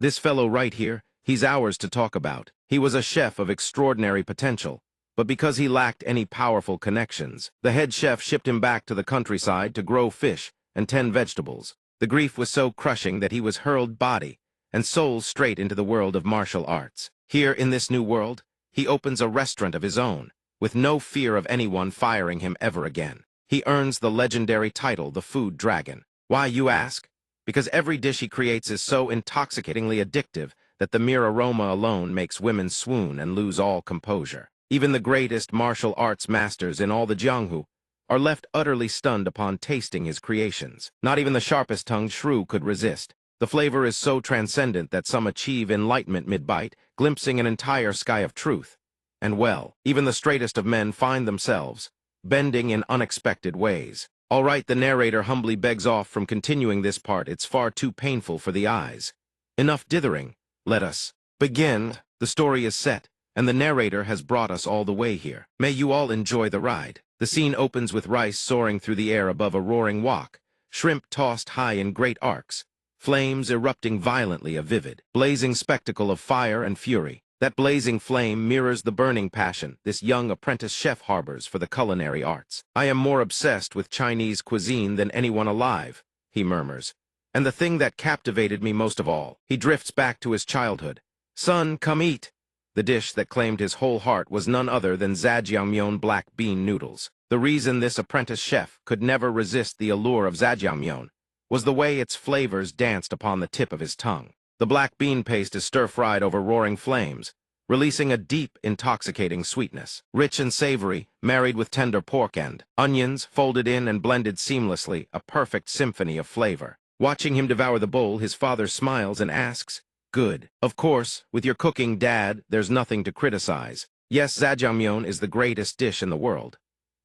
This fellow right here, he's ours to talk about. He was a chef of extraordinary potential, but because he lacked any powerful connections, the head chef shipped him back to the countryside to grow fish and tend vegetables. The grief was so crushing that he was hurled body and soul straight into the world of martial arts. Here in this new world, he opens a restaurant of his own, with no fear of anyone firing him ever again. He earns the legendary title, the Food Dragon. Why, you ask? Because every dish he creates is so intoxicatingly addictive that the mere aroma alone makes women swoon and lose all composure. Even the greatest martial arts masters in all the Jianghu are left utterly stunned upon tasting his creations. Not even the sharpest-tongued shrew could resist. The flavor is so transcendent that some achieve enlightenment mid-bite, glimpsing an entire sky of truth. And well, even the straightest of men find themselves bending in unexpected ways. All right, the narrator humbly begs off from continuing this part. It's far too painful for the eyes. Enough dithering. Let us begin. The story is set, and the narrator has brought us all the way here. May you all enjoy the ride. The scene opens with rice soaring through the air above a roaring wok, shrimp tossed high in great arcs, flames erupting violently, a vivid, blazing spectacle of fire and fury. That blazing flame mirrors the burning passion this young apprentice chef harbors for the culinary arts. I am more obsessed with Chinese cuisine than anyone alive, he murmurs. And the thing that captivated me most of all, he drifts back to his childhood. Son, come eat. The dish that claimed his whole heart was none other than zhajangmyeon black bean noodles. The reason this apprentice chef could never resist the allure of zhajangmyeon was the way its flavors danced upon the tip of his tongue. The black bean paste is stir-fried over roaring flames, releasing a deep, intoxicating sweetness. Rich and savory, married with tender pork and onions, folded in and blended seamlessly, a perfect symphony of flavor. Watching him devour the bowl, his father smiles and asks, "Good. Of course, with your cooking, Dad, there's nothing to criticize. Yes, zhajangmyeon is the greatest dish in the world."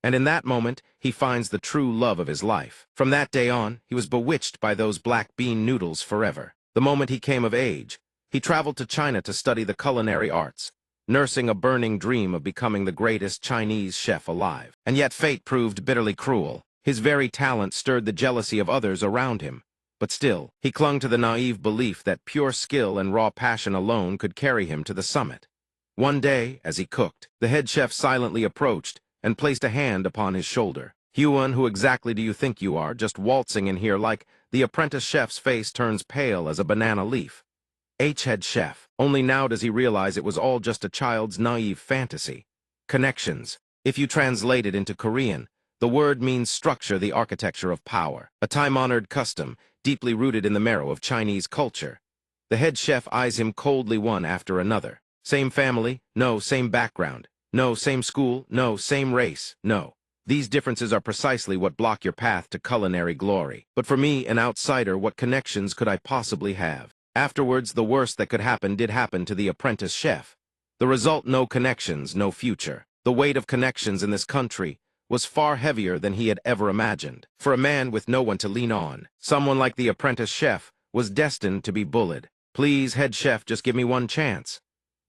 And in that moment, he finds the true love of his life. From that day on, he was bewitched by those black bean noodles forever. The moment he came of age, he traveled to China to study the culinary arts, nursing a burning dream of becoming the greatest Chinese chef alive. And yet fate proved bitterly cruel. His very talent stirred the jealousy of others around him. But still, he clung to the naive belief that pure skill and raw passion alone could carry him to the summit. One day, as he cooked, the head chef silently approached and placed a hand upon his shoulder. "Huan, who exactly do you think you are, just waltzing in here like..." The apprentice chef's face turns pale as a banana leaf. Head chef. Only now does he realize it was all just a child's naive fantasy. Connections. If you translate it into Korean, the word means structure, the architecture of power. A time-honored custom, deeply rooted in the marrow of Chinese culture. The head chef eyes him coldly one after another. Same family? No. Same background? No. Same school? No. Same race? No. These differences are precisely what block your path to culinary glory. But for me, an outsider, what connections could I possibly have? Afterwards, the worst that could happen did happen to the apprentice chef. The result, no connections, no future. The weight of connections in this country was far heavier than he had ever imagined. For a man with no one to lean on, someone like the apprentice chef was destined to be bullied. "Please, head chef, just give me one chance."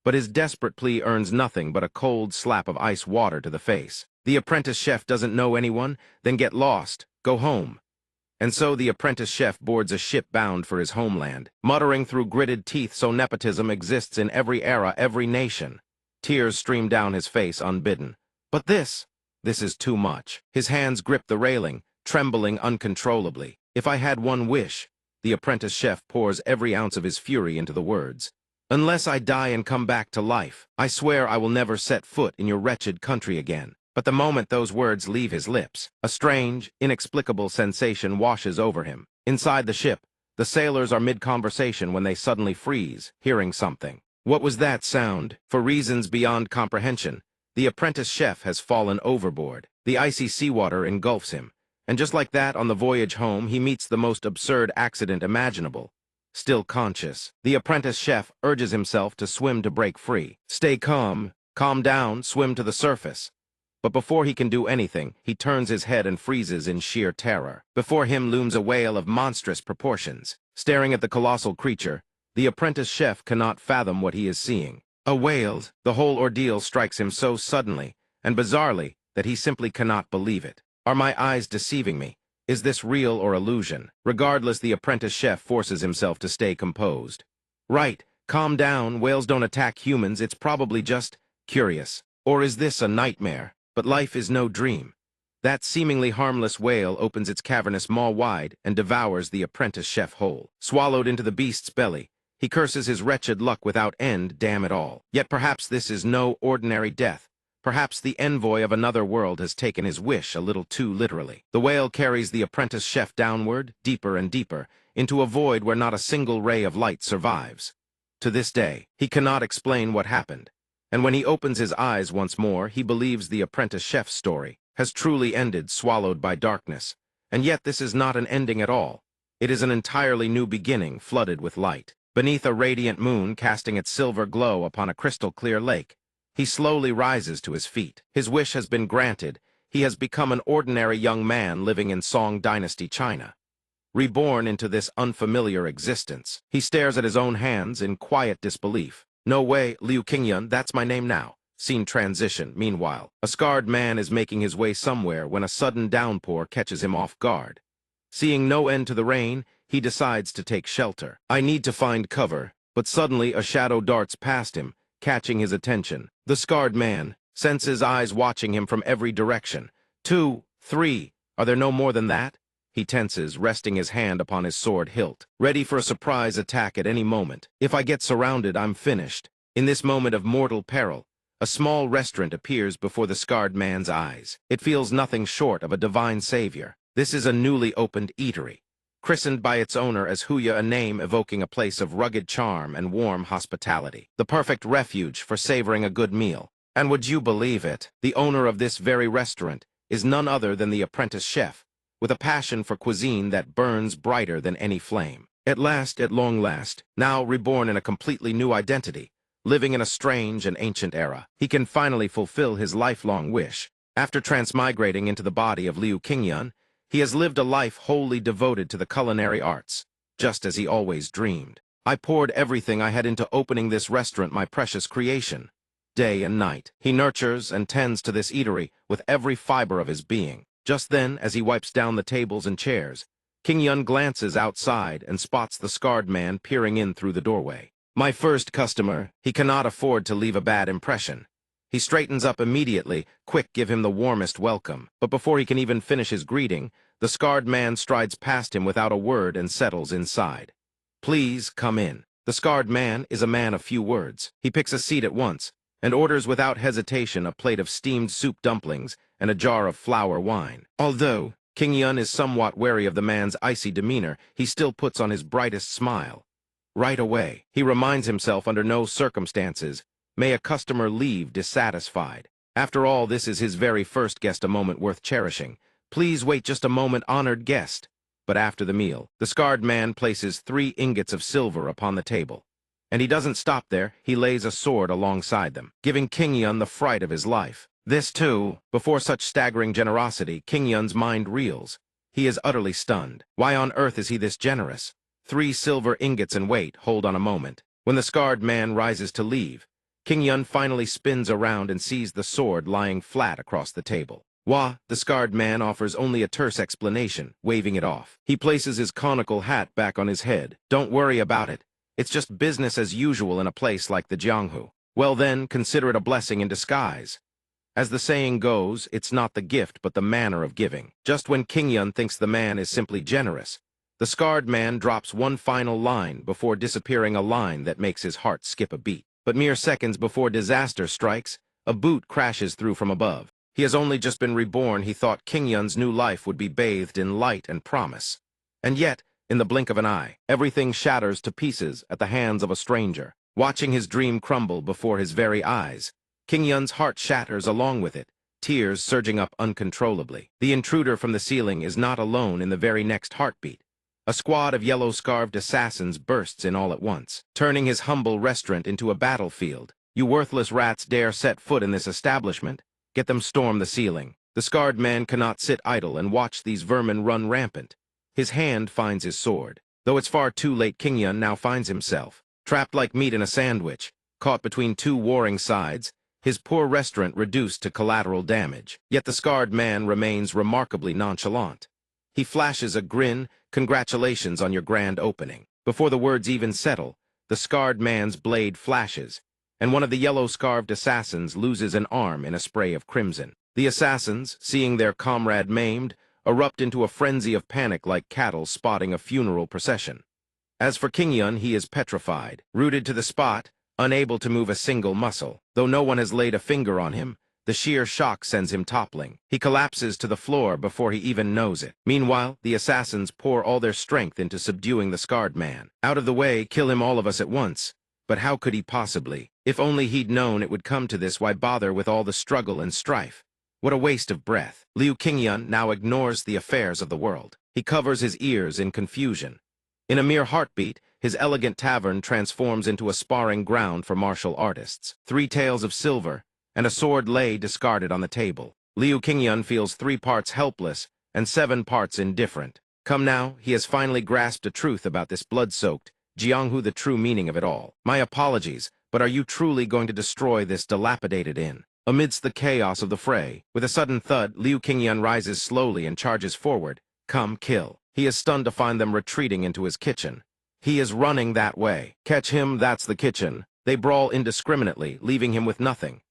But his desperate plea earns nothing but a cold slap of ice water to the face. The apprentice chef doesn't know anyone, then get lost, go home. And so the apprentice chef boards a ship bound for his homeland, muttering through gritted teeth, so nepotism exists in every era, every nation. Tears stream down his face unbidden. But this is too much. His hands grip the railing, trembling uncontrollably. "If I had one wish," the apprentice chef pours every ounce of his fury into the words. "Unless I die and come back to life, I swear I will never set foot in your wretched country again." But the moment those words leave his lips, a strange, inexplicable sensation washes over him. Inside the ship, the sailors are mid-conversation when they suddenly freeze, hearing something. What was that sound? For reasons beyond comprehension, the apprentice chef has fallen overboard. The icy seawater engulfs him, and just like that, on the voyage home, he meets the most absurd accident imaginable. Still conscious, the apprentice chef urges himself to swim to break free. "Stay calm, calm down, swim to the surface." But before he can do anything, he turns his head and freezes in sheer terror. Before him looms a whale of monstrous proportions. Staring at the colossal creature, the apprentice chef cannot fathom what he is seeing. A whale! The whole ordeal strikes him so suddenly and bizarrely that he simply cannot believe it. Are my eyes deceiving me? Is this real or illusion? Regardless, the apprentice chef forces himself to stay composed. Right, calm down, whales don't attack humans, it's probably just curious. Or is this a nightmare? But life is no dream. That seemingly harmless whale opens its cavernous maw wide and devours the apprentice chef whole. Swallowed into the beast's belly, he curses his wretched luck without end, damn it all. Yet perhaps this is no ordinary death. Perhaps the envoy of another world has taken his wish a little too literally. The whale carries the apprentice chef downward, deeper and deeper, into a void where not a single ray of light survives. To this day, he cannot explain what happened. And when he opens his eyes once more, he believes the apprentice chef's story has truly ended, swallowed by darkness. And yet this is not an ending at all. It is an entirely new beginning, flooded with light. Beneath a radiant moon casting its silver glow upon a crystal-clear lake, he slowly rises to his feet. His wish has been granted. He has become an ordinary young man living in Song Dynasty, China. Reborn into this unfamiliar existence, he stares at his own hands in quiet disbelief. No way, Liu Qingyun, that's my name now. Scene transition. Meanwhile, a scarred man is making his way somewhere when a sudden downpour catches him off guard. Seeing no end to the rain, he decides to take shelter. I need to find cover, but suddenly a shadow darts past him, catching his attention. The scarred man senses eyes watching him from every direction. 2, 3, are there no more than that? He tenses, resting his hand upon his sword hilt, ready for a surprise attack at any moment. If I get surrounded, I'm finished. In this moment of mortal peril, a small restaurant appears before the scarred man's eyes. It feels nothing short of a divine savior. This is a newly opened eatery, christened by its owner as Huya, a name evoking a place of rugged charm and warm hospitality. The perfect refuge for savoring a good meal. And would you believe it, the owner of this very restaurant is none other than the apprentice chef, with a passion for cuisine that burns brighter than any flame. At long last, now reborn in a completely new identity, living in a strange and ancient era, he can finally fulfill his lifelong wish. After transmigrating into the body of Liu Qingyun, he has lived a life wholly devoted to the culinary arts, just as he always dreamed. I poured everything I had into opening this restaurant, my precious creation. Day and night, he nurtures and tends to this eatery with every fiber of his being. Just then, as he wipes down the tables and chairs, Qingyun glances outside and spots the scarred man peering in through the doorway. My first customer, he cannot afford to leave a bad impression. He straightens up immediately, quick, give him the warmest welcome. But before he can even finish his greeting, the scarred man strides past him without a word and settles inside. Please come in. The scarred man is a man of few words. He picks a seat at once and orders without hesitation a plate of steamed soup dumplings and a jar of flour wine. Although Qingyun is somewhat wary of the man's icy demeanor, he still puts on his brightest smile. Right away, he reminds himself under no circumstances may a customer leave dissatisfied. After all, this is his very first guest, a moment worth cherishing. Please wait just a moment, honored guest. But after the meal, the scarred man places 3 ingots of silver upon the table. And he doesn't stop there, he lays a sword alongside them, giving Qingyun the fright of his life. This too, before such staggering generosity, Qingyun's mind reels. He is utterly stunned. Why on earth is he this generous? 3 silver ingots in weight, hold on a moment. When the scarred man rises to leave, Qingyun finally spins around and sees the sword lying flat across the table. Wah, the scarred man offers only a terse explanation, waving it off. He places his conical hat back on his head. Don't worry about it. It's just business as usual in a place like the Jianghu. Well then, consider it a blessing in disguise. As the saying goes, it's not the gift but the manner of giving. Just when Qingyun thinks the man is simply generous, the scarred man drops one final line before disappearing, a line that makes his heart skip a beat. But mere seconds before disaster strikes, a boot crashes through from above. He has only just been reborn. He thought Qingyun's new life would be bathed in light and promise. And yet, in the blink of an eye, everything shatters to pieces at the hands of a stranger. Watching his dream crumble before his very eyes, Qingyun's heart shatters along with it, tears surging up uncontrollably. The intruder from the ceiling is not alone in the very next heartbeat. A squad of yellow-scarved assassins bursts in all at once, turning his humble restaurant into a battlefield. You worthless rats dare set foot in this establishment? Get them storm the ceiling. The scarred man cannot sit idle and watch these vermin run rampant. His hand finds his sword. Though it's far too late, Qingyun now finds himself trapped like meat in a sandwich, caught between 2 warring sides, his poor restaurant reduced to collateral damage. Yet the scarred man remains remarkably nonchalant. He flashes a grin, congratulations on your grand opening. Before the words even settle, the scarred man's blade flashes, and one of the yellow-scarved assassins loses an arm in a spray of crimson. The assassins, seeing their comrade maimed, erupt into a frenzy of panic like cattle spotting a funeral procession. As for King Yun, he is petrified, rooted to the spot, unable to move a single muscle. Though no one has laid a finger on him, the sheer shock sends him toppling. He collapses to the floor before he even knows it. Meanwhile, the assassins pour all their strength into subduing the scarred man. Out of the way, kill him all of us at once. But how could he possibly? If only he'd known it would come to this, why bother with all the struggle and strife? What a waste of breath. Liu Qingyun now ignores the affairs of the world. He covers his ears in confusion. In a mere heartbeat, his elegant tavern transforms into a sparring ground for martial artists. 3 taels of silver, and a sword lay discarded on the table. Liu Qingyun feels 3 parts helpless and 7 parts indifferent. Come now, he has finally grasped a truth about this blood-soaked Jianghu, the true meaning of it all. My apologies, but are you truly going to destroy this dilapidated inn? Amidst the chaos of the fray, with a sudden thud, Liu Qingyun rises slowly and charges forward. Come, kill. He is stunned to find them retreating into his kitchen. He is running that way. Catch him, that's the kitchen. They brawl indiscriminately, leaving him with nothing.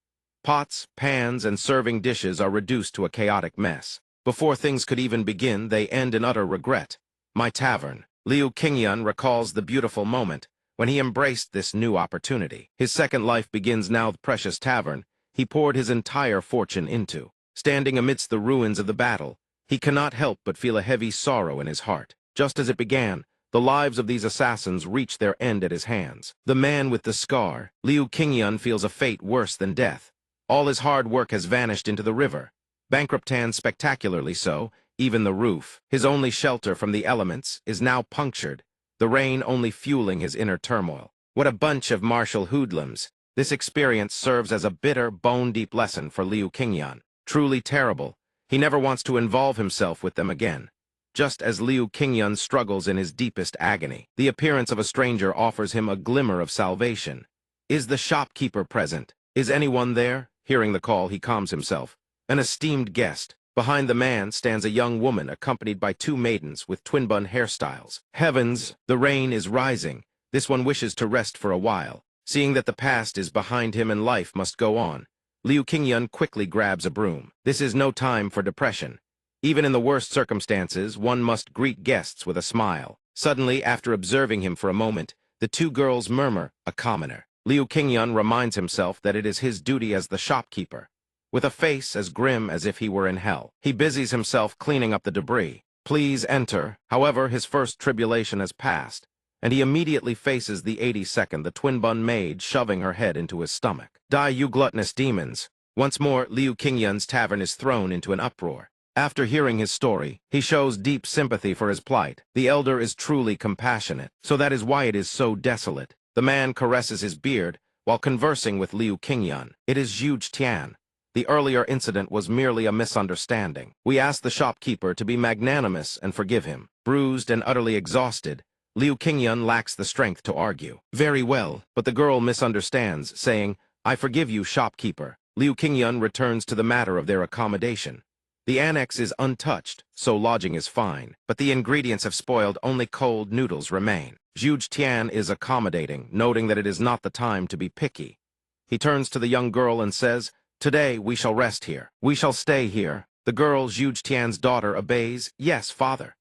Pots, pans, and serving dishes are reduced to a chaotic mess. Before things could even begin, they end in utter regret. My tavern. Liu Qingyun recalls the beautiful moment when he embraced this new opportunity. His second life begins now. The precious tavern he poured his entire fortune into. Standing amidst the ruins of the battle, he cannot help but feel a heavy sorrow in his heart. Just as it began, the lives of these assassins reached their end at his hands. The man with the scar, Liu Qingyun, feels a fate worse than death. All his hard work has vanished into the river. Bankrupted spectacularly so, even the roof, his only shelter from the elements, is now punctured, the rain only fueling his inner turmoil. What a bunch of martial hoodlums! This experience serves as a bitter, bone-deep lesson for Liu Qingyun. Truly terrible. He never wants to involve himself with them again. Just as Liu Qingyun struggles in his deepest agony, the appearance of a stranger offers him a glimmer of salvation. Is the shopkeeper present? Is anyone there? Hearing the call, he calms himself. An esteemed guest. Behind the man stands a young woman accompanied by 2 maidens with twin-bun hairstyles. Heavens, the rain is rising. This one wishes to rest for a while. Seeing that the past is behind him and life must go on, Liu Qingyun quickly grabs a broom. This is no time for depression. Even in the worst circumstances, one must greet guests with a smile. Suddenly, after observing him for a moment, the 2 girls murmur, "A commoner." Liu Qingyun reminds himself that it is his duty as the shopkeeper. With a face as grim as if he were in hell, he busies himself cleaning up the debris. Please enter. However, his first tribulation has passed, and he immediately faces the 82nd, the twin-bun maid, shoving her head into his stomach. Die, you gluttonous demons! Once more, Liu Qingyun's tavern is thrown into an uproar. After hearing his story, he shows deep sympathy for his plight. The elder is truly compassionate, so that is why it is so desolate. The man caresses his beard while conversing with Liu Qingyun. It is Zhu Tian. The earlier incident was merely a misunderstanding. We ask the shopkeeper to be magnanimous and forgive him. Bruised and utterly exhausted, Liu Qingyun lacks the strength to argue. Very well, but the girl misunderstands, saying, "I forgive you, shopkeeper." Liu Qingyun returns to the matter of their accommodation. The annex is untouched, so lodging is fine, but the ingredients have spoiled. Only cold noodles remain. Zhu Tian is accommodating, noting that it is not the time to be picky. He turns to the young girl and says, "Today we shall rest here. We shall stay here." The girl, Zhu Tian's daughter, obeys. "Yes, father."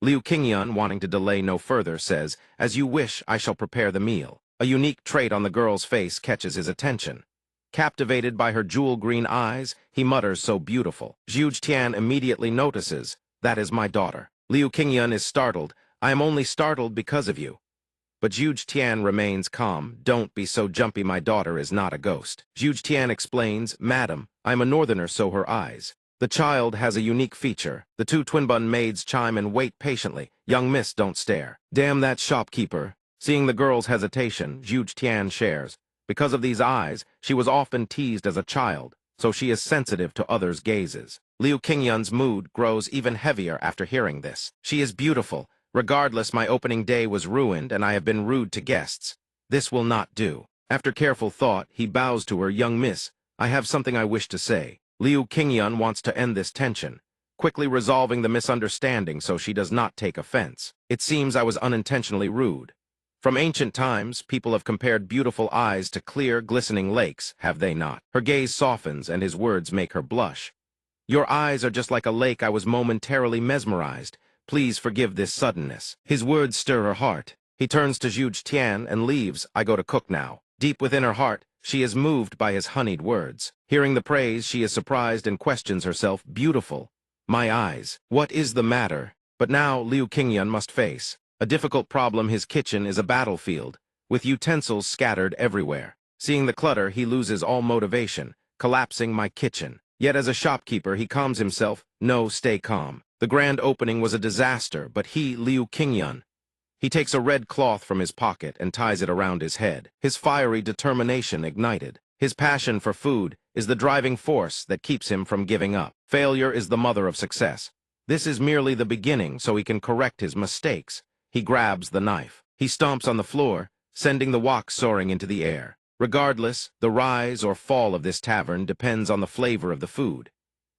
Liu Qingyun, wanting to delay no further, says, "As you wish, I shall prepare the meal." A unique trait on the girl's face catches his attention. Captivated by her jewel-green eyes, he mutters, "So beautiful." Zhu Tian immediately notices, "That is my daughter." Liu Qingyun is startled. "I am only startled because of you." But Zhu Tian remains calm. "Don't be so jumpy, my daughter is not a ghost." Zhu Tian explains, "Madam, I am a northerner, so her eyes." The child has a unique feature. The 2 twin-bun maids chime and wait patiently. "Young miss, don't stare." "Damn that shopkeeper." Seeing the girl's hesitation, Zhu Tian shares. Because of these eyes, she was often teased as a child, so she is sensitive to others' gazes. Liu Qingyun's mood grows even heavier after hearing this. "She is beautiful. Regardless, my opening day was ruined and I have been rude to guests. This will not do." After careful thought, he bows to her. "Young miss, I have something I wish to say." Liu Qingyun wants to end this tension, quickly resolving the misunderstanding so she does not take offense. "It seems I was unintentionally rude." From ancient times, people have compared beautiful eyes to clear, glistening lakes, have they not? Her gaze softens, and his words make her blush. Your eyes are just like a lake. I was momentarily mesmerized. Please forgive this suddenness. His words stir her heart. He turns to Zhuge Tian and leaves. I go to cook now. Deep within her heart, she is moved by his honeyed words. Hearing the praise, she is surprised and questions herself. Beautiful. My eyes. What is the matter? But now Liu Qingyan must face a difficult problem. His kitchen is a battlefield, with utensils scattered everywhere. Seeing the clutter, he loses all motivation, collapsing. My kitchen. Yet as a shopkeeper, he calms himself. No, stay calm. The grand opening was a disaster, but he, Liu Qingyan, he takes a red cloth from his pocket and ties it around his head. His fiery determination ignited. His passion for food is the driving force that keeps him from giving up. Failure is the mother of success. This is merely the beginning, so he can correct his mistakes. He grabs the knife. He stomps on the floor, sending the wok soaring into the air. Regardless, the rise or fall of this tavern depends on the flavor of the food.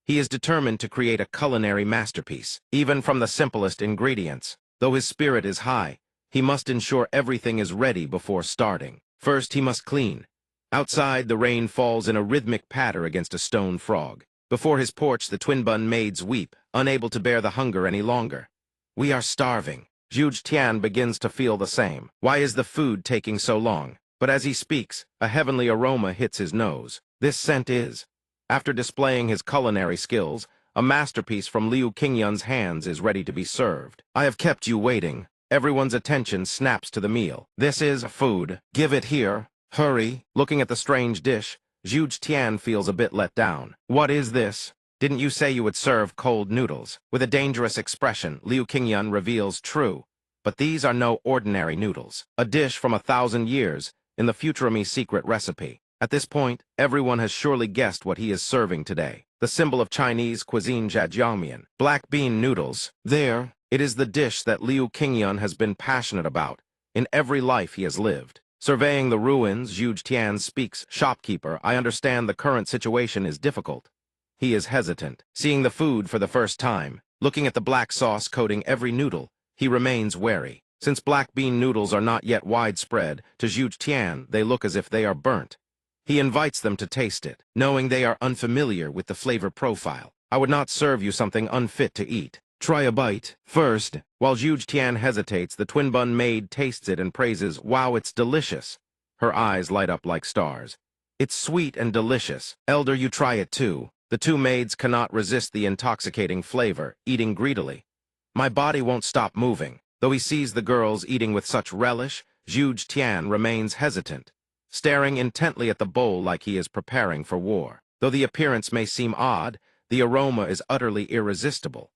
He is determined to create a culinary masterpiece, even from the simplest ingredients. Though his spirit is high, he must ensure everything is ready before starting. First, he must clean. Outside, the rain falls in a rhythmic patter against a stone frog. Before his porch, the twin-bun maids weep, unable to bear the hunger any longer. We are starving. Zhuge Tian begins to feel the same. Why is the food taking so long? But as he speaks, a heavenly aroma hits his nose. This scent is, after displaying his culinary skills, a masterpiece from Liu Qingyan's hands is ready to be served. I have kept you waiting. Everyone's attention snaps to the meal. This is food. Give it here. Hurry. Looking at the strange dish, Zhuge Tian feels a bit let down. What is this? Didn't you say you would serve cold noodles? With a dangerous expression, Liu Qingyan reveals true. But these are no ordinary noodles. A dish from 1,000 years in the Futurami's secret recipe. At this point, everyone has surely guessed what he is serving today. The symbol of Chinese cuisine, jjajangmian, black bean noodles. There, it is the dish that Liu Qingyan has been passionate about in every life he has lived. Surveying the ruins, Zhuge Tian speaks. Shopkeeper, I understand the current situation is difficult. He is hesitant. Seeing the food for the first time, looking at the black sauce coating every noodle, he remains wary. Since black bean noodles are not yet widespread, to Zhuge Tian, they look as if they are burnt. He invites them to taste it, knowing they are unfamiliar with the flavor profile. I would not serve you something unfit to eat. Try a bite. First, while Zhuge Tian hesitates, the twin-bun maid tastes it and praises, wow, it's delicious. Her eyes light up like stars. It's sweet and delicious. Elder, you try it too. The two maids cannot resist the intoxicating flavor, eating greedily. My body won't stop moving. Though he sees the girls eating with such relish, Zhuge Tian remains hesitant, staring intently at the bowl like he is preparing for war. Though the appearance may seem odd, the aroma is utterly irresistible.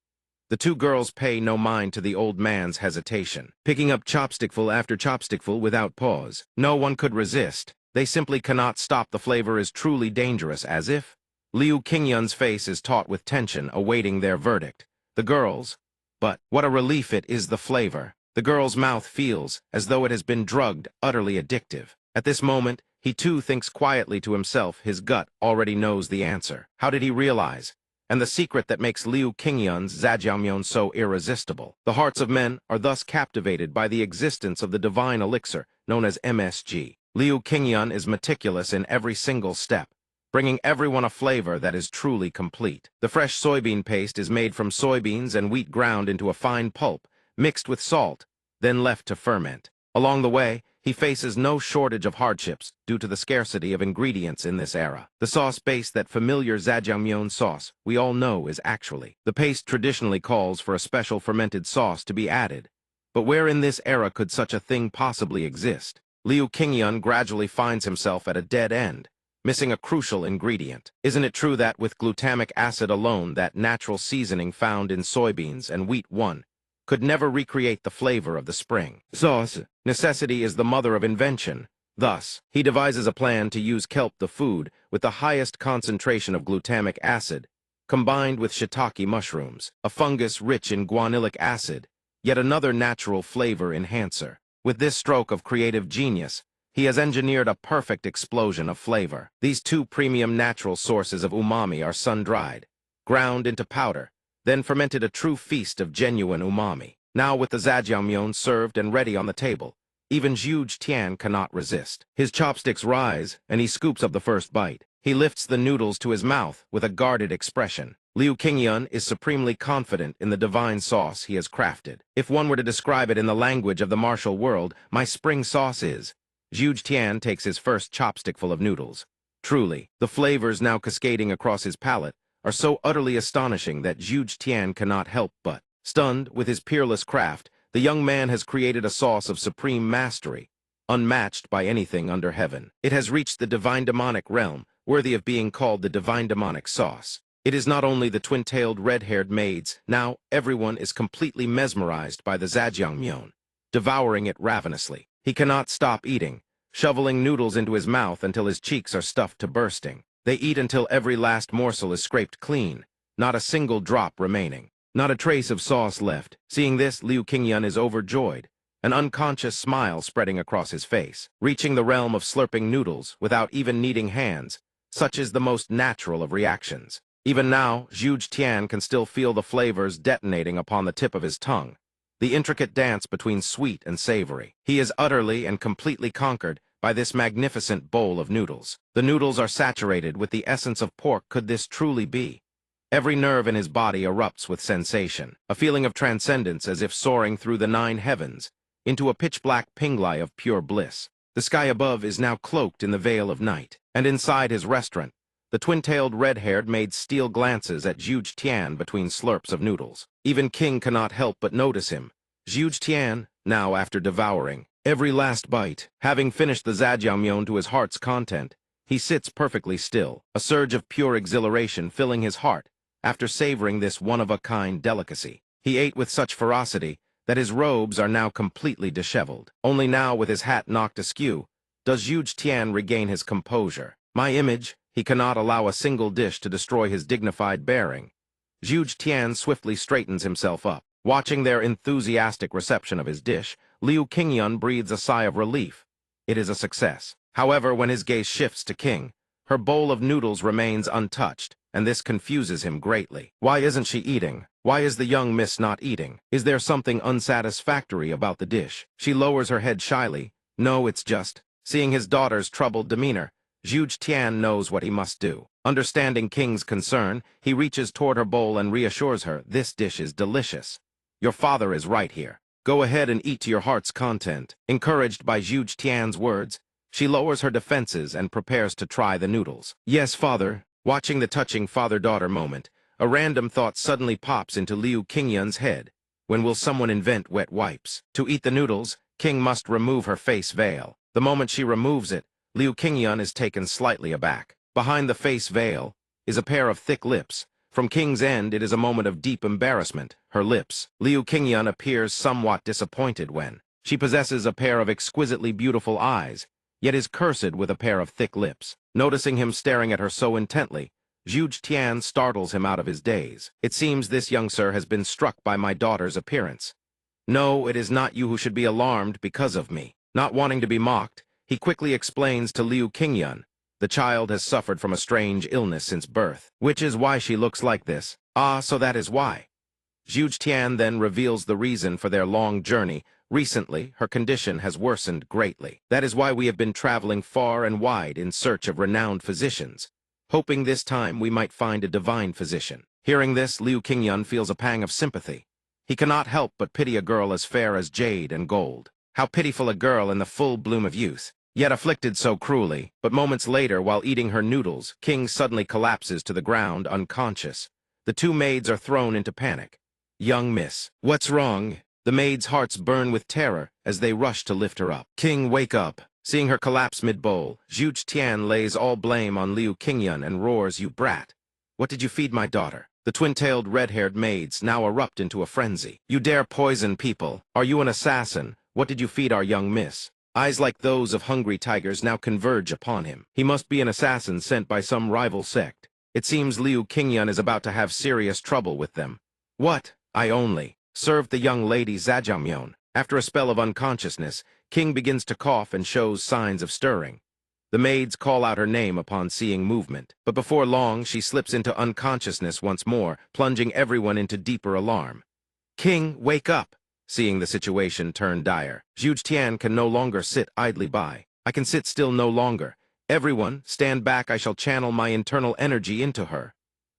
The two girls pay no mind to the old man's hesitation, picking up chopstickful after chopstickful without pause. No one could resist. They simply cannot stop. The flavor is truly dangerous, as if Liu Qingyan's face is taut with tension, awaiting their verdict. The girls, but what a relief it is, the flavor. The girl's mouth feels as though it has been drugged, utterly addictive. At this moment, he too thinks quietly to himself. His gut already knows the answer. How did he realize? And the secret that makes Liu Qingyan's jjajangmian so irresistible. The hearts of men are thus captivated by the existence of the divine elixir, known as MSG. Liu Qingyan is meticulous in every single step, bringing everyone a flavor that is truly complete. The fresh soybean paste is made from soybeans and wheat ground into a fine pulp, mixed with salt, then left to ferment. Along the way, he faces no shortage of hardships due to the scarcity of ingredients in this era. The sauce base, that familiar jjajangmian sauce we all know, is actually the paste traditionally calls for a special fermented sauce to be added. But where in this era could such a thing possibly exist? Liu Qingyan gradually finds himself at a dead end, missing a crucial ingredient. Isn't it true that with glutamic acid alone, that natural seasoning found in soybeans and wheat could never recreate the flavor of the spring sauce? Necessity is the mother of invention. Thus, he devises a plan to use kelp, the food with the highest concentration of glutamic acid, combined with shiitake mushrooms, a fungus rich in guanylic acid, yet another natural flavor enhancer. With this stroke of creative genius, he has engineered a perfect explosion of flavor. These two premium natural sources of umami are sun-dried, ground into powder, then fermented, a true feast of genuine umami. Now with the jjajangmian served and ready on the table, Even Zhu Tian cannot resist. His chopsticks rise, and he scoops up the first bite. He lifts the noodles to his mouth with a guarded expression. Liu Qingyun is supremely confident in the divine sauce he has crafted. If one were to describe it in the language of the martial world, my spring sauce is. Zhu Tian takes his first chopstickful of noodles. Truly, the flavors now cascading across his palate are so utterly astonishing that Zhu Tian cannot help but. Stunned with his peerless craft, the young man has created a sauce of supreme mastery, unmatched by anything under heaven. It has reached the divine demonic realm, worthy of being called the divine demonic sauce. It is not only the twin-tailed red-haired maids, now everyone is completely mesmerized by the Zhajiangmyeon, devouring it ravenously. He cannot stop eating, shoveling noodles into his mouth until his cheeks are stuffed to bursting. They eat until every last morsel is scraped clean, not a single drop remaining. Not a trace of sauce left. Seeing this, Liu Qingyun is overjoyed, an unconscious smile spreading across his face. Reaching the realm of slurping noodles without even needing hands, such is the most natural of reactions. Even now, Zhu Tian can still feel the flavors detonating upon the tip of his tongue, the intricate dance between sweet and savory. He is utterly and completely conquered by this magnificent bowl of noodles. The noodles are saturated with the essence of pork. Could this truly be? Every nerve in his body erupts with sensation, a feeling of transcendence as if soaring through the 9 heavens, into a pitch-black pinglai of pure bliss. The sky above is now cloaked in the veil of night, and inside his restaurant, the twin-tailed red-haired maid steal glances at Zhu Tian between slurps of noodles. Even King cannot help but notice him. Zhu Tian, now after devouring every last bite, having finished the Zhajiangmyeon to his heart's content, he sits perfectly still, a surge of pure exhilaration filling his heart after savoring this one-of-a-kind delicacy. He ate with such ferocity that his robes are now completely disheveled. Only now, with his hat knocked askew, does Zhu Tian regain his composure. My image, he cannot allow a single dish to destroy his dignified bearing. Zhu Tian swiftly straightens himself up. Watching their enthusiastic reception of his dish, Liu Qingyun breathes a sigh of relief. It is a success. However, when his gaze shifts to King, her bowl of noodles remains untouched, and this confuses him greatly. Why isn't she eating? Why is the young miss not eating? Is there something unsatisfactory about the dish? She lowers her head shyly. No, it's just. Seeing his daughter's troubled demeanor, Zhu Tian knows what he must do. Understanding King's concern, he reaches toward her bowl and reassures her, this dish is delicious. Your father is right here. Go ahead and eat to your heart's content. Encouraged by Zhu Tian's words, she lowers her defenses and prepares to try the noodles. Yes, father. Watching the touching father-daughter moment, a random thought suddenly pops into Liu Qingyun's head. When will someone invent wet wipes? To eat the noodles, King must remove her face veil. The moment she removes it, Liu Qingyun is taken slightly aback. Behind the face veil is a pair of thick lips. From King's end, it is a moment of deep embarrassment. Her lips. Liu Qingyun appears somewhat disappointed when she possesses a pair of exquisitely beautiful eyes, yet is cursed with a pair of thick lips. Noticing him staring at her so intently, Zhu Tian startles him out of his daze. It seems this young sir has been struck by my daughter's appearance. No, it is not you who should be alarmed because of me. Not wanting to be mocked, he quickly explains to Liu Qingyun, the child has suffered from a strange illness since birth, which is why she looks like this. Ah, so that is why. Zhu Tian then reveals the reason for their long journey. Recently, her condition has worsened greatly. That is why we have been traveling far and wide in search of renowned physicians, hoping this time we might find a divine physician. Hearing this, Liu Qingyun feels a pang of sympathy. He cannot help but pity a girl as fair as jade and gold. How pitiful a girl in the full bloom of youth, yet afflicted so cruelly. But moments later, while eating her noodles, King suddenly collapses to the ground, unconscious. The 2 maids are thrown into panic. Young miss, what's wrong? The maids' hearts burn with terror as they rush to lift her up. King, wake up. Seeing her collapse mid-bowl, Zhu Tian lays all blame on Liu Qingyun and roars, you brat. What did you feed my daughter? The twin-tailed red-haired maids now erupt into a frenzy. You dare poison people? Are you an assassin? What did you feed our young miss? Eyes like those of hungry tigers now converge upon him. He must be an assassin sent by some rival sect. It seems Liu Qingyun is about to have serious trouble with them. What? I only served the young lady Zhajiangmyeon. After a spell of unconsciousness, King begins to cough and shows signs of stirring. The maids call out her name upon seeing movement, but before long she slips into unconsciousness once more, plunging everyone into deeper alarm. King, wake up! seeing the situation turn dire. Zhuge Tian can no longer sit idly by. I can sit still no longer. Everyone, stand back, I shall channel my internal energy into her.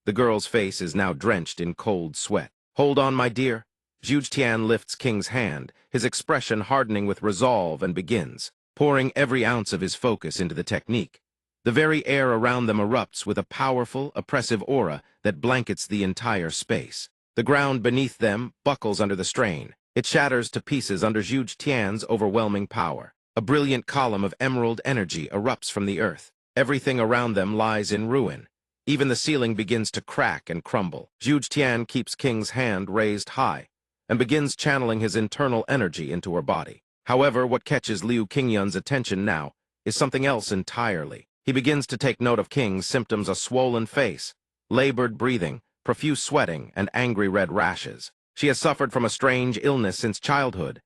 The girl's face is now drenched in cold sweat. Hold on, my dear. Zhuge Tian lifts King's hand, his expression hardening with resolve, and begins, pouring every ounce of his focus into the technique. The very air around them erupts with a powerful, oppressive aura that blankets the entire space. The ground beneath them buckles under the strain. It shatters to pieces under Zhuge Tian's overwhelming power. A brilliant column of emerald energy erupts from the earth. Everything around them lies in ruin. Even the ceiling begins to crack and crumble. Zhuge Tian keeps King's hand raised high and begins channeling his internal energy into her body. However, what catches Liu Qingyun's attention now is something else entirely. He begins to take note of King's symptoms: a swollen face, labored breathing, profuse sweating, and angry red rashes. She has suffered from a strange illness since childhood.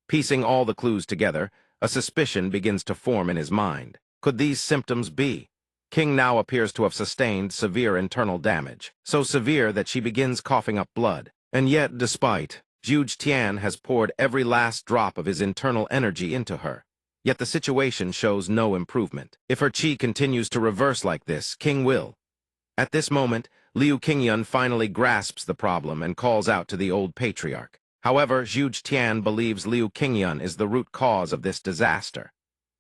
Piecing all the clues together, a suspicion begins to form in his mind. Could these symptoms be? King now appears to have sustained severe internal damage, so severe that she begins coughing up blood. And yet, despite, Zhuge Tian has poured every last drop of his internal energy into her. Yet the situation shows no improvement. If her qi continues to reverse like this, King will. At this moment, Liu Qingyun finally grasps the problem and calls out to the old patriarch. However, Zhuge Tian believes Liu Qingyun is the root cause of this disaster.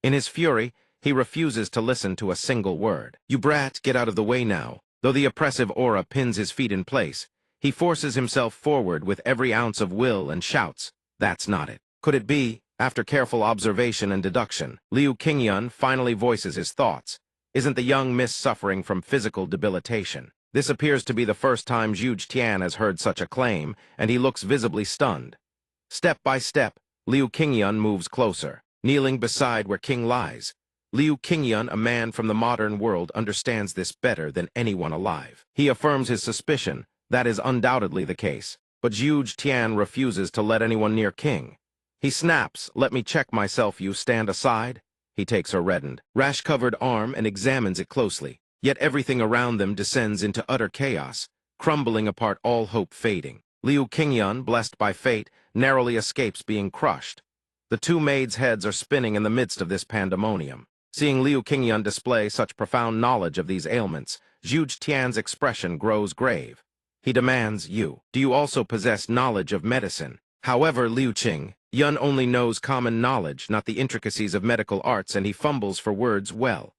In his fury, he refuses to listen to a single word. "You brat, get out of the way now." Though the oppressive aura pins his feet in place, he forces himself forward with every ounce of will and shouts, "That's not it." Could it be? After careful observation and deduction, Liu Qingyun finally voices his thoughts. Isn't the young miss suffering from physical debilitation? This appears to be the first time Zhuge Tian has heard such a claim, and he looks visibly stunned. Step by step, Liu Qingyun moves closer, kneeling beside where King lies. Liu Qingyun, a man from the modern world, understands this better than anyone alive. He affirms his suspicion. That is undoubtedly the case. But Zhuge Tian refuses to let anyone near King. He snaps, "Let me check myself, you stand aside." He takes her reddened, rash-covered arm and examines it closely. Yet everything around them descends into utter chaos, crumbling apart, all hope fading. Liu Qingyun, blessed by fate, narrowly escapes being crushed. The two maids' heads are spinning in the midst of this pandemonium. Seeing Liu Qingyun display such profound knowledge of these ailments, Zhuge Tian's expression grows grave. He demands, do you also possess knowledge of medicine? However, Liu Qingyun only knows common knowledge, not the intricacies of medical arts, and he fumbles for words. Well,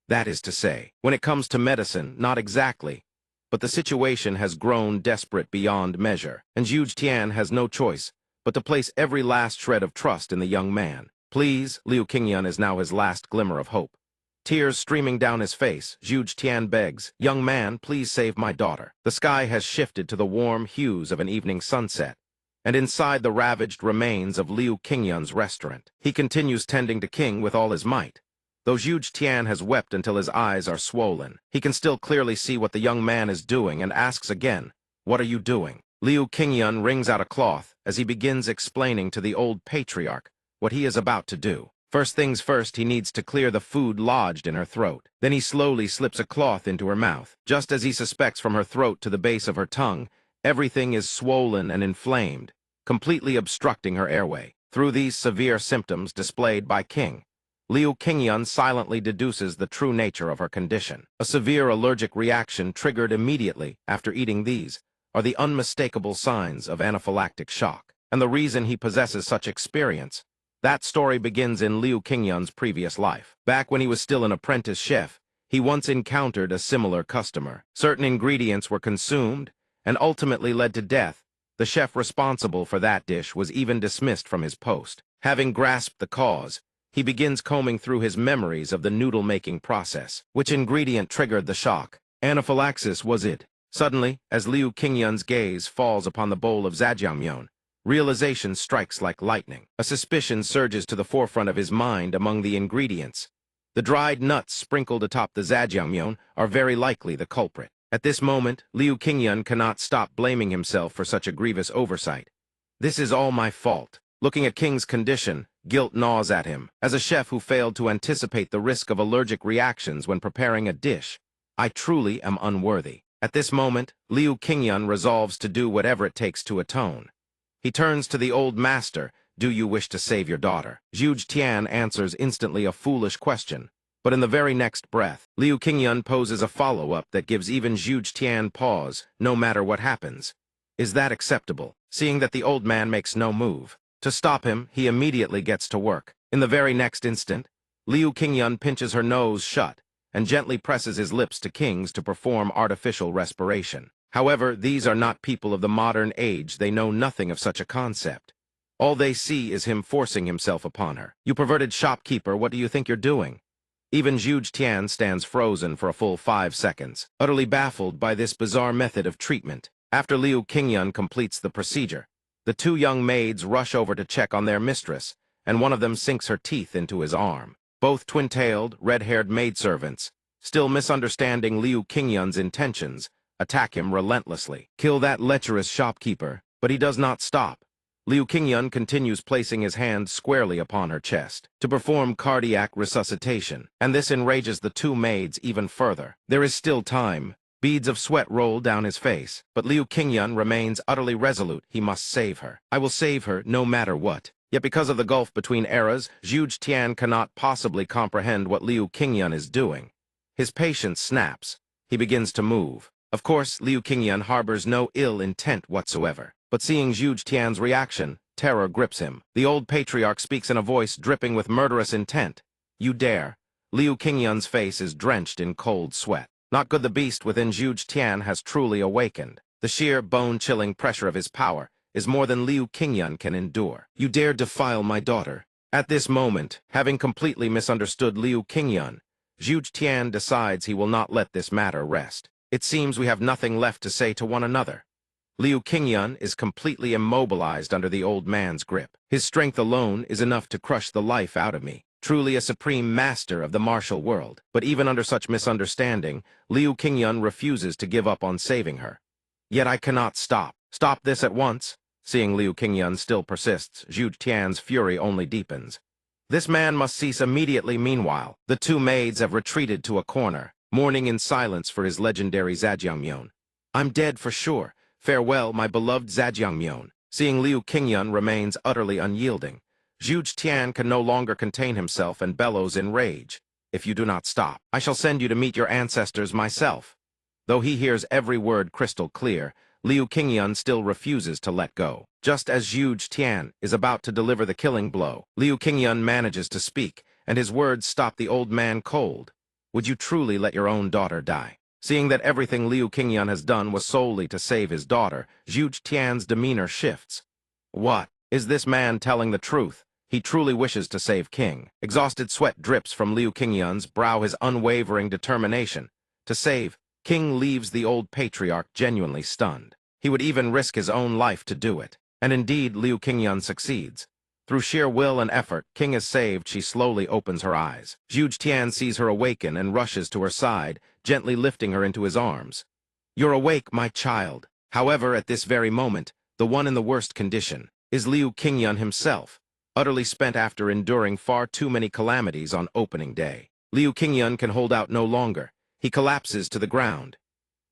that is to say, when it comes to medicine, not exactly. But the situation has grown desperate beyond measure, and Zhuge Tian has no choice but to place every last shred of trust in the young man. "Please," Liu Qingyun is now his last glimmer of hope. Tears streaming down his face, Zhuge Tian begs, "Young man, please save my daughter." The sky has shifted to the warm hues of an evening sunset, and inside the ravaged remains of Liu Qingyun's restaurant, he continues tending to King with all his might. Though Zhuge Tian has wept until his eyes are swollen, he can still clearly see what the young man is doing and asks again, "What are you doing?" Liu Qingyun wrings out a cloth as he begins explaining to the old patriarch what he is about to do. First things first, he needs to clear the food lodged in her throat. Then he slowly slips a cloth into her mouth. Just as he suspects, from her throat to the base of her tongue, everything is swollen and inflamed, completely obstructing her airway. Through these severe symptoms displayed by King, Liu Qingyun silently deduces the true nature of her condition. A severe allergic reaction triggered immediately after eating these are the unmistakable signs of anaphylactic shock. And the reason he possesses such experience, that story begins in Liu Qingyun's previous life. Back when he was still an apprentice chef, he once encountered a similar customer. Certain ingredients were consumed and ultimately led to death. The chef responsible for that dish was even dismissed from his post. Having grasped the cause, he begins combing through his memories of the noodle-making process. Which ingredient triggered the shock? Anaphylaxis, was it? Suddenly, as Liu Qingyun's gaze falls upon the bowl of zhajangmyeon, realization strikes like lightning. A suspicion surges to the forefront of his mind among the ingredients. The dried nuts sprinkled atop the zhajangmyeon are very likely the culprit. At this moment, Liu Qingyun cannot stop blaming himself for such a grievous oversight. "This is all my fault." Looking at King's condition, guilt gnaws at him. As a chef who failed to anticipate the risk of allergic reactions when preparing a dish, I truly am unworthy. At this moment, Liu Qingyun resolves to do whatever it takes to atone. He turns to the old master. Do you wish to save your daughter? Zhuge Tian answers instantly a foolish question. But in the very next breath, Liu Qingyun poses a follow-up that gives even Zhuge Tian pause, no matter what happens. Is that acceptable? Seeing that the old man makes no move. To stop him, he immediately gets to work. In the very next instant, Liu Qingyun pinches her nose shut and gently presses his lips to King's to perform artificial respiration. However, these are not people of the modern age. They know nothing of such a concept. All they see is him forcing himself upon her. You perverted shopkeeper, what do you think you're doing? Even Zhuge Tian stands frozen for a full 5 seconds, utterly baffled by this bizarre method of treatment. After Liu Qingyun completes the procedure, the 2 young maids rush over to check on their mistress, and one of them sinks her teeth into his arm. Both twin-tailed, red-haired maidservants, still misunderstanding Liu Qingyun's intentions, attack him relentlessly. Kill that lecherous shopkeeper, but he does not stop. Liu Qingyun continues placing his hand squarely upon her chest to perform cardiac resuscitation, and this enrages the 2 maids even further. There is still time. Beads of sweat roll down his face, but Liu Qingyun remains utterly resolute. He must save her. I will save her no matter what. Yet because of the gulf between eras, Zhuge Tian cannot possibly comprehend what Liu Qingyun is doing. His patience snaps. He begins to move. Of course, Liu Qingyun harbors no ill intent whatsoever. But seeing Zhuge Tian's reaction, terror grips him. The old patriarch speaks in a voice dripping with murderous intent. You dare. Liu Qingyun's face is drenched in cold sweat. Not good. The beast within Zhuge Tian has truly awakened. The sheer, bone-chilling pressure of his power is more than Liu Qingyun can endure. You dare defile my daughter. At this moment, having completely misunderstood Liu Qingyun, Zhuge Tian decides he will not let this matter rest. It seems we have nothing left to say to one another. Liu Qingyun is completely immobilized under the old man's grip. His strength alone is enough to crush the life out of me. Truly a supreme master of the martial world. But even under such misunderstanding, Liu Qingyun refuses to give up on saving her. Yet I cannot stop. Stop this at once. Seeing Liu Qingyun still persists, Zhuge Tian's fury only deepens. This man must cease immediately. Meanwhile, the 2 maids have retreated to a corner, mourning in silence for his legendary Zhajiangmyeon. I'm dead for sure. Farewell, my beloved Zhajiangmyeon. Seeing Liu Qingyun remains utterly unyielding, Zhuge Tian can no longer contain himself and bellows in rage. If you do not stop, I shall send you to meet your ancestors myself. Though he hears every word crystal clear, Liu Qingyun still refuses to let go. Just as Zhuge Tian is about to deliver the killing blow, Liu Qingyun manages to speak, and his words stop the old man cold. Would you truly let your own daughter die? Seeing that everything Liu Qingyun has done was solely to save his daughter, Zhuge Tian's demeanor shifts. What? Is this man telling the truth? He truly wishes to save King. Exhausted sweat drips from Liu Qingyun's brow, his unwavering determination. To save, King leaves the old patriarch genuinely stunned. He would even risk his own life to do it. And indeed, Liu Qingyun succeeds. Through sheer will and effort, King is saved. She slowly opens her eyes. Zhuge Tian sees her awaken and rushes to her side, gently lifting her into his arms. You're awake, my child. However, at this very moment, the one in the worst condition is Liu Qingyun himself, utterly spent after enduring far too many calamities on opening day. Liu Qingyun can hold out no longer. He collapses to the ground.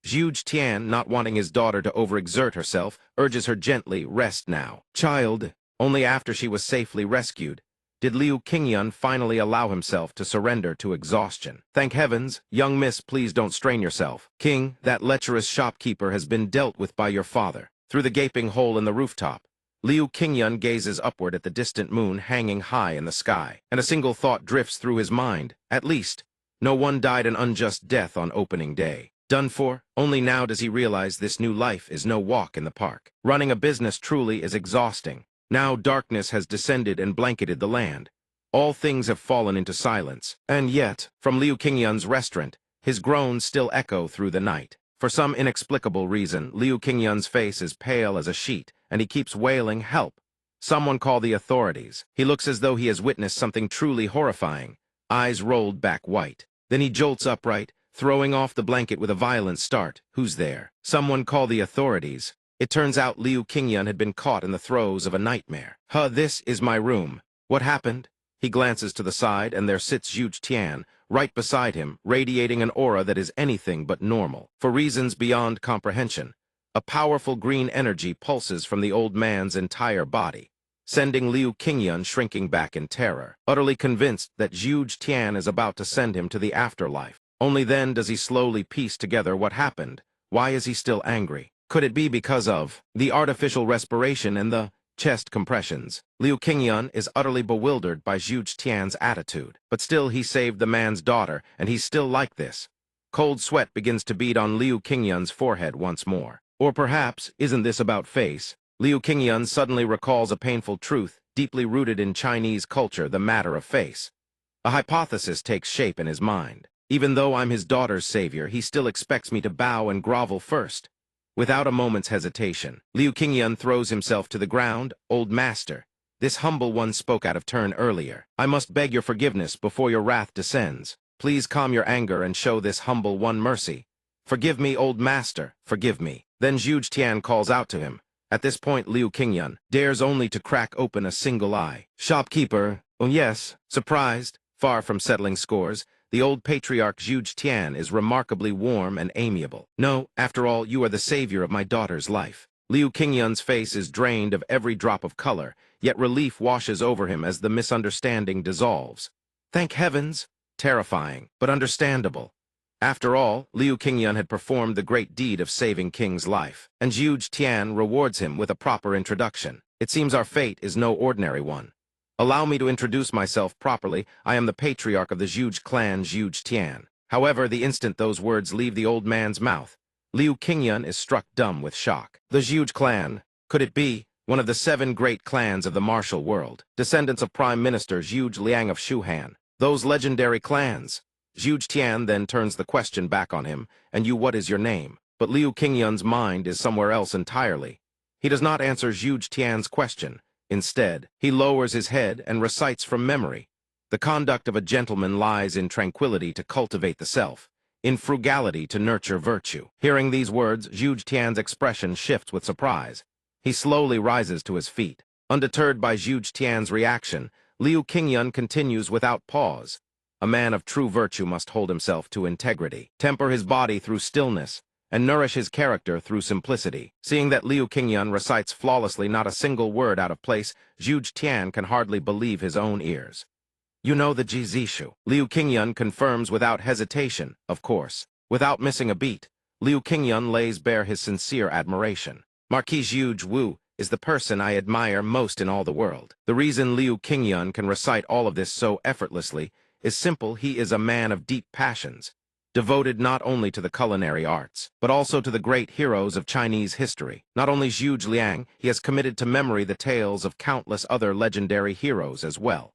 Zhuge Tian, not wanting his daughter to overexert herself, urges her gently, rest now. Child. Only after she was safely rescued did Liu Qingyun finally allow himself to surrender to exhaustion. Thank heavens, young miss, please don't strain yourself. King, that lecherous shopkeeper has been dealt with by your father. Through the gaping hole in the rooftop, Liu Qingyun gazes upward at the distant moon hanging high in the sky, and a single thought drifts through his mind. At least, no one died an unjust death on opening day. Done for? Only now does he realize this new life is no walk in the park. Running a business truly is exhausting. Now darkness has descended and blanketed the land. All things have fallen into silence. And yet, from Liu Qingyun's restaurant, his groans still echo through the night. For some inexplicable reason, Liu Qingyun's face is pale as a sheet, and he keeps wailing, help. Someone call the authorities. He looks as though he has witnessed something truly horrifying, eyes rolled back white. Then he jolts upright, throwing off the blanket with a violent start. Who's there? Someone call the authorities. It turns out Liu Qingyun had been caught in the throes of a nightmare. This is my room. What happened? He glances to the side, and there sits Zhuge Tian, right beside him, radiating an aura that is anything but normal. For reasons beyond comprehension, A powerful green energy pulses from the old man's entire body, sending Liu Qingyun shrinking back in terror, utterly convinced that Zhuge Tian is about to send him to the afterlife. Only then does he slowly piece together what happened. Why is he still angry? Could it be because of the artificial respiration and the chest compressions? Liu Qingyun is utterly bewildered by Zhuge Tian's attitude, but still he saved the man's daughter, and he's still like this. Cold sweat begins to bead on Liu Qingyun's forehead once more. Or perhaps, isn't this about face? Liu Qingyun suddenly recalls a painful truth deeply rooted in Chinese culture, the matter of face. A hypothesis takes shape in his mind. Even though I'm his daughter's savior, he still expects me to bow and grovel first. Without a moment's hesitation, Liu Qingyun throws himself to the ground. Old master, this humble one spoke out of turn earlier. I must beg your forgiveness before your wrath descends. Please calm your anger and show this humble one mercy. Forgive me, old master, forgive me. Then Zhuge Tian calls out to him. At this point, Liu Qingyun dares only to crack open a single eye. Shopkeeper, oh yes, surprised, far from settling scores, the old patriarch Zhuge Tian is remarkably warm and amiable. No, after all, you are the savior of my daughter's life. Liu Qingyun's face is drained of every drop of color, yet relief washes over him as the misunderstanding dissolves. Thank heavens! Terrifying, but understandable. After all, Liu Qingyun had performed the great deed of saving King's life, and Zhuge Tian rewards him with a proper introduction. It seems our fate is no ordinary one. Allow me to introduce myself properly. I am the patriarch of the Zhuge clan, Zhuge Tian. However, the instant those words leave the old man's mouth, Liu Qingyun is struck dumb with shock. The Zhuge clan, could it be one of the 7 great clans of the martial world, descendants of Prime Minister Zhuge Liang of Shuhan? Those legendary clans. Zhuge Tian then turns the question back on him, and you, what is your name? But Liu Qingyun's mind is somewhere else entirely. He does not answer Zhuge Tian's question. Instead, he lowers his head and recites from memory. The conduct of a gentleman lies in tranquility to cultivate the self, in frugality to nurture virtue. Hearing these words, Zhuge Tian's expression shifts with surprise. He slowly rises to his feet. Undeterred by Zhuge Tian's reaction, Liu Qingyun continues without pause. A man of true virtue must hold himself to integrity, temper his body through stillness, and nourish his character through simplicity. Seeing that Liu Qingyun recites flawlessly, not a single word out of place, Zhuge Tian can hardly believe his own ears. You know the Jizishu. Liu Qingyun confirms without hesitation, of course. Without missing a beat, Liu Qingyun lays bare his sincere admiration. Marquis Zhuge Wu is the person I admire most in all the world. The reason Liu Qingyun can recite all of this so effortlessly is simple. He is a man of deep passions, devoted not only to the culinary arts, but also to the great heroes of Chinese history. Not only Zhuge Liang, he has committed to memory the tales of countless other legendary heroes as well.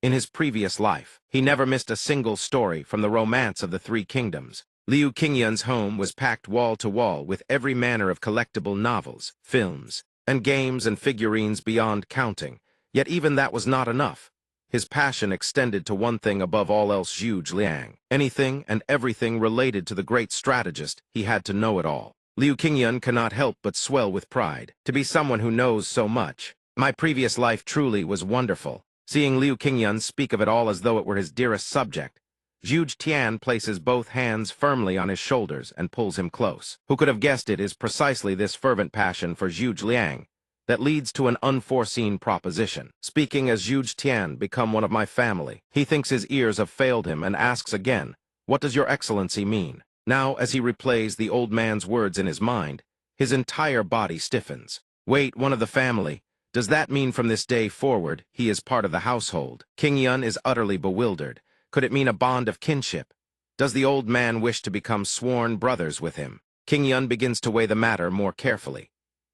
In his previous life, he never missed a single story from the romance of the 3 kingdoms. Liu Qingyun's home was packed wall to wall with every manner of collectible novels, films, and games and figurines beyond counting. Yet even that was not enough. His passion extended to one thing above all else: Zhuge Liang. Anything and everything related to the great strategist, he had to know it all. Liu Qingyun cannot help but swell with pride. To be someone who knows so much. My previous life truly was wonderful. Seeing Liu Qingyun speak of it all as though it were his dearest subject, Zhuge Tian places both hands firmly on his shoulders and pulls him close. Who could have guessed it is precisely this fervent passion for Zhuge Liang that leads to an unforeseen proposition. Speaking as Zhuge Tian, become one of my family. He thinks his ears have failed him and asks again, what does your excellency mean? Now, as he replays the old man's words in his mind, his entire body stiffens. Wait, one of the family? Does that mean from this day forward, he is part of the household? Qingyun is utterly bewildered. Could it mean a bond of kinship? Does the old man wish to become sworn brothers with him? Qingyun begins to weigh the matter more carefully.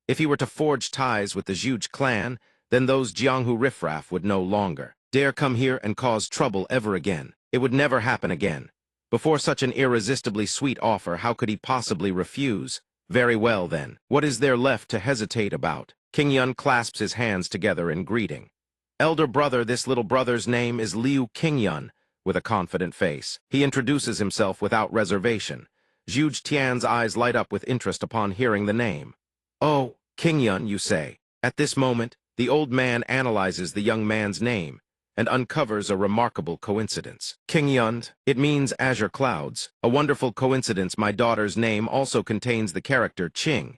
If he were to forge ties with the Zhuge clan, then those Jianghu riffraff would no longer dare come here and cause trouble ever again. It would never happen again. Before such an irresistibly sweet offer, how could he possibly refuse? Very well, then. What is there left to hesitate about? Qingyun clasps his hands together in greeting. Elder brother, this little brother's name is Liu Qingyun. With a confident face, he introduces himself without reservation. Zhuge Tian's eyes light up with interest upon hearing the name. Oh, Qingyun, you say? At this moment, the old man analyzes the young man's name and uncovers a remarkable coincidence. Qingyun, it means azure clouds. A wonderful coincidence. My daughter's name also contains the character Qing,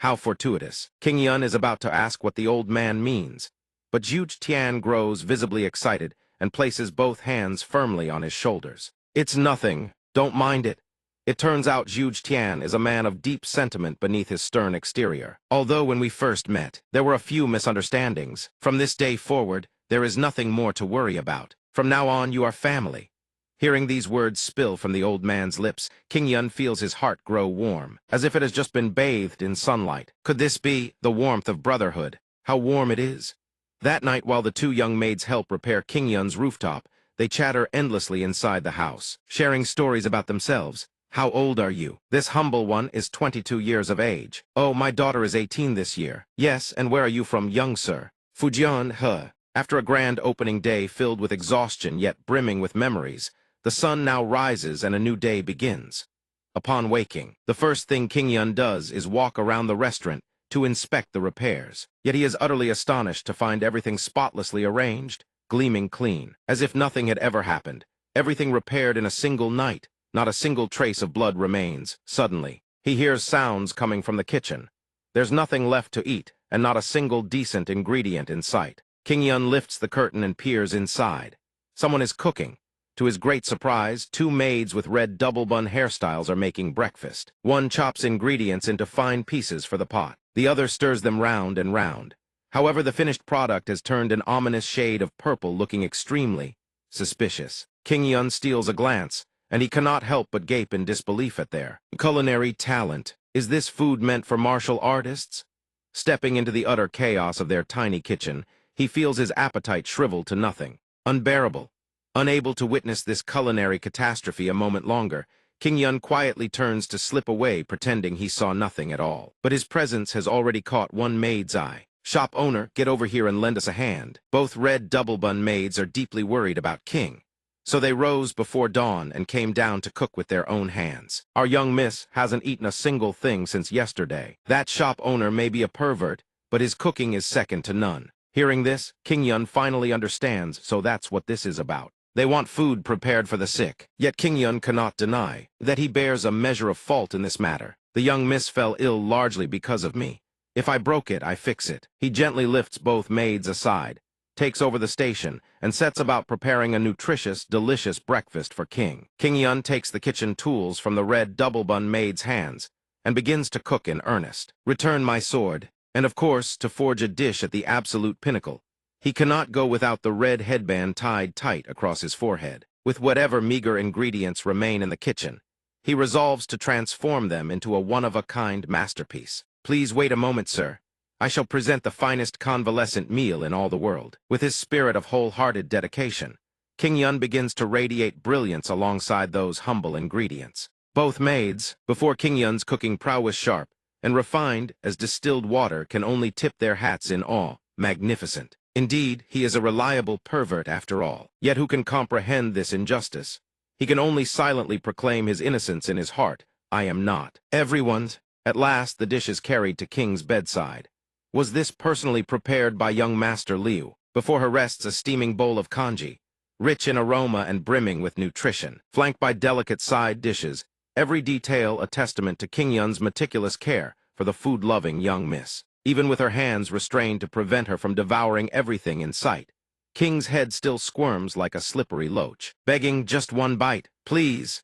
How fortuitous. King Yun is about to ask what the old man means, but Zhu Tian grows visibly excited and places both hands firmly on his shoulders. It's nothing. Don't mind it. It turns out Zhu Tian is a man of deep sentiment beneath his stern exterior. Although when we first met, there were a few misunderstandings. From this day forward, there is nothing more to worry about. From now on, you are family. Hearing these words spill from the old man's lips, King Yun feels his heart grow warm, as if it has just been bathed in sunlight. Could this be the warmth of brotherhood? How warm it is. That night, while the two young maids help repair King Yun's rooftop, they chatter endlessly inside the house, sharing stories about themselves. How old are you? This humble one is 22 years of age. Oh, my daughter is 18 this year. Yes, and where are you from, young sir? Fujian, He. After a grand opening day filled with exhaustion yet brimming with memories, the sun now rises and a new day begins. Upon waking, the first thing King Yun does is walk around the restaurant to inspect the repairs. Yet he is utterly astonished to find everything spotlessly arranged, gleaming clean, as if nothing had ever happened. Everything repaired in a single night. Not a single trace of blood remains. Suddenly, he hears sounds coming from the kitchen. There's nothing left to eat, and not a single decent ingredient in sight. King Yun lifts the curtain and peers inside. Someone is cooking. To his great surprise, two maids with red double-bun hairstyles are making breakfast. One chops ingredients into fine pieces for the pot. The other stirs them round and round. However, the finished product has turned an ominous shade of purple, looking extremely suspicious. King Yun steals a glance, and he cannot help but gape in disbelief at their culinary talent. Is this food meant for martial artists? Stepping into the utter chaos of their tiny kitchen, he feels his appetite shrivel to nothing. Unbearable. Unable to witness this culinary catastrophe a moment longer, King Yun quietly turns to slip away, pretending he saw nothing at all. But his presence has already caught one maid's eye. Shop owner, get over here and lend us a hand. Both red double-bun maids are deeply worried about King. So they rose before dawn and came down to cook with their own hands. Our young miss hasn't eaten a single thing since yesterday. That shop owner may be a pervert, but his cooking is second to none. Hearing this, King Yun finally understands, so that's what this is about. They want food prepared for the sick. Yet King Yun cannot deny that he bears a measure of fault in this matter. The young miss fell ill largely because of me. If I broke it, I fix it. He gently lifts both maids aside, takes over the station, and sets about preparing a nutritious, delicious breakfast for King. King Yun takes the kitchen tools from the red double-bun maid's hands and begins to cook in earnest. Return my sword, and of course, to forge a dish at the absolute pinnacle. He cannot go without the red headband tied tight across his forehead. With whatever meager ingredients remain in the kitchen, he resolves to transform them into a one-of-a-kind masterpiece. Please wait a moment, sir. I shall present the finest convalescent meal in all the world. With his spirit of wholehearted dedication, King Yun begins to radiate brilliance alongside those humble ingredients. Both maids, before King Yun's cooking prowess sharp and refined as distilled water, can only tip their hats in awe. Magnificent. Indeed, he is a reliable pervert after all. Yet who can comprehend this injustice? He can only silently proclaim his innocence in his heart. I am not. Everyone's. At last, the dish is carried to King's bedside. Was this personally prepared by young Master Liu? Before her rests a steaming bowl of congee, rich in aroma and brimming with nutrition, flanked by delicate side dishes, every detail a testament to King Yun's meticulous care for the food-loving young miss. Even with her hands restrained to prevent her from devouring everything in sight, King's head still squirms like a slippery loach, begging just one bite, please.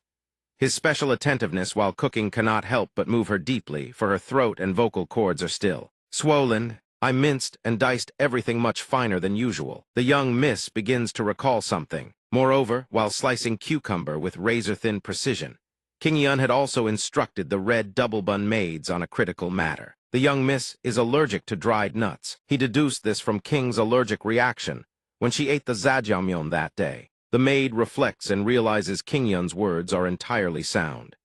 His special attentiveness while cooking cannot help but move her deeply, for her throat and vocal cords are still swollen. I minced and diced everything much finer than usual. The young miss begins to recall something. Moreover, while slicing cucumber with razor-thin precision, King Yun had also instructed the red double-bun maids on a critical matter. The young miss is allergic to dried nuts. He deduced this from King's allergic reaction when she ate the zhajiangmyeon that day. The maid reflects and realizes King Yun's words are entirely sound.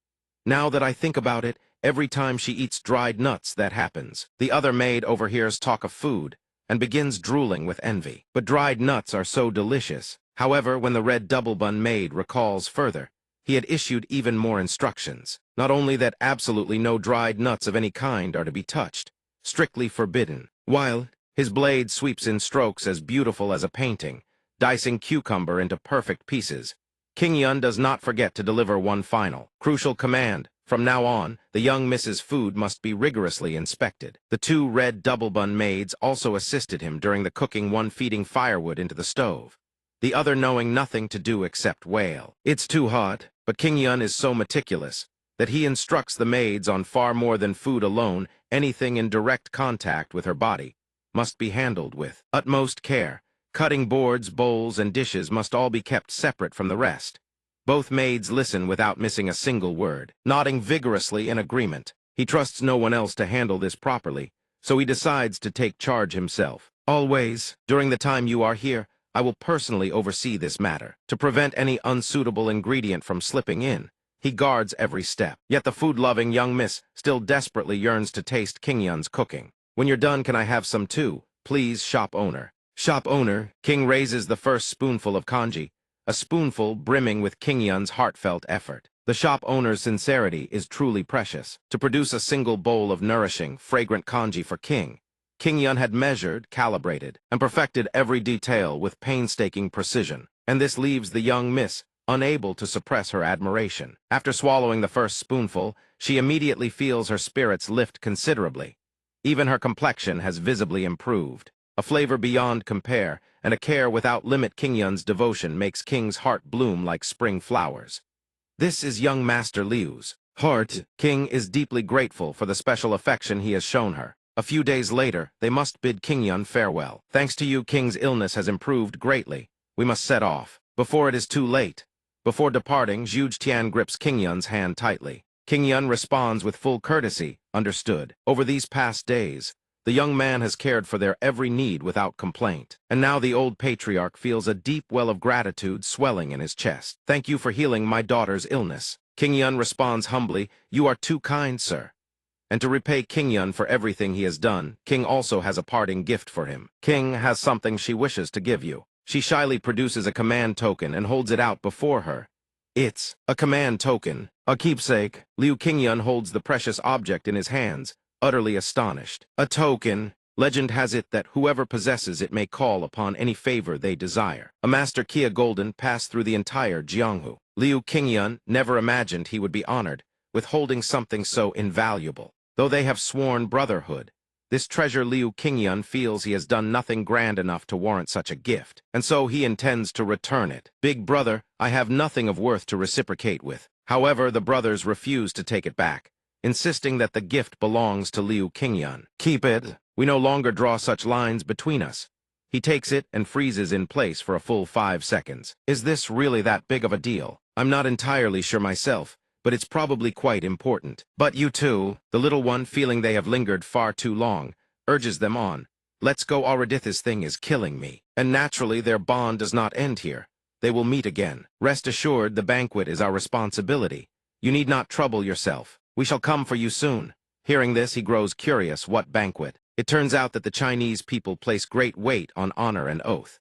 Now that I think about it, every time she eats dried nuts, that happens. The other maid overhears talk of food and begins drooling with envy. But dried nuts are so delicious. However, when the red double-bun maid recalls further, he had issued even more instructions. Not only that absolutely no dried nuts of any kind are to be touched, strictly forbidden, while his blade sweeps in strokes as beautiful as a painting, dicing cucumber into perfect pieces, King Yun does not forget to deliver one final, crucial command. From now on, the young Mrs. Food must be rigorously inspected. The two red double-bun maids also assisted him during the cooking, one feeding firewood into the stove, the other knowing nothing to do except wail. It's too hot, but King Yun is so meticulous that he instructs the maids on far more than food alone. Anything in direct contact with her body must be handled with utmost care. Cutting boards, bowls, and dishes must all be kept separate from the rest. Both maids listen without missing a single word, nodding vigorously in agreement. He trusts no one else to handle this properly, so he decides to take charge himself. Always, during the time you are here, I will personally oversee this matter. To prevent any unsuitable ingredient from slipping in, he guards every step. Yet the food-loving young miss still desperately yearns to taste King Yun's cooking. When you're done, can I have some too? Please, shop owner. Shop owner. King raises the first spoonful of congee, a spoonful brimming with King Yun's heartfelt effort. The shop owner's sincerity is truly precious. To produce a single bowl of nourishing, fragrant congee for King Yun had measured, calibrated, and perfected every detail with painstaking precision, and this leaves the young miss unable to suppress her admiration. After swallowing the first spoonful, she immediately feels her spirits lift considerably. Even her complexion has visibly improved. A flavor beyond compare, and a care without limit. King Yun's devotion makes King's heart bloom like spring flowers. This is young Master Liu's heart. King is deeply grateful for the special affection he has shown her. A few days later, they must bid King Yun farewell. Thanks to you, King's illness has improved greatly. We must set off before it is too late. Before departing, Zhuge Tian grips King Yun's hand tightly. King Yun responds with full courtesy. Understood. Over these past days, the young man has cared for their every need without complaint. And now the old patriarch feels a deep well of gratitude swelling in his chest. Thank you for healing my daughter's illness. King Yun responds humbly, You are too kind, sir. And to repay King Yun for everything he has done, King also has a parting gift for him. King has something she wishes to give you. She shyly produces a command token and holds it out before her. It's a command token, a keepsake. King Yun holds the precious object in his hands, utterly astonished. A token. Legend has it that whoever possesses it may call upon any favor they desire. A master Kia Golden passed through the entire Jianghu. King Yun never imagined he would be honored with holding something so invaluable. Though they have sworn brotherhood, this treasure King Yun feels he has done nothing grand enough to warrant such a gift, and so he intends to return it. Big brother, I have nothing of worth to reciprocate with. However, the brothers refuse to take it back, insisting that the gift belongs to King Yun. Keep it. We no longer draw such lines between us. He takes it and freezes in place for a full 5 seconds. Is this really that big of a deal? I'm not entirely sure myself, but it's probably quite important. But you two, the little one, feeling they have lingered far too long, urges them on. Let's go already, this thing is killing me. And naturally their bond does not end here. They will meet again. Rest assured, the banquet is our responsibility. You need not trouble yourself. We shall come for you soon. Hearing this, he grows curious. What banquet? It turns out that the Chinese people place great weight on honor and oath.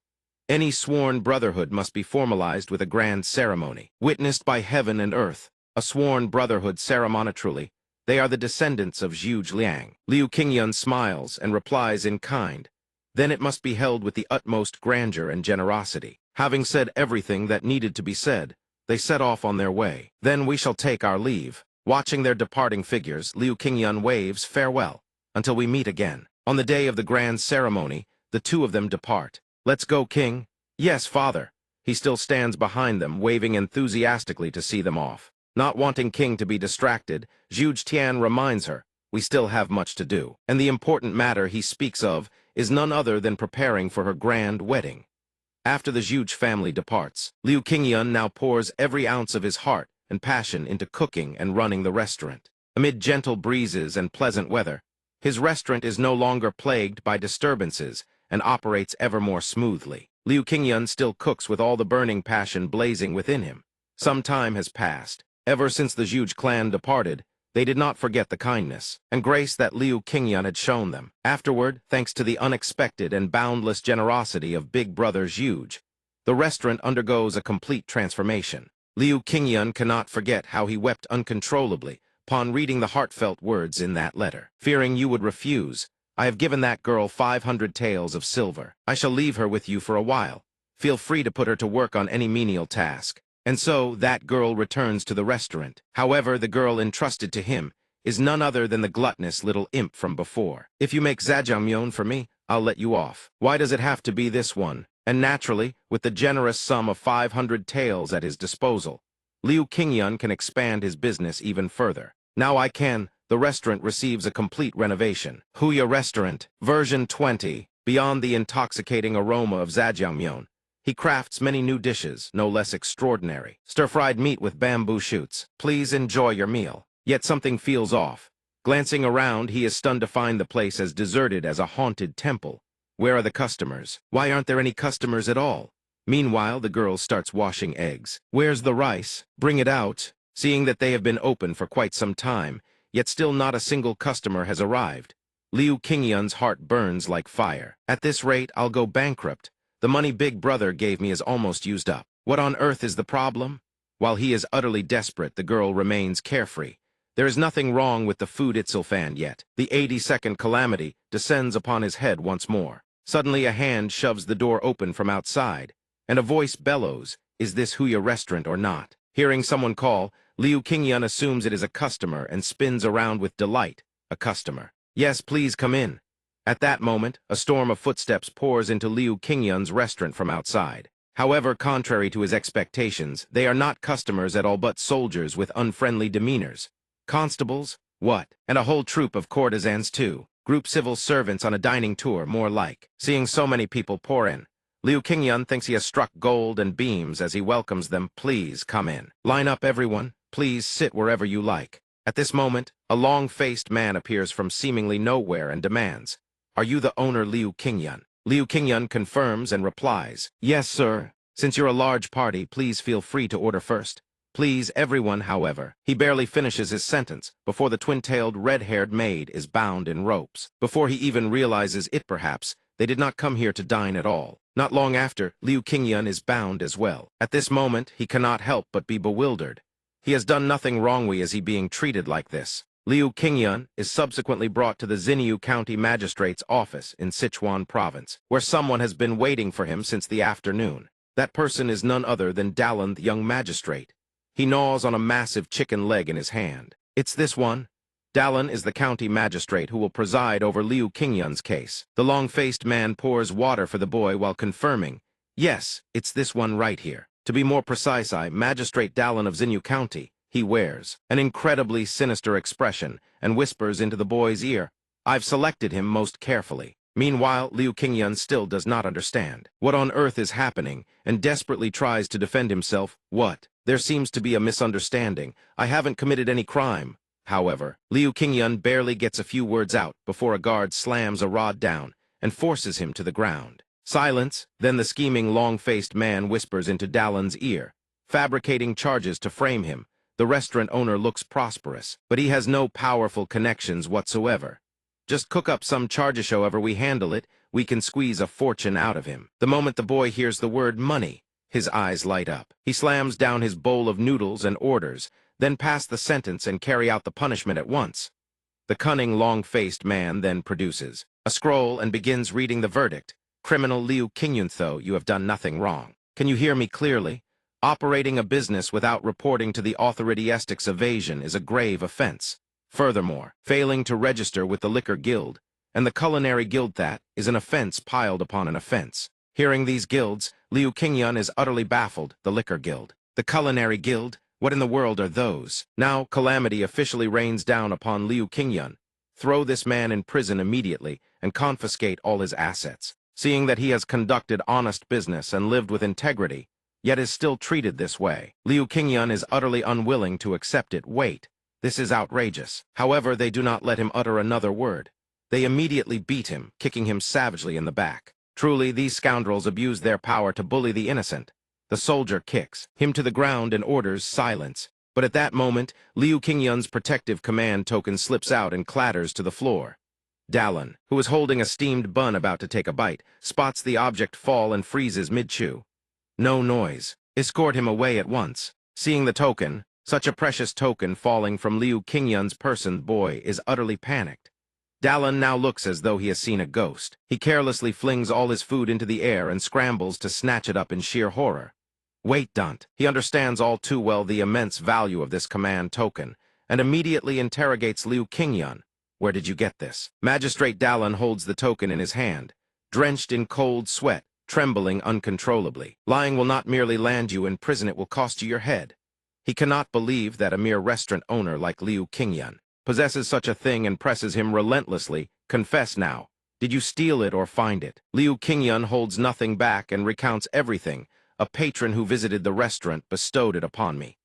Any sworn brotherhood must be formalized with a grand ceremony, witnessed by heaven and earth. A sworn brotherhood ceremony truly. They are the descendants of Zhuge Liang. King Yun smiles and replies in kind. Then it must be held with the utmost grandeur and generosity. Having said everything that needed to be said, they set off on their way. Then we shall take our leave. Watching their departing figures, King Yun waves farewell, until we meet again. On the day of the grand ceremony, the two of them depart. Let's go, King. Yes, father. He still stands behind them, waving enthusiastically to see them off. Not wanting King to be distracted, Zhuge Tian reminds her, we still have much to do, and the important matter he speaks of is none other than preparing for her grand wedding. After the Zhuge family departs, King Yun now pours every ounce of his heart and passion into cooking and running the restaurant. Amid gentle breezes and pleasant weather, his restaurant is no longer plagued by disturbances and operates ever more smoothly. King Yun still cooks with all the burning passion blazing within him. Some time has passed. Ever since the Zhuge clan departed, they did not forget the kindness and grace that King Yun had shown them. Afterward, thanks to the unexpected and boundless generosity of big brother Zhuge, the restaurant undergoes a complete transformation. King Yun cannot forget how he wept uncontrollably upon reading the heartfelt words in that letter. Fearing you would refuse, I have given that girl 500 taels of silver. I shall leave her with you for a while. Feel free to put her to work on any menial task. And so that girl returns to the restaurant. However, the girl entrusted to him is none other than the gluttonous little imp from before. If you make jjajangmyeon for me, I'll let you off. Why does it have to be this one? And naturally, with the generous sum of 500 taels at his disposal, Liu Qingyun can expand his business even further. Now the restaurant receives a complete renovation. Huya Restaurant, version 20. Beyond the intoxicating aroma of jjajangmyeon, he crafts many new dishes, no less extraordinary. Stir-fried meat with bamboo shoots. Please enjoy your meal. Yet something feels off. Glancing around, he is stunned to find the place as deserted as a haunted temple. Where are the customers? Why aren't there any customers at all? Meanwhile, the girl starts washing eggs. Where's the rice? Bring it out. Seeing that they have been open for quite some time, yet still not a single customer has arrived, Liu Qingyun's heart burns like fire. At this rate, I'll go bankrupt. The money Big Brother gave me is almost used up. What on earth is the problem? While he is utterly desperate, the girl remains carefree. There is nothing wrong with the food itself yet. The 82nd calamity descends upon his head once more. Suddenly a hand shoves the door open from outside, and a voice bellows, "Is this Huya Restaurant or not?" Hearing someone call, Liu Qingyun assumes it is a customer and spins around with delight. A customer. "Yes, please come in." At that moment, a storm of footsteps pours into Liu Qingyun's restaurant from outside. However, contrary to his expectations, they are not customers at all but soldiers with unfriendly demeanors. Constables? What? And a whole troop of courtesans too. Group civil servants on a dining tour, more like. Seeing so many people pour in, Liu Qingyun thinks he has struck gold and beams as he welcomes them. "Please come in. Line up, everyone. Please sit wherever you like." At this moment, a long-faced man appears from seemingly nowhere and demands, "Are you the owner Liu Qingyun?" Liu Qingyun confirms and replies, "Yes, sir. Since you're a large party, please feel free to order first. Please, everyone," however. He barely finishes his sentence before the twin-tailed, red-haired maid is bound in ropes. Before he even realizes it, perhaps, they did not come here to dine at all. Not long after, Liu Qingyun is bound as well. At this moment, he cannot help but be bewildered. He has done nothing wrong. Why is he being treated like this? Liu Qingyun is subsequently brought to the Jianghu County Magistrate's office in Sichuan Province, where someone has been waiting for him since the afternoon. That person is none other than Dalin, the young magistrate. He gnaws on a massive chicken leg in his hand. "It's this one." Dalin is the county magistrate who will preside over Liu Qingyun's case. The long-faced man pours water for the boy while confirming, "Yes, it's this one right here." To be more precise, Magistrate Dalin of Jianghu County. He wears an incredibly sinister expression and whispers into the boy's ear, "I've selected him most carefully." Meanwhile, Liu Qingyun still does not understand what on earth is happening and desperately tries to defend himself. "What? There seems to be a misunderstanding. I haven't committed any crime." However, Liu Qingyun barely gets a few words out before a guard slams a rod down and forces him to the ground. Silence. Then the scheming, long-faced man whispers into Dalin's ear, fabricating charges to frame him. The restaurant owner looks prosperous, but he has no powerful connections whatsoever. "Just cook up some charges. However we handle it, we can squeeze a fortune out of him." The moment the boy hears the word money, his eyes light up. He slams down his bowl of noodles and orders, "Then pass the sentence and carry out the punishment at once." The cunning, long-faced man then produces a scroll and begins reading the verdict. "Criminal Liu Qingyun, you have done nothing wrong. Can you hear me clearly? Operating a business without reporting to the authorities evasion is a grave offense. Furthermore, failing to register with the Liquor Guild and the Culinary Guild, that is an offense piled upon an offense." Hearing these guilds, Liu Qingyun is utterly baffled. The Liquor Guild, the Culinary Guild, what in the world are those? Now, calamity officially rains down upon Liu Qingyun. Throw this man in prison immediately and confiscate all his assets. Seeing that he has conducted honest business and lived with integrity, yet is still treated this way, Liu Qingyun is utterly unwilling to accept it. "Wait, this is outrageous." However, they do not let him utter another word. They immediately beat him, kicking him savagely in the back. Truly, these scoundrels abuse their power to bully the innocent. The soldier kicks him to the ground and orders silence. But at that moment, Liu Qingyun's protective command token slips out and clatters to the floor. Dalin, who is holding a steamed bun about to take a bite, spots the object fall and freezes mid-chew. "No noise. Escort him away at once." Seeing the token, such a precious token falling from Liu Qingyun's person, the boy is utterly panicked. Dalin now looks as though he has seen a ghost. He carelessly flings all his food into the air and scrambles to snatch it up in sheer horror. Wait, Dunt. He understands all too well the immense value of this command token, and immediately interrogates Liu Qingyun. Where did you get this? Magistrate Dallin holds the token in his hand, drenched in cold sweat, trembling uncontrollably. Lying will not merely land you in prison, it will cost you your head. He cannot believe that a mere restaurant owner like Liu Qingyun possesses such a thing and presses him relentlessly. Confess now. Did you steal it or find it? Liu Qingyun holds nothing back and recounts everything. A patron who visited the restaurant bestowed it upon me.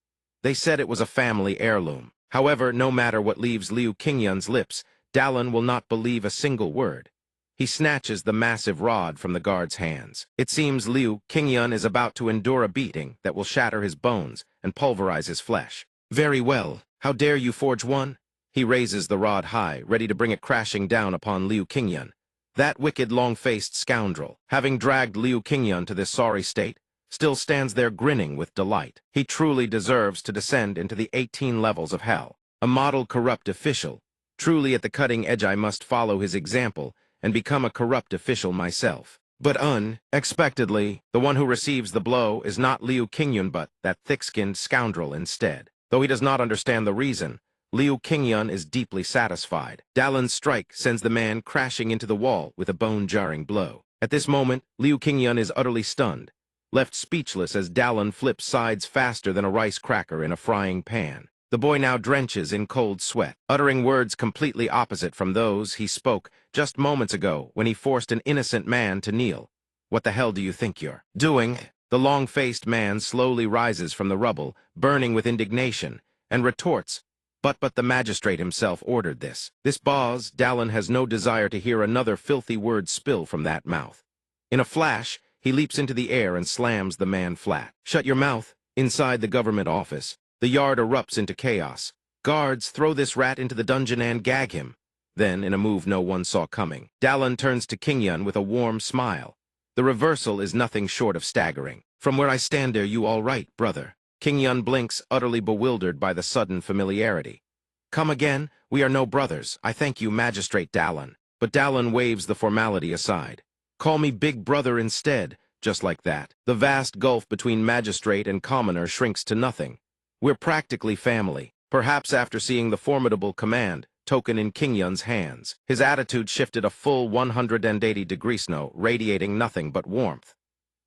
They said it was a family heirloom. However, no matter what leaves Liu Qingyun's lips, Dallin will not believe a single word. He snatches the massive rod from the guard's hands. It seems Liu Qingyun is about to endure a beating that will shatter his bones and pulverize his flesh. Very well. How dare you forge one? He raises the rod high, ready to bring it crashing down upon Liu Qingyun. That wicked, long-faced scoundrel, having dragged Liu Qingyun to this sorry state, still stands there grinning with delight. He truly deserves to descend into the 18 levels of hell. A model corrupt official. Truly at the cutting edge, I must follow his example and become a corrupt official myself. But unexpectedly, the one who receives the blow is not Liu Qingyun but that thick-skinned scoundrel instead. Though he does not understand the reason, Liu Qingyun is deeply satisfied. Dallin's strike sends the man crashing into the wall with a bone-jarring blow. At this moment, Liu Qingyun is utterly stunned, left speechless as Dallin flips sides faster than a rice cracker in a frying pan. The boy now drenches in cold sweat, uttering words completely opposite from those he spoke just moments ago when he forced an innocent man to kneel. What the hell do you think you're doing? The long-faced man slowly rises from the rubble, burning with indignation, and retorts, But the magistrate himself ordered this. This boss, Dallin has no desire to hear another filthy word spill from that mouth. In a flash, he leaps into the air and slams the man flat. Shut your mouth. Inside the government office, the yard erupts into chaos. Guards throw this rat into the dungeon and gag him. Then, in a move no one saw coming, Dallin turns to Qingyun with a warm smile. The reversal is nothing short of staggering. From where I stand, are you all right, brother? Qingyun blinks, utterly bewildered by the sudden familiarity. Come again? We are no brothers. I thank you, Magistrate Dallin. But Dallin waves the formality aside. Call me Big Brother instead. Just like that, the vast gulf between magistrate and commoner shrinks to nothing. We're practically family. Perhaps after seeing the formidable command token in Qingyun's hands, his attitude shifted a full 180 degrees, radiating nothing but warmth.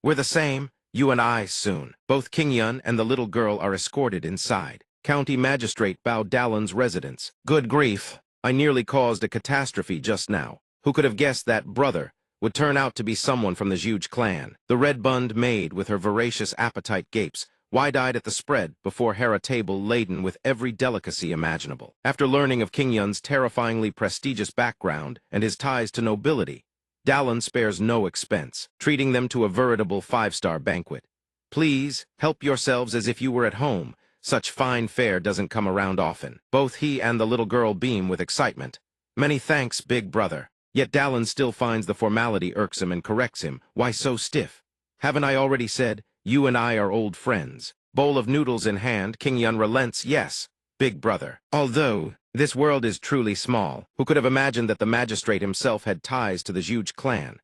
We're the same. You and I soon. Both Qingyun and the little girl are escorted inside. County Magistrate bowed Dallin's residence. Good grief, I nearly caused a catastrophe just now. Who could have guessed that brother would turn out to be someone from the Jianghu clan? The red-bunned maid with her voracious appetite gapes, wide-eyed at the spread before her a table laden with every delicacy imaginable. After learning of Qingyun's terrifyingly prestigious background and his ties to nobility, Dallin spares no expense, treating them to a veritable five-star banquet. Please, help yourselves as if you were at home. Such fine fare doesn't come around often. Both he and the little girl beam with excitement. Many thanks, Big Brother. Yet Dallin still finds the formality irksome and corrects him. Why so stiff? Haven't I already said, you and I are old friends? Bowl of noodles in hand, Qingyun relents. Yes, Big Brother. Although this world is truly small, who could have imagined that the magistrate himself had ties to the Jianghu clan?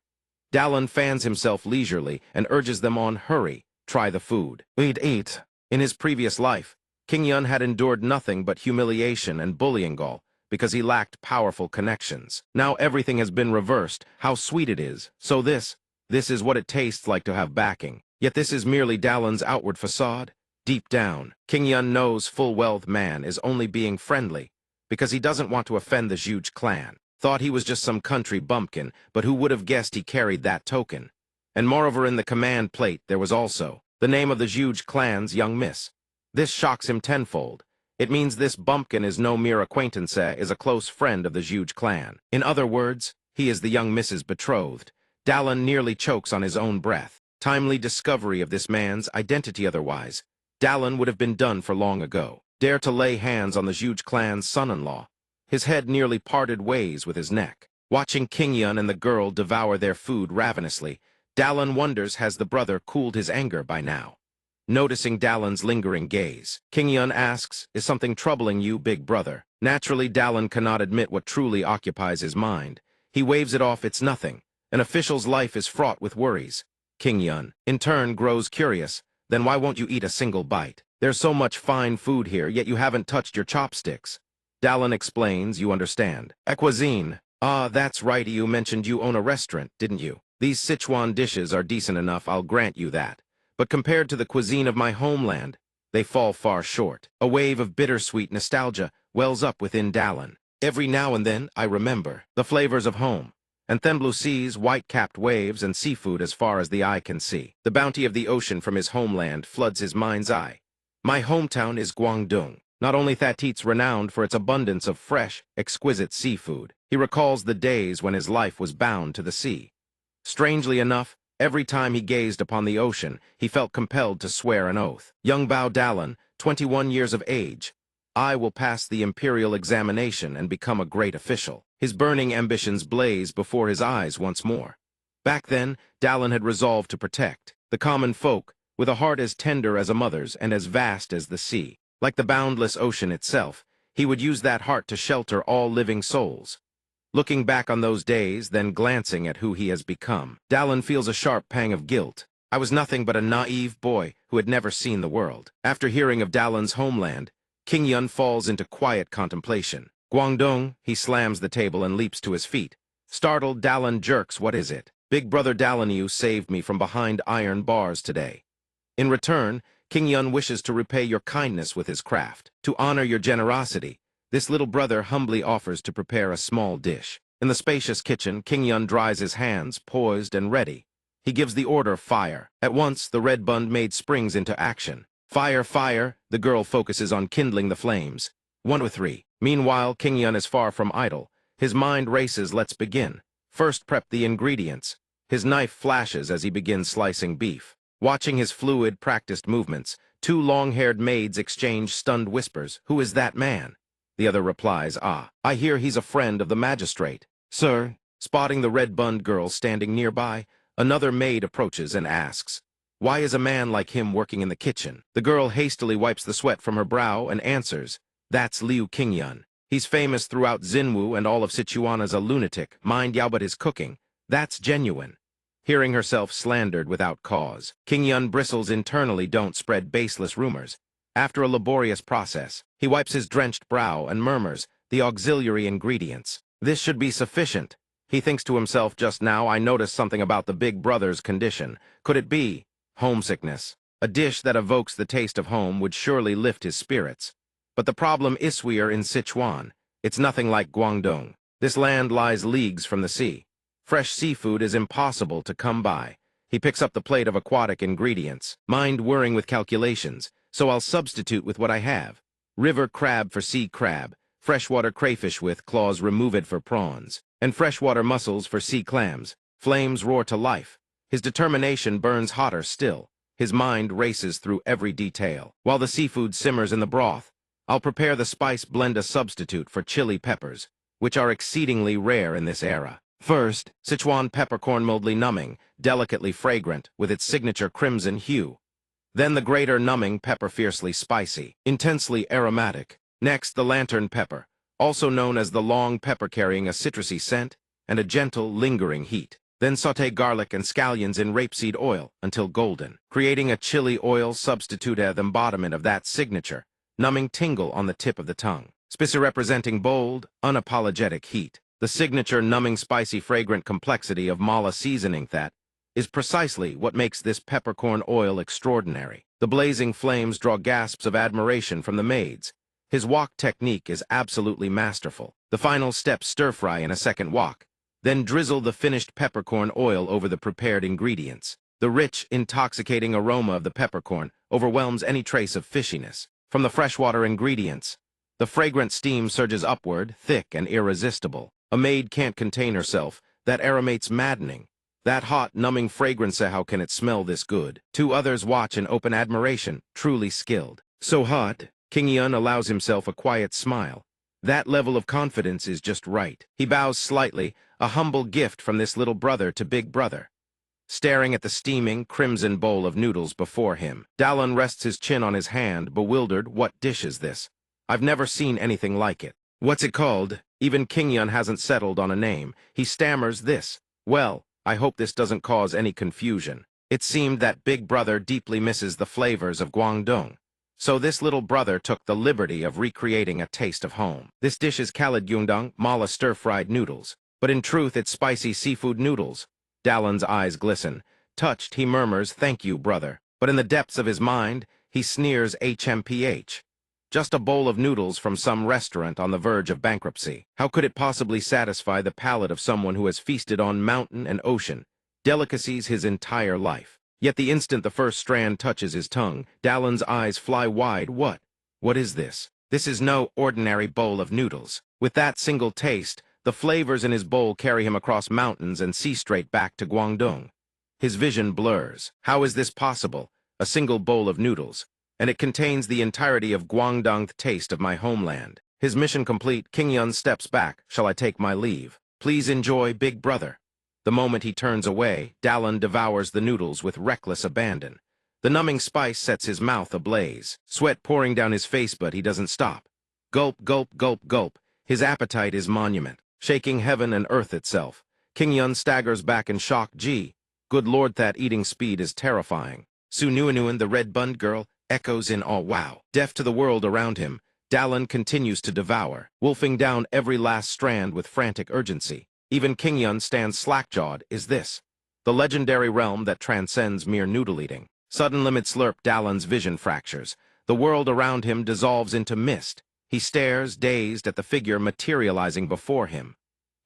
Dallin fans himself leisurely and urges them on, hurry, try the food. Eat. In his previous life, Qingyun had endured nothing but humiliation and bullying because he lacked powerful connections. Now everything has been reversed. How sweet it is. So this is what it tastes like to have backing. Yet this is merely Dallin's outward facade. Deep down, Qingyun knows full well the man is only being friendly because he doesn't want to offend the Jianghu clan. Thought he was just some country bumpkin, but who would have guessed he carried that token? And moreover, in the command plate there was also the name of the Jianghu clan's young miss. This shocks him tenfold. It means this bumpkin is no mere acquaintance, is a close friend of the Jianghu clan. In other words, he is the young miss's betrothed. Dallin nearly chokes on his own breath. Timely discovery of this man's identity, otherwise Dallin would have been done for long ago. Dare to lay hands on the Jianghu clan's son-in-law. His head nearly parted ways with his neck. Watching Qingyun and the girl devour their food ravenously, Dallin wonders has the brother cooled his anger by now. Noticing Dallin's lingering gaze, Qingyun asks, is something troubling you, Big Brother? Naturally, Dallin cannot admit what truly occupies his mind. He waves it off, it's nothing. An official's life is fraught with worries. Qingyun, in turn, grows curious. Then why won't you eat a single bite? There's so much fine food here, yet you haven't touched your chopsticks. Dallin explains, you understand. Cuisine. Ah, that's right, you mentioned you own a restaurant, didn't you? These Sichuan dishes are decent enough, I'll grant you that. But compared to the cuisine of my homeland, they fall far short. A wave of bittersweet nostalgia wells up within Dallin. Every now and then, I remember the flavors of home. And then blue seas, white-capped waves, and seafood as far as the eye can see. The bounty of the ocean from his homeland floods his mind's eye. My hometown is Guangdong. Not only that it's renowned for its abundance of fresh, exquisite seafood. He recalls the days when his life was bound to the sea. Strangely enough, every time he gazed upon the ocean, he felt compelled to swear an oath. Young Bao Dallin, 21 years of age. I will pass the imperial examination and become a great official. His burning ambitions blaze before his eyes once more. Back then, Dallin had resolved to protect the common folk, with a heart as tender as a mother's and as vast as the sea. Like the boundless ocean itself, he would use that heart to shelter all living souls. Looking back on those days, then glancing at who he has become, Dallin feels a sharp pang of guilt. I was nothing but a naive boy who had never seen the world. After hearing of Dallin's homeland, King Yun falls into quiet contemplation. Guangdong, he slams the table and leaps to his feet. Startled, Dallin jerks, what is it? Big brother Dallin, you saved me from behind iron bars today. In return, King Yun wishes to repay your kindness with his craft. To honor your generosity, this little brother humbly offers to prepare a small dish. In the spacious kitchen, King Yun dries his hands, poised and ready. He gives the order, fire. At once, the red-bund maid springs into action. Fire, fire, the girl focuses on kindling the flames. 1, 2, 3. Meanwhile, King Yun is far from idle. His mind races, let's begin. First prep the ingredients. His knife flashes as he begins slicing beef. Watching his fluid, practiced movements, 2 long-haired maids exchange stunned whispers. Who is that man? The other replies, ah, I hear he's a friend of the magistrate. Sir, spotting the red-bund girl standing nearby, another maid approaches and asks, why is a man like him working in the kitchen? The girl hastily wipes the sweat from her brow and answers, that's Liu Qingyun. He's famous throughout Jinwu and all of Sichuan as a lunatic. Mind Yao, but his cooking, that's genuine. Hearing herself slandered without cause, King Yun bristles internally. Don't spread baseless rumors. After a laborious process, he wipes his drenched brow and murmurs, the auxiliary ingredients. This should be sufficient. He thinks to himself, just now I noticed something about the big brother's condition. Could it be homesickness? A dish that evokes the taste of home would surely lift his spirits. But the problem is we are in Sichuan. It's nothing like Guangdong. This land lies leagues from the sea. Fresh seafood is impossible to come by. He picks up the plate of aquatic ingredients, mind whirring with calculations, so I'll substitute with what I have. River crab for sea crab, freshwater crayfish with claws removed for prawns, and freshwater mussels for sea clams. Flames roar to life. His determination burns hotter still. His mind races through every detail. While the seafood simmers in the broth, I'll prepare the spice blend, a substitute for chili peppers, which are exceedingly rare in this era. First, Sichuan peppercorn, mildly numbing, delicately fragrant, with its signature crimson hue. Then the greater numbing pepper, fiercely spicy, intensely aromatic. Next, the lantern pepper, also known as the long pepper, carrying a citrusy scent and a gentle, lingering heat. Then saute garlic and scallions in rapeseed oil until golden, creating a chili oil substitute as embodiment of that signature, numbing tingle on the tip of the tongue. Spicy representing bold, unapologetic heat. The signature numbing spicy fragrant complexity of mala seasoning that is precisely what makes this peppercorn oil extraordinary. The blazing flames draw gasps of admiration from the maids. His wok technique is absolutely masterful. The final step, stir-fry in a second wok. Then drizzle the finished peppercorn oil over the prepared ingredients. The rich, intoxicating aroma of the peppercorn overwhelms any trace of fishiness. From the freshwater ingredients, the fragrant steam surges upward, thick and irresistible. A maid can't contain herself. That aromate's maddening. That hot, numbing fragrance, how can it smell this good? 2 others watch in open admiration, truly skilled. So hot, King Yun allows himself a quiet smile. That level of confidence is just right. He bows slightly, a humble gift from this little brother to big brother. Staring at the steaming, crimson bowl of noodles before him, Dallin rests his chin on his hand, bewildered. What dish is this? I've never seen anything like it. What's it called? Even King Yun hasn't settled on a name. He stammers this. Well, I hope this doesn't cause any confusion. It seemed that Big Brother deeply misses the flavors of Guangdong. So this little brother took the liberty of recreating a taste of home. This dish is kalad mala stir-fried noodles, but in truth it's spicy seafood noodles. Dallin's eyes glisten. Touched, he murmurs, "Thank you, brother." But in the depths of his mind, he sneers HMPH. Just a bowl of noodles from some restaurant on the verge of bankruptcy. How could it possibly satisfy the palate of someone who has feasted on mountain and ocean, delicacies his entire life? Yet the instant the first strand touches his tongue, Dallin's eyes fly wide. What is this? This is no ordinary bowl of noodles. With that single taste, the flavors in his bowl carry him across mountains and sea straight back to Guangdong. His vision blurs. How is this possible? A single bowl of noodles, and it contains the entirety of Guangdong's taste of my homeland. His mission complete, King Yun steps back. Shall I take my leave? Please enjoy, Big Brother. The moment he turns away, Dallin devours the noodles with reckless abandon. The numbing spice sets his mouth ablaze, sweat pouring down his face, but he doesn't stop. Gulp, gulp, gulp, gulp. His appetite is monument, shaking heaven and earth itself. King Yun staggers back in shock. Gee, good lord, that eating speed is terrifying. Su Nuinuan, the red-bunned girl, echoes in awe. Wow. Deaf to the world around him, Dallin continues to devour, wolfing down every last strand with frantic urgency. Even King Yun stands slack-jawed. Is this the legendary realm that transcends mere noodle-eating? Sudden limit slurp. Dallin's vision fractures. The world around him dissolves into mist. He stares, dazed, at the figure materializing before him.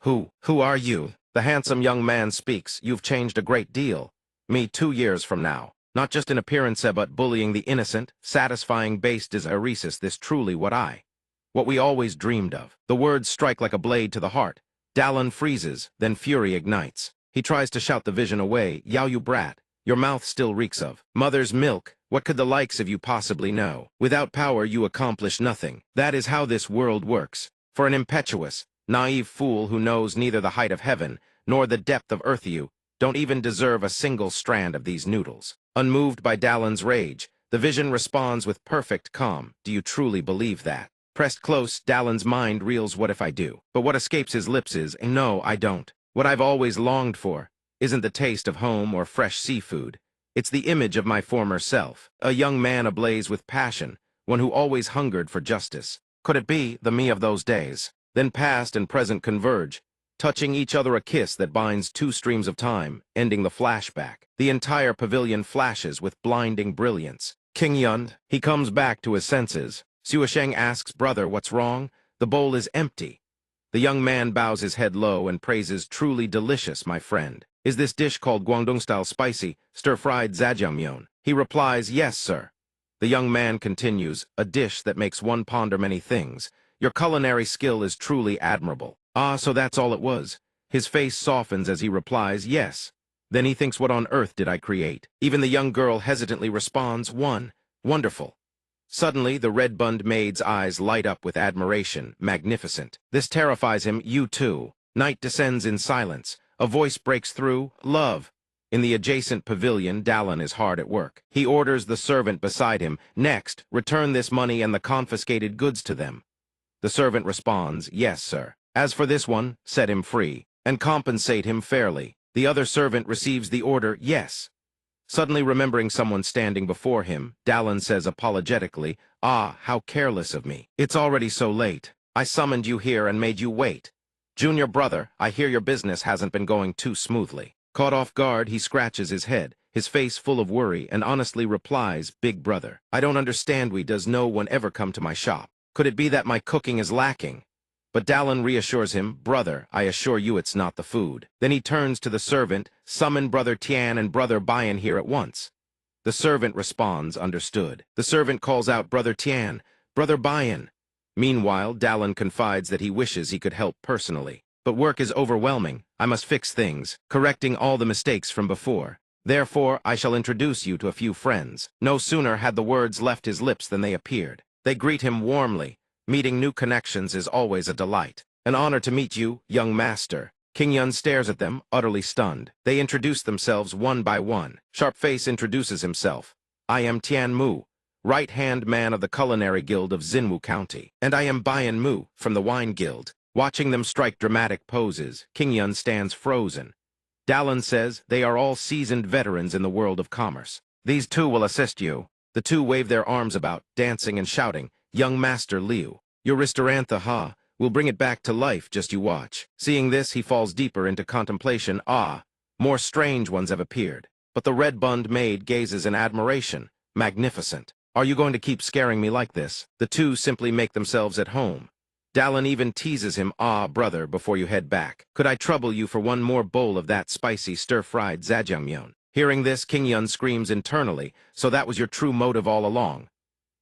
Who are you? The handsome young man speaks. You've changed a great deal. Me 2 years from now. Not just in appearance, but bullying the innocent, satisfying based is eresis. This truly what we always dreamed of. The words strike like a blade to the heart. Dallin freezes, then fury ignites. He tries to shout the vision away. Yao, you brat. Your mouth still reeks of mother's milk. What could the likes of you possibly know? Without power, you accomplish nothing. That is how this world works. For an impetuous, naive fool who knows neither the height of heaven nor the depth of earth, you don't even deserve a single strand of these noodles. Unmoved by Dallin's rage, the vision responds with perfect calm. Do you truly believe that? Pressed close, Dallin's mind reels. What if I do? But what escapes his lips is, no, I don't. What I've always longed for isn't the taste of home or fresh seafood. It's the image of my former self, a young man ablaze with passion, one who always hungered for justice. Could it be the me of those days? Then past and present converge, touching each other, a kiss that binds 2 streams of time, ending the flashback. The entire pavilion flashes with blinding brilliance. King Yun, he comes back to his senses. Suisheng asks, brother, what's wrong? The bowl is empty. The young man bows his head low and praises, truly delicious, my friend. Is this dish called Guangdong-style spicy, stir-fried zhajangmyeon? He replies, yes, sir. The young man continues, a dish that makes one ponder many things. Your culinary skill is truly admirable. Ah, so that's all it was. His face softens as he replies, yes. Then he thinks, what on earth did I create? Even the young girl hesitantly responds, wonderful. Suddenly, the red-bunned maid's eyes light up with admiration. Magnificent. This terrifies him. You too. Night descends in silence. A voice breaks through. Love. In the adjacent pavilion, Dallin is hard at work. He orders the servant beside him, next, return this money and the confiscated goods to them. The servant responds, yes, sir. As for this one, set him free, and compensate him fairly. The other servant receives the order, yes. Suddenly remembering someone standing before him, Dallin says apologetically, ah, how careless of me. It's already so late. I summoned you here and made you wait. Junior brother, I hear your business hasn't been going too smoothly. Caught off guard, he scratches his head, his face full of worry, and honestly replies, big brother, I don't understand. Does no one ever come to my shop? Could it be that my cooking is lacking? But Dallin reassures him, brother, I assure you it's not the food. Then he turns to the servant, summon Brother Tian and Brother Bayan here at once. The servant responds, understood. The servant calls out, Brother Tian, Brother Bayan. Meanwhile, Dallin confides that he wishes he could help personally. But work is overwhelming. I must fix things, correcting all the mistakes from before. Therefore, I shall introduce you to a few friends. No sooner had the words left his lips than they appeared. They greet him warmly. Meeting new connections is always a delight. An honor to meet you, young master. King Yun stares at them, utterly stunned. They introduce themselves one by one. Sharpface introduces himself. I am Tian Mu, right-hand man of the Culinary Guild of Xinwu County. And I am Bayan Mu, from the Wine Guild. Watching them strike dramatic poses, King Yun stands frozen. Dallin says they are all seasoned veterans in the world of commerce. These two will assist you. The two wave their arms about, dancing and shouting, "Young Master Liu, your Ristorantha ha, we'll bring it back to life, just you watch." Seeing this, he falls deeper into contemplation. More strange ones have appeared. But the red-bund maid gazes in admiration. Magnificent. Are you going to keep scaring me like this? The two simply make themselves at home. Dallin even teases him, brother, before you head back, could I trouble you for one more bowl of that spicy stir-fried zajangmyeon? Hearing this, King Yun screams internally, so that was your true motive all along.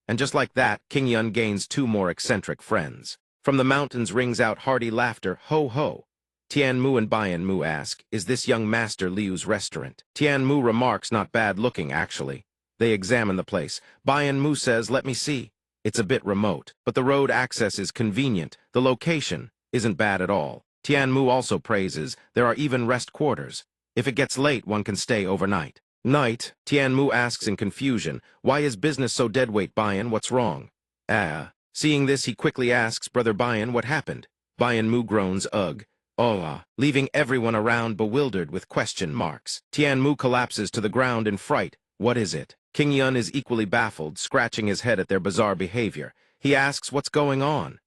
And just like that, King Yun gains two more eccentric friends. From the mountains rings out hearty laughter, ho ho. Tian Mu and Bian Mu ask, is this young Master Liu's restaurant? Tian Mu remarks, not bad looking, actually. They examine the place. Bian Mu says, let me see. It's a bit remote, but the road access is convenient. The location isn't bad at all. Tian Mu also praises, there are even rest quarters. If it gets late, one can stay overnight. Night, Tian Mu asks in confusion, why is business so deadweight, Bian, what's wrong? Seeing this, he quickly asks, Brother Bian, what happened? Bian Mu groans, ugh. Leaving everyone around bewildered with question marks. Tian Mu collapses to the ground in fright. What is it? King Yun is equally baffled, scratching his head at their bizarre behavior. He asks what's going on.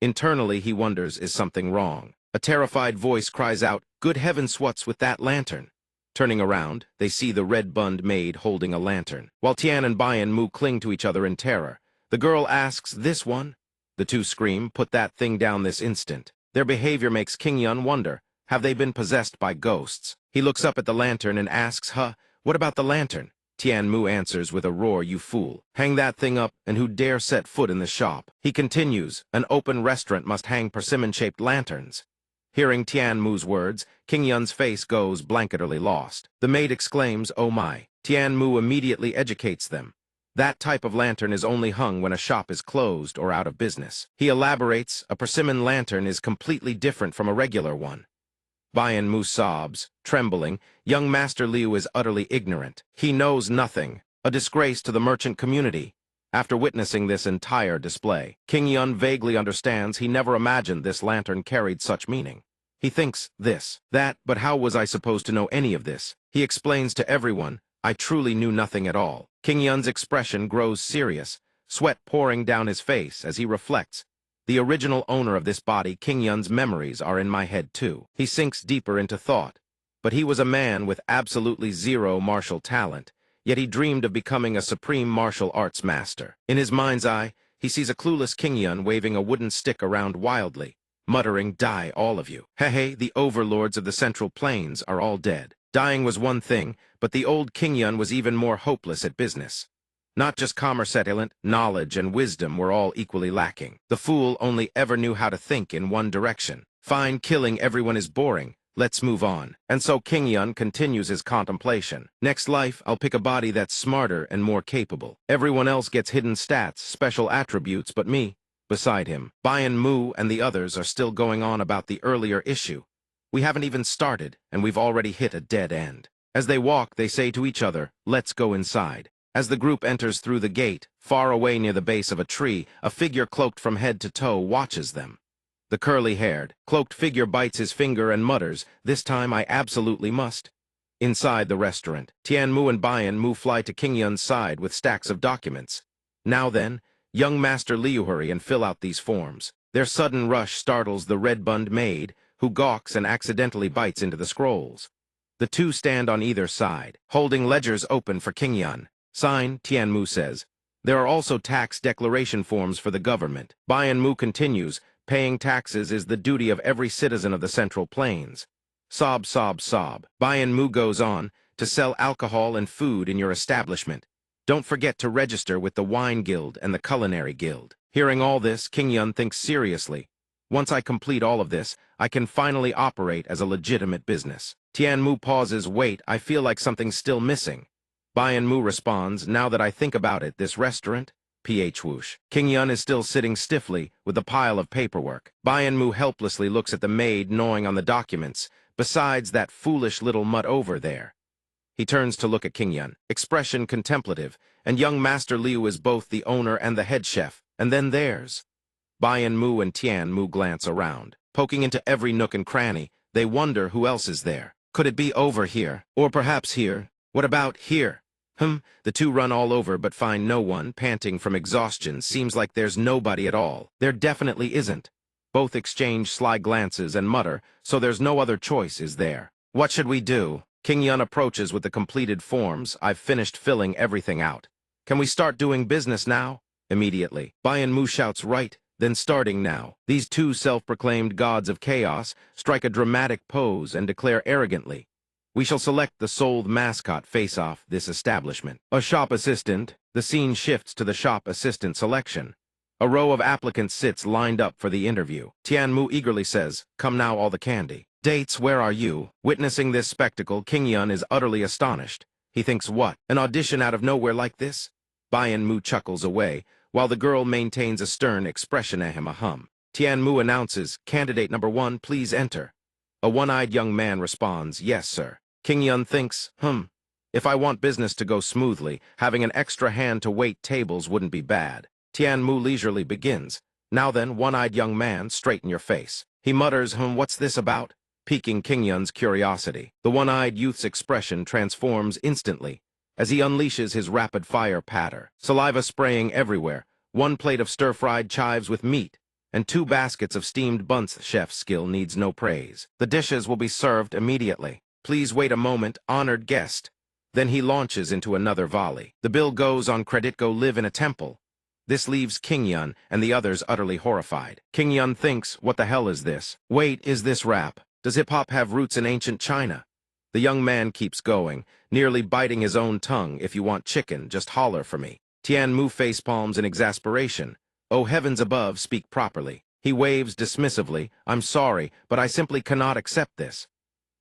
Internally, he wonders, is something wrong? A terrified voice cries out, good heavens, what's with that lantern? Turning around, they see the red-bund maid holding a lantern, while Tian and Bian Mu cling to each other in terror. The girl asks, this one? The two scream, put that thing down this instant. Their behavior makes King Yun wonder, have they been possessed by ghosts? He looks up at the lantern and asks, what about the lantern? Tian Mu answers with a roar, you fool. Hang that thing up, and who dare set foot in the shop? He continues, an open restaurant must hang persimmon-shaped lanterns. Hearing Tian Mu's words, King Yun's face goes blanketly lost. The maid exclaims, oh my. Tian Mu immediately educates them. That type of lantern is only hung when a shop is closed or out of business. He elaborates, a persimmon lantern is completely different from a regular one. Bian Mu sobs, trembling, young Master Liu is utterly ignorant. He knows nothing, a disgrace to the merchant community. After witnessing this entire display, King Yun vaguely understands he never imagined this lantern carried such meaning. He thinks this, that, but how was I supposed to know any of this? He explains to everyone, I truly knew nothing at all. King Yun's expression grows serious, sweat pouring down his face as he reflects. The original owner of this body, King Yun's memories are in my head too. He sinks deeper into thought. But he was a man with absolutely zero martial talent, yet he dreamed of becoming a supreme martial arts master. In his mind's eye, he sees a clueless King Yun waving a wooden stick around wildly, muttering, die, all of you. Hey, the overlords of the Central Plains are all dead. Dying was one thing, but the old King Yun was even more hopeless at business. Not just commerce talent, knowledge and wisdom were all equally lacking. The fool only ever knew how to think in one direction. Fine, killing everyone is boring. Let's move on. And so King Yun continues his contemplation. Next life, I'll pick a body that's smarter and more capable. Everyone else gets hidden stats, special attributes, but me. Beside him, Bian Mu and the others are still going on about the earlier issue. We haven't even started, and we've already hit a dead end. As they walk, they say to each other, let's go inside. As the group enters through the gate, far away near the base of a tree, a figure cloaked from head to toe watches them. The curly-haired, cloaked figure bites his finger and mutters, this time I absolutely must. Inside the restaurant, Tian Mu and Bian Mu fly to King Yun's side with stacks of documents. Now then, young Master Liu, hurry and fill out these forms. Their sudden rush startles the red-bund maid, who gawks and accidentally bites into the scrolls. The two stand on either side, holding ledgers open for King Yun. Sign, Tian Mu says. There are also tax declaration forms for the government. Bian Mu continues, paying taxes is the duty of every citizen of the Central Plains. Sob, sob, sob. Bian Mu goes on, to sell alcohol and food in your establishment. Don't forget to register with the Wine Guild and the Culinary Guild. Hearing all this, King Yun thinks seriously. Once I complete all of this, I can finally operate as a legitimate business. Tian Mu pauses, wait, I feel like something's still missing. Bian Mu responds, now that I think about it, this restaurant? Whoosh. King Yun is still sitting stiffly with a pile of paperwork. Bian Mu helplessly looks at the maid gnawing on the documents, besides that foolish little mutt over there. He turns to look at King Yun, expression contemplative, and young Master Liu is both the owner and the head chef, and then theirs. Bian Mu and Tian Mu glance around. Poking into every nook and cranny, they wonder who else is there. Could it be over here? Or perhaps here? What about here? The two run all over but find no one, panting from exhaustion. Seems like there's nobody at all. There definitely isn't. Both exchange sly glances and mutter, so there's no other choice, is there? What should we do? King Yun approaches with the completed forms. I've finished filling everything out. Can we start doing business now? Immediately. Bayan Mu shouts right, then starting now. These two self-proclaimed gods of chaos strike a dramatic pose and declare arrogantly, we shall select the sole mascot face-off this establishment. A shop assistant, the scene shifts to the shop assistant selection. A row of applicants sits lined up for the interview. Tianmu eagerly says, come now all the candy. Dates, where are you? Witnessing this spectacle, King Yun is utterly astonished. He thinks, what, an audition out of nowhere like this? Bayan Mu chuckles away, while the girl maintains a stern expression at him a hum. Tianmu announces, candidate number 1, please enter. A one-eyed young man responds, yes, sir. King Yun thinks, if I want business to go smoothly, having an extra hand to wait tables wouldn't be bad. Tianmu leisurely begins. Now then, one-eyed young man, straighten your face. He mutters, what's this about? Piquing King Yun's curiosity. The one-eyed youth's expression transforms instantly as he unleashes his rapid-fire patter. Saliva spraying everywhere, 1 plate of stir-fried chives with meat, and 2 baskets of steamed buns. Chef's skill needs no praise. The dishes will be served immediately. Please wait a moment, honored guest. Then he launches into another volley. The bill goes on credit. Go live in a temple. This leaves King Yun and the others utterly horrified. King Yun thinks, what the hell is this? Wait, is this rap? Does hip-hop have roots in ancient China? The young man keeps going, nearly biting his own tongue. If you want chicken, just holler for me. Tianmu facepalms in exasperation. Oh heavens above, speak properly. He waves dismissively, I'm sorry, but I simply cannot accept this.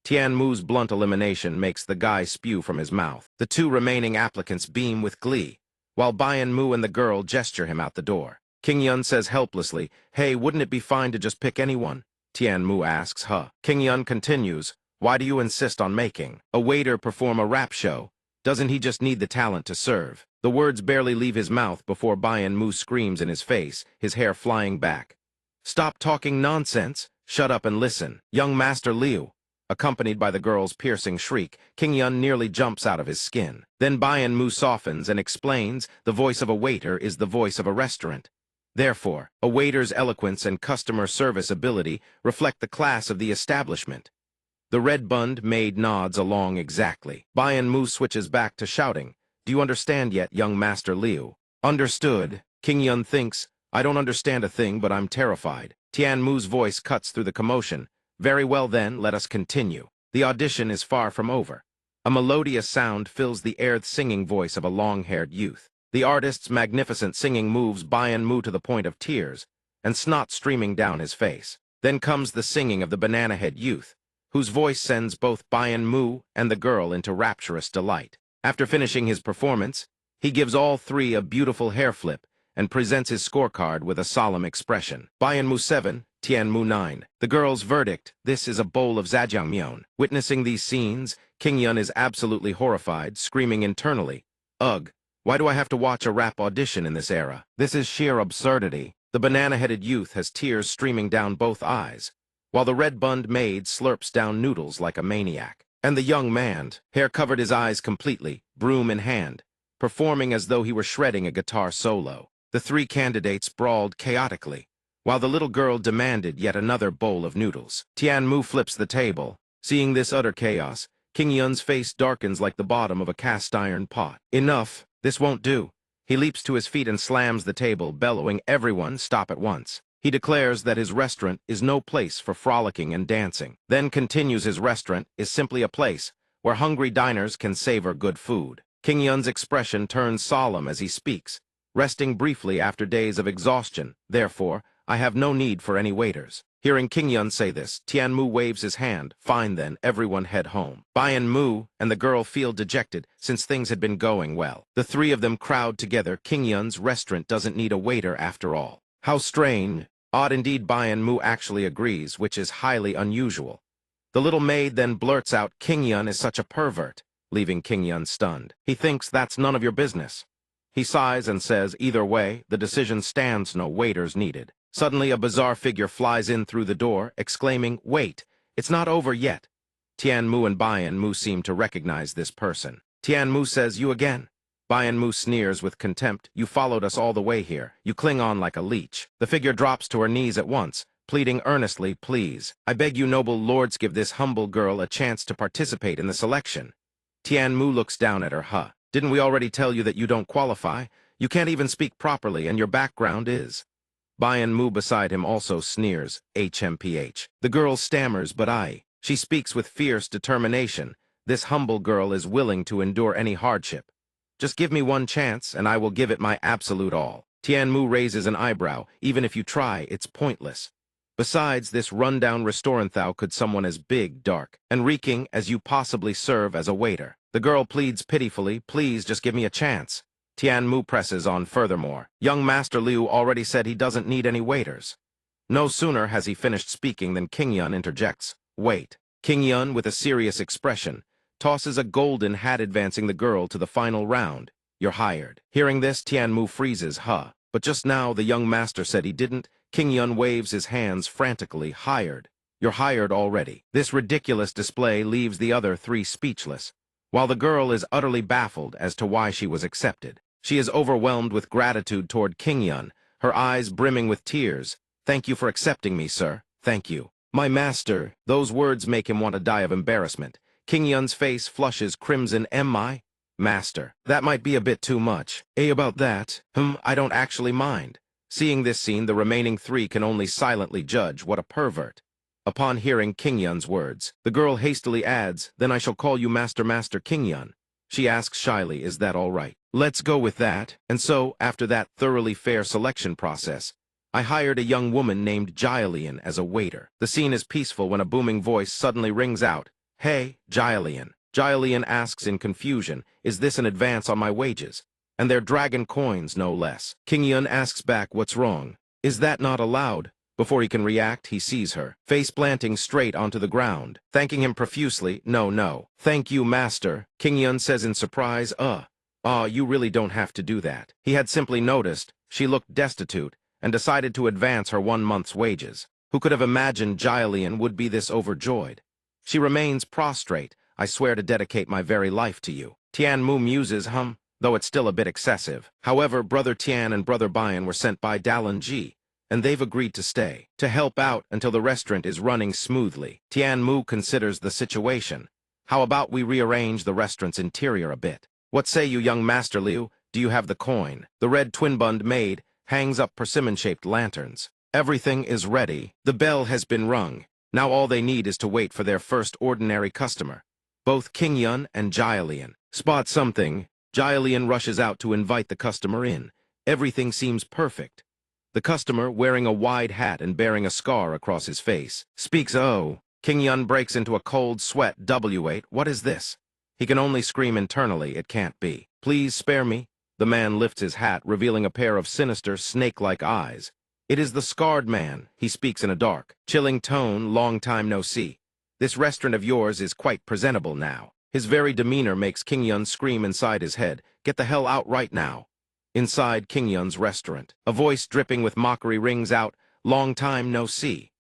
Tianmu's blunt elimination makes the guy spew from his mouth. The 2 remaining applicants beam with glee, while Bayan Mu and the girl gesture him out the door. King Yun says helplessly, hey, wouldn't it be fine to just pick anyone? Tianmu asks, King Yun continues, why do you insist on making a waiter perform a rap show? Doesn't he just need the talent to serve? The words barely leave his mouth before Bayan Mu screams in his face, his hair flying back. Stop talking nonsense. Shut up and listen. Young Master Liu. Accompanied by the girl's piercing shriek, King Yun nearly jumps out of his skin. Then Bayan Mu softens and explains, the voice of a waiter is the voice of a restaurant. Therefore, a waiter's eloquence and customer service ability reflect the class of the establishment. The red-bund maid nods along exactly. Bayan Mu switches back to shouting, do you understand yet, young Master Liu? Understood. King Yun thinks, I don't understand a thing, but I'm terrified. Tianmu's voice cuts through the commotion. Very well then, let us continue. The audition is far from over. A melodious sound fills the air, the singing voice of a long-haired youth. The artist's magnificent singing moves Bayan Mu to the point of tears, and snot streaming down his face. Then comes the singing of the banana-head youth, whose voice sends both Bayan Mu and the girl into rapturous delight. After finishing his performance, he gives all 3 a beautiful hair flip and presents his scorecard with a solemn expression. Bayan Mu 7, Tianmu 9. The girl's verdict, this is a bowl of zhajangmyeon. Witnessing these scenes, King Yun is absolutely horrified, screaming internally, ugh, why do I have to watch a rap audition in this era? This is sheer absurdity. The banana-headed youth has tears streaming down both eyes, while the red-bund maid slurps down noodles like a maniac. And the young man, hair covered his eyes completely, broom in hand, performing as though he were shredding a guitar solo. The 3 candidates brawled chaotically, while the little girl demanded yet another bowl of noodles. Tianmu flips the table. Seeing this utter chaos, King Yun's face darkens like the bottom of a cast-iron pot. Enough, this won't do. He leaps to his feet and slams the table, bellowing, everyone stop at once. He declares that his restaurant is no place for frolicking and dancing. Then continues his restaurant is simply a place where hungry diners can savor good food. King Yun's expression turns solemn as he speaks, resting briefly after days of exhaustion. Therefore, I have no need for any waiters. Hearing King Yun say this, Tianmu waves his hand. Fine then, everyone head home. Bayan Mu and the girl feel dejected since things had been going well. The 3 of them crowd together. King Yun's restaurant doesn't need a waiter after all. How strange. Odd indeed. Bayan Mu actually agrees, which is highly unusual. The little maid then blurts out, King Yun is such a pervert, leaving King Yun stunned. He thinks that's none of your business. He sighs and says, either way, the decision stands, no waiters needed. Suddenly a bizarre figure flies in through the door, exclaiming, wait, it's not over yet. Tianmu and Bianmu seem to recognize this person. Tianmu says, "You again?" Bianmu sneers with contempt. "You followed us all the way here. You cling on like a leech." The figure drops to her knees at once, pleading earnestly, "Please, I beg you noble lords, give this humble girl a chance to participate in the selection." Tianmu looks down at her. "Huh. Didn't we already tell you that you don't qualify? You can't even speak properly, and your background is—" Bianmu beside him also sneers, "HMPH. The girl stammers, but She speaks with fierce determination. This humble girl is willing to endure any hardship. "Just give me one chance, and I will give it my absolute all." Tianmu raises an eyebrow. "Even if you try, it's pointless. Besides, this rundown restaurant could someone as big, dark, and reeking as you possibly serve as a waiter." The girl pleads pitifully, "Please, just give me a chance." Tianmu presses on furthermore. "Young Master Liu already said he doesn't need any waiters." No sooner has he finished speaking than King Yun interjects. "Wait." King Yun, with a serious expression, tosses a golden hat, advancing the girl to the final round. "You're hired." Hearing this, Tianmu freezes. "Huh. But just now the young master said he didn't." King Yun waves his hands frantically. "Hired. You're hired already." This ridiculous display leaves the other three speechless, while the girl is utterly baffled as to why she was accepted. She is overwhelmed with gratitude toward King Yun, her eyes brimming with tears. "Thank you for accepting me, sir. Thank you." "My master." Those words make him want to die of embarrassment. King Yun's face flushes crimson. "My master. That might be a bit too much." About that? I don't actually mind." Seeing this scene, the remaining three can only silently judge. What a pervert. Upon hearing King Yun's words, the girl hastily adds, "Then I shall call you Master King Yun." She asks shyly, "Is that all right?" "Let's go with that." And so, after that thoroughly fair selection process, I hired a young woman named Jialian as a waiter. The scene is peaceful when a booming voice suddenly rings out. "Hey, Jialian." Jialian asks in confusion, "Is this an advance on my wages?" And they're dragon coins, no less. King Yun asks back, "What's wrong? Is that not allowed?" Before he can react, he sees her, face planting straight onto the ground, thanking him profusely. "No, no. Thank you, master." King Yun says in surprise, You really don't have to do that." He had simply noticed she looked destitute and decided to advance her 1 month's wages. Who could have imagined Jialian would be this overjoyed? She remains prostrate. "I swear to dedicate my very life to you." Tianmu muses, though it's still a bit excessive. However, Brother Tian and Brother Bian were sent by Dalan Ji, and they've agreed to stay, to help out until the restaurant is running smoothly. Tianmu considers the situation. "How about we rearrange the restaurant's interior a bit? What say you, young Master Liu? Do you have the coin?" The red twin-bund maid hangs up persimmon-shaped lanterns. Everything is ready. The bell has been rung. Now all they need is to wait for their first ordinary customer. Both King Yun and Jialian spot something. Jialian rushes out to invite the customer in. Everything seems perfect. The customer, wearing a wide hat and bearing a scar across his face, speaks. King Yun breaks into a cold sweat. "Wait, what is this?" He can only scream internally, "It can't be. Please spare me." The man lifts his hat, revealing a pair of sinister, snake-like eyes. It is the scarred man. He speaks in a dark, chilling tone. "Long time no see. This restaurant of yours is quite presentable now." His very demeanor makes King Yun scream inside his head, "Get the hell out right now." Inside King Yun's restaurant, a voice dripping with mockery rings out, "Long time no see."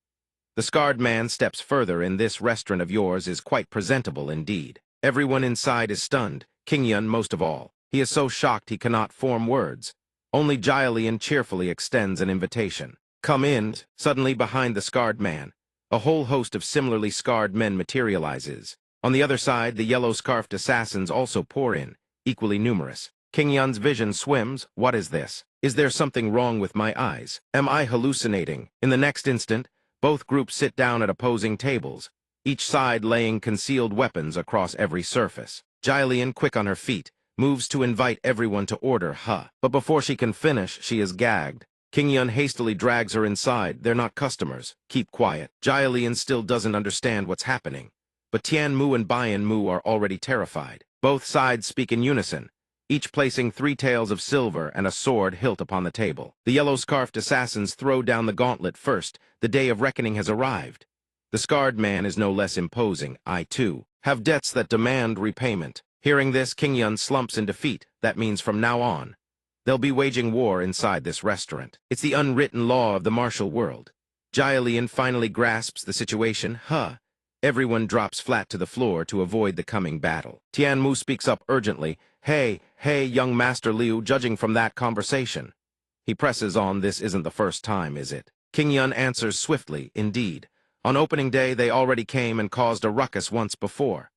The scarred man steps further. "In this restaurant of yours is quite presentable indeed." Everyone inside is stunned, King Yun most of all. He is so shocked he cannot form words. Only Jialian cheerfully extends an invitation. "Come in." Suddenly, behind the scarred man, a whole host of similarly scarred men materializes. On the other side, the yellow-scarfed assassins also pour in, equally numerous. King Yun's vision swims. What is this? Is there something wrong with my eyes? Am I hallucinating? In the next instant, both groups sit down at opposing tables, each side laying concealed weapons across every surface. Jialian, quick on her feet, moves to invite everyone to order. But before she can finish, she is gagged. King Yun hastily drags her inside. "They're not customers. Keep quiet." Jialian still doesn't understand what's happening, but Tianmu and Bianmu are already terrified. Both sides speak in unison, each placing 3 taels of silver and a sword hilt upon the table. The yellow-scarfed assassins throw down the gauntlet first. The day of reckoning has arrived. The scarred man is no less imposing. "I, too, have debts that demand repayment." Hearing this, King Yun slumps in defeat. That means from now on, they'll be waging war inside this restaurant. It's the unwritten law of the martial world. Jialian finally grasps the situation. Everyone drops flat to the floor to avoid the coming battle. Tianmu speaks up urgently. Hey, young Master Liu, judging from that conversation. He presses on, this isn't the first time, is it? King Yun answers swiftly, indeed. On opening day, they already came and caused a ruckus once before.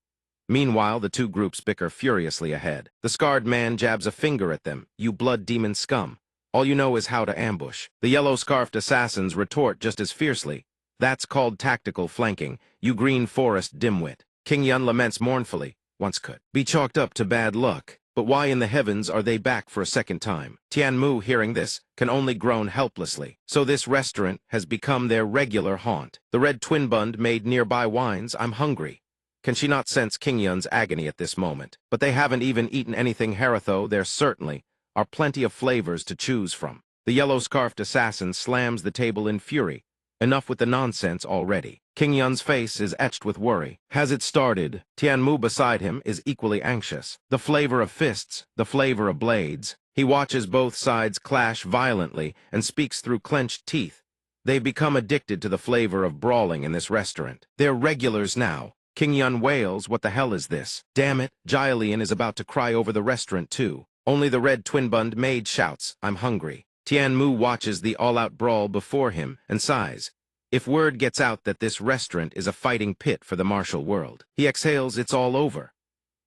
Meanwhile, the two groups bicker furiously ahead. The scarred man jabs a finger at them. You blood demon scum. All you know is how to ambush. The yellow-scarfed assassins retort just as fiercely. That's called tactical flanking, you green forest dimwit. King Yun laments mournfully. Once could be chalked up to bad luck. But why in the heavens are they back for a second time? Tianmu, hearing this, can only groan helplessly. So this restaurant has become their regular haunt. The red twin bund made nearby whines, I'm hungry. Can she not sense King Yun's agony at this moment? But they haven't even eaten anything Haratho, there certainly are plenty of flavors to choose from. The yellow-scarfed assassin slams the table in fury. Enough with the nonsense already. King Yun's face is etched with worry. Has it started? Tianmu beside him is equally anxious. The flavor of fists, the flavor of blades. He watches both sides clash violently and speaks through clenched teeth. They've become addicted to the flavor of brawling in this restaurant. They're regulars now. King Yun wails, what the hell is this? Damn it, Jialian is about to cry over the restaurant too. Only the red twin-bund maid shouts, I'm hungry. Tianmu watches the all-out brawl before him and sighs. If word gets out that this restaurant is a fighting pit for the martial world, he exhales, it's all over.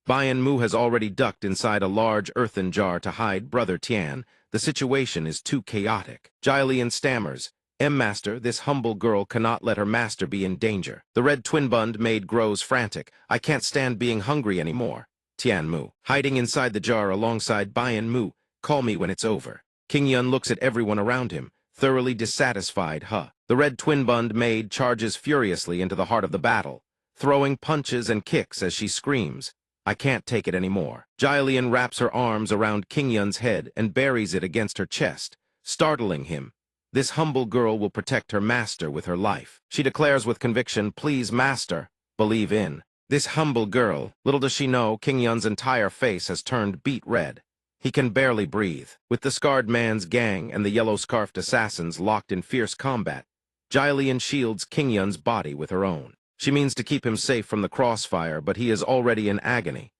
Bian-mu has already ducked inside a large earthen jar to hide Brother Tian. The situation is too chaotic. Jialian stammers, Master, this humble girl cannot let her master be in danger. The red twin-bund maid grows frantic. I can't stand being hungry anymore. Tianmu, hiding inside the jar alongside Bian-mu, call me when it's over. King Yun looks at everyone around him, thoroughly dissatisfied, The red twin-bund maid charges furiously into the heart of the battle, throwing punches and kicks as she screams, I can't take it anymore. Jialian wraps her arms around King Yun's head and buries it against her chest, startling him. This humble girl will protect her master with her life. She declares with conviction, please, master, believe in. This humble girl, little does she know, King Yun's entire face has turned beet red. He can barely breathe. With the scarred man's gang and the yellow-scarfed assassins locked in fierce combat, Jialian shields King Yun's body with her own. She means to keep him safe from the crossfire, but he is already in agony.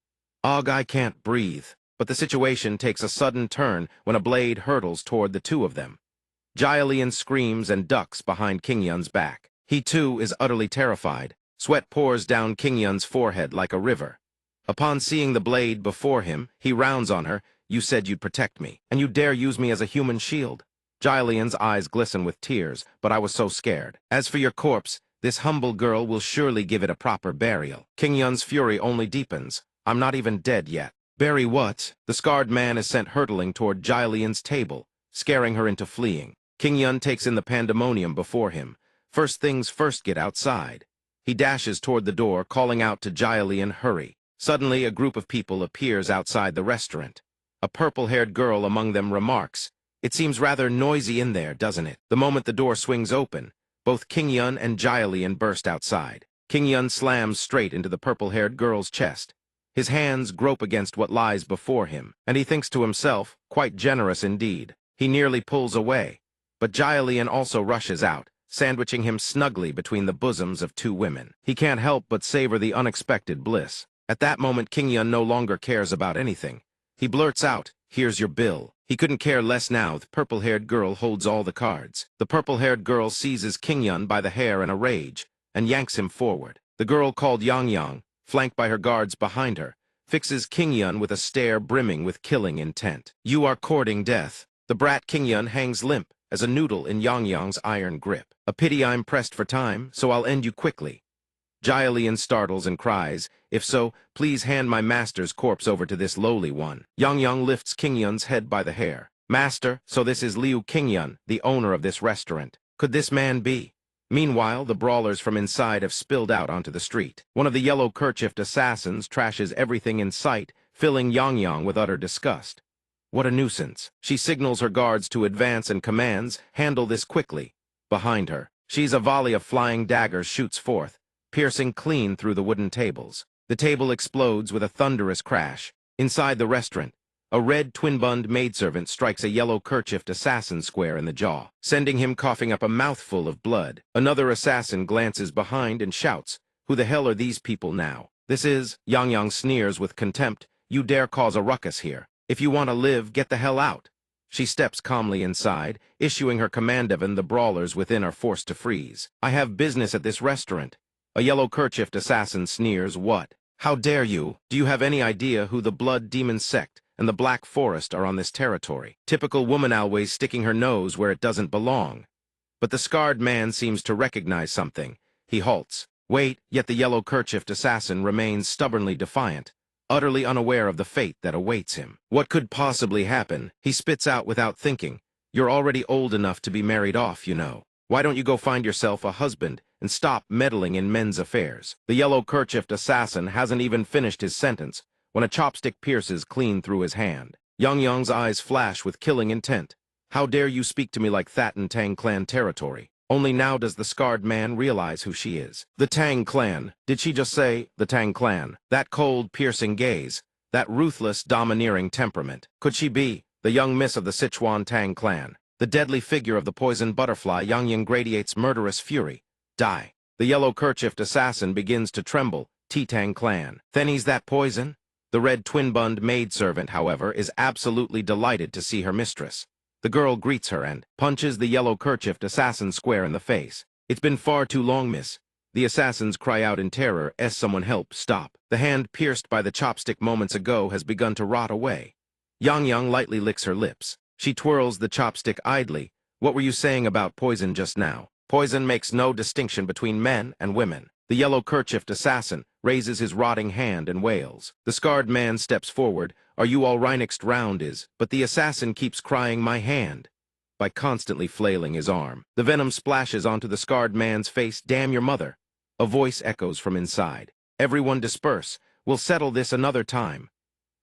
Og, I can't breathe. But the situation takes a sudden turn when a blade hurtles toward the two of them. Jialian screams and ducks behind King Yun's back. He too is utterly terrified. Sweat pours down King Yun's forehead like a river. Upon seeing the blade before him, he rounds on her. You said you'd protect me, and you dare use me as a human shield. Jialian's eyes glisten with tears, but I was so scared. As for your corpse, this humble girl will surely give it a proper burial. King Yun's fury only deepens. I'm not even dead yet. Bury what? The scarred man is sent hurtling toward Jialian's table, scaring her into fleeing. King Yun takes in the pandemonium before him. First things first, get outside. He dashes toward the door, calling out to Jialian, hurry. Suddenly, a group of people appears outside the restaurant. A purple-haired girl among them remarks, it seems rather noisy in there, doesn't it? The moment the door swings open, both King Yun and Jialian burst outside. King Yun slams straight into the purple-haired girl's chest. His hands grope against what lies before him, and he thinks to himself, quite generous indeed. He nearly pulls away, but Jialian also rushes out, sandwiching him snugly between the bosoms of two women. He can't help but savor the unexpected bliss. At that moment, King Yun no longer cares about anything. He blurts out, here's your bill. He couldn't care less now. The purple-haired girl holds all the cards. The purple-haired girl seizes King Yun by the hair in a rage and yanks him forward. The girl called Yang, flanked by her guards behind her, fixes King Yun with a stare brimming with killing intent. You are courting death. The brat King Yun hangs limp as a noodle in Yang's iron grip. A pity I'm pressed for time, so I'll end you quickly. Jialian startles and cries, if so, please hand my master's corpse over to this lowly one. Yang lifts King Yun's head by the hair. Master, so this is Liu King Yun, the owner of this restaurant. Could this man be? Meanwhile, the brawlers from inside have spilled out onto the street. One of the yellow-kerchiefed assassins trashes everything in sight, filling Yang with utter disgust. What a nuisance. She signals her guards to advance and commands, handle this quickly. Behind her, a volley of flying daggers shoots forth, piercing clean through the wooden tables. The table explodes with a thunderous crash. Inside the restaurant, a red twin-bund maidservant strikes a yellow-kerchiefed assassin square in the jaw, sending him coughing up a mouthful of blood. Another assassin glances behind and shouts, Who the hell are these people now? This is, Yang sneers with contempt. You dare cause a ruckus here. If you want to live, get the hell out. She steps calmly inside, issuing her command. Even the brawlers within are forced to freeze. I have business at this restaurant. A yellow-kerchiefed assassin sneers. What? How dare you? Do you have any idea who the Blood Demon sect and the Black Forest are on this territory? Typical woman always sticking her nose where it doesn't belong. But the scarred man seems to recognize something. He halts. Wait, yet the yellow-kerchiefed assassin remains stubbornly defiant, utterly unaware of the fate that awaits him. What could possibly happen? He spits out without thinking. You're already old enough to be married off, you know. Why don't you go find yourself a husband and stop meddling in men's affairs? The yellow-kerchiefed assassin hasn't even finished his sentence when a chopstick pierces clean through his hand. Yang's eyes flash with killing intent. How dare you speak to me like that in Tang clan territory? Only now does the scarred man realize who she is. The Tang clan. Did she just say the Tang clan? That cold, piercing gaze, that ruthless, domineering temperament. Could she be the young miss of the Sichuan Tang clan? The deadly figure of the poison butterfly. Yang radiates murderous fury. Die. The yellow-kerchiefed assassin begins to tremble. T-Tang clan. Then he's that poison? The red twin-bund maidservant, however, is absolutely delighted to see her mistress. The girl greets her and punches the yellow-kerchiefed assassin square in the face. It's been far too long, miss. The assassins cry out in terror. Someone help, stop. The hand pierced by the chopstick moments ago has begun to rot away. Yang lightly licks her lips. She twirls the chopstick idly. What were you saying about poison just now? Poison makes no distinction between men and women. The yellow-kerchiefed assassin raises his rotting hand and wails. The scarred man steps forward. Are you all right? Next round is, but the assassin keeps crying my hand by constantly flailing his arm. The venom splashes onto the scarred man's face. Damn your mother. A voice echoes from inside. Everyone disperse. We'll settle this another time.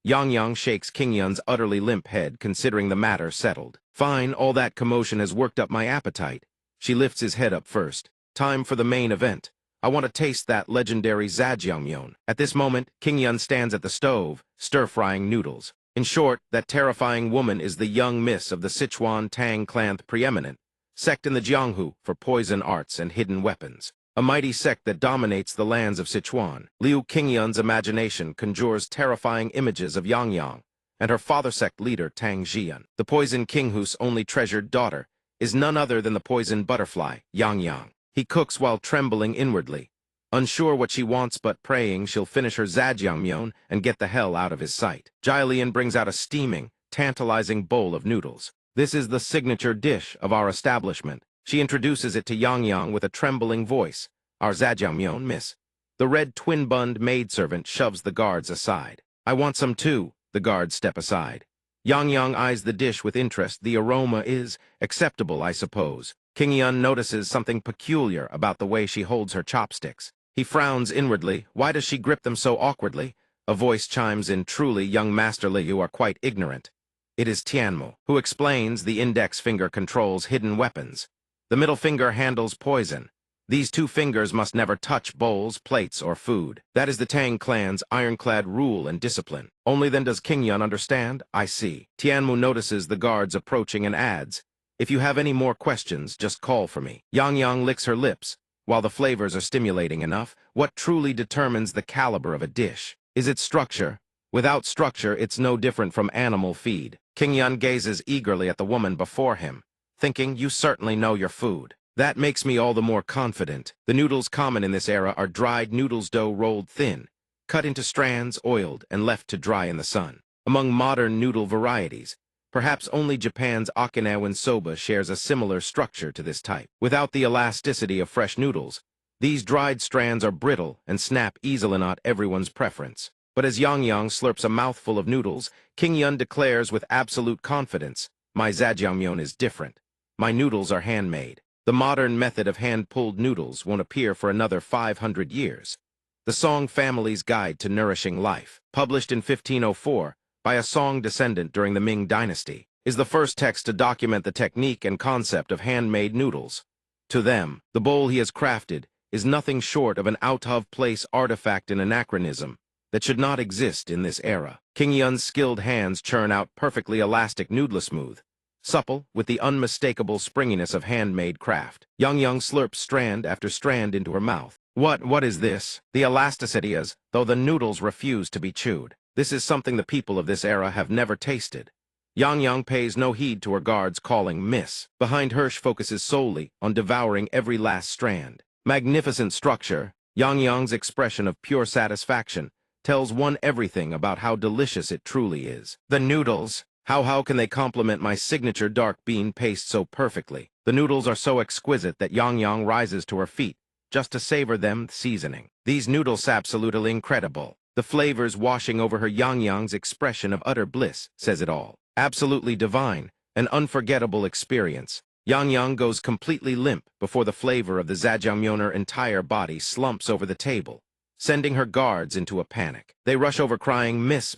Yang shakes King Yun's utterly limp head, considering the matter settled. Fine, all that commotion has worked up my appetite. She lifts his head up first. Time for the main event. I want to taste that legendary zajangmyeon. At this moment, King Yun stands at the stove, stir-frying noodles. In short, that terrifying woman is the young miss of the Sichuan Tang clan, preeminent sect in the Jianghu for poison arts and hidden weapons. A mighty sect that dominates the lands of Sichuan. Liu Qingyun's imagination conjures terrifying images of Yang and her father sect leader Tang Jian. The poison king whose only treasured daughter is none other than the poison butterfly, Yang. He cooks while trembling inwardly, unsure what she wants but praying she'll finish her zajangmyeon and get the hell out of his sight. Jilian brings out a steaming, tantalizing bowl of noodles. This is the signature dish of our establishment. She introduces it to Yang with a trembling voice. Our zajangmyeon, miss. The red twin-bund maidservant shoves the guards aside. I want some too. The guards step aside. Yang eyes the dish with interest. The aroma is acceptable, I suppose. King Yun notices something peculiar about the way she holds her chopsticks. He frowns inwardly. Why does she grip them so awkwardly? A voice chimes in. Truly, young masterly, you are quite ignorant. It is Tianmu, who explains. The index finger controls hidden weapons. The middle finger handles poison. These two fingers must never touch bowls, plates, or food. That is the Tang clan's ironclad rule and discipline. Only then does King Yun understand. I see. Tianmu notices the guards approaching and adds, if you have any more questions, just call for me. Yang licks her lips. While the flavors are stimulating enough, what truly determines the caliber of a dish? Is its structure? Without structure, it's no different from animal feed. King Yun gazes eagerly at the woman before him, thinking, you certainly know your food. That makes me all the more confident. The noodles common in this era are dried noodles dough rolled thin, cut into strands, oiled, and left to dry in the sun. Among modern noodle varieties, perhaps only Japan's Okinawan soba shares a similar structure to this type. Without the elasticity of fresh noodles, these dried strands are brittle and snap easily. Not everyone's preference. But as Yang slurps a mouthful of noodles, King Yun declares with absolute confidence, my zajangmyeon is different. My noodles are handmade. The modern method of hand-pulled noodles won't appear for another 500 years. The Song family's Guide to Nourishing Life, published in 1504, by a Song descendant during the Ming Dynasty, is the first text to document the technique and concept of handmade noodles. To them, the bowl he has crafted is nothing short of an out-of-place artifact and anachronism that should not exist in this era. King Yun's skilled hands churn out perfectly elastic noodle smooth, supple, with the unmistakable springiness of handmade craft. Yang slurps strand after strand into her mouth. What is this? The elasticity is, though the noodles refuse to be chewed. This is something the people of this era have never tasted. Yang Yang pays no heed to her guards calling miss. Behind Hirsch focuses solely on devouring every last strand. Magnificent structure, Yang Yang's expression of pure satisfaction tells one everything about how delicious it truly is. The noodles, how can they complement my signature dark bean paste so perfectly? The noodles are so exquisite that Yang Yang rises to her feet just to savor them seasoning. These noodles absolutely incredible. The flavors washing over her. Yang Yang's expression of utter bliss says it all. Absolutely divine, an unforgettable experience. Yang Yang goes completely limp before the flavor of the zjajangmyeon. Her entire body slumps over the table, sending her guards into a panic. They rush over crying, Miss,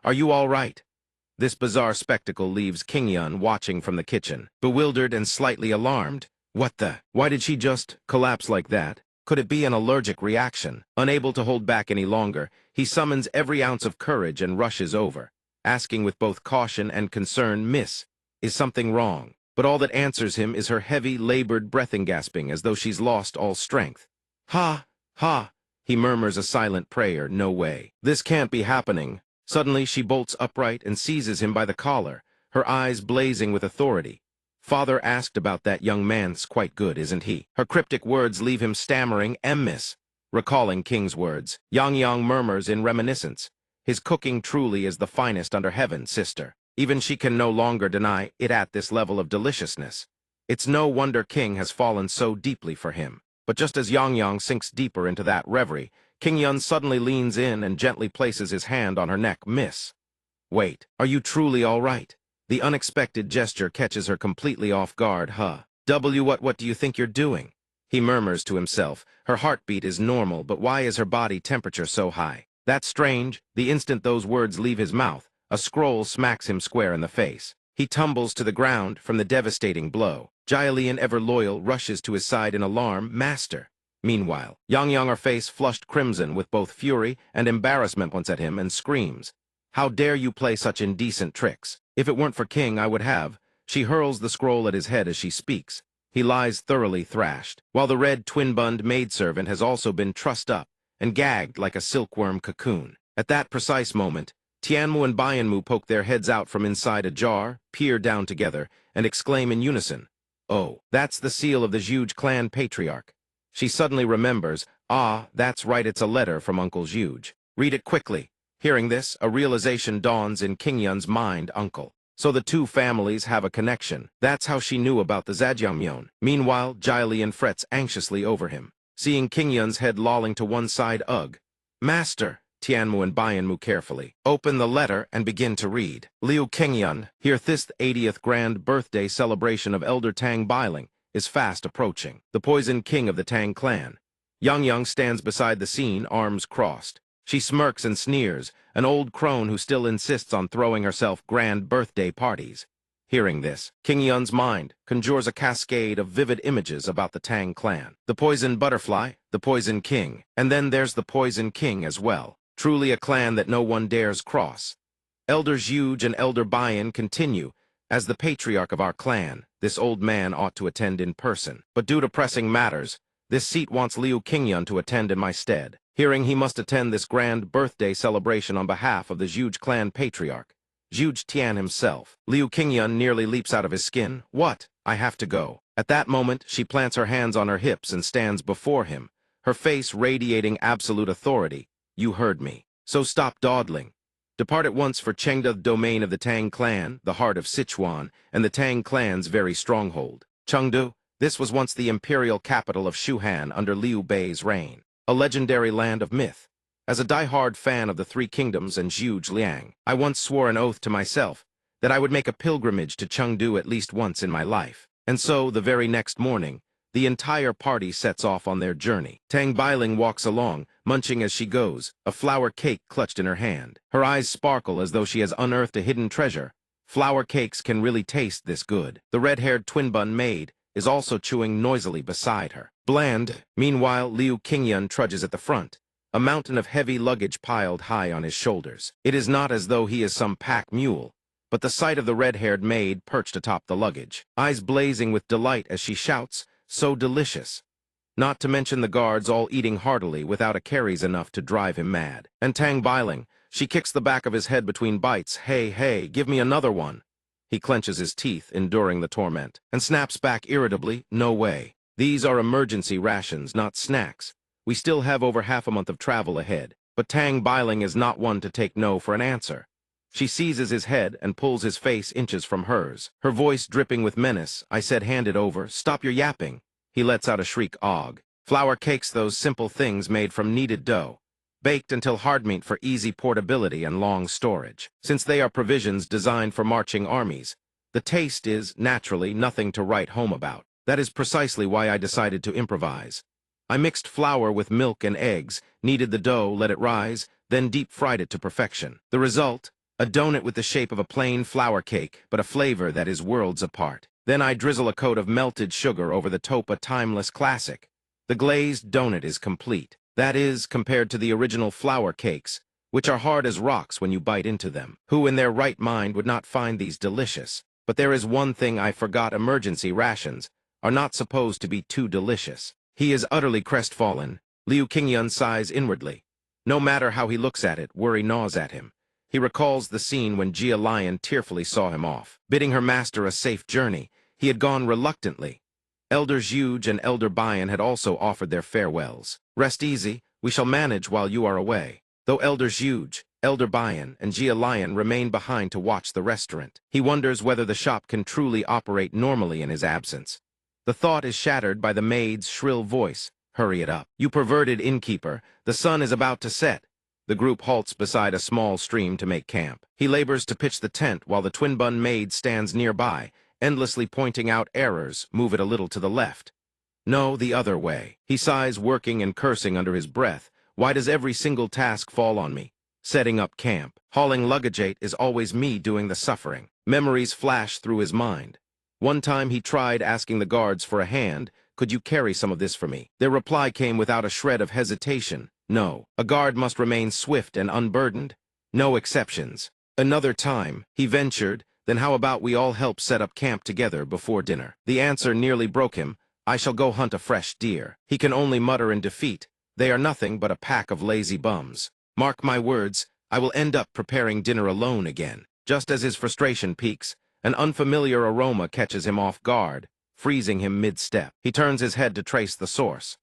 are you all right? This bizarre spectacle leaves King Yun watching from the kitchen, bewildered and slightly alarmed. Why did she just collapse like that? Could it be an allergic reaction? Unable to hold back any longer, he summons every ounce of courage and rushes over, asking with both caution and concern, Miss, is something wrong? But all that answers him is her heavy, labored breathing, gasping as though she's lost all strength. Ha! He murmurs a silent prayer, no way. This can't be happening. Suddenly she bolts upright and seizes him by the collar, her eyes blazing with authority. Father asked about that young man's quite good, isn't he? Her cryptic words leave him stammering, miss. Recalling King's words, Yang Yang murmurs in reminiscence. His cooking truly is the finest under heaven, sister. Even she can no longer deny it at this level of deliciousness. It's no wonder King has fallen so deeply for him. But just as Yang Yang sinks deeper into that reverie, King Yun suddenly leans in and gently places his hand on her neck. Miss, wait, are you truly all right? The unexpected gesture catches her completely off guard. What do you think you're doing? He murmurs to himself. Her heartbeat is normal, but why is her body temperature so high? That's strange. The instant those words leave his mouth, a scroll smacks him square in the face. He tumbles to the ground from the devastating blow. Jialian, ever loyal, rushes to his side in alarm. Master. Meanwhile, Yang Yang, her face flushed crimson with both fury and embarrassment, points at him and screams, How dare you play such indecent tricks? If it weren't for King, I would have. She hurls the scroll at his head as she speaks. He lies thoroughly thrashed, while the red twin-bunned maidservant has also been trussed up and gagged like a silkworm cocoon. At that precise moment, Tianmu and Bianmu poke their heads out from inside a jar, peer down together, and exclaim in unison, Oh, that's the seal of the huge clan patriarch. She suddenly remembers, that's right, it's a letter from Uncle Juge. Read it quickly. Hearing this, a realization dawns in King Yun's mind. Uncle. So the two families have a connection. That's how she knew about the zjajangmyeon. Meanwhile, Jialian frets anxiously over him. Seeing King Yun's head lolling to one side, Master, Tianmu and Bianmu carefully open the letter and begin to read. Liu Kingyun, here this 80th grand birthday celebration of Elder Tang Bailing is fast approaching. The poison king of the Tang clan. Yang Yang stands beside the scene, arms crossed. She smirks and sneers, an old crone who still insists on throwing herself grand birthday parties. Hearing this, King Yun's mind conjures a cascade of vivid images about the Tang clan. The poison butterfly, the poison king, and then there's the poison king as well. Truly a clan that no one dares cross. Elders Juge and Elder Bian continue. As the patriarch of our clan, this old man ought to attend in person. But due to pressing matters, this seat wants Liu Kingyun to attend in my stead. Hearing he must attend this grand birthday celebration on behalf of the Juge clan patriarch, Juge Tian himself, Liu Kingyun nearly leaps out of his skin. What? I have to go. At that moment, she plants her hands on her hips and stands before him, her face radiating absolute authority. You heard me. So stop dawdling. Depart at once for Chengda, domain of the Tang clan, the heart of Sichuan, and the Tang clan's very stronghold. Chengdu, this was once the imperial capital of Shuhan under Liu Bei's reign, a legendary land of myth. As a die-hard fan of the Three Kingdoms and Zhuge Liang, I once swore an oath to myself that I would make a pilgrimage to Chengdu at least once in my life. And so, the very next morning, the entire party sets off on their journey. Tang Bailing walks along, munching as she goes, a flour cake clutched in her hand. Her eyes sparkle as though she has unearthed a hidden treasure. Flour cakes can really taste this good. The red-haired twin-bun maid is also chewing noisily beside her. Bland. Meanwhile, Liu Kingyun trudges at the front, a mountain of heavy luggage piled high on his shoulders. It is not as though he is some pack mule, but the sight of the red-haired maid perched atop the luggage, eyes blazing with delight as she shouts, So delicious. Not to mention the guards all eating heartily without a carries enough to drive him mad. And Tang Biling, she kicks the back of his head between bites. Hey, hey, give me another one. He clenches his teeth, enduring the torment, and snaps back irritably, no way. These are emergency rations, not snacks. We still have over half a month of travel ahead, but Tang Biling is not one to take no for an answer. She seizes his head and pulls his face inches from hers. Her voice dripping with menace. I said, hand it over. Stop your yapping. He lets out a shriek. Og. Flour cakes, those simple things made from kneaded dough, baked until hard meat for easy portability and long storage. Since they are provisions designed for marching armies, the taste is, naturally, nothing to write home about. That is precisely why I decided to improvise. I mixed flour with milk and eggs, kneaded the dough, let it rise, then deep-fried it to perfection. The result? A donut with the shape of a plain flour cake, but a flavor that is worlds apart. Then I drizzle a coat of melted sugar over the top, a timeless classic. The glazed donut is complete. That is, compared to the original flour cakes, which are hard as rocks when you bite into them. Who in their right mind would not find these delicious? But there is one thing I forgot: emergency rations are not supposed to be too delicious. He is utterly crestfallen. Liu Qingyun sighs inwardly. No matter how he looks at it, worry gnaws at him. He recalls the scene when Jia Lion tearfully saw him off. Bidding her master a safe journey, he had gone reluctantly. Elder Zhuge and Elder Bayan had also offered their farewells. Rest easy, we shall manage while you are away. Though Elder Zhuge, Elder Bayan, and Jia Lion remain behind to watch the restaurant. He wonders whether the shop can truly operate normally in his absence. The thought is shattered by the maid's shrill voice. Hurry it up. You perverted innkeeper, the sun is about to set. The group halts beside a small stream to make camp. He labors to pitch the tent while the twin-bun maid stands nearby, endlessly pointing out errors. Move it a little to the left. No, the other way. He sighs, working and cursing under his breath. Why does every single task fall on me? Setting up camp, hauling luggage is always me doing the suffering. Memories flash through his mind. One time he tried asking the guards for a hand. Could you carry some of this for me? Their reply came without a shred of hesitation. No. A guard must remain swift and unburdened. No exceptions. Another time, he ventured, then how about we all help set up camp together before dinner? The answer nearly broke him. I shall go hunt a fresh deer. He can only mutter in defeat. They are nothing but a pack of lazy bums. Mark my words, I will end up preparing dinner alone again. Just as his frustration peaks, an unfamiliar aroma catches him off guard, freezing him mid-step. He turns his head to trace the source.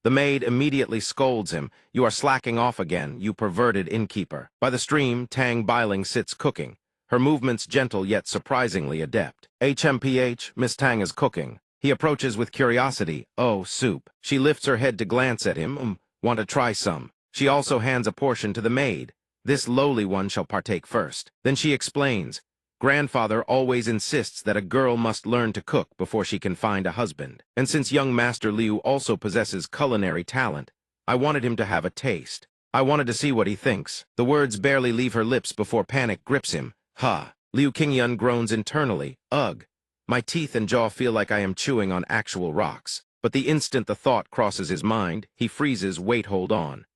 The maid immediately scolds him. You are slacking off again, you perverted innkeeper. By the stream, Tang Biling sits cooking, her movements gentle yet surprisingly adept. HMPH, Miss Tang is cooking. He approaches with curiosity. Oh, soup. She lifts her head to glance at him. Want to try some? She also hands a portion to the maid. This lowly one shall partake first. Then she explains. Grandfather always insists that a girl must learn to cook before she can find a husband. And since young Master Liu also possesses culinary talent, I wanted him to have a taste. I wanted to see what he thinks. The words barely leave her lips before panic grips him. Ha! Liu Qingyun groans internally. Ugh! My teeth and jaw feel like I am chewing on actual rocks. But the instant the thought crosses his mind, he freezes. Wait, hold on.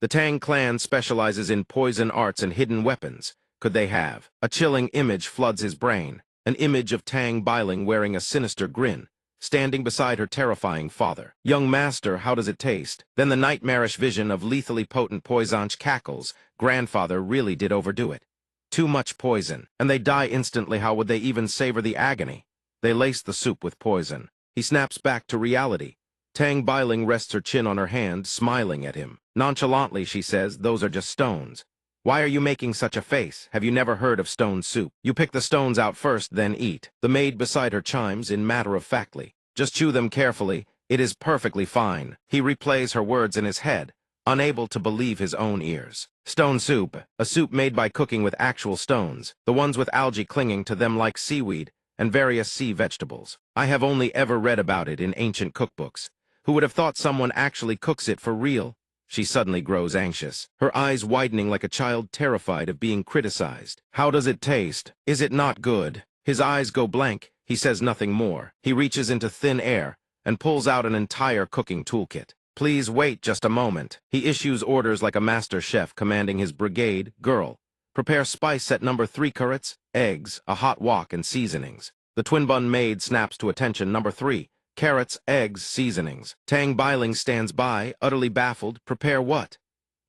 The Tang clan specializes in poison arts and hidden weapons. Could they have? A chilling image floods his brain. An image of Tang Biling wearing a sinister grin, standing beside her terrifying father. Young master, how does it taste? Then the nightmarish vision of lethally potent poisonch cackles. Grandfather really did overdo it. Too much poison, and they die instantly. How would they even savor the agony? They lace the soup with poison. He snaps back to reality. Tang Biling rests her chin on her hand, smiling at him. Nonchalantly, she says, those are just stones. Why are you making such a face? Have you never heard of stone soup? You pick the stones out first, then eat. The maid beside her chimes in matter-of-factly. Just chew them carefully. It is perfectly fine. He replays her words in his head, unable to believe his own ears. Stone soup, a soup made by cooking with actual stones, the ones with algae clinging to them like seaweed, and various sea vegetables. I have only ever read about it in ancient cookbooks. Who would have thought someone actually cooks it for real? She suddenly grows anxious, her eyes widening like a child terrified of being criticized. How does it taste? Is it not good? His eyes go blank. He says nothing more. He reaches into thin air and pulls out an entire cooking toolkit. Please wait just a moment. He issues orders like a master chef commanding his brigade. Girl, prepare spice set number 3 carrots, eggs, a hot wok, and seasonings. The twin-bun maid snaps to attention. Number 3. Carrots, eggs, seasonings. Tang Bailing stands by, utterly baffled. Prepare what?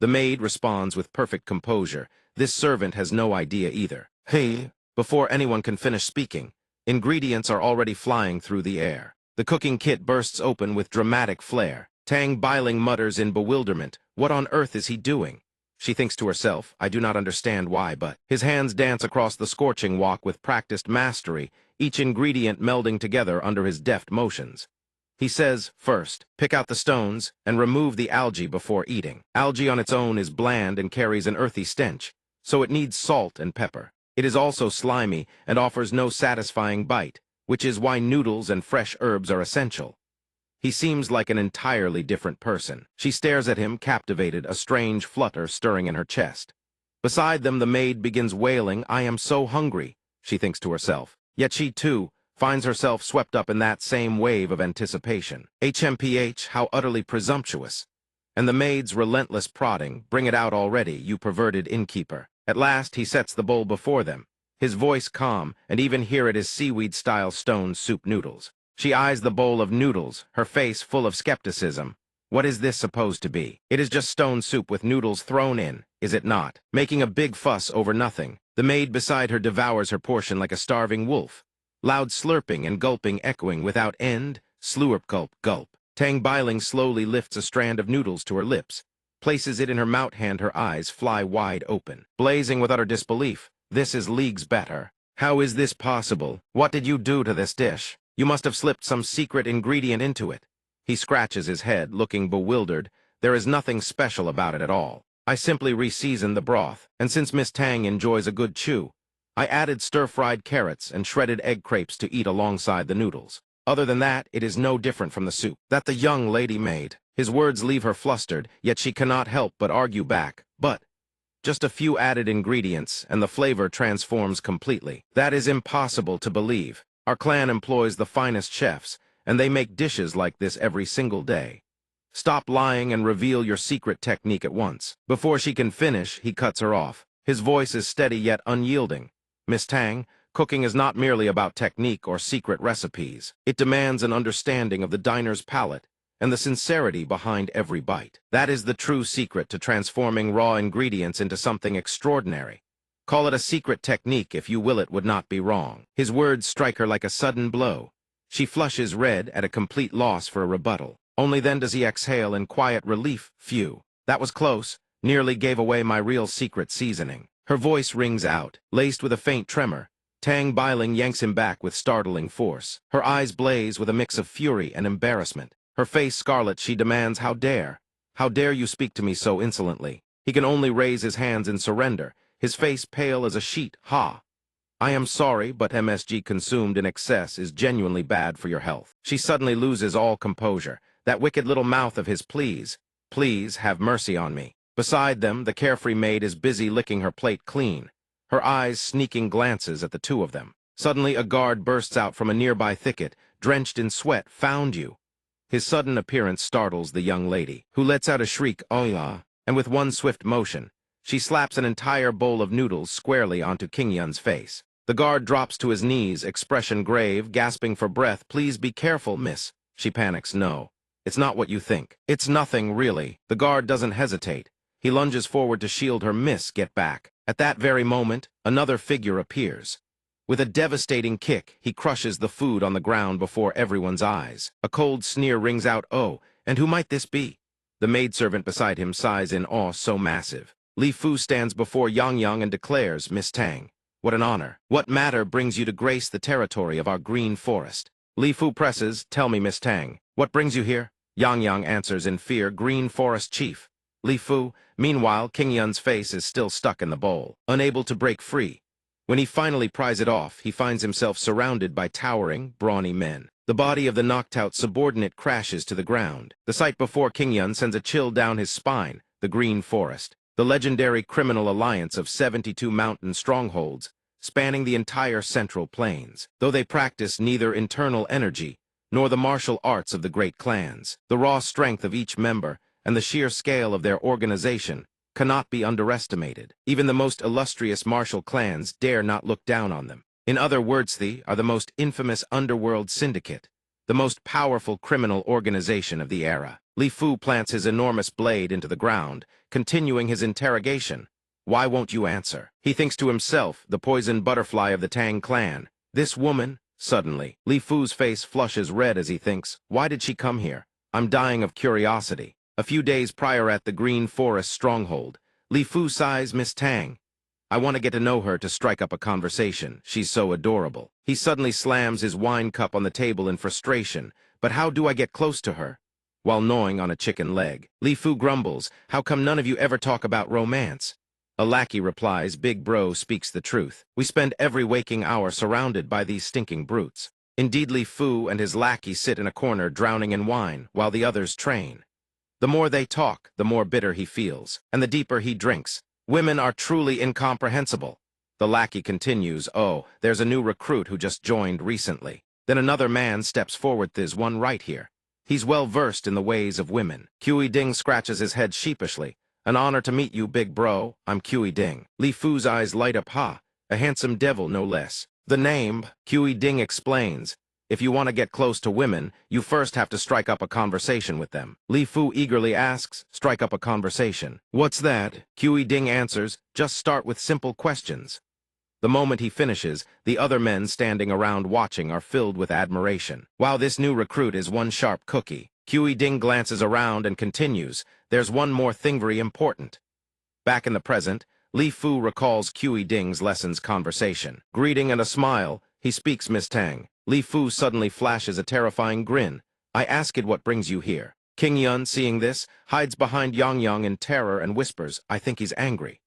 The maid responds with perfect composure. This servant has no idea either. Hey! Before anyone can finish speaking, ingredients are already flying through the air. The cooking kit bursts open with dramatic flair. Tang Bailing mutters in bewilderment. What on earth is he doing? She thinks to herself, I do not understand why, but his hands dance across the scorching wok with practiced mastery, each ingredient melding together under his deft motions. He says, first, pick out the stones and remove the algae before eating. Algae on its own is bland and carries an earthy stench, so it needs salt and pepper. It is also slimy and offers no satisfying bite, which is why noodles and fresh herbs are essential. He seems like an entirely different person. She stares at him, captivated, a strange flutter stirring in her chest. Beside them, the maid begins wailing, I am so hungry, she thinks to herself. Yet she, too, finds herself swept up in that same wave of anticipation. HMPH, how utterly presumptuous. And the maid's relentless prodding, bring it out already, you perverted innkeeper. At last, he sets the bowl before them, his voice calm, and even here it is seaweed-style stone soup noodles. She eyes the bowl of noodles, her face full of skepticism. What is this supposed to be? It is just stone soup with noodles thrown in, is it not? Making a big fuss over nothing. The maid beside her devours her portion like a starving wolf. Loud slurping and gulping echoing without end, slurp gulp gulp. Tang Bailing slowly lifts a strand of noodles to her lips, places it in her mout hand, her eyes fly wide open. Blazing with utter disbelief, this is leagues better. How is this possible? What did you do to this dish? You must have slipped some secret ingredient into it. He scratches his head, looking bewildered. There is nothing special about it at all. I simply re-seasoned the broth, and since Miss Tang enjoys a good chew, I added stir-fried carrots and shredded egg crepes to eat alongside the noodles. Other than that, it is no different from the soup that the young lady made. His words leave her flustered, yet she cannot help but argue back. But just a few added ingredients, and the flavor transforms completely. That is impossible to believe. Our clan employs the finest chefs, and they make dishes like this every single day. Stop lying and reveal your secret technique at once. Before she can finish, he cuts her off. His voice is steady yet unyielding. Miss Tang, cooking is not merely about technique or secret recipes. It demands an understanding of the diner's palate and the sincerity behind every bite. That is the true secret to transforming raw ingredients into something extraordinary. Call it a secret technique if you will, it would not be wrong. His words strike her like a sudden blow. She flushes red, at a complete loss for a rebuttal. Only then does he exhale in quiet relief. Phew. That was close. Nearly gave away my real secret seasoning. Her voice rings out, laced with a faint tremor. Tang Bailing yanks him back with startling force. Her eyes blaze with a mix of fury and embarrassment. Her face scarlet, she demands, How dare you speak to me so insolently? He can only raise his hands in surrender, his face pale as a sheet. Ha! I am sorry, but MSG consumed in excess is genuinely bad for your health. She suddenly loses all composure. That wicked little mouth of his, please have mercy on me. Beside them, the carefree maid is busy licking her plate clean, her eyes sneaking glances at the two of them. Suddenly, a guard bursts out from a nearby thicket, drenched in sweat. Found you. His sudden appearance startles the young lady, who lets out a shriek, oh yeah, and with one swift motion, she slaps an entire bowl of noodles squarely onto King Yun's face. The guard drops to his knees, expression grave, gasping for breath. Please be careful, miss. She panics. No, it's not what you think. It's nothing, really. The guard doesn't hesitate. He lunges forward to shield her. Miss, get back. At that very moment, another figure appears. With a devastating kick, he crushes the food on the ground before everyone's eyes. A cold sneer rings out. Oh, and who might this be? The maidservant beside him sighs in awe so massive. Li Fu stands before Yang Yang and declares, Miss Tang, what an honor. What matter brings you to grace the territory of our green forest? Li Fu presses, tell me, Miss Tang, what brings you here? Yang Yang answers in fear, Green Forest Chief. Li Fu, meanwhile, King Yun's face is still stuck in the bowl, unable to break free. When he finally pries it off, he finds himself surrounded by towering, brawny men. The body of the knocked-out subordinate crashes to the ground. The sight before King Yun sends a chill down his spine. The Green Forest, the legendary criminal alliance of 72 mountain strongholds, spanning the entire Central Plains. Though they practice neither internal energy nor the martial arts of the great clans, the raw strength of each member and the sheer scale of their organization cannot be underestimated. Even the most illustrious martial clans dare not look down on them. In other words, they are the most infamous underworld syndicate, the most powerful criminal organization of the era. Li Fu plants his enormous blade into the ground, continuing his interrogation. Why won't you answer? He thinks to himself, the poisoned butterfly of the Tang clan. This woman? Suddenly, Li Fu's face flushes red as he thinks, why did she come here? I'm dying of curiosity. A few days prior at the Green Forest stronghold, Li Fu sighs Miss Tang. I want to get to know her to strike up a conversation. She's so adorable. He suddenly slams his wine cup on the table in frustration. But how do I get close to her? While gnawing on a chicken leg, Li Fu grumbles, how come none of you ever talk about romance? A lackey replies, Big Bro speaks the truth. We spend every waking hour surrounded by these stinking brutes. Indeed, Li Fu and his lackey sit in a corner drowning in wine, while the others train. The more they talk, the more bitter he feels, and the deeper he drinks. Women are truly incomprehensible. The lackey continues, oh, there's a new recruit who just joined recently. Then another man steps forward, there's one right here. He's well versed in the ways of women. Kui Ding scratches his head sheepishly. An honor to meet you, Big Bro. I'm Kui Ding. Li Fu's eyes light up, a handsome devil, no less. The name, Kui Ding explains. If you want to get close to women, you first have to strike up a conversation with them. Li Fu eagerly asks, strike up a conversation. What's that? Kui Ding answers, just start with simple questions. The moment he finishes, the other men standing around watching are filled with admiration. Wow, this new recruit is one sharp cookie. Kui Ding glances around and continues, there's one more thing very important. Back in the present, Li Fu recalls Kui Ding's lessons conversation. Greeting and a smile, he speaks Miss Tang. Li Fu suddenly flashes a terrifying grin. I ask it what brings you here. King Yun, seeing this, hides behind Yang Yang in terror and whispers, I think he's angry.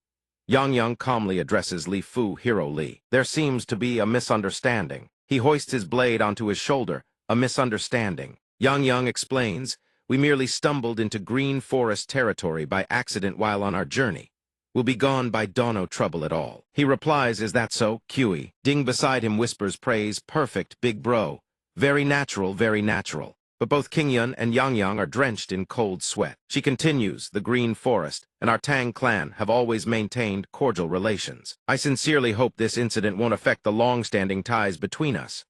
Yang Yang calmly addresses Li Fu, Hero Li. There seems to be a misunderstanding. He hoists his blade onto his shoulder, a misunderstanding. Yang Yang explains, we merely stumbled into Green Forest territory by accident while on our journey. We'll be gone by dawn, no trouble at all. He replies, is that so, Kui? Ding beside him whispers praise, perfect, Big Bro. Very natural, very natural. But both King Yun and Yang Yang are drenched in cold sweat. She continues, the Green Forest and our Tang clan have always maintained cordial relations. I sincerely hope this incident won't affect the long-standing ties between us.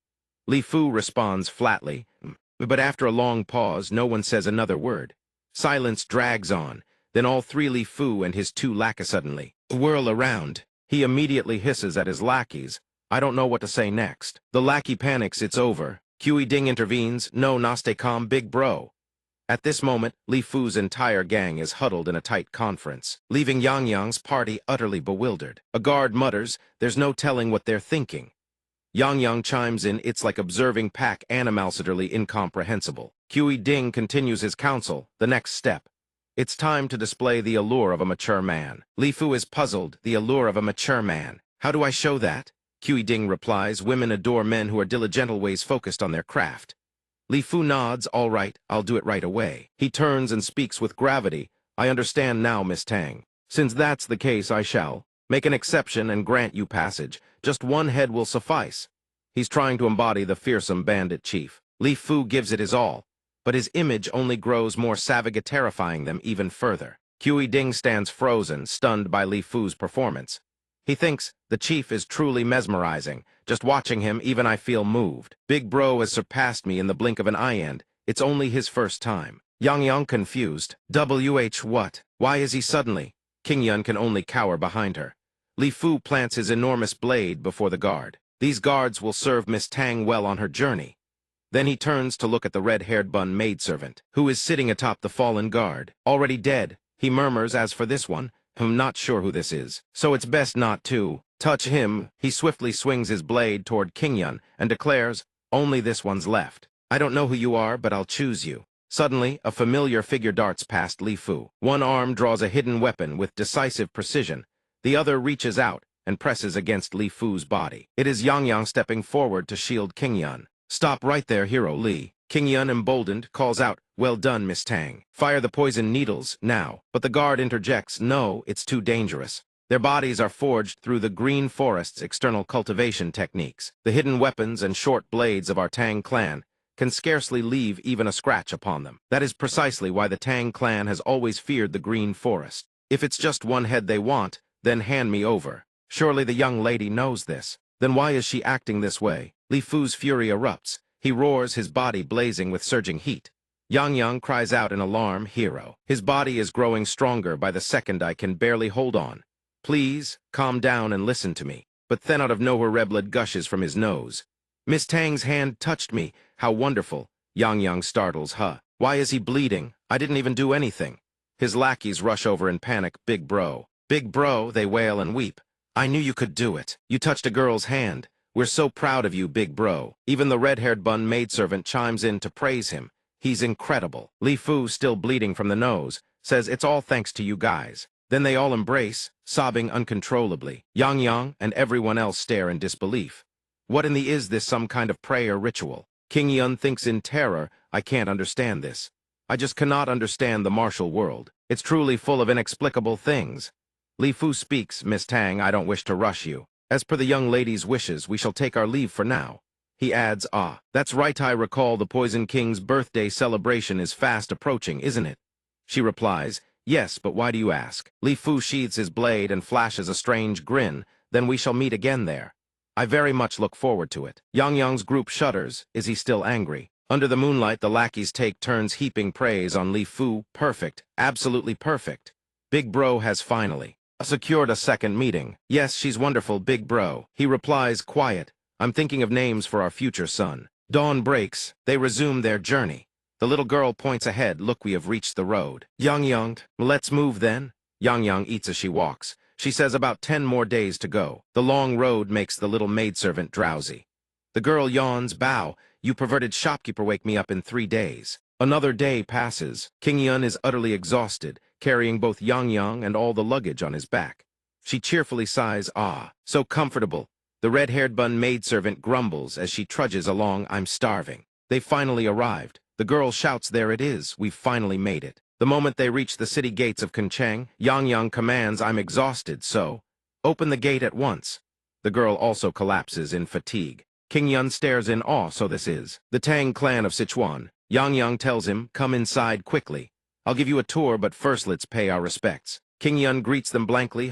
Li Fu responds flatly, but after a long pause, no one says another word. Silence drags on. Then all three Li Fu and his two lackeys suddenly whirl around. He immediately hisses at his lackeys. I don't know what to say next. The lackey panics, it's over. Kui Ding intervenes, no, naste calm, Big Bro. At this moment, Li Fu's entire gang is huddled in a tight conference, leaving Yang Yang's party utterly bewildered. A guard mutters, there's no telling what they're thinking. Yang Yang chimes in, it's like observing pack animals, utterly incomprehensible. Kui Ding continues his counsel, the next step. It's time to display the allure of a mature man. Li Fu is puzzled, the allure of a mature man. How do I show that? Kui Ding replies, women adore men who are diligent, always focused on their craft. Li Fu nods, all right, I'll do it right away. He turns and speaks with gravity. I understand now, Miss Tang. Since that's the case, I shall make an exception and grant you passage. Just one head will suffice. He's trying to embody the fearsome bandit chief. Li Fu gives it his all, but his image only grows more savage, terrifying them even further. Kui Ding stands frozen, stunned by Li Fu's performance. He thinks, the chief is truly mesmerizing. Just watching him, even I feel moved. Big Bro has surpassed me in the blink of an eye, and it's only his first time. Yang Yang confused. What? Why is he suddenly? King Yun can only cower behind her. Li Fu plants his enormous blade before the guard. These guards will serve Miss Tang well on her journey. Then he turns to look at the red-haired bun maidservant, who is sitting atop the fallen guard. Already dead, he murmurs, as for this one, I'm not sure who this is, so it's best not to touch him. He swiftly swings his blade toward King Yun and declares, only this one's left. I don't know who you are, but I'll choose you. Suddenly, a familiar figure darts past Li Fu. One arm draws a hidden weapon with decisive precision. The other reaches out and presses against Li Fu's body. It is Yang Yang stepping forward to shield King Yun. Stop right there, Hero Li. King Yun, emboldened, calls out, well done, Miss Tang. Fire the poison needles, now. But the guard interjects, no, it's too dangerous. Their bodies are forged through the Green Forest's external cultivation techniques. The hidden weapons and short blades of our Tang clan can scarcely leave even a scratch upon them. That is precisely why the Tang clan has always feared the Green Forest. If it's just one head they want, then hand me over. Surely the young lady knows this. Then why is she acting this way? Li Fu's fury erupts. He roars, his body blazing with surging heat. Yang cries out in alarm, hero. His body is growing stronger by the second. I can barely hold on. Please, calm down and listen to me. But then out of nowhere red blood gushes from his nose. Miss Tang's hand touched me. How wonderful. Yang startles, huh? Why is he bleeding? I didn't even do anything. His lackeys rush over in panic. Big bro. Big bro, they wail and weep. I knew you could do it. You touched a girl's hand. We're so proud of you, big bro. Even the red-haired bun maidservant chimes in to praise him. He's incredible. Li Fu, still bleeding from the nose, says it's all thanks to you guys. Then they all embrace, sobbing uncontrollably. Yang and everyone else stare in disbelief. What in the is this, some kind of prayer ritual? King Yun thinks in terror, I can't understand this. I just cannot understand the martial world. It's truly full of inexplicable things. Li Fu speaks, Miss Tang, I don't wish to rush you. As per the young lady's wishes, we shall take our leave for now. He adds, that's right, I recall the Poison King's birthday celebration is fast approaching, isn't it? She replies, yes, but why do you ask? Li Fu sheathes his blade and flashes a strange grin, then we shall meet again there. I very much look forward to it. Yang's group shudders. Is he still angry? Under the moonlight, the lackeys take turns heaping praise on Li Fu. Perfect, absolutely perfect. Big bro has finally secured a second meeting. Yes, she's wonderful, big bro. He replies, quiet. I'm thinking of names for our future son. Dawn breaks. They resume their journey. The little girl points ahead. Look, we have reached the road. Yang, let's move then. Yang eats as she walks. She says about 10 more days to go. The long road makes the little maidservant drowsy. The girl yawns, bow. You perverted shopkeeper, wake me up in 3 days. Another day passes. King Yun is utterly exhausted, carrying both Yang and all the luggage on his back. She cheerfully sighs, so comfortable. The red-haired bun maidservant grumbles as she trudges along, I'm starving. They finally arrived. The girl shouts, there it is, we've finally made it. The moment they reach the city gates of Kuncheng, Yang commands, I'm exhausted, so open the gate at once. The girl also collapses in fatigue. King Yun stares in awe, so this is the Tang clan of Sichuan. Yang tells him, come inside quickly. I'll give you a tour, but first let's pay our respects. King Yun greets them blankly,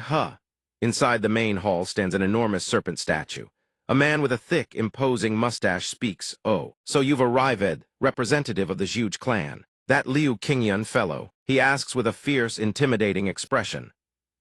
Inside the main hall stands an enormous serpent statue. A man with a thick, imposing mustache speaks, so you've arrived, representative of the huge clan. That Liu King Yun fellow, he asks with a fierce, intimidating expression.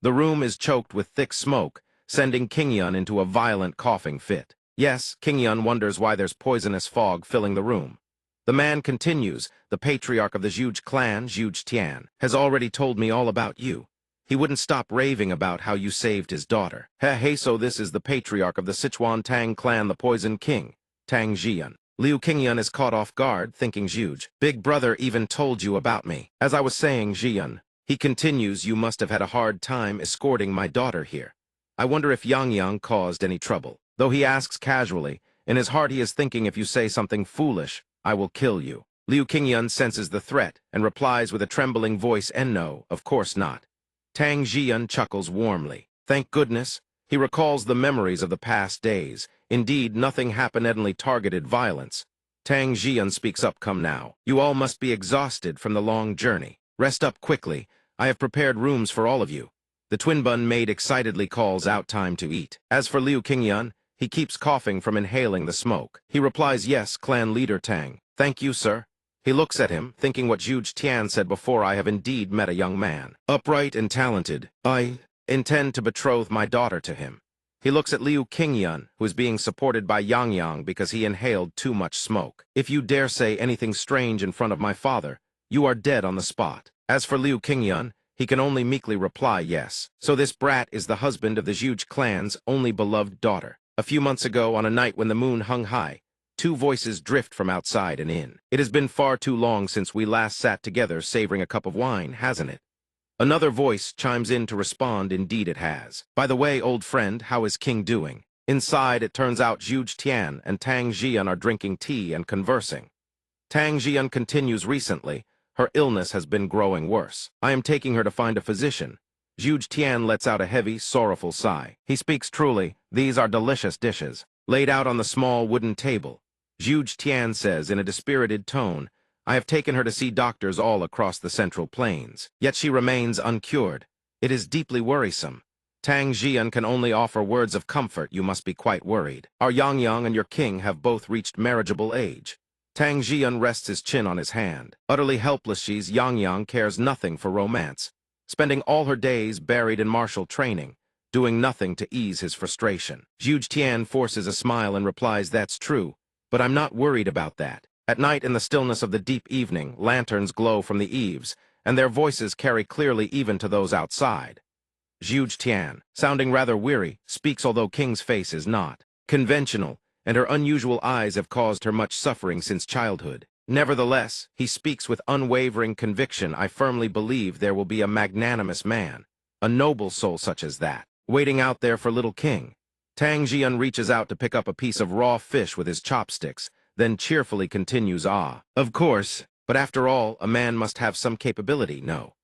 The room is choked with thick smoke, sending King Yun into a violent coughing fit. Yes, King Yun wonders why there's poisonous fog filling the room. The man continues, the patriarch of the huge clan, Zhuge Tian, has already told me all about you. He wouldn't stop raving about how you saved his daughter. Hey, so this is the patriarch of the Sichuan Tang clan, the Poison King, Tang Jian. Liu Qingyun is caught off guard, thinking Zhuge. Big brother even told you about me. As I was saying, Jian. He continues, you must have had a hard time escorting my daughter here. I wonder if Yang caused any trouble. Though he asks casually, in his heart he is thinking, if you say something foolish, I will kill you. Liu Qingyun senses the threat and replies with a trembling voice, no, of course not. Tang Jian chuckles warmly. Thank goodness. He recalls the memories of the past days. Indeed, nothing happenedly targeted violence. Tang Jian speaks up, come now. You all must be exhausted from the long journey. Rest up quickly. I have prepared rooms for all of you. The twin bun maid excitedly calls out time to eat. As for Liu Qingyun, he keeps coughing from inhaling the smoke. He replies, yes, clan leader Tang. Thank you, sir. He looks at him, thinking what Zhuge Tian said before, I have indeed met a young man. Upright and talented. I intend to betroth my daughter to him. He looks at Liu Qingyun, who is being supported by Yang because he inhaled too much smoke. If you dare say anything strange in front of my father, you are dead on the spot. As for Liu Qingyun, he can only meekly reply yes. So this brat is the husband of the Zhuge clan's only beloved daughter. A few months ago, on a night when the moon hung high, two voices drift from outside and in. It has been far too long since we last sat together savoring a cup of wine, hasn't it? Another voice chimes in to respond, indeed it has. By the way, old friend, how is King doing? Inside, it turns out Zhuge Tian and Tang Jian are drinking tea and conversing. Tang Jian continues, recently, her illness has been growing worse. I am taking her to find a physician. Zhuge Tian lets out a heavy, sorrowful sigh. He speaks truly, these are delicious dishes, laid out on the small wooden table. Zhuge Tian says in a dispirited tone, I have taken her to see doctors all across the Central Plains, yet she remains uncured. It is deeply worrisome. Tang Jian can only offer words of comfort. You must be quite worried. Our Yang and your king have both reached marriageable age. Tang Jian rests his chin on his hand. Utterly helpless, she's Yang cares nothing for romance, spending all her days buried in martial training, doing nothing to ease his frustration. Zhuge Tian forces a smile and replies, "That's true, but I'm not worried about that." At night, in the stillness of the deep evening, lanterns glow from the eaves, and their voices carry clearly even to those outside. Zhuge Tian, sounding rather weary, speaks although King's face is not conventional, and her unusual eyes have caused her much suffering since childhood. Nevertheless, he speaks with unwavering conviction. "I firmly believe there will be a magnanimous man, a noble soul such as that, waiting out there for little King." Tang Jian reaches out to pick up a piece of raw fish with his chopsticks, then cheerfully continues, "Of course, but after all, a man must have some capability, no?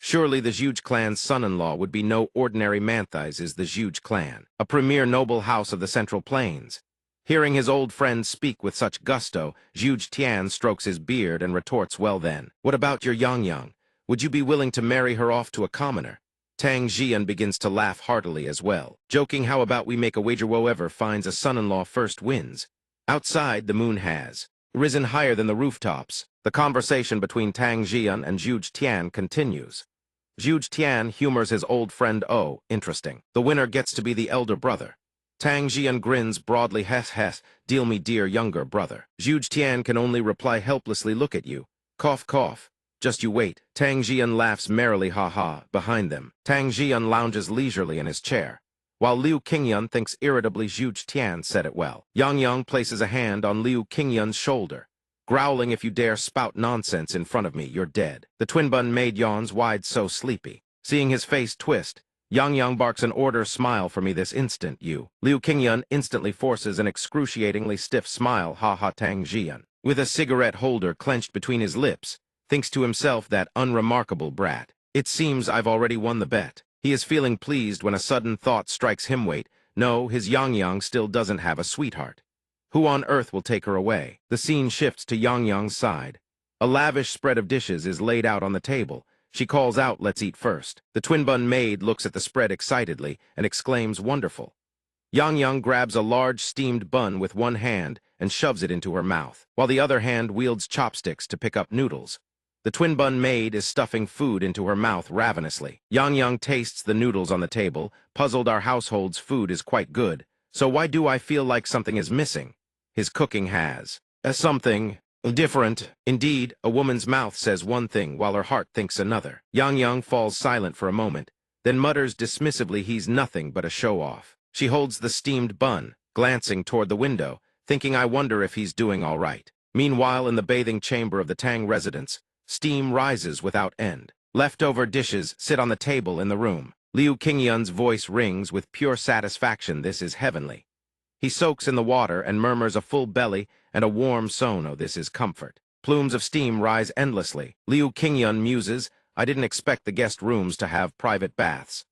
Surely the Zhuge clan's son-in-law would be no ordinary man. This is the Zhuge clan, a premier noble house of the Central Plains." Hearing his old friend speak with such gusto, Zhuge Tian strokes his beard and retorts, "Well then, what about your Yang? Would you be willing to marry her off to a commoner?" Tang Jian begins to laugh heartily as well, joking, "How about we make a wager, whoever finds a son-in-law first wins?" Outside, the moon has risen higher than the rooftops. The conversation between Tang Jian and Zhuge Tian continues. Zhuge Tian humors his old friend, "Oh, interesting. The winner gets to be the elder brother." Tang Jian grins broadly, "Hes, deal me dear younger brother." Zhuge Tian can only reply helplessly, "Look at you. Cough, cough. Just you wait." Tang Jian laughs merrily, "Ha ha." Behind them, Tang Jian lounges leisurely in his chair. While Liu Qingyun thinks irritably, Zhuge Tian said it well. Yang places a hand on Liu Qingyun's shoulder, growling, "If you dare spout nonsense in front of me, you're dead." The twin-bun maid yawns wide, so sleepy. Seeing his face twist, Yang barks an order, "Smile for me this instant, you." Liu Qingyun instantly forces an excruciatingly stiff smile, "Ha ha." Tang Jian, with a cigarette holder clenched between his lips, thinks to himself, "That unremarkable brat. It seems I've already won the bet." He is feeling pleased when a sudden thought strikes him. Wait, no, his Yang still doesn't have a sweetheart. Who on earth will take her away? The scene shifts to Yang's side. A lavish spread of dishes is laid out on the table. She calls out, "Let's eat first." The twin-bun maid looks at the spread excitedly and exclaims, "Wonderful." Yang grabs a large steamed bun with one hand and shoves it into her mouth, while the other hand wields chopsticks to pick up noodles. The twin-bun maid is stuffing food into her mouth ravenously. Yang tastes the noodles on the table, puzzled. "Our household's food is quite good, so why do I feel like something is missing? His cooking has something different." Indeed, a woman's mouth says one thing while her heart thinks another. Yang falls silent for a moment, then mutters dismissively, "He's nothing but a show-off." She holds the steamed bun, glancing toward the window, thinking, "I wonder if he's doing all right." Meanwhile, in the bathing chamber of the Tang residence, steam rises without end. Leftover dishes sit on the table in the room. Liu Qingyun's voice rings with pure satisfaction. "This is heavenly." He soaks in the water and murmurs, "A full belly and a warm sono. This is comfort." Plumes of steam rise endlessly. Liu Qingyun muses, "I didn't expect the guest rooms to have private baths."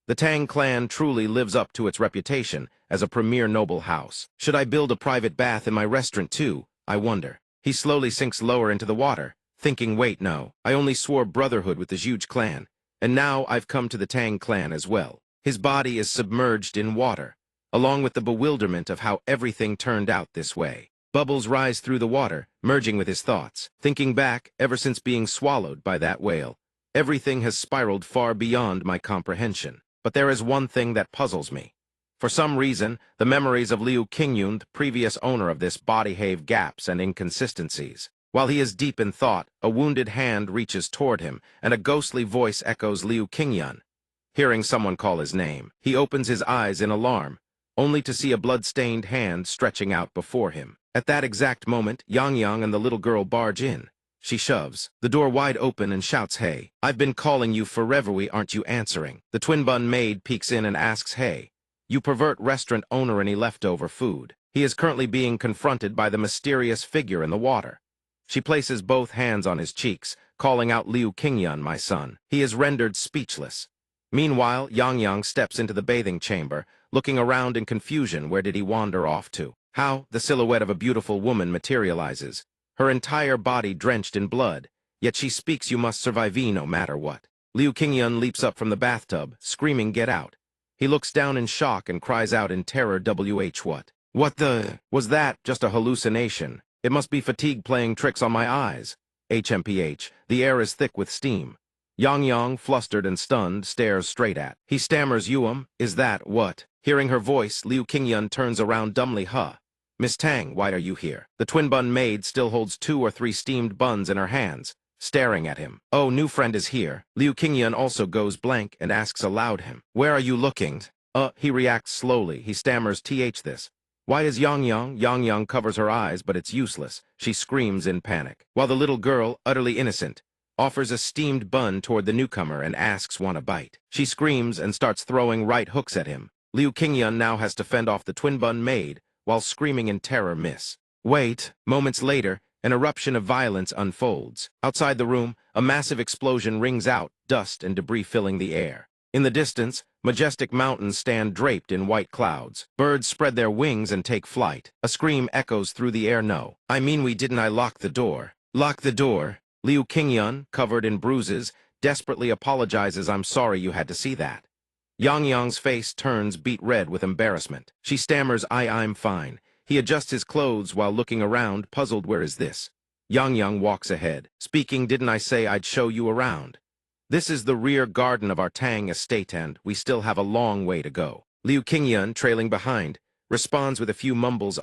The Tang clan truly lives up to its reputation as a premier noble house. "Should I build a private bath in my restaurant too, I wonder?" He slowly sinks lower into the water, thinking, "Wait, no. I only swore brotherhood with the Zhuge clan, and now I've come to the Tang clan as well." His body is submerged in water, along with the bewilderment of how everything turned out this way. Bubbles rise through the water, merging with his thoughts. Thinking back, ever since being swallowed by that whale, everything has spiraled far beyond my comprehension. But there is one thing that puzzles me. For some reason, the memories of Liu Qingyun, the previous owner of this body, have gaps and inconsistencies. While he is deep in thought, a wounded hand reaches toward him, and a ghostly voice echoes, "Liu Qingyun." Hearing someone call his name, he opens his eyes in alarm, only to see a blood-stained hand stretching out before him. At that exact moment, Yang and the little girl barge in. She shoves the door wide open and shouts, "Hey, I've been calling you forever. Why aren't you answering?" The twin-bun maid peeks in and asks, "Hey, you pervert restaurant owner, any leftover food?" He is currently being confronted by the mysterious figure in the water. She places both hands on his cheeks, calling out, "Liu Qingyun, my son." He is rendered speechless. Meanwhile, Yang steps into the bathing chamber, looking around in confusion. Where did he wander off to? How? The silhouette of a beautiful woman materializes, her entire body drenched in blood, yet she speaks, "You must survive no matter what." Liu Qingyun leaps up from the bathtub, screaming, "Get out." He looks down in shock and cries out in terror, what? What the? Was that just a hallucination? It must be fatigue playing tricks on my eyes. HMPH, the air is thick with steam. Yang, flustered and stunned, stares straight at. He stammers, is that what? Hearing her voice, Liu Qingyun turns around dumbly, Miss Tang, why are you here? The twin bun maid still holds 2 or 3 steamed buns in her hands, staring at him. Oh, new friend is here. Liu Qingyun also goes blank and asks aloud him. Where are you looking? He reacts slowly. He stammers this. Why is Yang covers her eyes, but it's useless. She screams in panic. While the little girl, utterly innocent, offers a steamed bun toward the newcomer and asks want a bite. She screams and starts throwing right hooks at him. Liu Qingyun now has to fend off the twin bun maid, while screaming in terror, miss. Wait. Moments later, an eruption of violence unfolds. Outside the room, a massive explosion rings out, dust and debris filling the air. In the distance, majestic mountains stand draped in white clouds. Birds spread their wings and take flight. A scream echoes through the air. No. I mean, didn't I lock the door? Lock the door? Liu Qingyun, covered in bruises, desperately apologizes. I'm sorry you had to see that. Yang's face turns beet red with embarrassment. She stammers, I'm fine. He adjusts his clothes while looking around, puzzled. Where is this? Yang walks ahead, speaking, didn't I say I'd show you around? This is the rear garden of our Tang estate and we still have a long way to go. Liu Qingyun, trailing behind, responds with a few mumbles,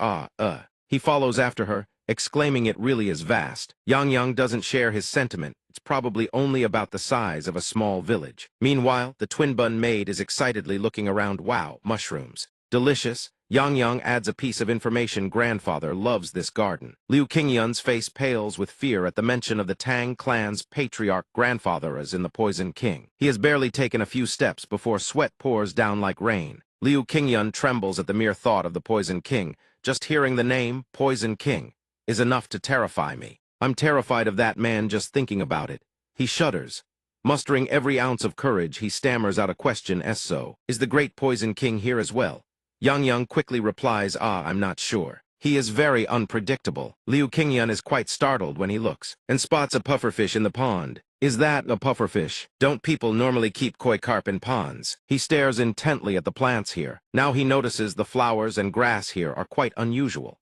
He follows after her, exclaiming it really is vast. Yang doesn't share his sentiment. It's probably only about the size of a small village. Meanwhile, the twin bun maid is excitedly looking around. Wow, mushrooms. Delicious. Yang adds a piece of information. Grandfather loves this garden. Liu Qingyun's face pales with fear at the mention of the Tang clan's patriarch grandfather as in the Poison King. He has barely taken a few steps before sweat pours down like rain. Liu Qingyun trembles at the mere thought of the Poison King. Just hearing the name, Poison King, is enough to terrify me. I'm terrified of that man just thinking about it. He shudders. Mustering every ounce of courage, he stammers out a question. So, is the great Poison King here as well? Yang quickly replies, I'm not sure. He is very unpredictable. Liu Qingyun is quite startled when he looks and spots a pufferfish in the pond. Is that a pufferfish? Don't people normally keep koi carp in ponds? He stares intently at the plants here. Now he notices the flowers and grass here are quite unusual.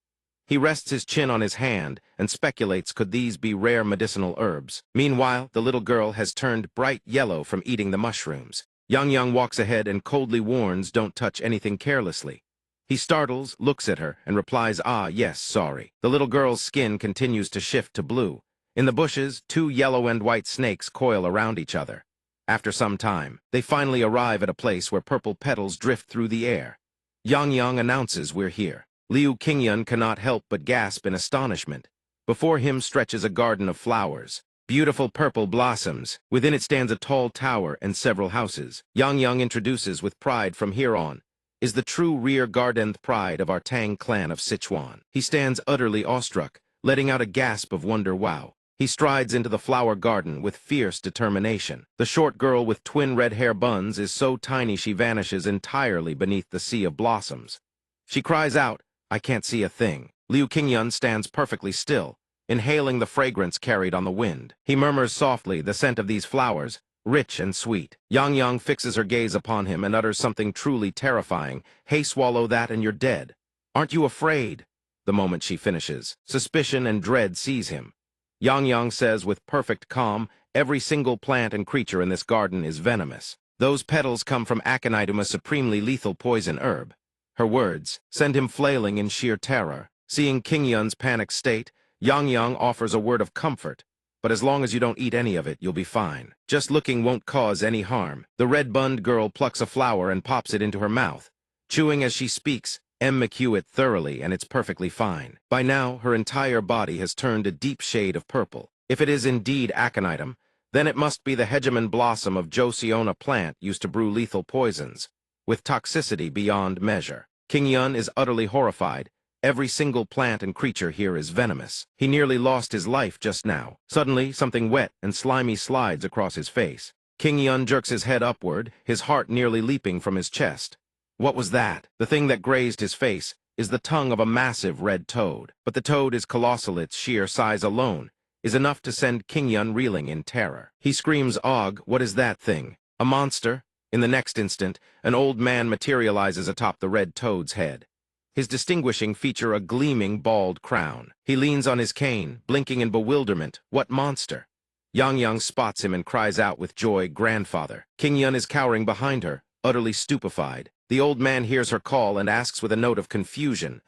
He rests his chin on his hand and speculates, could these be rare medicinal herbs? Meanwhile, the little girl has turned bright yellow from eating the mushrooms. Yang walks ahead and coldly warns, don't touch anything carelessly. He startles, looks at her, and replies, yes, sorry. The little girl's skin continues to shift to blue. In the bushes, 2 yellow and white snakes coil around each other. After some time, they finally arrive at a place where purple petals drift through the air. Yang announces, we're here. Liu Qingyun cannot help but gasp in astonishment. Before him stretches a garden of flowers. Beautiful purple blossoms. Within it stands a tall tower and several houses. Yang introduces with pride, from here on, is the true rear garden pride of our Tang clan of Sichuan. He stands utterly awestruck, letting out a gasp of wonder. Wow. He strides into the flower garden with fierce determination. The short girl with twin red hair buns is so tiny she vanishes entirely beneath the sea of blossoms. She cries out, I can't see a thing. Liu Qingyun stands perfectly still, inhaling the fragrance carried on the wind. He murmurs softly, the scent of these flowers, rich and sweet. Yang fixes her gaze upon him and utters something truly terrifying. Hey, swallow that and you're dead. Aren't you afraid? The moment she finishes, suspicion and dread seize him. Yang says with perfect calm, every single plant and creature in this garden is venomous. Those petals come from aconitum, a supremely lethal poison herb. Her words send him flailing in sheer terror. Seeing Qingyun's panicked state, Yang offers a word of comfort. But as long as you don't eat any of it, you'll be fine. Just looking won't cause any harm. The red-bunned girl plucks a flower and pops it into her mouth. Chewing as she speaks, McHugh it thoroughly, and it's perfectly fine. By now, her entire body has turned a deep shade of purple. If it is indeed aconitum, then it must be the hegemon blossom of Joseon, plant used to brew lethal poisons, with toxicity beyond measure. Qingyun is utterly horrified. Every single plant and creature here is venomous. He nearly lost his life just now. Suddenly, something wet and slimy slides across his face. Qingyun jerks his head upward, his heart nearly leaping from his chest. What was that? The thing that grazed his face is the tongue of a massive red toad. But the toad is colossal. Its sheer size alone is enough to send Qingyun reeling in terror. He screams, Og, what is that thing? A monster? In the next instant, an old man materializes atop the red toad's head. His distinguishing feature a gleaming bald crown. He leans on his cane, blinking in bewilderment. What monster? Yang spots him and cries out with joy, "Grandfather." King Yun is cowering behind her, utterly stupefied. The old man hears her call and asks with a note of confusion,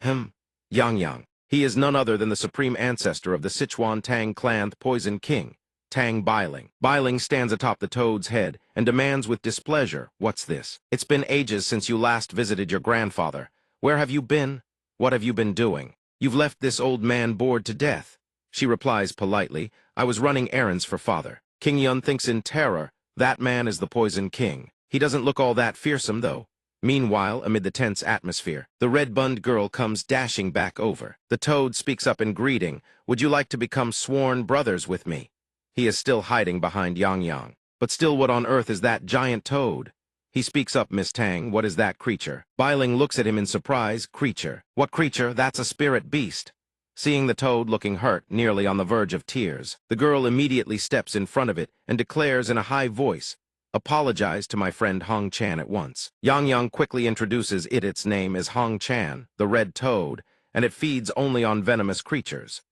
Yang. He is none other than the supreme ancestor of the Sichuan Tang clan Poison King, Tang Bailing. Bailing stands atop the toad's head and demands with displeasure, "What's this? It's been ages since you last visited your grandfather. Where have you been? What have you been doing? You've left this old man bored to death." She replies politely, "I was running errands for father." King Yun thinks in terror, that man is the Poison King. He doesn't look all that fearsome, though. Meanwhile, amid the tense atmosphere, the red-bunned girl comes dashing back over. The toad speaks up in greeting, "Would you like to become sworn brothers with me?" He is still hiding behind Yang. But still, what on earth is that giant toad? He speaks up, "Miss Tang, what is that creature?" Bailing looks at him in surprise. "Creature? What creature? That's a spirit beast." Seeing the toad looking hurt, nearly on the verge of tears, the girl immediately steps in front of it and declares in a high voice, "Apologize to my friend Hong Chan at once." Yang quickly introduces it. Its name is Hong Chan, the red toad, and it feeds only on venomous creatures.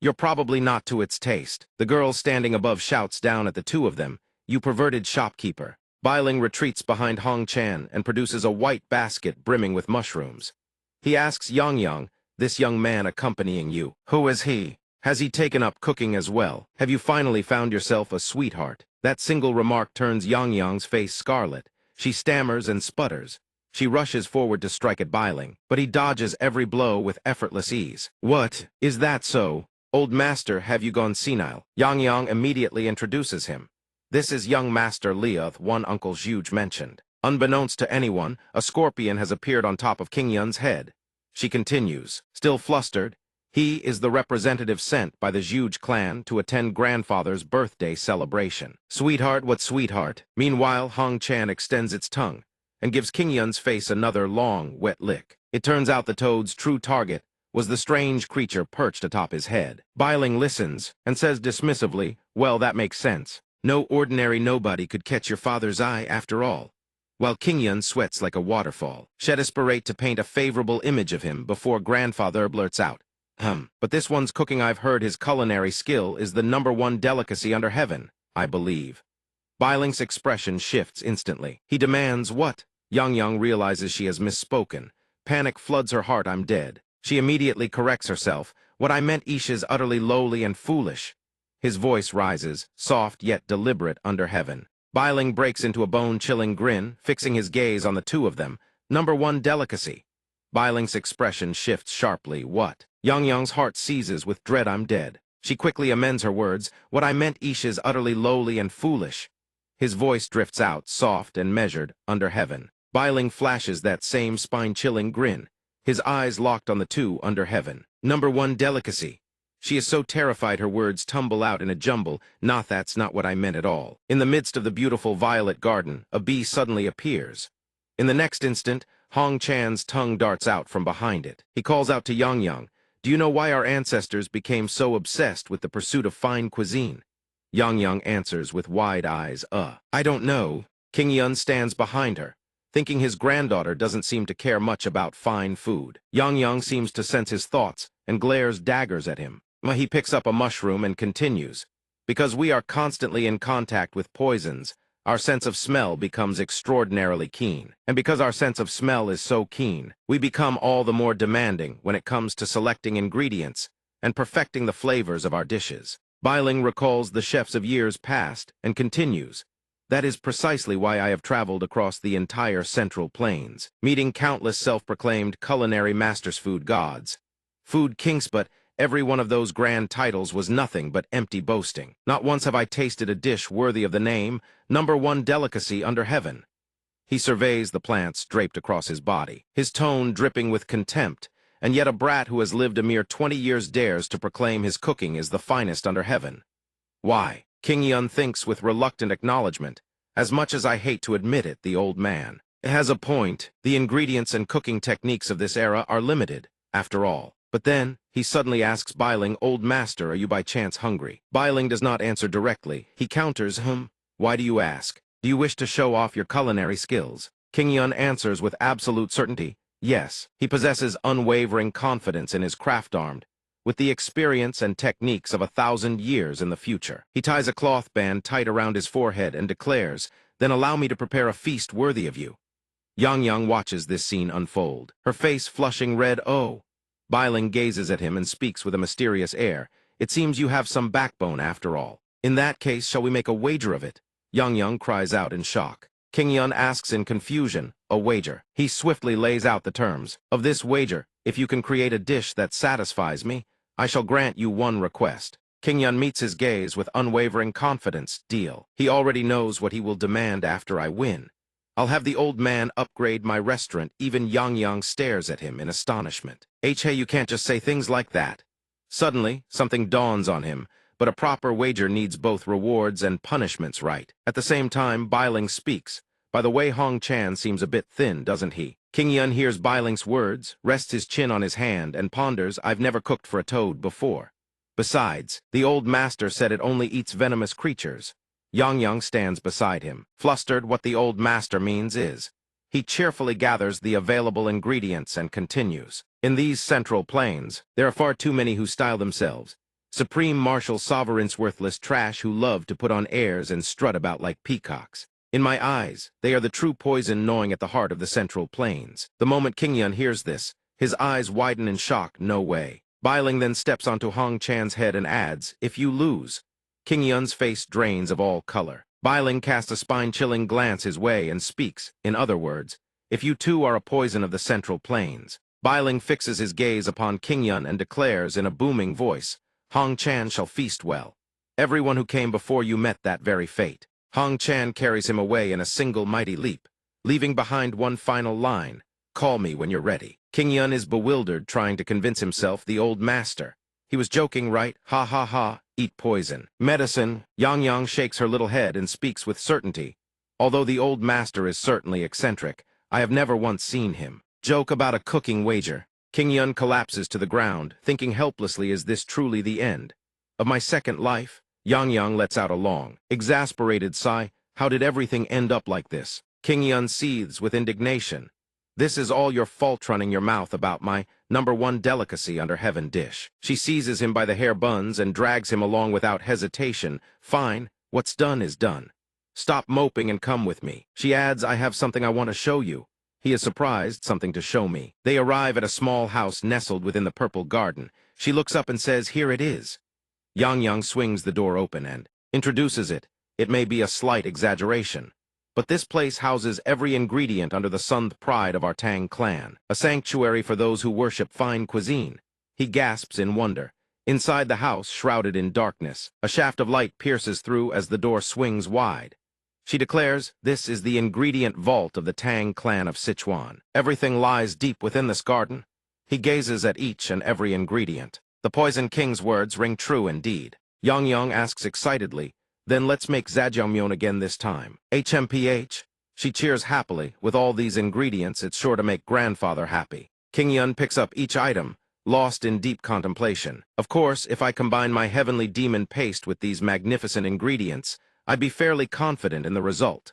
"You're probably not to its taste." The girl standing above shouts down at the two of them, "You perverted shopkeeper." Bailing retreats behind Hong Chan and produces a white basket brimming with mushrooms. He asks Yang, "This young man accompanying you, who is he? Has he taken up cooking as well? Have you finally found yourself a sweetheart?" That single remark turns Yang's face scarlet. She stammers and sputters. She rushes forward to strike at Bailing, but he dodges every blow with effortless ease. "What? Is that so? Old master, have you gone senile?" Yang immediately introduces him. "This is young Master Leoth, one Uncle Zhuge mentioned." Unbeknownst to anyone, a scorpion has appeared on top of King Yun's head. She continues, still flustered, "He is the representative sent by the Zhuge clan to attend grandfather's birthday celebration." "Sweetheart, what sweetheart?" Meanwhile, Hong Chan extends its tongue and gives King Yun's face another long, wet lick. It turns out the toad's true target was the strange creature perched atop his head. Bailing listens and says dismissively, "Well, that makes sense. No ordinary nobody could catch your father's eye after all." While King Yun sweats like a waterfall, she desperate to paint a favorable image of him before grandfather blurts out, But this one's cooking, I've heard his culinary skill is the #1 delicacy under heaven, I believe." Bailing's expression shifts instantly. He demands, "What?" Yang realizes she has misspoken. Panic floods her heart. "I'm dead." She immediately corrects herself. "What I meant, Ish, is utterly lowly and foolish." His voice rises, soft yet deliberate under heaven. Bailing breaks into a bone-chilling grin, fixing his gaze on the two of them. "#1 delicacy." Bailing's expression shifts sharply. "What?" Yang's heart seizes with dread. "I'm dead." She quickly amends her words. "What I meant, Ish, is utterly lowly and foolish." His voice drifts out, soft and measured, under heaven. Bailing flashes that same spine-chilling grin, his eyes locked on the two under heaven. "#1 delicacy." She is so terrified her words tumble out in a jumble. That's not what I meant at all." In the midst of the beautiful violet garden, a bee suddenly appears. In the next instant, Hong Chan's tongue darts out from behind it. He calls out to Yang, "Do you know why our ancestors became so obsessed with the pursuit of fine cuisine?" Yang answers with wide eyes, I don't know." King Yun stands behind her, thinking his granddaughter doesn't seem to care much about fine food. Yang seems to sense his thoughts and glares daggers at him. He picks up a mushroom and continues, "Because we are constantly in contact with poisons, our sense of smell becomes extraordinarily keen. And because our sense of smell is so keen, we become all the more demanding when it comes to selecting ingredients and perfecting the flavors of our dishes." Bailing recalls the chefs of years past and continues, "That is precisely why I have traveled across the entire Central Plains, meeting countless self-proclaimed culinary masters, food gods, food kings, but every one of those grand titles was nothing but empty boasting. Not once have I tasted a dish worthy of the name, #1 delicacy under heaven." He surveys the plants draped across his body, his tone dripping with contempt, and yet a brat who has lived a mere 20 years dares to proclaim his cooking is the finest under heaven. "Why?" King Yun thinks with reluctant acknowledgement. "As much as I hate to admit it, the old man has a point. The ingredients and cooking techniques of this era are limited, after all." But then, he suddenly asks Bailing, "Old master, are you by chance hungry?" Bailing does not answer directly. He counters, Why do you ask?" Do you wish to show off your culinary skills? King Yun answers with absolute certainty, yes. He possesses unwavering confidence in his craft armed, with the experience and techniques of 1,000 years in the future. He ties a cloth band tight around his forehead and declares, then allow me to prepare a feast worthy of you. Yang watches this scene unfold, her face flushing red. Oh. Biling gazes at him and speaks with a mysterious air. It seems you have some backbone after all. In that case, shall we make a wager of it? Yang cries out in shock. King Yun asks in confusion, a wager. He swiftly lays out the terms. Of this wager, if you can create a dish that satisfies me, I shall grant you one request. King Yun meets his gaze with unwavering confidence. Deal. He already knows what he will demand after I win. I'll have the old man upgrade my restaurant. Even Yang stares at him in astonishment. Hey, you can't just say things like that. Suddenly, something dawns on him, but a proper wager needs both rewards and punishments, right? At the same time, Biling speaks. By the way, Hong Chan seems a bit thin, doesn't he? King Yun hears Biling's words, rests his chin on his hand, and ponders, I've never cooked for a toad before. Besides, the old master said it only eats venomous creatures. Yang stands beside him. Flustered, what the old master means is, he cheerfully gathers the available ingredients and continues. In these central plains, there are far too many who style themselves supreme martial sovereigns, worthless trash who love to put on airs and strut about like peacocks. In my eyes, they are the true poison gnawing at the heart of the central plains. The moment King Yun hears this, his eyes widen in shock. No way. Biling then steps onto Hong Chan's head and adds, if you lose. King Yun's face drains of all color. Biling casts a spine-chilling glance his way and speaks, in other words, if you too are a poison of the central plains. Biling fixes his gaze upon King Yun and declares in a booming voice, Hong Chan shall feast well. Everyone who came before you met that very fate. Hong Chan carries him away in a single mighty leap, leaving behind one final line, call me when you're ready. King Yun is bewildered, trying to convince himself the old master. He was joking, right? Ha ha ha, eat poison. Medicine. Yang shakes her little head and speaks with certainty. Although the old master is certainly eccentric, I have never once seen him joke about a cooking wager. King Yun collapses to the ground, thinking helplessly, is this truly the end of my second life? Yang lets out a long, exasperated sigh. How did everything end up like this? King Yun seethes with indignation. This is all your fault, running your mouth about my #1 delicacy under heaven dish. She seizes him by the hair buns and drags him along without hesitation. Fine, what's done is done. Stop moping and come with me. She adds, I have something I want to show you. He is surprised, something to show me. They arrive at a small house nestled within the purple garden. She looks up and says, here it is. Yang swings the door open and introduces it. It may be a slight exaggeration, but this place houses every ingredient under the sun, the pride of our Tang clan, a sanctuary for those who worship fine cuisine. He gasps in wonder. Inside the house, shrouded in darkness, a shaft of light pierces through as the door swings wide. She declares, this is the ingredient vault of the Tang clan of Sichuan. Everything lies deep within this garden. He gazes at each and every ingredient. The Poison King's words ring true indeed. Yang asks excitedly, then let's make zhajiangmyeon again this time. HMPH. She cheers happily. With all these ingredients, it's sure to make grandfather happy. King Yun picks up each item, lost in deep contemplation. Of course, if I combine my heavenly demon paste with these magnificent ingredients, I'd be fairly confident in the result.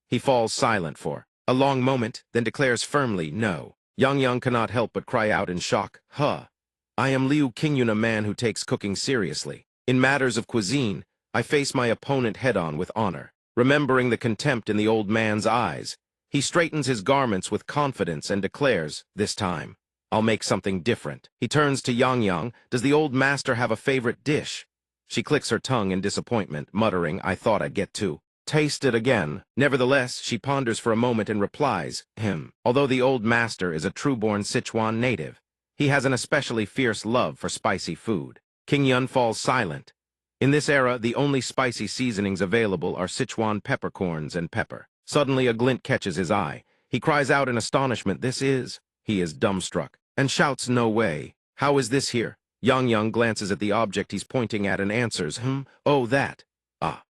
He falls silent for a long moment, then declares firmly, no. Yang cannot help but cry out in shock, I am Liu Qingyun, a man who takes cooking seriously. In matters of cuisine, I face my opponent head-on with honor. Remembering the contempt in the old man's eyes, he straightens his garments with confidence and declares, this time, I'll make something different. He turns to Yang. Does the old master have a favorite dish? She clicks her tongue in disappointment, muttering, I thought I'd get to taste it again. Nevertheless, she ponders for a moment and replies, Although the old master is a true-born Sichuan native, he has an especially fierce love for spicy food. King Yun falls silent. In this era, the only spicy seasonings available are Sichuan peppercorns and pepper. Suddenly, a glint catches his eye. He cries out in astonishment, he is dumbstruck, and shouts, no way. How is this here? Yang glances at the object he's pointing at and answers, oh, that.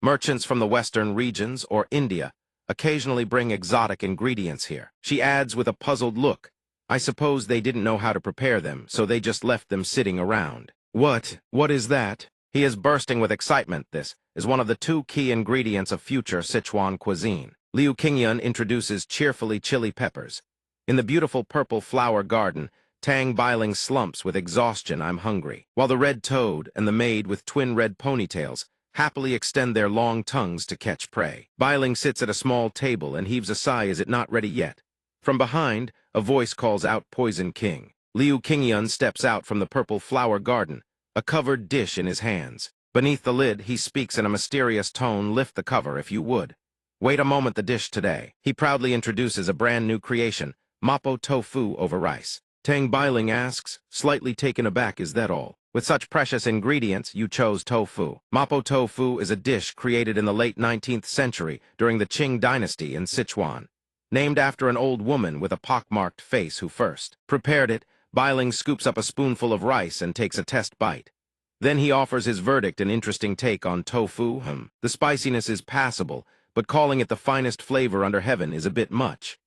Merchants from the western regions or India occasionally bring exotic ingredients here. She adds with a puzzled look, I suppose they didn't know how to prepare them, so they just left them sitting around. What is that? He is bursting with excitement. This is one of the two key ingredients of future Sichuan cuisine. Liu Qingyun introduces cheerfully chili peppers. In the beautiful purple flower garden, Tang Bailing slumps with exhaustion. I'm hungry, while the red toad and the maid with twin red ponytails happily extend their long tongues to catch prey. Bailing sits at a small table and heaves a sigh. Is it not ready yet? From behind, a voice calls out, Poison King. Liu Qingyun steps out from the purple flower garden, a covered dish in his hands. Beneath the lid, he speaks in a mysterious tone, lift the cover if you would. Wait a moment, the dish today. He proudly introduces a brand new creation, mapo tofu over rice. Tang Bailing asks, slightly taken aback, is that all? With such precious ingredients, you chose tofu. Mapo tofu is a dish created in the late 19th century during the Qing Dynasty in Sichuan. Named after an old woman with a pockmarked face who first prepared it, Bailing scoops up a spoonful of rice and takes a test bite. Then he offers his verdict, an interesting take on tofu. The spiciness is passable, but calling it the finest flavor under heaven is a bit much.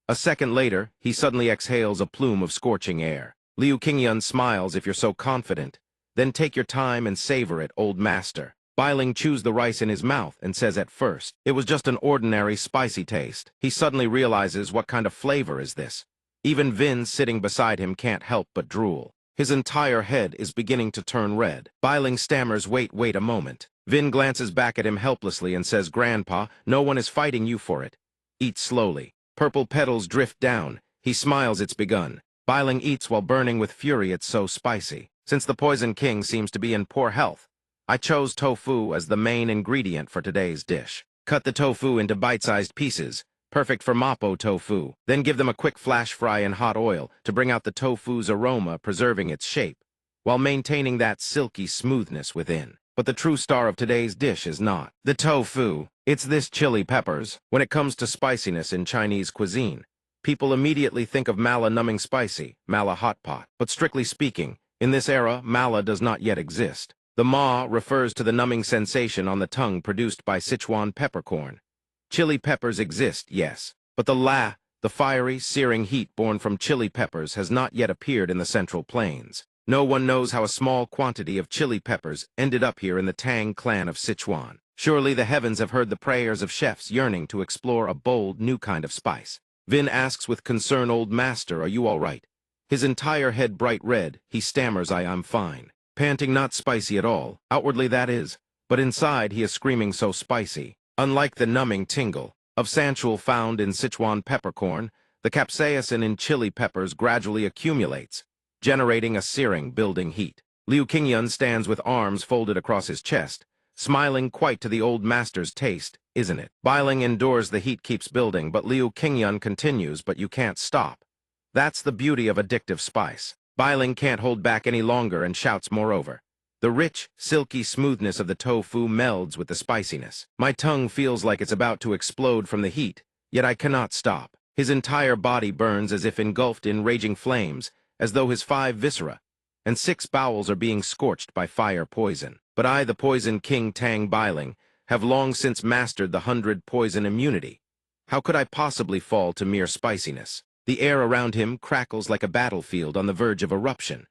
A second later, he suddenly exhales a plume of scorching air. Liu Qingyun smiles, if you're so confident, then take your time and savor it, old master. Bailing chews the rice in his mouth and says at first, it was just an ordinary spicy taste. He suddenly realizes, what kind of flavor is this? Even Vin sitting beside him can't help but drool. His entire head is beginning to turn red. Bailing stammers, wait a moment. Vin glances back at him helplessly and says, Grandpa, no one is fighting you for it. Eat slowly. Purple petals drift down. He smiles, it's begun. Bailing eats while burning with fury, it's so spicy. Since the Poison King seems to be in poor health, I chose tofu as the main ingredient for today's dish. Cut the tofu into bite-sized pieces, perfect for mapo tofu. Then give them a quick flash fry in hot oil to bring out the tofu's aroma, preserving its shape, while maintaining that silky smoothness within. But the true star of today's dish is not the tofu. It's this chili peppers. When it comes to spiciness in Chinese cuisine, people immediately think of mala numbing spicy, mala hot pot. But strictly speaking, in this era, mala does not yet exist. The ma refers to the numbing sensation on the tongue produced by Sichuan peppercorn. Chili peppers exist, yes, but the fiery, searing heat born from chili peppers has not yet appeared in the Central Plains. No one knows how a small quantity of chili peppers ended up here in the Tang clan of Sichuan. Surely the heavens have heard the prayers of chefs yearning to explore a bold, new kind of spice. Vin asks with concern, old master, are you all right? His entire head bright red, he stammers, I'm fine. Panting, not spicy at all, outwardly that is, but inside he is screaming so spicy. Unlike the numbing tingle of sanchul found in Sichuan peppercorn, the capsaicin in chili peppers gradually accumulates, generating a searing, building heat. Liu Qingyun stands with arms folded across his chest, smiling, quite to the old master's taste, isn't it? Bailing endures, the heat keeps building, but Liu Qingyun continues, but you can't stop. That's the beauty of addictive spice. Bailing can't hold back any longer and shouts moreover. The rich, silky smoothness of the tofu melds with the spiciness. My tongue feels like it's about to explode from the heat, yet I cannot stop. His entire body burns as if engulfed in raging flames, as though his 5 viscera and 6 bowels are being scorched by fire poison. But I, the Poison King Tang Bailing, have long since mastered the 100 poison immunity. How could I possibly fall to mere spiciness? The air around him crackles like a battlefield on the verge of eruption.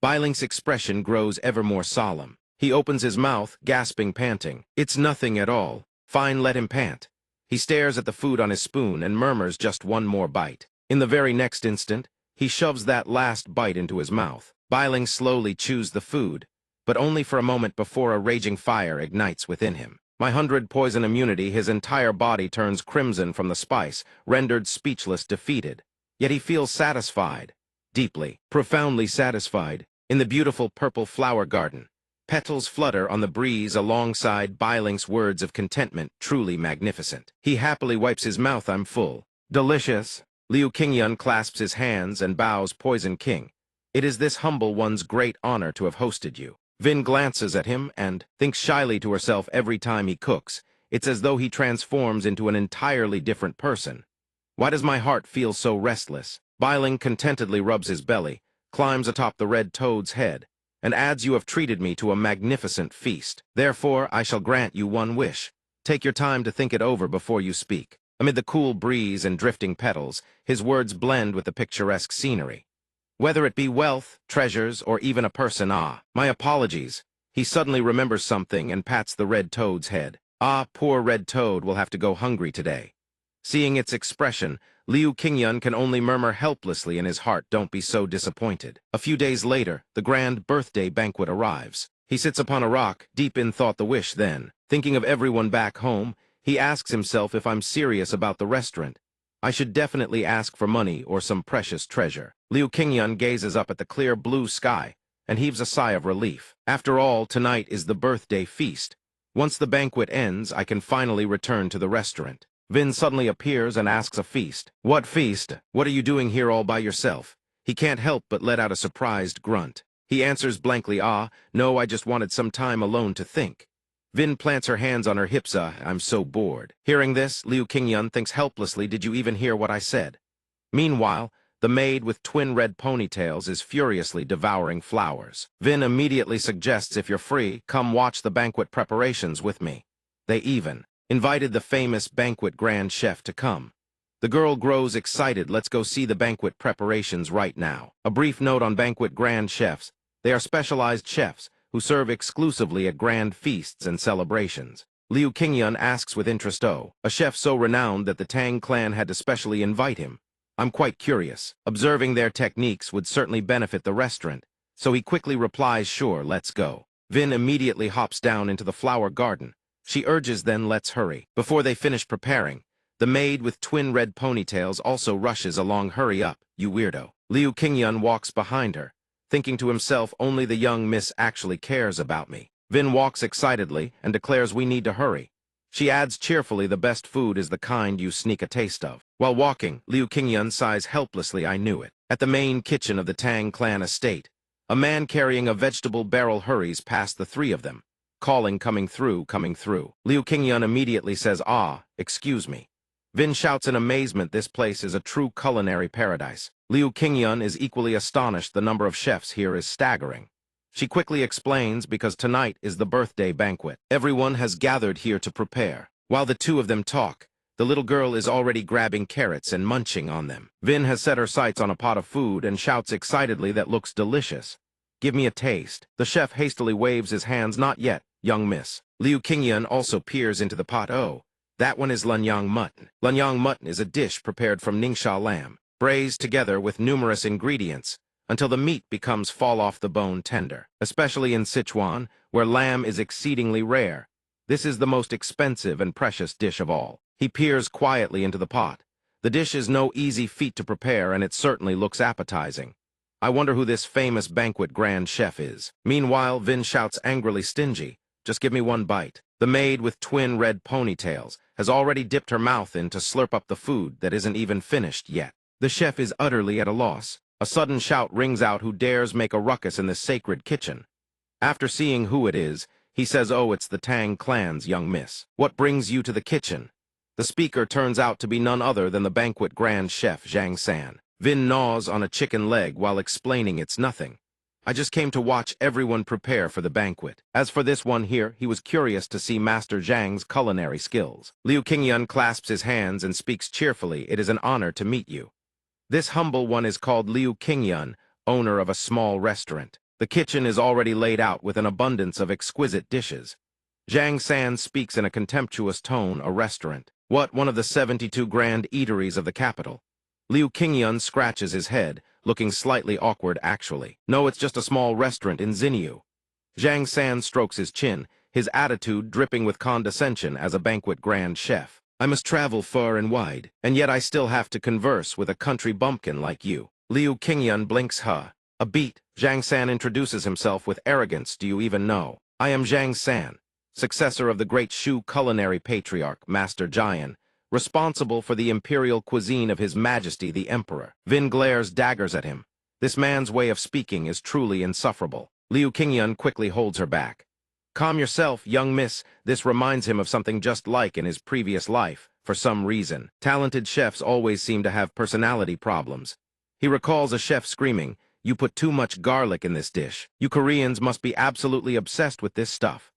Bailing's expression grows ever more solemn. He opens his mouth, gasping, panting. It's nothing at all. Fine, let him pant. He stares at the food on his spoon and murmurs, just one more bite. In the very next instant, he shoves that last bite into his mouth. Bailing slowly chews the food, but only for a moment before a raging fire ignites within him. My 100 poison immunity, his entire body turns crimson from the spice, rendered speechless, defeated. Yet he feels satisfied, deeply, profoundly satisfied, in the beautiful purple flower garden. Petals flutter on the breeze alongside Bailing's words of contentment, truly magnificent. He happily wipes his mouth, I'm full. Delicious. Liu Qingyun clasps his hands and bows, Poison King. It is this humble one's great honor to have hosted you. Vin glances at him and thinks shyly to herself every time he cooks. It's as though he transforms into an entirely different person. Why does my heart feel so restless? Bailing contentedly rubs his belly, climbs atop the red toad's head, and adds, you have treated me to a magnificent feast. Therefore, I shall grant you one wish. Take your time to think it over before you speak. Amid the cool breeze and drifting petals, his words blend with the picturesque scenery. Whether it be wealth, treasures, or even a person, my apologies. He suddenly remembers something and pats the red toad's head. Ah, poor red toad will have to go hungry today. Seeing its expression, Liu Qingyun can only murmur helplessly in his heart, don't be so disappointed. A few days later, the grand birthday banquet arrives. He sits upon a rock, deep in thought the wish then. Thinking of everyone back home, he asks himself if I'm serious about the restaurant. I should definitely ask for money or some precious treasure. Liu Qingyun gazes up at the clear blue sky and heaves a sigh of relief. After all, tonight is the birthday feast. Once the banquet ends, I can finally return to the restaurant. Vin suddenly appears and asks a feast. What feast? What are you doing here all by yourself? He can't help but let out a surprised grunt. He answers blankly, no, I just wanted some time alone to think. Vin plants her hands on her hips, I'm so bored. Hearing this, Liu Qingyun thinks helplessly, did you even hear what I said? Meanwhile, the maid with twin red ponytails is furiously devouring flowers. Vin immediately suggests if you're free, come watch the banquet preparations with me. They even invited the famous banquet grand chef to come. The girl grows excited, let's go see the banquet preparations right now. A brief note on banquet grand chefs. They are specialized chefs who serve exclusively at grand feasts and celebrations. Liu Qingyun asks with interest, a chef so renowned that the Tang clan had to specially invite him. I'm quite curious. Observing their techniques would certainly benefit the restaurant, so he quickly replies, sure, let's go. Vin immediately hops down into the flower garden. She urges then, let's hurry. Before they finish preparing, the maid with twin red ponytails also rushes along, hurry up, you weirdo. Liu Qingyun walks behind her, thinking to himself, only the young miss actually cares about me. Vin walks excitedly and declares we need to hurry. She adds cheerfully, the best food is the kind you sneak a taste of. While walking, Liu Qingyun sighs helplessly, I knew it. At the main kitchen of the Tang clan estate, a man carrying a vegetable barrel hurries past the three of them, calling, coming through, coming through. Liu Qingyun immediately says, excuse me. Vin shouts in amazement, this place is a true culinary paradise. Liu Qingyun is equally astonished, the number of chefs here is staggering. She quickly explains, because tonight is the birthday banquet. Everyone has gathered here to prepare. While the two of them talk, the little girl is already grabbing carrots and munching on them. Vin has set her sights on a pot of food and shouts excitedly, that looks delicious. Give me a taste. The chef hastily waves his hands, not yet, young miss. Liu Qingyun also peers into the pot, that one is Lunyang mutton. Lunyang mutton is a dish prepared from Ningxia lamb, braised together with numerous ingredients, until the meat becomes fall-off-the-bone tender. Especially in Sichuan, where lamb is exceedingly rare, this is the most expensive and precious dish of all. He peers quietly into the pot. The dish is no easy feat to prepare, and it certainly looks appetizing. I wonder who this famous banquet grand chef is. Meanwhile, Vin shouts angrily, stingy, just give me one bite. The maid with twin red ponytails has already dipped her mouth in to slurp up the food that isn't even finished yet. The chef is utterly at a loss. A sudden shout rings out, who dares make a ruckus in this sacred kitchen? After seeing who it is, he says, it's the Tang clan's young miss. What brings you to the kitchen? The speaker turns out to be none other than the banquet grand chef Zhang San. Vin gnaws on a chicken leg while explaining it's nothing. I just came to watch everyone prepare for the banquet. As for this one here, he was curious to see Master Zhang's culinary skills. Liu Qingyun clasps his hands and speaks cheerfully, it is an honor to meet you. This humble one is called Liu Qingyun, owner of a small restaurant. The kitchen is already laid out with an abundance of exquisite dishes. Zhang San speaks in a contemptuous tone, a restaurant. What, one of the 72 grand eateries of the capital? Liu Qingyun scratches his head, looking slightly awkward actually. No, it's just a small restaurant in Xinyu. Zhang San strokes his chin, his attitude dripping with condescension as a banquet grand chef. I must travel far and wide, and yet I still have to converse with a country bumpkin like you. Liu Qingyun blinks, a beat. Zhang San introduces himself with arrogance, do you even know? I am Zhang San, successor of the great Shu culinary patriarch, Master Jian, responsible for the imperial cuisine of His Majesty the Emperor. Vin glares daggers at him. This man's way of speaking is truly insufferable. Liu Qingyun quickly holds her back. Calm yourself, young miss. This reminds him of something just like in his previous life, for some reason. Talented chefs always seem to have personality problems. He recalls a chef screaming, you put too much garlic in this dish. You Koreans must be absolutely obsessed with this stuff.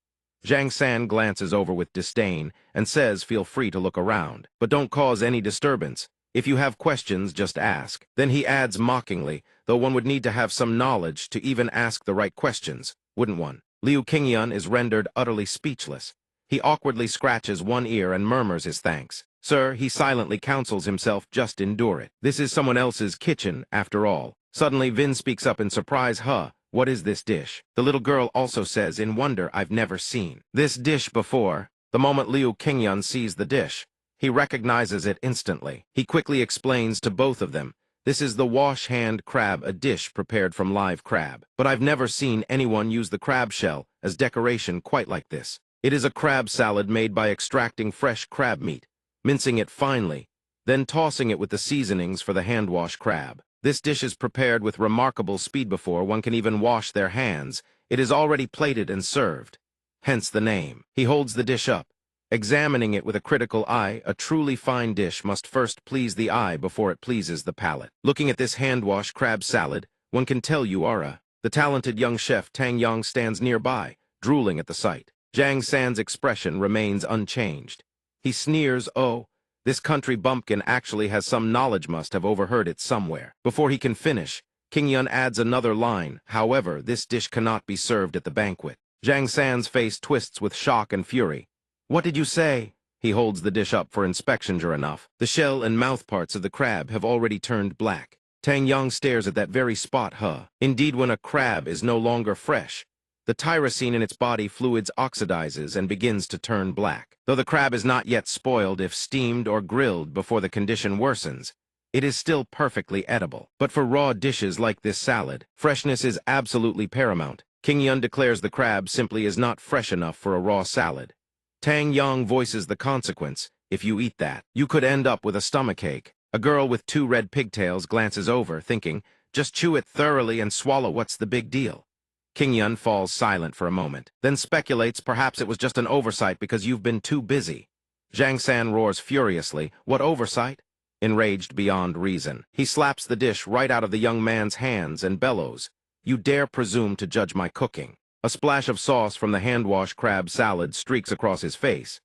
Zhang San glances over with disdain and says, feel free to look around, but don't cause any disturbance. If you have questions, just ask. Then he adds mockingly, though one would need to have some knowledge to even ask the right questions, wouldn't one? Liu Qingyun is rendered utterly speechless. He awkwardly scratches one ear and murmurs his thanks. Sir, he silently counsels himself, just endure it. This is someone else's kitchen, after all. Suddenly, Vin speaks up in surprise. What is this dish? The little girl also says in wonder, I've never seen this dish before. The moment Liu Qingyun sees the dish, he recognizes it instantly. He quickly explains to both of them, this is the wash-hand crab, a dish prepared from live crab. But I've never seen anyone use the crab shell as decoration quite like this. It is a crab salad made by extracting fresh crab meat, mincing it finely, then tossing it with the seasonings for the hand-wash crab. This dish is prepared with remarkable speed before one can even wash their hands. It is already plated and served, hence the name. He holds the dish up, examining it with a critical eye. A truly fine dish must first please the eye before it pleases the palate. Looking at this hand-wash crab salad, one can tell you are a... The talented young chef Tang Yang stands nearby, drooling at the sight. Zhang San's expression remains unchanged. He sneers, oh, this country bumpkin actually has some knowledge, must have overheard it somewhere. Before he can finish, Qingyun adds another line, however, this dish cannot be served at the banquet. Zhang San's face twists with shock and fury. What did you say? He holds the dish up for inspection. Sure enough, the shell and mouthparts of the crab have already turned black. Tang Yang stares at that very spot. Indeed, when a crab is no longer fresh, the tyrosine in its body fluids oxidizes and begins to turn black. Though the crab is not yet spoiled if steamed or grilled before the condition worsens, it is still perfectly edible. But for raw dishes like this salad, freshness is absolutely paramount. Qingyun declares the crab simply is not fresh enough for a raw salad. Tang Yang voices the consequence. If you eat that, you could end up with a stomachache. A girl with 2 red pigtails glances over, thinking, just chew it thoroughly and swallow, what's the big deal? Qingyun falls silent for a moment, then speculates perhaps it was just an oversight because you've been too busy. Zhang San roars furiously, what oversight? Enraged beyond reason, he slaps the dish right out of the young man's hands and bellows, you dare presume to judge my cooking. A splash of sauce from the hand-wash crab salad streaks across his face.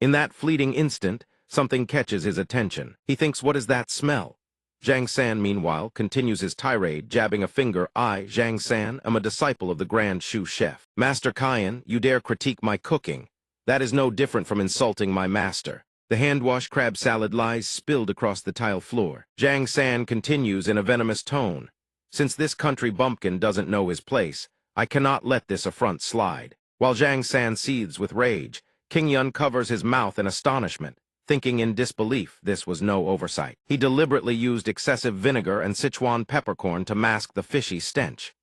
In that fleeting instant, something catches his attention. He thinks, what is that smell? Zhang San, meanwhile, continues his tirade, jabbing a finger. I, Zhang San, am a disciple of the Grand Shu Chef. Master Cayenne, you dare critique my cooking. That is no different from insulting my master. The hand-wash crab salad lies spilled across the tile floor. Zhang San continues in a venomous tone. Since this country bumpkin doesn't know his place, I cannot let this affront slide. While Zhang San seethes with rage, Qingyun covers his mouth in astonishment, thinking in disbelief this was no oversight. He deliberately used excessive vinegar and Sichuan peppercorn to mask the fishy stench.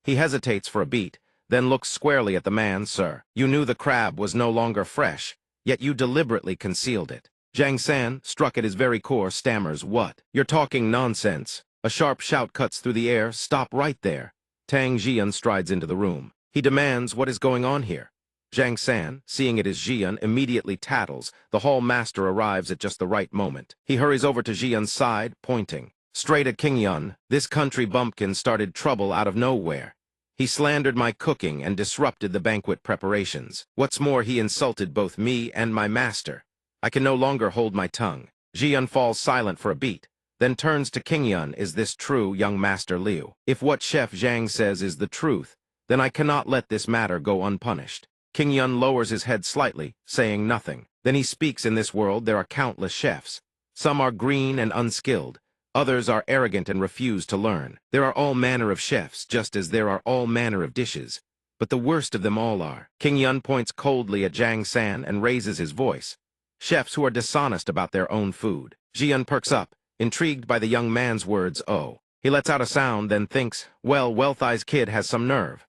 He hesitates for a beat, then looks squarely at the man. Sir, you knew the crab was no longer fresh, yet you deliberately concealed it. Zhang San, struck at his very core, stammers, what? You're talking nonsense. A sharp shout cuts through the air, stop right there. Tang Jian strides into the room. He demands, what is going on here? Zhang San, seeing it as Jian, immediately tattles. The hall master arrives at just the right moment. He hurries over to Jian's side, pointing straight at Qingyun. This country bumpkin started trouble out of nowhere. He slandered my cooking and disrupted the banquet preparations. What's more, he insulted both me and my master. I can no longer hold my tongue. Jian falls silent for a beat, then turns to Qingyun. Is this true, young Master Liu? If what Chef Zhang says is the truth, then I cannot let this matter go unpunished. Qingyun lowers his head slightly, saying nothing. Then he speaks. In this world there are countless chefs. Some are green and unskilled. Others are arrogant and refuse to learn. There are all manner of chefs, just as there are all manner of dishes. But the worst of them all are... Qingyun points coldly at Zhang San and raises his voice. Chefs who are dishonest about their own food. Jian perks up, intrigued by the young man's words. Oh. He lets out a sound, then thinks, well, Wealth-Eye's kid has some nerve.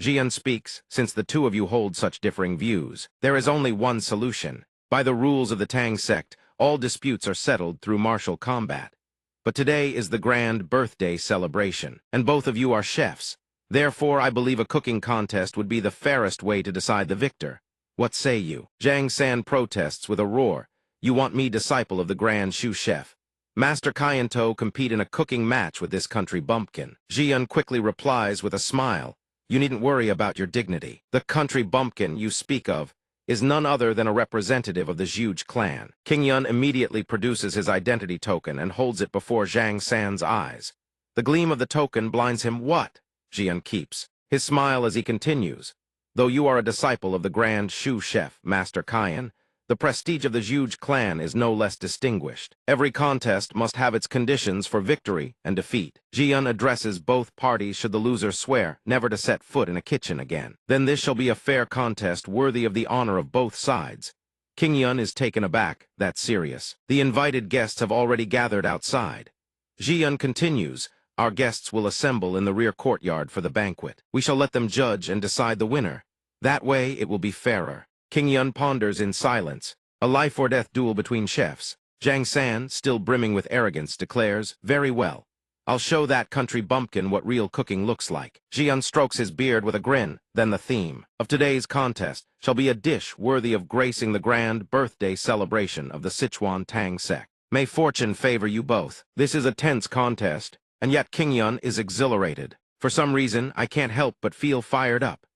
Jian speaks, since the two of you hold such differing views, there is only one solution. By the rules of the Tang sect, all disputes are settled through martial combat. But today is the grand birthday celebration, and both of you are chefs. Therefore, I believe a cooking contest would be the fairest way to decide the victor. What say you? Zhang San protests with a roar. You want me, disciple of the Grand Shu Chef? Master Cayenne compete in a cooking match with this country bumpkin. Jian quickly replies with a smile. You needn't worry about your dignity. The country bumpkin you speak of is none other than a representative of the Zhuge clan. Qingyun immediately produces his identity token and holds it before Zhang San's eyes. The gleam of the token blinds him. What? Jian keeps his smile as he continues. Though you are a disciple of the Grand Shu Chef, Master Kyan, the prestige of the Zhuge clan is no less distinguished. Every contest must have its conditions for victory and defeat. Jian addresses both parties should the loser swear never to set foot in a kitchen again. Then this shall be a fair contest worthy of the honor of both sides. King Yun is taken aback, that's serious. The invited guests have already gathered outside. Jian continues, our guests will assemble in the rear courtyard for the banquet. We shall let them judge and decide the winner. That way it will be fairer. King Yun ponders in silence. A life-or-death duel between chefs. Jiang San, still brimming with arrogance, declares, very well. I'll show that country bumpkin what real cooking looks like. Jian strokes his beard with a grin. Then the theme of today's contest shall be a dish worthy of gracing the grand birthday celebration of the Sichuan Tang sect. May fortune favor you both. This is a tense contest, and yet King Yun is exhilarated. For some reason, I can't help but feel fired up.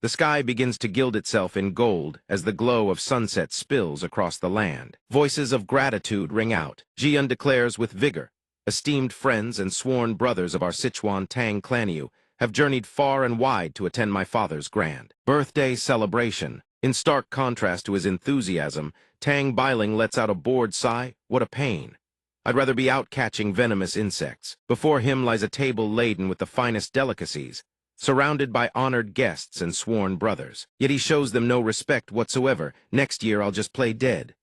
The sky begins to gild itself in gold as the glow of sunset spills across the land. Voices of gratitude ring out. Jian declares with vigor, esteemed friends and sworn brothers of our Sichuan Tang clan have journeyed far and wide to attend my father's grand birthday celebration. In stark contrast to his enthusiasm, Tang Bailing lets out a bored sigh. What a pain. I'd rather be out catching venomous insects. Before him lies a table laden with the finest delicacies, surrounded by honored guests and sworn brothers. Yet he shows them no respect whatsoever. Next year I'll just play dead.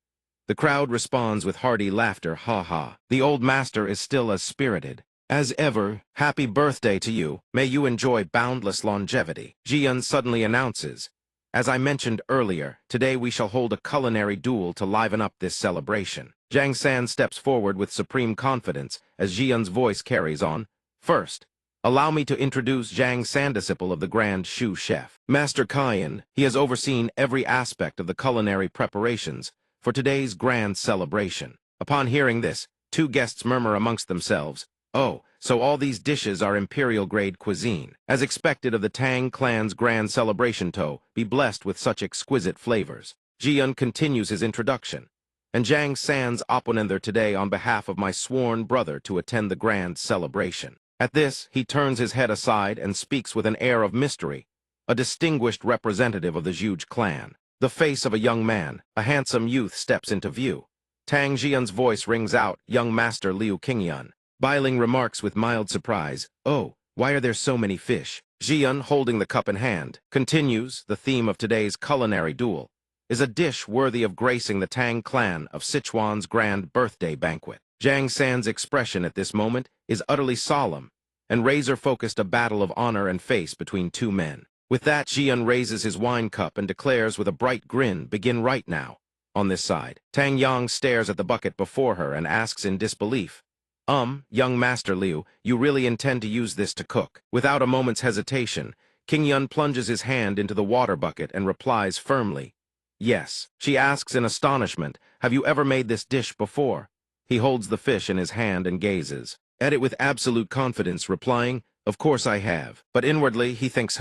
The crowd responds with hearty laughter, ha ha. The old master is still as spirited. As ever, happy birthday to you. May you enjoy boundless longevity. Jian suddenly announces, as I mentioned earlier, today we shall hold a culinary duel to liven up this celebration. Jiang San steps forward with supreme confidence as Jian's voice carries on. First, allow me to introduce Jiang San, disciple of the Grand Shu Chef. Master Kyan, he has overseen every aspect of the culinary preparations for today's grand celebration. Upon hearing this, two guests murmur amongst themselves, oh, so all these dishes are imperial-grade cuisine. As expected of the Tang clan's grand celebration to be blessed with such exquisite flavors. Jian continues his introduction. And Jiang San's opponent there today on behalf of my sworn brother to attend the grand celebration. At this, he turns his head aside and speaks with an air of mystery, a distinguished representative of the Zhuge clan. The face of a young man, a handsome youth, steps into view. Tang Jian's voice rings out, young master Liu Qingyun. Bailing remarks with mild surprise, oh, why are there so many fish? Jian, holding the cup in hand, continues, the theme of today's culinary duel is a dish worthy of gracing the Tang clan of Sichuan's grand birthday banquet. Jiang San's expression at this moment is utterly solemn, and razor-focused, a battle of honor and face between two men. With that, Jian raises his wine cup and declares with a bright grin, begin right now. On this side, Tang Yang stares at the bucket before her and asks in disbelief, young Master Liu, you really intend to use this to cook? Without a moment's hesitation, King Yun plunges his hand into the water bucket and replies firmly, yes. She asks in astonishment, have you ever made this dish before? He holds the fish in his hand and gazes at it with absolute confidence, replying, of course I have. But inwardly he thinks,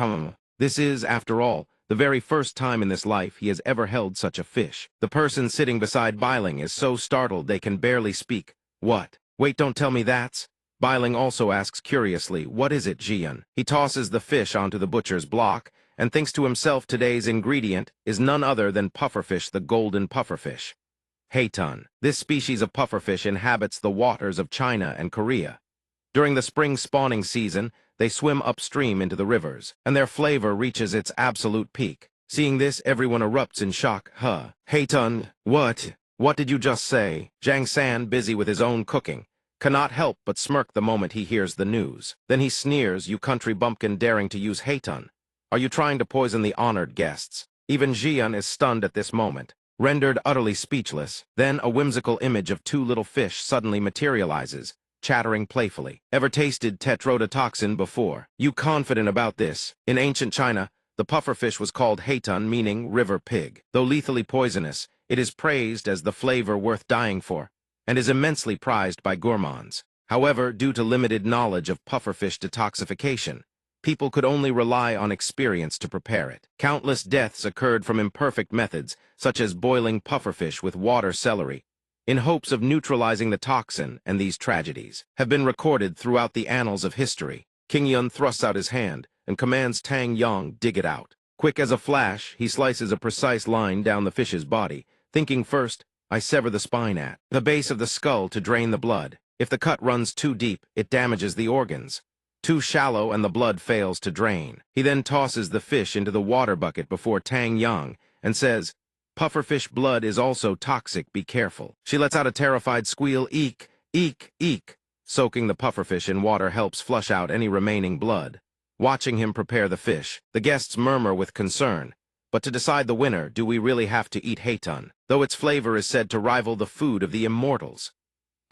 this is, after all, the very first time in this life he has ever held such a fish. The person sitting beside Bailing is so startled they can barely speak. What? Wait, don't tell me that's... Bailing also asks curiously, what is it, Jian? He tosses the fish onto the butcher's block and thinks to himself today's ingredient is none other than pufferfish, the golden pufferfish. Heitan. This species of pufferfish inhabits the waters of China and Korea. During the spring spawning season, they swim upstream into the rivers, and their flavor reaches its absolute peak. Seeing this, everyone erupts in shock. Heitan, what? What did you just say? Jiang San, busy with his own cooking, cannot help but smirk the moment he hears the news. Then he sneers, you country bumpkin daring to use Heitan. Are you trying to poison the honored guests? Even Jian is stunned at this moment, rendered utterly speechless. Then a whimsical image of two little fish suddenly materializes, chattering playfully. Ever tasted tetrodotoxin before? You confident about this? In ancient China, the pufferfish was called Heitan, meaning river pig. Though lethally poisonous, it is praised as the flavor worth dying for, and is immensely prized by gourmands. However, due to limited knowledge of pufferfish detoxification, people could only rely on experience to prepare it. Countless deaths occurred from imperfect methods, such as boiling pufferfish with water celery, in hopes of neutralizing the toxin, and these tragedies have been recorded throughout the annals of history. King Yun thrusts out his hand and commands Tang Yang, dig it out. Quick as a flash, he slices a precise line down the fish's body, thinking first, I sever the spine at the base of the skull to drain the blood. If the cut runs too deep, it damages the organs. Too shallow and the blood fails to drain. He then tosses the fish into the water bucket before Tang Yang and says, Pufferfish blood is also toxic, be careful. She lets out a terrified squeal, eek, eek, eek. Soaking the pufferfish in water helps flush out any remaining blood. Watching him prepare the fish, the guests murmur with concern. But to decide the winner, do we really have to eat heitan, though its flavor is said to rival the food of the immortals?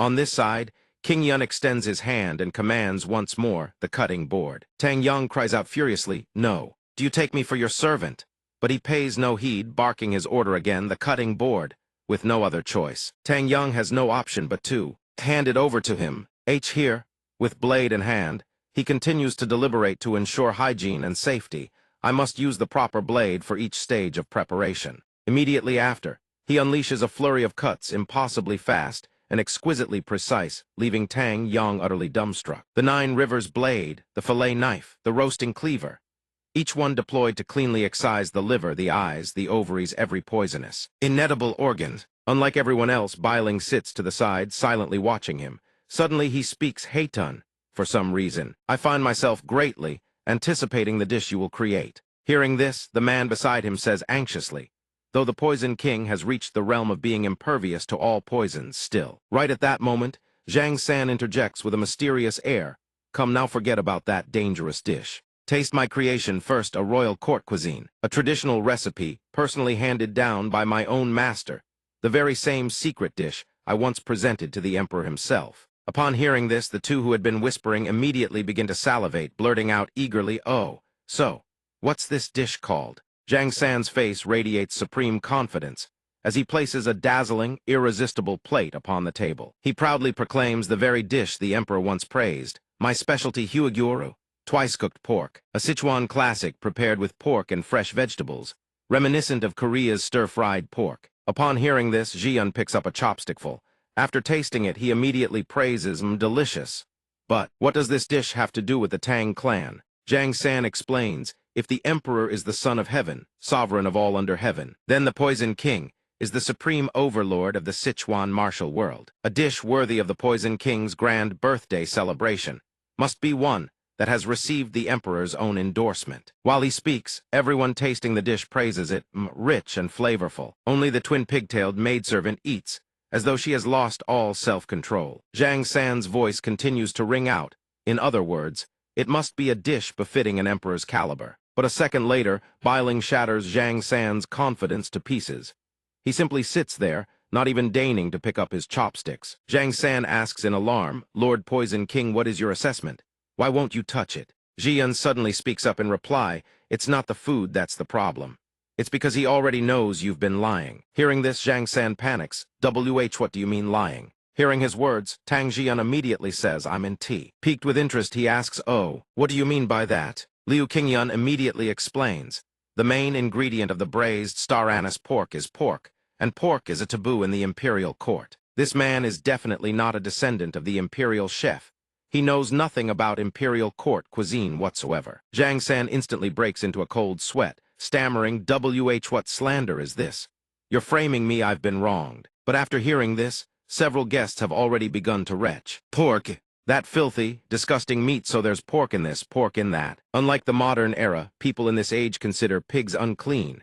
On this side, King Yun extends his hand and commands once more the cutting board. Tang Yang cries out furiously, No. Do you take me for your servant? But he pays no heed, barking his order again, the cutting board, with no other choice. Tang Yang has no option but to hand it over to him. Here, with blade in hand, he continues to deliberate to ensure hygiene and safety. I must use the proper blade for each stage of preparation. Immediately after, he unleashes a flurry of cuts impossibly fast and exquisitely precise, leaving Tang Yang utterly dumbstruck. The 9 rivers blade, the fillet knife, the roasting cleaver, each one deployed to cleanly excise the liver, the eyes, the ovaries, every poisonous, inedible organ. Unlike everyone else, Biling sits to the side, silently watching him. Suddenly he speaks heitan, for some reason. I find myself greatly anticipating the dish you will create. Hearing this, the man beside him says anxiously, though the Poison King has reached the realm of being impervious to all poisons still. Right at that moment, Zhang San interjects with a mysterious air, Come now, forget about that dangerous dish. Taste my creation first, a royal court cuisine, a traditional recipe personally handed down by my own master, the very same secret dish I once presented to the emperor himself. Upon hearing this, the two who had been whispering immediately begin to salivate, blurting out eagerly, Oh, so, what's this dish called? Zhang San's face radiates supreme confidence as he places a dazzling, irresistible plate upon the table. He proudly proclaims the very dish the emperor once praised, my specialty huagyuru, twice-cooked pork, a Sichuan classic prepared with pork and fresh vegetables, reminiscent of Korea's stir-fried pork. Upon hearing this, Jian picks up a chopstickful. After tasting it, he immediately praises delicious. But what does this dish have to do with the Tang clan? Zhang San explains, if the emperor is the son of heaven, sovereign of all under heaven, then the Poison King is the supreme overlord of the Sichuan martial world. A dish worthy of the Poison King's grand birthday celebration must be one that has received the emperor's own endorsement. While he speaks, everyone tasting the dish praises it, rich and flavorful. Only the twin pigtailed maidservant eats, as though she has lost all self-control. Zhang San's voice continues to ring out. In other words, it must be a dish befitting an emperor's caliber. But a second later, Biling shatters Zhang San's confidence to pieces. He simply sits there, not even deigning to pick up his chopsticks. Zhang San asks in alarm, Lord Poison King, what is your assessment? Why won't you touch it? Jian suddenly speaks up in reply, It's not the food that's the problem. It's because he already knows you've been lying. Hearing this, Zhang San panics. What do you mean lying? Hearing his words, Tang Jian immediately says, I'm in tea. Piqued with interest, he asks, Oh, what do you mean by that? Liu Qingyun immediately explains. The main ingredient of the braised star anise pork is pork, and pork is a taboo in the imperial court. This man is definitely not a descendant of the imperial chef. He knows nothing about imperial court cuisine whatsoever. Zhang San instantly breaks into a cold sweat, stammering, what slander is this? You're framing me, I've been wronged. But after hearing this, several guests have already begun to retch. Pork! That filthy, disgusting meat, so there's pork in this, pork in that. Unlike the modern era, people in this age consider pigs unclean.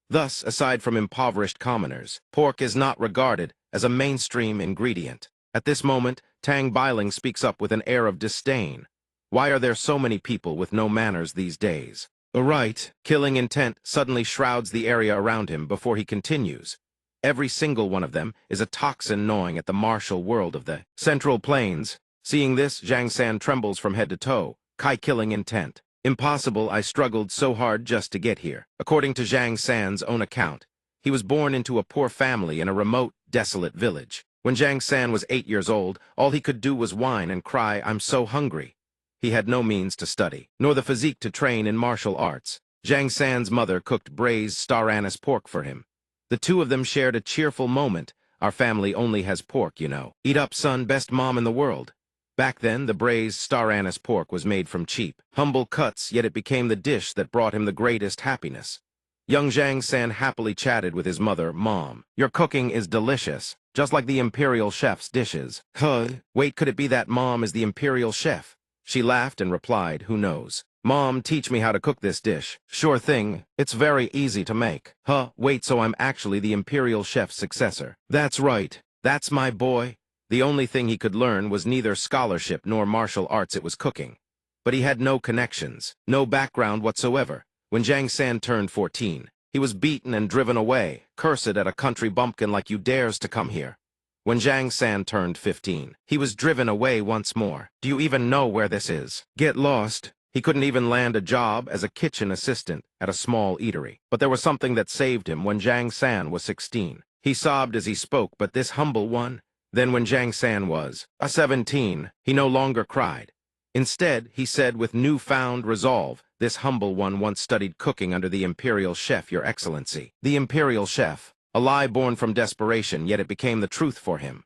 Thus, aside from impoverished commoners, pork is not regarded as a mainstream ingredient. At this moment, Tang Biling speaks up with an air of disdain. Why are there so many people with no manners these days? Right, killing intent suddenly shrouds the area around him before he continues. Every single one of them is a toxin gnawing at the martial world of the Central Plains. Seeing this, Zhang San trembles from head to toe. Killing intent. Impossible, I struggled so hard just to get here. According to Zhang San's own account, he was born into a poor family in a remote, desolate village. When Zhang San was 8 years old, all he could do was whine and cry, I'm so hungry. He had no means to study, nor the physique to train in martial arts. Zhang San's mother cooked braised star anise pork for him. The two of them shared a cheerful moment. Our family only has pork, you know. Eat up, son, best mom in the world. Back then, the braised star anise pork was made from cheap, humble cuts, yet it became the dish that brought him the greatest happiness. Young Jiang San happily chatted with his mother, "Mom, your cooking is delicious, just like the imperial chef's dishes." Huh? Wait, could it be that Mom is the imperial chef? She laughed and replied, "Who knows? Mom, teach me how to cook this dish." "Sure thing, it's very easy to make." Huh? Wait, so I'm actually the imperial chef's successor? That's right, that's my boy. The only thing he could learn was neither scholarship nor martial arts, it was cooking. But he had no connections, no background whatsoever. When Jiang San turned 14, he was beaten and driven away, cursed at a country bumpkin like you dares to come here. When Jiang San turned 15, he was driven away once more. Do you even know where this is? Get lost. He couldn't even land a job as a kitchen assistant at a small eatery. But there was something that saved him when Jiang San was 16. He sobbed as he spoke, but this humble one. Then when Jiang San was 17, he no longer cried. Instead, he said with newfound resolve, "This humble one once studied cooking under the imperial chef, Your Excellency." The imperial chef, a lie born from desperation, yet it became the truth for him.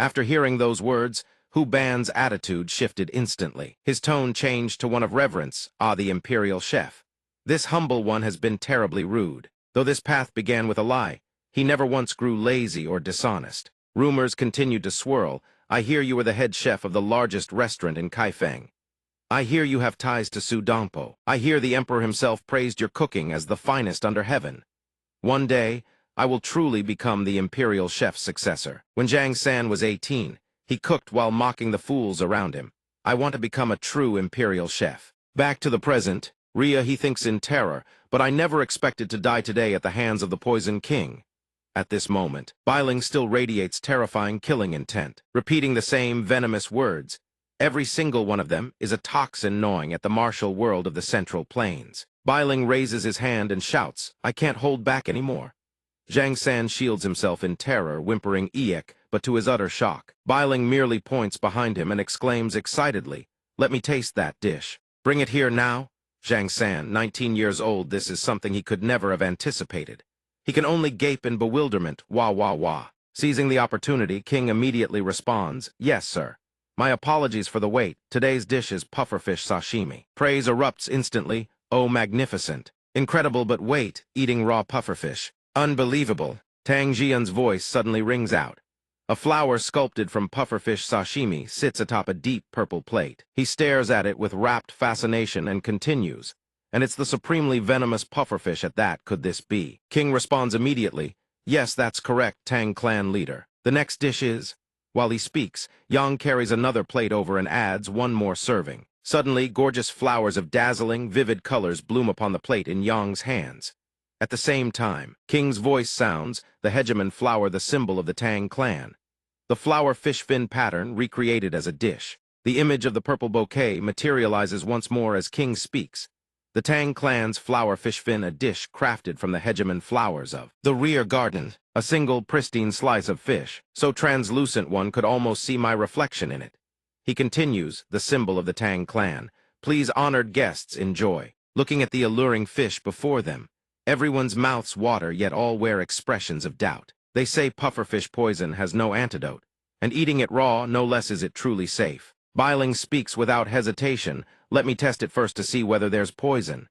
After hearing those words, Hu Ban's attitude shifted instantly. His tone changed to one of reverence. "Ah, the imperial chef. This humble one has been terribly rude. Though this path began with a lie, he never once grew lazy or dishonest. Rumors continued to swirl. I hear you are the head chef of the largest restaurant in Kaifeng. I hear you have ties to Su Dongpo. I hear the emperor himself praised your cooking as the finest under heaven. One day, I will truly become the imperial chef's successor." When Jiang San was 18, he cooked while mocking the fools around him. "I want to become a true imperial chef." Back to the present, he thinks in terror, "But I never expected to die today at the hands of the Poison King." At this moment, Bailing still radiates terrifying killing intent, repeating the same venomous words. Every single one of them is a toxin gnawing at the martial world of the Central Plains. Bailing raises his hand and shouts, "I can't hold back anymore." Jiang San shields himself in terror, whimpering "Eek," but to his utter shock, Bailing merely points behind him and exclaims excitedly, "Let me taste that dish." "Bring it here now." Jiang San, 19 years old, this is something he could never have anticipated. He can only gape in bewilderment, wah wah wah. Seizing the opportunity, King immediately responds, "Yes, sir. My apologies for the wait. Today's dish is pufferfish sashimi." Praise erupts instantly. "Oh, magnificent. Incredible, but wait, eating raw pufferfish. Unbelievable." Tang Jian's voice suddenly rings out. A flower sculpted from pufferfish sashimi sits atop a deep purple plate. He stares at it with rapt fascination and continues, "And it's the supremely venomous pufferfish at that, could this be?" King responds immediately, "Yes, that's correct, Tang clan leader. The next dish is..." While he speaks, Yang carries another plate over and adds one more serving. Suddenly, gorgeous flowers of dazzling, vivid colors bloom upon the plate in Yang's hands. At the same time, King's voice sounds, the hegemon flower, the symbol of the Tang clan. The flower fish fin pattern recreated as a dish. The image of the purple bouquet materializes once more as King speaks. The Tang clan's flower fish fin, a dish crafted from the hegemon flowers of the rear garden, a single pristine slice of fish, so translucent one could almost see my reflection in it. He continues, the symbol of the Tang clan. Please, honored guests, enjoy. Looking at the alluring fish before them, everyone's mouths water, yet all wear expressions of doubt. They say pufferfish poison has no antidote, and eating it raw, no less is it truly safe. Bailing speaks without hesitation. "Let me test it first to see whether there's poison."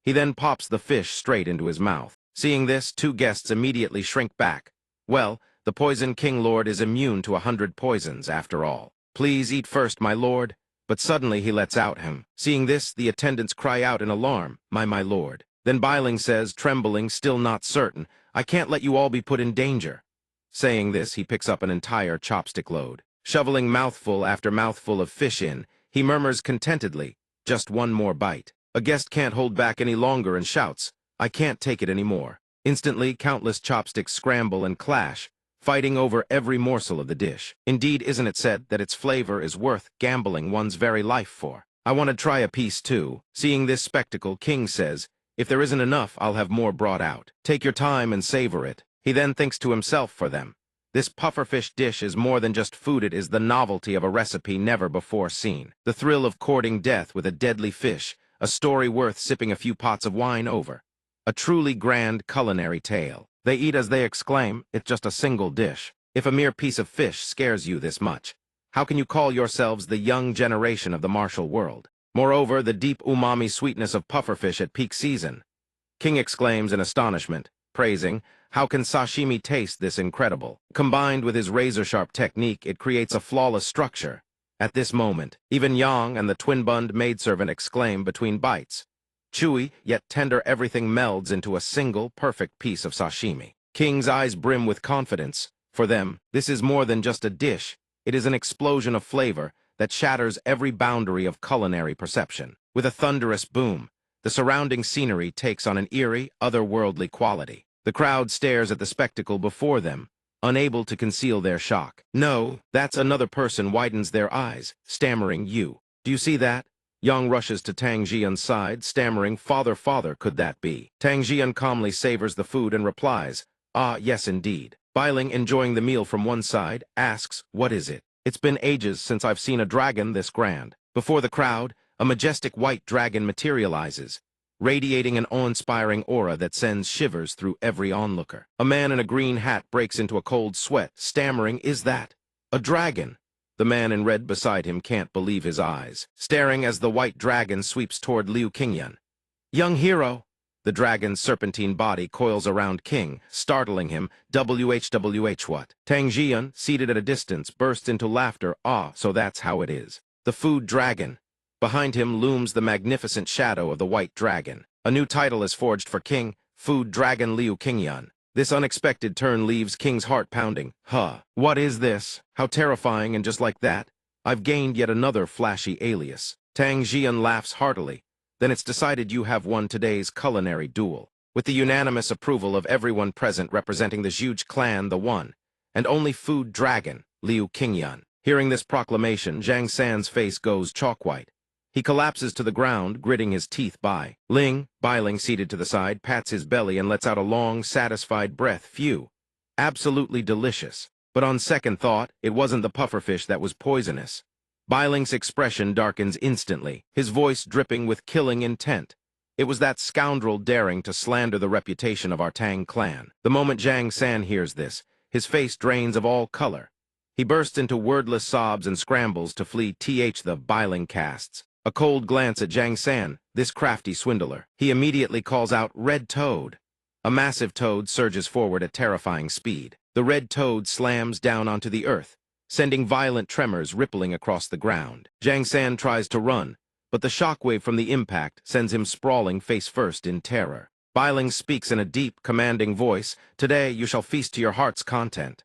He then pops the fish straight into his mouth. Seeing this, two guests immediately shrink back. Well, the Poison King Lord is immune to 100 poisons, after all. "Please eat first, my lord." But suddenly he lets out him. Seeing this, the attendants cry out in alarm, my lord." Then Bailing says, trembling, still not certain, "I can't let you all be put in danger." Saying this, he picks up an entire chopstick load. Shoveling mouthful after mouthful of fish in, he murmurs contentedly, "Just one more bite." A guest can't hold back any longer and shouts, "I can't take it anymore." Instantly, countless chopsticks scramble and clash, fighting over every morsel of the dish. Indeed, isn't it said that its flavor is worth gambling one's very life for? "I want to try a piece too." Seeing this spectacle, King says, "If there isn't enough, I'll have more brought out. Take your time and savor it." He then thinks to himself for them, "This pufferfish dish is more than just food, it is the novelty of a recipe never before seen. The thrill of courting death with a deadly fish, a story worth sipping a few pots of wine over. A truly grand culinary tale." They eat as they exclaim, "It's just a single dish. If a mere piece of fish scares you this much, How can you call yourselves the young generation of the martial world? Moreover, the deep umami sweetness of pufferfish at peak season. King exclaims in astonishment, praising, how can sashimi taste this incredible? Combined with his razor-sharp technique, it creates a flawless structure. At this moment, even Yang and the twin-bunned maidservant exclaim between bites. Chewy, yet tender, everything melds into a single, perfect piece of sashimi. King's eyes brim with confidence. For them, this is more than just a dish. It is an explosion of flavor that shatters every boundary of culinary perception. With a thunderous boom, the surrounding scenery takes on an eerie, otherworldly quality. The crowd stares at the spectacle before them, unable to conceal their shock. No, that's another person widens their eyes, stammering, you. Do you see that? Yang rushes to Tang Jian's side, stammering, father, could that be? Tang Jian calmly savors the food and replies, ah, yes, indeed. Biling, enjoying the meal from one side, asks, what is it? It's been ages since I've seen a dragon this grand. Before the crowd, a majestic white dragon materializes, radiating an awe-inspiring aura that sends shivers through every onlooker. A man in a green hat breaks into a cold sweat, stammering, is that a dragon? The man in red beside him can't believe his eyes, staring as the white dragon sweeps toward Liu Qingyan. Young hero! The dragon's serpentine body coils around King, startling him. WHWH what? Tang Jian, seated at a distance, bursts into laughter. Ah, so that's how it is. The food dragon. Behind him looms the magnificent shadow of the white dragon. A new title is forged for King, Food Dragon Liu Qingyan. This unexpected turn leaves King's heart pounding. Huh, what is this? How terrifying, and just like that, I've gained yet another flashy alias. Tang Jian laughs heartily. Then it's decided you have won today's culinary duel. With the unanimous approval of everyone present representing the huge clan, the one and only food dragon, Liu Qingyan. Hearing this proclamation, Zhang San's face goes chalk-white. He collapses to the ground, gritting his teeth. Biling, seated to the side, pats his belly and lets out a long, satisfied breath. Phew. Absolutely delicious. But on second thought, it wasn't the pufferfish that was poisonous. Biling's expression darkens instantly, his voice dripping with killing intent. It was that scoundrel daring to slander the reputation of our Tang clan. The moment Zhang San hears this, his face drains of all color. He bursts into wordless sobs and scrambles to flee. The Biling casts a cold glance at Zhang San, this crafty swindler. He immediately calls out, Red Toad. A massive toad surges forward at terrifying speed. The red toad slams down onto the earth, sending violent tremors rippling across the ground. Zhang San tries to run, but the shockwave from the impact sends him sprawling face first in terror. Biling speaks in a deep, commanding voice, today you shall feast to your heart's content.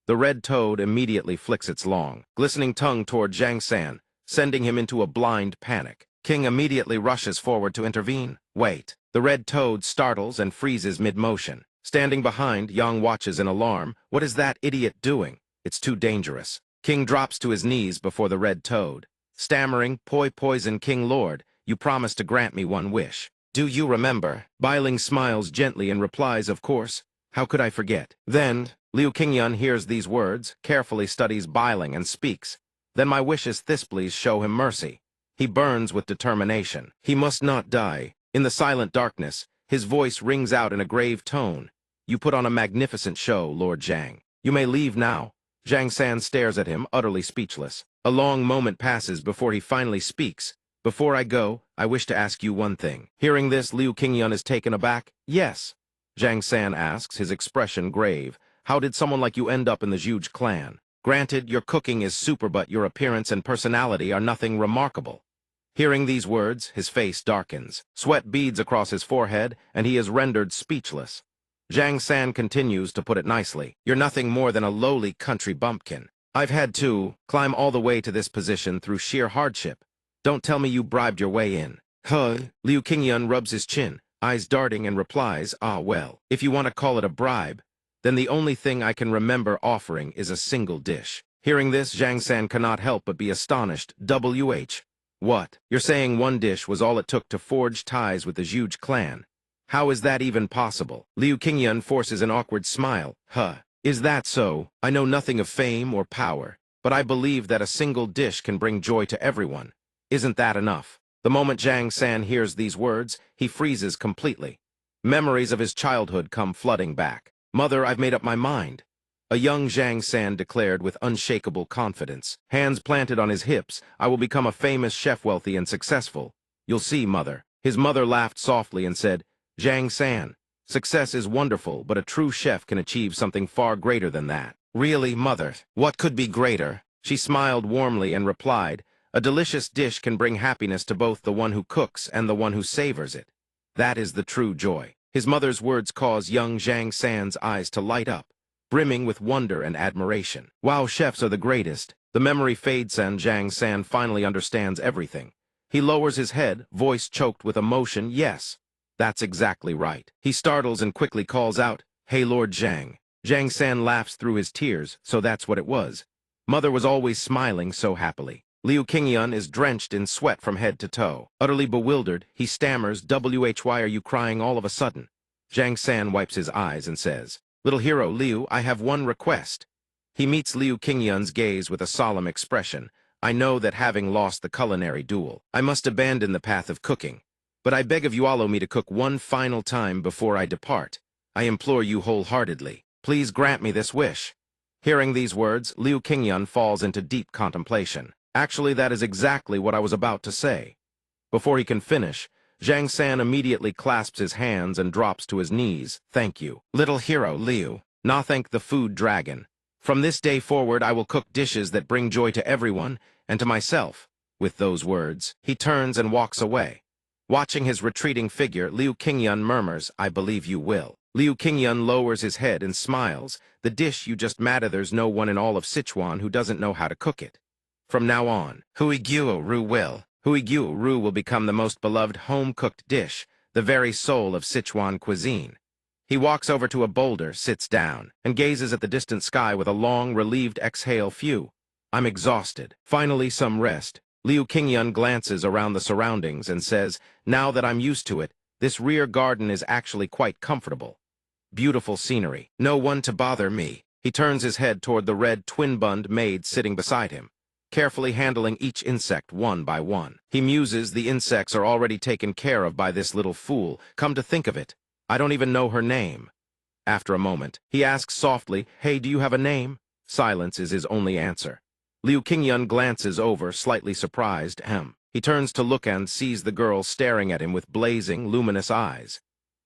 The red toad immediately flicks its long, glistening tongue toward Zhang San, sending him into a blind panic. King immediately rushes forward to intervene. Wait. The red toad startles and freezes mid-motion. Standing behind, Yang watches in alarm. What is that idiot doing? It's too dangerous. King drops to his knees before the red toad. Stammering, poison King Lord, you promised to grant me one wish. Do you remember? Biling smiles gently and replies, of course. How could I forget? Then, Liu Qingyan hears these words, carefully studies Biling and speaks. Then my wish is this, please show him mercy. He burns with determination. He must not die. In the silent darkness, his voice rings out in a grave tone. You put on a magnificent show, Lord Zhang. You may leave now. Zhang San stares at him, utterly speechless. A long moment passes before he finally speaks. Before I go, I wish to ask you one thing. Hearing this, Liu Qingyan is taken aback. Yes. Zhang San asks, his expression grave. How did someone like you end up in the huge clan? Granted, your cooking is super, but your appearance and personality are nothing remarkable. Hearing these words, his face darkens. Sweat beads across his forehead, and he is rendered speechless. Zhang San continues to put it nicely. You're nothing more than a lowly country bumpkin. I've had to climb all the way to this position through sheer hardship. Don't tell me you bribed your way in. Huh? Liu Qingyan rubs his chin, eyes darting, and replies, ah well, if you want to call it a bribe, then the only thing I can remember offering is a single dish. Hearing this, Zhang San cannot help but be astonished. What? You're saying one dish was all it took to forge ties with the huge clan? How is that even possible? Liu Qingyan forces an awkward smile. Huh. Is that so? I know nothing of fame or power, but I believe that a single dish can bring joy to everyone. Isn't that enough? The moment Zhang San hears these words, he freezes completely. Memories of his childhood come flooding back. Mother, I've made up my mind. A young Zhang San declared with unshakable confidence. Hands planted on his hips, I will become a famous chef, wealthy and successful. You'll see, mother. His mother laughed softly and said, Zhang San, success is wonderful, but a true chef can achieve something far greater than that. Really, mother? What could be greater? She smiled warmly and replied, a delicious dish can bring happiness to both the one who cooks and the one who savors it. That is the true joy. His mother's words caused young Zhang San's eyes to light up, brimming with wonder and admiration. Wow, chefs are the greatest. The memory fades and Zhang San finally understands everything. He lowers his head, voice choked with emotion. Yes, that's exactly right. He startles and quickly calls out, Hey Lord Zhang. Zhang San laughs through his tears, so that's what it was. Mother was always smiling so happily. Liu Qingyun is drenched in sweat from head to toe. Utterly bewildered, he stammers, why are you crying all of a sudden? Zhang San wipes his eyes and says, Little hero Liu, I have one request. He meets Liu Qingyun's gaze with a solemn expression. I know that having lost the culinary duel, I must abandon the path of cooking. But I beg of you allow me to cook one final time before I depart. I implore you wholeheartedly. Please grant me this wish. Hearing these words, Liu Qingyun falls into deep contemplation. Actually, that is exactly what I was about to say. Before he can finish, Zhang San immediately clasps his hands and drops to his knees. Thank you, little hero Liu. Na thank the food dragon. From this day forward, I will cook dishes that bring joy to everyone and to myself. With those words, he turns and walks away. Watching his retreating figure, Liu Qingyun murmurs, I believe you will. Liu Qingyun lowers his head and smiles. The dish you just made, there's no one in all of Sichuan who doesn't know how to cook it. From now on, Huiguo Ru will become the most beloved home-cooked dish, the very soul of Sichuan cuisine. He walks over to a boulder, sits down, and gazes at the distant sky with a long, relieved exhale. Phew, I'm exhausted. Finally, some rest. Liu Qingyun glances around the surroundings and says, now that I'm used to it, this rear garden is actually quite comfortable. Beautiful scenery. No one to bother me. He turns his head toward the red twin-bunned maid sitting beside him, carefully handling each insect one by one. He muses, the insects are already taken care of by this little fool. Come to think of it, I don't even know her name. After a moment, he asks softly, Hey, do you have a name? Silence is his only answer. Liu Qingyun glances over, slightly surprised. He turns to look and sees the girl staring at him with blazing, luminous eyes.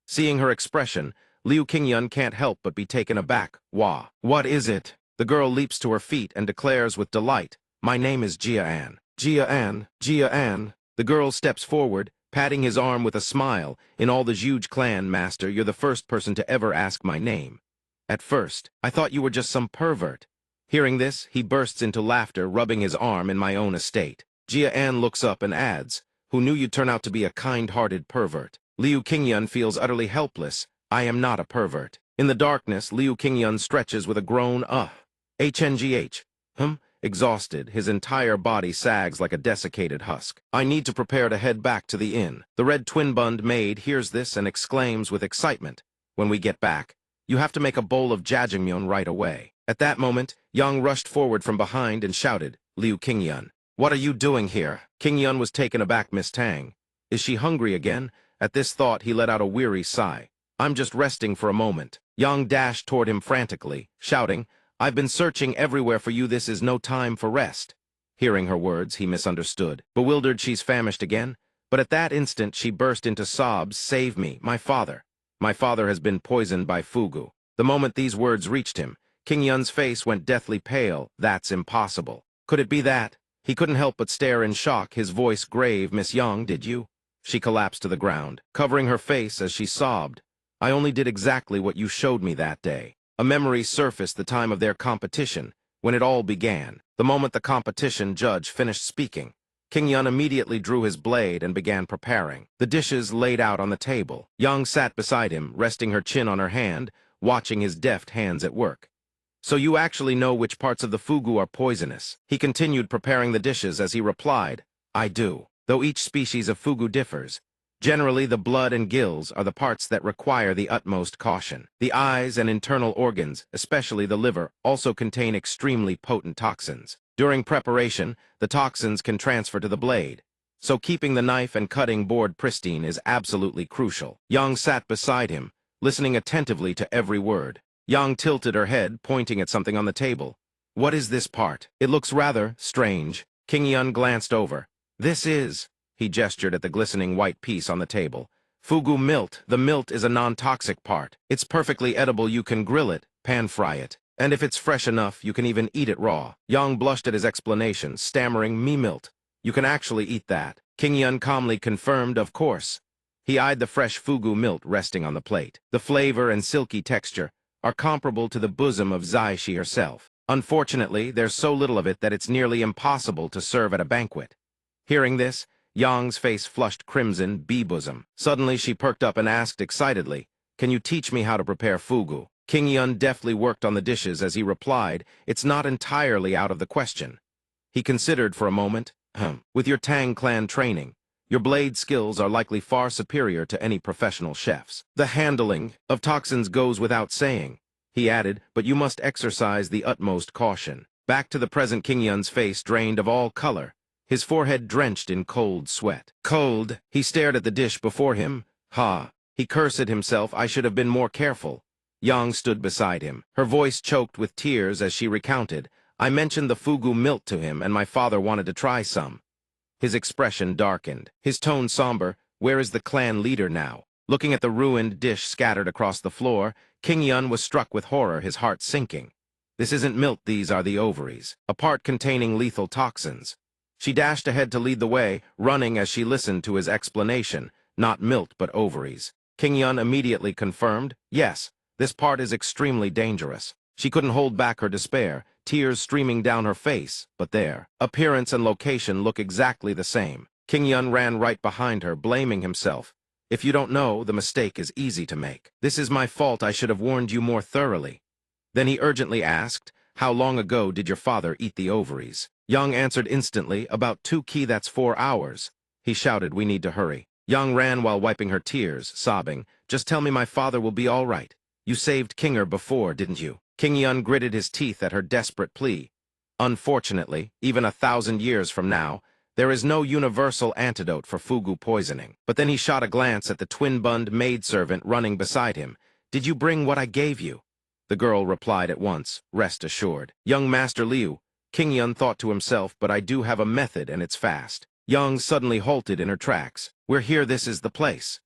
Seeing her expression, Liu Qingyun can't help but be taken aback. Wah, what is it? The girl leaps to her feet and declares with delight, My name is Jian. Jian. The girl steps forward, patting his arm with a smile. In all the Zhuge clan, master, you're the first person to ever ask my name. At first, I thought you were just some pervert. Hearing this, he bursts into laughter, rubbing his arm. In my own estate. Jian looks up and adds, Who knew you'd turn out to be a kind-hearted pervert? Liu Qingyun feels utterly helpless. I am not a pervert. In the darkness, Liu Qingyun stretches with a groan. HNGH. Exhausted, his entire body sags like a desiccated husk. I need to prepare to head back to the inn. The red twin-bunned maid hears this and exclaims with excitement, When we get back, you have to make a bowl of jjajangmyeon right away. At that moment, Yang rushed forward from behind and shouted, Liu Qingyun, what are you doing here? Qingyun was taken aback. Miss Tang. Is she hungry again? At this thought, he let out a weary sigh. I'm just resting for a moment. Yang dashed toward him frantically, shouting, I've been searching everywhere for you. This is no time for rest. Hearing her words, he misunderstood. Bewildered, she's famished again? But at that instant, she burst into sobs. Save me, my father. My father has been poisoned by fugu. The moment these words reached him, Qingyun's face went deathly pale. That's impossible. Could it be that? He couldn't help but stare in shock, his voice grave. Miss Yang, did you? She collapsed to the ground, covering her face as she sobbed. I only did exactly what you showed me that day. A memory surfaced the time of their competition, when it all began. The moment the competition judge finished speaking, Qingyun immediately drew his blade and began preparing. The dishes laid out on the table. Yang sat beside him, resting her chin on her hand, watching his deft hands at work. So you actually know which parts of the fugu are poisonous? He continued preparing the dishes as he replied, I do. Though each species of fugu differs, generally the blood and gills are the parts that require the utmost caution. The eyes and internal organs, especially the liver, also contain extremely potent toxins. During preparation, the toxins can transfer to the blade, so keeping the knife and cutting board pristine is absolutely crucial. Yang sat beside him, listening attentively to every word. Yang tilted her head, pointing at something on the table. What is this part? It looks rather strange. King Yun glanced over. This is... He gestured at the glistening white piece on the table. Fugu milt. The milt is a non-toxic part. It's perfectly edible. You can grill it, pan-fry it. And if it's fresh enough, you can even eat it raw. Yang blushed at his explanation, stammering, "Me milt. You can actually eat that." King Yun calmly confirmed, "Of course." He eyed the fresh fugu milt resting on the plate. The flavor and silky texture are comparable to the bosom of Zaishi herself. Unfortunately, there's so little of it that it's nearly impossible to serve at a banquet. Hearing this, Yang's face flushed crimson, bee-bosom. Suddenly she perked up and asked excitedly, "Can you teach me how to prepare fugu?" King Yun deftly worked on the dishes as he replied, "It's not entirely out of the question." He considered for a moment, "With your Tang clan training, your blade skills are likely far superior to any professional chef's. The handling of toxins goes without saying," he added, "but you must exercise the utmost caution." Back to the present, King Yun's face drained of all color, his forehead drenched in cold sweat. Cold, he stared at the dish before him. He cursed at himself. "I should have been more careful." Yang stood beside him, her voice choked with tears as she recounted, "I mentioned the fugu milt to him, and my father wanted to try some." His expression darkened, his tone somber. "Where is the clan leader now?" Looking at the ruined dish scattered across the floor, King Yun was struck with horror, his heart sinking. "This isn't milt, these are the ovaries, a part containing lethal toxins." She dashed ahead to lead the way, running as she listened to his explanation. "Not milt, but ovaries." King Yun immediately confirmed, "Yes, this part is extremely dangerous." She couldn't hold back her despair, tears streaming down her face, but their appearance and location look exactly the same. King Yun ran right behind her, blaming himself. "If you don't know, the mistake is easy to make. This is my fault. I should have warned you more thoroughly." Then he urgently asked, "How long ago did your father eat the ovaries?" Yang answered instantly, "About 2 ki, that's 4 hours." He shouted, "We need to hurry." Yang ran while wiping her tears, sobbing, "Just tell me my father will be all right. You saved Kinger before, didn't you?" King Yun gritted his teeth at her desperate plea. Unfortunately, even 1,000 years from now, there is no universal antidote for fugu poisoning. But then he shot a glance at the twin-bunned maidservant running beside him. "Did you bring what I gave you?" The girl replied at once, "Rest assured." "Young Master Liu," King Yun thought to himself, "but I do have a method and it's fast." Yang suddenly halted in her tracks. "We're here, this is the place."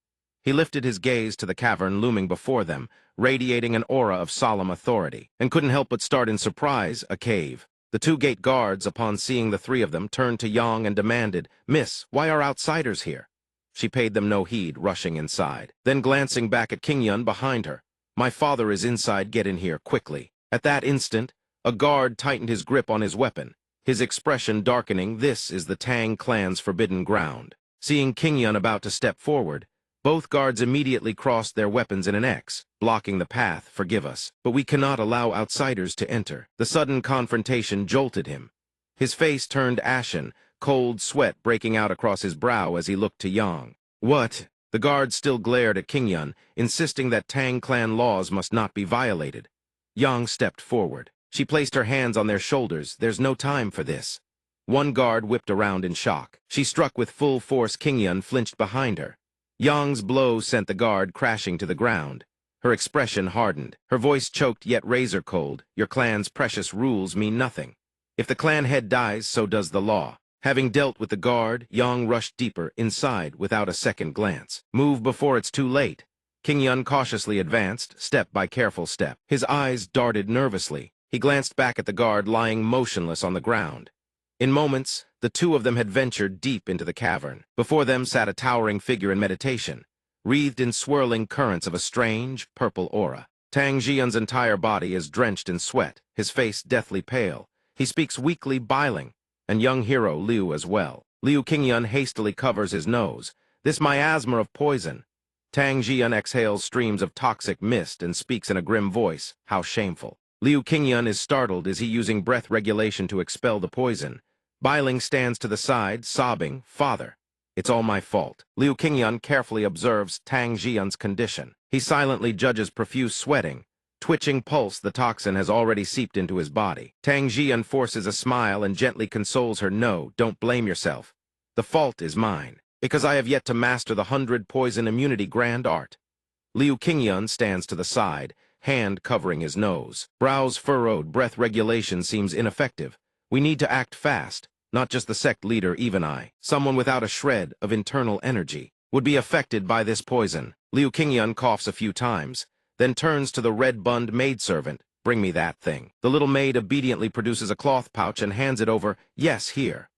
He lifted his gaze to the cavern looming before them, radiating an aura of solemn authority, and couldn't help but start in surprise, a cave. The 2 gate guards, upon seeing the 3 of them, turned to Yang and demanded, "Miss, why are outsiders here?" She paid them no heed, rushing inside. Then glancing back at King Yun behind her, "My father is inside, get in here, quickly." At that instant, a guard tightened his grip on his weapon, his expression darkening. "This is the Tang clan's forbidden ground." Seeing King Yun about to step forward, both guards immediately crossed their weapons in an X, blocking the path. "Forgive us, but we cannot allow outsiders to enter." The sudden confrontation jolted him. His face turned ashen, cold sweat breaking out across his brow as he looked to Yang. "What?" The guards still glared at King Yun, insisting that Tang clan laws must not be violated. Yang stepped forward. She placed her hands on their shoulders. "There's no time for this." One guard whipped around in shock. She struck with full force. King Yun flinched behind her. Yang's blow sent the guard crashing to the ground. Her expression hardened, her voice choked yet razor cold. "Your clan's precious rules mean nothing. If the clan head dies, so does the law." Having dealt with the guard, Yang rushed deeper, inside, without a second glance. "Move before it's too late." King Yun cautiously advanced, step by careful step. His eyes darted nervously. He glanced back at the guard lying motionless on the ground. In moments, the 2 of them had ventured deep into the cavern. Before them sat a towering figure in meditation, wreathed in swirling currents of a strange, purple aura. Tang Jian's entire body is drenched in sweat, his face deathly pale. He speaks weakly, biling, and young hero Liu as well. Liu King Yun hastily covers his nose. "This miasma of poison." Tang Jian exhales streams of toxic mist and speaks in a grim voice. "How shameful." Liu King Yun is startled. Is he using breath regulation to expel the poison? Biling stands to the side, sobbing, "Father, it's all my fault." Liu Qingyun carefully observes Tang Jian's condition. He silently judges profuse sweating. Twitching pulse, the toxin has already seeped into his body. Tang Jian forces a smile and gently consoles her. "No, don't blame yourself. The fault is mine, because I have yet to master the 100 poison immunity grand art." Liu Qingyun stands to the side, hand covering his nose. Brows furrowed, breath regulation seems ineffective. We need to act fast. Not just the sect leader, even I. Someone without a shred of internal energy would be affected by this poison. Liu Qingyan coughs a few times, then turns to the red-bunned maidservant. Bring me that thing. The little maid obediently produces a cloth pouch and hands it over. Yes, here.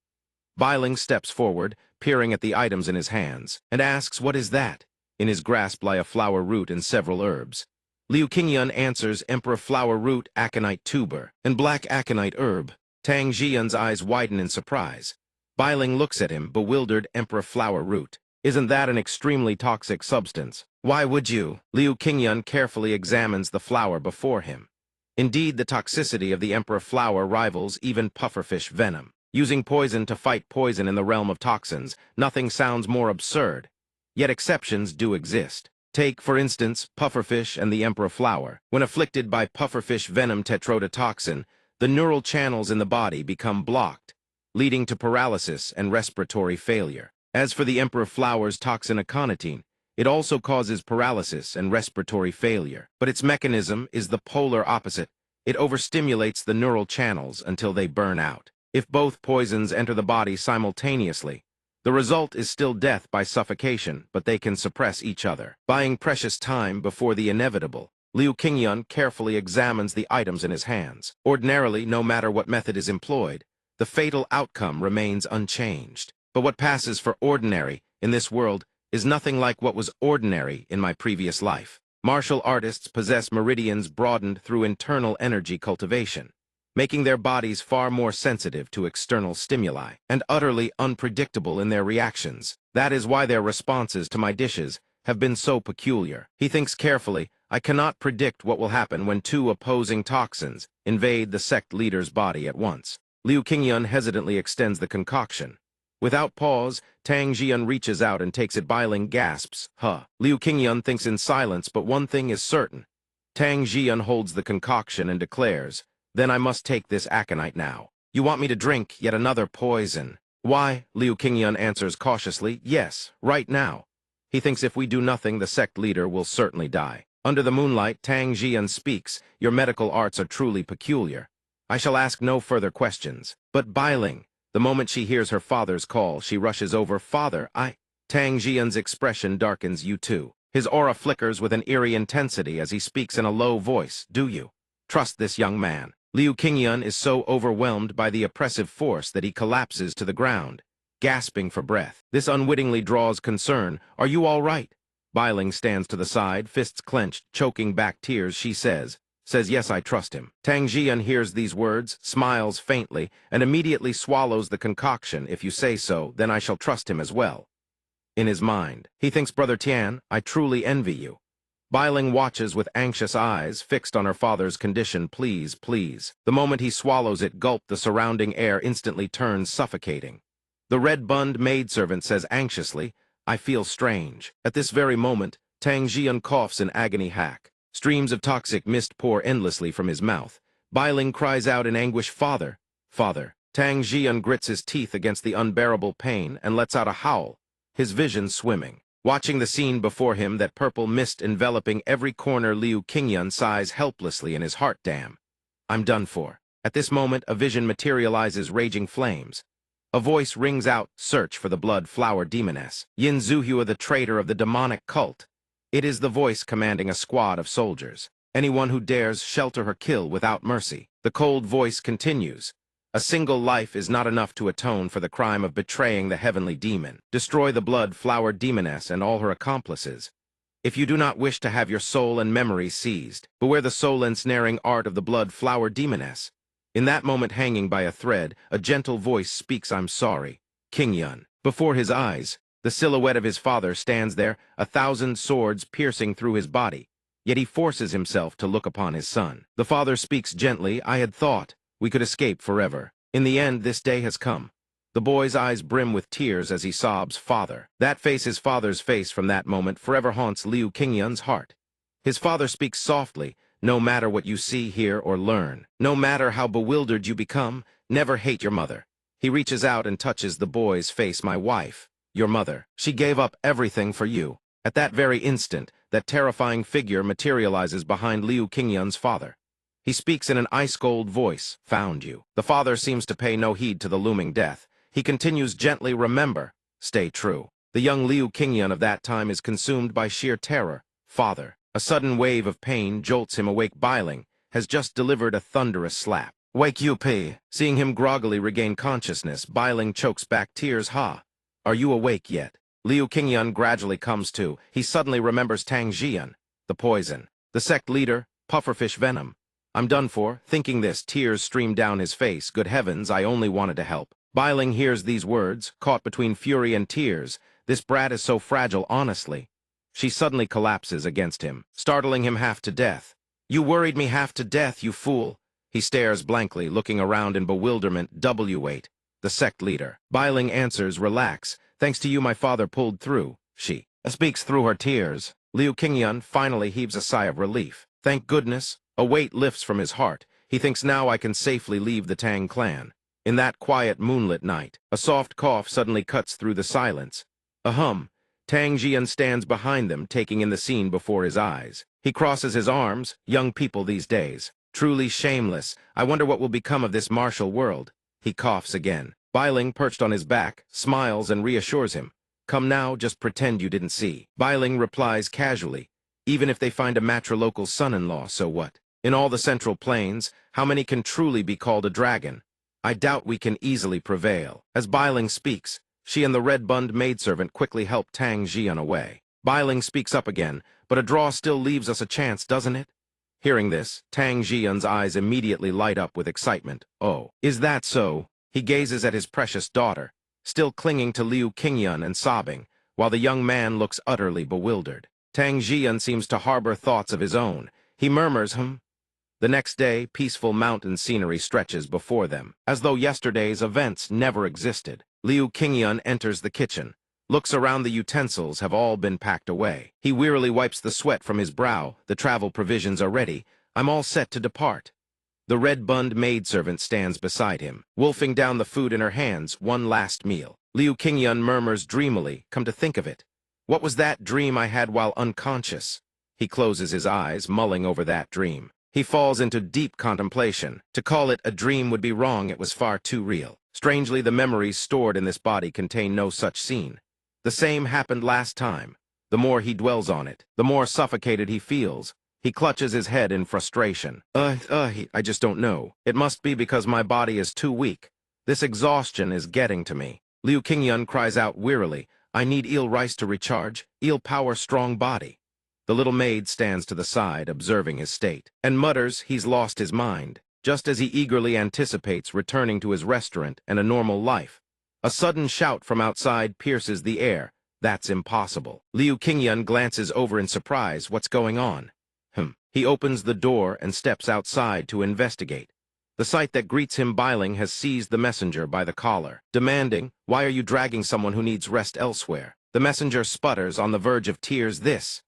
Bailing steps forward, peering at the items in his hands, and asks, what is that? In his grasp lie a flower root and several herbs. Liu Qingyan answers, emperor flower root, aconite tuber, and black aconite herb. Tang Jian's eyes widen in surprise. Bailing looks at him, bewildered. Emperor flower root. Isn't that an extremely toxic substance? Why would you? Liu Qingyan carefully examines the flower before him. Indeed, the toxicity of the emperor flower rivals even pufferfish venom. Using poison to fight poison in the realm of toxins, nothing sounds more absurd. Yet exceptions do exist. Take, for instance, pufferfish and the emperor flower. When afflicted by pufferfish venom tetrodotoxin, the neural channels in the body become blocked, leading to paralysis and respiratory failure. As for the emperor flower's toxin aconitine, it also causes paralysis and respiratory failure. But its mechanism is the polar opposite. It overstimulates the neural channels until they burn out. If both poisons enter the body simultaneously, the result is still death by suffocation, but they can suppress each other. Buying precious time before the inevitable, Liu Qingyan carefully examines the items in his hands. Ordinarily, no matter what method is employed, the fatal outcome remains unchanged. But what passes for ordinary in this world is nothing like what was ordinary in my previous life. Martial artists possess meridians broadened through internal energy cultivation, making their bodies far more sensitive to external stimuli and utterly unpredictable in their reactions. That is why their responses to my dishes have been so peculiar. He thinks carefully. I cannot predict what will happen when two opposing toxins invade the sect leader's body at once. Liu Qingyan hesitantly extends the concoction. Without pause, Tang Jian reaches out and takes it. Bailing gasps, huh. Liu Qingyan thinks in silence, but one thing is certain. Tang Jian holds the concoction and declares, then I must take this aconite now. You want me to drink yet another poison? Why? Liu Qingyan answers cautiously, yes, right now. He thinks if we do nothing, the sect leader will certainly die. Under the moonlight, Tang Jian speaks, your medical arts are truly peculiar. I shall ask no further questions. But Bailing, the moment she hears her father's call, she rushes over. Father, Tang Jian's expression darkens. You too. His aura flickers with an eerie intensity as he speaks in a low voice. Do you trust this young man? Liu Qingyan is so overwhelmed by the oppressive force that he collapses to the ground, gasping for breath. This unwittingly draws concern. Are you all right? Bailing stands to the side, fists clenched, choking back tears. She says, yes, I trust him. Tang Jian hears these words, smiles faintly, and immediately swallows the concoction. If you say so, then I shall trust him as well. In his mind, he thinks, Brother Tian, I truly envy you. Bailing watches with anxious eyes fixed on her father's condition. Please, please. The moment he swallows it, gulp, the surrounding air instantly turns suffocating. The red-bunned maidservant says anxiously, I feel strange. At this very moment, Tang Jian coughs in agony. Hack. Streams of toxic mist pour endlessly from his mouth. Bailing cries out in anguish, Father, Father. Tang Jian grits his teeth against the unbearable pain and lets out a howl, his vision swimming. Watching the scene before him, that purple mist enveloping every corner, Liu Qingyan sighs helplessly in his heart. Damn. I'm done for. At this moment, a vision materializes, raging flames. A voice rings out, search for the blood flower demoness, Yin Zuhua, the traitor of the demonic cult. It is the voice commanding a squad of soldiers. Anyone who dares shelter her kill without mercy. The cold voice continues. A single life is not enough to atone for the crime of betraying the heavenly demon. Destroy the blood flower demoness and all her accomplices. If you do not wish to have your soul and memory seized, beware the soul-ensnaring art of the blood flower demoness. In that moment, hanging by a thread, a gentle voice speaks, I'm sorry. Qingyan. Before his eyes, the silhouette of his father stands there, 1,000 swords piercing through his body. Yet he forces himself to look upon his son. The father speaks gently, I had thought we could escape forever. In the end, this day has come. The boy's eyes brim with tears as he sobs, Father. That face, his father's face from that moment, forever haunts Liu Qingyan's heart. His father speaks softly, no matter what you see, hear, or learn, no matter how bewildered you become, never hate your mother. He reaches out and touches the boy's face. My wife, your mother, she gave up everything for you. At that very instant, that terrifying figure materializes behind Liu Qingyun's father. He speaks in an ice-cold voice, "Found you." The father seems to pay no heed to the looming death. He continues gently, "Remember, stay true." The young Liu Qingyun of that time is consumed by sheer terror. "Father." A sudden wave of pain jolts him awake. Biling has just delivered a thunderous slap. "Wake you, P." Seeing him groggily regain consciousness, Biling chokes back tears. "Ha! Are you awake yet?" Liu Qingyun gradually comes to. He suddenly remembers Tang Jian, the poison, the sect leader, pufferfish venom. "I'm done for." Thinking this, tears stream down his face. "Good heavens, I only wanted to help." Biling hears these words, caught between fury and tears. This brat is so fragile, honestly. She suddenly collapses against him, startling him half to death. "You worried me half to death, you fool." He stares blankly, looking around in bewilderment. "W8, the sect leader." Biling answers, "Relax. Thanks to you, my father pulled through." She speaks through her tears. Liu Qingyun finally heaves a sigh of relief. Thank goodness. A weight lifts from his heart. He thinks now I can safely leave the Tang clan. In that quiet moonlit night, a soft cough suddenly cuts through the silence. A hum. Tang Jian stands behind them, taking in the scene before his eyes. He crosses his arms. Young people these days. Truly shameless. I wonder what will become of this martial world. He coughs again. Biling, perched on his back, smiles and reassures him. "Come now, just pretend you didn't see." Biling replies casually, "Even if they find a matrilocal son-in-law, so what? In all the Central Plains, how many can truly be called a dragon? I doubt we can easily prevail." As Biling speaks, she and the red-bund maidservant quickly help Tang Jian away. Biling speaks up again, "But a draw still leaves us a chance, doesn't it?" Hearing this, Tang Jian's eyes immediately light up with excitement. "Oh, is that so?" He gazes at his precious daughter, still clinging to Liu Qingyun and sobbing, while the young man looks utterly bewildered. Tang Jian seems to harbor thoughts of his own. He murmurs, The next day, peaceful mountain scenery stretches before them, as though yesterday's events never existed. Liu Qingyun enters the kitchen, looks around. The utensils have all been packed away. He wearily wipes the sweat from his brow. The travel provisions are ready. "I'm all set to depart." The red-bund maidservant stands beside him, wolfing down the food in her hands. One last meal. Liu Qingyun murmurs dreamily, "Come to think of it, what was that dream I had while unconscious?" He closes his eyes, mulling over that dream. He falls into deep contemplation. To call it a dream would be wrong. It was far too real. Strangely, the memories stored in this body contain no such scene. The same happened last time. The more he dwells on it, the more suffocated he feels. He clutches his head in frustration. I just don't know. It must be because my body is too weak. This exhaustion is getting to me." Liu Qingyun cries out wearily, "I need eel rice to recharge, eel power strong body." The little maid stands to the side, observing his state, and mutters he's lost his mind, just as he eagerly anticipates returning to his restaurant and a normal life. A sudden shout from outside pierces the air. That's impossible. Liu Qingyun glances over in surprise. What's going on? He opens the door and steps outside to investigate. The sight that greets him, Biling, has seized the messenger by the collar, demanding, "Why are you dragging someone who needs rest elsewhere?" The messenger sputters, on the verge of tears. This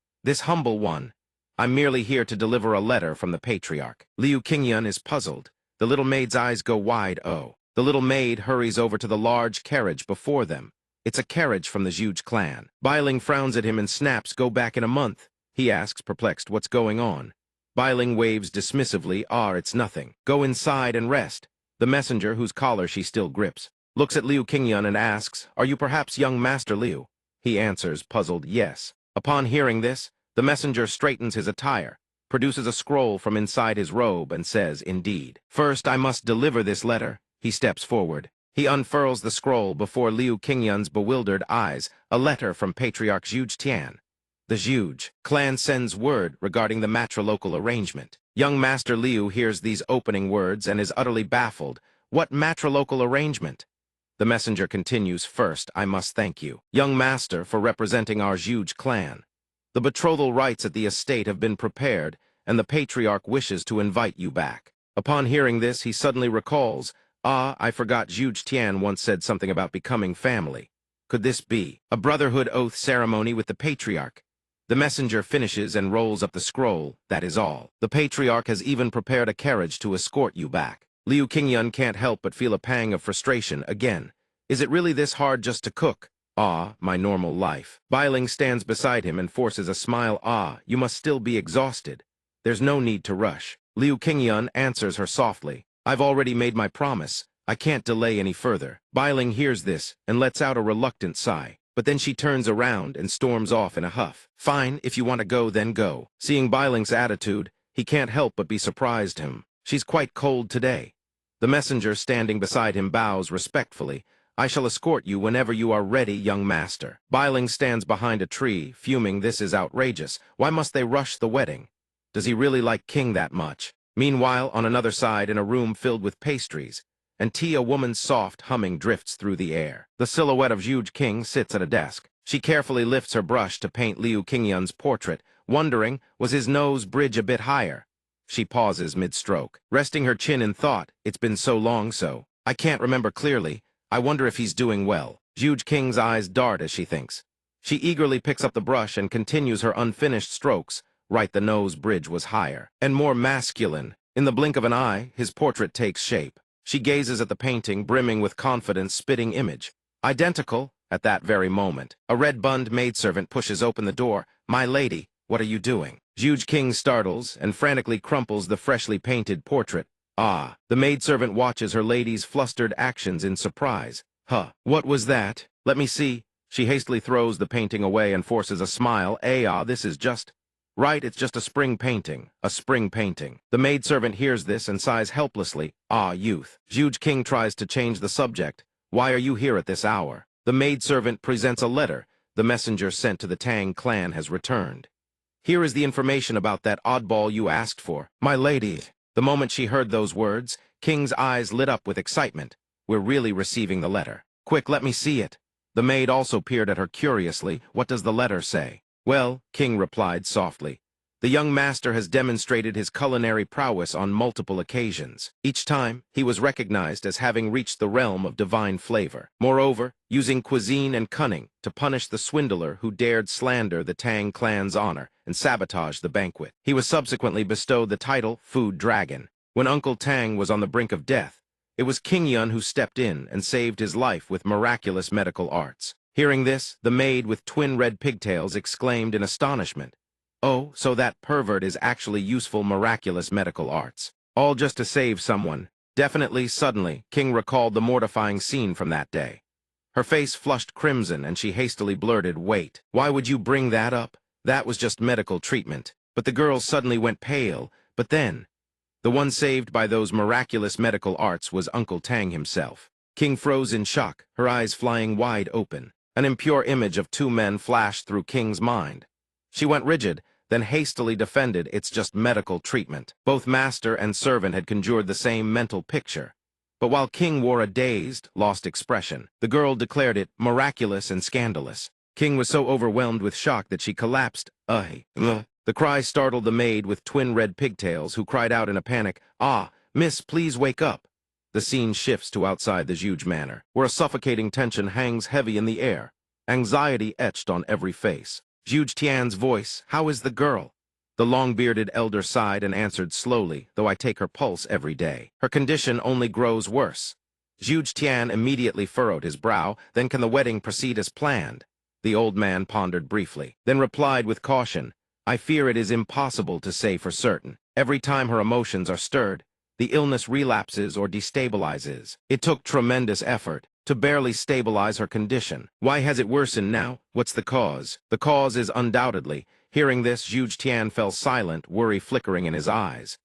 humble one. "I'm merely here to deliver a letter from the patriarch." Liu Qingyun is puzzled. The little maid's eyes go wide. Oh. The little maid hurries over to the large carriage before them. It's a carriage from the Zhuge clan. Biling frowns at him and snaps, "Go back in a month." He asks, perplexed, "What's going on?" Biling waves dismissively, "It's nothing. Go inside and rest." The messenger, whose collar she still grips, looks at Liu Qingyun and asks, "Are you perhaps young Master Liu?" He answers, puzzled, "Yes." Upon hearing this, the messenger straightens his attire, produces a scroll from inside his robe, and says, "Indeed. First, I must deliver this letter." He steps forward. He unfurls the scroll before Liu Qingyun's bewildered eyes. A letter from Patriarch Zhuge Tian. The Zhuge clan sends word regarding the matrilocal arrangement. Young Master Liu hears these opening words and is utterly baffled. What matrilocal arrangement? The messenger continues, "First, I must thank you, young master, for representing our Zhuge clan. The betrothal rites at the estate have been prepared, and the patriarch wishes to invite you back." Upon hearing this, he suddenly recalls, I forgot Zhuge Tian once said something about becoming family. Could this be a brotherhood oath ceremony with the patriarch? The messenger finishes and rolls up the scroll. That is all. The patriarch has even prepared a carriage to escort you back. Liu Qingyun can't help but feel a pang of frustration again. Is it really this hard just to cook? Ah, my normal life. Biling stands beside him and forces a smile. Ah, you must still be exhausted. There's no need to rush. Liu Qingyun answers her softly. I've already made my promise. I can't delay any further. Biling hears this and lets out a reluctant sigh. But then she turns around and storms off in a huff. Fine, if you want to go, then go. Seeing Biling's attitude, he can't help but be surprised him. She's quite cold today. The messenger standing beside him bows respectfully. I shall escort you whenever you are ready, young master. Biling stands behind a tree, fuming. This is outrageous. Why must they rush the wedding? Does he really like King that much? Meanwhile, on another side, in a room filled with pastries and tea, a woman's soft humming drifts through the air. The silhouette of huge King sits at a desk. She carefully lifts her brush to paint Liu Qingyun's portrait, wondering, was his nose bridge a bit higher? She pauses mid-stroke, resting her chin in thought. It's been so long so. I can't remember clearly. I wonder if he's doing well. Huge King's eyes dart as she thinks. She eagerly picks up the brush and continues her unfinished strokes. Right, the nose bridge was higher and more masculine. In the blink of an eye, his portrait takes shape. She gazes at the painting, brimming with confidence, spitting image. Identical, at that very moment. A red-bunned maidservant pushes open the door. My lady, what are you doing? Huge King startles and frantically crumples the freshly painted portrait. Ah, the maidservant watches her lady's flustered actions in surprise. Huh, what was that? Let me see. She hastily throws the painting away and forces a smile. This is just... Right, it's just a spring painting. A spring painting. The maidservant hears this and sighs helplessly. Ah, youth. Huge King tries to change the subject. Why are you here at this hour? The maidservant presents a letter. The messenger sent to the Tang clan has returned. Here is the information about that oddball you asked for. My lady. The moment she heard those words, King's eyes lit up with excitement. We're really receiving the letter. Quick, let me see it. The maid also peered at her curiously. What does the letter say? Well, King replied softly, the young master has demonstrated his culinary prowess on multiple occasions. Each time, he was recognized as having reached the realm of divine flavor. Moreover, using cuisine and cunning to punish the swindler who dared slander the Tang clan's honor and sabotage the banquet. He was subsequently bestowed the title Food Dragon. When Uncle Tang was on the brink of death, it was King Yun who stepped in and saved his life with miraculous medical arts. Hearing this, the maid with twin red pigtails exclaimed in astonishment. Oh, so that pervert is actually useful miraculous medical arts. All just to save someone. Definitely, suddenly, King recalled the mortifying scene from that day. Her face flushed crimson and she hastily blurted, wait, why would you bring that up? That was just medical treatment. But the girl suddenly went pale. But then, the one saved by those miraculous medical arts was Uncle Tang himself. King froze in shock, her eyes flying wide open. An impure image of two men flashed through King's mind. She went rigid, then hastily defended it's just medical treatment. Both master and servant had conjured the same mental picture. But while King wore a dazed, lost expression, the girl declared it miraculous and scandalous. King was so overwhelmed with shock that she collapsed. The cry startled the maid with twin red pigtails, who cried out in a panic, Ah, miss, please wake up. The scene shifts to outside the huge manor, where a suffocating tension hangs heavy in the air, anxiety etched on every face. Huge Tian's voice, how is the girl? The long-bearded elder sighed and answered slowly, though I take her pulse every day. Her condition only grows worse. Huge Tian immediately furrowed his brow. Then can the wedding proceed as planned? The old man pondered briefly, then replied with caution, I fear it is impossible to say for certain. Every time her emotions are stirred, the illness relapses or destabilizes. It took tremendous effort to barely stabilize her condition. Why has it worsened now? What's the cause? The cause is undoubtedly... Hearing this, Huge Tian fell silent, worry flickering in his eyes.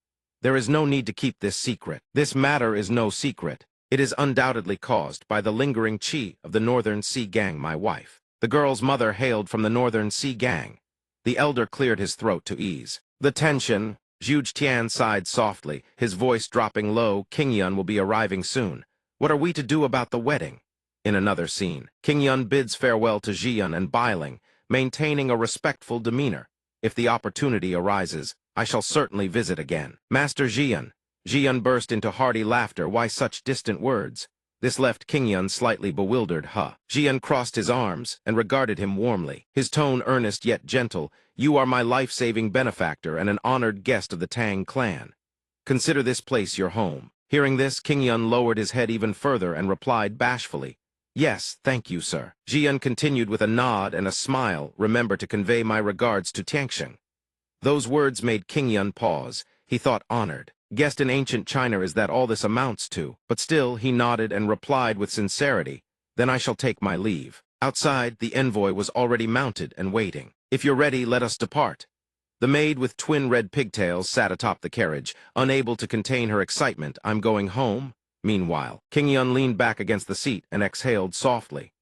There is no need to keep this secret. This matter is no secret. It is undoubtedly caused by the lingering qi of the Northern Sea Gang, my wife. The girl's mother hailed from the Northern Sea Gang. The elder cleared his throat to ease the tension. Huge Tian sighed softly, his voice dropping low. King Yun will be arriving soon. What are we to do about the wedding? In another scene, King Yun bids farewell to Jian and Biling, maintaining a respectful demeanor. If the opportunity arises, I shall certainly visit again. Master Jian. Jian burst into hearty laughter. Why such distant words? This left King Yun slightly bewildered. Jian crossed his arms and regarded him warmly, his tone earnest yet gentle. You are my life-saving benefactor and an honored guest of the Tang clan. Consider this place your home. Hearing this, King Yun lowered his head even further and replied bashfully, Yes, thank you, sir. Jian continued with a nod and a smile. Remember to convey my regards to Tianxing. Those words made King Yun pause. He thought honored. Guessed in ancient China is that all this amounts to. But still, he nodded and replied with sincerity, then I shall take my leave. Outside, the envoy was already mounted and waiting. If you're ready, let us depart. The maid with twin red pigtails sat atop the carriage, unable to contain her excitement. I'm going home. Meanwhile, King Yun leaned back against the seat and exhaled softly.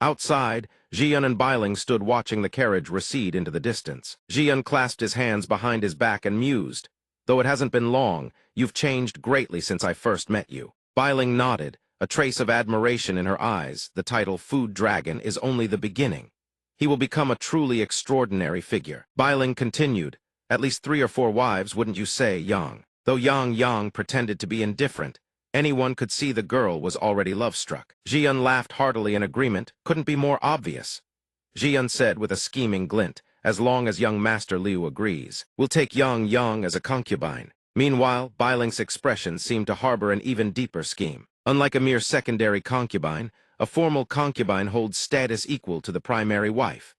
Outside, Jian and Bailing stood watching the carriage recede into the distance. Jian clasped his hands behind his back and mused. Though it hasn't been long, you've changed greatly since I first met you. Bailing nodded, a trace of admiration in her eyes. The title Food Dragon is only the beginning. He will become a truly extraordinary figure. Bailing continued, at least 3 or 4 wives, wouldn't you say, Yang? Though Yang pretended to be indifferent, anyone could see the girl was already love-struck. Jian laughed heartily in agreement. Couldn't be more obvious. Jian said with a scheming glint, as long as young Master Liu agrees, we'll take Yang as a concubine. Meanwhile, Bailing's expression seemed to harbor an even deeper scheme. Unlike a mere secondary concubine, a formal concubine holds status equal to the primary wife.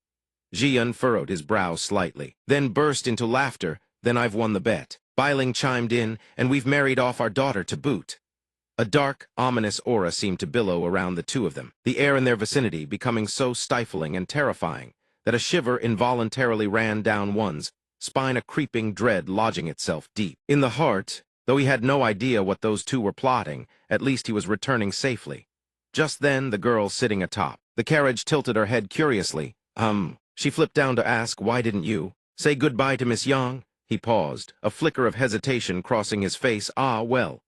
Jian furrowed his brow slightly, then burst into laughter. Then I've won the bet. Bailing chimed in, and we've married off our daughter to boot. A dark, ominous aura seemed to billow around the two of them, the air in their vicinity becoming so stifling and terrifying that a shiver involuntarily ran down one's spine, a creeping dread lodging itself deep in the heart. Though he had no idea what those two were plotting, at least he was returning safely. Just then, the girl sitting atop the carriage tilted her head curiously. She flipped down to ask, why didn't you say goodbye to Miss Yang? He paused, a flicker of hesitation crossing his face. Ah, well.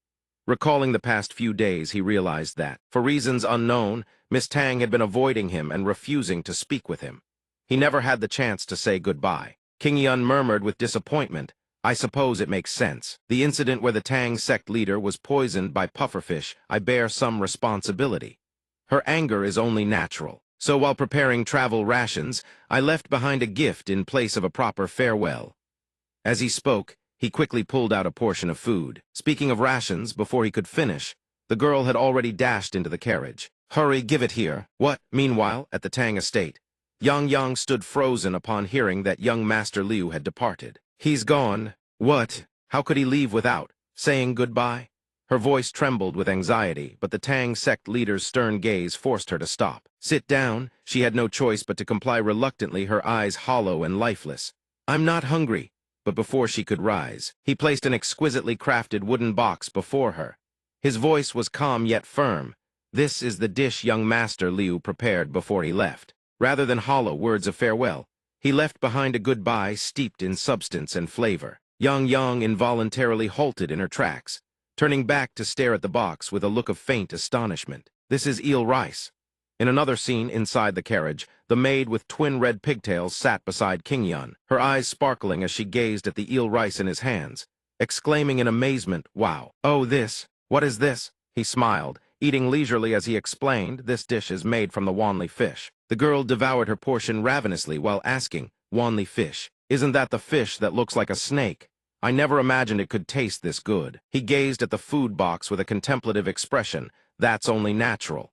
Recalling the past few days, he realized that, for reasons unknown, Miss Tang had been avoiding him and refusing to speak with him. He never had the chance to say goodbye. King Yun murmured with disappointment, I suppose it makes sense. The incident where the Tang sect leader was poisoned by pufferfish, I bear some responsibility. Her anger is only natural. So while preparing travel rations, I left behind a gift in place of a proper farewell. As he spoke, he quickly pulled out a portion of food. Speaking of rations, before he could finish, the girl had already dashed into the carriage. Hurry, give it here. What? Meanwhile, at the Tang estate, Yang stood frozen upon hearing that young Master Liu had departed. He's gone. What? How could he leave without saying goodbye? Her voice trembled with anxiety, but the Tang sect leader's stern gaze forced her to stop. Sit down. She had no choice but to comply reluctantly, her eyes hollow and lifeless. I'm not hungry. But before she could rise, he placed an exquisitely crafted wooden box before her. His voice was calm yet firm. This is the dish young Master Liu prepared before he left. Rather than hollow words of farewell, he left behind a goodbye steeped in substance and flavor. Yang involuntarily halted in her tracks, turning back to stare at the box with a look of faint astonishment. This is eel rice. In another scene inside the carriage, the maid with twin red pigtails sat beside King Yun, her eyes sparkling as she gazed at the eel rice in his hands, exclaiming in amazement, wow. Oh, what is this? He smiled, eating leisurely as he explained, this dish is made from the Wanli fish. The girl devoured her portion ravenously while asking, Wanli fish? Isn't that the fish that looks like a snake? I never imagined it could taste this good. He gazed at the food box with a contemplative expression. That's only natural.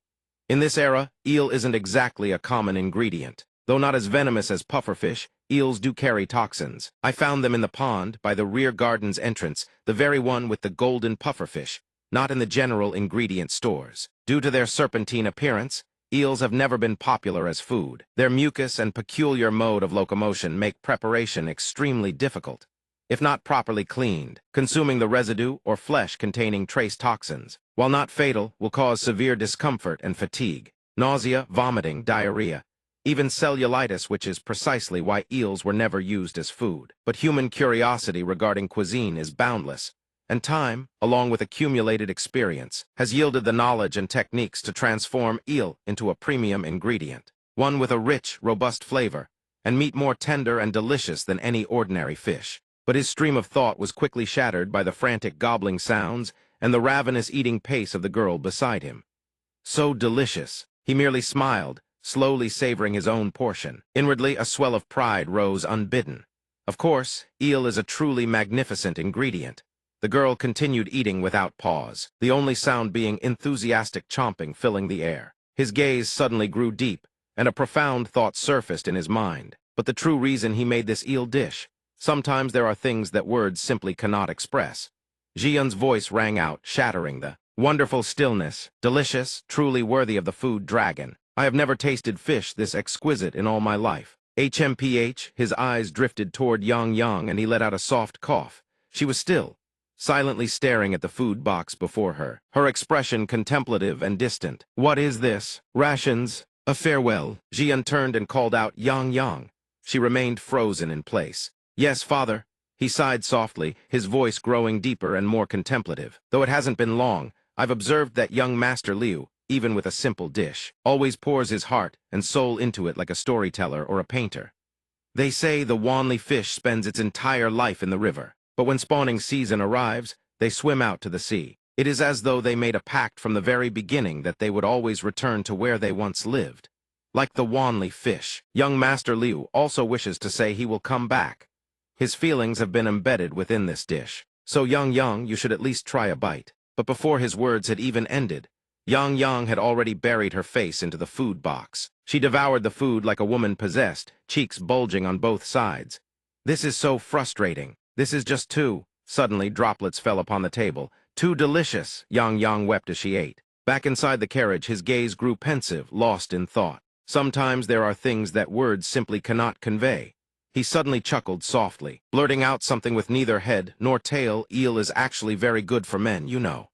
In this era, eel isn't exactly a common ingredient. Though not as venomous as pufferfish, eels do carry toxins. I found them in the pond by the rear garden's entrance, the very one with the golden pufferfish, not in the general ingredient stores. Due to their serpentine appearance, eels have never been popular as food. Their mucus and peculiar mode of locomotion make preparation extremely difficult. If not properly cleaned, consuming the residue or flesh containing trace toxins, while not fatal, will cause severe discomfort and fatigue, nausea, vomiting, diarrhea, even cellulitis, which is precisely why eels were never used as food. But human curiosity regarding cuisine is boundless, and time, along with accumulated experience, has yielded the knowledge and techniques to transform eel into a premium ingredient, one with a rich, robust flavor, and meat more tender and delicious than any ordinary fish. But his stream of thought was quickly shattered by the frantic gobbling sounds and the ravenous eating pace of the girl beside him. So delicious. He merely smiled, slowly savoring his own portion. Inwardly, a swell of pride rose unbidden. Of course, eel is a truly magnificent ingredient. The girl continued eating without pause, the only sound being enthusiastic chomping filling the air. His gaze suddenly grew deep, and a profound thought surfaced in his mind. But the true reason he made this eel dish. Sometimes there are things that words simply cannot express. Jian's voice rang out, shattering the wonderful stillness. Delicious, truly worthy of the food dragon. I have never tasted fish this exquisite in all my life. HMPH, his eyes drifted toward Yang, and he let out a soft cough. She was still, silently staring at the food box before her, her expression contemplative and distant. What is this? Rations? A farewell. Jian turned and called out Yang. She remained frozen in place. Yes, father. He sighed softly, his voice growing deeper and more contemplative. Though it hasn't been long, I've observed that young Master Liu, even with a simple dish, always pours his heart and soul into it like a storyteller or a painter. They say the Wanli fish spends its entire life in the river, but when spawning season arrives, they swim out to the sea. It is as though they made a pact from the very beginning that they would always return to where they once lived. Like the Wanli fish, young Master Liu also wishes to say he will come back. His feelings have been embedded within this dish. So Yang, you should at least try a bite. But before his words had even ended, Yang had already buried her face into the food box. She devoured the food like a woman possessed, cheeks bulging on both sides. This is so frustrating. This is just too. Suddenly, droplets fell upon the table. Too delicious, Yang wept as she ate. Back inside the carriage, his gaze grew pensive, lost in thought. Sometimes there are things that words simply cannot convey. He suddenly chuckled softly, blurting out something with neither head nor tail. Eel is actually very good for men, you know.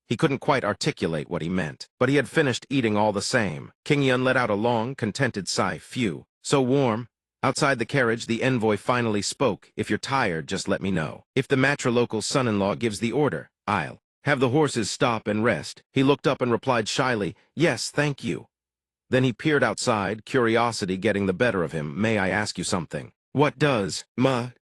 He couldn't quite articulate what he meant, but he had finished eating all the same. Qingyan let out a long, contented sigh. Phew, so warm. Outside the carriage, the envoy finally spoke. If you're tired, just let me know. If the matrilocal son-in-law gives the order, I'll have the horses stop and rest. He looked up and replied shyly, yes, thank you. Then he peered outside, curiosity getting the better of him. May I ask you something? What does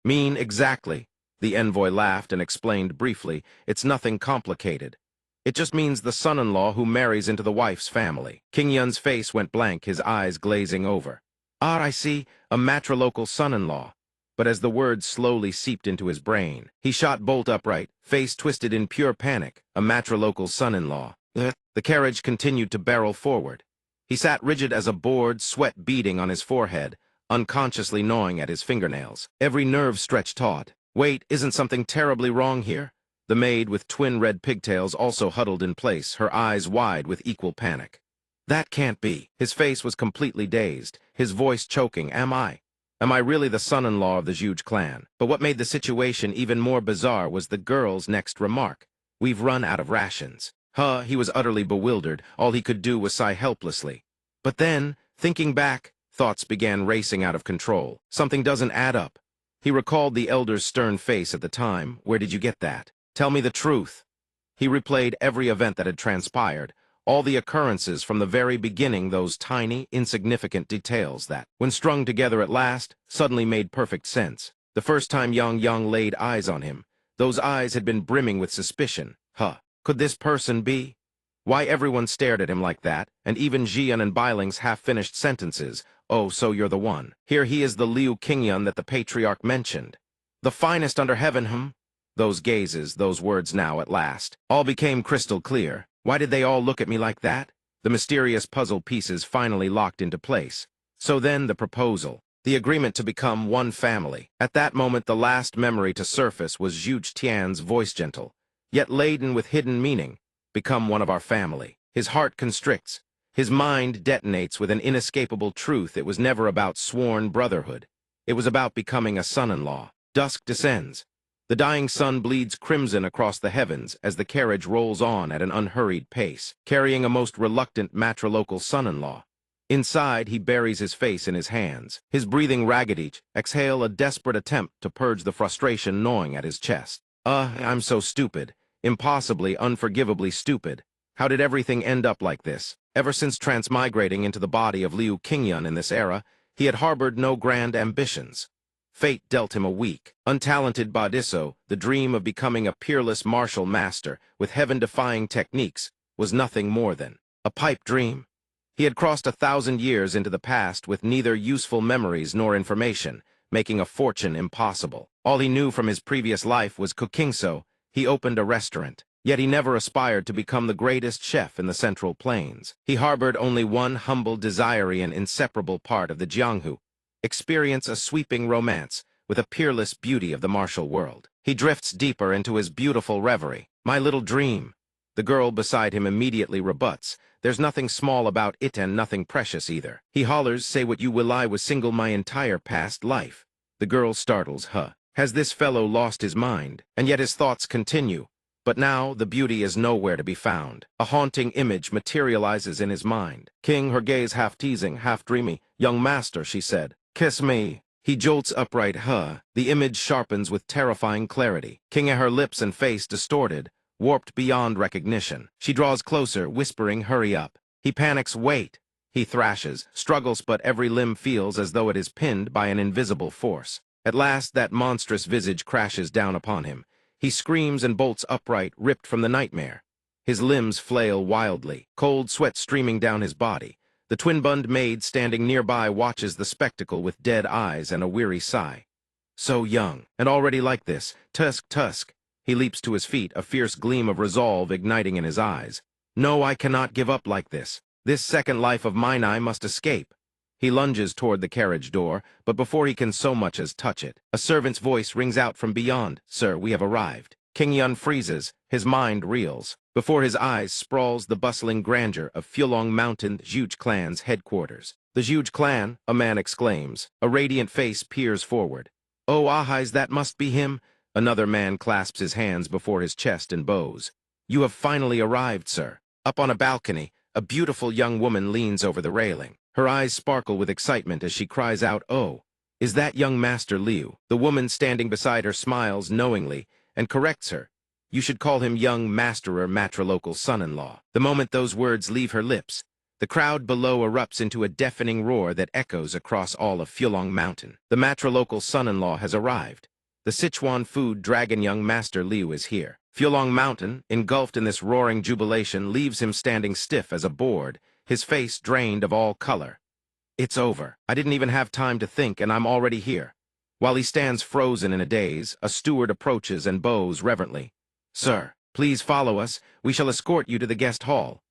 mean exactly? The envoy laughed and explained briefly. It's nothing complicated. It just means the son-in-law who marries into the wife's family. Qingyan's face went blank, his eyes glazing over. Ah, I see, a matrilocal son-in-law. But as the words slowly seeped into his brain, he shot bolt upright, face twisted in pure panic. A matrilocal son-in-law. The carriage continued to barrel forward. He sat rigid as a board, sweat beading on his forehead, unconsciously gnawing at his fingernails. Every nerve stretched taut. Wait, isn't something terribly wrong here? The maid with twin red pigtails also huddled in place, her eyes wide with equal panic. That can't be. His face was completely dazed, his voice choking. Am I really the son-in-law of the Zhuge clan? But what made the situation even more bizarre was the girl's next remark. We've run out of rations. He was utterly bewildered. All he could do was sigh helplessly. But then, thinking back, thoughts began racing out of control. Something doesn't add up. He recalled the elder's stern face at the time. Where did you get that? Tell me the truth. He replayed every event that had transpired, all the occurrences from the very beginning, those tiny, insignificant details that, when strung together at last, suddenly made perfect sense. The first time Yang laid eyes on him, those eyes had been brimming with suspicion. Could this person be? Why everyone stared at him like that, and even Jian and Bailing's half-finished sentences. Oh, so you're the one. Here he is, the Liu Qingyan that the patriarch mentioned. The finest under heaven, Those gazes, those words now, at last, all became crystal clear. Why did they all look at me like that? The mysterious puzzle pieces finally locked into place. So then the proposal, the agreement to become one family. At that moment the last memory to surface was Zhuge Tian's voice, gentle, yet laden with hidden meaning. Become one of our family. His heart constricts. His mind detonates with an inescapable truth. It was never about sworn brotherhood. It was about becoming a son-in-law. Dusk descends. The dying sun bleeds crimson across the heavens as the carriage rolls on at an unhurried pace, carrying a most reluctant matrilocal son-in-law. Inside, he buries his face in his hands, his breathing ragged, each exhale a desperate attempt to purge the frustration gnawing at his chest. I'm so stupid. Impossibly, unforgivably stupid. How did everything end up like this? Ever since transmigrating into the body of Liu Qingyan in this era, he had harbored no grand ambitions. Fate dealt him a weak, untalented bodisso. The dream of becoming a peerless martial master with heaven-defying techniques was nothing more than a pipe dream. He had crossed 1,000 years into the past with neither useful memories nor information, making a fortune impossible. All he knew from his previous life was cooking, so he opened a restaurant. Yet he never aspired to become the greatest chef in the Central Plains. He harbored only one humble desire and inseparable part of the Jianghu: experience a sweeping romance with a peerless beauty of the martial world. He drifts deeper into his beautiful reverie. My little dream. The girl beside him immediately rebuts. There's nothing small about it and nothing precious either. He hollers, say what you will, I was single my entire past life. The girl startles, huh? Has this fellow lost his mind? And yet his thoughts continue. But now the beauty is nowhere to be found. A haunting image materializes in his mind. King, her gaze half teasing, half dreamy. Young master, she said, kiss me. He jolts upright, huh? The image sharpens with terrifying clarity. King, her lips and face distorted, warped beyond recognition. She draws closer, whispering, hurry up. He panics, wait. He thrashes, struggles, but every limb feels as though it is pinned by an invisible force. At last, that monstrous visage crashes down upon him. He screams and bolts upright, ripped from the nightmare. His limbs flail wildly, cold sweat streaming down his body. The twin-bund maid standing nearby watches the spectacle with dead eyes and a weary sigh. So young, and already like this. Tusk. He leaps to his feet, a fierce gleam of resolve igniting in his eyes. No, I cannot give up like this. This second life of mine I must escape. He lunges toward the carriage door, but before he can so much as touch it, a servant's voice rings out from beyond. Sir, we have arrived. King Yun freezes, his mind reels. Before his eyes sprawls the bustling grandeur of Fulong Mountain Zhuge clan's headquarters. The Zhuge clan, a man exclaims. A radiant face peers forward. Oh, Ahais, that must be him. Another man clasps his hands before his chest and bows. You have finally arrived, sir. Up on a balcony, a beautiful young woman leans over the railing. Her eyes sparkle with excitement as she cries out, oh, is that young Master Liu? The woman standing beside her smiles knowingly and corrects her. You should call him young masterer matrilocal son-in-law. The moment those words leave her lips, the crowd below erupts into a deafening roar that echoes across all of Fulong Mountain. The matrilocal son-in-law has arrived. The Sichuan food dragon young Master Liu is here. Fulong Mountain, engulfed in this roaring jubilation, leaves him standing stiff as a board, his face drained of all color. It's over. I didn't even have time to think, and I'm already here. While he stands frozen in a daze, a steward approaches and bows reverently. Sir, please follow us. We shall escort you to the guest hall.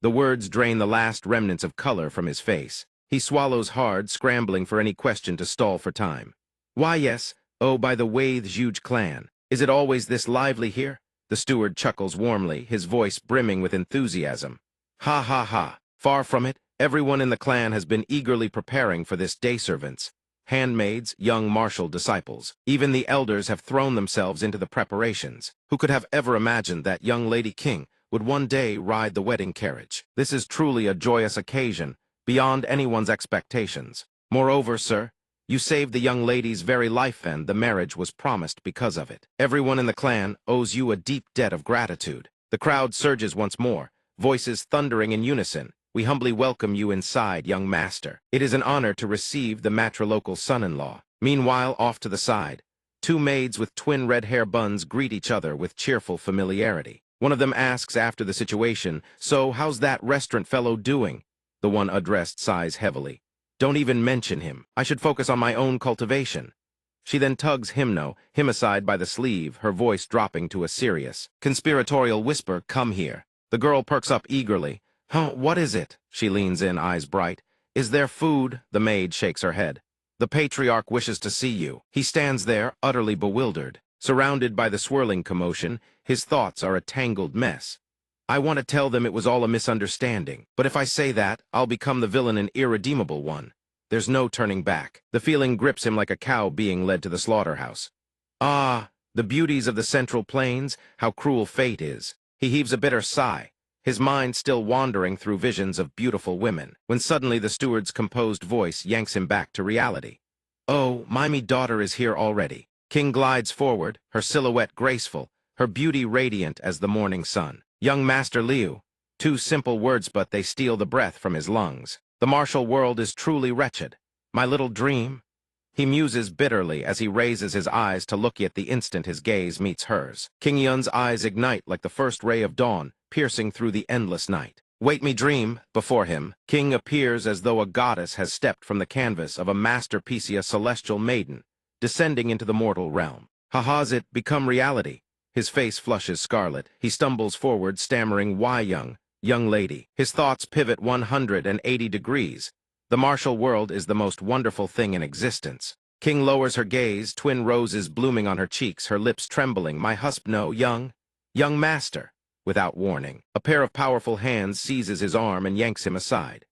The words drain the last remnants of color from his face. He swallows hard, scrambling for any question to stall for time. Why, yes. Oh, by the way, the Zhuge clan. Is it always this lively here? The steward chuckles warmly, his voice brimming with enthusiasm. Ha ha ha. Far from it, everyone in the clan has been eagerly preparing for this day. Servants, handmaids, young martial disciples. Even the elders have thrown themselves into the preparations. Who could have ever imagined that young Lady King would one day ride the wedding carriage? This is truly a joyous occasion, beyond anyone's expectations. Moreover, sir, you saved the young lady's very life, and the marriage was promised because of it. Everyone in the clan owes you a deep debt of gratitude. The crowd surges once more, voices thundering in unison. We humbly welcome you inside, young master. It is an honor to receive the matrilocal son-in-law. Meanwhile, off to the side, two maids with twin red hair buns greet each other with cheerful familiarity. One of them asks after the situation, so how's that restaurant fellow doing? The one addressed sighs heavily. Don't even mention him. I should focus on my own cultivation. She then tugs him aside by the sleeve, her voice dropping to a serious, conspiratorial whisper, come here. The girl perks up eagerly. Huh, what is it? She leans in, eyes bright. Is there food? The maid shakes her head. The patriarch wishes to see you. He stands there, utterly bewildered. Surrounded by the swirling commotion, his thoughts are a tangled mess. I want to tell them it was all a misunderstanding, but if I say that, I'll become the villain and irredeemable one. There's no turning back. The feeling grips him like a cow being led to the slaughterhouse. Ah, the beauties of the Central Plains, how cruel fate is. He heaves a bitter sigh, his mind still wandering through visions of beautiful women, when suddenly the steward's composed voice yanks him back to reality. Oh, my daughter is here already. King glides forward, her silhouette graceful, her beauty radiant as the morning sun. Young Master Liu. Two simple words, but they steal the breath from his lungs. The martial world is truly wretched. My little dream. He muses bitterly as he raises his eyes to look at the instant his gaze meets hers. King Yun's eyes ignite like the first ray of dawn, piercing through the endless night. Wait me dream. Before him, King appears as though a goddess has stepped from the canvas of a masterpiece, a celestial maiden, descending into the mortal realm. Has it become reality? His face flushes scarlet. He stumbles forward, stammering, "Why, young lady?" His thoughts pivot 180 degrees. The martial world is the most wonderful thing in existence. King lowers her gaze, twin roses blooming on her cheeks, her lips trembling. "My husband, no, young master." Without warning, a pair of powerful hands seizes his arm and yanks him aside.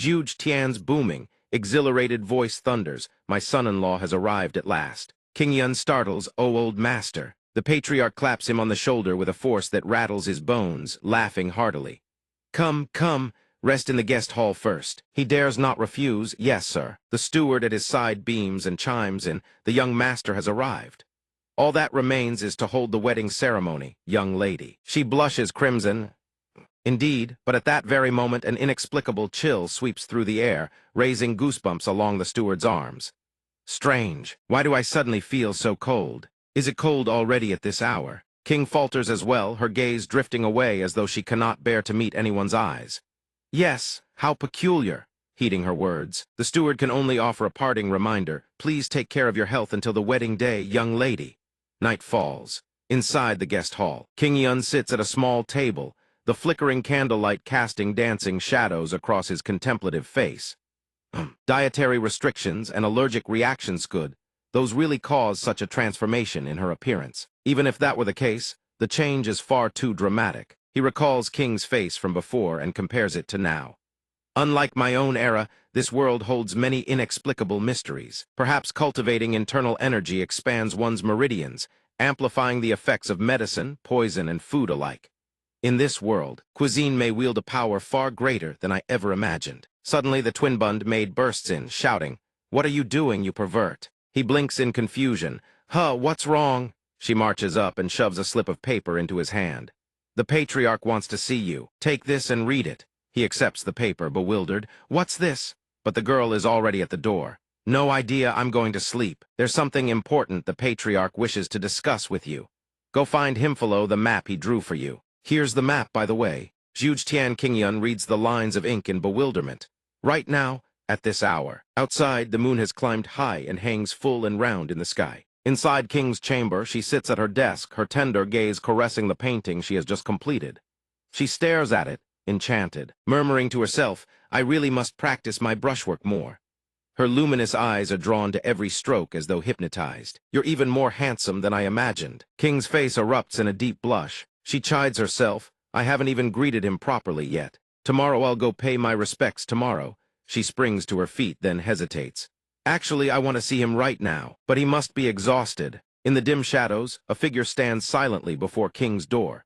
Zhuge Tian's booming, exhilarated voice thunders, "My son-in-law has arrived at last." King Yun startles, "Oh, old master." The patriarch claps him on the shoulder with a force that rattles his bones, laughing heartily. Come, rest in the guest hall first." He dares not refuse. "Yes, sir." The steward at his side beams and chimes in, "The young master has arrived. All that remains is to hold the wedding ceremony, young lady." She blushes crimson. Indeed, but at that very moment an inexplicable chill sweeps through the air, raising goosebumps along the steward's arms. Strange. Why do I suddenly feel so cold? Is it cold already at this hour? King falters as well, her gaze drifting away as though she cannot bear to meet anyone's eyes. "Yes, how peculiar," heeding her words. The steward can only offer a parting reminder. "Please take care of your health until the wedding day, young lady." Night falls. Inside the guest hall, King Yun sits at a small table, the flickering candlelight casting dancing shadows across his contemplative face. Dietary restrictions and allergic reactions could, those really cause such a transformation in her appearance. Even if that were the case, the change is far too dramatic. He recalls King's face from before and compares it to now. Unlike my own era, this world holds many inexplicable mysteries. Perhaps cultivating internal energy expands one's meridians, amplifying the effects of medicine, poison, and food alike. In this world, cuisine may wield a power far greater than I ever imagined. Suddenly, the twin-bund maid bursts in, shouting, "What are you doing, you pervert?" He blinks in confusion. What's wrong?" She marches up and shoves a slip of paper into his hand. "The patriarch wants to see you. Take this and read it." He accepts the paper, bewildered. "What's this?" But the girl is already at the door. "No idea, I'm going to sleep. There's something important the patriarch wishes to discuss with you. Go find him below the map he drew for you." "Here's the map, by the way." Zhuge Tian Qingyun reads the lines of ink in bewilderment. "Right now, at this hour. Outside, the moon has climbed high and hangs full and round in the sky. Inside King's chamber, she sits at her desk, her tender gaze caressing the painting she has just completed. She stares at it, enchanted, murmuring to herself, "I really must practice my brushwork more." Her luminous eyes are drawn to every stroke as though hypnotized. "You're even more handsome than I imagined." King's face erupts in a deep blush. She chides herself, "I haven't even greeted him properly yet. Tomorrow I'll go pay my respects tomorrow." She springs to her feet, then hesitates. "Actually, I want to see him right now, but he must be exhausted." In the dim shadows, a figure stands silently before King's door.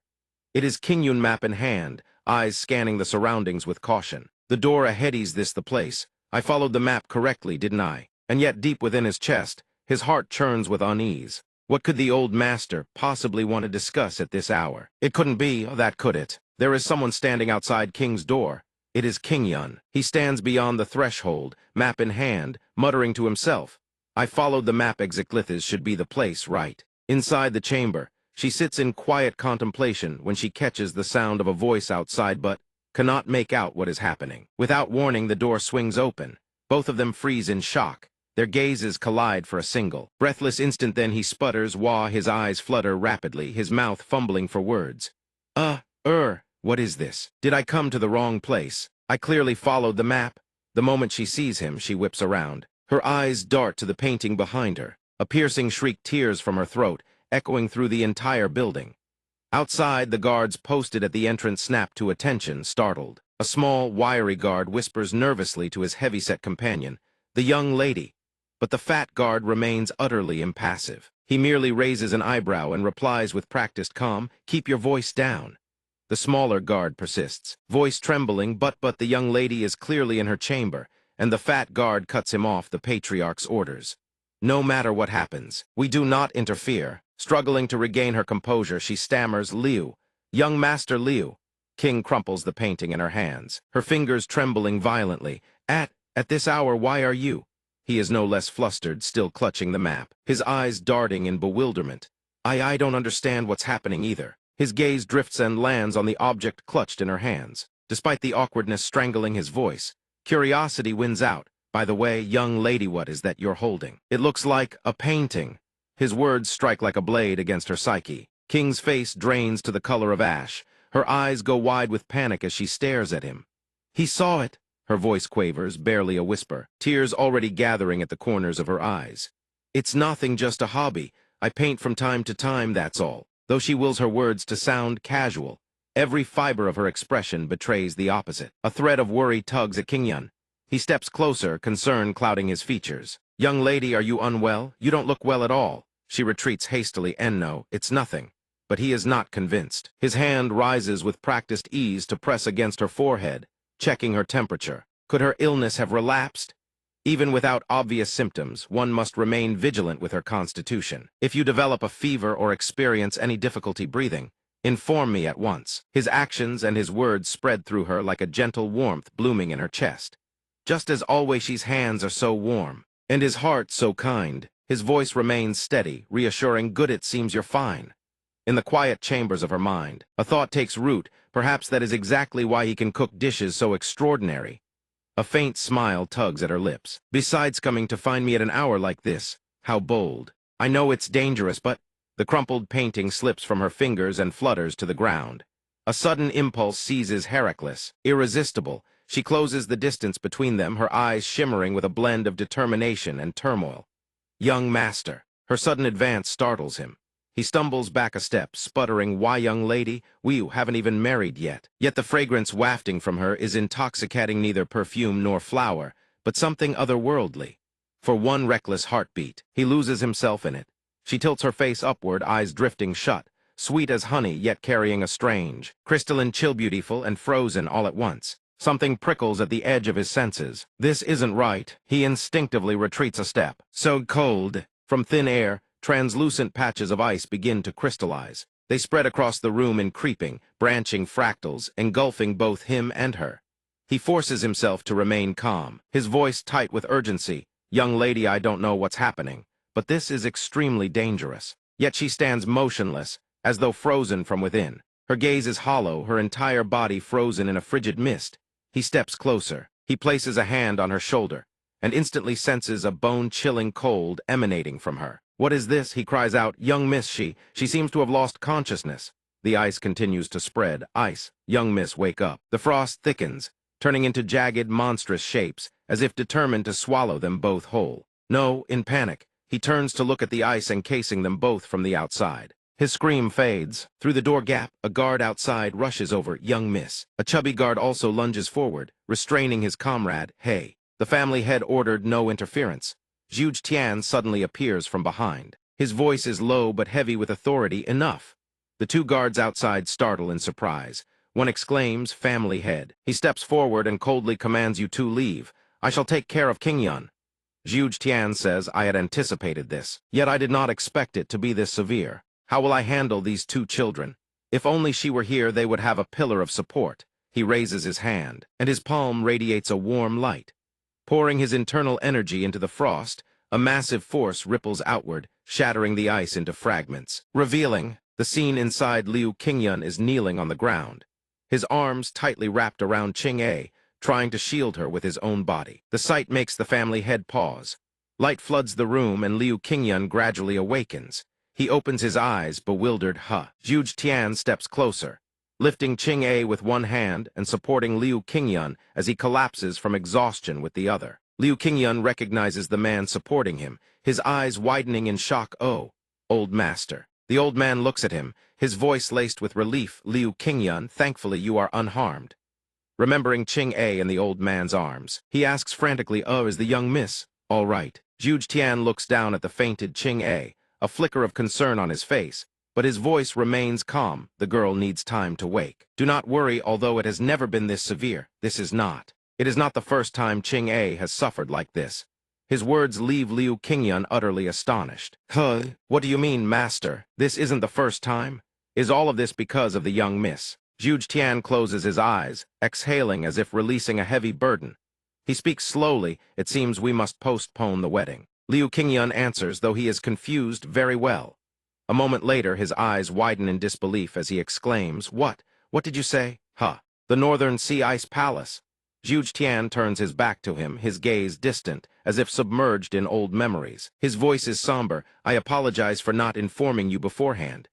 It is Qingyun map in hand, eyes scanning the surroundings with caution. "The door ahead, is this the place? I followed the map correctly, didn't I?" And yet deep within his chest, his heart churns with unease. What could the old master possibly want to discuss at this hour? It couldn't be that, could it? There is someone standing outside King's door. It is King Yun. He stands beyond the threshold, map in hand, muttering to himself. "I followed the map. Exeglythis should be the place, right?" Inside the chamber, she sits in quiet contemplation when she catches the sound of a voice outside but cannot make out what is happening. Without warning, the door swings open. Both of them freeze in shock. Their gazes collide for a single, breathless instant. Then he sputters, his eyes flutter rapidly, his mouth fumbling for words. What is this? Did I come to the wrong place? I clearly followed the map." The moment she sees him, she whips around. Her eyes dart to the painting behind her. A piercing shriek tears from her throat, echoing through the entire building. Outside, the guards posted at the entrance snap to attention, startled. A small, wiry guard whispers nervously to his heavy-set companion, "The young lady." But the fat guard remains utterly impassive. He merely raises an eyebrow and replies with practiced calm, "Keep your voice down." The smaller guard persists, voice trembling, but the young lady is clearly in her chamber, and the fat guard cuts him off the patriarch's orders. "No matter what happens, we do not interfere." Struggling to regain her composure, she stammers, "Liu, young Master Liu." King crumples the painting in her hands, her fingers trembling violently. At this hour, why are you?" He is no less flustered, still clutching the map, his eyes darting in bewilderment. I don't understand what's happening either." His gaze drifts and lands on the object clutched in her hands. Despite the awkwardness strangling his voice, curiosity wins out. "By the way, young lady, what is that you're holding?" "It looks like a painting." His words strike like a blade against her psyche. King's face drains to the color of ash. Her eyes go wide with panic as she stares at him. He saw it. Her voice quavers, barely a whisper, tears already gathering at the corners of her eyes. It's nothing, just a hobby. I paint from time to time, that's all. Though she wills her words to sound casual, every fiber of her expression betrays the opposite. A thread of worry tugs at Kingyun. He steps closer, concern clouding his features. Young lady, are you unwell? You don't look well at all. She retreats hastily. No, it's nothing. But he is not convinced. His hand rises with practiced ease to press against her forehead, checking her temperature. Could her illness have relapsed? Even without obvious symptoms, one must remain vigilant with her constitution. If you develop a fever or experience any difficulty breathing, inform me at once. His actions and his words spread through her like a gentle warmth blooming in her chest. Just as always, his hands are so warm, and his heart so kind. His voice remains steady, reassuring. Good, it seems you're fine. In the quiet chambers of her mind, a thought takes root. Perhaps that is exactly why he can cook dishes so extraordinary. A faint smile tugs at her lips. Besides coming to find me at an hour like this, how bold. I know it's dangerous, but... The crumpled painting slips from her fingers and flutters to the ground. A sudden impulse seizes Heracles. Irresistible, she closes the distance between them, her eyes shimmering with a blend of determination and turmoil. Young master. Her sudden advance startles him. He stumbles back a step, sputtering, why, young lady, we haven't even married yet. Yet the fragrance wafting from her is intoxicating, neither perfume nor flower, but something otherworldly. For one reckless heartbeat, he loses himself in it. She tilts her face upward, eyes drifting shut, sweet as honey, yet carrying a strange, crystalline chill, beautiful and frozen all at once. Something prickles at the edge of his senses. This isn't right. He instinctively retreats a step. So cold. From thin air, translucent patches of ice begin to crystallize. They spread across the room in creeping, branching fractals, engulfing both him and her. He forces himself to remain calm, his voice tight with urgency. Young lady, I don't know what's happening, but this is extremely dangerous. Yet she stands motionless, as though frozen from within. Her gaze is hollow, her entire body frozen in a frigid mist. He steps closer. He places a hand on her shoulder, and instantly senses a bone-chilling cold emanating from her. What is this? He cries out. Young miss, she seems to have lost consciousness. The ice continues to spread. Ice. Young miss, wake up. The frost thickens, turning into jagged, monstrous shapes, as if determined to swallow them both whole. No, in panic, he turns to look at the ice encasing them both from the outside. His scream fades. Through the door gap, a guard outside rushes over. Young miss. A chubby guard also lunges forward, restraining his comrade. Hey. The family head ordered no interference. Zhuge Tian suddenly appears from behind. His voice is low but heavy with authority. Enough. The two guards outside startle in surprise. One exclaims, family head. He steps forward and coldly commands you to leave. I shall take care of Kingyun. Zhuge Tian says, I had anticipated this, yet I did not expect it to be this severe. How will I handle these two children? If only she were here, they would have a pillar of support. He raises his hand, and his palm radiates a warm light. Pouring his internal energy into the frost, a massive force ripples outward, shattering the ice into fragments. Revealing, the scene inside Liu Qingyun is kneeling on the ground, his arms tightly wrapped around Qing-A, trying to shield her with his own body. The sight makes the family head pause. Light floods the room, and Liu Qingyun gradually awakens. He opens his eyes, bewildered. Zhuge Tian steps closer, lifting Qing-A with one hand and supporting Liu Qingyun as he collapses from exhaustion with the other. Liu Qingyun recognizes the man supporting him, his eyes widening in shock. Oh, old master. The old man looks at him, his voice laced with relief. Liu Qingyun, thankfully you are unharmed. Remembering Qing-A in the old man's arms, he asks frantically, is the young miss all right? Zhuge Tian looks down at the fainted Qing-A, a flicker of concern on his face, but his voice remains calm. The girl needs time to wake. Do not worry, although it has never been this severe. This is not. It is not the first time Qing-A has suffered like this. His words leave Liu Qingyun utterly astonished. What do you mean, master? This isn't the first time? Is all of this because of the young miss? Zhuge Tian closes his eyes, exhaling as if releasing a heavy burden. He speaks slowly. It seems we must postpone the wedding. Liu Qingyun answers, though he is confused. Very well. A moment later, his eyes widen in disbelief as he exclaims, What? What did you say? The Northern Sea Ice Palace. Zhuge Tian turns his back to him, his gaze distant, as if submerged in old memories. His voice is somber. I apologize for not informing you beforehand.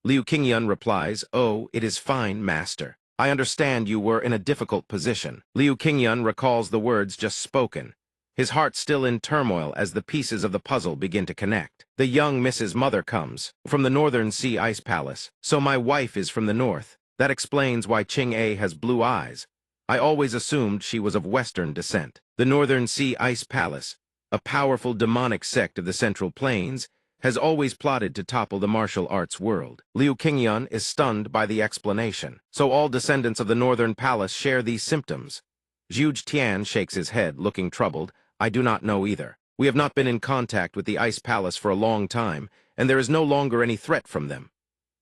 Liu Qingyun replies, "Oh, it is fine, master. I understand you were in a difficult position." Liu Qingyun recalls the words just spoken, his heart still in turmoil as the pieces of the puzzle begin to connect. The young Mrs. Mother comes from the Northern Sea Ice Palace, so my wife is from the north. That explains why Qing-A has blue eyes. I always assumed she was of Western descent. The Northern Sea Ice Palace, a powerful demonic sect of the Central Plains, has always plotted to topple the martial arts world. Liu Qingyun is stunned by the explanation. So all descendants of the Northern Palace share these symptoms. Zhu Tian shakes his head, looking troubled. I do not know either. We have not been in contact with the Ice Palace for a long time, and there is no longer any threat from them.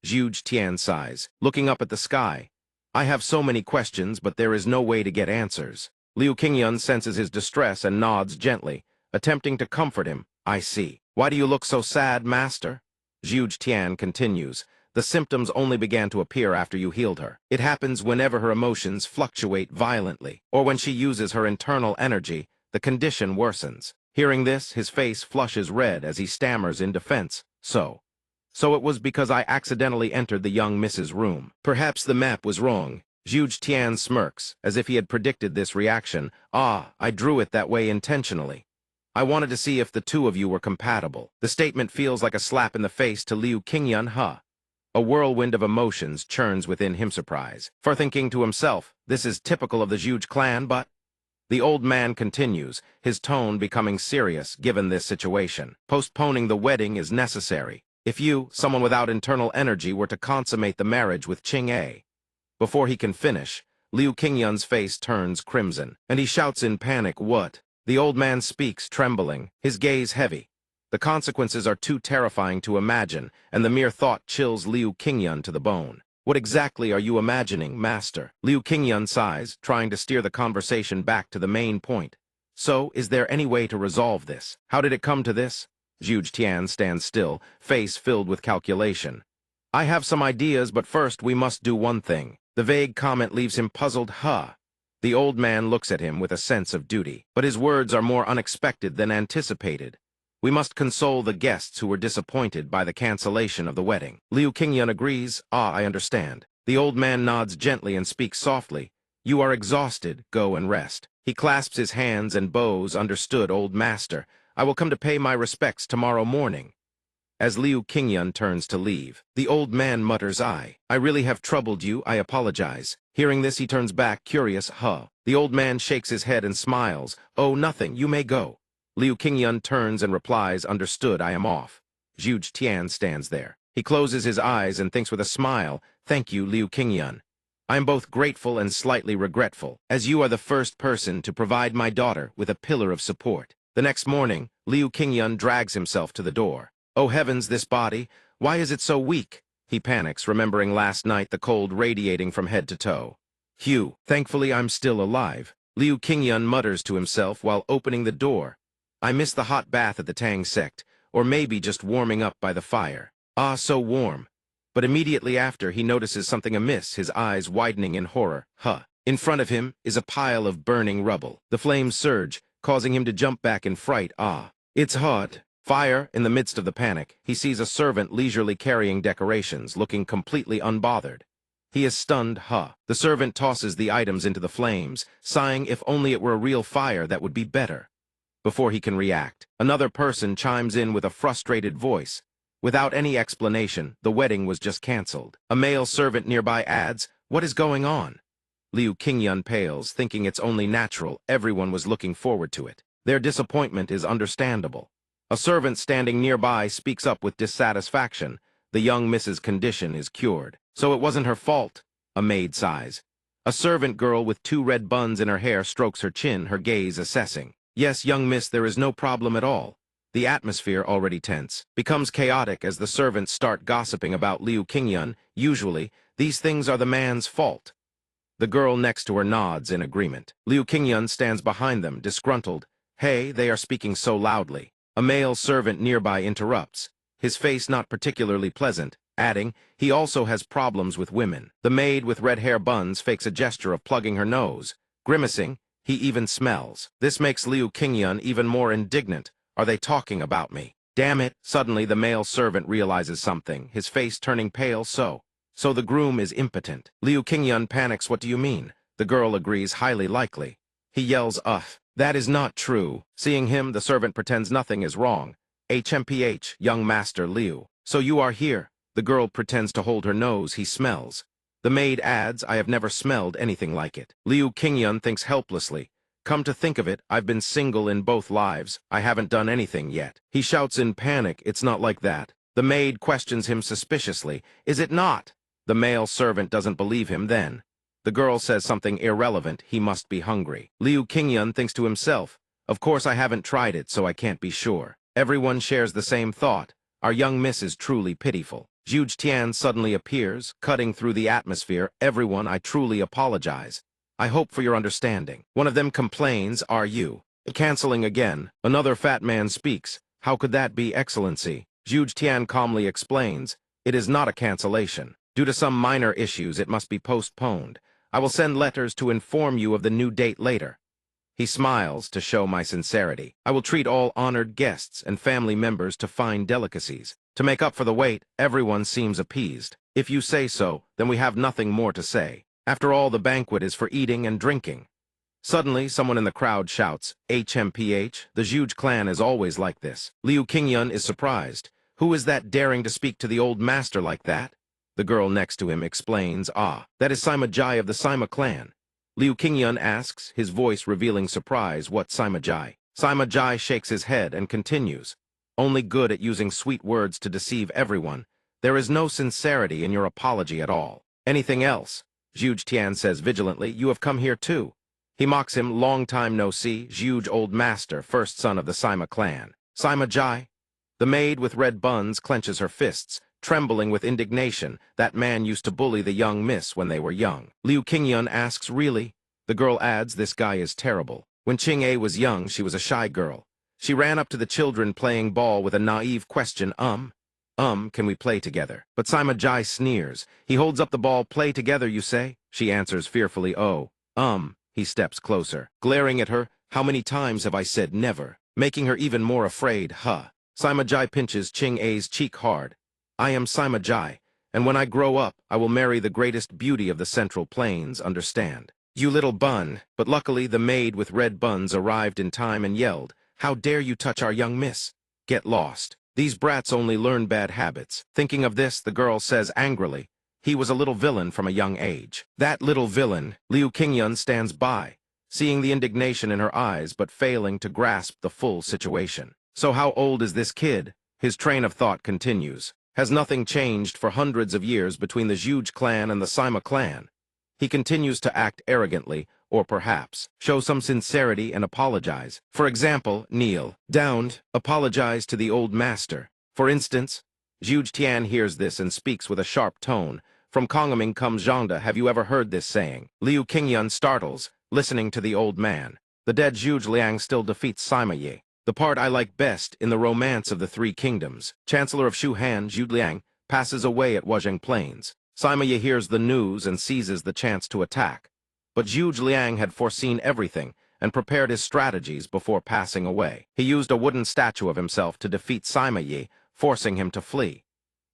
Zhu Tian sighs, looking up at the sky. I have so many questions, but there is no way to get answers. Liu Qingyun senses his distress and nods gently, attempting to comfort him. I see. Why do you look so sad, master? Zhu Tian continues. The symptoms only began to appear after you healed her. It happens whenever her emotions fluctuate violently, or when she uses her internal energy, the condition worsens. Hearing this, his face flushes red as he stammers in defense. So it was because I accidentally entered the young Mrs. room. Perhaps the map was wrong. Zhu Tian smirks, as if he had predicted this reaction. Ah, I drew it that way intentionally. I wanted to see if the two of you were compatible. The statement feels like a slap in the face to Liu Qingyun. A whirlwind of emotions churns within him, surprise. For thinking to himself, this is typical of the Zhuge clan, but... The old man continues, his tone becoming serious given this situation. Postponing the wedding is necessary. If you, someone without internal energy, were to consummate the marriage with Qing-A. Before he can finish, Liu Qingyun's face turns crimson, and he shouts in panic, what? The old man speaks, trembling, his gaze heavy. The consequences are too terrifying to imagine, and the mere thought chills Liu Qingyun to the bone. What exactly are you imagining, master? Liu Qingyun sighs, trying to steer the conversation back to the main point. So, is there any way to resolve this? How did it come to this? Zhu Tian stands still, face filled with calculation. I have some ideas, but first we must do one thing. The vague comment leaves him puzzled. The old man looks at him with a sense of duty, but his words are more unexpected than anticipated. We must console the guests who were disappointed by the cancellation of the wedding. Liu Qingyun agrees. I understand. The old man nods gently and speaks softly. You are exhausted. Go and rest. He clasps his hands and bows. Understood, old master. I will come to pay my respects tomorrow morning. As Liu Qingyun turns to leave, the old man mutters, I really have troubled you. I apologize. Hearing this, he turns back, curious. The old man shakes his head and smiles. Oh, nothing. You may go. Liu Qingyun turns and replies, understood, I am off. Zhu Tian stands there. He closes his eyes and thinks with a smile, thank you, Liu Qingyun. I am both grateful and slightly regretful, as you are the first person to provide my daughter with a pillar of support. The next morning, Liu Qingyun drags himself to the door. Oh heavens, this body, why is it so weak? He panics, remembering last night the cold radiating from head to toe. Phew, thankfully I'm still alive. Liu Qingyun mutters to himself while opening the door. I miss the hot bath at the Tang sect, or maybe just warming up by the fire. Ah, so warm. But immediately after, he notices something amiss, his eyes widening in horror. In front of him is a pile of burning rubble. The flames surge, causing him to jump back in fright. It's hot. Fire. In the midst of the panic, he sees a servant leisurely carrying decorations, looking completely unbothered. He is stunned. The servant tosses the items into the flames, sighing if only it were a real fire that would be better. Before he can react, another person chimes in with a frustrated voice. Without any explanation, the wedding was just cancelled. A male servant nearby adds, what is going on? Liu Qingyun pales, thinking it's only natural. Everyone was looking forward to it. Their disappointment is understandable. A servant standing nearby speaks up with dissatisfaction. The young Mrs. condition is cured. So it wasn't her fault. A maid sighs. A servant girl with 2 red buns in her hair strokes her chin, her gaze assessing. Yes, young miss, there is no problem at all. The atmosphere, already tense, becomes chaotic as the servants start gossiping about Liu Qingyun. Usually, these things are the man's fault. The girl next to her nods in agreement. Liu Qingyun stands behind them, disgruntled. Hey, they are speaking so loudly. A male servant nearby interrupts, his face not particularly pleasant, adding, he also has problems with women. The maid with red hair buns fakes a gesture of plugging her nose. Grimacing, he even smells. This makes Liu Qingyun even more indignant. Are they talking about me? Damn it! Suddenly the male servant realizes something, his face turning pale. So the groom is impotent. Liu Qingyun panics. What do you mean? The girl agrees, highly likely. He yells, ugh. That is not true. Seeing him, the servant pretends nothing is wrong. HMPH, young master Liu. So you are here. The girl pretends to hold her nose. He smells. The maid adds, I have never smelled anything like it. Liu Qingyun thinks helplessly. Come to think of it, I've been single in both lives. I haven't done anything yet. He shouts in panic, it's not like that. The maid questions him suspiciously. Is it not? The male servant doesn't believe him then. The girl says something irrelevant, he must be hungry. Liu Qingyun thinks to himself, of course I haven't tried it, so I can't be sure. Everyone shares the same thought. Our young miss is truly pitiful. Zhuge Tian suddenly appears, cutting through the atmosphere. Everyone, I truly apologize. I hope for your understanding. One of them complains, are you? Canceling again. Another fat man speaks. How could that be, Excellency? Zhuge Tian calmly explains, it is not a cancellation. Due to some minor issues, it must be postponed. I will send letters to inform you of the new date later. He smiles to show my sincerity. I will treat all honored guests and family members to fine delicacies. To make up for the wait, everyone seems appeased. If you say so, then we have nothing more to say. After all, the banquet is for eating and drinking. Suddenly, someone in the crowd shouts, HMPH, the Zhuge clan is always like this. Liu Qingyun is surprised. Who is that daring to speak to the old master like that? The girl next to him explains, that is Sima Jai of the Sima clan. Liu Qingyun asks, his voice revealing surprise, what Sima Jai? Sima Jai shakes his head and continues, only good at using sweet words to deceive everyone. There is no sincerity in your apology at all. Anything else? Zhuge Tian says vigilantly, you have come here too. He mocks him, long time no see, Zhuge old master, first son of the Sima clan. Sima Jai? The maid with red buns clenches her fists, trembling with indignation. That man used to bully the young miss when they were young. Liu Qingyun asks, really? The girl adds, this guy is terrible. When Qing-A was young, she was a shy girl. She ran up to the children playing ball with a naive question, can we play together? But Sima Jai sneers. He holds up the ball, play together, you say? She answers fearfully, He steps closer. Glaring at her, how many times have I said never? Making her even more afraid, Sima Jai pinches Qing-A's cheek hard. I am Sima Jai, and when I grow up, I will marry the greatest beauty of the Central Plains, understand? You little bun. But luckily the maid with red buns arrived in time and yelled, how dare you touch our young miss? Get lost. These brats only learn bad habits. Thinking of this, the girl says angrily, he was a little villain from a young age. That little villain. Liu Qingyun stands by, seeing the indignation in her eyes but failing to grasp the full situation. So how old is this kid? His train of thought continues. Has nothing changed for hundreds of years between the Zhuge clan and the Sima clan? He continues to act arrogantly, or perhaps show some sincerity and apologize. For example, kneel down, apologize to the old master. For instance, Zhuge Tian hears this and speaks with a sharp tone. From Kongming comes Zhangda, have you ever heard this saying? Liu Qingyun startles, listening to the old man. The dead Zhuge Liang still defeats Sima Yi. The part I like best in the romance of the Three Kingdoms. Chancellor of Shuhan, Zhuge Liang, passes away at Wuzheng Plains. Sima Yi hears the news and seizes the chance to attack. But Zhuge Liang had foreseen everything and prepared his strategies before passing away. He used a wooden statue of himself to defeat Sima Yi, forcing him to flee.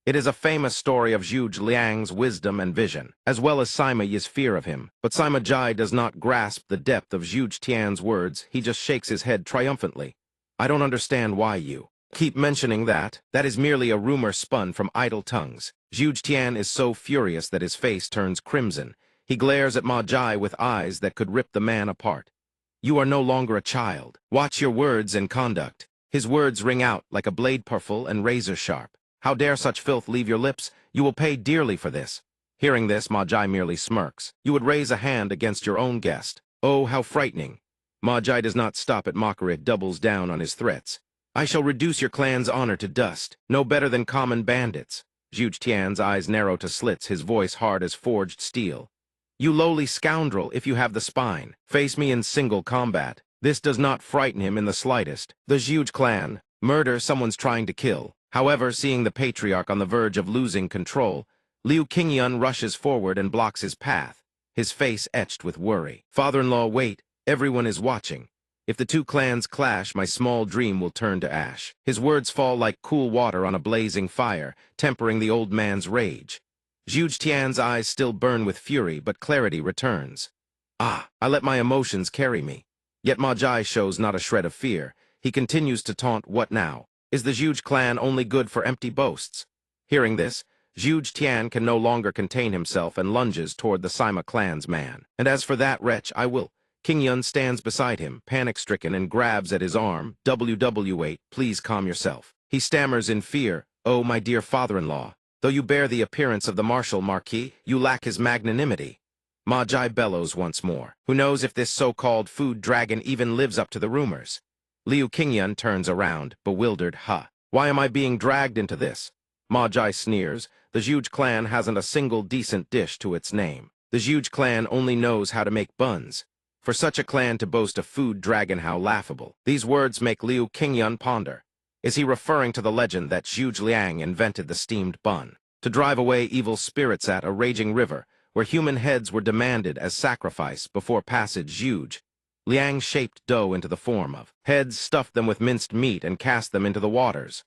It is a famous story of Zhuge Liang's wisdom and vision, as well as Sima Yi's fear of him. But Sima Jai does not grasp the depth of Zhuge Tian's words. He just shakes his head triumphantly. I don't understand why you keep mentioning that. That is merely a rumor spun from idle tongues. Zhuge Tian is so furious that his face turns crimson. He glares at Ma Jai with eyes that could rip the man apart. You are no longer a child. Watch your words and conduct. His words ring out like a blade powerful and razor sharp. How dare such filth leave your lips? You will pay dearly for this. Hearing this, Ma Jai merely smirks. You would raise a hand against your own guest. Oh, how frightening. Ma Jai does not stop at mockery, doubles down on his threats. I shall reduce your clan's honor to dust, no better than common bandits. Zhuge Tian's eyes narrow to slits, his voice hard as forged steel. You lowly scoundrel, if you have the spine, face me in single combat. This does not frighten him in the slightest. The Zhuge clan, murder someone's trying to kill. However, seeing the patriarch on the verge of losing control, Liu Qingyun rushes forward and blocks his path, his face etched with worry. Father-in-law, wait. Everyone is watching. If the two clans clash, my small dream will turn to ash. His words fall like cool water on a blazing fire, tempering the old man's rage. Zhuge Tian's eyes still burn with fury, but clarity returns. Ah, I let my emotions carry me. Yet Ma Jai shows not a shred of fear. He continues to taunt, what now? Is the Zhuge clan only good for empty boasts? Hearing this, Zhuge Tian can no longer contain himself and lunges toward the Sima clan's man. And as for that wretch, I will. King Yun stands beside him, panic-stricken, and grabs at his arm. WW8, please calm yourself. He stammers in fear, oh, my dear father-in-law. Though you bear the appearance of the martial marquis, you lack his magnanimity. Ma Jai bellows once more. Who knows if this so-called food dragon even lives up to the rumors? Liu Qingyun turns around, bewildered. Why am I being dragged into this? Ma Jai sneers. The Zhuge clan hasn't a single decent dish to its name. The Zhuge clan only knows how to make buns. For such a clan to boast a food dragon, how laughable. These words make Liu Qingyun ponder. Is he referring to the legend that Zhuge Liang invented the steamed bun to drive away evil spirits at a raging river, where human heads were demanded as sacrifice before passage? Zhuge Liang shaped dough into the form of heads, stuffed them with minced meat, and cast them into the waters.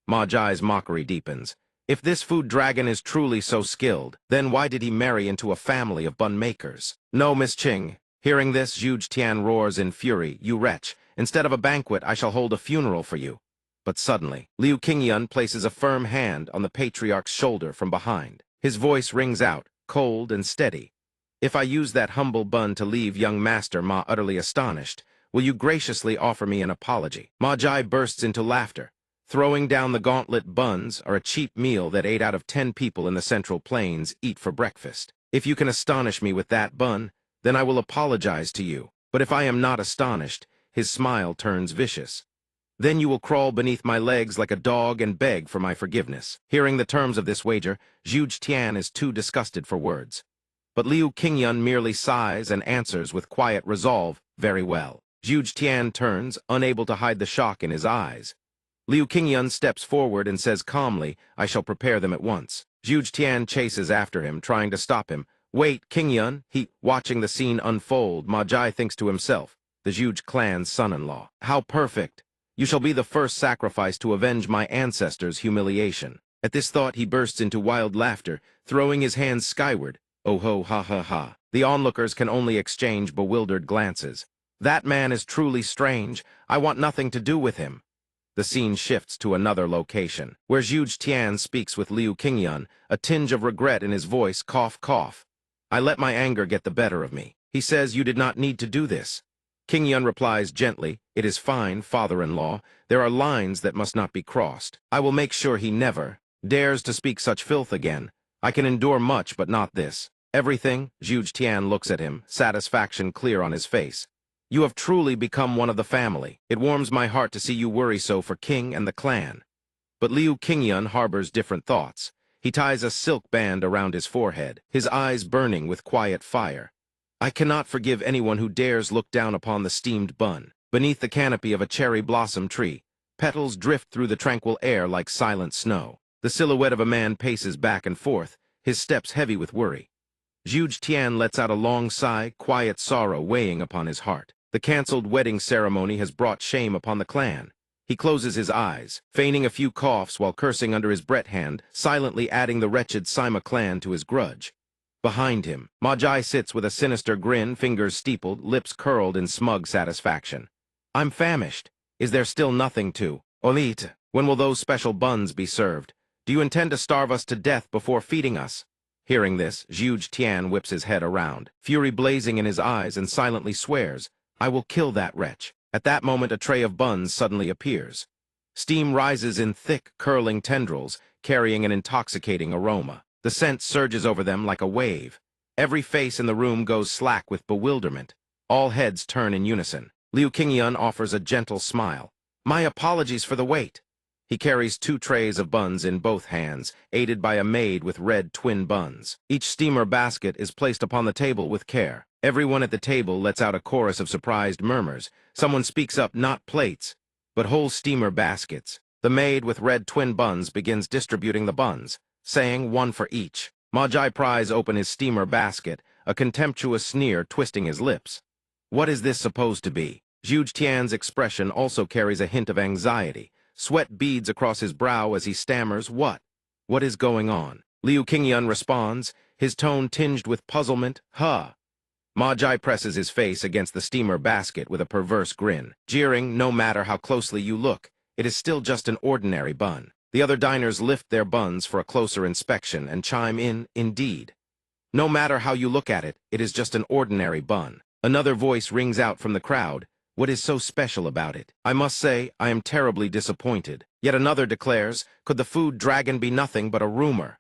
Ma Jai's mockery deepens. If this food dragon is truly so skilled, then why did he marry into a family of bun makers? No, Miss Qing. Hearing this, Zhuge Tian roars in fury. You wretch! Instead of a banquet, I shall hold a funeral for you. But suddenly, Liu Qingyun places a firm hand on the patriarch's shoulder from behind. His voice rings out, cold and steady. If I use that humble bun to leave young Master Ma utterly astonished, will you graciously offer me an apology? Ma Jai bursts into laughter. Throwing down the gauntlet, buns are a cheap meal that 8 out of 10 people in the Central Plains eat for breakfast. If you can astonish me with that bun, then I will apologize to you. But if I am not astonished, his smile turns vicious. Then you will crawl beneath my legs like a dog and beg for my forgiveness. Hearing the terms of this wager, Zhuge Tian is too disgusted for words. But Liu Qingyun merely sighs and answers with quiet resolve, very well. Zhuge Tian turns, unable to hide the shock in his eyes. Liu Qingyun steps forward and says calmly, I shall prepare them at once. Zhuge Tian chases after him, trying to stop him. Wait, Qingyun, watching the scene unfold, Ma Jai thinks to himself, the Zhuge clan's son-in-law. How perfect! You shall be the first sacrifice to avenge my ancestors' humiliation. At this thought, he bursts into wild laughter, throwing his hands skyward. Oh ho, ha ha ha. The onlookers can only exchange bewildered glances. That man is truly strange. I want nothing to do with him. The scene shifts to another location, where Zhuge Tian speaks with Liu Qingyun, a tinge of regret in his voice, cough, cough. I let my anger get the better of me. He says you did not need to do this. Qingyun replies gently, it is fine, father-in-law. There are lines that must not be crossed. I will make sure he never dares to speak such filth again. I can endure much, but not this. Everything? Zhuge Tian looks at him, satisfaction clear on his face. You have truly become one of the family. It warms my heart to see you worry so for King and the clan. But Liu Qingyun harbors different thoughts. He ties a silk band around his forehead, his eyes burning with quiet fire. I cannot forgive anyone who dares look down upon the steamed bun. Beneath the canopy of a cherry blossom tree, petals drift through the tranquil air like silent snow. The silhouette of a man paces back and forth, his steps heavy with worry. Zhuge Tian lets out a long sigh, quiet sorrow weighing upon his heart. The cancelled wedding ceremony has brought shame upon the clan. He closes his eyes, feigning a few coughs while cursing under his breath hand, silently adding the wretched Sima clan to his grudge. Behind him, Ma Jai sits with a sinister grin, fingers steepled, lips curled in smug satisfaction. I'm famished. Is there still nothing to eat? When will those special buns be served? Do you intend to starve us to death before feeding us? Hearing this, Zhuge Tian whips his head around, fury blazing in his eyes, and silently swears, I will kill that wretch. At that moment, a tray of buns suddenly appears. Steam rises in thick, curling tendrils, carrying an intoxicating aroma. The scent surges over them like a wave. Every face in the room goes slack with bewilderment. All heads turn in unison. Liu Qingyun offers a gentle smile. My apologies for the wait. He carries 2 trays of buns in both hands, aided by a maid with red twin buns. Each steamer basket is placed upon the table with care. Everyone at the table lets out a chorus of surprised murmurs. Someone speaks up, not plates, but whole steamer baskets. The maid with red twin buns begins distributing the buns, saying 1 for each. Ma Jai pries open his steamer basket, a contemptuous sneer twisting his lips. What is this supposed to be? Zhu Tian's expression also carries a hint of anxiety. Sweat beads across his brow as he stammers, "What? What is going on?" Liu Qingyun responds, his tone tinged with puzzlement, "Huh." Ma Jai presses his face against the steamer basket with a perverse grin, jeering, "No matter how closely you look, it is still just an ordinary bun." The other diners lift their buns for a closer inspection and chime in, "Indeed. No matter how you look at it, it is just an ordinary bun." Another voice rings out from the crowd, "What is so special about it? I must say, I am terribly disappointed." Yet another declares, "Could the food dragon be nothing but a rumor?"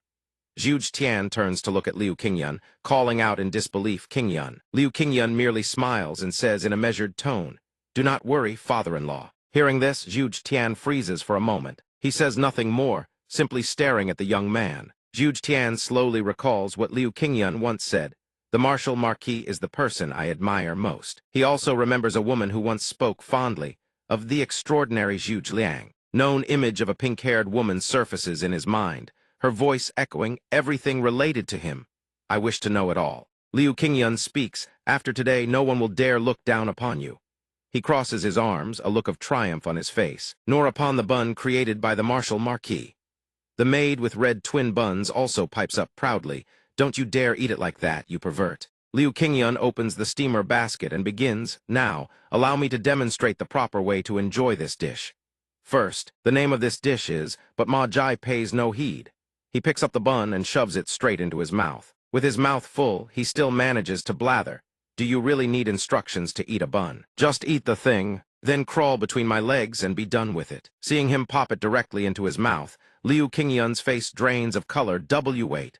Zhu Tian turns to look at Liu Qingyun, calling out in disbelief, "Qingyun." Liu Qingyun merely smiles and says in a measured tone, "Do not worry, father-in-law." Hearing this, Zhu Tian freezes for a moment. He says nothing more, simply staring at the young man. Zhu Tian slowly recalls what Liu Qingyun once said, "The martial marquis is the person I admire most." He also remembers a woman who once spoke fondly of the extraordinary Zhu Liang. Known image of a pink-haired woman surfaces in his mind, her voice echoing everything related to him. "I wish to know it all." Liu Qingyun speaks, "After today, no one will dare look down upon you." He crosses his arms, a look of triumph on his face, "Nor upon the bun created by the martial marquis." The maid with red twin buns also pipes up proudly, "Don't you dare eat it like that, you pervert." Liu Qingyun opens the steamer basket and begins, "Now, allow me to demonstrate the proper way to enjoy this dish." First, the name of this dish is, but Ma Jai pays no heed. He picks up the bun and shoves it straight into his mouth. With his mouth full, he still manages to blather, "Do you really need instructions to eat a bun? Just eat the thing, then crawl between my legs and be done with it." Seeing him pop it directly into his mouth, Liu Qingyun's face drains of color. "W8."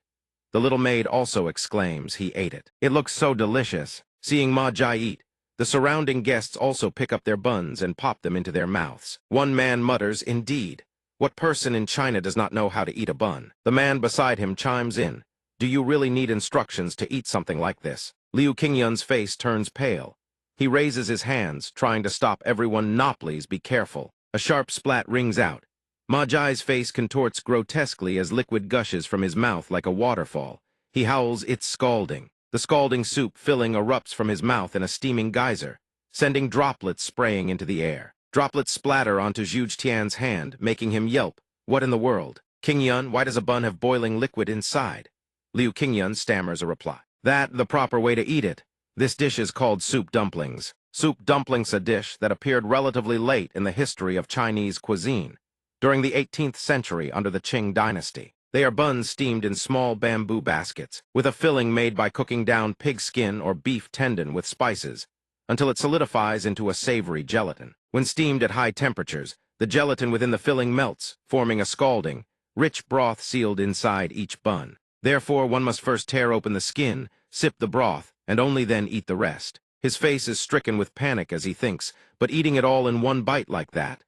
The little maid also exclaims he ate it. "It looks so delicious." Seeing Ma Jai eat, the surrounding guests also pick up their buns and pop them into their mouths. One man mutters, "Indeed. What person in China does not know how to eat a bun?" The man beside him chimes in, "Do you really need instructions to eat something like this?" Liu Qingyun's face turns pale. He raises his hands, trying to stop everyone. "Nah, please be careful." A sharp splat rings out. Ma Jai's face contorts grotesquely as liquid gushes from his mouth like a waterfall. He howls, "It's scalding." The scalding soup filling erupts from his mouth in a steaming geyser, sending droplets spraying into the air. Droplets splatter onto Zhu Tian's hand, making him yelp, "What in the world? Qingyun, why does a bun have boiling liquid inside?" Liu Qingyun stammers a reply. "That the proper way to eat it. This dish is called soup dumplings." Soup dumplings, a dish that appeared relatively late in the history of Chinese cuisine, during the 18th century under the Song Dynasty. They are buns steamed in small bamboo baskets, with a filling made by cooking down pig skin or beef tendon with spices, until it solidifies into a savory gelatin. When steamed at high temperatures, the gelatin within the filling melts, forming a scalding, rich broth sealed inside each bun. Therefore, one must first tear open the skin, sip the broth, and only then eat the rest. His face is stricken with panic as he thinks, but eating it all in one bite like that?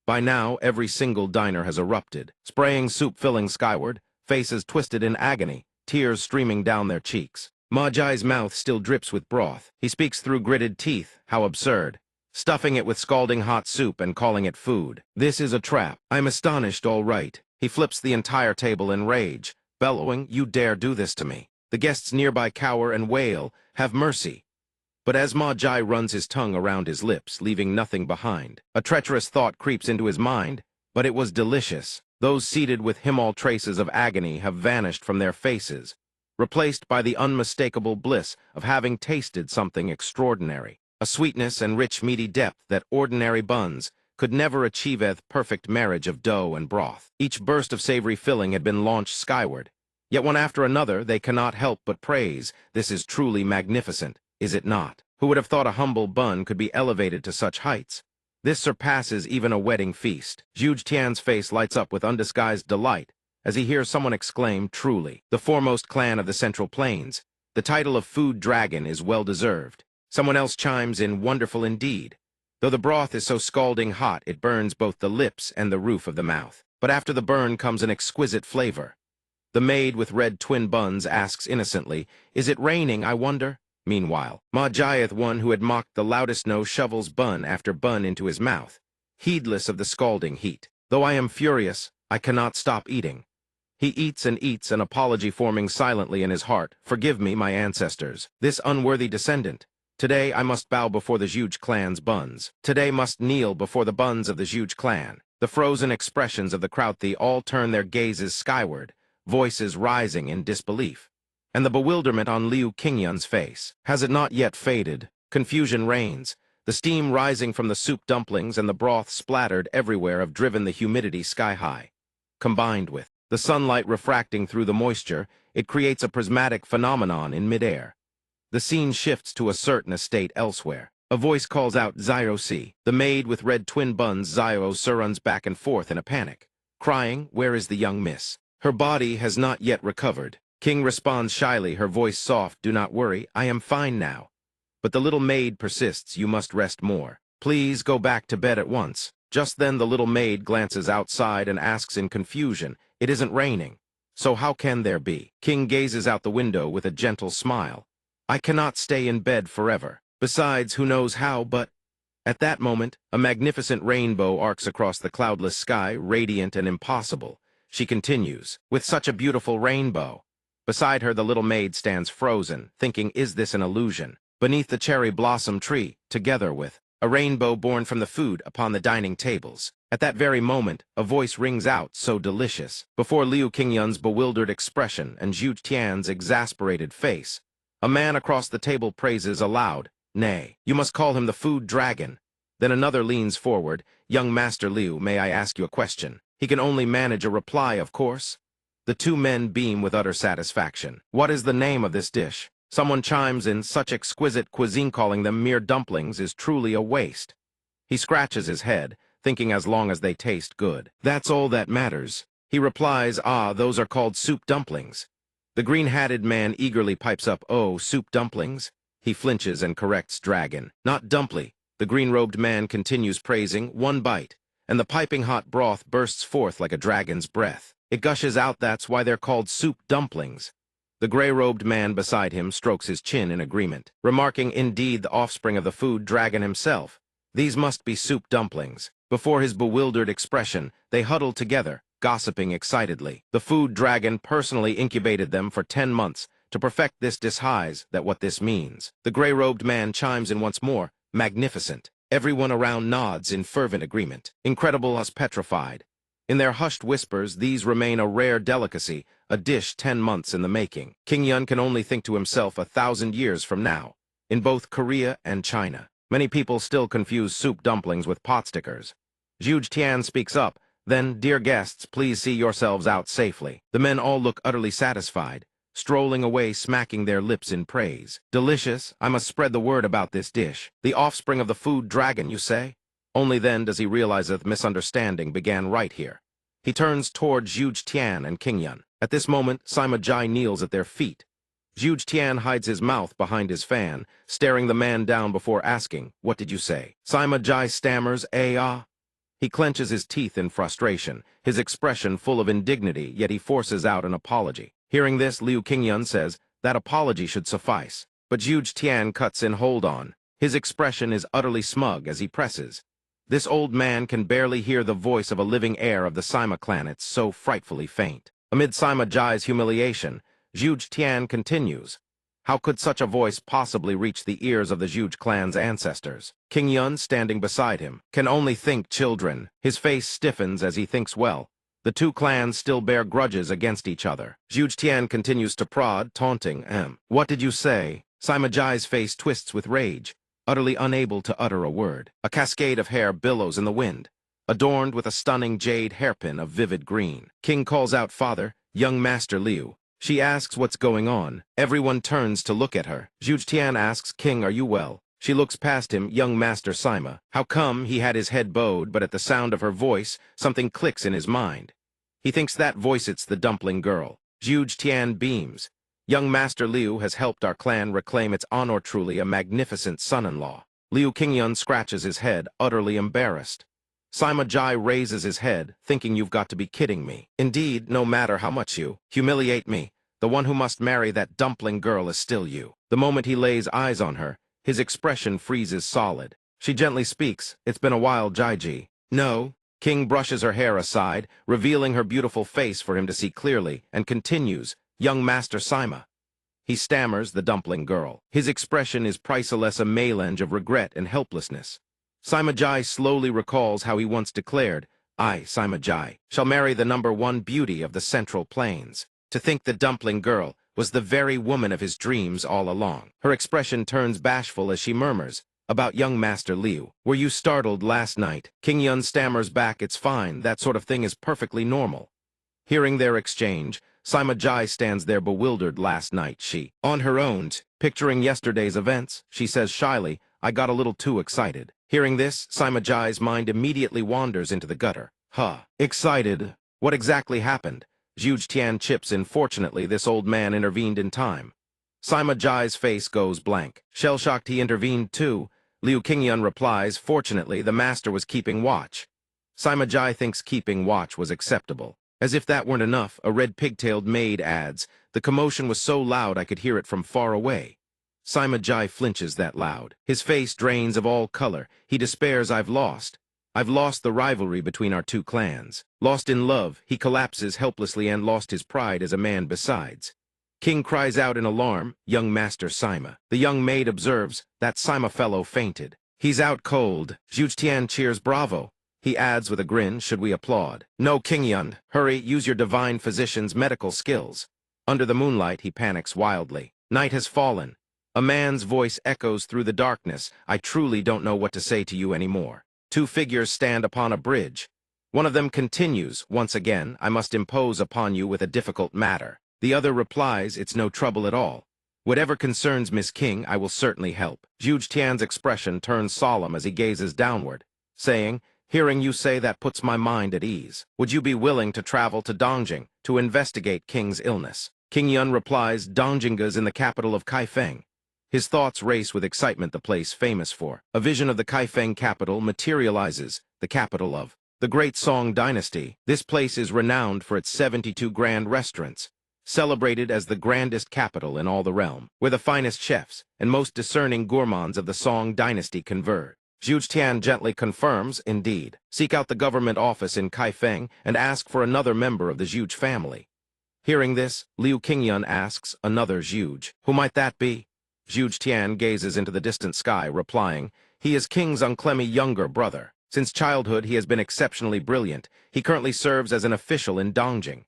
By now, every single diner has erupted, spraying soup filling skyward, faces twisted in agony, tears streaming down their cheeks. Ma Jai's mouth still drips with broth. He speaks through gritted teeth, "How absurd. Stuffing it with scalding hot soup and calling it food. This is a trap. I'm astonished, all right." He flips the entire table in rage, bellowing, "You dare do this to me." The guests nearby cower and wail, "Have mercy." But as Ma Jai runs his tongue around his lips, leaving nothing behind, a treacherous thought creeps into his mind, but it was delicious. Those seated with him, all traces of agony have vanished from their faces, replaced by the unmistakable bliss of having tasted something extraordinary. A sweetness and rich meaty depth that ordinary buns could never achieve. Perfect marriage of dough and broth. Each burst of savory filling had been launched skyward. Yet one after another they cannot help but praise, "This is truly magnificent, is it not?" Who would have thought a humble bun could be elevated to such heights? This surpasses even a wedding feast. Zhu Tian's face lights up with undisguised delight as he hears someone exclaim, "Truly, the foremost clan of the Central Plains. The title of food dragon is well-deserved." Someone else chimes in, "Wonderful indeed. Though the broth is so scalding hot, it burns both the lips and the roof of the mouth. But after the burn comes an exquisite flavor." The maid with red twin buns asks innocently, "Is it raining, I wonder?" Meanwhile, Ma Jiath, one who had mocked the loudest no, shovels bun after bun into his mouth, heedless of the scalding heat. "Though I am furious, I cannot stop eating." He eats and eats, an apology forming silently in his heart. "Forgive me, my ancestors. This unworthy descendant. Today I must bow before the Zhuge clan's buns. Today must kneel before the buns of the Zhuge clan. The frozen expressions of the Krauthe all turn their gazes skyward, voices rising in disbelief. And the bewilderment on Liu Qingyun's face. Has it not yet faded? Confusion reigns. The steam rising from the soup dumplings and the broth splattered everywhere have driven the humidity sky-high. Combined with the sunlight refracting through the moisture, it creates a prismatic phenomenon in midair. The scene shifts to a certain estate elsewhere. A voice calls out, "Zio-si." The maid with red twin buns, Zio-si, runs back and forth in a panic, crying, "Where is the young miss?" Her body has not yet recovered. King responds shyly, her voice soft, "Do not worry, I am fine now." But the little maid persists, "You must rest more. Please go back to bed at once." Just then the little maid glances outside and asks in confusion, "It isn't raining. So how can there be?" King gazes out the window with a gentle smile. "I cannot stay in bed forever. Besides, who knows how, but—" At that moment, a magnificent rainbow arcs across the cloudless sky, radiant and impossible. She continues, "With such a beautiful rainbow." Beside her, the little maid stands frozen, thinking, is this an illusion? Beneath the cherry blossom tree, together with a rainbow born from the food upon the dining tables. At that very moment, a voice rings out, so delicious. Before Liu Qingyun's bewildered expression and Zhu Tian's exasperated face, a man across the table praises aloud, "Nay, you must call him the food dragon." Then another leans forward, "Young Master Liu, may I ask you a question?" He can only manage a reply, of course. The two men beam with utter satisfaction. "What is the name of this dish?" Someone chimes in, "Such exquisite cuisine, calling them mere dumplings is truly a waste." He scratches his head, thinking as long as they taste good, that's all that matters. He replies, "Ah, those are called soup dumplings." The green-hatted man eagerly pipes up, "Oh, soup dumplings?" He flinches and corrects dragon, "Not dumply." The green-robed man continues praising, "One bite," and the piping hot broth bursts forth like a dragon's breath. It gushes out, "That's why they're called soup dumplings." The gray-robed man beside him strokes his chin in agreement, remarking, "Indeed, the offspring of the food dragon himself. These must be soup dumplings." Before his bewildered expression, they huddle together, gossiping excitedly. The food dragon personally incubated them for 10 months to perfect this disguise. That what this means. The gray-robed man chimes in once more, "Magnificent." Everyone around nods in fervent agreement. Incredible as petrified. In their hushed whispers, these remain a rare delicacy, a dish 10 months in the making. Qingyun can only think to himself 1,000 years from now. In both Korea and China, many people still confuse soup dumplings with potstickers. Zhu Tian speaks up, then, "Dear guests, please see yourselves out safely." The men all look utterly satisfied, strolling away smacking their lips in praise. "Delicious, I must spread the word about this dish. The offspring of the food dragon, you say?" Only then does he realize that the misunderstanding began right here. He turns toward Zhu Tian and Qingyun. At this moment, Sima Jai kneels at their feet. Zhu Tian hides his mouth behind his fan, staring the man down before asking, "What did you say?" Sima Jai stammers, "Ah." He clenches his teeth in frustration, his expression full of indignity, yet he forces out an apology. Hearing this, Liu Qingyun says, "That apology should suffice." But Zhu Tian cuts in, "Hold on." His expression is utterly smug as he presses. This old man can barely hear the voice of a living heir of the Sima clan, it's so frightfully faint. Amid Sima Jai's humiliation, Zhu Tian continues, "How could such a voice possibly reach the ears of the Zhuge clan's ancestors?" Qingyun, standing beside him, can only think, "Children." His face stiffens as he thinks, well, the two clans still bear grudges against each other. Zhu Tian continues to prod, taunting, "What did you say?" Sima Jai's face twists with rage, utterly unable to utter a word. A cascade of hair billows in the wind, adorned with a stunning jade hairpin of vivid green. King calls out, "Father, young Master Liu." She asks what's going on. Everyone turns to look at her. Zhu Tian asks, "King, are you well?" She looks past him, "Young Master Sima." How come he had his head bowed, but at the sound of her voice, something clicks in his mind. He thinks that voice it's the dumpling girl. Zhu Tian beams. "Young Master Liu has helped our clan reclaim its honor, truly a magnificent son-in-law." Liu Qingyun scratches his head, utterly embarrassed. Sima Jai raises his head, thinking, "You've got to be kidding me. Indeed, no matter how much you humiliate me, the one who must marry that dumpling girl is still you." The moment he lays eyes on her, his expression freezes solid. She gently speaks, "It's been a while, Jaiji." "No." King brushes her hair aside, revealing her beautiful face for him to see clearly, and continues, "Young Master Sima." He stammers, the dumpling girl. His expression is priceless, a melange of regret and helplessness. Sima Jai slowly recalls how he once declared, I, Sima Jai, shall marry the #1 beauty of the Central Plains. To think the dumpling girl was the very woman of his dreams all along. Her expression turns bashful as she murmurs, about young Master Liu. Were you startled last night? King Yun stammers back, it's fine, that sort of thing is perfectly normal. Hearing their exchange, Sima Jai stands there bewildered. Last night she, on her own, picturing yesterday's events, she says shyly, I got a little too excited. Hearing this, Sima Jai's mind immediately wanders into the gutter. Excited? What exactly happened? Zhuge Tian chips in. Fortunately, this old man intervened in time. Sima Jai's face goes blank. Shell-shocked, he intervened too. Liu Qingyun replies, fortunately, the master was keeping watch. Sima Jai thinks keeping watch was acceptable. As if that weren't enough, a red pigtailed maid adds, the commotion was so loud I could hear it from far away. Sima Jai flinches that loud. His face drains of all color. He despairs, I've lost the rivalry between our two clans. Lost in love, he collapses helplessly and lost his pride as a man besides. King cries out in alarm, young Master Sima. The young maid observes, that Sima fellow fainted. He's out cold. Zhuge Tian cheers, bravo. He adds with a grin, should we applaud? No, King Yun, hurry, use your divine physician's medical skills. Under the moonlight, he panics wildly. Night has fallen. A man's voice echoes through the darkness. I truly don't know what to say to you anymore. Two figures stand upon a bridge. One of them continues, once again, I must impose upon you with a difficult matter. The other replies, it's no trouble at all. Whatever concerns Miss King, I will certainly help. Zhuge Tian's expression turns solemn as he gazes downward, saying, hearing you say that puts my mind at ease. Would you be willing to travel to Dongjing to investigate King's illness? King Yun replies, Dongjing's in the capital of Kaifeng. His thoughts race with excitement, the place famous for. A vision of the Kaifeng capital materializes, the capital of the great Song Dynasty. This place is renowned for its 72 grand restaurants, celebrated as the grandest capital in all the realm, where the finest chefs and most discerning gourmands of the Song Dynasty converge. Zhuge Tian gently confirms, indeed. Seek out the government office in Kaifeng and ask for another member of the Zhuge family. Hearing this, Liu Qingyun asks, another Zhuge. Who might that be? Zhuge Tian gazes into the distant sky, replying, he is King's unclemy younger brother. Since childhood, he has been exceptionally brilliant. He currently serves as an official in Dongjing.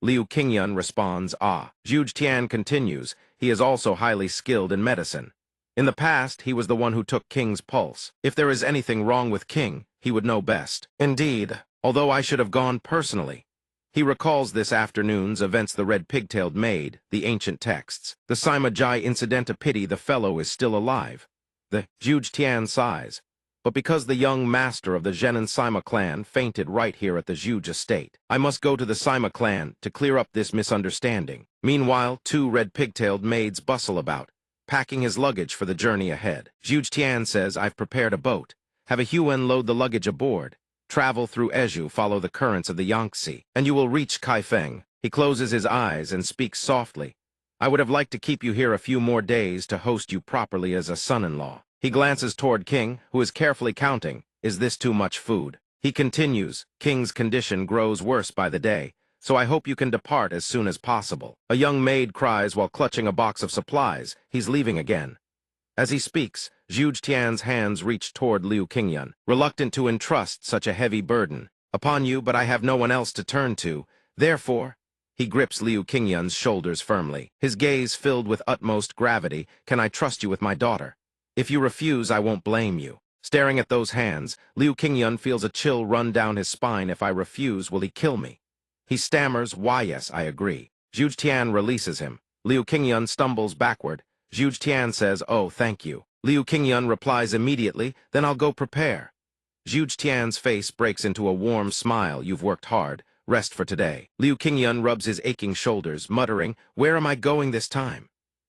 Liu Qingyun responds, ah. Zhuge Tian continues, he is also highly skilled in medicine. In the past, he was the one who took King's pulse. If there is anything wrong with King, he would know best. Indeed, although I should have gone personally. He recalls this afternoon's events, the red pigtailed maid, the ancient texts, the Sima Jai incident. A pity the fellow is still alive. The Zhuge Tian sighs. But because the young master of the Zhenan Sima clan fainted right here at the Zhuge estate, I must go to the Sima clan to clear up this misunderstanding. Meanwhile, two red pigtailed maids bustle about, packing his luggage for the journey ahead. Zhuge Tian says, I've prepared a boat. Have a Huan load the luggage aboard. Travel through Ezhu, follow the currents of the Yangtze, and you will reach Kaifeng. He closes his eyes and speaks softly. I would have liked to keep you here a few more days to host you properly as a son-in-law. He glances toward King, who is carefully counting. Is this too much food? He continues, King's condition grows worse by the day, so I hope you can depart as soon as possible. A young maid cries while clutching a box of supplies. He's leaving again. As he speaks, Zhuge Tian's hands reach toward Liu Qingyun, reluctant to entrust such a heavy burden. Upon you, but I have no one else to turn to. Therefore, he grips Liu Qingyun's shoulders firmly, his gaze filled with utmost gravity. Can I trust you with my daughter? If you refuse, I won't blame you. Staring at those hands, Liu Qingyun feels a chill run down his spine. If I refuse, will he kill me? He stammers, why yes, I agree. Zhuge Tian releases him. Liu Qingyun stumbles backward. Zhuge Tian says, oh, thank you. Liu Qingyun replies immediately, then I'll go prepare. Zhuge Tian's face breaks into a warm smile. You've worked hard. Rest for today. Liu Qingyun rubs his aching shoulders, muttering, where am I going this time?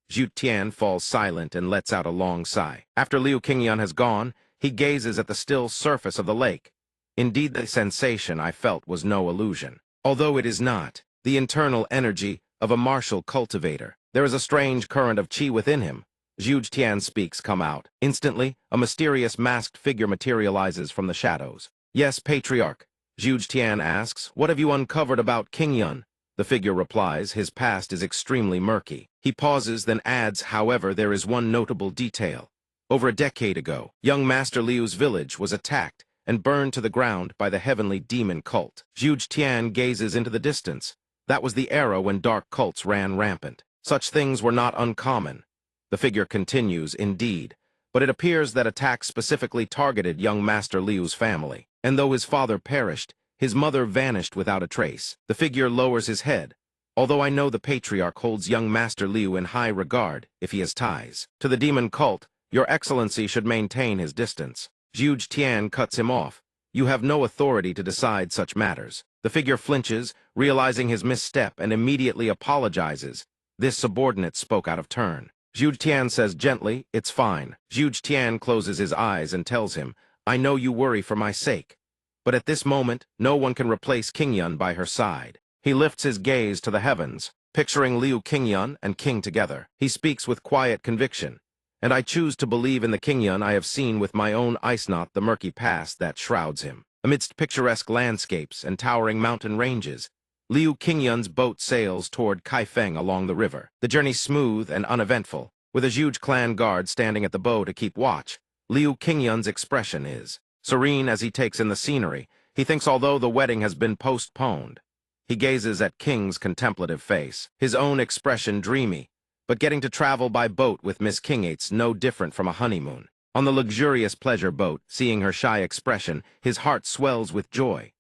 Zhuge Tian falls silent and lets out a long sigh. After Liu Qingyun has gone, he gazes at the still surface of the lake. Indeed, the sensation I felt was no illusion. Although it is not, the internal energy of a martial cultivator. There is a strange current of qi within him. Zhuge Tian speaks, come out. Instantly, a mysterious masked figure materializes from the shadows. Yes, Patriarch. Zhuge Tian asks, what have you uncovered about King Yun? The figure replies, his past is extremely murky. He pauses, then adds, however, there is one notable detail. Over a decade ago, young Master Liu's village was attacked and burned to the ground by the heavenly demon cult. Zhuge Tian gazes into the distance. That was the era when dark cults ran rampant. Such things were not uncommon. The figure continues, indeed, but it appears that attacks specifically targeted young Master Liu's family. And though his father perished, his mother vanished without a trace. The figure lowers his head. Although I know the patriarch holds young Master Liu in high regard if he has ties to the demon cult, Your Excellency should maintain his distance. Zhuge Tian cuts him off. You have no authority to decide such matters. The figure flinches, realizing his misstep, and immediately apologizes. This subordinate spoke out of turn. Zhuge Tian says gently, it's fine. Zhuge Tian closes his eyes and tells him, I know you worry for my sake. But at this moment, no one can replace Qingyun by her side. He lifts his gaze to the heavens, picturing Liu Qingyun and King together. He speaks with quiet conviction. And I choose to believe in the Qingyun I have seen with my own eyes, not the murky past that shrouds him. Amidst picturesque landscapes and towering mountain ranges, Liu Qingyun's boat sails toward Kaifeng along the river. The journey smooth and uneventful, with a huge clan guard standing at the bow to keep watch. Liu Qingyun's expression is serene as he takes in the scenery. He thinks although the wedding has been postponed. He gazes at King's contemplative face, his own expression dreamy, but getting to travel by boat with Miss Kingate's no different from a honeymoon. On the luxurious pleasure boat, seeing her shy expression, his heart swells with joy.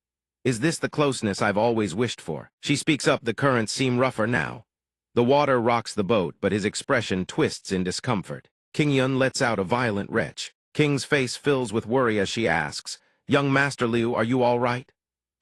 Is this the closeness I've always wished for? She speaks up, the currents seem rougher now. The water rocks the boat, but his expression twists in discomfort. Qingyun lets out a violent retch. King's face fills with worry as she asks, Young Master Liu, are you all right?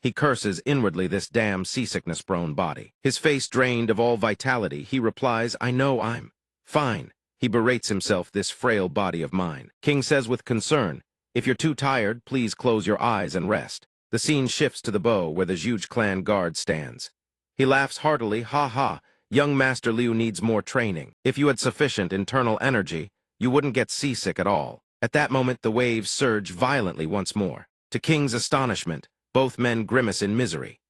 He curses inwardly this damn seasickness-prone body. His face drained of all vitality, he replies, I know I'm fine. He berates himself, this frail body of mine. King says with concern, if you're too tired, please close your eyes and rest. The scene shifts to the bow where the Zhuge clan guard stands. He laughs heartily, ha ha, young Master Liu needs more training. If you had sufficient internal energy, you wouldn't get seasick at all. At that moment, the waves surge violently once more. To King's astonishment, both men grimace in misery.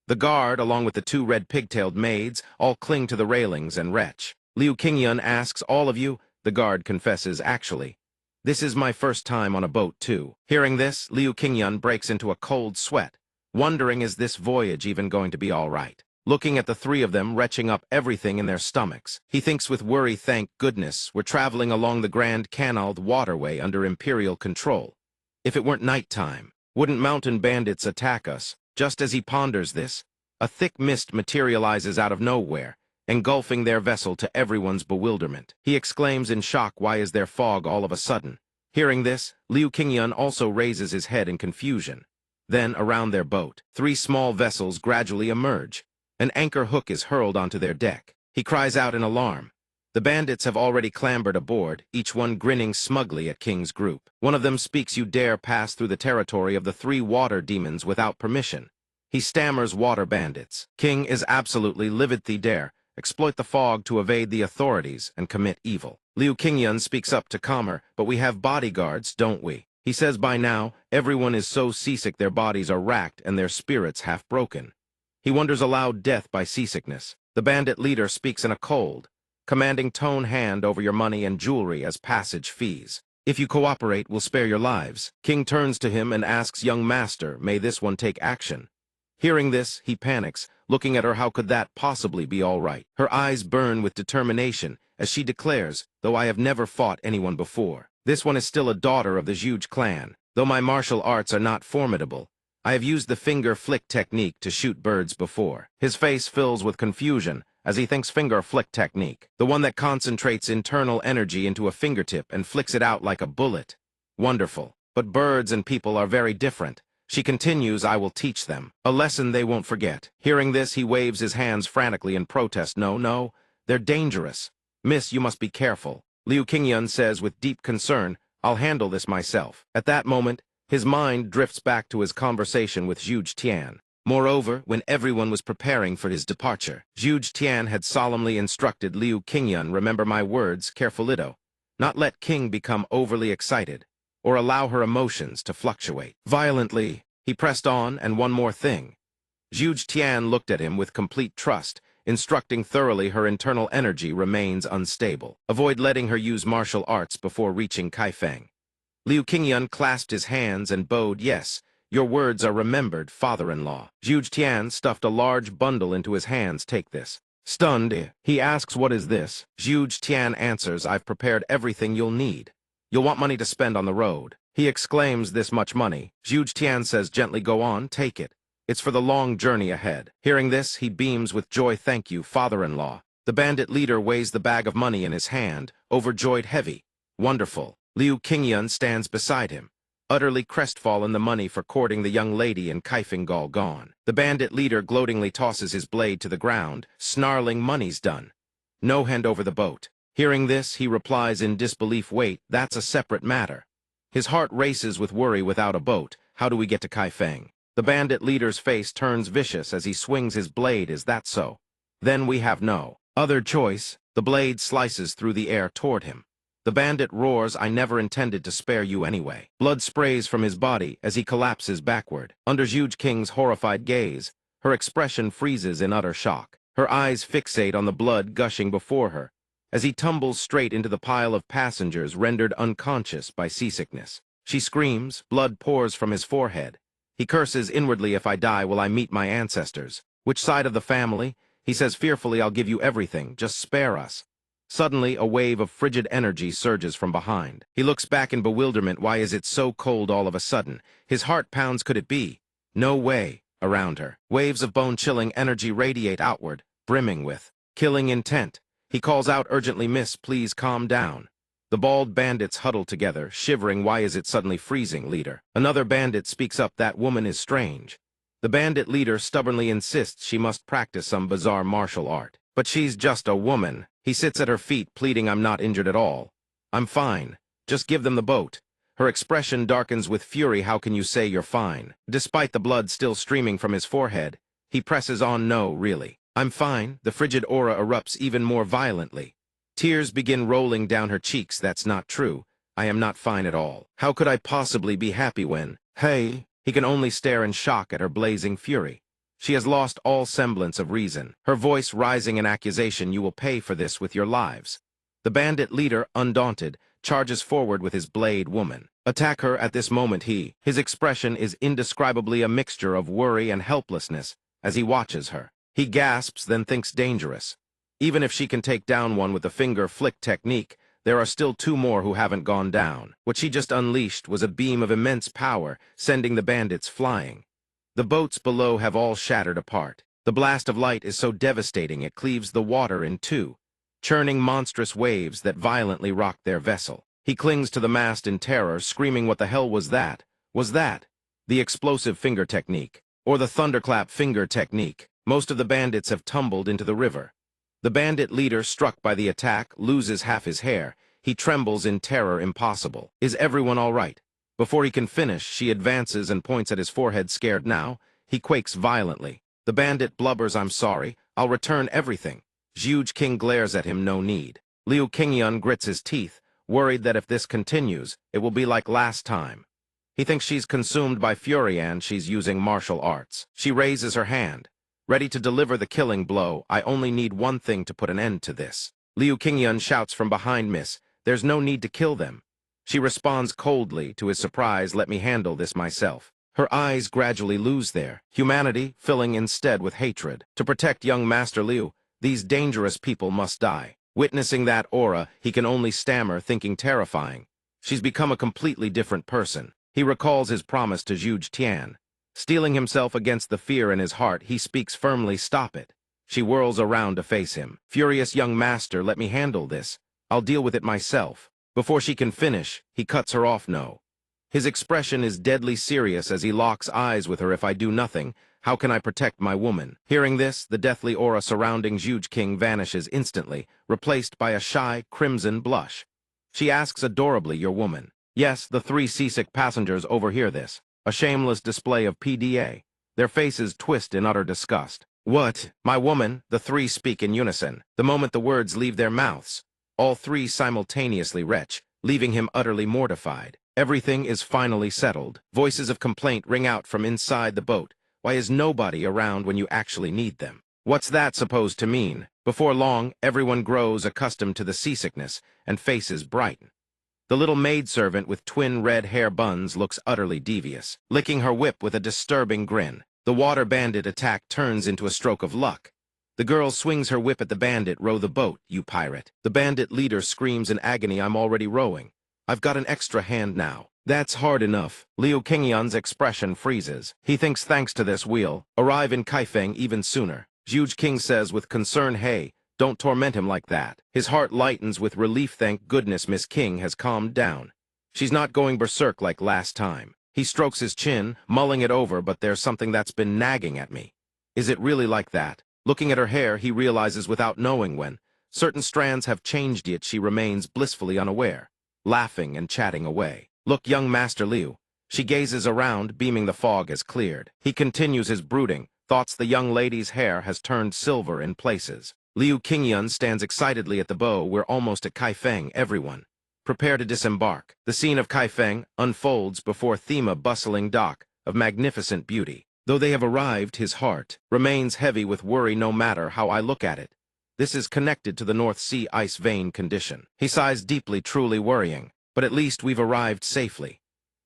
The guard, along with the two red pigtailed maids, all cling to the railings and retch. Liu Qingyun asks, all of you? The guard confesses, actually. This is my first time on a boat, too. Hearing this, Liu Qingyun breaks into a cold sweat, wondering is this voyage even going to be all right. Looking at the three of them retching up everything in their stomachs, he thinks with worry, thank goodness, we're traveling along the Grand Canal waterway under imperial control. If it weren't nighttime, wouldn't mountain bandits attack us? Just as he ponders this, a thick mist materializes out of nowhere, engulfing their vessel to everyone's bewilderment. He exclaims in shock, why is there fog all of a sudden? Hearing this, Liu Qingyun also raises his head in confusion. Then, around their boat, three small vessels gradually emerge. An anchor hook is hurled onto their deck. He cries out in alarm. The bandits have already clambered aboard, each one grinning smugly at King's group. One of them speaks, you dare pass through the territory of the three water demons without permission. He stammers, water bandits. King is absolutely livid, they dare exploit the fog to evade the authorities and commit evil. Liu Qingyun speaks up to calmer, but we have bodyguards, don't we? He says by now, everyone is so seasick their bodies are racked and their spirits half broken. He wonders aloud, death by seasickness. The bandit leader speaks in a cold, commanding tone, hand over your money and jewelry as passage fees. If you cooperate, we'll spare your lives. King turns to him and asks, young master, may this one take action? Hearing this, he panics, looking at her, how could that possibly be all right? Her eyes burn with determination as she declares, though I have never fought anyone before. This one is still a daughter of the Zhuge clan. Though my martial arts are not formidable, I have used the finger flick technique to shoot birds before. His face fills with confusion as he thinks finger flick technique, the one that concentrates internal energy into a fingertip and flicks it out like a bullet. Wonderful. But birds and people are very different. She continues, I will teach them. A lesson they won't forget. Hearing this, he waves his hands frantically in protest. No, no, they're dangerous. Miss, you must be careful. Liu Qingyun says with deep concern, I'll handle this myself. At that moment, his mind drifts back to his conversation with Zhuge Tian. Moreover, when everyone was preparing for his departure, Zhuge Tian had solemnly instructed Liu Qingyun, remember my words, carefulito, not let King become overly excited, or allow her emotions to fluctuate. Violently, he pressed on, and one more thing. Zhuge Tian looked at him with complete trust, instructing thoroughly her internal energy remains unstable. Avoid letting her use martial arts before reaching Kaifeng. Liu Qingyun clasped his hands and bowed, yes, your words are remembered, father-in-law. Zhuge Tian stuffed a large bundle into his hands, take this. Stunned, he asks, what is this? Zhuge Tian answers, I've prepared everything you'll need. You'll want money to spend on the road. He exclaims, this much money. Zhuge Tian says gently, go on, take it. It's for the long journey ahead. Hearing this, he beams with joy, thank you, father-in-law. The bandit leader weighs the bag of money in his hand, overjoyed heavy. Wonderful. Liu Qingyun stands beside him, utterly crestfallen, the money for courting the young lady in Kaifeng gone. The bandit leader gloatingly tosses his blade to the ground, snarling, money's done. No, hand over the boat. Hearing this, he replies in disbelief, wait, that's a separate matter. His heart races with worry. Without a boat, how do we get to Kaifeng? The bandit leader's face turns vicious as he swings his blade, is that so? Then we have no other choice. The blade slices through the air toward him. The bandit roars, I never intended to spare you anyway. Blood sprays from his body as he collapses backward. Under Zhuge King's horrified gaze, her expression freezes in utter shock. Her eyes fixate on the blood gushing before her, as he tumbles straight into the pile of passengers rendered unconscious by seasickness. She screams, blood pours from his forehead. He curses inwardly, if I die, will I meet my ancestors? Which side of the family? He says fearfully, I'll give you everything, just spare us. Suddenly, a wave of frigid energy surges from behind. He looks back in bewilderment. Why is it so cold all of a sudden? His heart pounds. Could it be? No way. Around her, waves of bone-chilling energy radiate outward, brimming with killing intent. He calls out urgently, miss, please calm down. The bald bandits huddle together, shivering. Why is it suddenly freezing, leader? Another bandit speaks up, that woman is strange. The bandit leader stubbornly insists she must practice some bizarre martial art. But she's just a woman. He sits at her feet, pleading, I'm not injured at all. I'm fine. Just give them the boat. Her expression darkens with fury. How can you say you're fine? Despite the blood still streaming from his forehead, he presses on, no, really. I'm fine. The frigid aura erupts even more violently. Tears begin rolling down her cheeks. That's not true. I am not fine at all. How could I possibly be happy when, hey? He can only stare in shock at her blazing fury. She has lost all semblance of reason, her voice rising in accusation, you will pay for this with your lives. The bandit leader, undaunted, charges forward with his blade. Woman, attack her at this moment. His expression is indescribably a mixture of worry and helplessness as he watches her. He gasps, then thinks dangerous. Even if she can take down one with the finger flick technique, there are still two more who haven't gone down. What she just unleashed was a beam of immense power, sending the bandits flying. The boats below have all shattered apart. The blast of light is so devastating it cleaves the water in two, churning monstrous waves that violently rock their vessel. He clings to the mast in terror, screaming, what the hell was that? Was that the explosive finger technique, or the thunderclap finger technique? Most of the bandits have tumbled into the river. The bandit leader, struck by the attack, loses half his hair. He trembles in terror. Impossible. Is everyone all right? Before he can finish, she advances and points at his forehead. Scared now, he quakes violently. The bandit blubbers, I'm sorry, I'll return everything. Zhuge King glares at him, no need. Liu Qingyun grits his teeth, worried that if this continues, it will be like last time. He thinks she's consumed by fury and she's using martial arts. She raises her hand, ready to deliver the killing blow. I only need one thing to put an end to this. Liu Qingyun shouts from behind, miss, there's no need to kill them. She responds coldly, to his surprise, let me handle this myself. Her eyes gradually lose their humanity, filling instead with hatred. To protect young Master Liu, these dangerous people must die. Witnessing that aura, he can only stammer, thinking terrifying. She's become a completely different person. He recalls his promise to Zhuge Tian. Steeling himself against the fear in his heart, he speaks firmly, stop it. She whirls around to face him. Furious young master, let me handle this. I'll deal with it myself. Before she can finish, he cuts her off, no. His expression is deadly serious as he locks eyes with her. If I do nothing, how can I protect my woman? Hearing this, the deathly aura surrounding Zhuge King vanishes instantly, replaced by a shy, crimson blush. She asks adorably, your woman? Yes, the three seasick passengers overhear this. A shameless display of PDA. Their faces twist in utter disgust. What? My woman? The three speak in unison. The moment the words leave their mouths, all three simultaneously retch, leaving him utterly mortified. Everything is finally settled. Voices of complaint ring out from inside the boat. Why is nobody around when you actually need them? What's that supposed to mean? Before long, everyone grows accustomed to the seasickness, and faces brighten. The little maidservant with twin red hair buns looks utterly devious, licking her whip with a disturbing grin. The water bandit attack turns into a stroke of luck. The girl swings her whip at the bandit. Row the boat, you pirate. The bandit leader screams in agony, I'm already rowing. I've got an extra hand now. That's hard enough. Liu Qingyan's expression freezes. He thinks thanks to this we'll arrive in Kaifeng even sooner. Zhuge King says with concern, hey, don't torment him like that. His heart lightens with relief. Thank goodness Miss King has calmed down. She's not going berserk like last time. He strokes his chin, mulling it over, but there's something that's been nagging at me. Is it really like that? Looking at her hair, he realizes without knowing when. Certain strands have changed, yet she remains blissfully unaware, laughing and chatting away. Look, young Master Liu. She gazes around, beaming the fog has cleared. He continues his brooding, thoughts the young lady's hair has turned silver in places. Liu Qingyan stands excitedly at the bow. We're almost at Kaifeng, everyone. Prepare to disembark. The scene of Kaifeng unfolds before Thema bustling dock of magnificent beauty. Though they have arrived, his heart remains heavy with worry no matter how I look at it. This is connected to the North Sea ice vein condition. He sighs deeply, truly worrying. But at least we've arrived safely.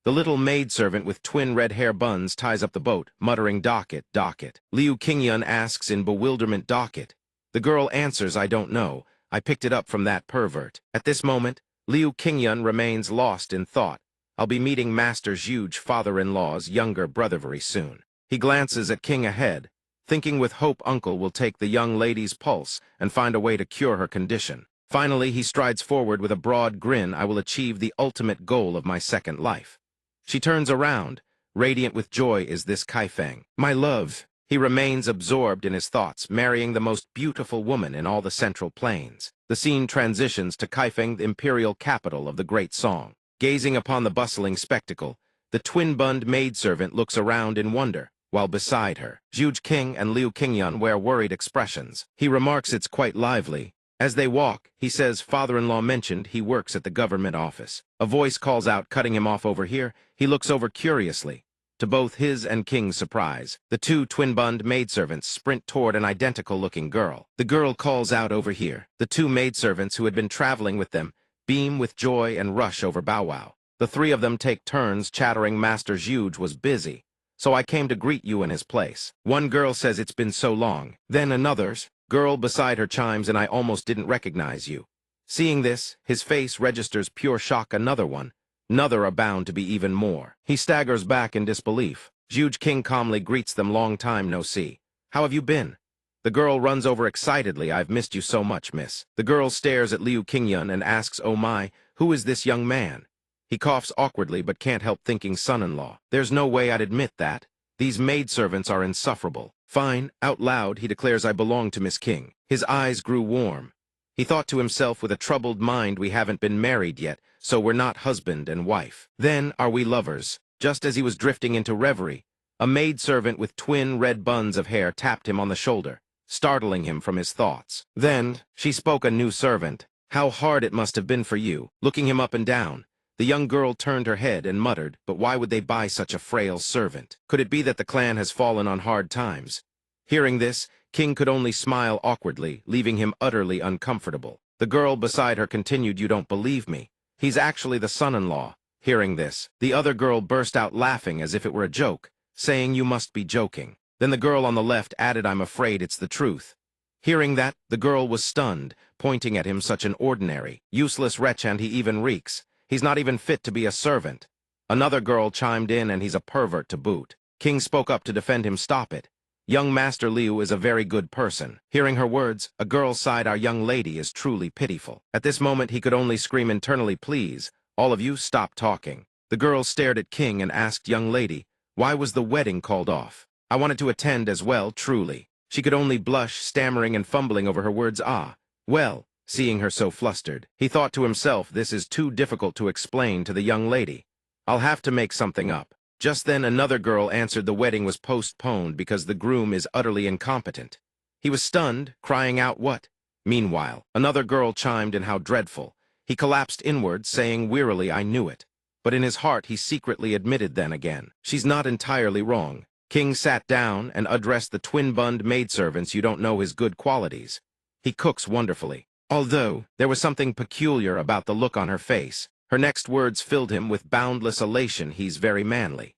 The little maidservant with twin red hair buns ties up the boat, muttering, docket, docket. Liu Qingyan asks in bewilderment, docket. The girl answers, I don't know. I picked it up from that pervert. At this moment, Liu Qingyan remains lost in thought. I'll be meeting Master Zhuge, father-in-law's younger brother, very soon. He glances at King ahead, thinking with hope uncle will take the young lady's pulse and find a way to cure her condition. Finally, he strides forward with a broad grin. I will achieve the ultimate goal of my second life. She turns around. Radiant with joy is this Kaifeng. My love. He remains absorbed in his thoughts, marrying the most beautiful woman in all the Central Plains. The scene transitions to Kaifeng, the imperial capital of the Great Song. Gazing upon the bustling spectacle, the twin-bunned maidservant looks around in wonder, while beside her, Zhuge King and Liu Qingyan wear worried expressions. He remarks it's quite lively. As they walk, he says father-in-law mentioned he works at the government office. A voice calls out, cutting him off over here. He looks over curiously. To both his and King's surprise, the two twin-bunned maidservants sprint toward an identical-looking girl. The girl calls out, over here. The two maidservants who had been traveling with them beam with joy and rush over Bow Wow. The three of them take turns chattering. Master Zhuge was busy, so I came to greet you in his place. One girl says it's been so long. Then another's girl beside her chimes, and I almost didn't recognize you. Seeing this, his face registers pure shock. Another are bound to be even more. He staggers back in disbelief. Zhuge King calmly greets them. Long time no see. How have you been? The girl runs over excitedly. I've missed you so much, miss. The girl stares at Liu Qingyan and asks, oh my, who is this young man? He coughs awkwardly but can't help thinking son-in-law. There's no way I'd admit that. These maidservants are insufferable. Fine, out loud, he declares, I belong to Miss King. His eyes grew warm. He thought to himself with a troubled mind, we haven't been married yet, so we're not husband and wife. Then are we lovers? Just as he was drifting into reverie, a maidservant with twin red buns of hair tapped him on the shoulder, startling him from his thoughts. Then she spoke, a new servant. How hard it must have been for you. Looking him up and down, the young girl turned her head and muttered, but why would they buy such a frail servant? Could it be that the clan has fallen on hard times? Hearing this, King could only smile awkwardly, leaving him utterly uncomfortable. The girl beside her continued, you don't believe me. He's actually the son-in-law. Hearing this, the other girl burst out laughing as if it were a joke, saying you must be joking. Then the girl on the left added, I'm afraid it's the truth. Hearing that, the girl was stunned, pointing at him, such an ordinary, useless wretch, and he even reeks. He's not even fit to be a servant. Another girl chimed in, and he's a pervert to boot. King spoke up to defend him. Stop it. Young Master Liu is a very good person. Hearing her words, a girl sighed, our young lady is truly pitiful. At this moment he could only scream internally, please, all of you stop talking. The girl stared at King and asked, young lady, why was the wedding called off? I wanted to attend as well, truly. She could only blush, stammering and fumbling over her words. Ah, well, seeing her so flustered, he thought to himself, this is too difficult to explain to the young lady. I'll have to make something up. Just then another girl answered the wedding was postponed because the groom is utterly incompetent. He was stunned, crying out, what? Meanwhile, another girl chimed in, how dreadful. He collapsed inward, saying wearily, I knew it. But in his heart he secretly admitted then again, she's not entirely wrong. King sat down and addressed the twin-bund maidservants. You don't know his good qualities. He cooks wonderfully. Although, there was something peculiar about the look on her face. Her next words filled him with boundless elation. He's very manly.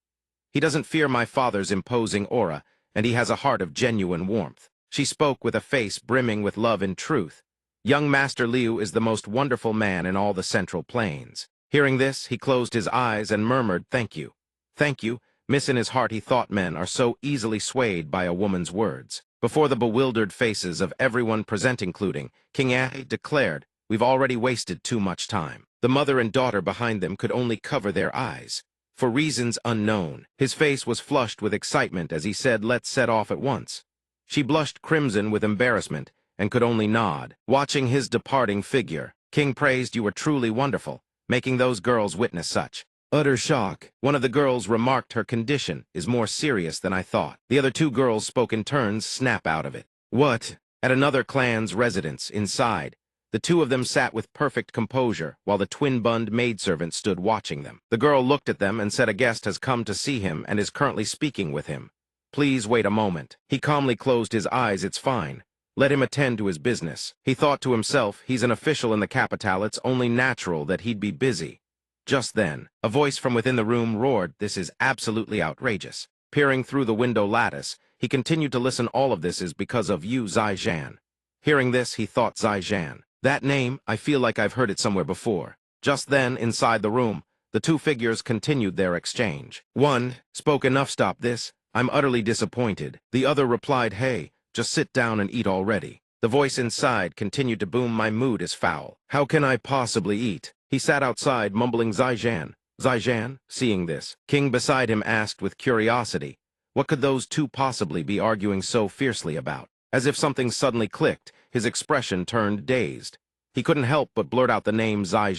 He doesn't fear my father's imposing aura, and he has a heart of genuine warmth. She spoke with a face brimming with love and truth. Young Master Liu is the most wonderful man in all the Central Plains. Hearing this, he closed his eyes and murmured, "Thank you. Thank you." Miss in his heart he thought men are so easily swayed by a woman's words. Before the bewildered faces of everyone present including King Ahe declared, "We've already wasted too much time." The mother and daughter behind them could only cover their eyes. For reasons unknown, his face was flushed with excitement as he said, "Let's set off at once." She blushed crimson with embarrassment and could only nod. Watching his departing figure, King praised, "You were truly wonderful, making those girls witness such utter shock." One of the girls remarked, "Her condition is more serious than I thought." The other two girls spoke in turns, "Snap out of it." "What?" At another clan's residence inside, the two of them sat with perfect composure while the twin-bund maidservant stood watching them. The girl looked at them and said, "A guest has come to see him and is currently speaking with him. Please wait a moment." He calmly closed his eyes. "It's fine. Let him attend to his business." He thought to himself, he's an official in the capital, it's only natural that he'd be busy. Just then, a voice from within the room roared, "This is absolutely outrageous." Peering through the window lattice, he continued to listen. "All of this is because of you, Zai. Hearing this, he thought, Zai. That name, I feel like I've heard it somewhere before. Just then, inside the room, the two figures continued their exchange. One spoke, "Enough, stop this. I'm utterly disappointed." The other replied, "Hey, just sit down and eat already." The voice inside continued to boom, "My mood is foul. How can I possibly eat?" He sat outside, mumbling, Zai. Seeing this, King beside him asked with curiosity, what could those two possibly be arguing so fiercely about? As if something suddenly clicked, his expression turned dazed. He couldn't help but blurt out the name Zai.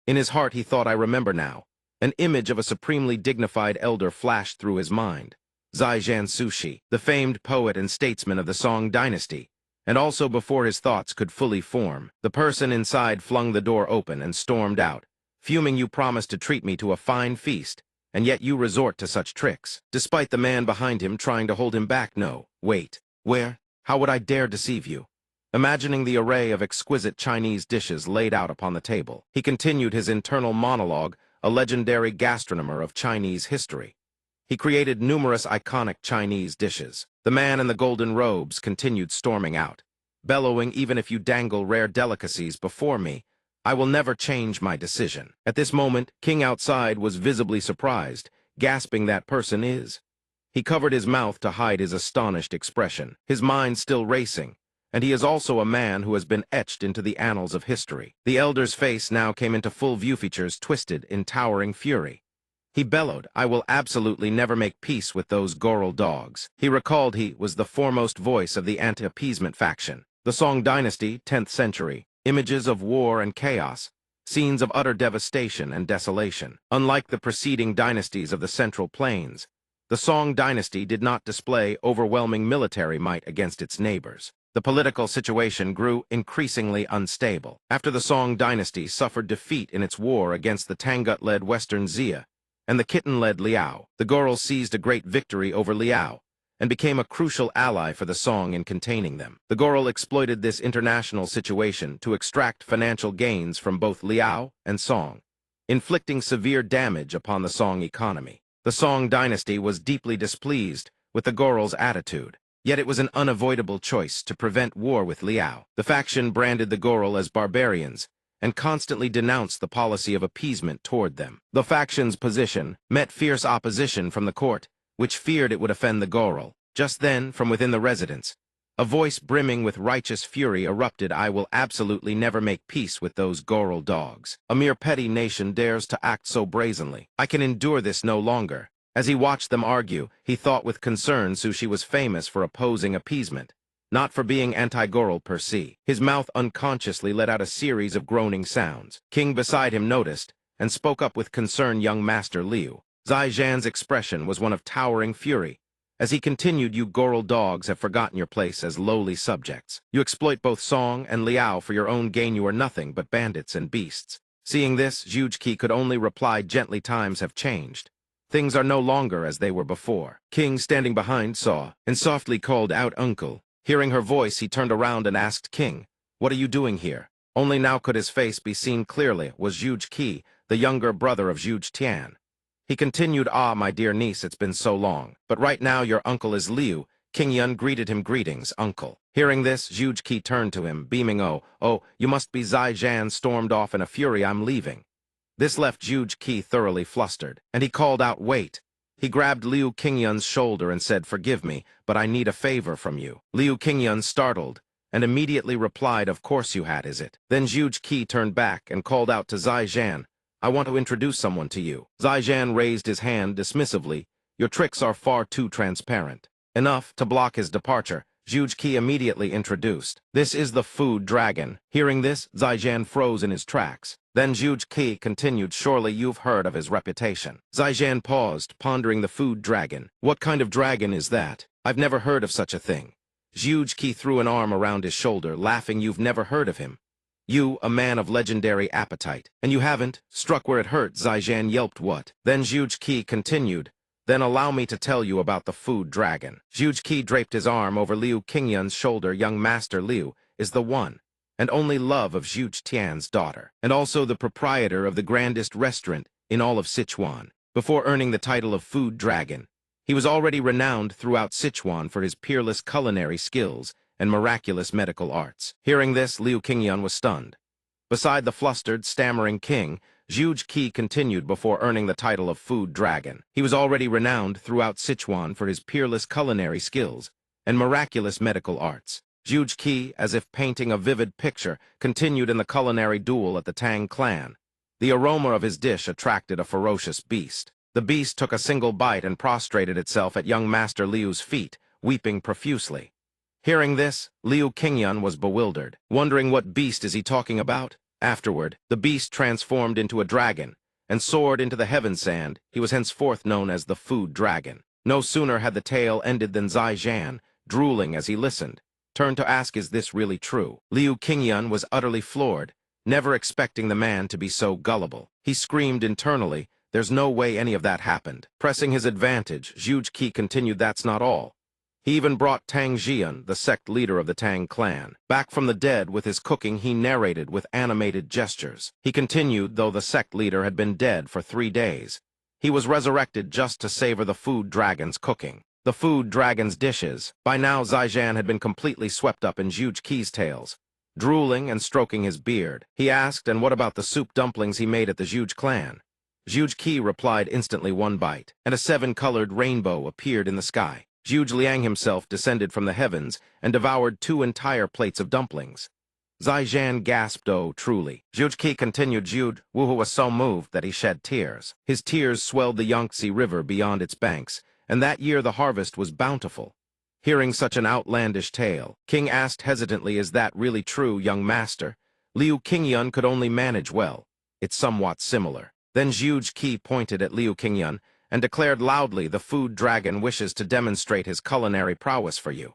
In his heart he thought, "I remember now." An image of a supremely dignified elder flashed through his mind. Zai Sushi, the famed poet and statesman of the Song Dynasty. And also before his thoughts could fully form, the person inside flung the door open and stormed out, fuming. "You promised to treat me to a fine feast, and yet you resort to such tricks." Despite the man behind him trying to hold him back. "No, wait. Where? How would I dare deceive you?" Imagining the array of exquisite Chinese dishes laid out upon the table, he continued his internal monologue, a legendary gastronomer of Chinese history. He created numerous iconic Chinese dishes. The man in the golden robes continued storming out, bellowing, "Even if you dangle rare delicacies before me, I will never change my decision." At this moment, King outside was visibly surprised, gasping, "That person is..." He covered his mouth to hide his astonished expression, his mind still racing, and he is also a man who has been etched into the annals of history. The elder's face now came into full view, features twisted in towering fury. He bellowed, "I will absolutely never make peace with those Goral dogs." He recalled he was the foremost voice of the anti-appeasement faction. The Song Dynasty, 10th century, images of war and chaos, scenes of utter devastation and desolation. Unlike the preceding dynasties of the Central Plains, the Song Dynasty did not display overwhelming military might against its neighbors. The political situation grew increasingly unstable. After the Song Dynasty suffered defeat in its war against the Tangut-led Western Xia and the Khitan-led Liao, the Goral seized a great victory over Liao and became a crucial ally for the Song in containing them. The Goral exploited this international situation to extract financial gains from both Liao and Song, inflicting severe damage upon the Song economy. The Song Dynasty was deeply displeased with the Goral's attitude, yet it was an unavoidable choice to prevent war with Liao. The faction branded the Goral as barbarians and constantly denounced the policy of appeasement toward them. The faction's position met fierce opposition from the court, which feared it would offend the Goral. Just then, from within the residence, a voice brimming with righteous fury erupted, "I will absolutely never make peace with those Goral dogs. A mere petty nation dares to act so brazenly. I can endure this no longer." As he watched them argue, he thought with concern Sushi was famous for opposing appeasement, not for being anti-Goral per se. His mouth unconsciously let out a series of groaning sounds. King beside him noticed and spoke up with concern, "Young Master Liu." Zai expression was one of towering fury. As he continued, "You Goral dogs have forgotten your place as lowly subjects. You exploit both Song and Liao for your own gain. You are nothing but bandits and beasts." Seeing this, Zhuge Qi could only reply gently, "Times have changed. Things are no longer as they were before. King, standing behind, saw, and softly called out, "Uncle." Hearing her voice, he turned around and asked King, "What are you doing here?" Only now could his face be seen clearly. It was Zhuge Qi, the younger brother of Zhuge Tian. He continued, "Ah, my dear niece, it's been so long. But right now your uncle is Liu." King Yun greeted him, "Greetings, uncle." Hearing this, Zhuge Qi turned to him, beaming, "Oh, you must be Zai Zhan," stormed off in a fury. "I'm leaving." This left Zhuge Qi thoroughly flustered, and he called out, "Wait." He grabbed Liu Qingyun's shoulder and said, "Forgive me, but I need a favor from you." Liu Qingyun startled, and immediately replied, "Of course you had, is it?" Then Zhuge Qi turned back and called out to Zai Zhan, "I want to introduce someone to you." Zai Zhan raised his hand dismissively. "Your tricks are far too transparent." Enough to block his departure, Zhuge Qi immediately introduced, "This is the food dragon." Hearing this, Zai Zhan froze in his tracks. Then Zhuge Qi continued, "Surely you've heard of his reputation." Zai Zhan paused, pondering the food dragon. "What kind of dragon is that? I've never heard of such a thing." Zhuge Qi threw an arm around his shoulder, laughing. "You've never heard of him? You, a man of legendary appetite. And you haven't?" Struck where it hurt, Zai Zhan yelped, "What?" Then Zhuge Qi continued, "Then allow me to tell you about the food dragon." Zhuge Qi draped his arm over Liu Qingyun's shoulder. "Young Master Liu is the one and only love of Zhuge Tian's daughter, and also the proprietor of the grandest restaurant in all of Sichuan. Before earning the title of Food Dragon, he was already renowned throughout Sichuan for his peerless culinary skills and miraculous medical arts." Hearing this, Liu Qingyun was stunned. Beside the flustered, stammering king, Zhuge Qi continued, "Before earning the title of Food Dragon, he was already renowned throughout Sichuan for his peerless culinary skills and miraculous medical arts." Zhuge Qi, as if painting a vivid picture, continued in the culinary duel at the Tang clan. The aroma of his dish attracted a ferocious beast. The beast took a single bite and prostrated itself at young Master Liu's feet, weeping profusely. Hearing this, Liu Qingyun was bewildered, wondering what beast is he talking about. Afterward, the beast transformed into a dragon and soared into the heaven sand. He was henceforth known as the Food Dragon. No sooner had the tale ended than Zai Zhan, drooling as he listened, turned to ask, "Is this really true?" Liu Qingyun was utterly floored, never expecting the man to be so gullible. He screamed internally, "There's no way any of that happened." Pressing his advantage, Zhuge Qi continued, "That's not all. He even brought Tang Jian, the sect leader of the Tang clan, back from the dead with his cooking." He narrated with animated gestures. He continued, though the sect leader had been dead for 3 days, he was resurrected just to savor the food dragon's cooking. The food dragon's dishes. By now, Zai Zhan had been completely swept up in Zhuge Qi's tales. Drooling and stroking his beard, he asked, "And what about the soup dumplings he made at the Zhuge clan?" Zhuge Qi replied instantly, "One bite, and a 7-colored rainbow appeared in the sky. Zhuge Liang himself descended from the heavens and devoured 2 entire plates of dumplings." Zai Zhan gasped, "Oh, truly." Zhuge Qi continued, "Zhuge Wu was so moved that he shed tears. His tears swelled the Yangtze River beyond its banks, and that year the harvest was bountiful." Hearing such an outlandish tale, King asked hesitantly, "Is that really true, young master?" Liu Qingyun could only manage, "Well, it's somewhat similar." Then Zhuge Qi pointed at Liu Qingyun and declared loudly, "The food dragon wishes to demonstrate his culinary prowess for you."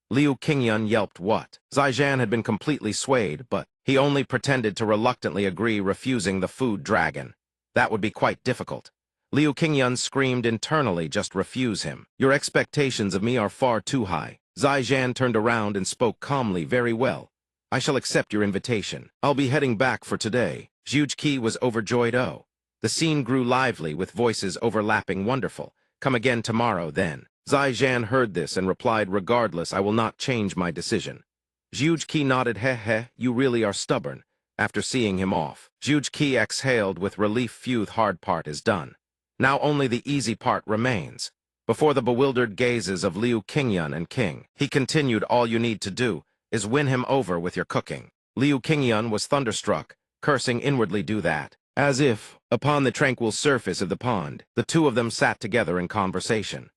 Liu Qingyun yelped, "What?" Zai Zhan had been completely swayed, but he only pretended to reluctantly agree, refusing the food dragon. That would be quite difficult. Liu Qingyun screamed internally, "Just refuse him. Your expectations of me are far too high." Zai Zhan turned around and spoke calmly, "Very well. I shall accept your invitation. I'll be heading back for today." Zhuge Qi was overjoyed. "Oh." The scene grew lively, with voices overlapping. "Wonderful. Come again tomorrow, then." Zai Zhan heard this and replied, "Regardless, I will not change my decision." Zhuge Qi nodded. "Heh, you really are stubborn." After seeing him off, Zhuge Qi exhaled with relief. "Phew, the hard part is done. Now only the easy part remains." Before the bewildered gazes of Liu Qingyun and King, he continued, "All you need to do is win him over with your cooking." Liu Qingyun was thunderstruck, cursing inwardly, "Do that." As if, upon the tranquil surface of the pond, the two of them sat together in conversation.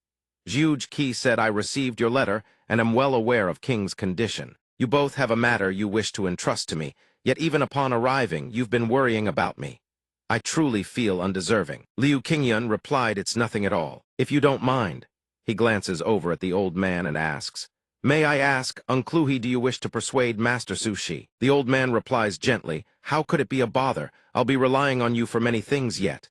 Zhuge Qi said, "I received your letter and am well aware of King's condition. You both have a matter you wish to entrust to me, yet even upon arriving, you've been worrying about me. I truly feel undeserving." Liu Qingyun replied, "It's nothing at all. If you don't mind." He glances over at the old man and asks, "May I ask, Uncluhi, do you wish to persuade Master Sushi?" The old man replies gently, "How could it be a bother? I'll be relying on you for many things yet."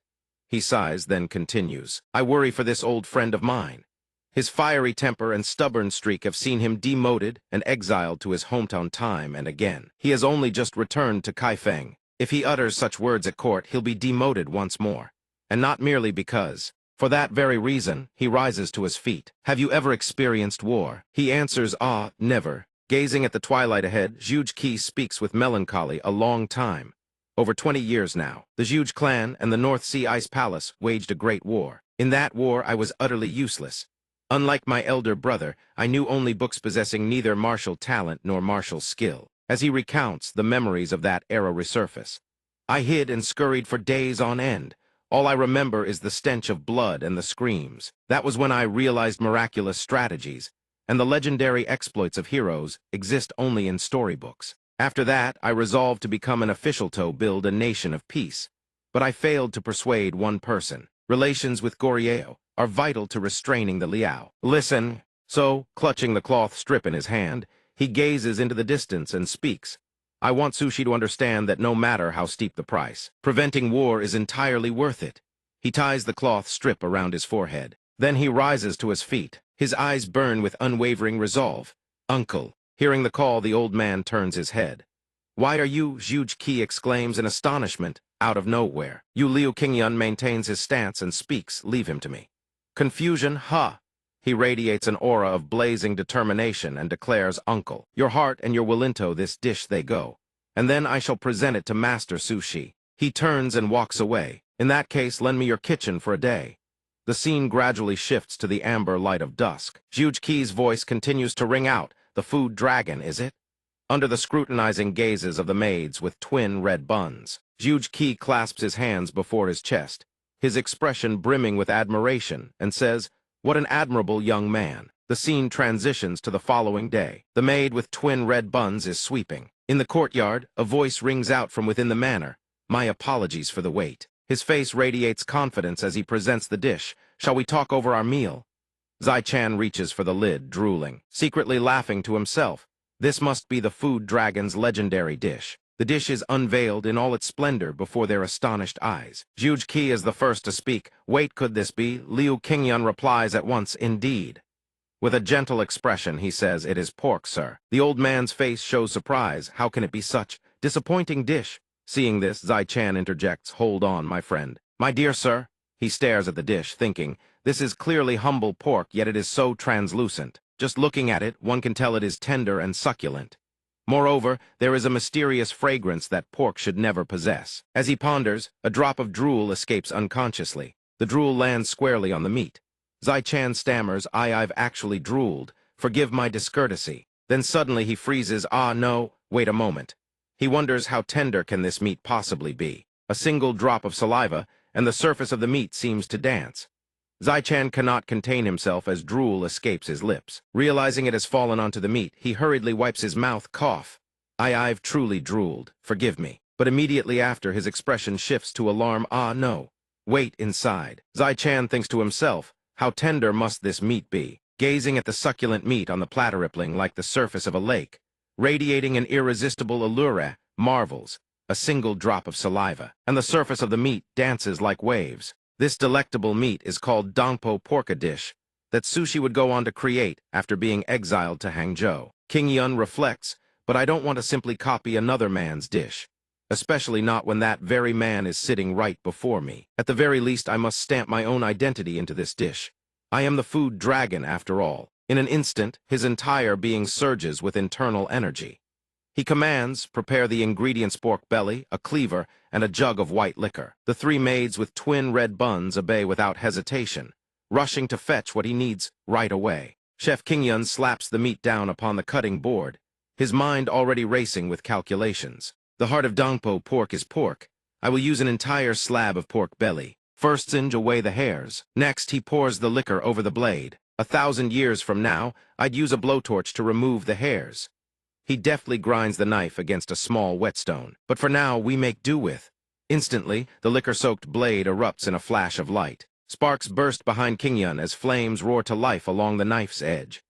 He sighs, then continues. I worry for this old friend of mine. His fiery temper and stubborn streak have seen him demoted and exiled to his hometown time and again. He has only just returned to Kaifeng. If he utters such words at court, he'll be demoted once more. And not merely because. For that very reason, he rises to his feet. Have you ever experienced war? He answers, never. Gazing at the twilight ahead, Zhuge Qi speaks with melancholy a long time. Over 20 years now, the Zhuge clan and the North Sea Ice Palace waged a great war. In that war, I was utterly useless. Unlike my elder brother, I knew only books possessing neither martial talent nor martial skill. As he recounts, the memories of that era resurface. I hid and scurried for days on end. All I remember is the stench of blood and the screams. That was when I realized miraculous strategies, and the legendary exploits of heroes exist only in storybooks. After that, I resolved to become an official to build a nation of peace. But I failed to persuade one person. Relations with Goryeo are vital to restraining the Liao. Listen. So, clutching the cloth strip in his hand, he gazes into the distance and speaks. I want Sushi to understand that no matter how steep the price, preventing war is entirely worth it. He ties the cloth strip around his forehead. Then he rises to his feet. His eyes burn with unwavering resolve. Uncle. Hearing the call, the old man turns his head. Why are you? Zhuge Qi exclaims in astonishment, out of nowhere. Liu Qingyun maintains his stance and speaks. Leave him to me. Confusion, He radiates an aura of blazing determination and declares, Uncle, your heart and your will into this dish they go, and then I shall present it to Master Sushi. He turns and walks away. In that case, lend me your kitchen for a day. The scene gradually shifts to the amber light of dusk. Zhuge Qi's voice continues to ring out. The food dragon, is it? Under the scrutinizing gazes of the maids with twin red buns, Zhuge Qi clasps his hands before his chest, his expression brimming with admiration, and says, what an admirable young man. The scene transitions to the following day. The maid with twin red buns is sweeping. In the courtyard, a voice rings out from within the manor. My apologies for the wait. His face radiates confidence as he presents the dish. Shall we talk over our meal? Zai Chan reaches for the lid, drooling, secretly laughing to himself. This must be the food dragon's legendary dish. The dish is unveiled in all its splendor before their astonished eyes. Zhuge Qi is the first to speak. Wait, could this be? Liu Qingyun replies at once, indeed. With a gentle expression, he says, it is pork, sir. The old man's face shows surprise. How can it be such disappointing dish? Seeing this, Zai Chan interjects, hold on, my friend. My dear sir. He stares at the dish, thinking, this is clearly humble pork, yet it is so translucent. Just looking at it, one can tell it is tender and succulent. Moreover, there is a mysterious fragrance that pork should never possess. As he ponders, a drop of drool escapes unconsciously. The drool lands squarely on the meat. Zai Chan stammers, I've actually drooled. Forgive my discourtesy. Then suddenly he freezes, no, wait a moment. He wonders how tender can this meat possibly be. A single drop of saliva, and the surface of the meat seems to dance. Zai Chan cannot contain himself as drool escapes his lips. Realizing it has fallen onto the meat, he hurriedly wipes his mouth, cough. I've truly drooled. Forgive me. But immediately after, his expression shifts to alarm, no. Wait inside. Zai Chan thinks to himself, how tender must this meat be? Gazing at the succulent meat on the platter, rippling like the surface of a lake, radiating an irresistible allure, marvels. A single drop of saliva, and the surface of the meat dances like waves. This delectable meat is called Dongpo pork, a dish that Sushi would go on to create after being exiled to Hangzhou. Qingyun reflects, but I don't want to simply copy another man's dish, especially not when that very man is sitting right before me. At the very least, I must stamp my own identity into this dish. I am the food dragon, after all. In an instant, his entire being surges with internal energy. He commands, prepare the ingredients: pork belly, a cleaver, and a jug of white liquor. The three maids with twin red buns obey without hesitation, rushing to fetch what he needs right away. Chef Qingyun slaps the meat down upon the cutting board, his mind already racing with calculations. The heart of Dongpo pork is pork. I will use an entire slab of pork belly. First singe away the hairs. Next, he pours the liquor over the blade. 1,000 years from now, I'd use a blowtorch to remove the hairs. He deftly grinds the knife against a small whetstone. But for now, we make do with. Instantly, the liquor-soaked blade erupts in a flash of light. Sparks burst behind Qingyun as flames roar to life along the knife's edge.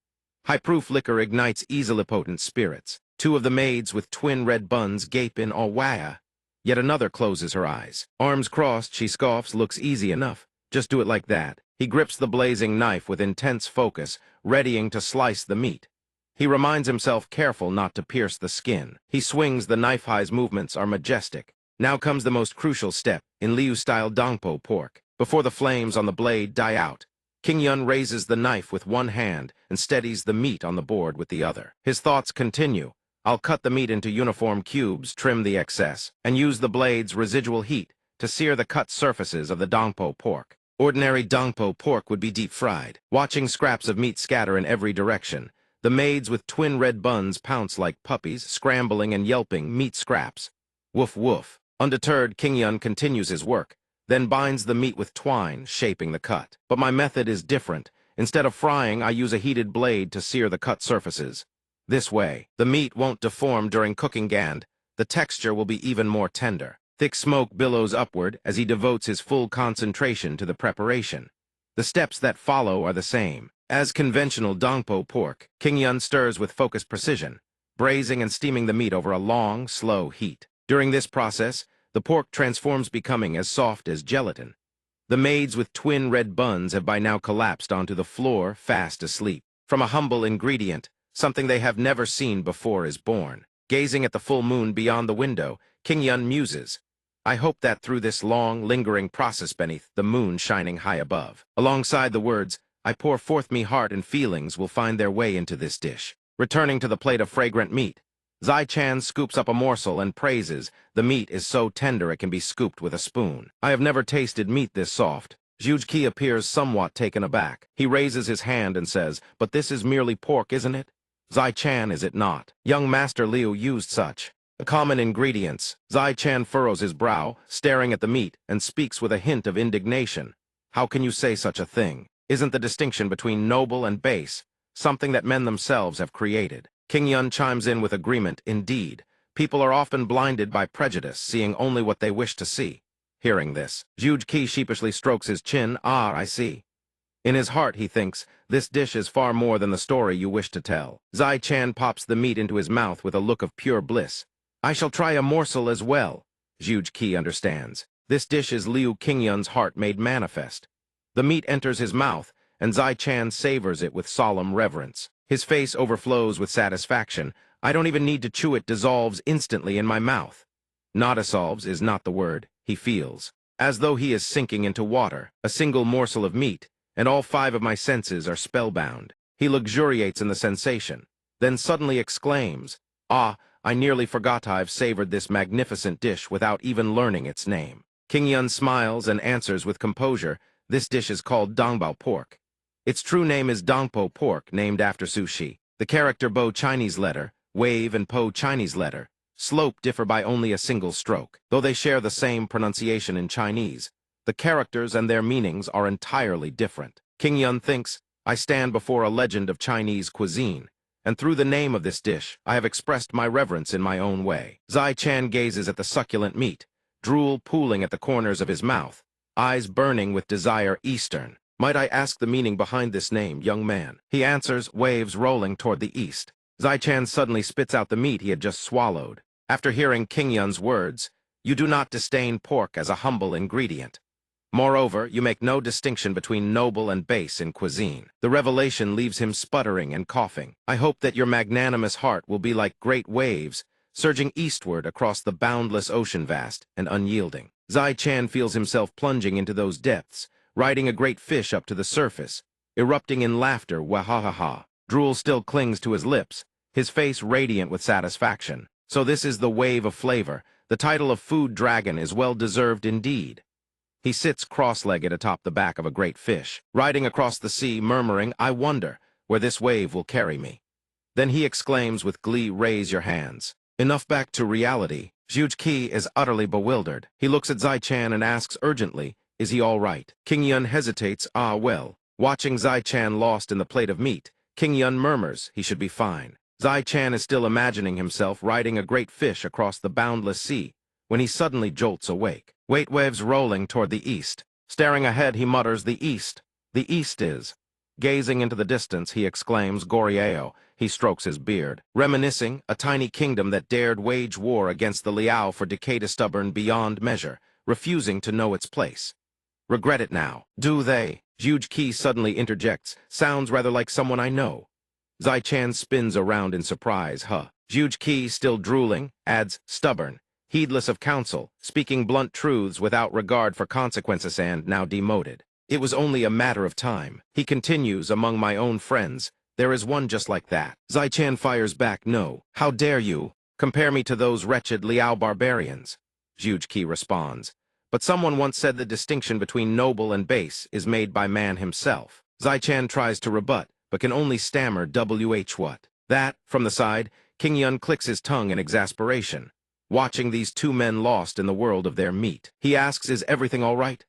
High-proof liquor ignites easily potent spirits. Two of the maids with twin red buns gape in awe. Yet another closes her eyes. Arms crossed, she scoffs, looks easy enough. Just do it like that. He grips the blazing knife with intense focus, readying to slice the meat. He reminds himself careful not to pierce the skin. He swings, the knife-high's movements are majestic. Now comes the most crucial step, in Liu-style dongpo pork. Before the flames on the blade die out, King Yun raises the knife with one hand and steadies the meat on the board with the other. His thoughts continue. I'll cut the meat into uniform cubes, trim the excess, and use the blade's residual heat to sear the cut surfaces of the dongpo pork. Ordinary dongpo pork would be deep-fried. Watching scraps of meat scatter in every direction, the maids with twin red buns pounce like puppies, scrambling and yelping meat scraps. Woof woof. Undeterred, King Yun continues his work, then binds the meat with twine, shaping the cut. But my method is different. Instead of frying, I use a heated blade to sear the cut surfaces. This way, the meat won't deform during cooking and the texture will be even more tender. Thick smoke billows upward as he devotes his full concentration to the preparation. The steps that follow are the same. As conventional dongpo pork, King Yun stirs with focused precision, braising and steaming the meat over a long, slow heat. During this process, the pork transforms, becoming as soft as gelatin. The maids with twin red buns have by now collapsed onto the floor, fast asleep. From a humble ingredient, something they have never seen before is born. Gazing at the full moon beyond the window, King Yun muses, I hope that through this long, lingering process beneath the moon shining high above, alongside the words, I pour forth me heart and feelings will find their way into this dish. Returning to the plate of fragrant meat, Zai Chan scoops up a morsel and praises, the meat is so tender it can be scooped with a spoon. I have never tasted meat this soft. Zhuge Qi appears somewhat taken aback. He raises his hand and says, but this is merely pork, isn't it? Zai Chan, is it not? Young Master Liu used such common ingredients. Zai Chan furrows his brow, staring at the meat, and speaks with a hint of indignation. How can you say such a thing? Isn't the distinction between noble and base something that men themselves have created? King Yun chimes in with agreement. Indeed, people are often blinded by prejudice, seeing only what they wish to see. Hearing this, Zhuge Qi sheepishly strokes his chin. Ah, I see. In his heart, he thinks, this dish is far more than the story you wish to tell. Zai Chan pops the meat into his mouth with a look of pure bliss. I shall try a morsel as well. Zhuge Qi understands. This dish is Liu King Yun's heart made manifest. The meat enters his mouth, and Zai Chan savors it with solemn reverence. His face overflows with satisfaction. I don't even need to chew, it dissolves instantly in my mouth. Not dissolves is not the word. He feels as though he is sinking into water. A single morsel of meat, and all 5 of my senses are spellbound. He luxuriates in the sensation, then suddenly exclaims, Ah, I nearly forgot I've savored this magnificent dish without even learning its name. King Yun smiles and answers with composure, this dish is called dongbao pork. Its true name is dongpo pork, named after sushi. The character Bo Chinese letter, wave, and Po Chinese letter, slope differ by only a single stroke. Though they share the same pronunciation in Chinese, the characters and their meanings are entirely different. King Yun thinks, I stand before a legend of Chinese cuisine, and through the name of this dish, I have expressed my reverence in my own way. Zai Chan gazes at the succulent meat, drool pooling at the corners of his mouth, eyes burning with desire. Eastern. Might I ask the meaning behind this name, young man? He answers, waves rolling toward the east. Zai Chan suddenly spits out the meat he had just swallowed. After hearing King Yun's words, you do not disdain pork as a humble ingredient. Moreover, you make no distinction between noble and base in cuisine. The revelation leaves him sputtering and coughing. I hope that your magnanimous heart will be like great waves, surging eastward across the boundless ocean, vast and unyielding. Zai Chan feels himself plunging into those depths, riding a great fish up to the surface, erupting in laughter. Wahahaha. Drool still clings to his lips, his face radiant with satisfaction. So this is the wave of flavor. The title of food dragon is well deserved indeed. He sits cross-legged atop the back of a great fish, riding across the sea, murmuring, I wonder where this wave will carry me. Then he exclaims with glee, raise your hands. Enough, back to reality. Zhuge Qi is utterly bewildered. He looks at Zai Chan and asks urgently, is he all right? King Yun hesitates. Ah, well. Watching Zai Chan lost in the plate of meat, King Yun murmurs, he should be fine. Zai Chan is still imagining himself riding a great fish across the boundless sea, when he suddenly jolts awake. Weight waves rolling toward the east. Staring ahead, he mutters, the east. The east is. Gazing into the distance, he exclaims, Gorieo. He strokes his beard. Reminiscing, a tiny kingdom that dared wage war against the Liao for decade stubborn beyond measure, refusing to know its place. Regret it now. Do they? Juge Qi suddenly interjects. Sounds rather like someone I know. Zai Chan spins around in surprise. Juge Qi, still drooling, adds, stubborn, heedless of counsel, speaking blunt truths without regard for consequences and now demoted. It was only a matter of time. He continues, among my own friends. There is one just like that. Zai Chan fires back, no. How dare you? Compare me to those wretched Liao barbarians. Juge Qi responds. But someone once said the distinction between noble and base is made by man himself. Zai Chan tries to rebut, but can only stammer what? That, from the side, King Yun clicks his tongue in exasperation, watching these two men lost in the world of their meat. He asks, is everything all right?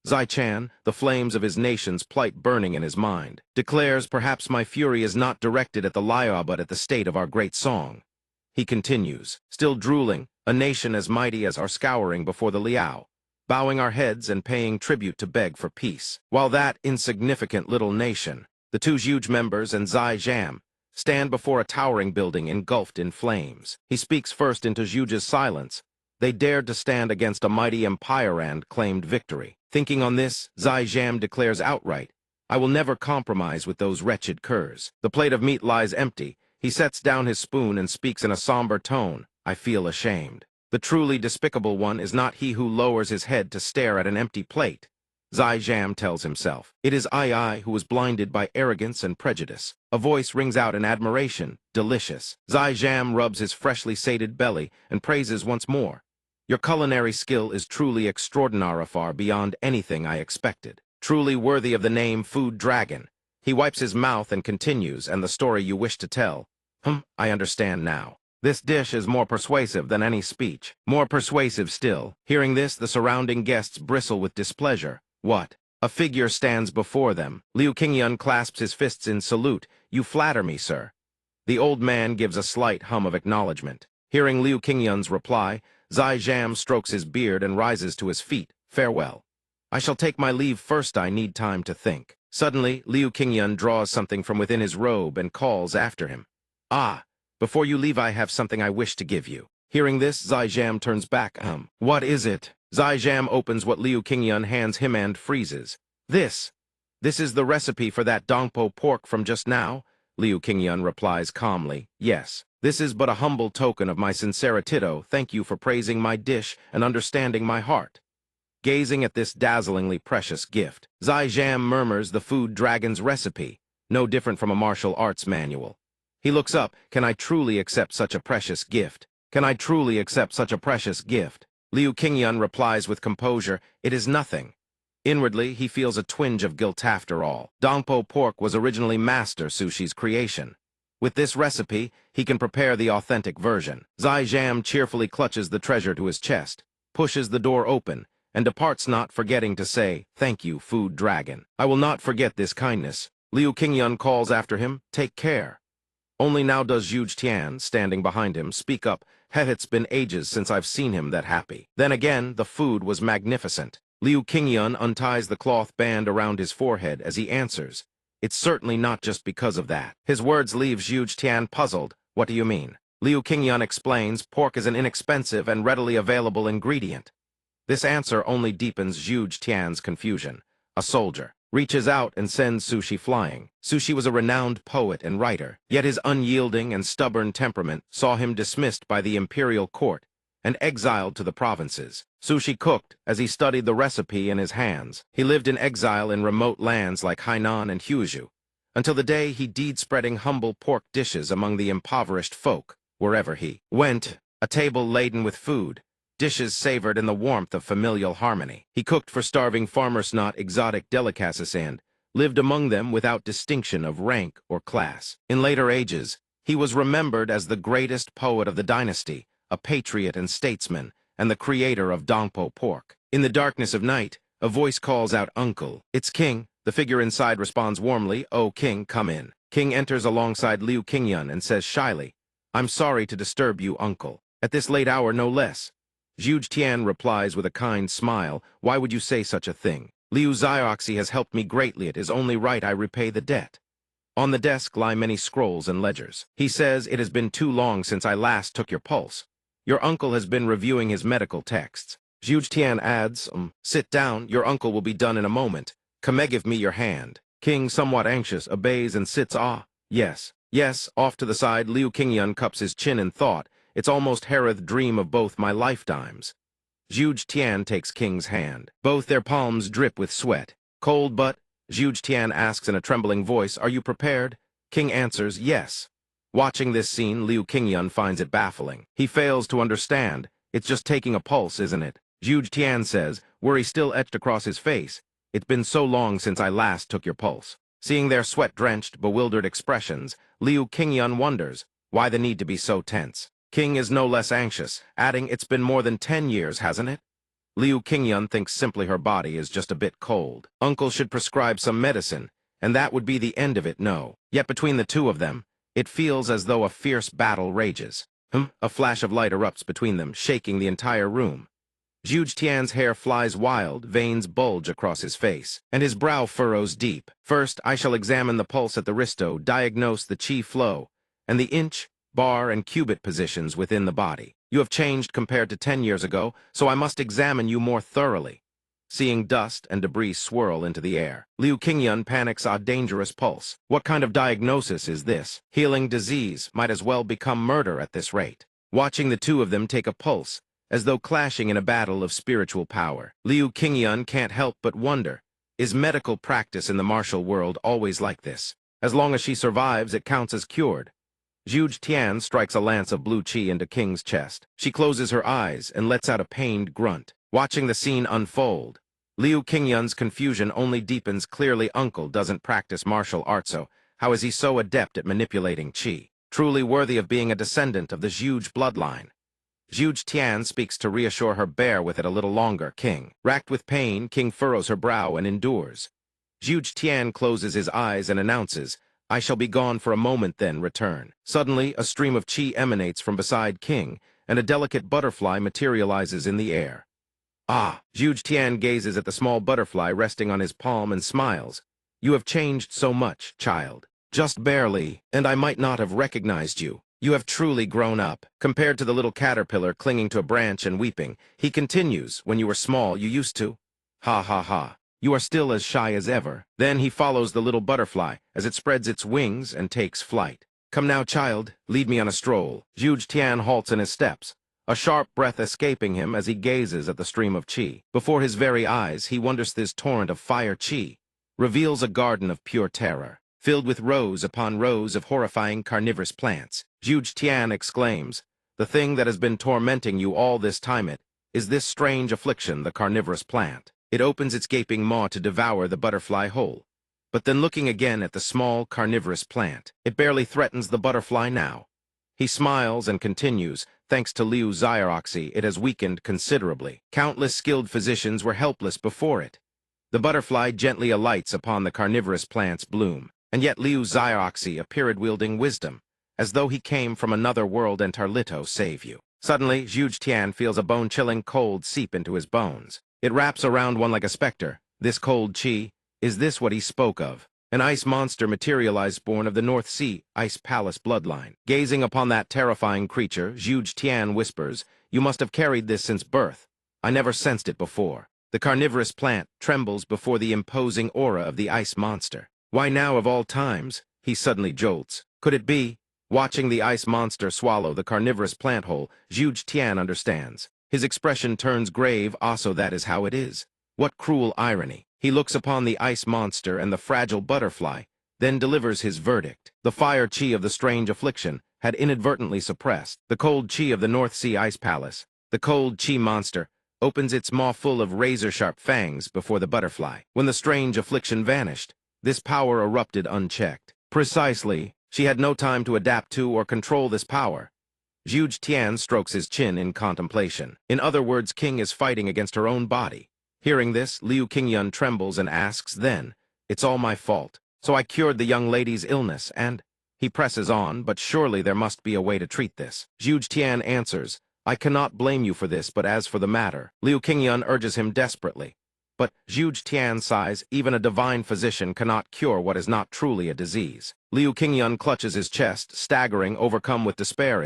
Zai Chan, the flames of his nation's plight burning in his mind, declares, perhaps my fury is not directed at the Liao but at the state of our great song. He continues, still drooling, a nation as mighty as our scouring before the Liao, bowing our heads and paying tribute to beg for peace. While that insignificant little nation, the two huge members and Zai Jam, stand before a towering building engulfed in flames. He speaks first into Juge's silence. They dared to stand against a mighty empire and claimed victory. Thinking on this, Zai Jam declares outright, I will never compromise with those wretched curs. The plate of meat lies empty. He sets down his spoon and speaks in a somber tone. I feel ashamed. The truly despicable one is not he who lowers his head to stare at an empty plate. Zai Jam tells himself. It is I who was blinded by arrogance and prejudice. A voice rings out in admiration. Delicious. Zai Jam rubs his freshly sated belly and praises once more. Your culinary skill is truly extraordinary, far beyond anything I expected. Truly worthy of the name Food Dragon. He wipes his mouth and continues, and the story you wish to tell. I understand now. This dish is more persuasive than any speech. More persuasive still. Hearing this, the surrounding guests bristle with displeasure. What? A figure stands before them. Liu Qingyun clasps his fists in salute. You flatter me, sir. The old man gives a slight hum of acknowledgement. Hearing Liu Qingyun's reply, Zai Jam strokes his beard and rises to his feet. Farewell. I shall take my leave first. I need time to think. Suddenly, Liu Qingyun draws something from within his robe and calls after him. Ah, before you leave I have something I wish to give you. Hearing this, Zai Jam turns back. What is it? Zai Jam opens what Liu Qingyun hands him and freezes. This is the recipe for that dongpo pork from just now? Liu Qingyun replies calmly. Yes. This is but a humble token of my sinceritito. Thank you for praising my dish and understanding my heart. Gazing at this dazzlingly precious gift, Zai Jam murmurs the food dragon's recipe, no different from a martial arts manual. He looks up. Can I truly accept such a precious gift? Can I truly accept such a precious gift? Liu Qingyun replies with composure, it is nothing. Inwardly, he feels a twinge of guilt after all. Dongpo pork was originally Master Sushi's creation. With this recipe, he can prepare the authentic version. Zai Jam cheerfully clutches the treasure to his chest, pushes the door open, and departs not forgetting to say, thank you, Food Dragon. I will not forget this kindness. Liu Qingyun calls after him, take care. Only now does Zhuge Tian, standing behind him, speak up. It's been ages since I've seen him that happy. Then again, the food was magnificent. Liu Qingyun unties the cloth band around his forehead as he answers. It's certainly not just because of that. His words leave Zhuge Tian puzzled. What do you mean? Liu Qingyun explains, pork is an inexpensive and readily available ingredient. This answer only deepens Zhuge Tian's confusion. A soldier reaches out and sends Sushi flying. Sushi was a renowned poet and writer, yet his unyielding and stubborn temperament saw him dismissed by the imperial court and exiled to the provinces. Sushi cooked as he studied the recipe in his hands. He lived in exile in remote lands like Hainan and Huzhu, until the day he deed-spreading humble pork dishes among the impoverished folk. Wherever he went, a table laden with food, dishes savored in the warmth of familial harmony. He cooked for starving farmers, not exotic delicacies, and lived among them without distinction of rank or class. In later ages, he was remembered as the greatest poet of the dynasty, a patriot and statesman, and the creator of dongpo pork. In the darkness of night, a voice calls out, Uncle. It's King. The figure inside responds warmly, Oh, King, come in. King enters alongside Liu Qingyun and says shyly, I'm sorry to disturb you, Uncle. At this late hour, no less. Zhuge Tian replies with a kind smile, Why would you say such a thing? Liu Xiaoxi has helped me greatly. It is only right I repay the debt. On the desk lie many scrolls and ledgers. He says, it has been too long since I last took your pulse. Your uncle has been reviewing his medical texts. Zhuge Tian adds, sit down, your uncle will be done in a moment. Come, give me your hand. King, somewhat anxious, obeys and sits. Yes. Off to the side, Liu Qingyun cups his chin in thought. It's almost Harith dream of both my lifetimes. Zhuge Tian takes King's hand. Both their palms drip with sweat. Cold but, Zhuge Tian asks in a trembling voice, are you prepared? King answers, yes. Watching this scene, Liu Qingyun finds it baffling. He fails to understand. It's just taking a pulse, isn't it? Zhuge Tian says, worry still etched across his face. It's been so long since I last took your pulse. Seeing their sweat-drenched, bewildered expressions, Liu Qingyun wonders, why the need to be so tense? King is no less anxious, adding, it's been more than 10 years, hasn't it? Liu Qingyun thinks simply her body is just a bit cold. Uncle should prescribe some medicine, and that would be the end of it, no. Yet between the two of them, it feels as though a fierce battle rages. A flash of light erupts between them, shaking the entire room. Zhuge Tian's hair flies wild, veins bulge across his face, and his brow furrows deep. First, I shall examine the pulse at the wristo, diagnose the qi flow, and the inch, bar, and cubit positions within the body. You have changed compared to 10 years ago, so I must examine you more thoroughly. Seeing dust and debris swirl into the air, Liu Qingyun panics. A dangerous pulse. What kind of diagnosis is this? Healing disease might as well become murder at this rate. Watching the two of them take a pulse, as though clashing in a battle of spiritual power, Liu Qingyun can't help but wonder, is medical practice in the martial world always like this? As long as she survives, it counts as cured. Zhuge Tian strikes a lance of blue qi into King's chest. She closes her eyes and lets out a pained grunt. Watching the scene unfold, Liu Qingyun's confusion only deepens. Clearly, uncle doesn't practice martial arts, so how is he so adept at manipulating qi? Truly worthy of being a descendant of the Zhuge bloodline. Zhuge Tian speaks to reassure her. Bear with it a little longer, King. Racked with pain, King furrows her brow and endures. Zhuge Tian closes his eyes and announces, I shall be gone for a moment, then return. Suddenly, a stream of qi emanates from beside King, and a delicate butterfly materializes in the air. Zhuge Tian gazes at the small butterfly resting on his palm and smiles. You have changed so much, child. Just barely, and I might not have recognized you. You have truly grown up. Compared to the little caterpillar clinging to a branch and weeping, he continues, when you were small, you used to. Ha ha ha. You are still as shy as ever. Then he follows the little butterfly as it spreads its wings and takes flight. Come now, child, lead me on a stroll. Zhuge Tian halts in his steps, a sharp breath escaping him as he gazes at the stream of qi. Before his very eyes, he wonders. This torrent of fire qi reveals a garden of pure terror, filled with rows upon rows of horrifying carnivorous plants. Zhuge Tian exclaims, the thing that has been tormenting you all this time is this strange affliction, the carnivorous plant. It opens its gaping maw to devour the butterfly whole. But then looking again at the small carnivorous plant, it barely threatens the butterfly now. He smiles and continues, thanks to Liu Xiaoxi, it has weakened considerably. Countless skilled physicians were helpless before it. The butterfly gently alights upon the carnivorous plant's bloom, and yet Liu Xiaoxi appeared wielding wisdom, as though he came from another world and Tarlito save you. Suddenly, Zhuge Tian feels a bone-chilling cold seep into his bones. It wraps around one like a specter. This cold qi, is this what he spoke of? An ice monster materialized born of the North Sea Ice Palace bloodline. Gazing upon that terrifying creature, Zhuge Tian whispers, you must have carried this since birth. I never sensed it before. The carnivorous plant trembles before the imposing aura of the ice monster. Why now of all times? He suddenly jolts. Could it be? Watching the ice monster swallow the carnivorous plant whole, Zhuge Tian understands. His expression turns grave. Also, that is how it is. What cruel irony. He looks upon the ice monster and the fragile butterfly, then delivers his verdict. The fire qi of the strange affliction had inadvertently suppressed the cold qi of the North Sea Ice Palace. The cold qi monster opens its maw full of razor-sharp fangs before the butterfly. When the strange affliction vanished, this power erupted unchecked. Precisely, she had no time to adapt to or control this power. Zhuge Tian strokes his chin in contemplation. In other words, King is fighting against her own body. Hearing this, Liu Qingyun trembles and asks, then, it's all my fault. So I cured the young lady's illness, and... He presses on, but surely there must be a way to treat this. Zhuge Tian answers, I cannot blame you for this, but as for the matter, Liu Qingyun urges him desperately. But Zhu Tian sighs, even a divine physician cannot cure what is not truly a disease. Liu Qingyun clutches his chest, staggering, overcome with despair.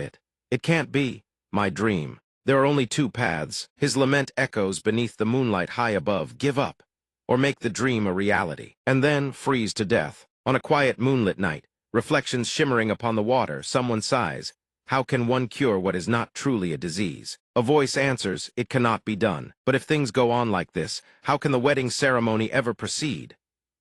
It can't be. My dream. There are only two paths. His lament echoes beneath the moonlight high above. Give up, or make the dream a reality, and then freeze to death. On a quiet moonlit night, reflections shimmering upon the water, someone sighs, how can one cure what is not truly a disease? A voice answers, it cannot be done. But if things go on like this, how can the wedding ceremony ever proceed?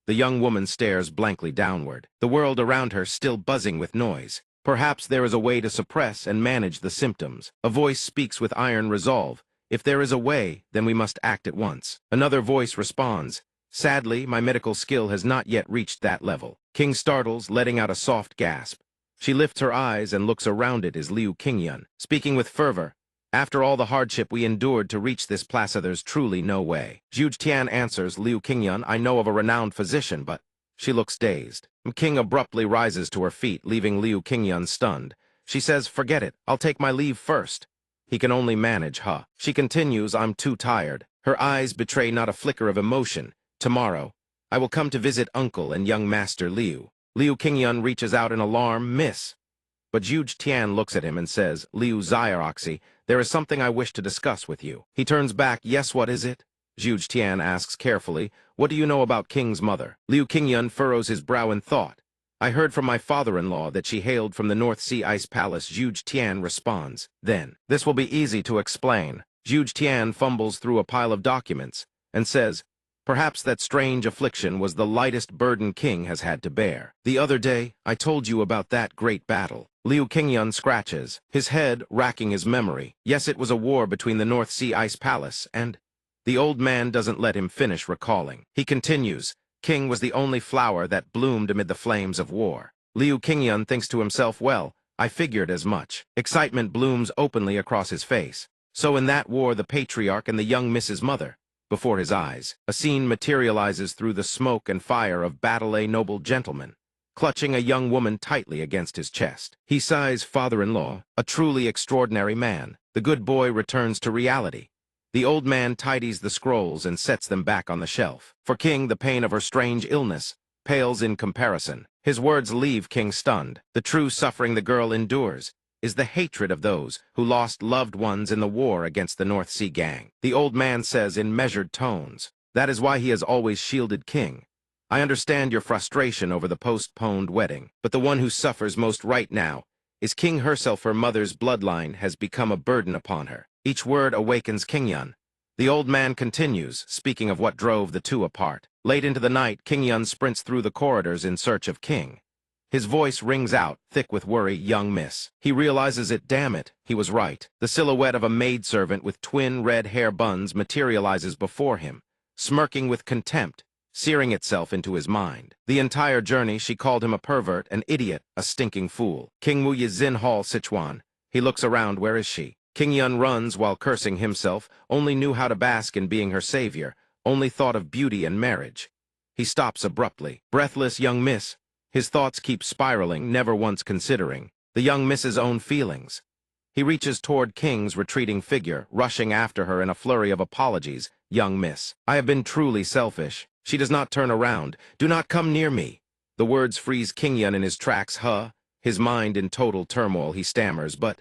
The young woman stares blankly downward, the world around her still buzzing with noise. Perhaps there is a way to suppress and manage the symptoms. A voice speaks with iron resolve. If there is a way, then we must act at once. Another voice responds, sadly, my medical skill has not yet reached that level. King startles, letting out a soft gasp. She lifts her eyes and looks around. It is Liu Qingyun, speaking with fervor. After all the hardship we endured to reach this place, there's truly no way. Zhu Tian answers, Liu Qingyun, I know of a renowned physician, but... She looks dazed. King abruptly rises to her feet, leaving Liu Qingyun stunned. She says, forget it, I'll take my leave first. He can only manage, huh? She continues, I'm too tired. Her eyes betray not a flicker of emotion. Tomorrow, I will come to visit Uncle and young Master Liu. Liu Qingyun reaches out in alarm, miss. But Zhu Tian looks at him and says, Liu Xiaoxi, there is something I wish to discuss with you. He turns back, yes, what is it? Zhu Tian asks carefully, what do you know about King's mother? Liu Qingyun furrows his brow in thought. I heard from my father-in-law that she hailed from the North Sea Ice Palace. Zhu Tian responds, then, this will be easy to explain. Zhu Tian fumbles through a pile of documents and says, perhaps that strange affliction was the lightest burden King has had to bear. The other day, I told you about that great battle. Liu Qingyun scratches, his head racking his memory. Yes, it was a war between the North Sea Ice Palace and... The old man doesn't let him finish recalling. He continues, King was the only flower that bloomed amid the flames of war. Liu Qingyun thinks to himself, well, I figured as much. Excitement blooms openly across his face. So in that war, the patriarch and the young Mrs. Mother. Before his eyes, a scene materializes through the smoke and fire of battle. A noble gentleman, clutching a young woman tightly against his chest. He sighs, father-in-law, a truly extraordinary man. The good boy returns to reality. The old man tidies the scrolls and sets them back on the shelf. For King, the pain of her strange illness pales in comparison. His words leave King stunned. The true suffering the girl endures is the hatred of those who lost loved ones in the war against the North Sea gang. The old man says in measured tones, that is why he has always shielded King. I understand your frustration over the postponed wedding, but the one who suffers most right now is King herself. Her mother's bloodline has become a burden upon her. Each word awakens Qingyun. The old man continues, speaking of what drove the two apart. Late into the night, Qingyun sprints through the corridors in search of King. His voice rings out, thick with worry, young miss. He realizes it, damn it, he was right. The silhouette of a maidservant with twin red hair buns materializes before him, smirking with contempt, searing itself into his mind. The entire journey she called him a pervert, an idiot, a stinking fool. King Wu Yizin Hall, Sichuan. He looks around, where is she? Qingyun runs while cursing himself, only knew how to bask in being her savior, only thought of beauty and marriage. He stops abruptly. Breathless young miss. His thoughts keep spiraling, never once considering the young miss's own feelings. He reaches toward King's retreating figure, rushing after her in a flurry of apologies. Young miss, I have been truly selfish. She does not turn around. Do not come near me. The words freeze Qingyun in his tracks. His mind in total turmoil, he stammers, but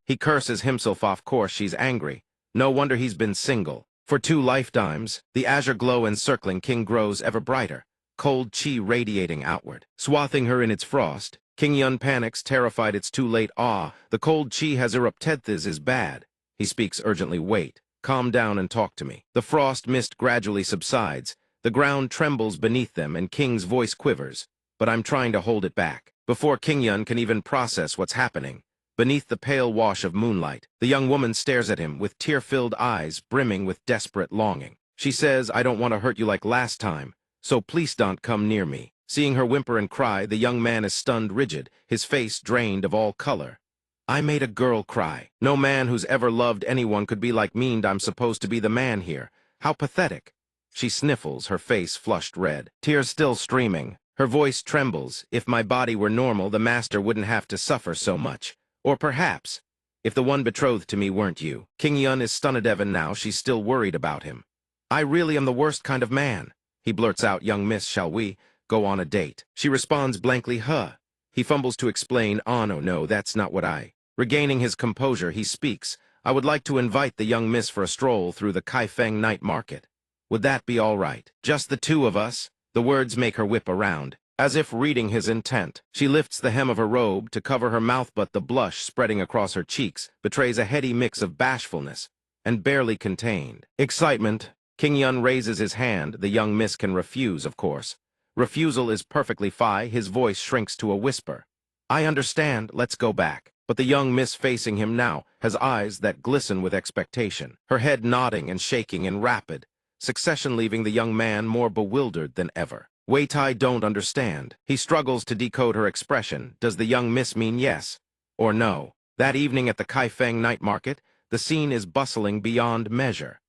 he curses himself. Of course she's angry. No wonder he's been single. For 2 lifetimes, the azure glow encircling King grows ever brighter, cold chi radiating outward. Swathing her in its frost, Qingyun panics, terrified it's too late. The cold chi has erupted. This is bad. He speaks urgently. Wait, calm down and talk to me. The frost mist gradually subsides. The ground trembles beneath them and King's voice quivers. But I'm trying to hold it back. Before Qingyun can even process what's happening, beneath the pale wash of moonlight, the young woman stares at him with tear-filled eyes brimming with desperate longing. She says, I don't want to hurt you like last time, so please don't come near me. Seeing her whimper and cry, the young man is stunned rigid, his face drained of all color. I made a girl cry. No man who's ever loved anyone could be like me, and I'm supposed to be the man here. How pathetic. She sniffles, her face flushed red, tears still streaming. Her voice trembles. If my body were normal, the master wouldn't have to suffer so much. Or perhaps, if the one betrothed to me weren't you. Qingyun is stunned even now. She's still worried about him. I really am the worst kind of man. He blurts out, young miss, shall we go on a date? She responds blankly, huh. He fumbles to explain, oh no, that's not what I... Regaining his composure, he speaks, I would like to invite the young miss for a stroll through the Kaifeng night market. Would that be all right? Just the two of us? The words make her whip around. As if reading his intent, she lifts the hem of her robe to cover her mouth, but the blush spreading across her cheeks betrays a heady mix of bashfulness and barely contained excitement. King Yun raises his hand. The young miss can refuse, of course. Refusal is perfectly fine. His voice shrinks to a whisper. I understand, let's go back. But the young miss facing him now has eyes that glisten with expectation, her head nodding and shaking in rapid succession, leaving the young man more bewildered than ever. Wait, I don't understand. He struggles to decode her expression. Does the young miss mean yes or no? That evening at the Kaifeng night market, the scene is bustling beyond measure.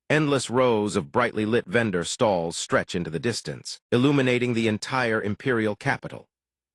Endless rows of brightly lit vendor stalls stretch into the distance, illuminating the entire imperial capital.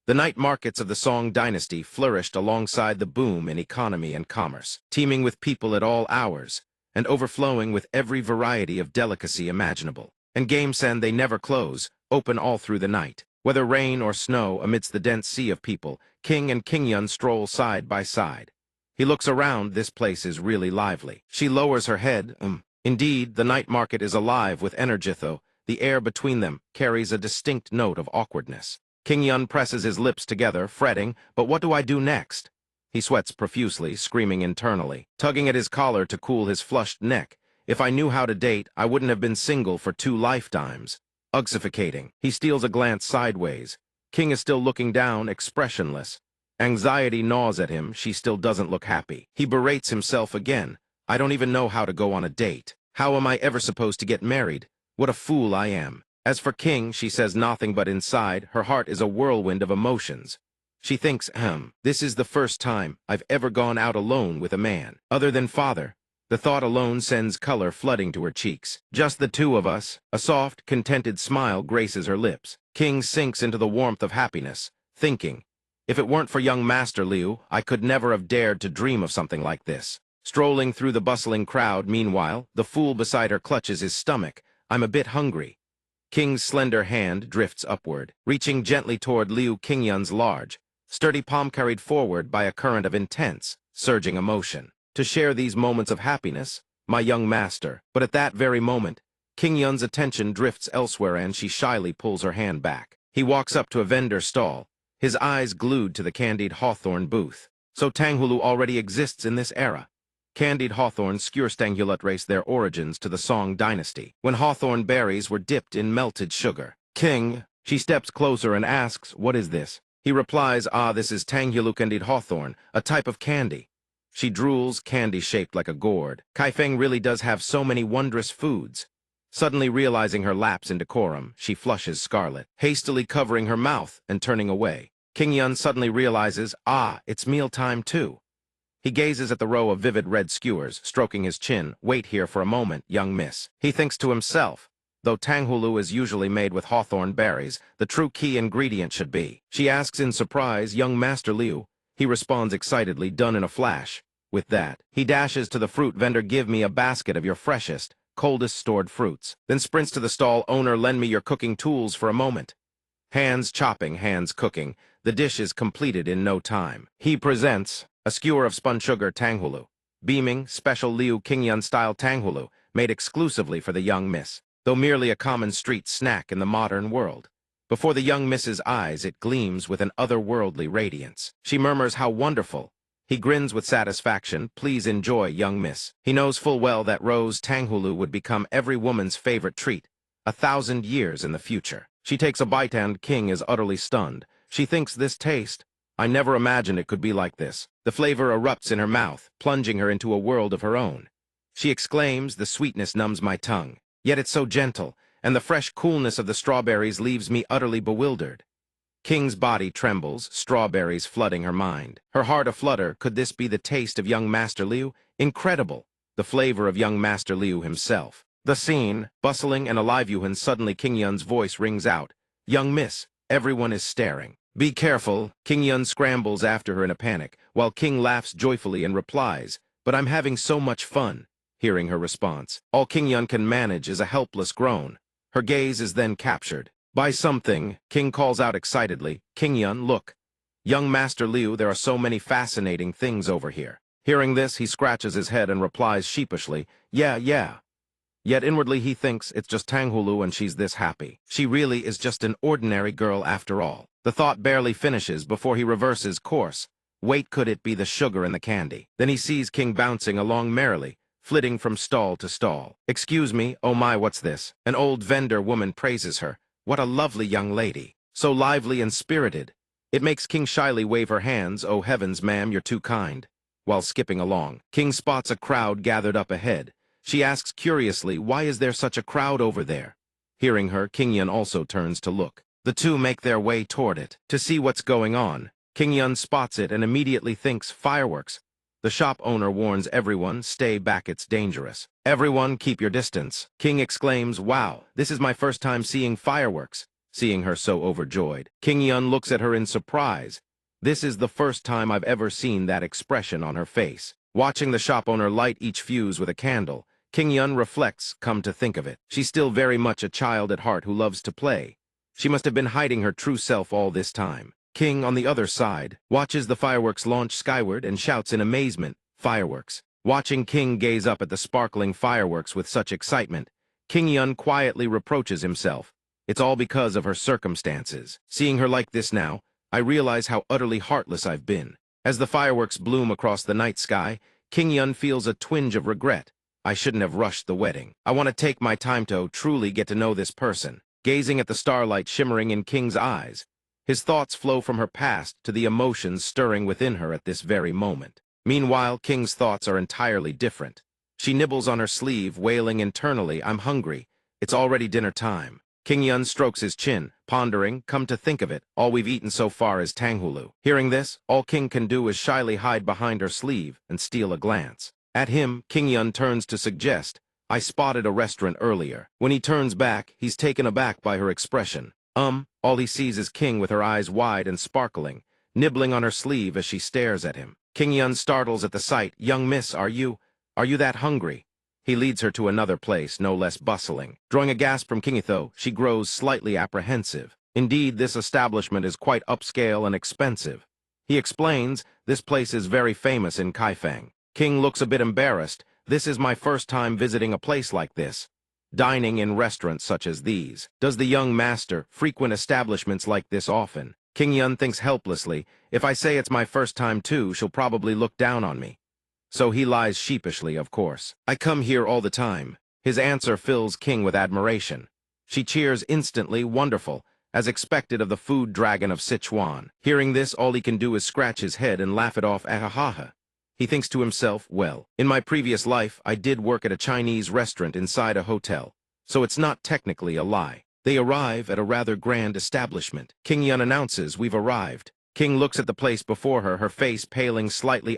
The night markets of the Song Dynasty flourished alongside the boom in economy and commerce, teeming with people at all hours, and overflowing with every variety of delicacy imaginable. And Gamesen, they never close, open all through the night. Whether rain or snow, amidst the dense sea of people, King and King Yun stroll side by side. He looks around. This place is really lively. She lowers her head. Indeed, the night market is alive with energy, though the air between them carries a distinct note of awkwardness. King Yun presses his lips together, fretting, but what do I do next? He sweats profusely, screaming internally, tugging at his collar to cool his flushed neck. If I knew how to date, I wouldn't have been single for 2 lifetimes. Uxificating. He steals a glance sideways. King is still looking down, expressionless. Anxiety gnaws at him. She still doesn't look happy. He berates himself again. I don't even know how to go on a date. How am I ever supposed to get married? What a fool I am. As for King, she says nothing, but inside, her heart is a whirlwind of emotions. She thinks, this is the first time I've ever gone out alone with a man, other than father. The thought alone sends color flooding to her cheeks. Just the two of us. A soft, contented smile graces her lips. King sinks into the warmth of happiness, thinking, if it weren't for young Master Liu, I could never have dared to dream of something like this. Strolling through the bustling crowd, meanwhile, the fool beside her clutches his stomach. I'm a bit hungry. King's slender hand drifts upward, reaching gently toward Liu Qingyun's large, sturdy palm carried forward by a current of intense, surging emotion. To share these moments of happiness, my young master. But at that very moment, Qingyun's attention drifts elsewhere and she shyly pulls her hand back. He walks up to a vendor stall, his eyes glued to the candied hawthorn booth. So Tanghulu already exists in this era. Candied hawthorn skewers trace their origins to the Song Dynasty, when hawthorn berries were dipped in melted sugar. King, she steps closer and asks, what is this? He replies, this is Tanghulu candied hawthorn, a type of candy. She drools, candy shaped like a gourd. Kaifeng really does have so many wondrous foods. Suddenly realizing her lapse in decorum, she flushes scarlet, hastily covering her mouth and turning away. King Yun suddenly realizes, it's mealtime too. He gazes at the row of vivid red skewers, stroking his chin. Wait here for a moment, young miss. He thinks to himself, though Tanghulu is usually made with hawthorn berries, the true key ingredient should be. She asks in surprise, young Master Liu. He responds excitedly, done in a flash. With that, he dashes to the fruit vendor. Give me a basket of your freshest, coldest stored fruits. Then sprints to the stall owner. Lend me your cooking tools for a moment. Hands chopping, hands cooking. The dish is completed in no time. He presents a skewer of spun sugar Tanghulu, beaming, special Liu Qingyun-style Tanghulu, made exclusively for the young miss, though merely a common street snack in the modern world. Before the young miss's eyes, it gleams with an otherworldly radiance. She murmurs, how wonderful. He grins with satisfaction. Please enjoy, young miss. He knows full well that rose Tanghulu would become every woman's favorite treat, 1,000 years in the future. She takes a bite and King is utterly stunned. She thinks, this taste, I never imagined it could be like this. The flavor erupts in her mouth, plunging her into a world of her own. She exclaims, the sweetness numbs my tongue. Yet it's so gentle, and the fresh coolness of the strawberries leaves me utterly bewildered. King's body trembles, strawberries flooding her mind. Her heart aflutter. Could this be the taste of young Master Liu? Incredible! The flavor of young Master Liu himself. The scene, bustling and alive. Suddenly King Yun's voice rings out. Young miss, everyone is staring. Be careful. King Yun scrambles after her in a panic, while King laughs joyfully and replies, but I'm having so much fun. hearing her response. All King Yun can manage is a helpless groan. Her gaze is then captured by something. King calls out excitedly, "King Yun, look. Young Master Liu, there are so many fascinating things over here." Hearing this, he scratches his head and replies sheepishly, "Yeah, yeah." Yet inwardly he thinks it's just Tanghulu and she's this happy. She really is just an ordinary girl after all. The thought barely finishes before he reverses course. Wait, could it be the sugar in the candy? Then he sees King bouncing along merrily, flitting from stall to stall. "Excuse me, oh my, what's this?" An old vendor woman praises her. "What a lovely young lady. So lively and spirited." It makes King shyly wave her hands. "Oh heavens, ma'am, you're too kind." While skipping along, King spots a crowd gathered up ahead. She asks curiously, "Why is there such a crowd over there?" Hearing her, King Yun also turns to look. The two make their way toward it to see what's going on. King Yun spots it and immediately thinks fireworks. The shop owner warns everyone, "Stay back, it's dangerous." "Everyone, keep your distance." King exclaims, "Wow, this is my first time seeing fireworks." Seeing her so overjoyed, King Yun looks at her in surprise. This is the first time I've ever seen that expression on her face. Watching the shop owner light each fuse with a candle, King Yun reflects, come to think of it, she's still very much a child at heart who loves to play. She must have been hiding her true self all this time. King, on the other side, watches the fireworks launch skyward and shouts in amazement, "Fireworks." Watching King gaze up at the sparkling fireworks with such excitement, King Yun quietly reproaches himself. It's all because of her circumstances. Seeing her like this now, I realize how utterly heartless I've been. As the fireworks bloom across the night sky, King Yun feels a twinge of regret. I shouldn't have rushed the wedding. I want to take my time to truly get to know this person. Gazing at the starlight shimmering in King's eyes, his thoughts flow from her past to the emotions stirring within her at this very moment. Meanwhile, King's thoughts are entirely different. She nibbles on her sleeve, wailing internally, "I'm hungry. It's already dinner time." King Yun strokes his chin, pondering, come to think of it, all we've eaten so far is Tanghulu. Hearing this, all King can do is shyly hide behind her sleeve and steal a glance. At him, King Yun turns to suggest, "I spotted a restaurant earlier." When he turns back, he's taken aback by her expression. All he sees is King with her eyes wide and sparkling, nibbling on her sleeve as she stares at him. King Yun startles at the sight. "Young miss, are you that hungry?" He leads her to another place, no less bustling. Drawing a gasp from Kingitho, she grows slightly apprehensive. Indeed, this establishment is quite upscale and expensive. He explains, "This place is very famous in Kaifeng." King looks a bit embarrassed. "This is my first time visiting a place like this. Dining in restaurants such as these. Does the young master frequent establishments like this often?" King Yun thinks helplessly, "If I say it's my first time too, she'll probably look down on me." So he lies sheepishly, of course. "I come here all the time." His answer fills King with admiration. She cheers instantly, wonderful, as expected of the food dragon of Sichuan. Hearing this, all he can do is scratch his head and laugh it off. Ahaha. He thinks to himself, well, in my previous life, I did work at a Chinese restaurant inside a hotel, so it's not technically a lie. They arrive at a rather grand establishment. King Yun announces, "We've arrived." King looks at the place before her, her face paling slightly.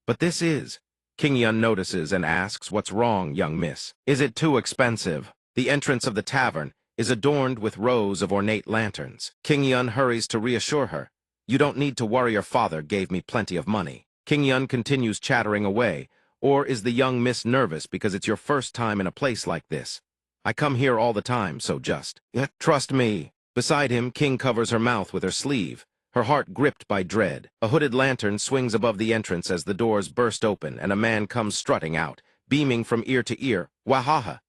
But this is..." King Yun notices and asks, "What's wrong, young miss? Is it too expensive?" The entrance of the tavern is adorned with rows of ornate lanterns. King Yun hurries to reassure her. "You don't need to worry, your father gave me plenty of money." King Yun continues chattering away. Or is the young miss nervous because it's your first time in a place like this? "I come here all the time, so just trust me." Beside him, King covers her mouth with her sleeve, her heart gripped by dread. A hooded lantern swings above the entrance as the doors burst open and a man comes strutting out, beaming from ear to ear. Wahaha!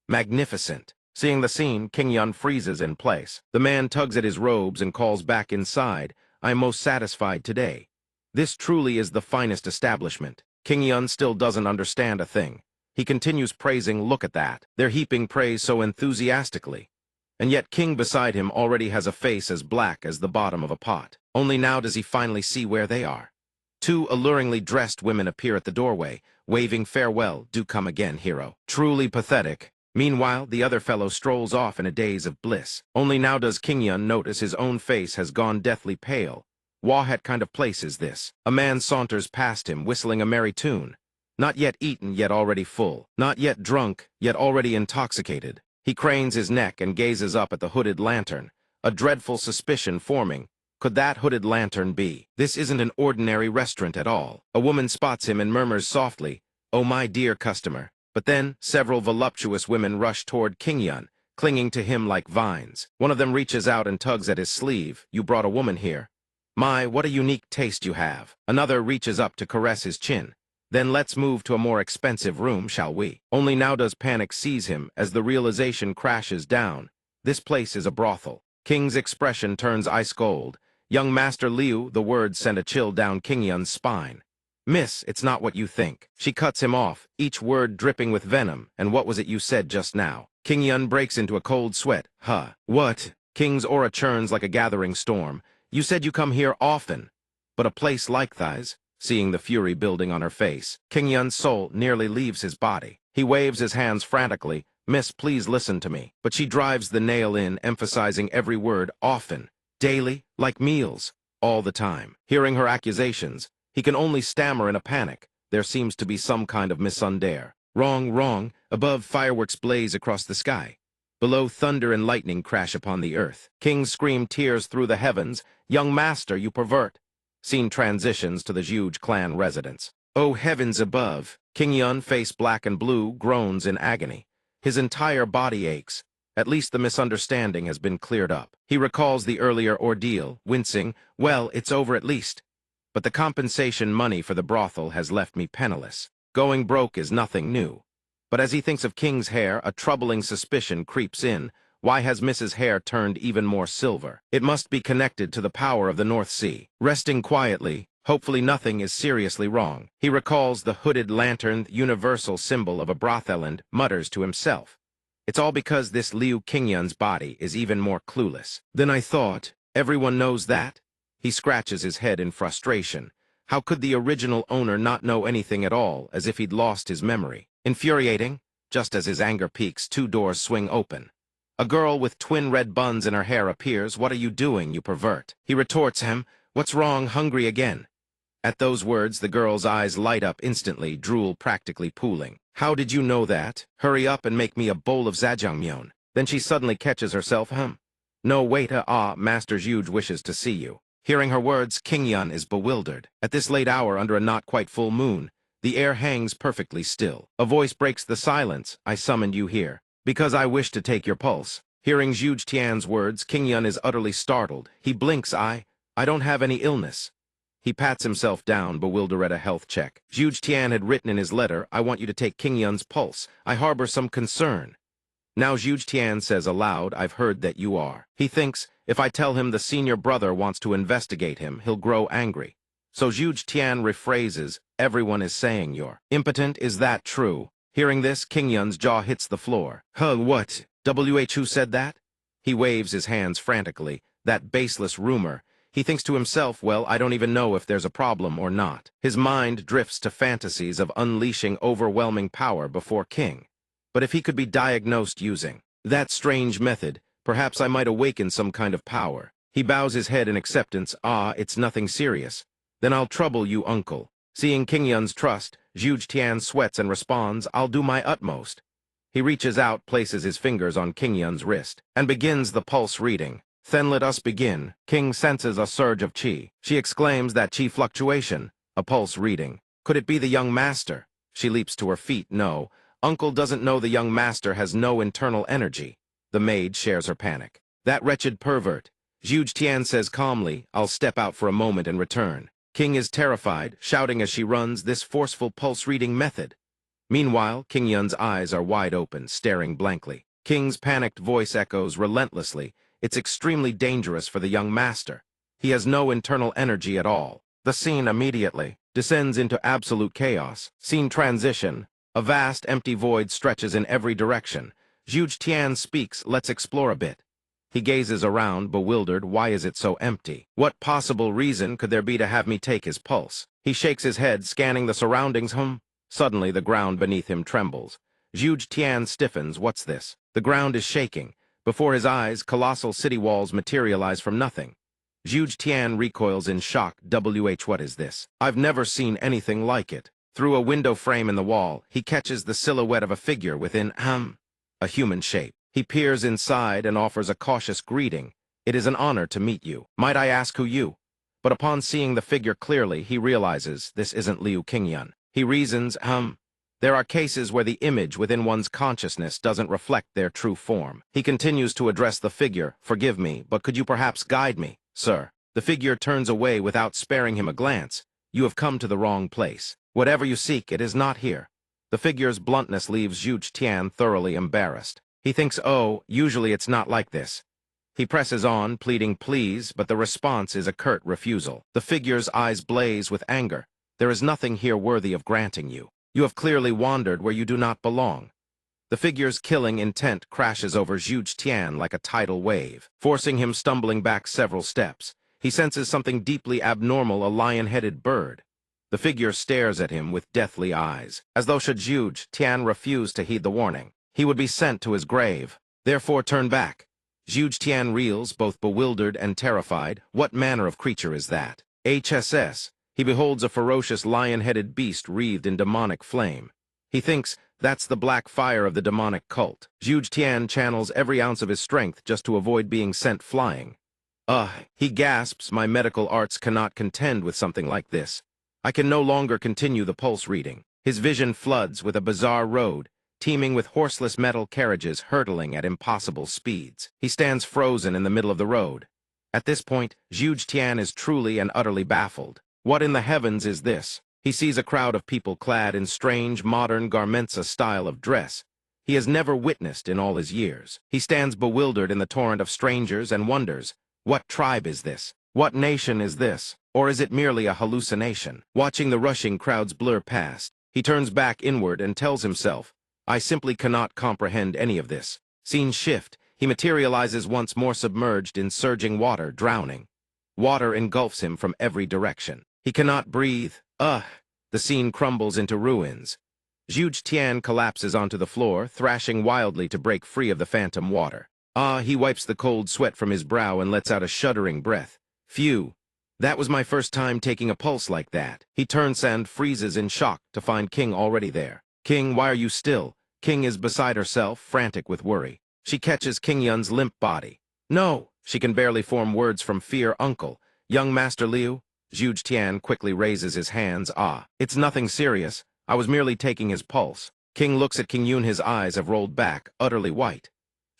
Magnificent! Seeing the scene, King Yun freezes in place. The man tugs at his robes and calls back inside, "I am most satisfied today. This truly is the finest establishment." King Yun still doesn't understand a thing. He continues praising, "Look at that. They're heaping praise so enthusiastically." And yet King beside him already has a face as black as the bottom of a pot. Only now does he finally see where they are. Two alluringly dressed women appear at the doorway, waving farewell. "Do come again, hero." Truly pathetic. Meanwhile, the other fellow strolls off in a daze of bliss. Only now does King Yun notice his own face has gone deathly pale. What kind of place is this? A man saunters past him, whistling a merry tune. Not yet eaten, yet already full. Not yet drunk, yet already intoxicated. He cranes his neck and gazes up at the hooded lantern, a dreadful suspicion forming. Could that hooded lantern be? This isn't an ordinary restaurant at all. A woman spots him and murmurs softly, "Oh, my dear customer, But then, several voluptuous women rush toward King Yun, clinging to him like vines. One of them reaches out and tugs at his sleeve. You brought a woman here. My, what a unique taste you have. Another reaches up to caress his chin. Then let's move to a more expensive room, shall we? Only now does panic seize him as the realization crashes down. This place is a brothel. King's expression turns ice cold. Young Master Liu, the words send a chill down King Yun's spine. Miss, it's not what you think. She cuts him off, each word dripping with venom. And what was it you said just now? King Yun breaks into a cold sweat. Huh. What? King's aura churns like a gathering storm. You said you come here often. But a place like thighs? Seeing the fury building on her face, King Yun's soul nearly leaves his body. He waves his hands frantically. Miss, please listen to me. But she drives the nail in, emphasizing every word often, daily, like meals, all the time. Hearing her accusations, he can only stammer in a panic. There seems to be some kind of misunderstanding. Wrong, wrong. Above, fireworks blaze across the sky. Below, thunder and lightning crash upon the earth. King's scream tears through the heavens. Young master, you pervert. Scene transitions to the huge clan residence. Oh, heavens above. King Yun, face black and blue, groans in agony. His entire body aches. At least the misunderstanding has been cleared up. He recalls the earlier ordeal, wincing. Well, it's over at least. But the compensation money for the brothel has left me penniless. Going broke is nothing new. But as he thinks of King's hair, a troubling suspicion creeps in. Why has Mrs. Hair turned even more silver? It must be connected to the power of the North Sea. Resting quietly, hopefully nothing is seriously wrong. He recalls the hooded lantern, universal symbol of a brothel, and mutters to himself. It's all because this Liu Qingyun's body is even more clueless than I thought. Everyone knows that? He scratches his head in frustration. How could the original owner not know anything at all, as if he'd lost his memory? Infuriating. Just as his anger peaks, two doors swing open. A girl with twin red buns in her hair appears. What are you doing, you pervert? He retorts him. What's wrong, hungry again? At those words, the girl's eyes light up instantly, drool practically pooling. How did you know that? Hurry up and make me a bowl of zhajangmyeon. Then she suddenly catches herself. No, wait, Master Huge wishes to see you. Hearing her words, King Yun is bewildered. At this late hour, under a not quite full moon, the air hangs perfectly still. A voice breaks the silence. I summoned you here, because I wish to take your pulse. Hearing Zhuge Tian's words, King Yun is utterly startled. He blinks. I don't have any illness. He pats himself down, bewildered at a health check. Zhuge Tian had written in his letter, I want you to take King Yun's pulse. I harbor some concern. Now Zhuge Tian says aloud, I've heard that you are. He thinks, if I tell him the senior brother wants to investigate him, he'll grow angry. So Zhuge Tian rephrases, everyone is saying you're impotent, is that true? Hearing this, King Yun's jaw hits the floor. What? Who said that? He waves his hands frantically. That baseless rumor. He thinks to himself, well, I don't even know if there's a problem or not. His mind drifts to fantasies of unleashing overwhelming power before King. But if he could be diagnosed using that strange method, perhaps I might awaken some kind of power. He bows his head in acceptance. It's nothing serious. Then I'll trouble you, uncle. Seeing King Yun's trust, Zhuge Tian sweats and responds, I'll do my utmost. He reaches out, places his fingers on King Yun's wrist, and begins the pulse reading. Then let us begin. King senses a surge of qi. She exclaims that qi fluctuation. A pulse reading. Could it be the young master? She leaps to her feet. No. Uncle doesn't know the young master has no internal energy. The maid shares her panic. That wretched pervert. Zhuge Tian says calmly, I'll step out for a moment and return. King is terrified, shouting as she runs this forceful pulse-reading method. Meanwhile, King Yun's eyes are wide open, staring blankly. King's panicked voice echoes relentlessly. It's extremely dangerous for the young master. He has no internal energy at all. The scene immediately descends into absolute chaos. Scene transition. A vast, empty void stretches in every direction. Zhuge Tian speaks, let's explore a bit. He gazes around, bewildered. Why is it so empty? What possible reason could there be to have me take his pulse? He shakes his head, scanning the surroundings. Suddenly, the ground beneath him trembles. Zhuge Tian stiffens. What's this? The ground is shaking. Before his eyes, colossal city walls materialize from nothing. Zhuge Tian recoils in shock. What is this? I've never seen anything like it. Through a window frame in the wall, he catches the silhouette of a figure within, a human shape. He peers inside and offers a cautious greeting. It is an honor to meet you. Might I ask who you? But upon seeing the figure clearly, he realizes this isn't Liu Qingyun. He reasons, There are cases where the image within one's consciousness doesn't reflect their true form. He continues to address the figure. Forgive me, but could you perhaps guide me, sir? The figure turns away without sparing him a glance. You have come to the wrong place. Whatever you seek, it is not here. The figure's bluntness leaves Zhu Tian thoroughly embarrassed. He thinks, oh, usually it's not like this. He presses on, pleading please, but the response is a curt refusal. The figure's eyes blaze with anger. There is nothing here worthy of granting you. You have clearly wandered where you do not belong. The figure's killing intent crashes over Zhu Tian like a tidal wave, forcing him stumbling back several steps. He senses something deeply abnormal, a lion-headed bird. The figure stares at him with deathly eyes, as though should Zhu Tian refuse to heed the warning, he would be sent to his grave. Therefore turn back. Zhu Tian reels, both bewildered and terrified. What manner of creature is that? HSS. He beholds a ferocious lion-headed beast wreathed in demonic flame. He thinks that's the black fire of the demonic cult. Zhu Tian channels every ounce of his strength just to avoid being sent flying. He gasps, my medical arts cannot contend with something like this. I can no longer continue the pulse reading. His vision floods with a bizarre road, teeming with horseless metal carriages hurtling at impossible speeds. He stands frozen in the middle of the road. At this point, Zhu Tian is truly and utterly baffled. What in the heavens is this? He sees a crowd of people clad in strange, modern garments, a style of dress he has never witnessed in all his years. He stands bewildered in the torrent of strangers and wonders, what tribe is this? What nation is this? Or is it merely a hallucination? Watching the rushing crowds blur past, he turns back inward and tells himself, I simply cannot comprehend any of this. Scene shift, he materializes once more submerged in surging water, drowning. Water engulfs him from every direction. He cannot breathe. The scene crumbles into ruins. Zhu Tian collapses onto the floor, thrashing wildly to break free of the phantom water. He wipes the cold sweat from his brow and lets out a shuddering breath. Phew. That was my first time taking a pulse like that. He turns and freezes in shock to find King already there. King, why are you still? King is beside herself, frantic with worry. She catches King Yun's limp body. No! She can barely form words from fear. Uncle. Young Master Liu? Zhu Tian quickly raises his hands. It's nothing serious. I was merely taking his pulse. King looks at King Yun. His eyes have rolled back, utterly white.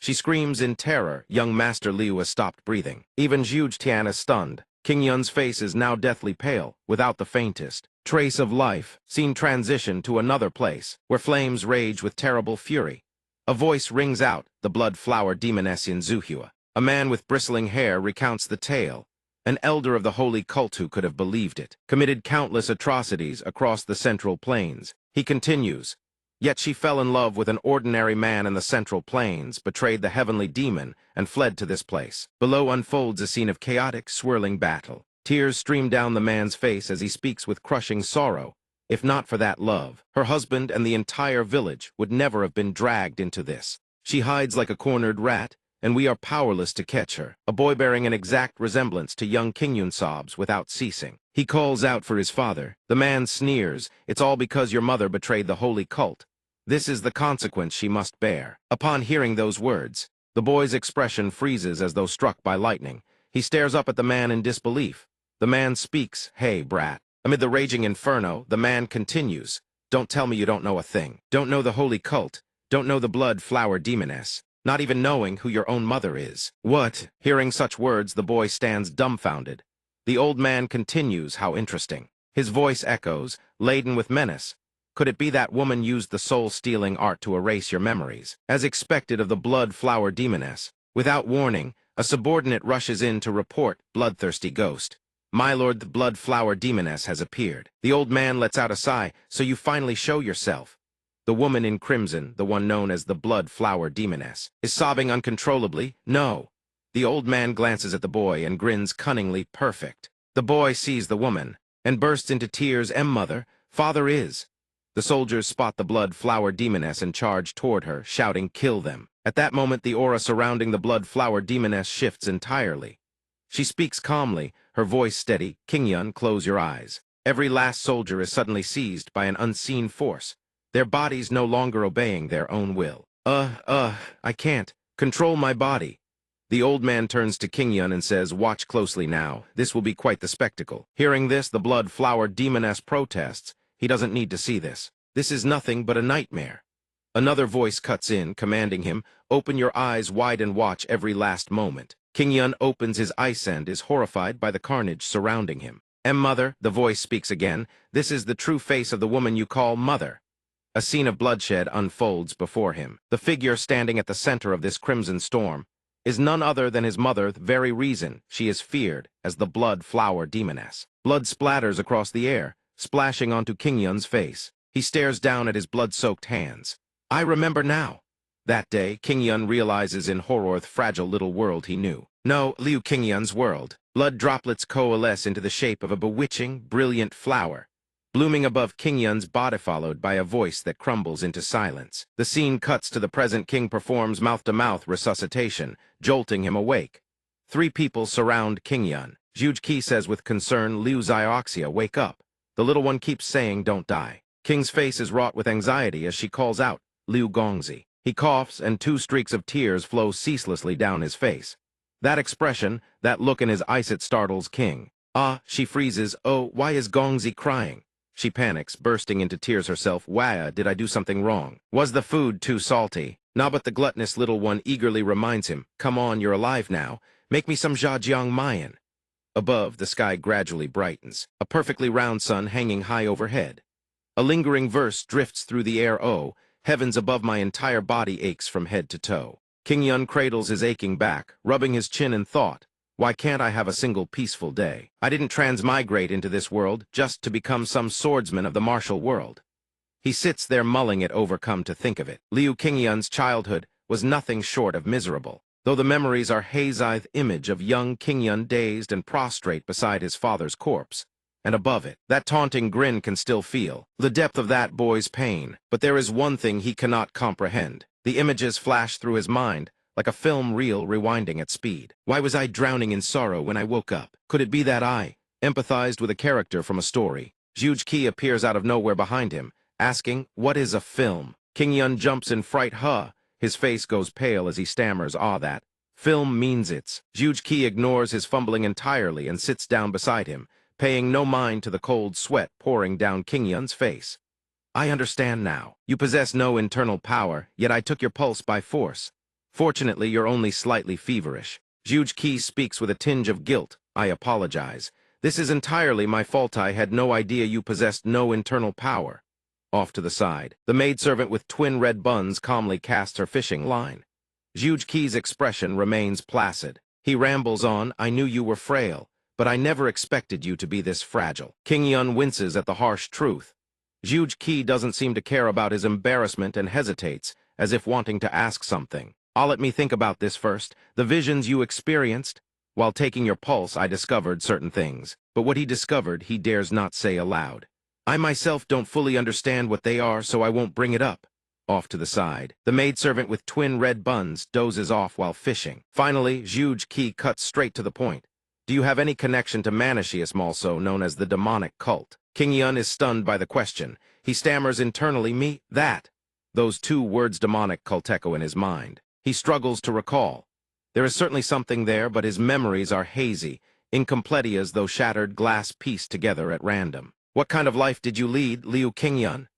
She screams in terror. Young Master Liu has stopped breathing. Even Zhu Tian is stunned. King Yun's face is now deathly pale, without the faintest trace of life. Scene transition to another place, where flames rage with terrible fury. A voice rings out, the blood flower demoness in Zuhua. A man with bristling hair recounts the tale. An elder of the holy cult who could have believed it, committed countless atrocities across the Central Plains. He continues, yet she fell in love with an ordinary man in the Central Plains, betrayed the heavenly demon, and fled to this place. Below unfolds a scene of chaotic, swirling battle. Tears stream down the man's face as he speaks with crushing sorrow. If not for that love, her husband and the entire village would never have been dragged into this. She hides like a cornered rat, and we are powerless to catch her. A boy bearing an exact resemblance to young King Yun sobs without ceasing. He calls out for his father. The man sneers, it's all because your mother betrayed the holy cult. This is the consequence she must bear. Upon hearing those words, the boy's expression freezes as though struck by lightning. He stares up at the man in disbelief. The man speaks, hey, brat. Amid the raging inferno, the man continues, don't tell me you don't know a thing. Don't know the holy cult. Don't know the blood flower demoness. Not even knowing who your own mother is. What? Hearing such words, the boy stands dumbfounded. The old man continues, how interesting. His voice echoes, laden with menace. Could it be that woman used the soul-stealing art to erase your memories? As expected of the blood flower demoness. Without warning, a subordinate rushes in to report, bloodthirsty ghost. My lord, the blood flower demoness has appeared. The old man lets out a sigh, so you finally show yourself. The woman in crimson, the one known as the blood flower demoness, is sobbing uncontrollably. No. The old man glances at the boy and grins cunningly. Perfect. The boy sees the woman and bursts into tears. Mother, father is. The soldiers spot the blood flower demoness and charge toward her, shouting, kill them. At that moment, the aura surrounding the blood flower demoness shifts entirely. She speaks calmly, her voice steady. King Yun, close your eyes. Every last soldier is suddenly seized by an unseen force, their bodies no longer obeying their own will. I can't control my body. The old man turns to King Yun and says, watch closely now. This will be quite the spectacle. Hearing this, the blood flower demoness protests. He doesn't need to see this. This is nothing but a nightmare. Another voice cuts in, commanding him, open your eyes wide and watch every last moment. King Yun opens his eyes and is horrified by the carnage surrounding him. Mother, the voice speaks again, this is the true face of the woman you call mother. A scene of bloodshed unfolds before him. The figure standing at the center of this crimson storm is none other than his mother, the very reason she is feared as the blood flower demoness. Blood splatters across the air, splashing onto King Yun's face. He stares down at his blood-soaked hands. I remember now. That day, King Yun realizes in horror the fragile little world he knew. No, Liu King Yun's world. Blood droplets coalesce into the shape of a bewitching, brilliant flower, blooming above King Yun's body, followed by a voice that crumbles into silence. The scene cuts to the present king performs mouth-to-mouth resuscitation, jolting him awake. 3 people surround King Yun. Zhuge Qi says with concern, Liu Zioxia, wake up. The little one keeps saying, don't die. King's face is wrought with anxiety as she calls out, Liu Gongzi. He coughs, and 2 streaks of tears flow ceaselessly down his face. That expression, that look in his eyes, it startles King. Ah, she freezes. Oh, why is Gongzi crying? She panics, bursting into tears herself. Why, did I do something wrong? Was the food too salty? Nah, but the gluttonous little one eagerly reminds him, come on, you're alive now. Make me some Zhajiang Mayan. Above, the sky gradually brightens, a perfectly round sun hanging high overhead. A lingering verse drifts through the air. Oh, heavens above, my entire body aches from head to toe. King Yun cradles his aching back, rubbing his chin in thought. Why can't I have a single peaceful day? I didn't transmigrate into this world just to become some swordsman of the martial world. He sits there mulling it over, come to think of it. Liu King Yun's childhood was nothing short of miserable, though the memories are hazy image of young King Yun dazed and prostrate beside his father's corpse. And above it, that taunting grin can still feel the depth of that boy's pain. But there is one thing he cannot comprehend. The images flash through his mind, like a film reel rewinding at speed. Why was I drowning in sorrow when I woke up? Could it be that I empathized with a character from a story? Zhuge Qi appears out of nowhere behind him, asking, what is a film? King Yun jumps in fright. His face goes pale as he stammers, that film means it's. Zhuge Qi ignores his fumbling entirely and sits down beside him, paying no mind to the cold sweat pouring down King Yun's face. I understand now. You possess no internal power, yet I took your pulse by force. Fortunately, you're only slightly feverish. Zhuge Qi speaks with a tinge of guilt. I apologize. This is entirely my fault. I had no idea you possessed no internal power. Off to the side, the maidservant with twin red buns calmly casts her fishing line. Zhuge Qi's expression remains placid. He rambles on, I knew you were frail, but I never expected you to be this fragile. King Yun winces at the harsh truth. Zhuge Qi doesn't seem to care about his embarrassment and hesitates, as if wanting to ask something. I'll let me think about this first. The visions you experienced? While taking your pulse, I discovered certain things. But what he discovered, he dares not say aloud. I myself don't fully understand what they are, so I won't bring it up. Off to the side, the maidservant with twin red buns dozes off while fishing. Finally, Zhuge Qi cuts straight to the point. Do you have any connection to Manichaeism, also known as the demonic cult? King Yun is stunned by the question. He stammers internally, me, that. Those 2 words demonic cult echo in his mind. He struggles to recall. There is certainly something there, but his memories are hazy, incomplete as though shattered glass pieced together at random. What kind of life did you lead, Liu King Yun?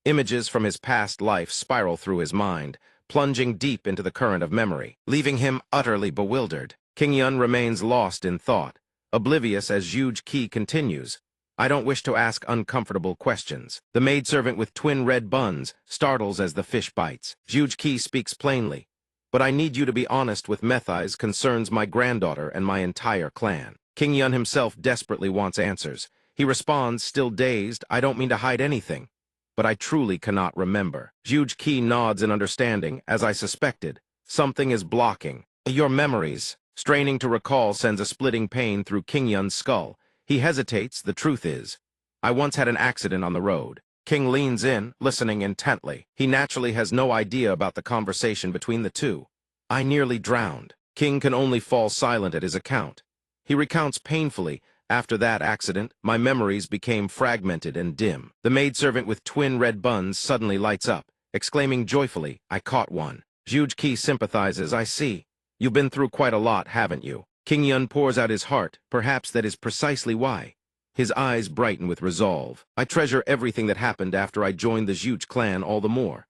Images from his past life spiral through his mind, plunging deep into the current of memory, leaving him utterly bewildered. King Yun remains lost in thought, oblivious as Zhuge Qi continues. I don't wish to ask uncomfortable questions. The maidservant with twin red buns startles as the fish bites. Zhuge Qi speaks plainly. But I need you to be honest with Methai's concerns my granddaughter and my entire clan. King Yun himself desperately wants answers. He responds, still dazed, I don't mean to hide anything, but I truly cannot remember. Zhuge Qi nods in understanding, as I suspected. Something is blocking. Your memories. Straining to recall sends a splitting pain through King Yun's skull. He hesitates. The truth is, I once had an accident on the road. King leans in, listening intently. He naturally has no idea about the conversation between the 2. I nearly drowned. King can only fall silent at his account. He recounts painfully, after that accident, my memories became fragmented and dim. The maidservant with twin red buns suddenly lights up, exclaiming joyfully, I caught one. Zhuge Qi sympathizes, I see. You've been through quite a lot, haven't you? King Yun pours out his heart, perhaps that is precisely why. His eyes brighten with resolve. I treasure everything that happened after I joined the Zhuge clan all the more.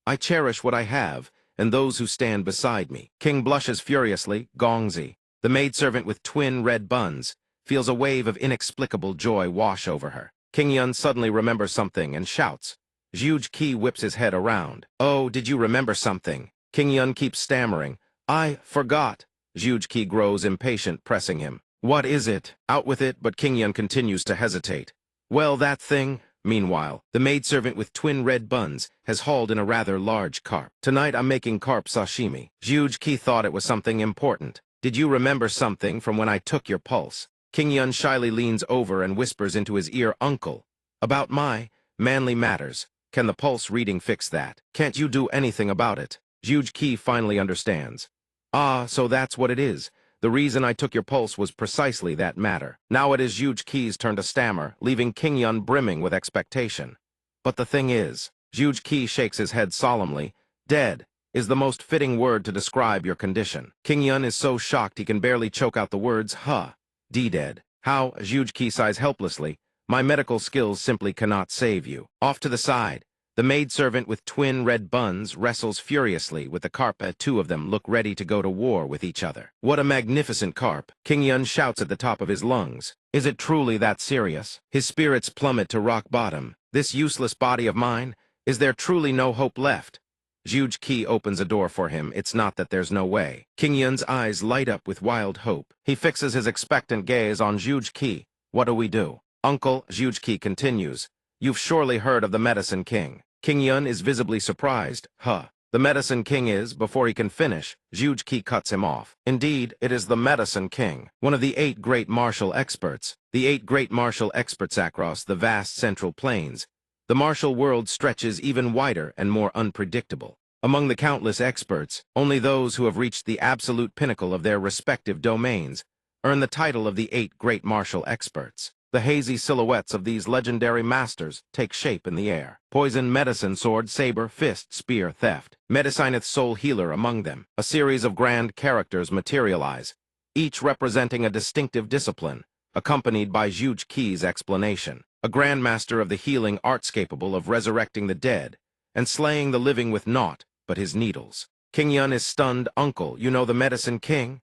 I cherish what I have, and those who stand beside me. King blushes furiously, Gongzi. The maidservant with twin red buns feels a wave of inexplicable joy wash over her. King Yun suddenly remembers something and shouts. Zhuge Qi whips his head around. Oh, did you remember something? King Yun keeps stammering. I forgot. Zhuge Qi grows impatient, pressing him. What is it? Out with it, but King Yun continues to hesitate. Well, that thing. Meanwhile, the maidservant with twin red buns has hauled in a rather large carp. Tonight I'm making carp sashimi. Zhuge Qi thought it was something important. Did you remember something from when I took your pulse? King Yun shyly leans over and whispers into his ear, Uncle. About my manly matters. Can the pulse reading fix that? Can't you do anything about it? Zhuge Qi finally understands. Ah, so that's what it is. The reason I took your pulse was precisely that matter. Now it is Zhuge Qi's turn to stammer, leaving King Yun brimming with expectation. But the thing is, Zhuge Qi shakes his head solemnly, dead is the most fitting word to describe your condition. King Yun is so shocked he can barely choke out the words, dead. How? Zhuge Qi sighs helplessly. My medical skills simply cannot save you. Off to the side. The maidservant with twin red buns wrestles furiously with the carp. Two of them look ready to go to war with each other. What a magnificent carp! King Yun shouts at the top of his lungs. Is it truly that serious? His spirits plummet to rock bottom. This useless body of mine? Is there truly no hope left? Zhuge Qi opens a door for him. It's not that there's no way. King Yun's eyes light up with wild hope. He fixes his expectant gaze on Zhuge Qi. What do we do? Uncle, Zhuge Qi continues. You've surely heard of the Medicine King. King Yun is visibly surprised. The Medicine King is, before he can finish, Zhuge Qi cuts him off. Indeed, it is the Medicine King, one of the 8 great martial experts. The 8 great martial experts across the vast central plains. The martial world stretches even wider and more unpredictable. Among the countless experts, only those who have reached the absolute pinnacle of their respective domains earn the title of the 8 great martial experts. The hazy silhouettes of these legendary masters take shape in the air. Poison, medicine, sword, saber, fist, spear, theft. Medicineth soul healer among them. A series of grand characters materialize, each representing a distinctive discipline, accompanied by Zhuge Qi's explanation. A grandmaster of the healing arts capable of resurrecting the dead and slaying the living with naught but his needles. King Yun is stunned. Uncle, you know the Medicine King?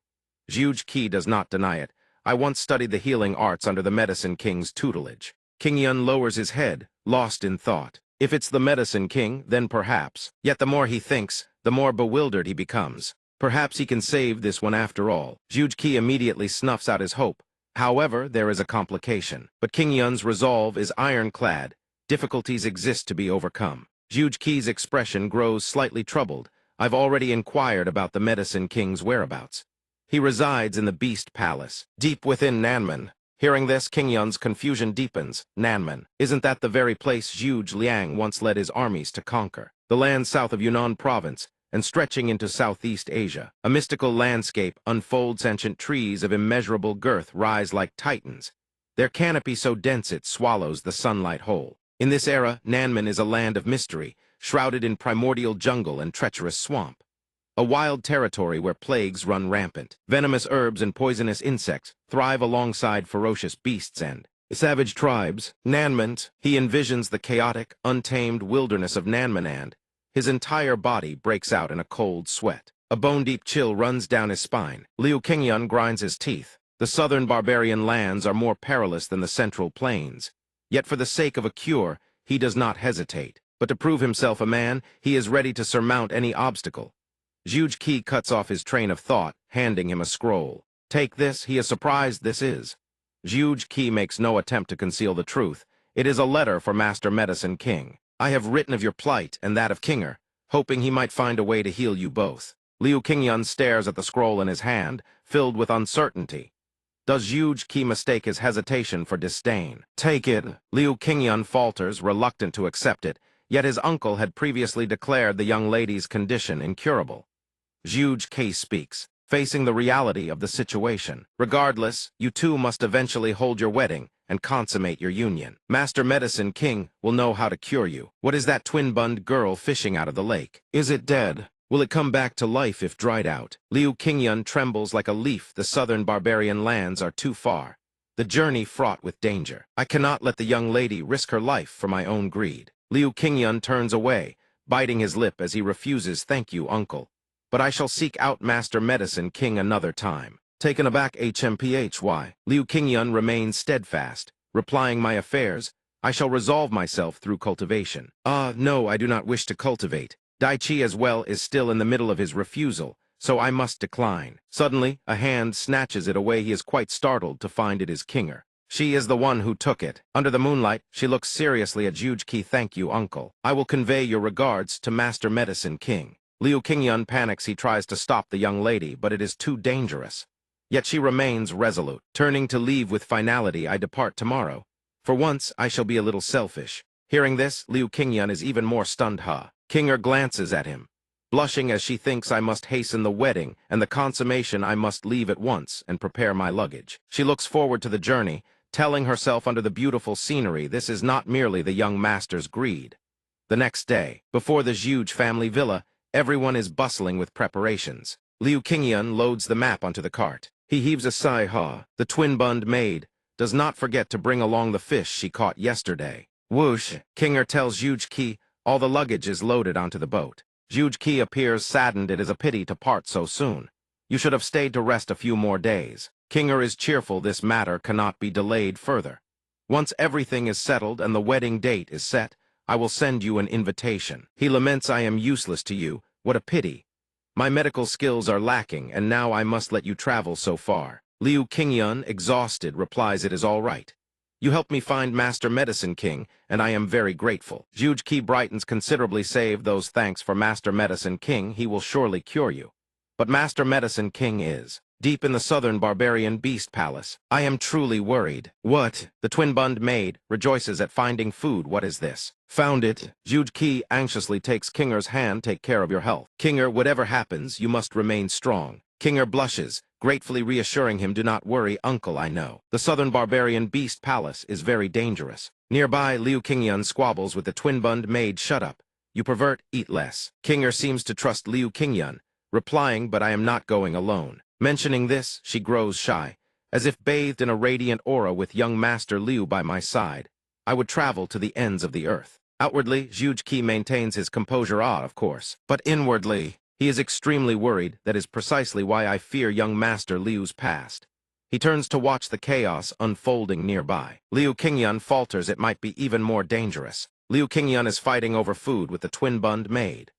Zhuge Qi does not deny it. I once studied the healing arts under the Medicine King's tutelage. King Yun lowers his head, lost in thought. If it's the Medicine King, then perhaps. Yet the more he thinks, the more bewildered he becomes. Perhaps he can save this one after all. Zhuge Qi immediately snuffs out his hope. However, there is a complication. But King Yun's resolve is ironclad. Difficulties exist to be overcome. Zhuge Qi's expression grows slightly troubled. I've already inquired about the Medicine King's whereabouts. He resides in the Beast Palace, deep within Nanman. Hearing this, King Yun's confusion deepens. Nanman, isn't that the very place Zhuge Liang once led his armies to conquer? The land south of Yunnan province, and stretching into Southeast Asia. A mystical landscape unfolds. Ancient trees of immeasurable girth rise like titans, their canopy so dense it swallows the sunlight whole. In this era, Nanman is a land of mystery, shrouded in primordial jungle and treacherous swamp. A wild territory where plagues run rampant. Venomous herbs and poisonous insects thrive alongside ferocious beasts and savage tribes. Nanman, he envisions the chaotic, untamed wilderness of Nanman and his entire body breaks out in a cold sweat. A bone-deep chill runs down his spine. Liu Qingyun grinds his teeth. The southern barbarian lands are more perilous than the central plains. Yet for the sake of a cure, he does not hesitate. But to prove himself a man, he is ready to surmount any obstacle. Zhuge Qi cuts off his train of thought, handing him a scroll. Take this, he is surprised this is. Zhuge Qi makes no attempt to conceal the truth. It is a letter for Master Medicine King. I have written of your plight and that of Kinger, hoping he might find a way to heal you both. Liu Qingyun stares at the scroll in his hand, filled with uncertainty. Does Zhuge Qi mistake his hesitation for disdain? Take it. Liu Qingyun falters, reluctant to accept it, yet his uncle had previously declared the young lady's condition incurable. Zhuge Qi speaks, facing the reality of the situation. Regardless, you two must eventually hold your wedding and consummate your union. Master Medicine King will know how to cure you. What is that twin-bunned girl fishing out of the lake? Is it dead? Will it come back to life if dried out? Liu Qingyun trembles like a leaf. The southern barbarian lands are too far. the journey fraught with danger. I cannot let the young lady risk her life for my own greed. Liu Qingyun turns away, biting his lip as he refuses "Thank you, uncle. But I shall seek out Master Medicine King another time." Taken aback HMPHY, Liu Qingyun remains steadfast, replying, "My affairs, I shall resolve myself through cultivation." No, I do not wish to cultivate. Dai Chi as well is still in the middle of his refusal, so I must decline. Suddenly, a hand snatches it away. He is quite startled to find it is Kinger. She is the one who took it. Under the moonlight, she looks seriously at Juge Ki. "Thank you, uncle. I will convey your regards to Master Medicine King." Liu Qingyun panics. He tries to stop the young lady, but it is too dangerous. Yet she remains resolute. Turning to leave with finality, "I depart tomorrow. For once, I shall be a little selfish." Hearing this, Liu Qingyun is even more stunned. Kinger glances at him, blushing as she thinks, "I must hasten the wedding and the consummation. I must leave at once and prepare my luggage." She looks forward to the journey, telling herself under the beautiful scenery this is not merely the young master's greed. The next day, before the Zhuge family villa, everyone is bustling with preparations. Liu Qingyun loads the map onto the cart. He heaves a sigh. The twin-bund maid does not forget to bring along the fish she caught yesterday. Whoosh! Kinger tells Juge Ki all the luggage is loaded onto the boat. Juge Ki appears saddened. "It is a pity to part so soon. You should have stayed to rest a few more days." Kinger is cheerful. This matter cannot be delayed further. "Once everything is settled and the wedding date is set, I will send you an invitation." He laments, "I am useless to you. What a pity. My medical skills are lacking, and now I must let you travel so far." Liu Qingyun, exhausted, replies, "It is all right. You helped me find Master Medicine King, and I am very grateful." Juge Ki brightens considerably. "Save those thanks for Master Medicine King. He will surely cure you." But Master Medicine King is deep in the southern barbarian beast palace. "I am truly worried." "What?" The twin-bund maid rejoices at finding food. "What is this?" "Found it." Juge Ki anxiously takes Kinger's hand. "Take care of your health. Kinger, whatever happens, you must remain strong." Kinger blushes, gratefully reassuring him, "Do not worry, uncle, I know." The southern barbarian beast palace is very dangerous. Nearby, Liu Qingyun squabbles with the twin-bund maid. "Shut up. You pervert, eat less." Kinger seems to trust Liu Qingyun, replying, "But I am not going alone." Mentioning this, she grows shy, as if bathed in a radiant aura. "With young Master Liu by my side, I would travel to the ends of the earth." Outwardly, Juge Ki maintains his composure. Of course. But inwardly, he is extremely worried. "That is precisely why I fear young Master Liu's past." He turns to watch the chaos unfolding nearby. Liu Qingyun falters. "It might be even more dangerous." Liu Qingyun is fighting over food with the twin-bund maid.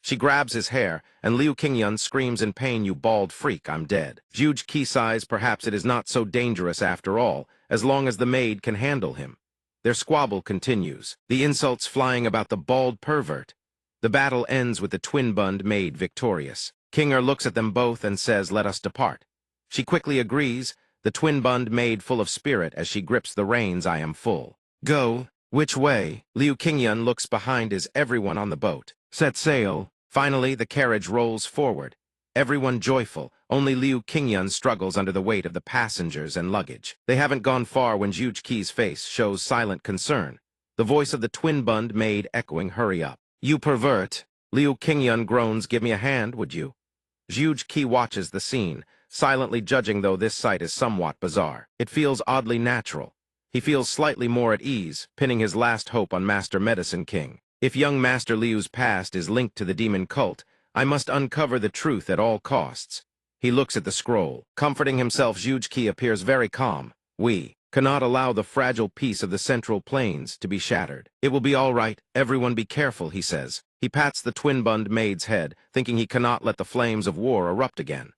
She grabs his hair, and Liu Qingyun screams in pain, "You bald freak, I'm dead." Juge Ki sighs. Perhaps it is not so dangerous after all, as long as the maid can handle him. Their squabble continues, the insults flying about the bald pervert. The battle ends with the twin-bund maid victorious. Kinger looks at them both and says, "Let us depart." She quickly agrees, the twin-bund maid full of spirit as she grips the reins. "I am full." "Go. Which way?" Liu Qingyun looks behind. "Is everyone on the boat?" "Set sail." Finally, the carriage rolls forward, everyone joyful. Only Liu Qingyun struggles under the weight of the passengers and luggage. They haven't gone far when Juge Ki's face shows silent concern, the voice of the twin-bund maid echoing, "Hurry up." "You pervert." Liu Qingyun groans, "Give me a hand, would you?" Juge Ki watches the scene, silently judging, though this sight is somewhat bizarre. It feels oddly natural. He feels slightly more at ease, pinning his last hope on Master Medicine King. If young Master Liu's past is linked to the demon cult, I must uncover the truth at all costs. He looks at the scroll. Comforting himself, Juge Ki appears very calm. "We cannot allow the fragile peace of the Central Plains to be shattered. It will be all right. Everyone be careful," he says. He pats the twin-bund maid's head, thinking he cannot let the flames of war erupt again.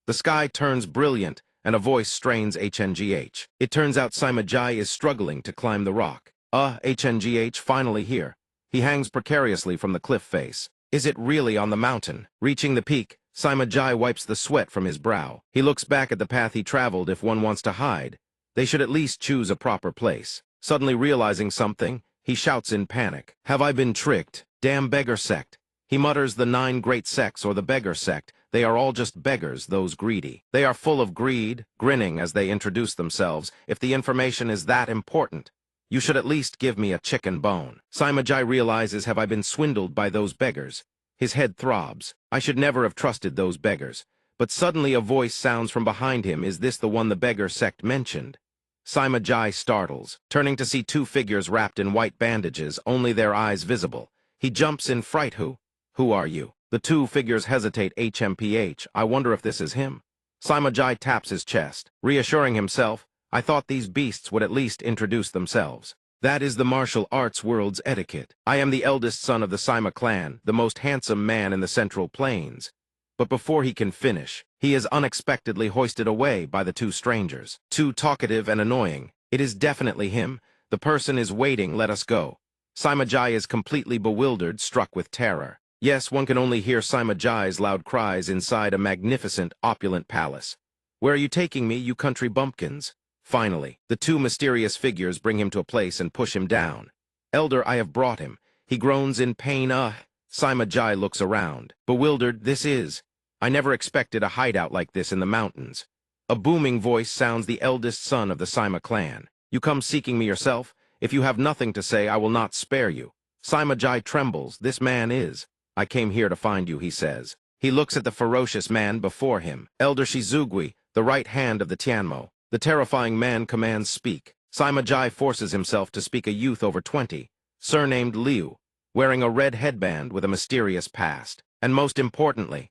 The sky turns brilliant, and a voice strains, "HNGH. It turns out Sima Jai is struggling to climb the rock." HNGH finally here. He hangs precariously from the cliff face. Is it really on the mountain? Reaching the peak, Sima Jai wipes the sweat from his brow. He looks back at the path he traveled. If one wants to hide, they should at least choose a proper place. Suddenly realizing something, he shouts in panic, "Have I been tricked? Damn beggar sect." He mutters, "The 9 great sects or the beggar sect, they are all just beggars, those greedy. They are full of greed," grinning as they introduce themselves. "If the information is that important, you should at least give me a chicken bone." Sima Jai realizes, have I been swindled by those beggars? His head throbs. I should never have trusted those beggars. But suddenly a voice sounds from behind him. Is this the one the beggar sect mentioned? Sima Jai startles, turning to see two figures wrapped in white bandages, only their eyes visible. He jumps in fright. Who are you? The two figures hesitate. HMPH, I wonder if this is him. Sima Jai taps his chest, reassuring himself, I thought these beasts would at least introduce themselves. That is the martial arts world's etiquette. I am the eldest son of the Sima clan, the most handsome man in the Central Plains. But before he can finish, he is unexpectedly hoisted away by the two strangers. Too talkative and annoying. It is definitely him. The person is waiting, let us go. Sima Jai is completely bewildered, struck with terror. Yes, one can only hear Sima Jai's loud cries inside a magnificent, opulent palace. Where are you taking me, you country bumpkins? Finally, the two mysterious figures bring him to a place and push him down. Elder, I have brought him. He groans in pain. Sima Jai looks around. Bewildered, this is. I never expected a hideout like this in the mountains. A booming voice sounds, the eldest son of the Sima clan. You come seeking me yourself? If you have nothing to say, I will not spare you. Sima Jai trembles. This man is. I came here to find you, he says. He looks at the ferocious man before him. Elder Shizugui, the right hand of the Tianmo. The terrifying man commands speak. Sima Jai forces himself to speak. A youth over 20, surnamed Liu, wearing a red headband with a mysterious past. And most importantly,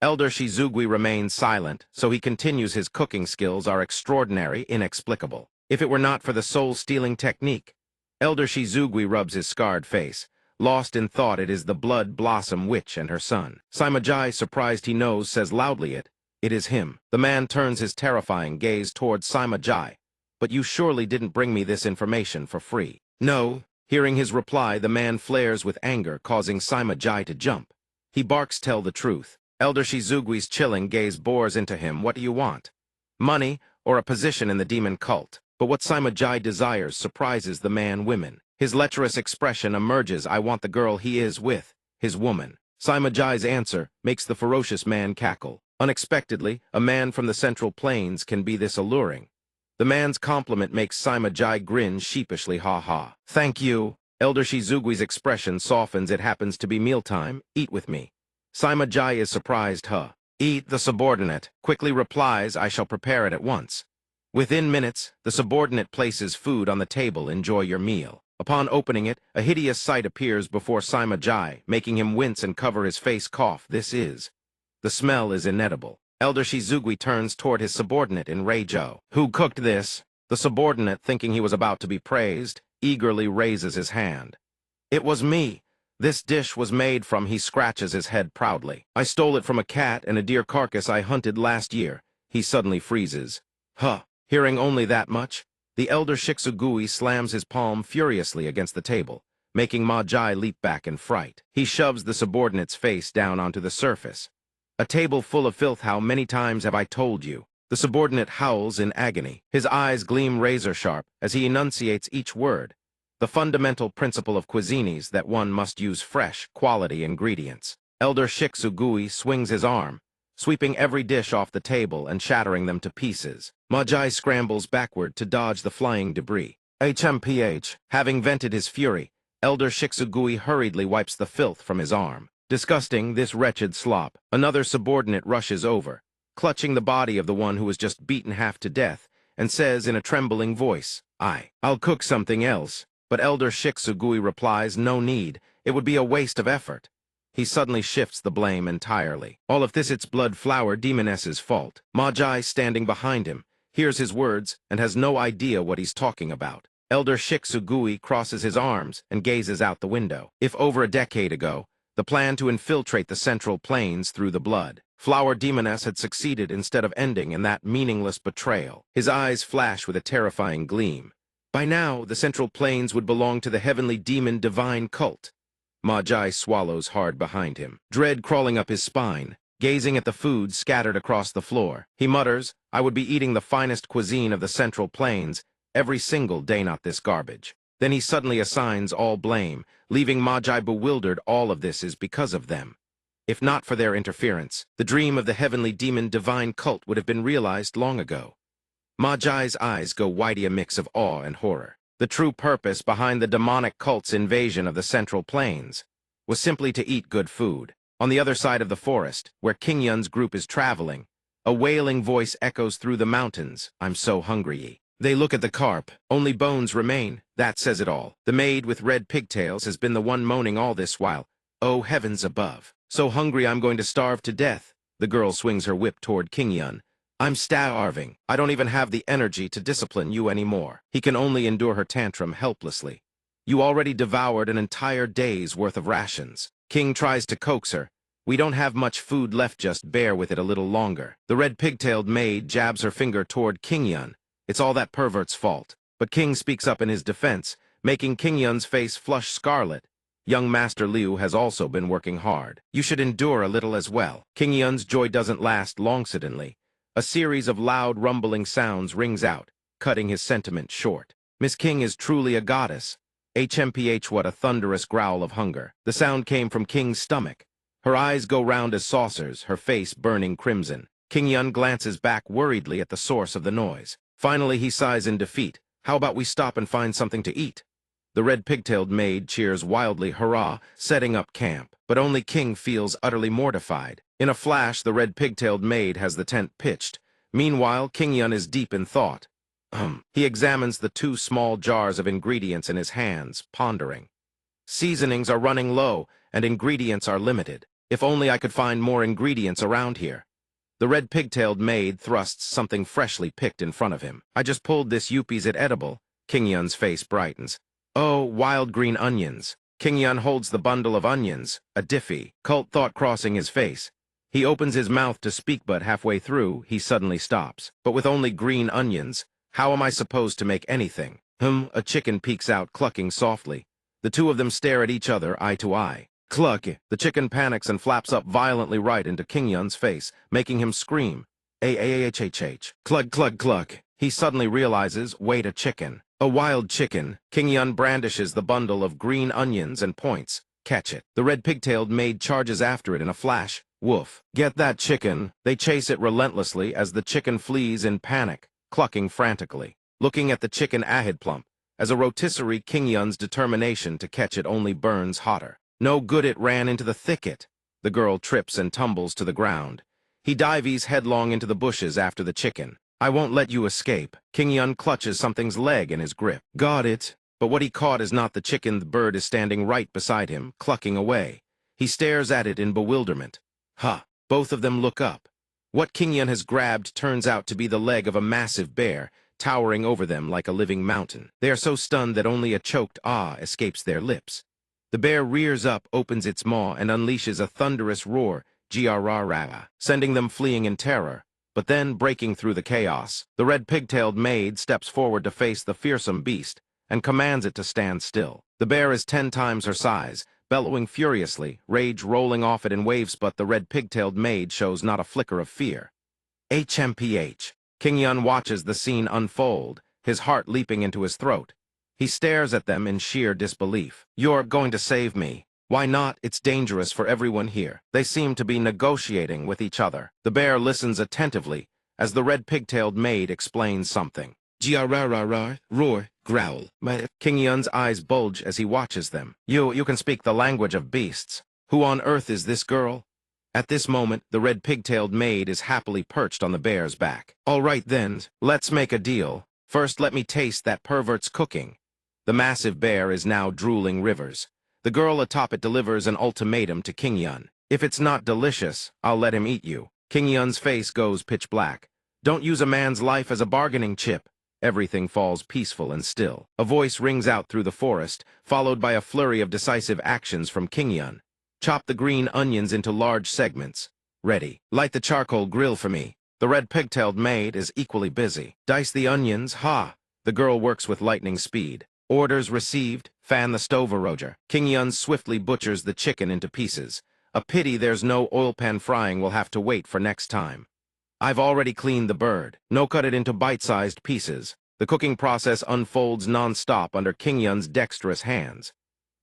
Elder Shizugui remains silent, so he continues. His cooking skills are extraordinary, inexplicable. If it were not for the soul-stealing technique. Elder Shizugui rubs his scarred face. Lost in thought, it is the Blood Blossom Witch and her son. Sima Jai, surprised he knows, says loudly it is him. The man turns his terrifying gaze towards Sima Jai. But you surely didn't bring me this information for free. No. Hearing his reply, the man flares with anger, causing Sima Jai to jump. He barks, tell the truth. Elder Shizugui's chilling gaze bores into him. What do you want? Money, or a position in the demon cult? But what Sima Jai desires surprises the man. Women. His lecherous expression emerges. I want the girl he is with, his woman. Sima Jai's answer makes the ferocious man cackle. Unexpectedly, a man from the Central Plains can be this alluring. The man's compliment makes Sima Jai grin sheepishly. Ha ha. Thank you. Elder Shizugui's expression softens. It happens to be mealtime. Eat with me. Sima Jai is surprised. Eat, the subordinate quickly replies. I shall prepare it at once. Within minutes, the subordinate places food on the table. Enjoy your meal. Upon opening it, a hideous sight appears before Sima Jai, making him wince and cover his face. Cough. This is. The smell is inedible. Elder Shizugui turns toward his subordinate in rage. Who cooked this? The subordinate, thinking he was about to be praised, eagerly raises his hand. It was me. This dish was made from. He scratches his head proudly. I stole it from a cat and a deer carcass I hunted last year. He suddenly freezes. Hearing only that much, the elder Shizugui slams his palm furiously against the table, making Ma Jai leap back in fright. He shoves the subordinate's face down onto the surface. A table full of filth. How many times have I told you? The subordinate howls in agony. His eyes gleam razor-sharp as he enunciates each word. The fundamental principle of cuisine is that one must use fresh, quality ingredients. Elder Shizugui swings his arm, sweeping every dish off the table and shattering them to pieces. Ma Jai scrambles backward to dodge the flying debris. HMPH. Having vented his fury, Elder Shizugui hurriedly wipes the filth from his arm. Disgusting, this wretched slop. Another subordinate rushes over, clutching the body of the one who was just beaten half to death, and says in a trembling voice, I'll cook something else. But Elder Shizugui replies, no need, it would be a waste of effort. He suddenly shifts the blame entirely. All of this, it's Blood Flower Demoness's fault. Ma Jai, standing behind him, hears his words and has no idea what he's talking about. Elder Shizugui crosses his arms and gazes out the window. If over a decade ago, the plan to infiltrate the Central Plains through the Blood Flower Demoness had succeeded instead of ending in that meaningless betrayal, his eyes flash with a terrifying gleam. By now, the Central Plains would belong to the heavenly demon divine cult. Ma Jai swallows hard behind him, dread crawling up his spine. Gazing at the food scattered across the floor, he mutters, I would be eating the finest cuisine of the Central Plains every single day, not this garbage. Then he suddenly assigns all blame, leaving Ma Jai bewildered. All of this is because of them. If not for their interference, the dream of the heavenly demon divine cult would have been realized long ago. Ma Jai's eyes go wide, a mix of awe and horror. The true purpose behind the demonic cult's invasion of the Central Plains was simply to eat good food. On the other side of the forest, where King Yun's group is traveling, a wailing voice echoes through the mountains. I'm so hungry. They look at the carp. Only bones remain. That says it all. The maid with red pigtails has been the one moaning all this while. Oh, heavens above. So hungry I'm going to starve to death. The girl swings her whip toward King Yun. I'm starving. I don't even have the energy to discipline you anymore. He can only endure her tantrum helplessly. You already devoured an entire day's worth of rations. King tries to coax her. We don't have much food left, just bear with it a little longer. The red pigtailed maid jabs her finger toward King Yun. It's all that pervert's fault. But King speaks up in his defense, making King Yun's face flush scarlet. Young Master Liu has also been working hard. You should endure a little as well. King Yun's joy doesn't last long suddenly. A series of loud rumbling sounds rings out, cutting his sentiment short. Miss King is truly a goddess. HMPH, what a thunderous growl of hunger. The sound came from King's stomach. Her eyes go round as saucers, her face burning crimson. King Yun glances back worriedly at the source of the noise. Finally, he sighs in defeat. How about we stop and find something to eat? The red pigtailed maid cheers wildly, hurrah, setting up camp. But only King feels utterly mortified. In a flash, the red pigtailed maid has the tent pitched. Meanwhile, King Yun is deep in thought. He examines the 2 small jars of ingredients in his hands, pondering. Seasonings are running low, and ingredients are limited. If only I could find more ingredients around here. The red pigtailed maid thrusts something freshly picked in front of him. I just pulled this yuppie, is it edible? King Yun's face brightens. Oh, wild green onions. King Yun holds the bundle of onions, a diffy, cult thought crossing his face. He opens his mouth to speak, but halfway through, he suddenly stops. But with only green onions, how am I supposed to make anything? A chicken peeks out, clucking softly. The 2 of them stare at each other, eye to eye. Cluck! The chicken panics and flaps up violently right into King Yun's face, making him scream. A-A-H-H-H. Cluck, cluck, cluck. He suddenly realizes, wait, a chicken. A wild chicken. King Yun brandishes the bundle of green onions and points. Catch it. The red pigtailed maid charges after it in a flash. Woof. Get that chicken. They chase it relentlessly as the chicken flees in panic, clucking frantically. Looking at the chicken ahid plump. As a rotisserie, King Yun's determination to catch it only burns hotter. No good, it ran into the thicket. The girl trips and tumbles to the ground. He dives headlong into the bushes after the chicken. I won't let you escape. King Yun clutches something's leg in his grip. Got it. But what he caught is not the chicken. The bird is standing right beside him, clucking away. He stares at it in bewilderment. Both of them look up. What King Yun has grabbed turns out to be the leg of a massive bear, towering over them like a living mountain. They are so stunned that only a choked ah escapes their lips. The bear rears up, opens its maw, and unleashes a thunderous roar, Giarara, sending them fleeing in terror. But then, breaking through the chaos, the red pigtailed maid steps forward to face the fearsome beast and commands it to stand still. The bear is 10 times her size, bellowing furiously, rage rolling off it in waves, but the red pigtailed maid shows not a flicker of fear. HMPH. King Yun watches the scene unfold, his heart leaping into his throat. He stares at them in sheer disbelief. You're going to save me. Why not? It's dangerous for everyone here. They seem to be negotiating with each other. The bear listens attentively as the red pigtailed maid explains something. Giarara, roar, growl. King Yun's eyes bulge as he watches them. You can speak the language of beasts. Who on earth is this girl? At this moment, the red pigtailed maid is happily perched on the bear's back. All right then, let's make a deal. First, let me taste that pervert's cooking. The massive bear is now drooling rivers. The girl atop it delivers an ultimatum to King Yun. If it's not delicious, I'll let him eat you. King Yun's face goes pitch black. Don't use a man's life as a bargaining chip. Everything falls peaceful and still. A voice rings out through the forest, followed by a flurry of decisive actions from King Yun. Chop the green onions into large segments. Ready. Light the charcoal grill for me. The red pigtailed maid is equally busy. Dice the onions, The girl works with lightning speed. Orders received. Fan the stove, Roger. King Yun swiftly butchers the chicken into pieces. A pity there's no oil pan frying, will have to wait for next time. I've already cleaned the bird. No, cut it into bite-sized pieces. The cooking process unfolds non-stop under King Yun's dexterous hands.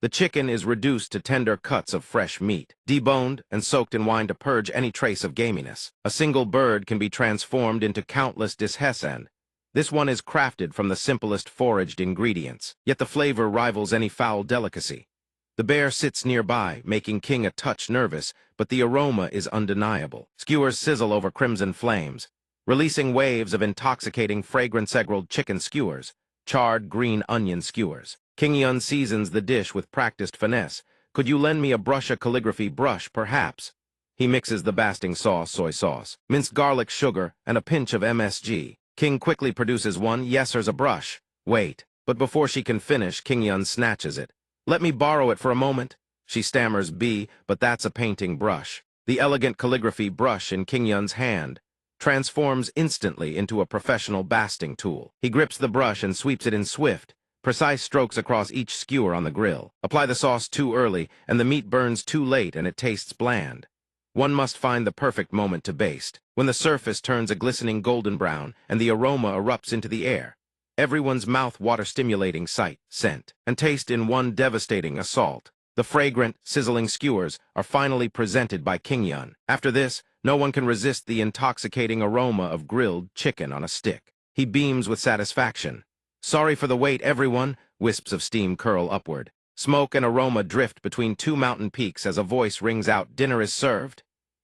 The chicken is reduced to tender cuts of fresh meat, deboned and soaked in wine to purge any trace of gaminess. A single bird can be transformed into countless dishes, and this one is crafted from the simplest foraged ingredients, yet the flavor rivals any fowl delicacy. The bear sits nearby, making King a touch nervous, but the aroma is undeniable. Skewers sizzle over crimson flames. releasing waves of intoxicating fragrance-emerald chicken skewers, charred green onion skewers. King Yun seasons the dish with practiced finesse. Could you lend me a brush, a calligraphy brush, perhaps? He mixes the basting sauce, soy sauce, minced garlic, sugar, and a pinch of MSG. King quickly produces one. Yes, here's a brush. Wait. But before she can finish, King Yun snatches it. Let me borrow it for a moment. She stammers but that's a painting brush. The elegant calligraphy brush in King Yun's hand transforms instantly into a professional basting tool. He grips the brush and sweeps it in swift, precise strokes across each skewer on the grill. Apply the sauce too early, and the meat burns too late, and it tastes bland. One must find the perfect moment to baste, when the surface turns a glistening golden brown and the aroma erupts into the air. Everyone's mouth water-stimulating sight, scent, and taste in one devastating assault. The fragrant, sizzling skewers are finally presented by King Yun. After this, no one can resist the intoxicating aroma of grilled chicken on a stick. He beams with satisfaction. Sorry for the wait, everyone. Wisps of steam curl upward. Smoke and aroma drift between two mountain peaks as a voice rings out, dinner is served.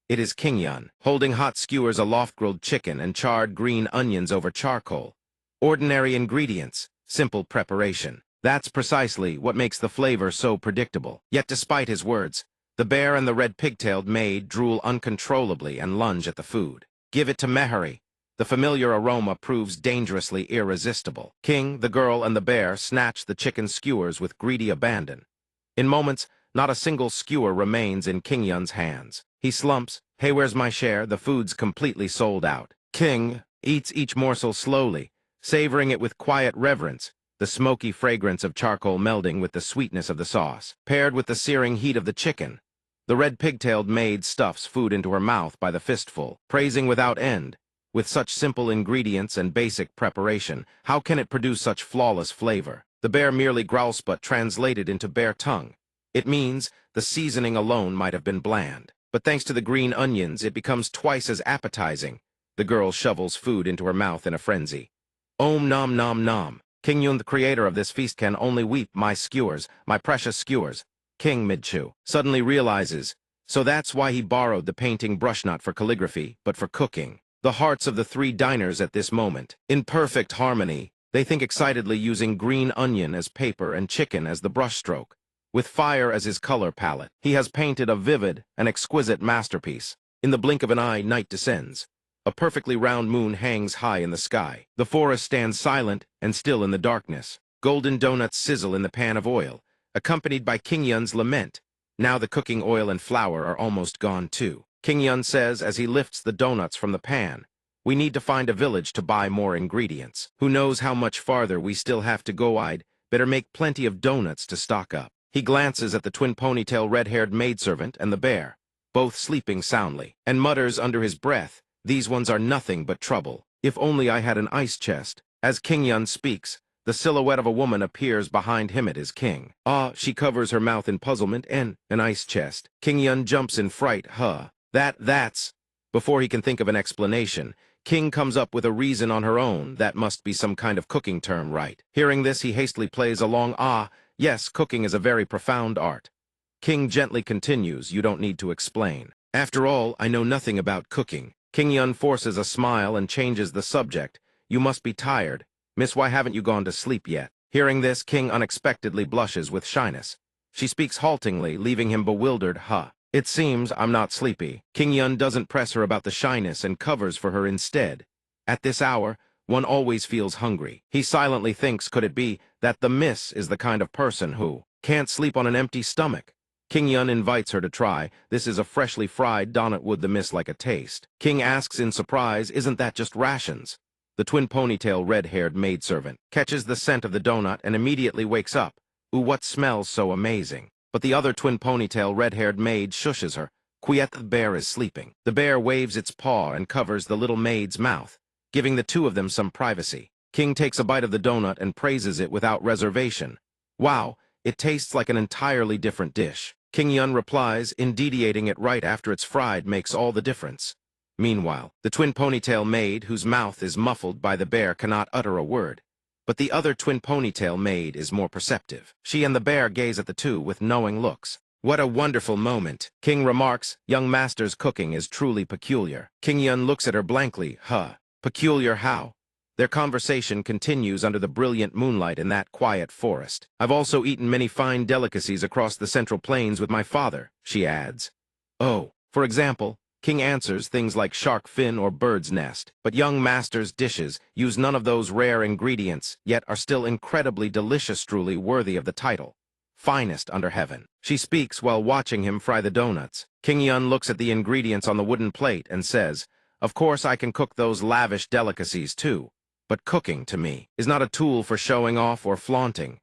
It is King Yun, holding hot skewers aloft, grilled chicken and charred green onions over charcoal. Ordinary ingredients, simple preparation. That's precisely what makes the flavor so predictable. Yet despite his words, the bear and the red pigtailed maid drool uncontrollably and lunge at the food. Give it to Mehari. The familiar aroma proves dangerously irresistible. King, the girl, and the bear snatch the chicken skewers with greedy abandon. In moments, not a single skewer remains in King Yun's hands. He slumps. Hey, where's my share? The food's completely sold out. King eats each morsel slowly, savoring it with quiet reverence, the smoky fragrance of charcoal melding with the sweetness of the sauce, paired with the searing heat of the chicken. The red pigtailed maid stuffs food into her mouth by the fistful, praising without end. With such simple ingredients and basic preparation, how can it produce such flawless flavor? The bear merely growls, but translated into bear tongue. It means the seasoning alone might have been bland, but thanks to the green onions, it becomes twice as appetizing. The girl shovels food into her mouth in a frenzy. Om nom nom nom. King Yun, the creator of this feast, can only weep. My skewers, my precious skewers. King Midchu suddenly realizes, so that's why he borrowed the painting brush, not for calligraphy, but for cooking. The hearts of the three diners at this moment, in perfect harmony, they think excitedly, using green onion as paper and chicken as the brushstroke. With fire as his color palette, he has painted a vivid and exquisite masterpiece. In the blink of an eye, night descends. A perfectly round moon hangs high in the sky. The forest stands silent and still in the darkness. Golden donuts sizzle in the pan of oil, accompanied by King Yun's lament. Now the cooking oil and flour are almost gone too. King Yun says as he lifts the donuts from the pan, we need to find a village to buy more ingredients. Who knows how much farther we still have to go? I'd better make plenty of donuts to stock up. He glances at the twin ponytail red-haired maidservant and the bear, both sleeping soundly, and mutters under his breath, these ones are nothing but trouble. If only I had an ice chest. As King Yun speaks, the silhouette of a woman appears behind him. It is King. Ah, she covers her mouth in puzzlement. An ice chest. King Yun jumps in fright. That's... Before he can think of an explanation, King comes up with a reason on her own. That must be some kind of cooking term, right? Hearing this, he hastily plays along. Ah, yes, cooking is a very profound art. King gently continues, you don't need to explain. After all, I know nothing about cooking. King Yun forces a smile and changes the subject. You must be tired. Miss, why haven't you gone to sleep yet? Hearing this, King unexpectedly blushes with shyness. She speaks haltingly, leaving him bewildered. It seems I'm not sleepy. King Yun doesn't press her about the shyness and covers for her instead. At this hour, one always feels hungry. He silently thinks, could it be that the miss is the kind of person who can't sleep on an empty stomach? King Yun invites her to try. This is a freshly fried donut. Would the miss like a taste? King asks in surprise, isn't that just rations? The twin ponytail red-haired maidservant catches the scent of the donut and immediately wakes up. Ooh, what smells so amazing? But the other twin ponytail red-haired maid shushes her. Quiet, the bear is sleeping. The bear waves its paw and covers the little maid's mouth, giving the two of them some privacy. King takes a bite of the donut and praises it without reservation. Wow, it tastes like an entirely different dish. King Yun replies, indeed, eating it right after it's fried makes all the difference. Meanwhile, the twin ponytail maid, whose mouth is muffled by the bear, cannot utter a word. But the other twin ponytail maid is more perceptive. She and the bear gaze at the two with knowing looks. What a wonderful moment. King remarks, young master's cooking is truly peculiar. King Yun looks at her blankly. Peculiar how? Their conversation continues under the brilliant moonlight in that quiet forest. I've also eaten many fine delicacies across the Central Plains with my father, she adds. Oh, for example, King answers things like shark fin or bird's nest, but young master's dishes use none of those rare ingredients, yet are still incredibly delicious, truly worthy of the title. Finest under heaven. She speaks while watching him fry the donuts. King Yun looks at the ingredients on the wooden plate and says, "Of course I can cook those lavish delicacies too. But cooking, to me, is not a tool for showing off or flaunting."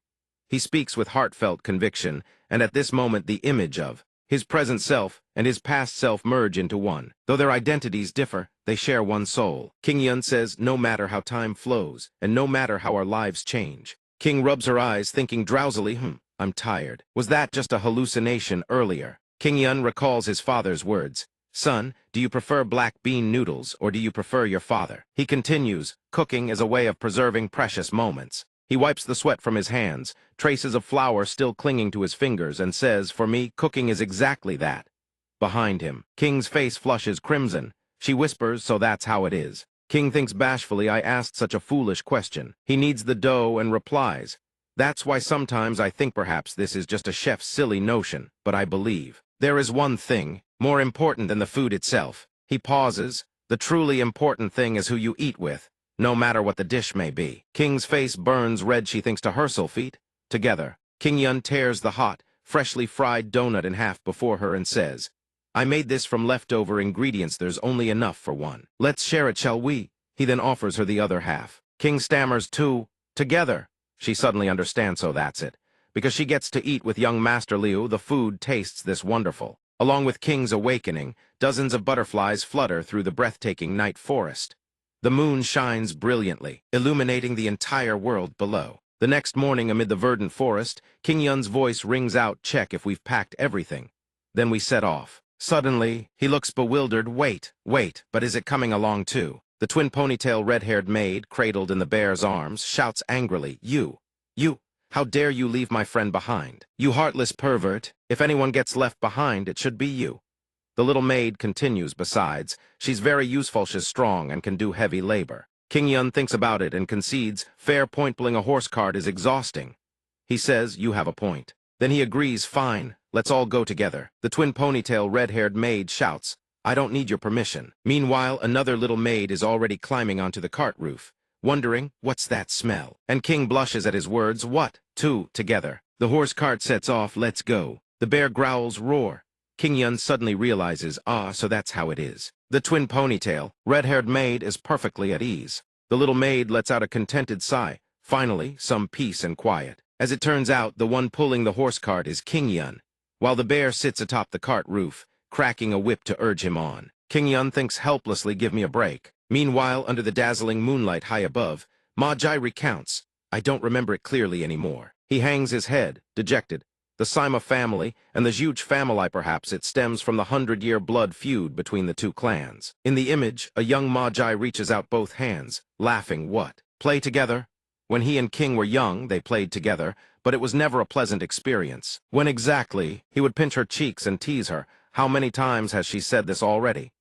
He speaks with heartfelt conviction, and at this moment the image of his present self and his past self merge into one. Though their identities differ, they share one soul. King Yun says, "No matter how time flows, and no matter how our lives change." King rubs her eyes, thinking drowsily, I'm tired. Was that just a hallucination earlier? King Yun recalls his father's words. "Son, do you prefer black bean noodles, or do you prefer your father?" He continues, cooking is a way of preserving precious moments. He wipes the sweat from his hands, traces of flour still clinging to his fingers, and says, "For me, cooking is exactly that." Behind him, King's face flushes crimson. She whispers, "So that's how it is." King thinks bashfully, I asked such a foolish question. He kneads the dough and replies, "That's why sometimes I think perhaps this is just a chef's silly notion, but I believe there is one thing more important than the food itself." He pauses. "The truly important thing is who you eat with, no matter what the dish may be." King's face burns red. She thinks to herself, feet together. King Yun tears the hot, freshly fried donut in half before her and says, "I made this from leftover ingredients. There's only enough for one. Let's share it, shall we?" He then offers her the other half. King stammers, "Two, together." She suddenly understands, so that's it. Because she gets to eat with young Master Liu, the food tastes this wonderful. Along with King's awakening, dozens of butterflies flutter through the breathtaking night forest. The moon shines brilliantly, illuminating the entire world below. The next morning, amid the verdant forest, King Yun's voice rings out, "Check if we've packed everything." Then we set off. Suddenly, he looks bewildered. Wait, but is it coming along too? The twin ponytail red-haired maid, cradled in the bear's arms, shouts angrily, You, how dare you leave my friend behind? You heartless pervert. If anyone gets left behind, it should be you." The little maid continues, "Besides, she's very useful, she's strong and can do heavy labor." King Yun thinks about it and concedes, "Fair point, pulling a horse cart is exhausting." He says, "You have a point." Then he agrees, "Fine, let's all go together." The twin ponytail red-haired maid shouts, "I don't need your permission." Meanwhile, another little maid is already climbing onto the cart roof, wondering, what's that smell? And King blushes at his words. What? Two, together. The horse cart sets off. Let's go. The bear growls, roar. King Yun suddenly realizes, so that's how it is. The twin ponytail, red-haired maid is perfectly at ease. The little maid lets out a contented sigh. Finally, some peace and quiet. As it turns out, the one pulling the horse cart is King Yun, while the bear sits atop the cart roof, cracking a whip to urge him on. King Yun thinks helplessly, "Give me a break." Meanwhile, under the dazzling moonlight high above, Ma Jai recounts, "I don't remember it clearly anymore." He hangs his head, dejected. The Sima family, and the huge family, perhaps it stems from the 100-year blood feud between the two clans. In the image, a young Ma Jai reaches out both hands, laughing. What? Play together? When he and King were young, they played together, but it was never a pleasant experience. When exactly? He would pinch her cheeks and tease her. How many times has she said this already?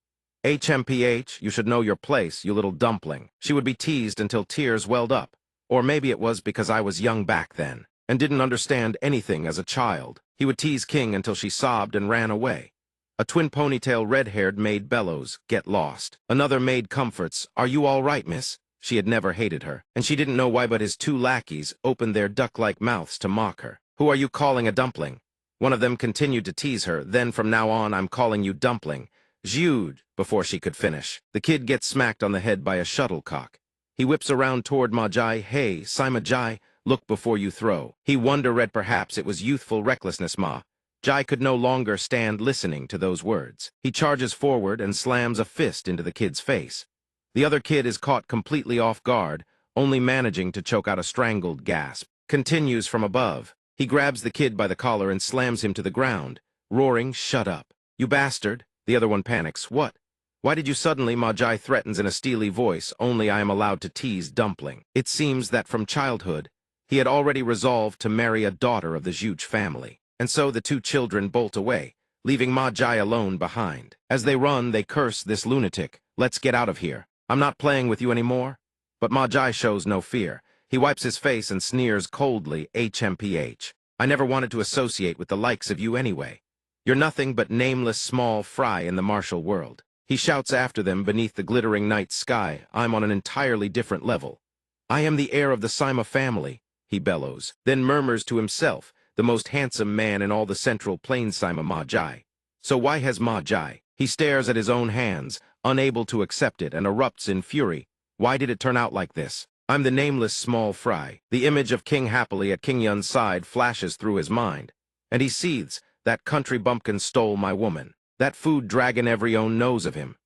"HMPH, you should know your place, you little dumpling." She would be teased until tears welled up. Or maybe it was because I was young back then, and didn't understand anything as a child. He would tease King until she sobbed and ran away. A twin ponytail red-haired maid bellows, "Get lost." Another maid comforts, "Are you all right, miss?" She had never hated her, and she didn't know why, but his two lackeys opened their duck-like mouths to mock her. "Who are you calling a dumpling?" One of them continued to tease her. "Then from now on, I'm calling you dumpling." Jude, before she could finish. The kid gets smacked on the head by a shuttlecock. He whips around toward Ma Jai. "Hey, Sima Jai, look before you throw." He wonder-read, perhaps it was youthful recklessness. Ma Jai could no longer stand listening to those words. He charges forward and slams a fist into the kid's face. The other kid is caught completely off guard, only managing to choke out a strangled gasp. Continues from above. He grabs the kid by the collar and slams him to the ground, roaring, "Shut up, you bastard." The other one panics. "What? Why did you suddenly?" Ma Jai threatens in a steely voice. "Only I am allowed to tease Dumpling." It seems that from childhood, he had already resolved to marry a daughter of the huge family. And so the two children bolt away, leaving Ma Jai alone behind. As they run, they curse this lunatic. "Let's get out of here." I'm not playing with you anymore? But Ma Jai shows no fear. He wipes his face and sneers coldly, HMPH. I never wanted to associate with the likes of you anyway. You're nothing but nameless small fry in the martial world. He shouts after them beneath the glittering night sky. I'm on an entirely different level. I am the heir of the Sima family, he bellows, then murmurs to himself, the most handsome man in all the Central Plains, Sima Ma Jai. So why has Ma Jai? He stares at his own hands, unable to accept it, and erupts in fury. Why did it turn out like this? I'm the nameless small fry. The image of King happily at King Yun's side flashes through his mind. And he seethes, that country bumpkin stole my woman. That food dragon every own knows of him.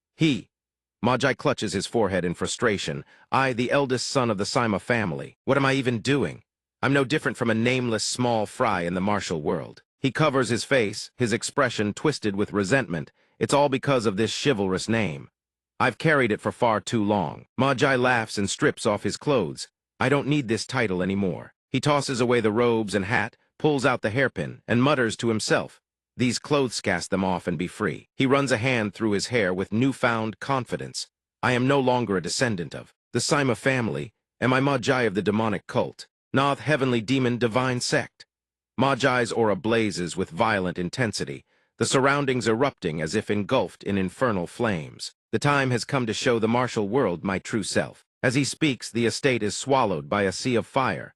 Ma Jai clutches his forehead in frustration. I, the eldest son of the Sima family. What am I even doing? I'm no different from a nameless small fry in the martial world. He covers his face, his expression twisted with resentment. It's all because of this chivalrous name. I've carried it for far too long. Ma Jai laughs and strips off his clothes. I don't need this title anymore. He tosses away the robes and hat, pulls out the hairpin, and mutters to himself. These clothes cast them off and be free. He runs a hand through his hair with newfound confidence. I am no longer a descendant of the Sima family. Am I Ma Jai of the demonic cult? Noth heavenly demon divine sect. Ma Jai's aura blazes with violent intensity, the surroundings erupting as if engulfed in infernal flames. The time has come to show the martial world my true self. As he speaks, the estate is swallowed by a sea of fire.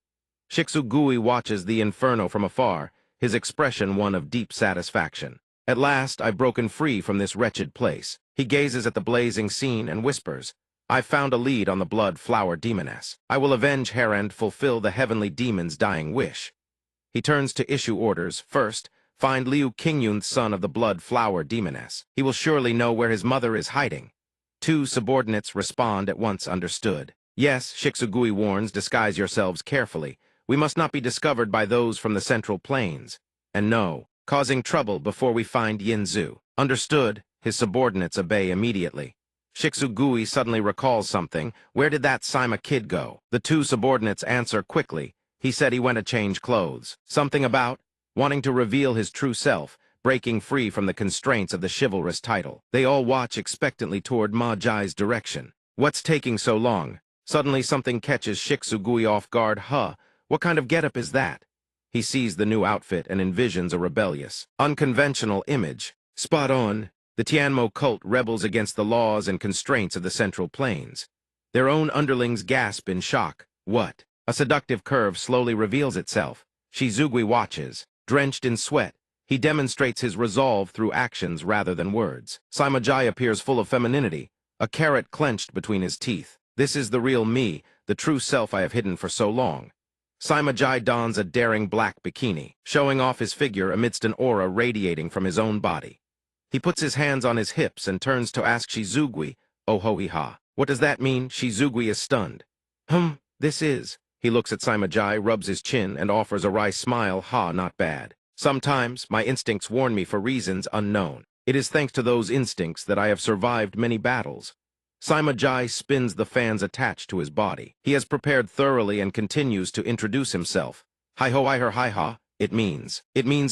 Shixugui watches the inferno from afar, his expression one of deep satisfaction. At last, I've broken free from this wretched place. He gazes at the blazing scene and whispers, I've found a lead on the blood flower demoness. I will avenge her and fulfill the heavenly demon's dying wish. He turns to issue orders. First, find Liu Qingyun's son of the blood flower demoness. He will surely know where his mother is hiding. 2 subordinates respond at once. Understood. Yes, Shixugui warns, disguise yourselves carefully. We must not be discovered by those from the Central Plains. And no, causing trouble before we find Yinzu. Understood. His subordinates obey immediately. Shixugui suddenly recalls something. Where did that Sima kid go? The 2 subordinates answer quickly. He said he went to change clothes. Something about wanting to reveal his true self, breaking free from the constraints of the chivalrous title. They all watch expectantly toward Ma Jai's direction. What's taking so long? Suddenly something catches Shixugui off guard. What kind of getup is that? He sees the new outfit and envisions a rebellious, unconventional image. Spot on. The Tianmo cult rebels against the laws and constraints of the Central Plains. Their own underlings gasp in shock. What? A seductive curve slowly reveals itself. Shizugui watches. Drenched in sweat, he demonstrates his resolve through actions rather than words. Sima Jai appears full of femininity, a carrot clenched between his teeth. This is the real me, the true self I have hidden for so long. Sima Jai dons a daring black bikini, showing off his figure amidst an aura radiating from his own body. He puts his hands on his hips and turns to ask Shizugui, "Oh ho he ha. What does that mean?" Shizugui is stunned. This is. He looks at Sima Jai, rubs his chin, and offers a wry smile. Not bad. Sometimes my instincts warn me for reasons unknown. It is thanks to those instincts that I have survived many battles. Sima Jai spins the fans attached to his body. He has prepared thoroughly and continues to introduce himself. Hi ho I her hi ha. It means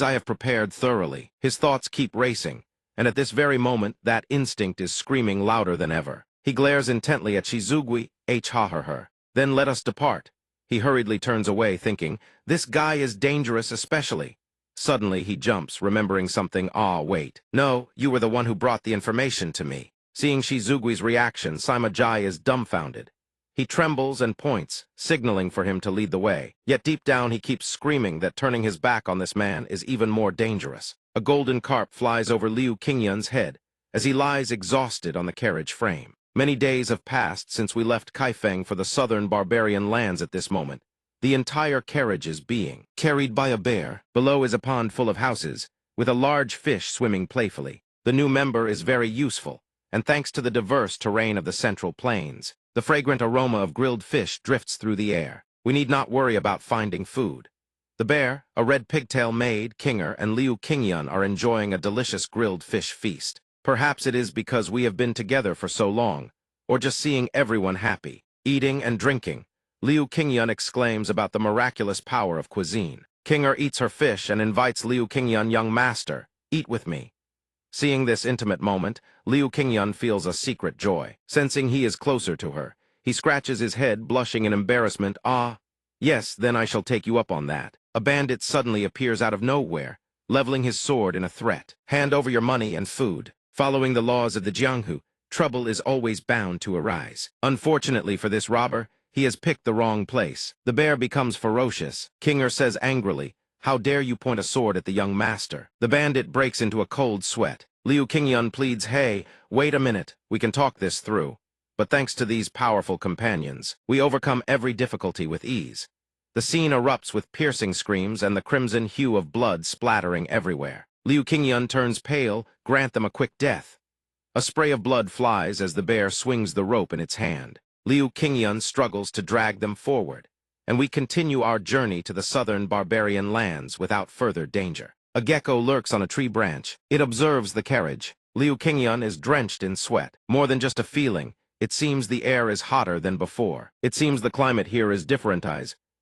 I have prepared thoroughly. His thoughts keep racing, and at this very moment that instinct is screaming louder than ever. He glares intently at Shizugui, her. Then let us depart. He hurriedly turns away, thinking, this guy is dangerous especially. Suddenly he jumps, remembering something. Wait. No, you were the one who brought the information to me. Seeing Shizugui's reaction, Sima Jai is dumbfounded. He trembles and points, signaling for him to lead the way. Yet deep down he keeps screaming that turning his back on this man is even more dangerous. A golden carp flies over Liu Qingyun's head as he lies exhausted on the carriage frame. Many days have passed since we left Kaifeng for the southern barbarian lands. At this moment, the entire carriage is being carried by a bear. Below is a pond full of houses, with a large fish swimming playfully. The new member is very useful, and thanks to the diverse terrain of the Central Plains, the fragrant aroma of grilled fish drifts through the air. We need not worry about finding food. The bear, a red pigtail maid, Kinger, and Liu Qingyun are enjoying a delicious grilled fish feast. Perhaps it is because we have been together for so long, or just seeing everyone happy, eating and drinking. Liu Qingyun exclaims about the miraculous power of cuisine. Kinger eats her fish and invites Liu Qingyun, young master, eat with me. Seeing this intimate moment, Liu Qingyun feels a secret joy. Sensing he is closer to her, he scratches his head, blushing in embarrassment. Ah, yes, then I shall take you up on that. A bandit suddenly appears out of nowhere, leveling his sword in a threat. Hand over your money and food. Following the laws of the Jianghu, trouble is always bound to arise. Unfortunately for this robber, he has picked the wrong place. The bear becomes ferocious. Qinger says angrily, "How dare you point a sword at the young master?" The bandit breaks into a cold sweat. Liu Qingyun pleads, "Hey, wait a minute, we can talk this through." But thanks to these powerful companions, we overcome every difficulty with ease. The scene erupts with piercing screams and the crimson hue of blood splattering everywhere. Liu Qingyun turns pale, grant them a quick death. A spray of blood flies as the bear swings the rope in its hand. Liu Qingyun struggles to drag them forward, and we continue our journey to the southern barbarian lands without further danger. A gecko lurks on a tree branch. It observes the carriage. Liu Qingyun is drenched in sweat. More than just a feeling, it seems the air is hotter than before. It seems the climate here is different.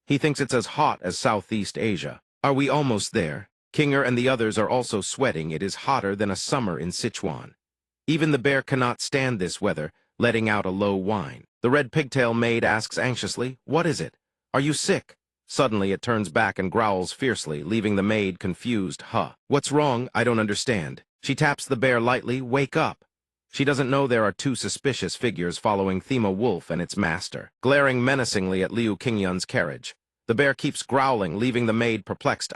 He thinks it's as hot as Southeast Asia. Are we almost there? Qinger and the others are also sweating. It is hotter than a summer in Sichuan. Even the bear cannot stand this weather, letting out a low whine. The red pigtail maid asks anxiously, "What is it? Are you sick?" Suddenly it turns back and growls fiercely, leaving the maid confused. "Huh. What's wrong? I don't understand." She taps the bear lightly. "Wake up." She doesn't know there are two suspicious figures following Thema Wolf and its master, glaring menacingly at Liu Qingyun's carriage. The bear keeps growling, leaving the maid perplexed.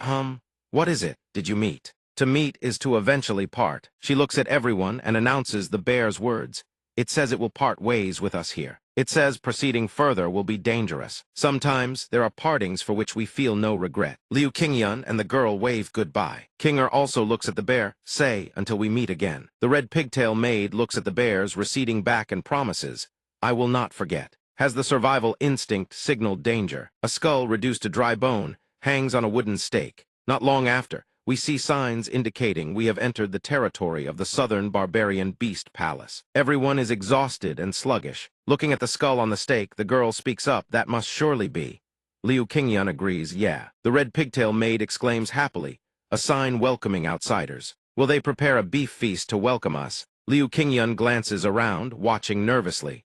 What is it? Did you meet?" To meet is to eventually part. She looks at everyone and announces the bear's words. "It says it will part ways with us here. It says proceeding further will be dangerous. Sometimes there are partings for which we feel no regret." Liu Qingyun and the girl wave goodbye. Qinger also looks at the bear. "Say, until we meet again." The red pigtail maid looks at the bears, receding back, and promises, "I will not forget." Has the survival instinct signaled danger? A skull reduced to dry bone hangs on a wooden stake. Not long after, we see signs indicating we have entered the territory of the southern barbarian beast palace. Everyone is exhausted and sluggish. Looking at the skull on the stake, the girl speaks up. "That must surely be." Liu Qingyun agrees, "Yeah." The red pigtail maid exclaims happily, a sign welcoming outsiders. "Will they prepare a beef feast to welcome us?" Liu Qingyun glances around, watching nervously.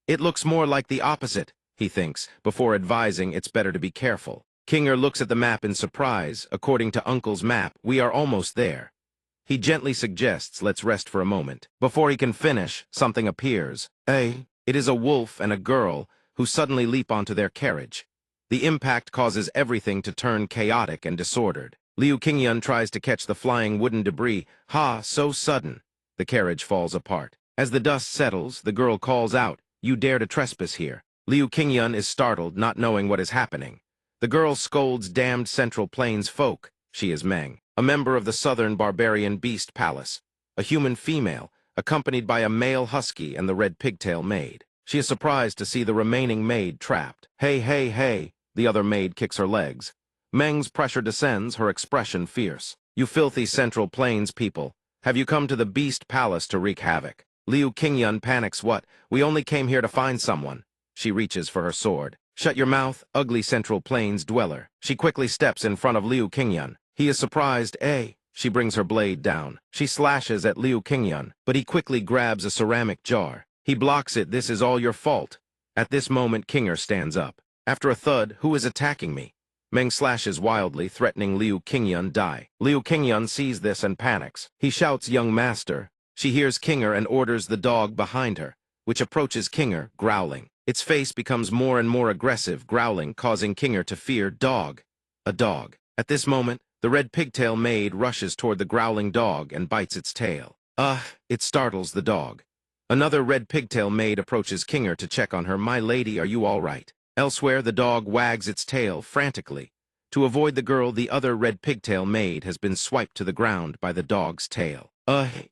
"It looks more like the opposite," he thinks, before advising it's better to be careful. Qinger looks at the map in surprise. According to Uncle's map, we are almost there. He gently suggests, "Let's rest for a moment." Before he can finish, something appears. It is a wolf and a girl who suddenly leap onto their carriage. The impact causes everything to turn chaotic and disordered. Liu Qingyun tries to catch the flying wooden debris. So sudden. The carriage falls apart. As the dust settles, the girl calls out, "You dare to trespass here." Liu Qingyun is startled, not knowing what is happening. The girl scolds damned Central Plains folk. She is Meng, a member of the southern barbarian beast palace, a human female, accompanied by a male husky and the red pigtail maid. She is surprised to see the remaining maid trapped. Hey, the other maid kicks her legs. Meng's pressure descends, her expression fierce. "You filthy Central Plains people, have you come to the beast palace to wreak havoc?" Liu Qingyun panics. "What? We only came here to find someone." She reaches for her sword. "Shut your mouth, ugly Central Plains dweller." She quickly steps in front of Liu Qingyun. He is surprised. She brings her blade down. She slashes at Liu Qingyun, but he quickly grabs a ceramic jar. He blocks it. "This is all your fault." At this moment, Qinger stands up. After a thud, "Who is attacking me?" Meng slashes wildly, threatening Liu Qingyun die. Liu Qingyun sees this and panics. He shouts, "Young master." She hears Qinger and orders the dog behind her, which approaches Qinger, growling. Its face becomes more and more aggressive, growling, causing Qinger to fear. "Dog." A dog. At this moment, the red pigtail maid rushes toward the growling dog and bites its tail. It startles the dog. Another red pigtail maid approaches Qinger to check on her. "My lady, are you all right?" Elsewhere, the dog wags its tail frantically. To avoid the girl, the other red pigtail maid has been swiped to the ground by the dog's tail.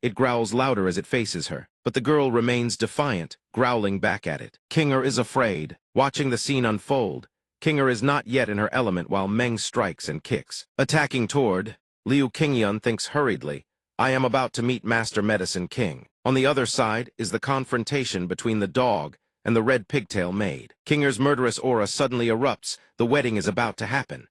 It growls louder as it faces her, but the girl remains defiant, growling back at it. Qinger is afraid. Watching the scene unfold, Qinger is not yet in her element while Meng strikes and kicks. Attacking toward, Liu Qingyun thinks hurriedly, "I am about to meet Master Medicine King." On the other side is the confrontation between the dog and the red pigtail maid. Qinger's murderous aura suddenly erupts. The wedding is about to happen.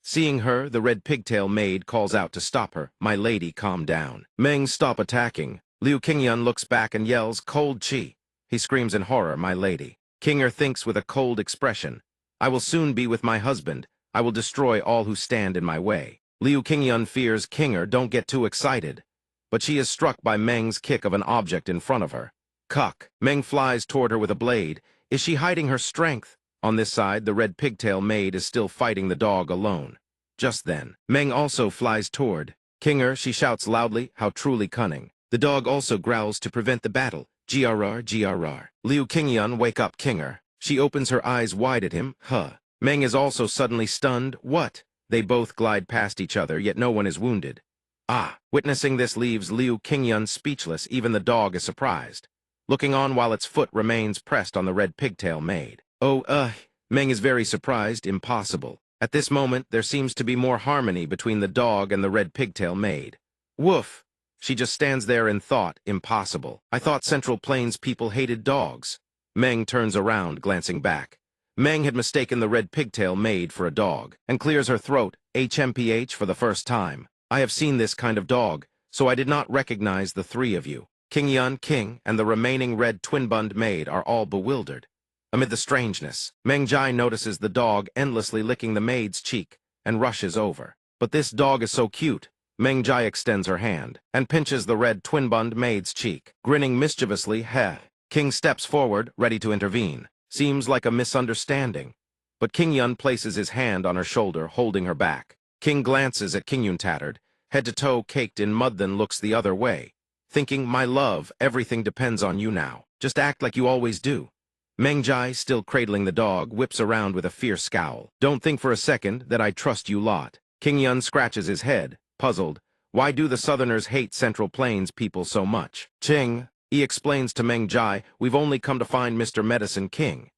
Seeing her, the red pigtail maid calls out to stop her. My lady, calm down. Meng, stop attacking. Liu Qingyun looks back and yells, cold chi. He screams in horror, my lady. Kinger thinks with a cold expression. I will soon be with my husband. I will destroy all who stand in my way. Liu Qingyun fears Kinger, don't get too excited. But she is struck by Meng's kick of an object in front of her. Cuck. Meng flies toward her with a blade. Is she hiding her strength? On this side, the red pigtail maid is still fighting the dog alone. Just then, Meng also flies toward Kinger. She shouts loudly, how truly cunning. The dog also growls to prevent the battle. GRR, GRR. Liu Qingyun, wake up, Kinger. She opens her eyes wide at him. Huh. Meng is also suddenly stunned. What? They both glide past each other, yet no one is wounded. Ah. Witnessing this leaves Liu Qingyun speechless. Even the dog is surprised, looking on while its foot remains pressed on the red pigtail maid. Oh, Meng is very surprised. Impossible. At this moment, there seems to be more harmony between the dog and the red pigtail maid. Woof. She just stands there in thought. Impossible. I thought Central Plains people hated dogs. Meng turns around, glancing back. Meng had mistaken the red pigtail maid for a dog, and clears her throat. HMPH for the first time. I have seen this kind of dog, so I did not recognize the three of you. Qingyun, King, and the remaining red twin-bund maid are all bewildered. Amid the strangeness, Meng Jai notices the dog endlessly licking the maid's cheek and rushes over. But this dog is so cute. Meng Jai extends her hand and pinches the red twin-bund maid's cheek, grinning mischievously. Heh. King steps forward, ready to intervene. Seems like a misunderstanding. But Qingyun places his hand on her shoulder, holding her back. King glances at Qingyun tattered, head to toe caked in mud, then looks the other way, thinking, my love, everything depends on you now. Just act like you always do. Meng Jai, still cradling the dog, whips around with a fierce scowl. Don't think for a second that I trust you lot. Qingyun scratches his head, puzzled. Why do the Southerners hate Central Plains people so much? Ching, he explains to Meng Jai, we've only come to find Mr. Medicine King.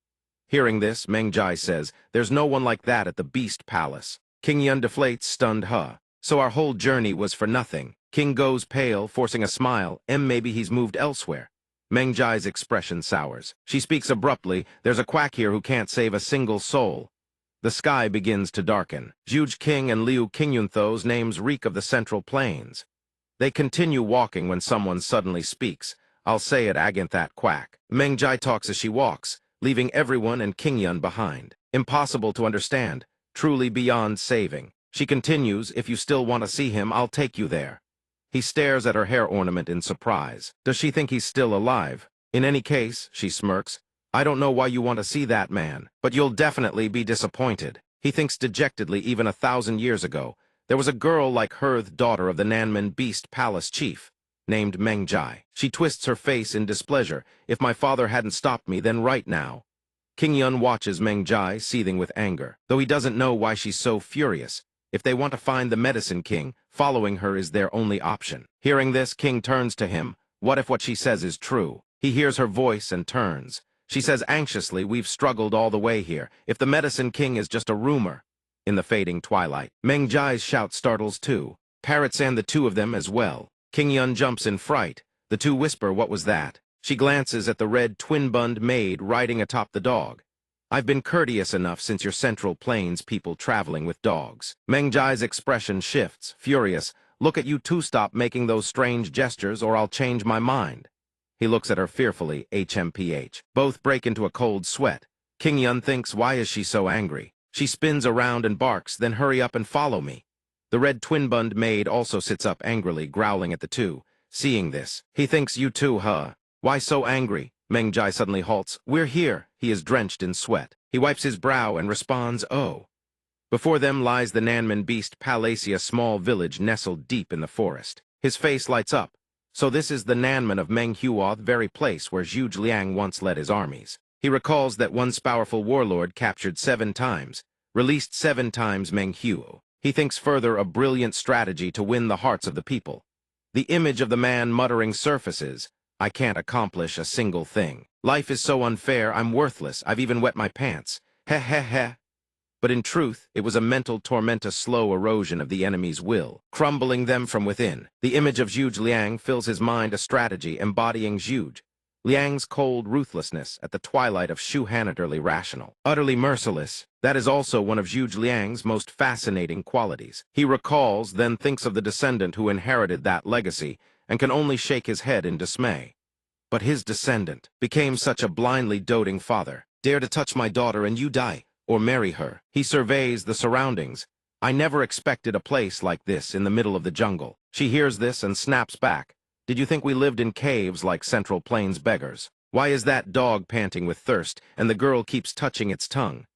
Hearing this, Meng Jai says, there's no one like that at the Beast Palace. Qingyun deflates, stunned. So our whole journey was for nothing. King goes pale, forcing a smile. Maybe he's moved elsewhere. Meng Jai's expression sours. She speaks abruptly. There's a quack here who can't save a single soul. The sky begins to darken. Zhuge King and Liu Qingyuntho's names reek of the Central Plains. They continue walking when someone suddenly speaks. I'll say it, agint that quack. Meng Jai talks as she walks, leaving everyone and Qingyun behind. Impossible to understand. Truly beyond saving. She continues, if you still want to see him, I'll take you there. He stares at her hair ornament in surprise. Does she think he's still alive? In any case, she smirks, I don't know why you want to see that man, but you'll definitely be disappointed. He thinks dejectedly. Even 1,000 years ago, there was a girl like her, the daughter of the Nanman Beast Palace chief, named Meng Jai. She twists her face in displeasure. If my father hadn't stopped me, then right now. Qingyun watches Meng Jai, seething with anger, though he doesn't know why she's so furious. If they want to find the Medicine King, following her is their only option. Hearing this, King turns to him. What if what she says is true? He hears her voice and turns. She says anxiously, we've struggled all the way here. If the Medicine King is just a rumor. In the fading twilight, Meng Jai's shout startles two parrots and the two of them as well. Qingyun jumps in fright. The two whisper, what was that? She glances at the red twin-bund maid riding atop the dog. I've been courteous enough since your Central Plains people traveling with dogs. Meng Jai's expression shifts, furious. Look at you two, stop making those strange gestures or I'll change my mind. He looks at her fearfully, HMPH. Both break into a cold sweat. Qingyun thinks, why is she so angry? She spins around and barks, then hurry up and follow me. The red twin-bund maid also sits up angrily, growling at the two. Seeing this, he thinks, you two, why so angry? Meng Jai suddenly halts. We're here. He is drenched in sweat. He wipes his brow and responds, oh. Before them lies the Nanman Beast Palace, a small village nestled deep in the forest. His face lights up. So this is the Nanman of Manhua, the very place where Zhuge Liang once led his armies. He recalls that once powerful warlord captured 7 times, released 7 times Manhua. He thinks further a brilliant strategy to win the hearts of the people. The image of the man muttering surfaces. I can't accomplish a single thing. Life is so unfair, I'm worthless, I've even wet my pants. Heh heh heh. But in truth, it was a mental torment, a slow erosion of the enemy's will, crumbling them from within. The image of Zhuge Liang fills his mind, a strategy embodying Zhuge. Liang's cold ruthlessness at the twilight of Shu Han utterly rational, utterly merciless. That is also one of Zhuge Liang's most fascinating qualities. He recalls, then thinks of the descendant who inherited that legacy, and can only shake his head in dismay. But his descendant became such a blindly doting father. Dare to touch my daughter and you die, or marry her. He surveys the surroundings. I never expected a place like this in the middle of the jungle. She hears this and snaps back. Did you think we lived in caves like Central Plains beggars? Why is that dog panting with thirst, and the girl keeps touching its tongue?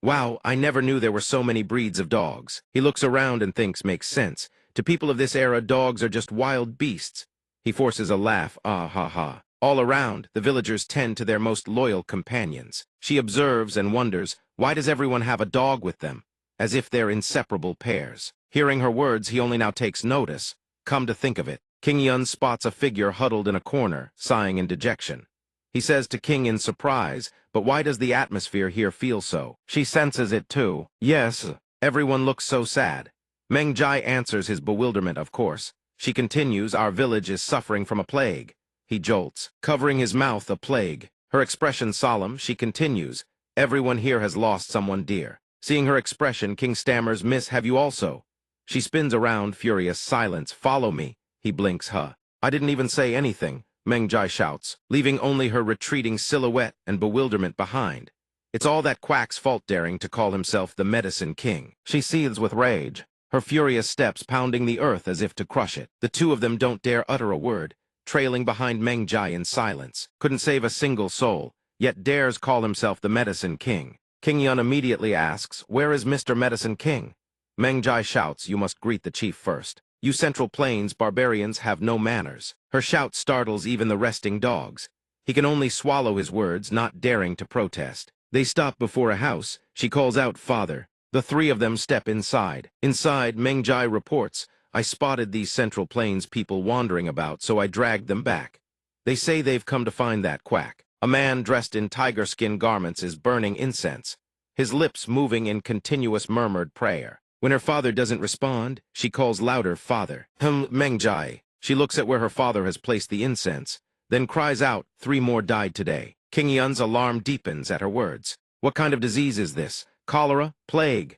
Wow, I never knew there were so many breeds of dogs. He looks around and thinks makes sense. To people of this era, dogs are just wild beasts. He forces a laugh, ah ha ha. All around, the villagers tend to their most loyal companions. She observes and wonders, why does everyone have a dog with them? As if they're inseparable pairs. Hearing her words, he only now takes notice. Come to think of it, King Yun spots a figure huddled in a corner, sighing in dejection. He says to King in surprise, but why does the atmosphere here feel so? She senses it too. Yes, everyone looks so sad. Meng Jai answers his bewilderment, of course. She continues, our village is suffering from a plague. He jolts, covering his mouth, a plague. Her expression solemn, she continues, everyone here has lost someone dear. Seeing her expression, King stammers, Miss, have you also? She spins around, furious, silence, follow me. He blinks, huh. I didn't even say anything, Meng Jai shouts, leaving only her retreating silhouette and bewilderment behind. It's all that quack's fault daring to call himself the Medicine King. She seethes with rage, her furious steps pounding the earth as if to crush it. The two of them don't dare utter a word, trailing behind Meng Jai in silence. Couldn't save a single soul, yet dares call himself the Medicine King. King Yun immediately asks, where is Mr. Medicine King? Meng Jai shouts, you must greet the chief first. You Central Plains barbarians have no manners. Her shout startles even the resting dogs. He can only swallow his words, not daring to protest. They stop before a house. She calls out, Father. The three of them step inside. Inside, Meng Jai reports, I spotted these Central Plains people wandering about, so I dragged them back. They say they've come to find that quack. A man dressed in tiger skin garments is burning incense, his lips moving in continuous murmured prayer. When her father doesn't respond, she calls louder, Father. Meng Jai. She looks at where her father has placed the incense, then cries out, 3 more died today. King Yun's alarm deepens at her words. What kind of disease is this? Cholera? Plague?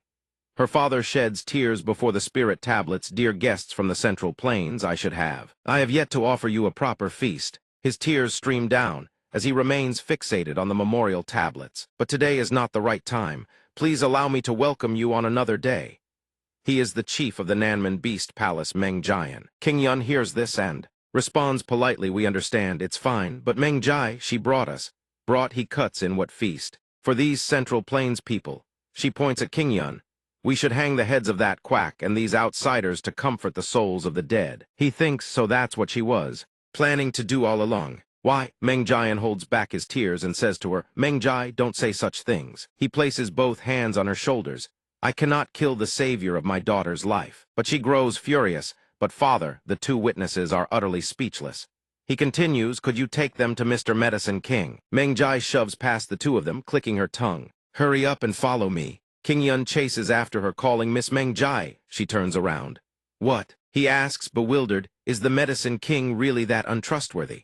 Her father sheds tears before the spirit tablets. Dear guests from the Central Plains, I should have. I have yet to offer you a proper feast. His tears stream down as he remains fixated on the memorial tablets. But today is not the right time. Please allow me to welcome you on another day. He is the chief of the Nanman Beast Palace, Meng Jian. King Yun hears this and responds politely, we understand, it's fine, but Meng Jai, she brought us. Brought, he cuts in, what feast? For these Central Plains people. She points at King Yun. We should hang the heads of that quack and these outsiders to comfort the souls of the dead. He thinks, so that's what she was planning to do all along. Why? Meng Jian holds back his tears and says to her, Meng Jai, don't say such things. He places both hands on her shoulders. I cannot kill the savior of my daughter's life. But she grows furious. But father, the two witnesses are utterly speechless. He continues, could you take them to Mr. Medicine King? Meng Jai shoves past the two of them, clicking her tongue. Hurry up and follow me. King Yun chases after her, calling Miss Meng Jai. She turns around. What? He asks, bewildered, is the Medicine King really that untrustworthy?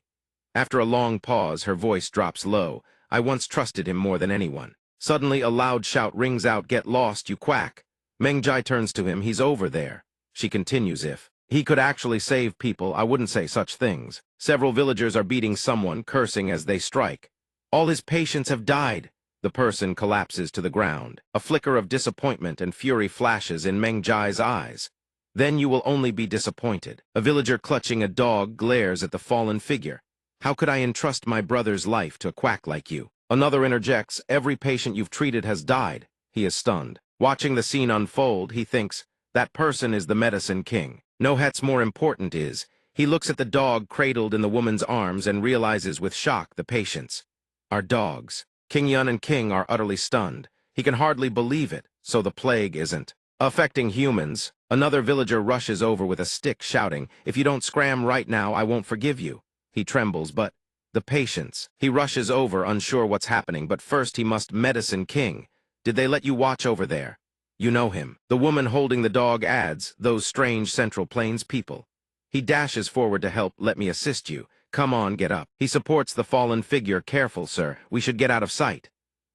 After a long pause, her voice drops low. I once trusted him more than anyone. Suddenly, a loud shout rings out, get lost, you quack. Meng Jai turns to him, he's over there. She continues, if he could actually save people, I wouldn't say such things. Several villagers are beating someone, cursing as they strike. All his patients have died. The person collapses to the ground. A flicker of disappointment and fury flashes in Meng Jai's eyes. Then you will only be disappointed. A villager clutching a dog glares at the fallen figure. How could I entrust my brother's life to a quack like you? Another interjects, every patient you've treated has died. He is stunned. Watching the scene unfold, he thinks, that person is the Medicine King. No, what's more important is, he looks at the dog cradled in the woman's arms and realizes with shock the patients are dogs. King Yun and King are utterly stunned. He can hardly believe it, so the plague isn't affecting humans. Another villager rushes over with a stick shouting, if you don't scram right now, I won't forgive you. He trembles, but the patients. He rushes over, unsure what's happening, but first he must Medicine King. Did they let you watch over there? You know him. The woman holding the dog adds, those strange Central Plains people. He dashes forward to help, let me assist you. Come on, get up. He supports the fallen figure. Careful, sir. We should get out of sight.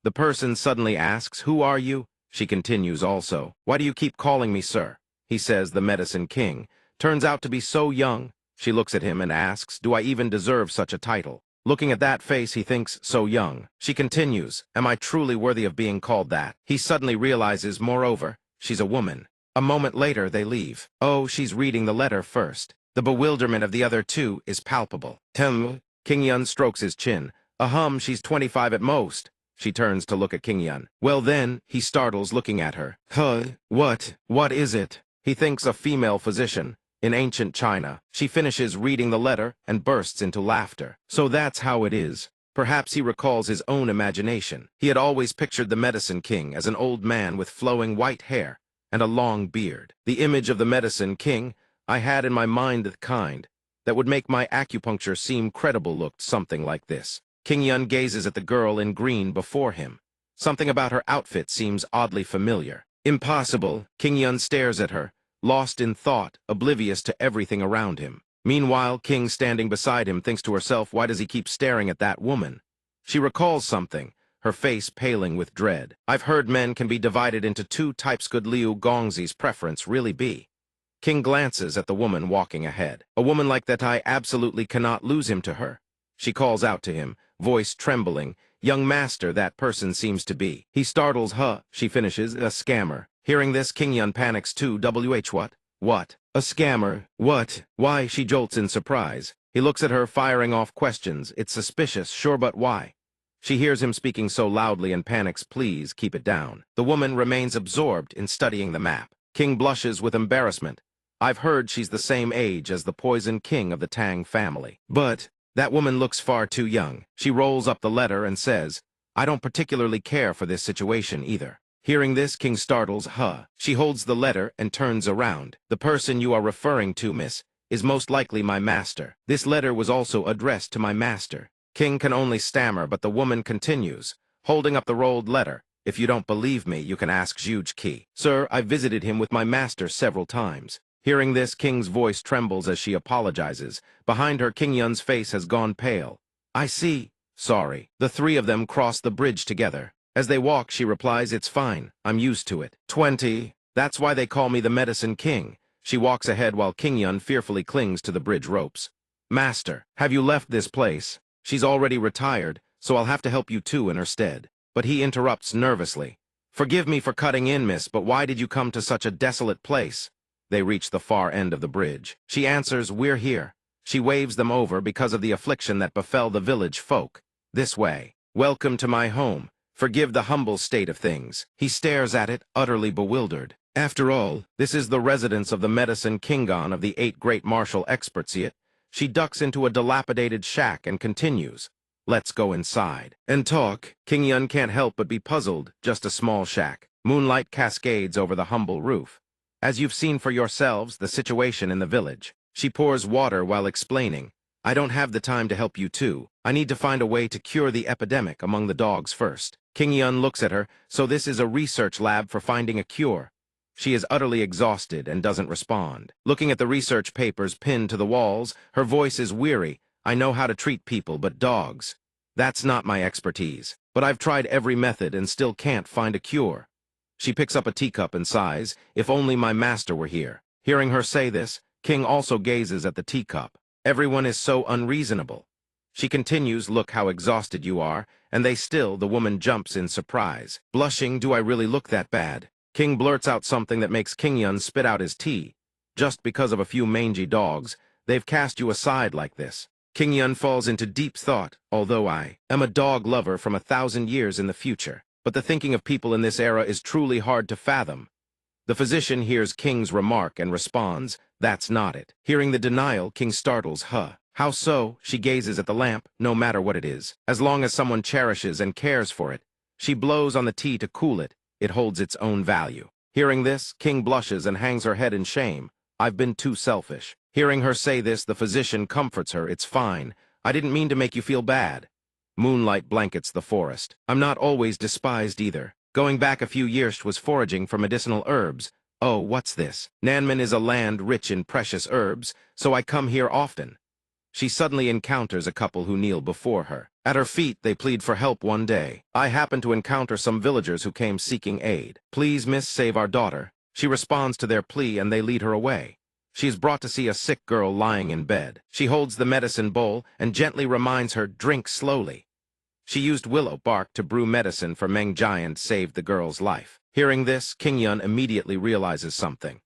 The person suddenly asks, who are you? She continues also, why do you keep calling me sir? He says, the Medicine King. Turns out to be so young. She looks at him and asks, do I even deserve such a title? Looking at that face, he thinks, so young. She continues, am I truly worthy of being called that? He suddenly realizes, moreover, she's a woman. A moment later, they leave. Oh, she's reading the letter first. The bewilderment of the other two is palpable. King Yun strokes his chin. She's 25 at most. She turns to look at King Yun. Well then, he startles looking at her. What is it? He thinks a female physician. In ancient China, she finishes reading the letter and bursts into laughter. So that's how it is. Perhaps he recalls his own imagination. He had always pictured the Medicine King as an old man with flowing white hair and a long beard. The image of the Medicine King I had in my mind, the kind that would make my acupuncture seem credible, looked something like this. King Yun gazes at the girl in green before him. Something about her outfit seems oddly familiar. Impossible. King Yun stares at her, lost in thought, oblivious to everything around him. Meanwhile, King, standing beside him, thinks to herself, why does he keep staring at that woman? She recalls something, her face paling with dread. I've heard men can be divided into two types. Could Liu Gongzi's preference really be? King glances at the woman walking ahead. A woman like that, I absolutely cannot lose him to her. She calls out to him, voice trembling, young master, that person seems to be. He startles, she finishes, a scammer. Hearing this, King Yun panics too. What? What? A scammer? What? Why? She jolts in surprise. He looks at her, firing off questions. It's suspicious, sure, but why? She hears him speaking so loudly and panics. Please keep it down. The woman remains absorbed in studying the map. King blushes with embarrassment. I've heard she's the same age as the Poison King of the Tang family. But that woman looks far too young. She rolls up the letter and says, I don't particularly care for this situation either. Hearing this, King startles, She holds the letter and turns around. The person you are referring to, miss, is most likely my master. This letter was also addressed to my master. King can only stammer, but the woman continues, holding up the rolled letter. If you don't believe me, you can ask Zhuge Qi. Sir, I visited him with my master several times. Hearing this, King's voice trembles as she apologizes. Behind her, King Yun's face has gone pale. I see. Sorry. The three of them cross the bridge together. As they walk, she replies, it's fine. I'm used to it. 20. That's why they call me the Medicine King. She walks ahead while King Yun fearfully clings to the bridge ropes. Master, have you left this place? She's already retired, so I'll have to help you too in her stead. But he interrupts nervously. Forgive me for cutting in, miss, but why did you come to such a desolate place? They reach the far end of the bridge. She answers, we're here. She waves them over because of the affliction that befell the village folk. This way. Welcome to my home. Forgive the humble state of things. He stares at it, utterly bewildered. After all, this is the residence of the Medicine Kingon of the 8 great martial experts. She ducks into a dilapidated shack and continues. Let's go inside and talk. King Yun can't help but be puzzled. Just a small shack. Moonlight cascades over the humble roof. As you've seen for yourselves, the situation in the village. She pours water while explaining. I don't have the time to help you too. I need to find a way to cure the epidemic among the dogs first. King Yun looks at her. So this is a research lab for finding a cure. She is utterly exhausted and doesn't respond. Looking at the research papers pinned to the walls, her voice is weary. I know how to treat people, but dogs. That's not my expertise. But I've tried every method and still can't find a cure. She picks up a teacup and sighs, if only my master were here. Hearing her say this, King also gazes at the teacup. Everyone is so unreasonable. She continues, look how exhausted you are, and the woman jumps in surprise. Blushing, do I really look that bad? King blurts out something that makes King Yun spit out his tea. Just because of a few mangy dogs, they've cast you aside like this. King Yun falls into deep thought, although I am a dog lover from 1,000 years in the future. But the thinking of people in this era is truly hard to fathom. The physician hears King's remark and responds, that's not it. Hearing the denial, King startles, How so? She gazes at the lamp, no matter what it is. As long as someone cherishes and cares for it. She blows on the tea to cool it. It holds its own value. Hearing this, King blushes and hangs her head in shame. I've been too selfish. Hearing her say this, the physician comforts her. It's fine. I didn't mean to make you feel bad. Moonlight blankets the forest. I'm not always despised either. Going back a few years was foraging for medicinal herbs. Oh, what's this? Nanman is a land rich in precious herbs, so I come here often. she suddenly encounters a couple who kneel before her. At her feet, they plead for help one day. I happen to encounter some villagers who came seeking aid. Please, miss, save our daughter. She responds to their plea and they lead her away. She is brought to see a sick girl lying in bed. She holds the medicine bowl and gently reminds her, drink slowly. She used willow bark to brew medicine for Meng Jai and saved the girl's life. Hearing this, King Yun immediately realizes something.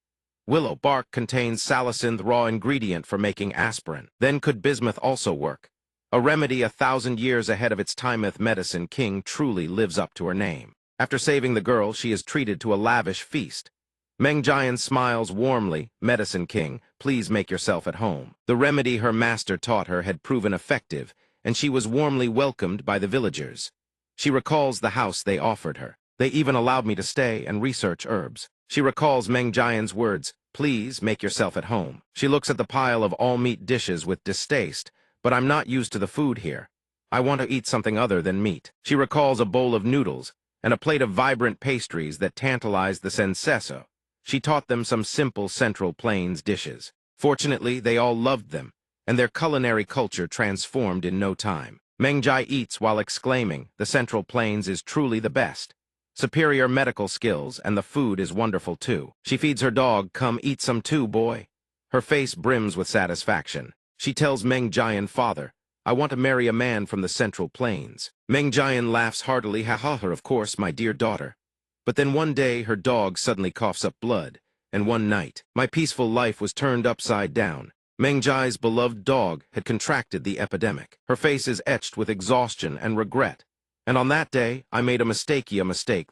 Willow bark contains salicylate raw ingredient for making aspirin. Then could bismuth also work? A remedy 1,000 years ahead of its time. Medicine King truly lives up to her name. After saving the girl, she is treated to a lavish feast. Meng Jian smiles warmly. Medicine King, please make yourself at home. The remedy her master taught her had proven effective, and she was warmly welcomed by the villagers. She recalls the house they offered her. They even allowed me to stay and research herbs. She recalls Meng Jian's words, please make yourself at home. She looks at the pile of all-meat dishes with distaste, but I'm not used to the food here. I want to eat something other than meat. She recalls a bowl of noodles and a plate of vibrant pastries that tantalized the senseso. She taught them some simple Central Plains dishes. Fortunately, they all loved them, and their culinary culture transformed in no time. Meng Jai eats while exclaiming, the Central Plains is truly the best. Superior medical skills, and the food is wonderful too. She feeds her dog, come eat some too, boy. Her face brims with satisfaction. She tells Meng Jian, father, I want to marry a man from the Central Plains. Meng Jian laughs heartily, ha ha, of course, my dear daughter. But then one day her dog suddenly coughs up blood, and one night, my peaceful life was turned upside down. Meng Jai's beloved dog had contracted the epidemic. Her face is etched with exhaustion and regret. And on that day, I made a mistake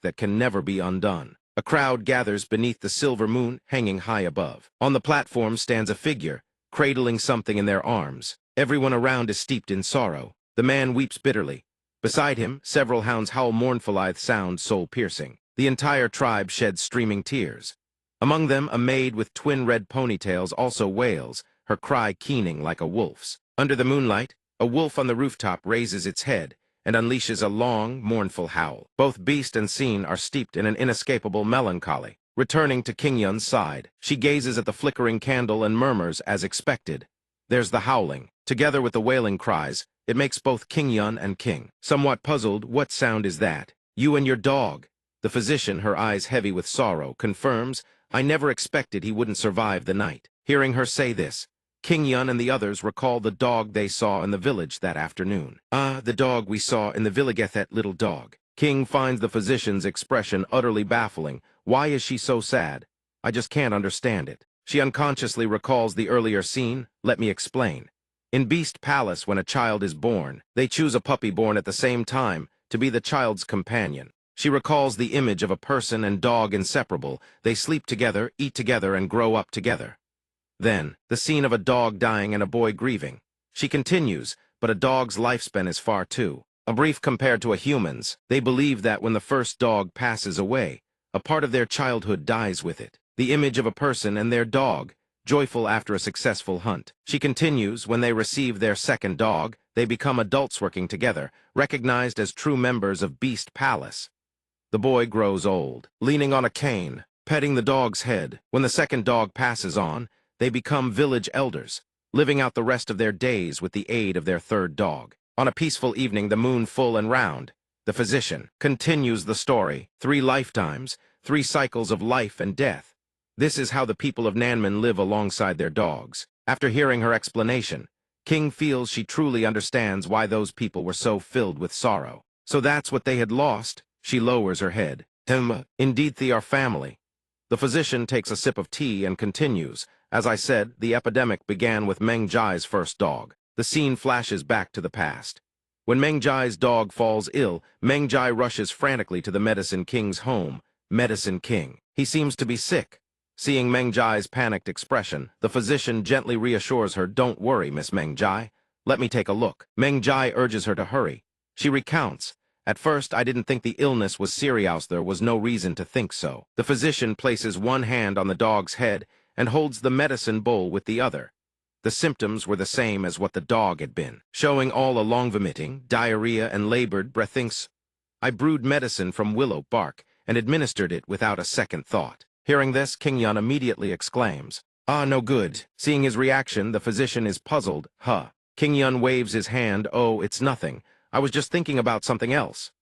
that can never be undone. A crowd gathers beneath the silver moon hanging high above. On the platform stands a figure, cradling something in their arms. Everyone around is steeped in sorrow. The man weeps bitterly. Beside him, several hounds howl mournful sound soul-piercing. The entire tribe sheds streaming tears. Among them, a maid with twin red ponytails also wails, her cry keening like a wolf's. Under the moonlight, a wolf on the rooftop raises its head and unleashes a long, mournful howl. Both beast and scene are steeped in an inescapable melancholy. Returning to King Yun's side, she gazes at the flickering candle and murmurs as expected. There's the howling. Together with the wailing cries, it makes both King Yun and King. Somewhat puzzled, what sound is that? You and your dog. The physician, her eyes heavy with sorrow, confirms, I never expected he wouldn't survive the night. Hearing her say this, King Yun and the others recall the dog they saw in the village that afternoon. Ah, the dog we saw in the village, that little dog. King finds the physician's expression utterly baffling. Why is she so sad? I just can't understand it. She unconsciously recalls the earlier scene. Let me explain. In Beast Palace, when a child is born, they choose a puppy born at the same time to be the child's companion. She recalls the image of a person and dog inseparable. They sleep together, eat together, and grow up together. Then, the scene of a dog dying and a boy grieving. She continues, but a dog's lifespan is far too brief compared to a human's. They believe that when the first dog passes away, a part of their childhood dies with it. The image of a person and their dog, joyful after a successful hunt. She continues, when they receive their second dog, they become adults working together, recognized as true members of Beast Palace. The boy grows old, leaning on a cane, petting the dog's head. When the second dog passes on, they become village elders, living out the rest of their days with the aid of their third dog. On a peaceful evening, the moon full and round, the physician continues the story. 3 lifetimes, 3 cycles of life and death. This is how the people of Nanmen live alongside their dogs. After hearing her explanation, King feels she truly understands why those people were so filled with sorrow. So that's what they had lost. She lowers her head. Indeed, they are family. The physician takes a sip of tea and continues. As I said, the epidemic began with Meng Jai's first dog. The scene flashes back to the past. When Meng Jai's dog falls ill, Meng Jai rushes frantically to the Medicine King's home. Medicine King. He seems to be sick. Seeing Meng Jai's panicked expression, the physician gently reassures her, don't worry, Miss Meng Jai. Let me take a look. Meng Jai urges her to hurry. She recounts, at first I didn't think the illness was serious. There was no reason to think so. The physician places one hand on the dog's head and holds the medicine bowl with the other. The symptoms were the same as what the dog had been, showing all along vomiting, diarrhea, and labored breathings. I brewed medicine from willow bark and administered it without a second thought. Hearing this, King Yun immediately exclaims, ah, no good. Seeing his reaction, the physician is puzzled. King Yun waves his hand. Oh, it's nothing. I was just thinking about something else.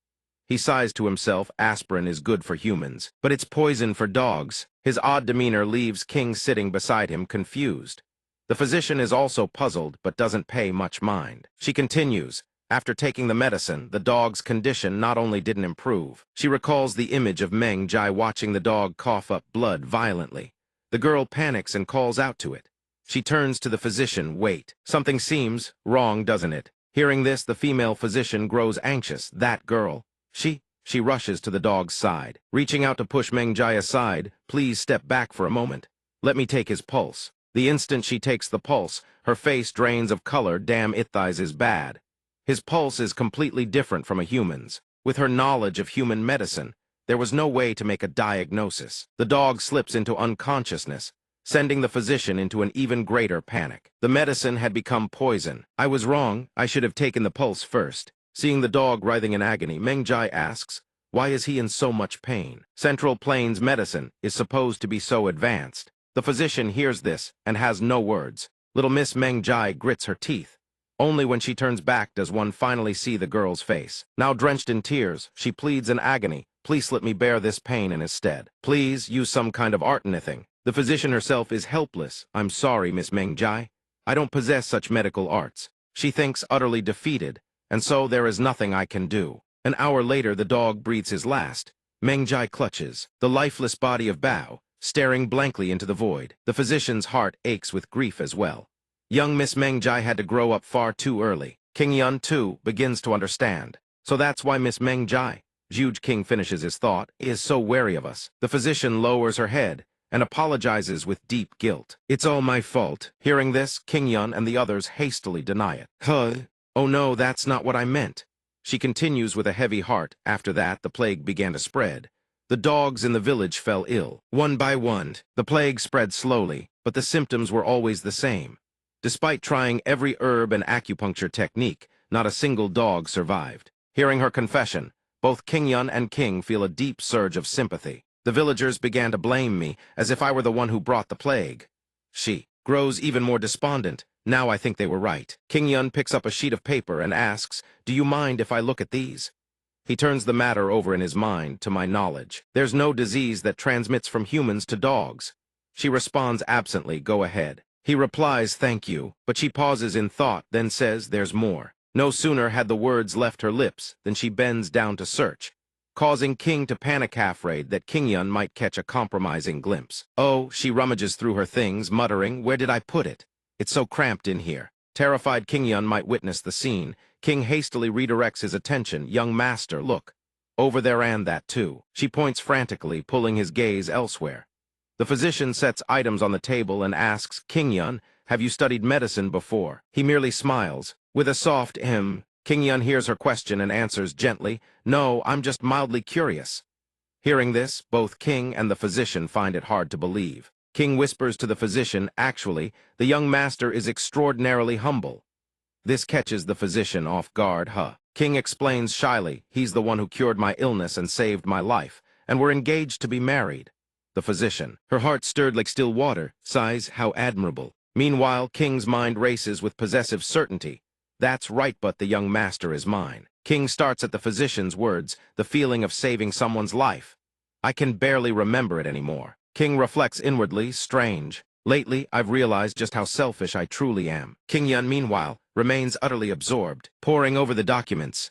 He sighs to himself. Aspirin is good for humans, but it's poison for dogs. His odd demeanor leaves King sitting beside him, confused. The physician is also puzzled, but doesn't pay much mind. She continues. After taking the medicine, the dog's condition not only didn't improve. She recalls the image of Meng Jai watching the dog cough up blood violently. The girl panics and calls out to it. She turns to the physician. Wait, something seems wrong, doesn't it? Hearing this, the female physician grows anxious. That girl. She rushes to the dog's side. Reaching out to push Meng Jai aside. Please step back for a moment. Let me take his pulse. The instant she takes the pulse, her face drains of color. Damn, it thighs is bad. His pulse is completely different from a human's. With her knowledge of human medicine, there was no way to make a diagnosis. The dog slips into unconsciousness, sending the physician into an even greater panic. The medicine had become poison. I was wrong. I should have taken the pulse first. Seeing the dog writhing in agony, Meng Jai asks, why is he in so much pain? Central Plains medicine is supposed to be so advanced. The physician hears this and has no words. Little Miss Meng Jai grits her teeth. Only when she turns back does one finally see the girl's face. Now drenched in tears, she pleads in agony, please let me bear this pain in his stead. Please use some kind of art anything. The physician herself is helpless. I'm sorry, Miss Meng Jai. I don't possess such medical arts. She thinks utterly defeated, and so there is nothing I can do. An hour later, the dog breathes his last. Meng Jai clutches the lifeless body of Bao, staring blankly into the void. The physician's heart aches with grief as well. Young Miss Meng Jai had to grow up far too early. King Yun, too, begins to understand. So that's why Miss Meng Jai, Juge King finishes his thought, is so wary of us. The physician lowers her head and apologizes with deep guilt. It's all my fault. Hearing this, King Yun and the others hastily deny it. Oh no, that's not what I meant. She continues with a heavy heart. After that, the plague began to spread. The dogs in the village fell ill. One by one, the plague spread slowly, but the symptoms were always the same. Despite trying every herb and acupuncture technique, not a single dog survived. Hearing her confession, both King Yun and King feel a deep surge of sympathy. The villagers began to blame me, as if I were the one who brought the plague. She grows even more despondent. Now I think they were right. King Yun picks up a sheet of paper and asks, do you mind if I look at these? He turns the matter over in his mind. To my knowledge, there's no disease that transmits from humans to dogs. She responds absently, go ahead. He replies, thank you, but she pauses in thought, then says, there's more. No sooner had the words left her lips than she bends down to search, causing King to panic, afraid that King Yun might catch a compromising glimpse. Oh, she rummages through her things, muttering, where did I put it? It's so cramped in here. Terrified King Yun might witness the scene, King hastily redirects his attention. Young master, look. Over there and that too. She points frantically, pulling his gaze elsewhere. The physician sets items on the table and asks, King Yun, have you studied medicine before? He merely smiles. With a soft King Yun hears her question and answers gently, no, I'm just mildly curious. Hearing this, both King and the physician find it hard to believe. King whispers to the physician, actually, the young master is extraordinarily humble. This catches the physician off guard. King explains shyly, he's the one who cured my illness and saved my life, and we're engaged to be married. The physician, her heart stirred like still water, sighs, how admirable. Meanwhile, King's mind races with possessive certainty. That's right, but the young master is mine. King starts at the physician's words, the feeling of saving someone's life. I can barely remember it anymore. King reflects inwardly, strange. Lately, I've realized just how selfish I truly am. King Yun, meanwhile, remains utterly absorbed, poring over the documents.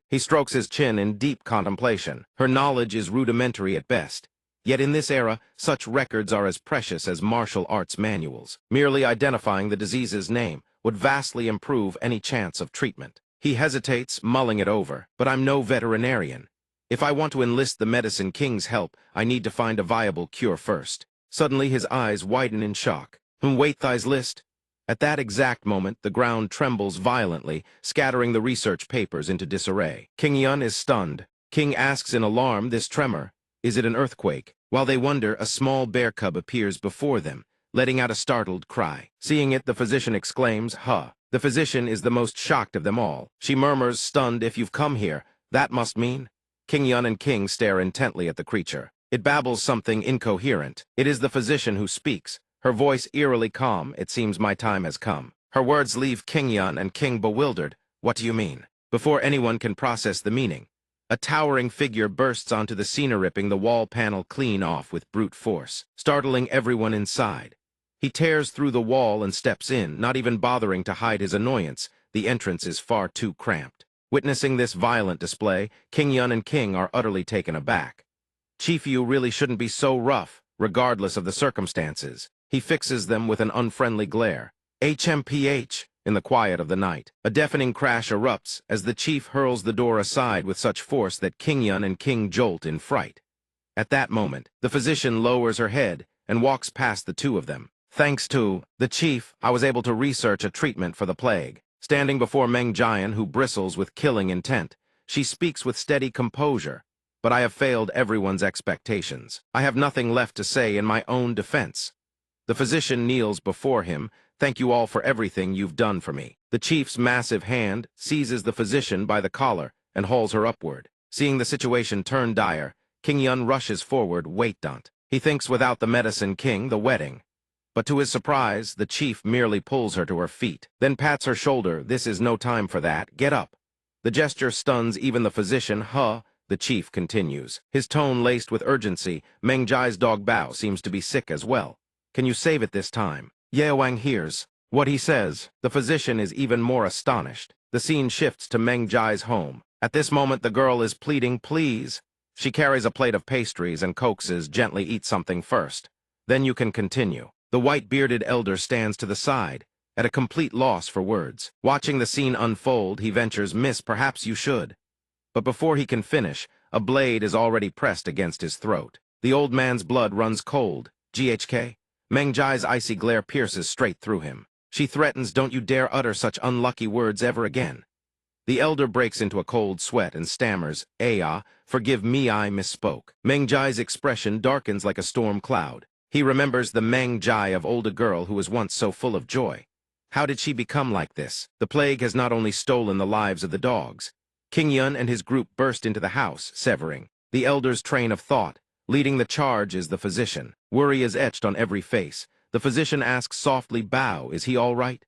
He strokes his chin in deep contemplation. Her knowledge is rudimentary at best. Yet in this era, such records are as precious as martial arts manuals. Merely identifying the disease's name would vastly improve any chance of treatment. He hesitates, mulling it over. But I'm no veterinarian. If I want to enlist the Medicine King's help, I need to find a viable cure first. Suddenly his eyes widen in shock. Wait, thy's list? At that exact moment, the ground trembles violently, scattering the research papers into disarray. King Yun is stunned. King asks in alarm, this tremor, is it an earthquake? While they wonder, a small bear cub appears before them, letting out a startled cry. Seeing it, the physician exclaims, The physician is the most shocked of them all. She murmurs, stunned, if you've come here, that must mean... King Yun and King stare intently at the creature. It babbles something incoherent. It is the physician who speaks, her voice eerily calm. It seems my time has come. Her words leave King Yun and King bewildered. What do you mean? Before anyone can process the meaning, a towering figure bursts onto the scene, ripping the wall panel clean off with brute force, startling everyone inside. He tears through the wall and steps in, not even bothering to hide his annoyance. The entrance is far too cramped. Witnessing this violent display, King Yun and King are utterly taken aback. Chief Yu really shouldn't be so rough, regardless of the circumstances. He fixes them with an unfriendly glare. HMPH! In the quiet of the night, a deafening crash erupts as the chief hurls the door aside with such force that King Yun and King jolt in fright. At that moment, the physician lowers her head and walks past the two of them. Thanks to the chief, I was able to research a treatment for the plague. Standing before Meng Jian, who bristles with killing intent, she speaks with steady composure. But I have failed everyone's expectations. I have nothing left to say in my own defense. The physician kneels before him. Thank you all for everything you've done for me. The chief's massive hand seizes the physician by the collar and hauls her upward. Seeing the situation turn dire, King Yun rushes forward. Wait, don't. He thinks without the medicine king, the wedding. But to his surprise, the chief merely pulls her to her feet, then pats her shoulder. This is no time for that. Get up. The gesture stuns even the physician. Huh? The chief continues, his tone laced with urgency. Meng Jai's dog Bao seems to be sick as well. Can you save it this time? Ye Wang hears what he says. The physician is even more astonished. The scene shifts to Meng Jai's home. At this moment, the girl is pleading, please. She carries a plate of pastries and coaxes, gently eat something first. Then you can continue. The white-bearded elder stands to the side, at a complete loss for words. Watching the scene unfold, he ventures, Miss, perhaps you should. But before he can finish, a blade is already pressed against his throat. The old man's blood runs cold. GHK? Meng Jai's icy glare pierces straight through him. She threatens, don't you dare utter such unlucky words ever again. The elder breaks into a cold sweat and stammers, Aya, forgive me, I misspoke. Meng Jai's expression darkens like a storm cloud. He remembers the Meng Jai of old, a girl who was once so full of joy. How did she become like this? The plague has not only stolen the lives of the dogs. King Yun and his group burst into the house, severing the elder's train of thought. Leading the charge is the physician. Worry is etched on every face. The physician asks softly, Bao, is he all right?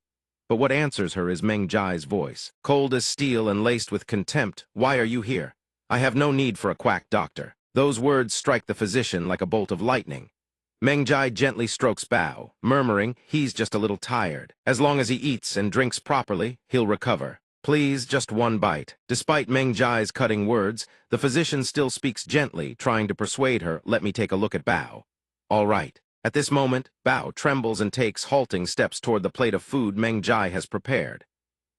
But what answers her is Meng Jai's voice, cold as steel and laced with contempt. Why are you here? I have no need for a quack doctor. Those words strike the physician like a bolt of lightning. Meng Jai gently strokes Bao, murmuring, he's just a little tired. As long as he eats and drinks properly, he'll recover. Please, just one bite. Despite Meng Jai's cutting words, the physician still speaks gently, trying to persuade her, let me take a look at Bao. All right. At this moment, Bao trembles and takes halting steps toward the plate of food Meng Jai has prepared.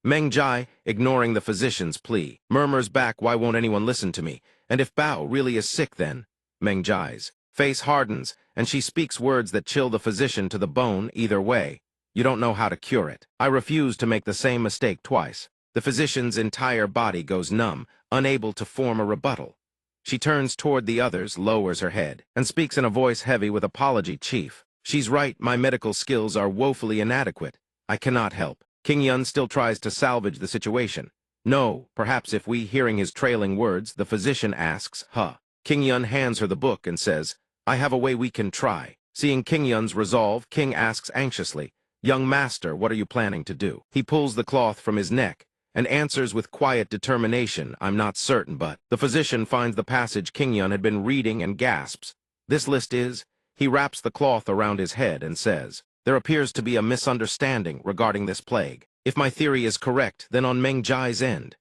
Meng Jai, ignoring the physician's plea, murmurs back, why won't anyone listen to me? And if Bao really is sick then? Meng Jai's face hardens, and she speaks words that chill the physician to the bone. Either way, you don't know how to cure it. I refuse to make the same mistake twice. The physician's entire body goes numb, unable to form a rebuttal. She turns toward the others, lowers her head, and speaks in a voice heavy with apology. Chief, she's right, my medical skills are woefully inadequate. I cannot help. King Yun still tries to salvage the situation. No, perhaps if we, hearing his trailing words, the physician asks, huh? King Yun hands her the book and says, I have a way we can try. Seeing King Yun's resolve, King asks anxiously, young master, what are you planning to do? He pulls the cloth from his neck and answers with quiet determination, I'm not certain, but the physician finds the passage King Yun had been reading and gasps. This list is, he wraps the cloth around his head and says, there appears to be a misunderstanding regarding this plague. If my theory is correct, then on Meng Jai's end.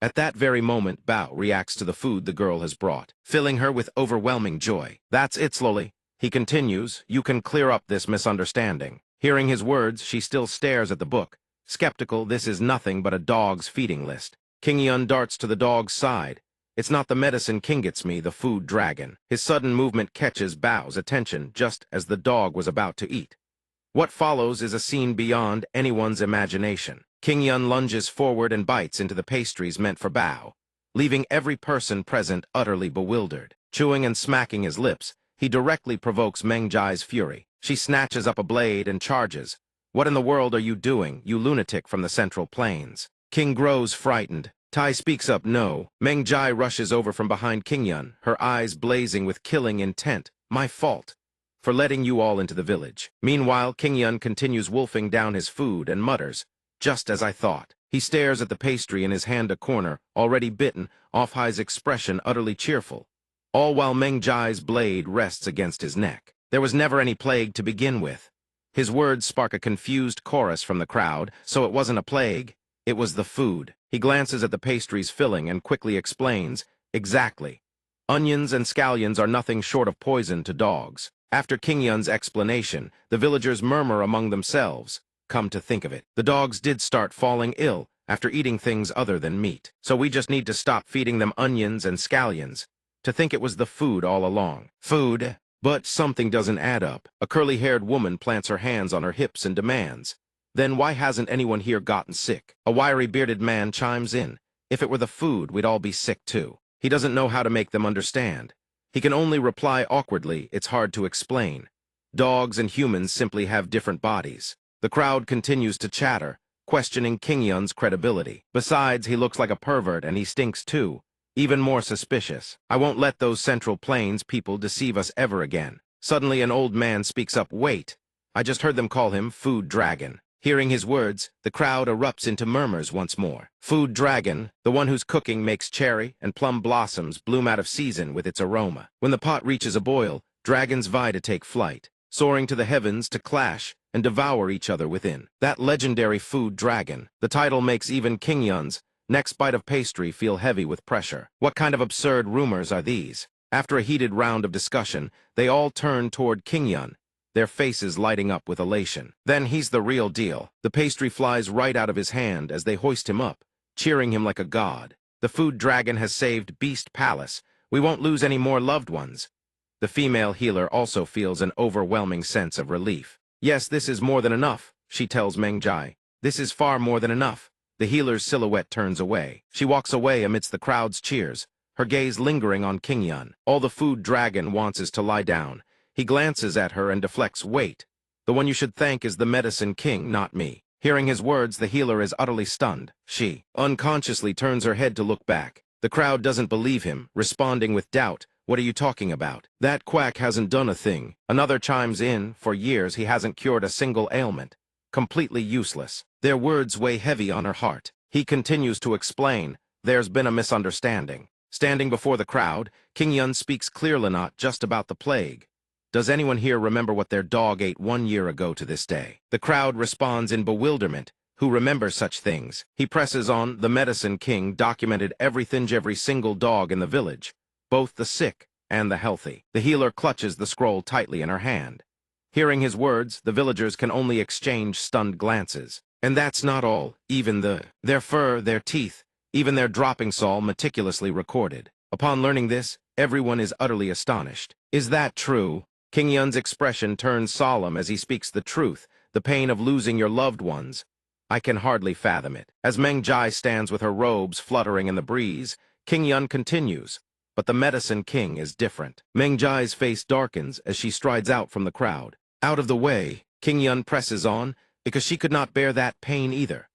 At that very moment, Bao reacts to the food the girl has brought, filling her with overwhelming joy. That's it, slowly. He continues, you can clear up this misunderstanding. Hearing his words, she still stares at the book. Skeptical, this is nothing but a dog's feeding list. King Yun darts to the dog's side. It's not the medicine king gets me, the food dragon. His sudden movement catches Bao's attention just as the dog was about to eat. What follows is a scene beyond anyone's imagination. King Yun lunges forward and bites into the pastries meant for Bao, leaving every person present utterly bewildered. Chewing and smacking his lips, he directly provokes Meng Jai's fury. She snatches up a blade and charges. What in the world are you doing, you lunatic from the Central Plains? King grows frightened. Tai speaks up, no. Meng Jai rushes over from behind King Yun, her eyes blazing with killing intent. My fault. for letting you all into the village. Meanwhile, King Yun continues wolfing down his food and mutters, just as I thought. He stares at the pastry in his hand a corner, already bitten, off Hai's expression utterly cheerful, all while Meng Jai's blade rests against his neck. There was never any plague to begin with. His words spark a confused chorus from the crowd, so it wasn't a plague, it was the food. He glances at the pastry's filling and quickly explains, exactly. Onions and scallions are nothing short of poison to dogs. After King Yun's explanation, the villagers murmur among themselves. Come to think of it, the dogs did start falling ill after eating things other than meat. So we just need to stop feeding them onions and scallions. To think it was the food all along. Food? But something doesn't add up. A curly-haired woman plants her hands on her hips and demands, then why hasn't anyone here gotten sick? A wiry bearded man chimes in. If it were the food, we'd all be sick too. He doesn't know how to make them understand. He can only reply awkwardly, it's hard to explain. Dogs and humans simply have different bodies. The crowd continues to chatter, questioning King Yun's credibility. Besides, he looks like a pervert and he stinks too. Even more suspicious. I won't let those Central Plains people deceive us ever again. Suddenly an old man speaks up, wait. I just heard them call him Food Dragon. Hearing his words, the crowd erupts into murmurs once more. Food Dragon, the one whose cooking makes cherry and plum blossoms bloom out of season with its aroma. When the pot reaches a boil, dragons vie to take flight, soaring to the heavens to clash and devour each other within. That legendary Food Dragon, the title makes even King Yun's next bite of pastry feel heavy with pressure. What kind of absurd rumors are these? After a heated round of discussion, they all turn toward King Yun, their faces lighting up with elation. Then he's the real deal. The pastry flies right out of his hand as they hoist him up, cheering him like a god. The Food Dragon has saved Beast Palace. We won't lose any more loved ones. The female healer also feels an overwhelming sense of relief. Yes, this is more than enough, she tells Meng Jai. This is far more than enough. The healer's silhouette turns away. She walks away amidst the crowd's cheers, her gaze lingering on King Yun. All the Food Dragon wants is to lie down. He glances at her and deflects, wait. The one you should thank is the Medicine King, not me. Hearing his words, the healer is utterly stunned. She unconsciously turns her head to look back. The crowd doesn't believe him, responding with doubt. What are you talking about? That quack hasn't done a thing. Another chimes in. For years, he hasn't cured a single ailment. Completely useless. Their words weigh heavy on her heart. He continues to explain. There's been a misunderstanding. Standing before the crowd, King Yun speaks clearly not just about the plague. Does anyone here remember what their dog ate 1 year ago to this day? The crowd responds in bewilderment. Who remembers such things? He presses on. The Medicine King documented every single dog in the village, both the sick and the healthy. The healer clutches the scroll tightly in her hand. Hearing his words, the villagers can only exchange stunned glances. And that's not all. Even their fur, their teeth, even their droppings all meticulously recorded. Upon learning this, everyone is utterly astonished. Is that true? King Yun's expression turns solemn as he speaks the truth, the pain of losing your loved ones. I can hardly fathom it. As Meng Jai stands with her robes fluttering in the breeze, King Yun continues, but the Medicine King is different. Meng Jai's face darkens as she strides out from the crowd. Out of the way, King Yun presses on, because she could not bear that pain either.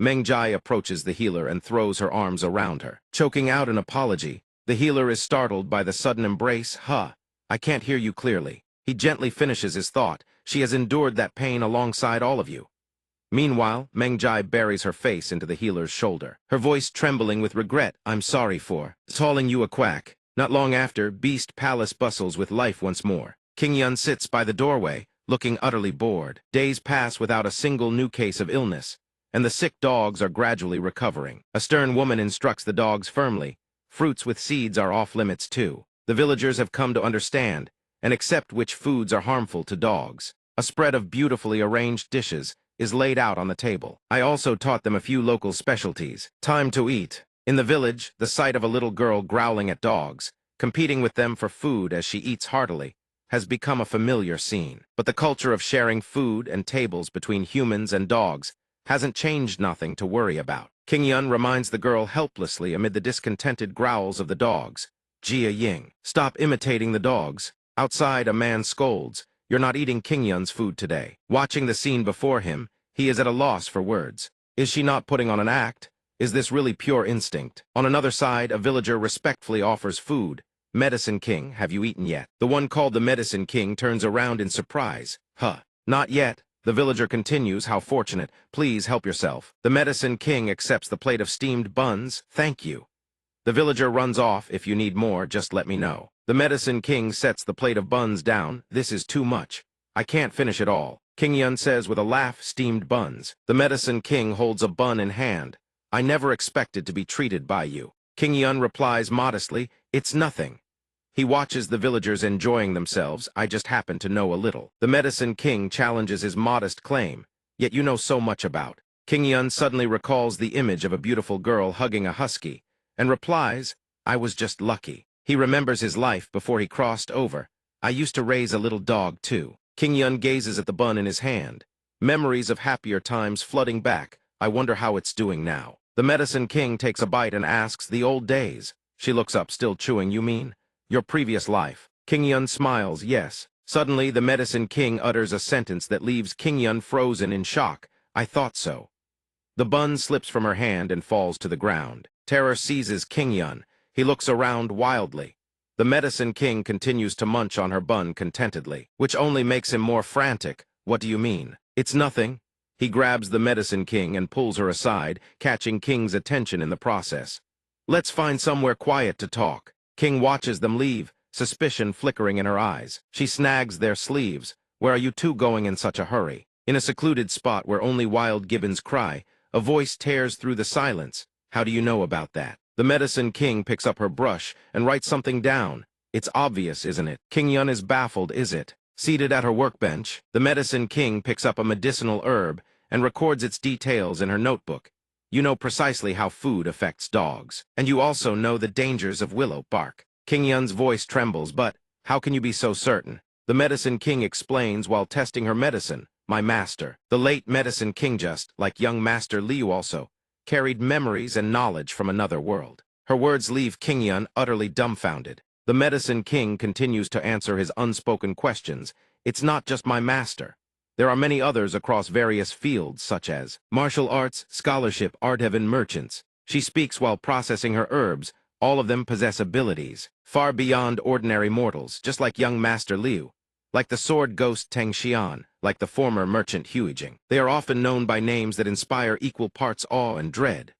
Meng Jai approaches the healer and throws her arms around her. Choking out an apology, the healer is startled by the sudden embrace. I can't hear you clearly. He gently finishes his thought. She has endured that pain alongside all of you. Meanwhile, Meng Jai buries her face into the healer's shoulder, her voice trembling with regret. I'm sorry for calling you a quack. Not long after, Beast Palace bustles with life once more. King Yun sits by the doorway, looking utterly bored. Days pass without a single new case of illness, and the sick dogs are gradually recovering. A stern woman instructs the dogs firmly. Fruits with seeds are off limits too. The villagers have come to understand and accept which foods are harmful to dogs. A spread of beautifully arranged dishes is laid out on the table. I also taught them a few local specialties. Time to eat. In the village, the sight of a little girl growling at dogs, competing with them for food as she eats heartily, has become a familiar scene. But the culture of sharing food and tables between humans and dogs hasn't changed. Nothing to worry about. King Yun reminds the girl helplessly amid the discontented growls of the dogs. Jia Ying, stop imitating the dogs. Outside, a man scolds. You're not eating King Yun's food today. Watching the scene before him, he is at a loss for words. Is she not putting on an act? Is this really pure instinct? On another side, a villager respectfully offers food. Medicine King, have you eaten yet? The one called the Medicine King turns around in surprise. Huh. Not yet. The villager continues, how fortunate. Please help yourself. The Medicine King accepts the plate of steamed buns. Thank you. The villager runs off. If you need more, just let me know. The Medicine King sets the plate of buns down. This is too much. I can't finish it all. King Yun says with a laugh, steamed buns. The Medicine King holds a bun in hand. I never expected to be treated by you. King Yun replies modestly, it's nothing. He watches the villagers enjoying themselves. I just happen to know a little. The Medicine King challenges his modest claim. Yet you know so much about. King Yun suddenly recalls the image of a beautiful girl hugging a husky, and replies, I was just lucky. He remembers his life before he crossed over. I used to raise a little dog too. King Yun gazes at the bun in his hand. Memories of happier times flooding back. I wonder how it's doing now. The Medicine King takes a bite and asks, the old days. She looks up, still chewing. You mean? Your previous life. King Yun smiles, yes. Suddenly, the Medicine King utters a sentence that leaves King Yun frozen in shock. I thought so. The bun slips from her hand and falls to the ground. Terror seizes King Yun. He looks around wildly. The Medicine King continues to munch on her bun contentedly, which only makes him more frantic. What do you mean? It's nothing. He grabs the Medicine King and pulls her aside, catching King's attention in the process. Let's find somewhere quiet to talk. King watches them leave, suspicion flickering in her eyes. She snags their sleeves. Where are you two going in such a hurry? In a secluded spot where only wild gibbons cry, a voice tears through the silence. How do you know about that? The Medicine King picks up her brush and writes something down. It's obvious, isn't it? King Yun is baffled, is it? Seated at her workbench, the Medicine King picks up a medicinal herb and records its details in her notebook. You know precisely how food affects dogs, and you also know the dangers of willow bark. King Yun's voice trembles, but how can you be so certain? The Medicine King explains while testing her medicine. My master, the late Medicine King, just like young Master Liu also, carried memories and knowledge from another world. Her words leave King Yun utterly dumbfounded. The Medicine King continues to answer his unspoken questions. It's not just my master. There are many others across various fields, such as martial arts, scholarship, art, and merchants. She speaks while processing her herbs. All of them possess abilities far beyond ordinary mortals, just like young Master Liu, like the sword ghost Teng Xian, like the former merchant Huijing. They are often known by names that inspire equal parts awe and dread.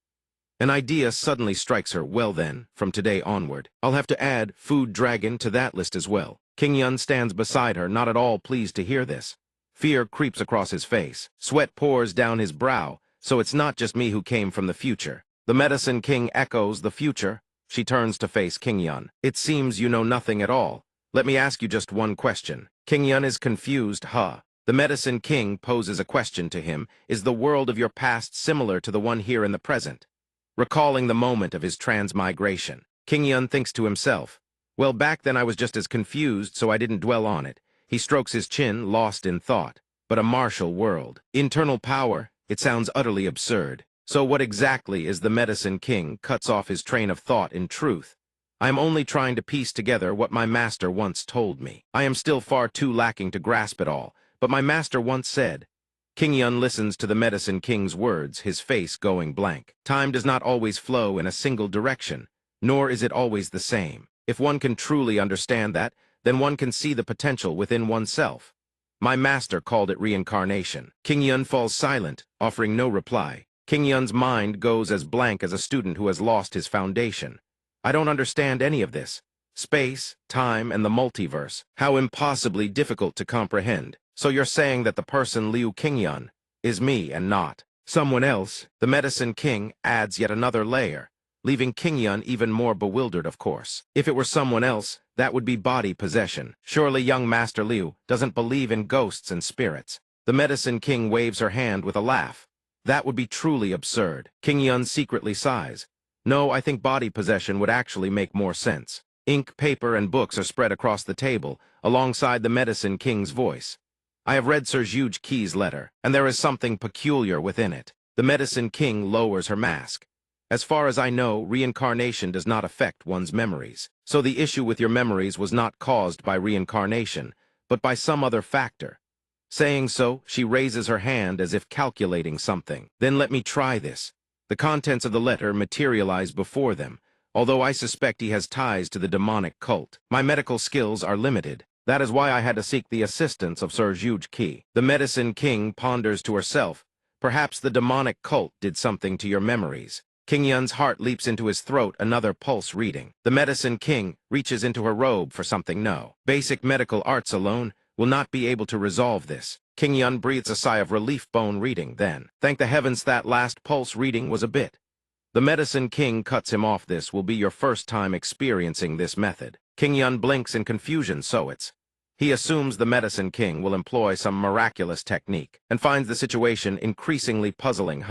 An idea suddenly strikes her. Well then, from today onward, I'll have to add Food Dragon to that list as well. King Yun stands beside her, not at all pleased to hear this. Fear creeps across his face. Sweat pours down his brow. So it's not just me who came from the future. The Medicine King echoes, the future. She turns to face King Yun. It seems you know nothing at all. Let me ask you just one question. King Yun is confused, huh? The Medicine King poses a question to him. Is the world of your past similar to the one here in the present? Recalling the moment of his transmigration, King Yun thinks to himself, well, back then I was just as confused, so I didn't dwell on it. He strokes his chin, lost in thought. But a martial world. Internal power. It sounds utterly absurd. So what exactly is the Medicine King? Cuts off his train of thought in truth. I am only trying to piece together what my master once told me. I am still far too lacking to grasp it all, but my master once said. King Yun listens to the Medicine King's words, his face going blank. Time does not always flow in a single direction, nor is it always the same. If one can truly understand that, then one can see the potential within oneself. My master called it reincarnation. King Yun falls silent, offering no reply. King Yun's mind goes as blank as a student who has lost his foundation. I don't understand any of this. Space, time, and the multiverse. How impossibly difficult to comprehend. So you're saying that the person Liu King Yun is me and not someone else? The Medicine King adds yet another layer, leaving King Yun even more bewildered, of course. If it were someone else, that would be body possession. Surely young Master Liu doesn't believe in ghosts and spirits. The Medicine King waves her hand with a laugh. That would be truly absurd. King Yun secretly sighs. No, I think body possession would actually make more sense. Ink, paper, and books are spread across the table, alongside the Medicine King's voice. I have read Sir Zhuge Ke's letter, and there is something peculiar within it. The Medicine King lowers her mask. As far as I know, reincarnation does not affect one's memories. So the issue with your memories was not caused by reincarnation, but by some other factor. Saying so, she raises her hand as if calculating something. Then let me try this. The contents of the letter materialize before them, although I suspect he has ties to the demonic cult. My medical skills are limited. That is why I had to seek the assistance of Sir Zhuge Qi. The Medicine King ponders to herself. Perhaps the demonic cult did something to your memories. King Yun's heart leaps into his throat, another pulse reading. The Medicine King reaches into her robe for something. No. Basic medical arts alone will not be able to resolve this. King Yun breathes a sigh of relief. Bone reading, then. Thank the heavens that last pulse reading was a bit. The Medicine King cuts him off. This will be your first time experiencing this method. King Yun blinks in confusion. He assumes the Medicine King will employ some miraculous technique and finds the situation increasingly puzzling.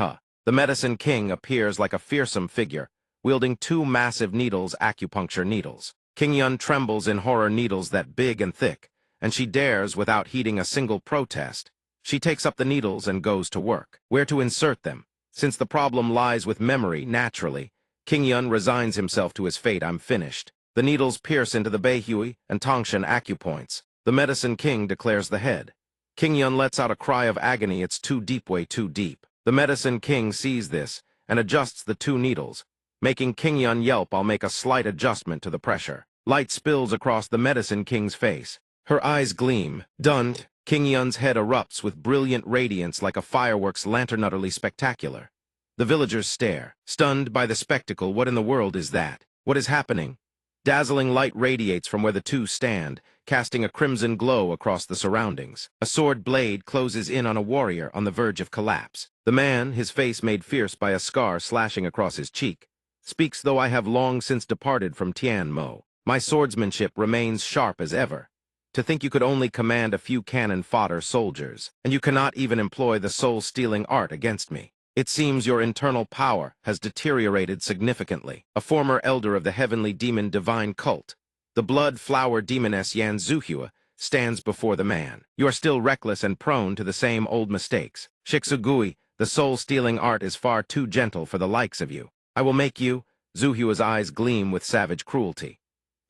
The Medicine King appears like a fearsome figure, wielding two massive needles, acupuncture needles. King Yun trembles in horror. Needles that big and thick, and she dares without heeding a single protest. She takes up the needles and goes to work. Where to insert them? Since the problem lies with memory, naturally, King Yun resigns himself to his fate. I'm finished. The needles pierce into the Beihui and Tongshan acupoints. The Medicine King declares the head. King Yun lets out a cry of agony. It's too deep, way too deep. The Medicine King sees this and adjusts the two needles, making King Yun yelp. I'll make a slight adjustment to the pressure. Light spills across the Medicine King's face. Her eyes gleam. Stunned, King Yun's head erupts with brilliant radiance like a fireworks lantern, utterly spectacular. The villagers stare, stunned by the spectacle. What in the world is that? What is happening? Dazzling light radiates from where the two stand, casting a crimson glow across the surroundings. A sword blade closes in on a warrior on the verge of collapse. The man, his face made fierce by a scar slashing across his cheek, speaks. Though I have long since departed from Tianmo, my swordsmanship remains sharp as ever. To think you could only command a few cannon fodder soldiers, and you cannot even employ the soul-stealing art against me. It seems your internal power has deteriorated significantly. A former elder of the heavenly demon divine cult, the blood flower demoness Yan Zuhua, stands before the man. You are still reckless and prone to the same old mistakes. Shixugui, the soul-stealing art is far too gentle for the likes of you. I will make you. Zuhua's eyes gleam with savage cruelty.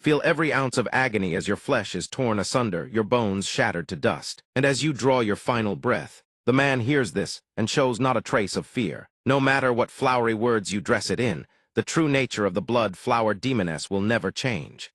Feel every ounce of agony as your flesh is torn asunder, your bones shattered to dust. And as you draw your final breath, the man hears this and shows not a trace of fear. No matter what flowery words you dress it in, the true nature of the blood flower demoness will never change.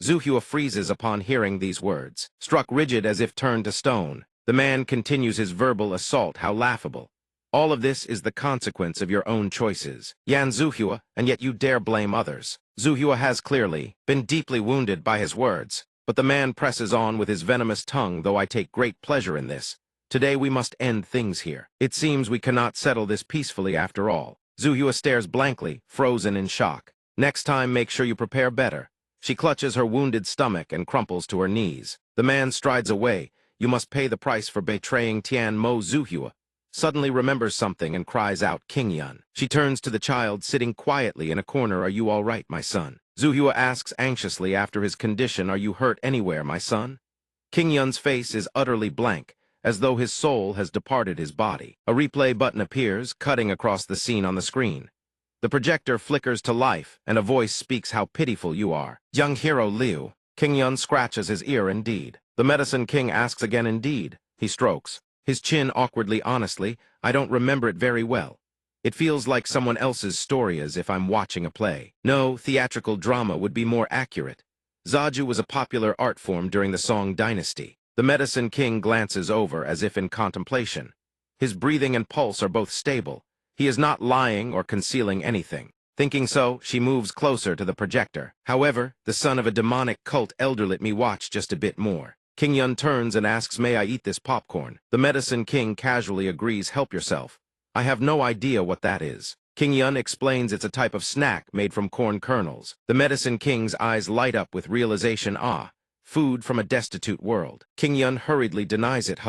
Zuhua freezes upon hearing these words. Struck rigid as if turned to stone, the man continues his verbal assault. How laughable. All of this is the consequence of your own choices. Yan Zuhua, and yet you dare blame others. Zuhua has clearly been deeply wounded by his words, but the man presses on with his venomous tongue. Though I take great pleasure in this, today we must end things here. It seems we cannot settle this peacefully after all. Zuhua stares blankly, frozen in shock. Next time, make sure you prepare better. She clutches her wounded stomach and crumples to her knees. The man strides away. You must pay the price for betraying Tianmo. Zuhua suddenly remembers something and cries out, King Yun. She turns to the child sitting quietly in a corner. Are you all right, my son? Zuhua asks anxiously after his condition. Are you hurt anywhere, my son? King Yun's face is utterly blank, as though his soul has departed his body. A replay button appears, cutting across the scene on the screen. The projector flickers to life, and a voice speaks. How pitiful you are. Young hero Liu. King Yun scratches his ear. Indeed. The Medicine King asks again. Indeed. He strokes his chin awkwardly. Honestly, I don't remember it very well. It feels like someone else's story, as if I'm watching a play. No, theatrical drama would be more accurate. Zaju was a popular art form during the Song Dynasty. The Medicine King glances over as if in contemplation. His breathing and pulse are both stable. He is not lying or concealing anything. Thinking so, she moves closer to the projector. However, the son of a demonic cult elder, let me watch just a bit more. King Yun turns and asks, may I eat this popcorn? The Medicine King casually agrees. Help yourself. I have no idea what that is. King Yun explains it's a type of snack made from corn kernels. The Medicine King's eyes light up with realization. Ah, food from a destitute world. King Yun hurriedly denies it.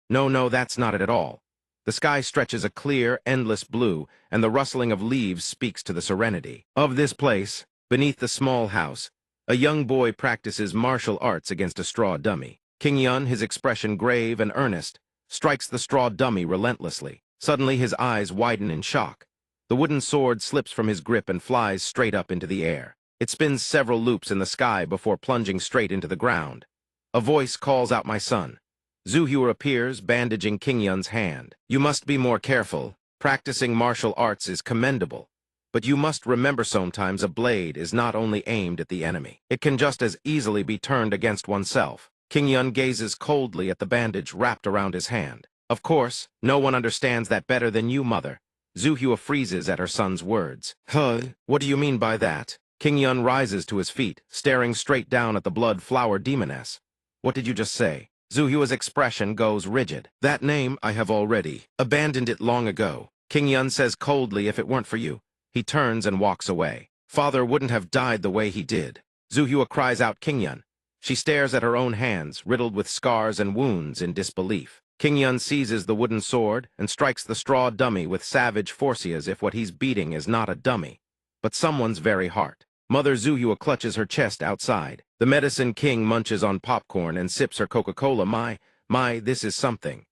No, that's not it at all. The sky stretches a clear, endless blue, and the rustling of leaves speaks to the serenity of this place. Beneath the small house, a young boy practices martial arts against a straw dummy. King Yun, his expression grave and earnest, strikes the straw dummy relentlessly. Suddenly his eyes widen in shock. The wooden sword slips from his grip and flies straight up into the air. It spins several loops in the sky before plunging straight into the ground. A voice calls out, my son. Zuhua appears, bandaging King Yun's hand. You must be more careful. Practicing martial arts is commendable. But you must remember sometimes a blade is not only aimed at the enemy. It can just as easily be turned against oneself. King Yun gazes coldly at the bandage wrapped around his hand. Of course, no one understands that better than you, mother. Zhu Hua freezes at her son's words. Huh? What do you mean by that? King Yun rises to his feet, staring straight down at the blood-flower demoness. What did you just say? Zhu Hua's expression goes rigid. That name I have already abandoned it long ago. King Yun says coldly, if it weren't for you. He turns and walks away. Father wouldn't have died the way he did. Zhu Hua cries out King Yun. She stares at her own hands, riddled with scars and wounds, in disbelief. King Yun seizes the wooden sword and strikes the straw dummy with savage force as if what he's beating is not a dummy, but someone's very heart. Mother Zhu Hua clutches her chest outside. The Medicine King munches on popcorn and sips her Coca-Cola. My, this is something.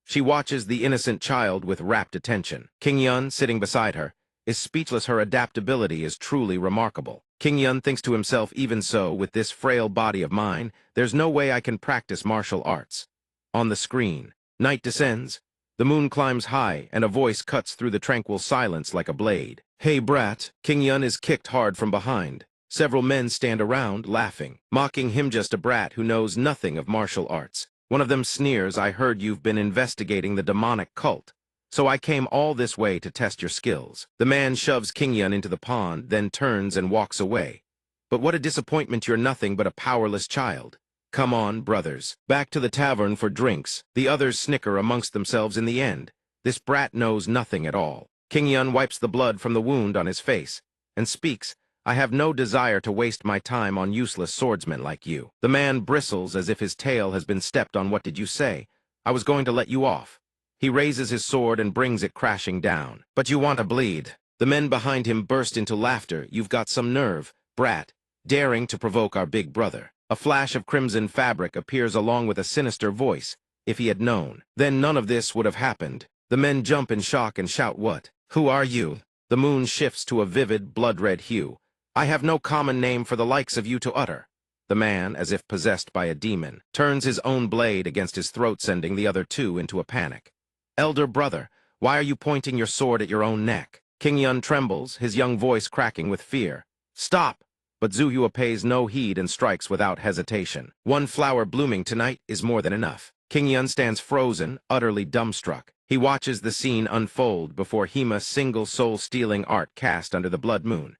She watches the innocent child with rapt attention. King Yun, sitting beside her, is speechless. Her adaptability is truly remarkable. King Yun thinks to himself, even so, with this frail body of mine, there's no way I can practice martial arts. On the screen, night descends, the moon climbs high, and a voice cuts through the tranquil silence like a blade. Hey, brat! King Yun is kicked hard from behind. Several men stand around, laughing, mocking him, just a brat who knows nothing of martial arts. One of them sneers, I heard you've been investigating the demonic cult, so I came all this way to test your skills. The man shoves King Yun into the pond, then turns and walks away. But what a disappointment, you're nothing but a powerless child. Come on, brothers, back to the tavern for drinks. The others snicker amongst themselves in the end. This brat knows nothing at all. King Yun wipes the blood from the wound on his face and speaks, I have no desire to waste my time on useless swordsmen like you. The man bristles as if his tail has been stepped on. What did you say? I was going to let you off. He raises his sword and brings it crashing down. But you want to bleed. The men behind him burst into laughter. You've got some nerve, brat, daring to provoke our big brother. A flash of crimson fabric appears along with a sinister voice. If he had known, then none of this would have happened. The men jump in shock and shout, what? Who are you? The moon shifts to a vivid, blood-red hue. I have no common name for the likes of you to utter. The man, as if possessed by a demon, turns his own blade against his throat, sending the other two into a panic. Elder brother, why are you pointing your sword at your own neck? King Yun trembles, his young voice cracking with fear. Stop! But Zhu Hua pays no heed and strikes without hesitation. One flower blooming tonight is more than enough. King Yun stands frozen, utterly dumbstruck. He watches the scene unfold before him, a single soul-stealing art cast under the blood moon.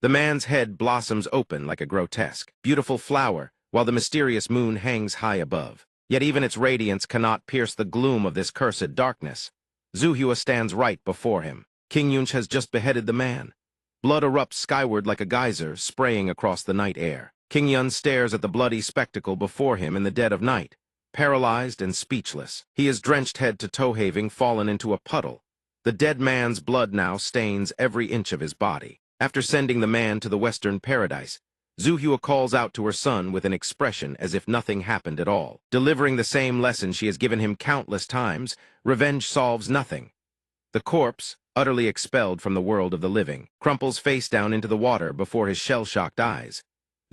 The man's head blossoms open like a grotesque, beautiful flower, while the mysterious moon hangs high above. Yet even its radiance cannot pierce the gloom of this cursed darkness. Zhu Hua stands right before him. King Yun has just beheaded the man. Blood erupts skyward like a geyser, spraying across the night air. King Yun stares at the bloody spectacle before him in the dead of night, paralyzed and speechless. He is drenched head to toe, having fallen into a puddle. The dead man's blood now stains every inch of his body. After sending the man to the western paradise, Zhu Hua calls out to her son with an expression as if nothing happened at all. Delivering the same lesson she has given him countless times, revenge solves nothing. The corpse, utterly expelled from the world of the living, crumples face down into the water before his shell-shocked eyes.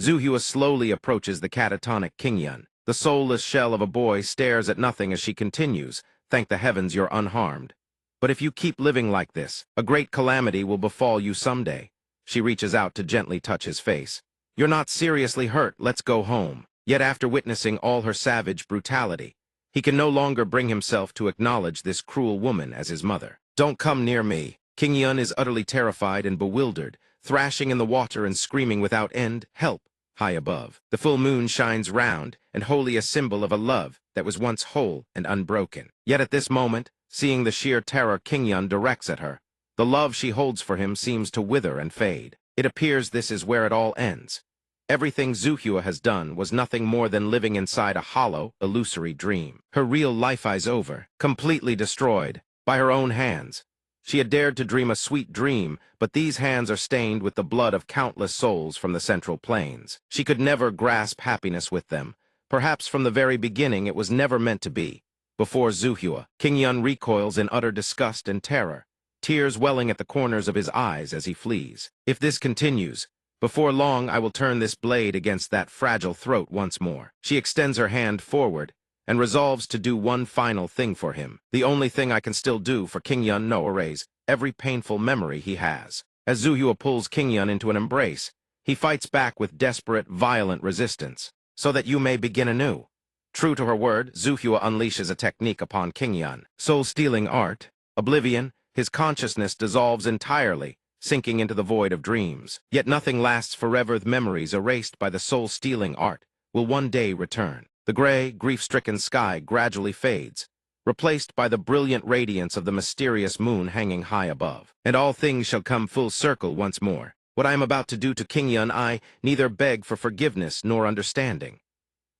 Zhu Hua slowly approaches the catatonic King Yun. The soulless shell of a boy stares at nothing as she continues, thank the heavens you're unharmed. But if you keep living like this, a great calamity will befall you someday. She reaches out to gently touch his face. You're not seriously hurt, let's go home. Yet after witnessing all her savage brutality, he can no longer bring himself to acknowledge this cruel woman as his mother. Don't come near me. King Yun is utterly terrified and bewildered, thrashing in the water and screaming without end, help, high above. The full moon shines round, and wholly a symbol of a love that was once whole and unbroken. Yet at this moment, seeing the sheer terror King Yun directs at her, the love she holds for him seems to wither and fade. It appears this is where it all ends. Everything Zhu Hua has done was nothing more than living inside a hollow, illusory dream. Her real life is over, completely destroyed, by her own hands. She had dared to dream a sweet dream, but these hands are stained with the blood of countless souls from the Central Plains. She could never grasp happiness with them. Perhaps from the very beginning it was never meant to be. Before Zhu Hua, King Yun recoils in utter disgust and terror, tears welling at the corners of his eyes as he flees. If this continues, before long I will turn this blade against that fragile throat once more. She extends her hand forward and resolves to do one final thing for him. The only thing I can still do for King Yun, no erase every painful memory he has. As Zuhua pulls Kingyun into an embrace, he fights back with desperate, violent resistance, so that you may begin anew. True to her word, Zuhua unleashes a technique upon Kingyun. Soul-stealing art, oblivion, his consciousness dissolves entirely, sinking into the void of dreams. Yet nothing lasts forever. The memories erased by the soul-stealing art will one day return. The gray, grief-stricken sky gradually fades, replaced by the brilliant radiance of the mysterious moon hanging high above. And all things shall come full circle once more. What I am about to do to Kingyun, I neither beg for forgiveness nor understanding.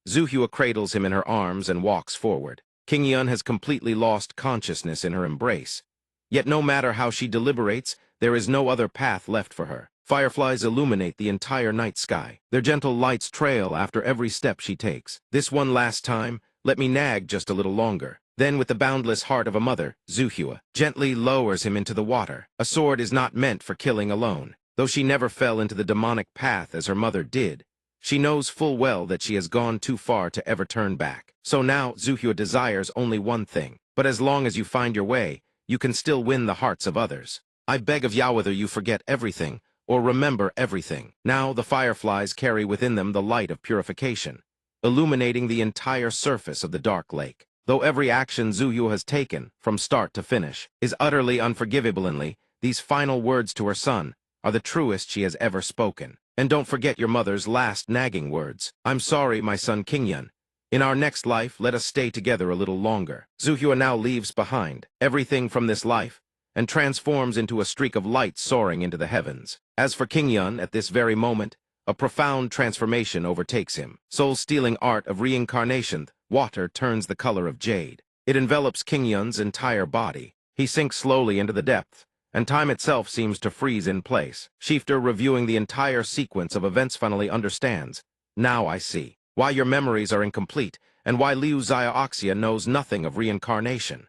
Zuhua cradles him in her arms and walks forward. Kingyun has completely lost consciousness in her embrace. Yet no matter how she deliberates, there is no other path left for her. Fireflies illuminate the entire night sky. Their gentle lights trail after every step she takes. This one last time, let me nag just a little longer. Then, with the boundless heart of a mother, Zuhua gently lowers him into the water. A sword is not meant for killing alone. Though she never fell into the demonic path as her mother did, she knows full well that she has gone too far to ever turn back. So now, Zuhua desires only one thing. But as long as you find your way, you can still win the hearts of others. I beg of ya whether you forget everything, or remember everything. Now the fireflies carry within them the light of purification, illuminating the entire surface of the dark lake. Though every action Zuhua has taken, from start to finish, is utterly unforgivable, these final words to her son are the truest she has ever spoken. And don't forget your mother's last nagging words. I'm sorry, my son Kingyun. In our next life, let us stay together a little longer. Zuhua now leaves behind everything from this life and transforms into a streak of light soaring into the heavens. As for Kingyun, at this very moment, a profound transformation overtakes him. Soul-stealing art of reincarnation, water turns the color of jade. It envelops Kingyun's entire body. He sinks slowly into the depth, and time itself seems to freeze in place. Shifter, reviewing the entire sequence of events, finally understands. Now I see why your memories are incomplete, and why Liu Xiaoxia knows nothing of reincarnation.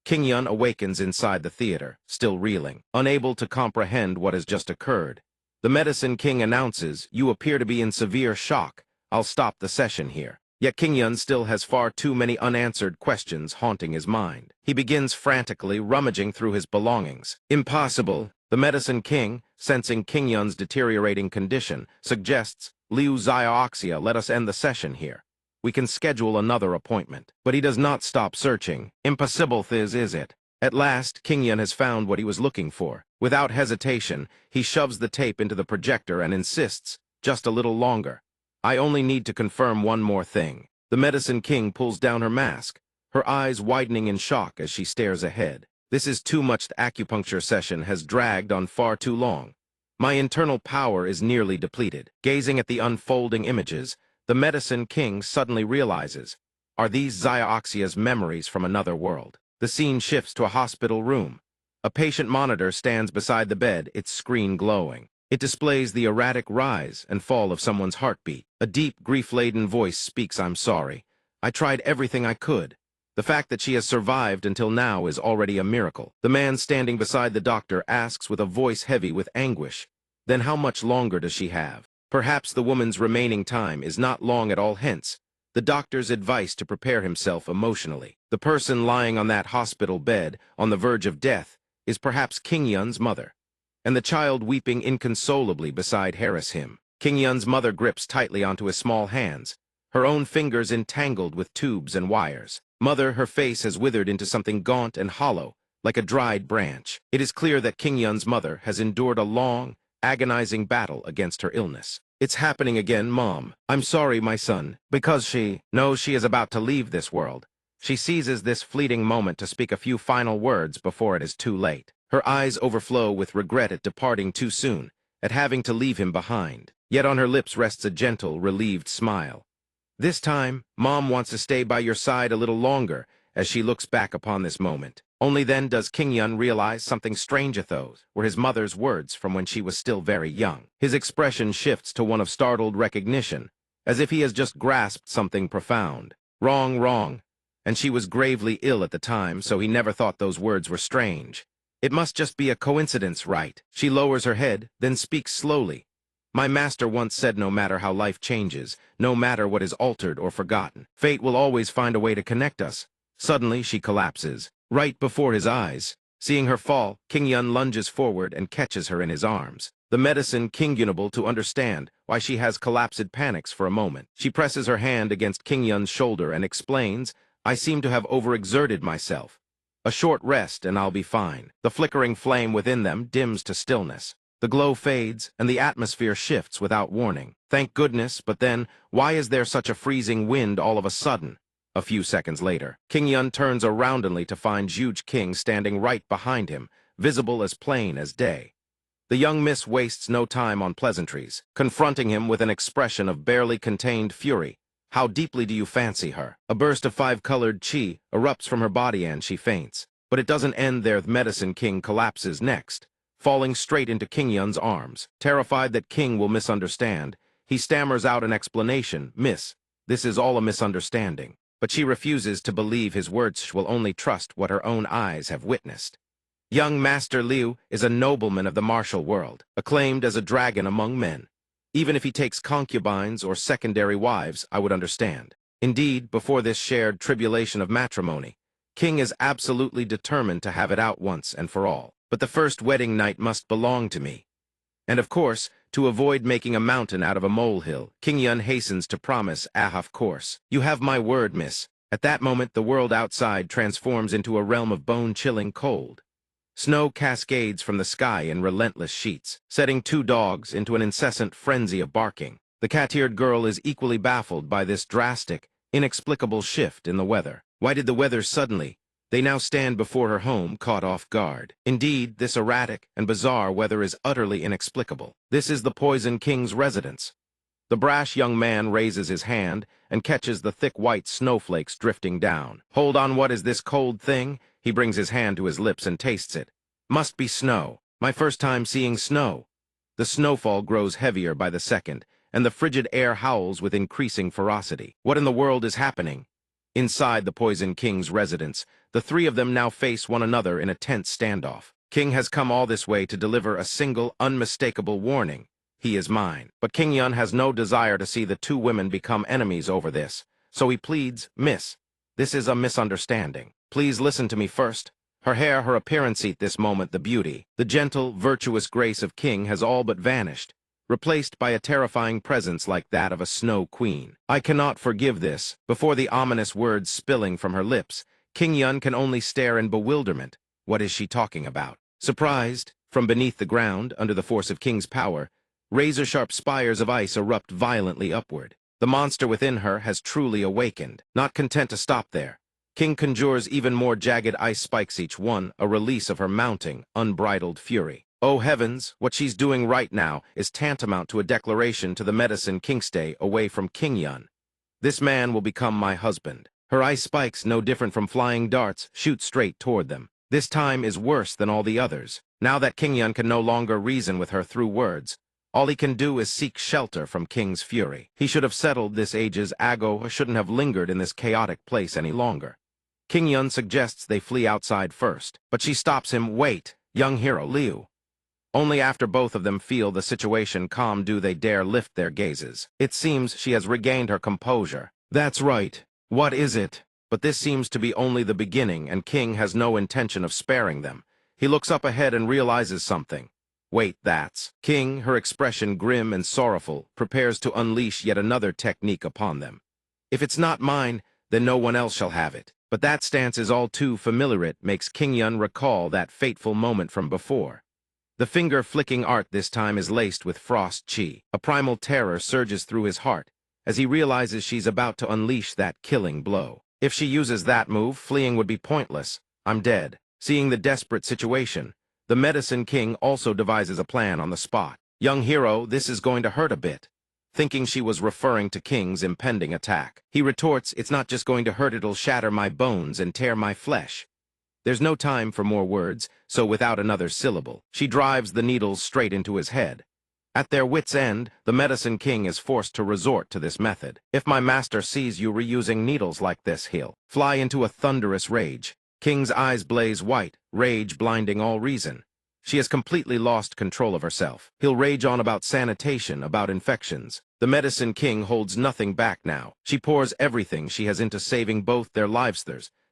Kingyun awakens inside the theater, still reeling, unable to comprehend what has just occurred. The Medicine King announces, "You appear to be in severe shock. I'll stop the session here." Yet Kingyun still has far too many unanswered questions haunting his mind. He begins frantically rummaging through his belongings. Impossible. The Medicine King, sensing Kingyun's deteriorating condition, suggests, "Liu Xiaoxia, let us end the session here. We can schedule another appointment." But he does not stop searching. Impossible is it? At last, Kingyun has found what he was looking for. Without hesitation, he shoves the tape into the projector and insists, "Just a little longer. I only need to confirm one more thing." The Medicine King pulls down her mask, her eyes widening in shock as she stares ahead. This is too much. The acupuncture session has dragged on far too long. My internal power is nearly depleted. Gazing at the unfolding images, the Medicine King suddenly realizes, are these Xiaoxia's memories from another world? The scene shifts to a hospital room. A patient monitor stands beside the bed, its screen glowing. It displays the erratic rise and fall of someone's heartbeat. A deep, grief-laden voice speaks, "I'm sorry. I tried everything I could. The fact that she has survived until now is already a miracle." The man standing beside the doctor asks with a voice heavy with anguish, "Then how much longer does she have?" Perhaps the woman's remaining time is not long at all, hence the doctor's advice to prepare himself emotionally. The person lying on that hospital bed, on the verge of death, is perhaps Kingyun's mother, and the child weeping inconsolably beside him. Kingyun's mother grips tightly onto his small hands, her own fingers entangled with tubes and wires. Mother, her face has withered into something gaunt and hollow, like a dried branch. It is clear that Kingyun's mother has endured a long, agonizing battle against her illness. "It's happening again, Mom. I'm sorry, my son." Because she knows she is about to leave this world, she seizes this fleeting moment to speak a few final words before it is too late. Her eyes overflow with regret at departing too soon, at having to leave him behind. Yet on her lips rests a gentle, relieved smile. This time, Mom wants to stay by your side a little longer as she looks back upon this moment. Only then does Kingyun realize something strange. Those were his mother's words from when she was still very young. His expression shifts to one of startled recognition, as if he has just grasped something profound. Wrong. And she was gravely ill at the time, so he never thought those words were strange. It must just be a coincidence, right? She lowers her head, then speaks slowly. "My master once said no matter how life changes, no matter what is altered or forgotten, fate will always find a way to connect us." Suddenly she collapses, right before his eyes. Seeing her fall, King Yun lunges forward and catches her in his arms. The medicine King unable to understand why she has collapsed panics for a moment. She presses her hand against King Yun's shoulder and explains, I seem to have overexerted myself. A short rest and I'll be fine. The flickering flame within them dims to stillness. The glow fades, and the atmosphere shifts without warning. Thank goodness, but then, why is there such a freezing wind all of a sudden? A few seconds later, King Yun turns aroundly to find huge King standing right behind him, visible as plain as day. The young miss wastes no time on pleasantries, confronting him with an expression of barely contained fury. How deeply do you fancy her? A burst of five-colored chi erupts from her body and she faints. But it doesn't end there. The Medicine King collapses next, falling straight into King Yun's arms. Terrified that King will misunderstand, he stammers out an explanation. Miss, this is all a misunderstanding. But she refuses to believe his words. She will only trust what her own eyes have witnessed. Young Master Liu is a nobleman of the martial world, acclaimed as a dragon among men. Even if he takes concubines or secondary wives, I would understand. Indeed, before this shared tribulation of matrimony, King is absolutely determined to have it out once and for all. But the first wedding night must belong to me. And of course, to avoid making a mountain out of a molehill, King Yun hastens to promise, of course. You have my word, miss. At that moment, the world outside transforms into a realm of bone-chilling cold. Snow cascades from the sky in relentless sheets, setting two dogs into an incessant frenzy of barking. The cat-eared girl is equally baffled by this drastic, inexplicable shift in the weather. Why did the weather suddenly? They now stand before her home, caught off guard. Indeed, this erratic and bizarre weather is utterly inexplicable. This is the Poison King's residence. The brash young man raises his hand and catches the thick white snowflakes drifting down. Hold on, what is this cold thing? He brings his hand to his lips and tastes it. Must be snow. My first time seeing snow. The snowfall grows heavier by the second, and the frigid air howls with increasing ferocity. What in the world is happening? Inside the Poison King's residence, the three of them now face one another in a tense standoff. King has come all this way to deliver a single, unmistakable warning. He is mine. But King Yun has no desire to see the two women become enemies over this. So he pleads, Miss, this is a misunderstanding. Please listen to me first. Her hair, her appearance at this moment, the beauty, the gentle, virtuous grace of King has all but vanished, replaced by a terrifying presence like that of a snow queen. I cannot forgive this. Before the ominous words spilling from her lips, King Yun can only stare in bewilderment. What is she talking about? Surprised, from beneath the ground, under the force of King's power, razor-sharp spires of ice erupt violently upward. The monster within her has truly awakened. Not content to stop there, King conjures even more jagged ice spikes, each one a release of her mounting, unbridled fury. Oh heavens, what she's doing right now is tantamount to a declaration to the Medicine King, stay away from King Yun. This man will become my husband. Her ice spikes, no different from flying darts, shoot straight toward them. This time is worse than all the others. Now that King Yun can no longer reason with her through words, all he can do is seek shelter from King's fury. He should have settled this ages ago, or shouldn't have lingered in this chaotic place any longer. King Yun suggests they flee outside first, but she stops him. Wait, young hero Liu. Only after both of them feel the situation calm do they dare lift their gazes. It seems she has regained her composure. That's right. What is it? But this seems to be only the beginning, and King has no intention of sparing them. He looks up ahead and realizes something. Wait, that's... King, her expression grim and sorrowful, prepares to unleash yet another technique upon them. If it's not mine, then no one else shall have it. But that stance is all too familiar. It makes King Yun recall that fateful moment from before. The finger-flicking art this time is laced with frost chi. A primal terror surges through his heart as he realizes she's about to unleash that killing blow. If she uses that move, fleeing would be pointless. I'm dead. Seeing the desperate situation, the Medicine King also devises a plan on the spot. Young hero, this is going to hurt a bit. Thinking she was referring to King's impending attack, he retorts, it's not just going to hurt, it'll shatter my bones and tear my flesh. There's no time for more words, so without another syllable, she drives the needles straight into his head. At their wits' end, the Medicine King is forced to resort to this method. If my master sees you reusing needles like this, he'll fly into a thunderous rage. King's eyes blaze white, rage blinding all reason. She has completely lost control of herself. He'll rage on about sanitation, about infections. The Medicine King holds nothing back now. She pours everything she has into saving both their lives,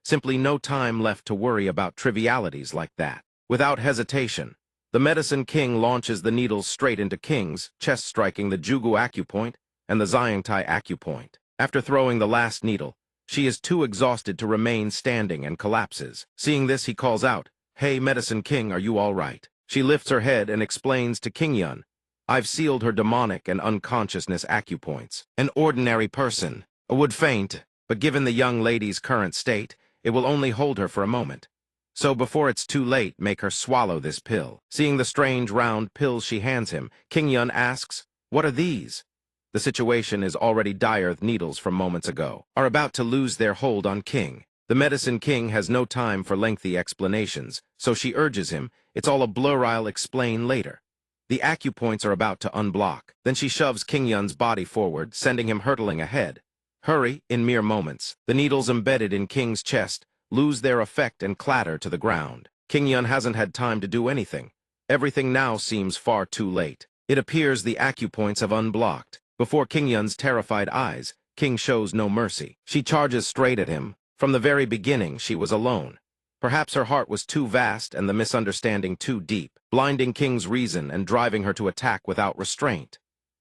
Simply no time left to worry about trivialities like that. Without hesitation, the Medicine King launches the needles straight into King's chest, striking the Jianghu acupoint and the Xiangtai acupoint. After throwing the last needle, she is too exhausted to remain standing and collapses. Seeing this, he calls out, "Hey, Medicine King, are you all right?" She lifts her head and explains to King Yun, "I've sealed her demonic and unconsciousness acupoints. An ordinary person would faint, but given the young lady's current state, it will only hold her for a moment. So before it's too late, make her swallow this pill." Seeing the strange round pills she hands him, King Yun asks, "What are these?" The situation is already dire. Needles from moments ago are about to lose their hold on King. The Medicine King has no time for lengthy explanations, so she urges him, "It's all a blur, I'll explain later." The acupoints are about to unblock. Then she shoves King Yun's body forward, sending him hurtling ahead. Hurry, in mere moments, the needles embedded in King's chest lose their effect and clatter to the ground. King Yun hasn't had time to do anything. Everything now seems far too late. It appears the acupoints have unblocked. Before King Yun's terrified eyes, King shows no mercy. She charges straight at him. From the very beginning, she was alone. Perhaps her heart was too vast and the misunderstanding too deep, blinding King's reason and driving her to attack without restraint.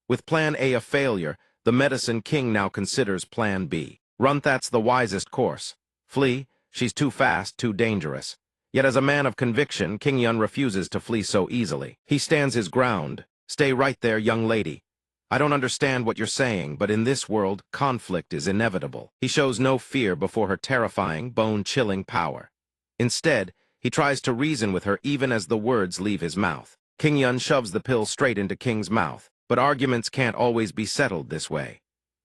With Plan A a failure, the Medicine King now considers Plan B. Run, that's the wisest course. Flee, she's too fast, too dangerous. Yet as a man of conviction, King Yun refuses to flee so easily. He stands his ground. "Stay right there, young lady. I don't understand what you're saying, but in this world, conflict is inevitable." He shows no fear before her terrifying, bone-chilling power. Instead, he tries to reason with her even as the words leave his mouth. King Yun shoves the pill straight into King's mouth, but arguments can't always be settled this way.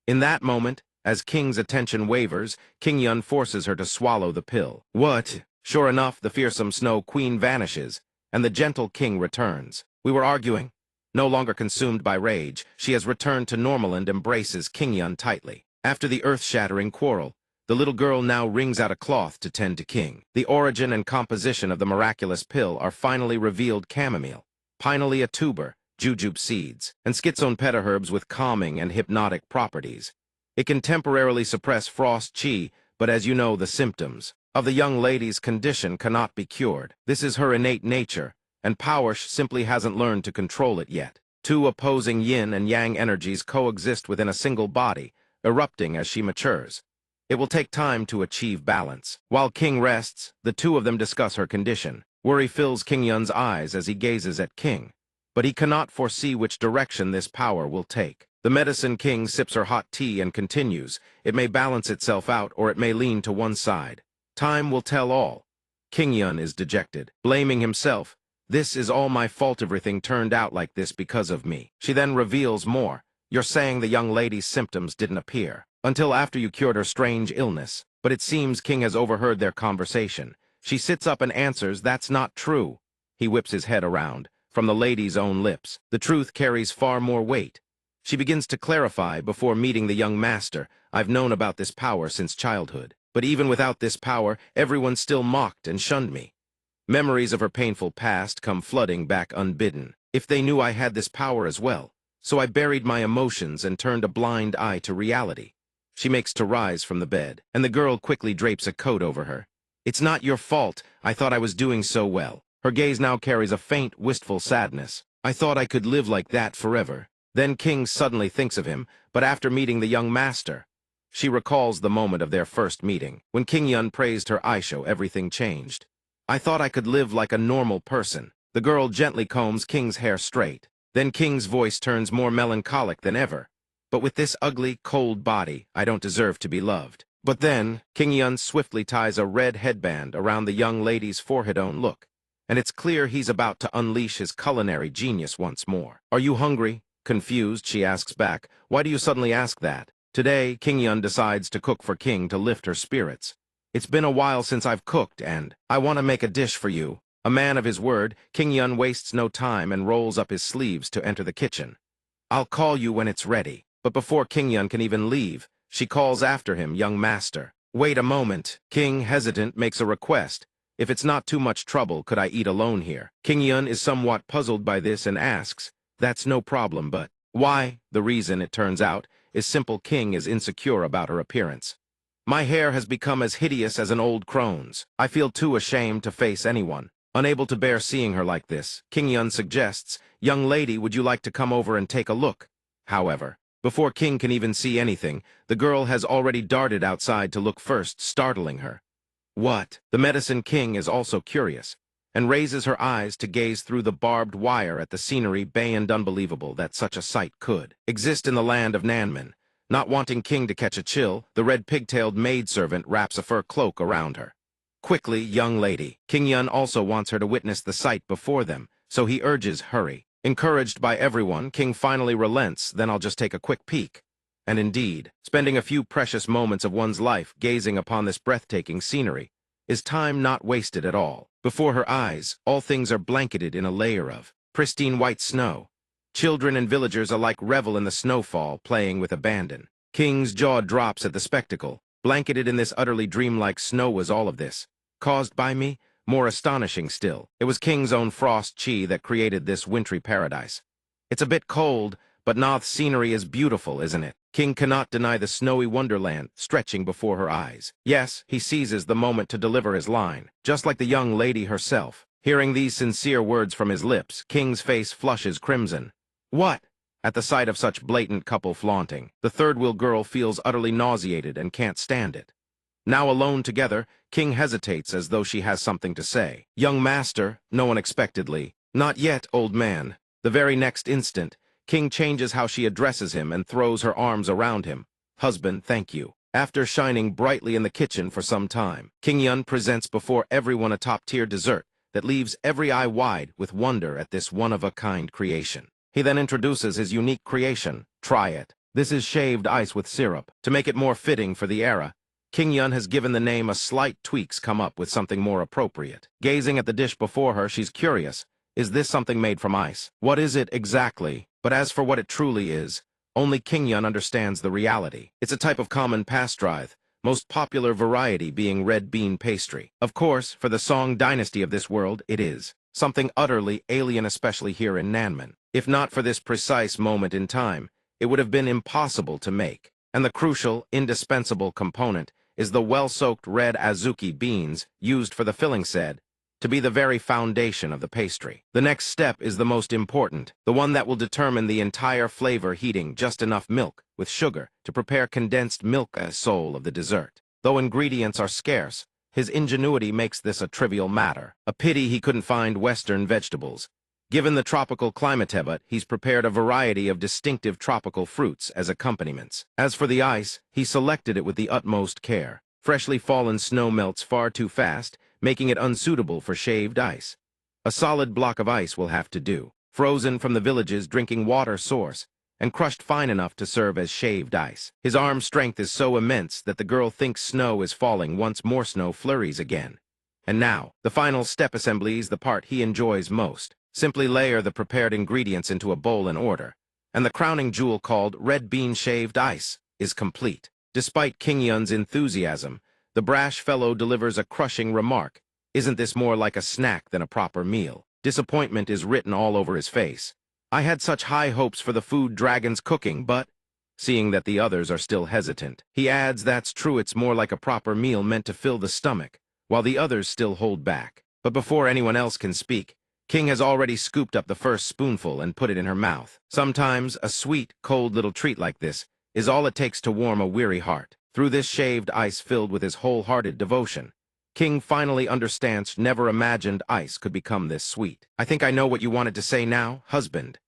In that moment, as King's attention wavers, King Yun forces her to swallow the pill. What? Sure enough, the fearsome Snow Queen vanishes, and the gentle King returns. "We were arguing." No longer consumed by rage, she has returned to normal and embraces King Yun tightly. After the earth-shattering quarrel, the little girl now wrings out a cloth to tend to King. The origin and composition of the miraculous pill are finally revealed: chamomile, Pinealia tuber, jujube seeds, and schizone petaherbs with calming and hypnotic properties. It can temporarily suppress frost chi, but as you know, the symptoms of the young lady's condition cannot be cured. This is her innate nature, and Powers simply hasn't learned to control it yet. Two opposing yin and yang energies coexist within a single body, erupting as she matures. It will take time to achieve balance. While King rests, the two of them discuss her condition. Worry fills King Yun's eyes as he gazes at King, but he cannot foresee which direction this power will take. The Medicine King sips her hot tea and continues. It may balance itself out, or it may lean to one side. Time will tell all. King Yun is dejected, blaming himself. "This is all my fault. Everything turned out like this because of me." She then reveals more. "You're saying the young lady's symptoms didn't appear until after you cured her strange illness." But it seems King has overheard their conversation. She sits up and answers, "That's not true." He whips his head around. From the lady's own lips, the truth carries far more weight. She begins to clarify. "Before meeting the young master, I've known about this power since childhood. But even without this power, everyone still mocked and shunned me." Memories of her painful past come flooding back unbidden. "If they knew I had this power as well. So I buried my emotions and turned a blind eye to reality." She makes to rise from the bed, and the girl quickly drapes a coat over her. "It's not your fault. I thought I was doing so well." Her gaze now carries a faint, wistful sadness. "I thought I could live like that forever." Then King suddenly thinks of him, but after meeting the young master. She recalls the moment of their first meeting. When King Yun praised her Aisho, everything changed. "I thought I could live like a normal person." The girl gently combs King's hair straight. Then King's voice turns more melancholic than ever. "But with this ugly, cold body, I don't deserve to be loved." But then, King Yun swiftly ties a red headband around the young lady's forehead. Look, and it's clear he's about to unleash his culinary genius once more. "Are you hungry?" Confused, she asks back, "Why do you suddenly ask that?" Today, King Yun decides to cook for King to lift her spirits. "It's been a while since I've cooked, and I want to make a dish for you." A man of his word, King Yun wastes no time and rolls up his sleeves to enter the kitchen. "I'll call you when it's ready." But before King Yun can even leave, she calls after him, "Young master." "Wait a moment." King, hesitant, makes a request. "If it's not too much trouble, could I eat alone here?" King Yun is somewhat puzzled by this and asks, "That's no problem, but why?" The reason, it turns out, is simple. King is insecure about her appearance. My hair has become as hideous as an old crone's. I feel too ashamed to face anyone. Unable to bear seeing her like this, King Yun suggests, "Young lady, would you like to come over and take a look?" However, before King can even see anything, the girl has already darted outside to look first, startling her. What? The Medicine King is also curious, and raises her eyes to gaze through the barbed wire at the scenery, beyond unbelievable that such a sight could exist in the land of Nanman. Not wanting King to catch a chill, the red pigtailed maidservant wraps a fur cloak around her. Quickly, young lady. King Yun also wants her to witness the sight before them, so he urges hurry. Encouraged by everyone, King finally relents, "Then I'll just take a quick peek." And indeed, spending a few precious moments of one's life gazing upon this breathtaking scenery is time not wasted at all. Before her eyes, all things are blanketed in a layer of pristine white snow. Children and villagers alike revel in the snowfall, playing with abandon. King's jaw drops at the spectacle. Blanketed in this utterly dreamlike snow was all of this. Caused by me? More astonishing still, it was King's own frost chi that created this wintry paradise. It's a bit cold, but Noth's scenery is beautiful, isn't it? King cannot deny the snowy wonderland stretching before her eyes. Yes, he seizes the moment to deliver his line, just like the young lady herself. Hearing these sincere words from his lips, King's face flushes crimson. What? At the sight of such blatant couple flaunting, the third-wheel girl feels utterly nauseated and can't stand it. Now alone together, King hesitates as though she has something to say. "Young master," no unexpectedly. "Not yet, old man." The very next instant, King changes how she addresses him and throws her arms around him. "Husband, thank you." After shining brightly in the kitchen for some time, King Yun presents before everyone a top-tier dessert that leaves every eye wide with wonder at this one-of-a-kind creation. He then introduces his unique creation. "Try it. This is shaved ice with syrup." To make it more fitting for the era, King Yun has given the name a slight tweaks come up with something more appropriate. Gazing at the dish before her, she's curious. Is this something made from ice? What is it exactly? But as for what it truly is, only King Yun understands the reality. It's a type of common pastry, most popular variety being red bean pastry. Of course, for the Song Dynasty of this world, it is something utterly alien, especially here in Nanman. If not for this precise moment in time, it would have been impossible to make. And the crucial, indispensable component is the well-soaked red azuki beans used for the filling said to be the very foundation of the pastry. The next step is the most important, the one that will determine the entire flavor, heating just enough milk with sugar to prepare condensed milk as soul of the dessert. Though ingredients are scarce, his ingenuity makes this a trivial matter. A pity he couldn't find Western vegetables. Given the tropical climate, but he's prepared a variety of distinctive tropical fruits as accompaniments. As for the ice, he selected it with the utmost care. Freshly fallen snow melts far too fast, making it unsuitable for shaved ice. A solid block of ice will have to do, frozen from the village's drinking water source, and crushed fine enough to serve as shaved ice. His arm strength is so immense that the girl thinks snow is falling once more snow flurries again. And now, the final step assembly is the part he enjoys most. Simply layer the prepared ingredients into a bowl in order, and the crowning jewel called red bean shaved ice is complete. Despite King Yun's enthusiasm, the brash fellow delivers a crushing remark. "Isn't this more like a snack than a proper meal?" Disappointment is written all over his face. "I had such high hopes for the food dragon's cooking, but..." Seeing that the others are still hesitant, he adds, "That's true, it's more like a proper meal meant to fill the stomach," while the others still hold back. But before anyone else can speak, King has already scooped up the first spoonful and put it in her mouth. Sometimes a sweet, cold little treat like this is all it takes to warm a weary heart. Through this shaved ice filled with his wholehearted devotion, King finally understands never imagined ice could become this sweet. "I think I know what you wanted to say now, husband."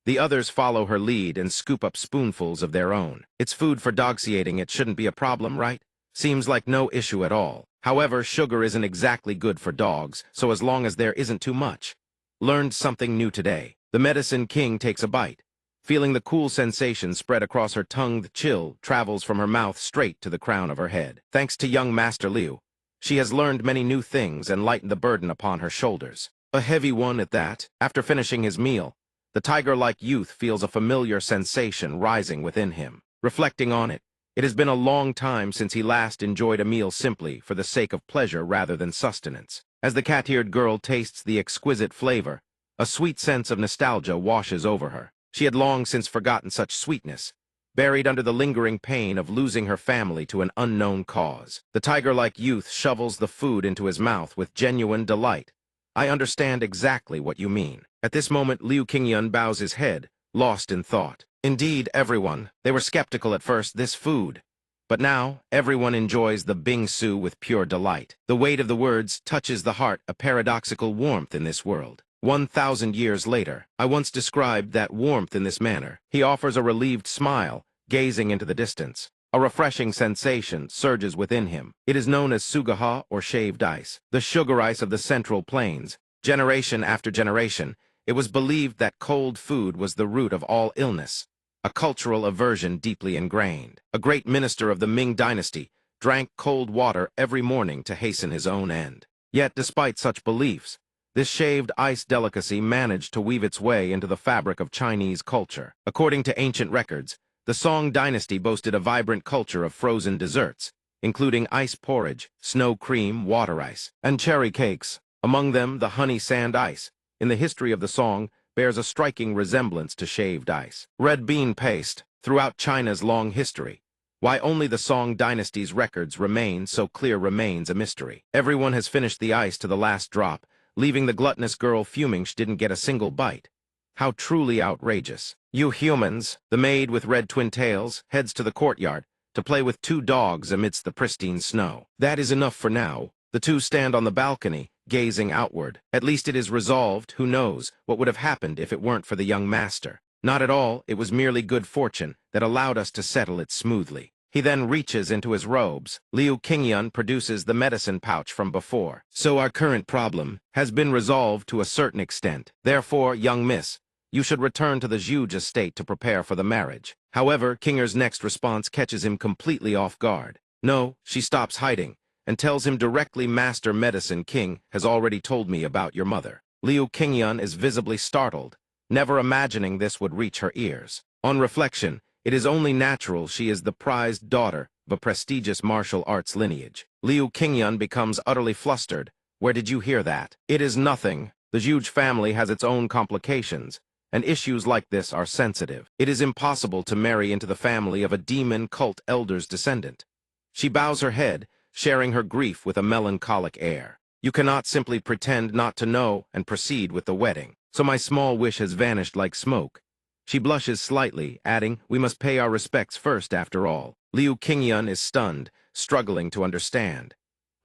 The others follow her lead and scoop up spoonfuls of their own. "It's food for dogs eating, it shouldn't be a problem, right?" Seems like no issue at all. However, sugar isn't exactly good for dogs, so as long as there isn't too much. Learned something new today. The Medicine King takes a bite. Feeling the cool sensation spread across her tongue, the chill travels from her mouth straight to the crown of her head. Thanks to young Master Liu, she has learned many new things and lightened the burden upon her shoulders. A heavy one at that. After finishing his meal, the tiger-like youth feels a familiar sensation rising within him. Reflecting on it, it has been a long time since he last enjoyed a meal simply for the sake of pleasure rather than sustenance. As the cat-eared girl tastes the exquisite flavor, a sweet sense of nostalgia washes over her. She had long since forgotten such sweetness, buried under the lingering pain of losing her family to an unknown cause. The tiger-like youth shovels the food into his mouth with genuine delight. I understand exactly what you mean. At this moment, Liu Qingyun bows his head, lost in thought. Indeed, everyone, they were skeptical at first, this food. But now, everyone enjoys the bingsu with pure delight. The weight of the words touches the heart, a paradoxical warmth in this world. 1,000 years later, I once described that warmth in this manner. He offers a relieved smile, gazing into the distance. A refreshing sensation surges within him. It is known as sugaha, or shaved ice, the sugar ice of the Central Plains. Generation after generation, it was believed that cold food was the root of all illness, a cultural aversion deeply ingrained. A great minister of the Ming Dynasty drank cold water every morning to hasten his own end. Yet, despite such beliefs, this shaved ice delicacy managed to weave its way into the fabric of Chinese culture. According to ancient records, the Song Dynasty boasted a vibrant culture of frozen desserts, including ice porridge, snow cream, water ice, and cherry cakes. Among them, the honey sand ice, in the history of the Song, bears a striking resemblance to shaved ice. Red bean paste, throughout China's long history. Why only the Song Dynasty's records remain so clear remains a mystery. Everyone has finished the ice to the last drop, leaving the gluttonous girl fuming she didn't get a single bite. How truly outrageous. You humans, the maid with red twin tails, heads to the courtyard to play with 2 dogs amidst the pristine snow. That is enough for now. The 2 stand on the balcony, gazing outward. At least it is resolved. Who knows what would have happened if it weren't for the young master. Not at all. It was merely good fortune that allowed us to settle it smoothly. He then reaches into his robes. Liu Qingyun produces the medicine pouch from before. So our current problem has been resolved to a certain extent. Therefore, young miss, you should return to the Zhuge estate to prepare for the marriage. However, Kinger's next response catches him completely off guard. No, she stops hiding and tells him directly, Master Medicine King has already told me about your mother. Liu Qingyun is visibly startled, never imagining this would reach her ears. On reflection, it is only natural she is the prized daughter of a prestigious martial arts lineage. Liu Qingyun becomes utterly flustered. Where did you hear that? It is nothing. The Zhuge family has its own complications, and issues like this are sensitive. It is impossible to marry into the family of a demon cult elder's descendant. She bows her head, sharing her grief with a melancholic air. You cannot simply pretend not to know and proceed with the wedding. So my small wish has vanished like smoke. She blushes slightly, adding, we must pay our respects first after all. Liu Qingyun is stunned, struggling to understand.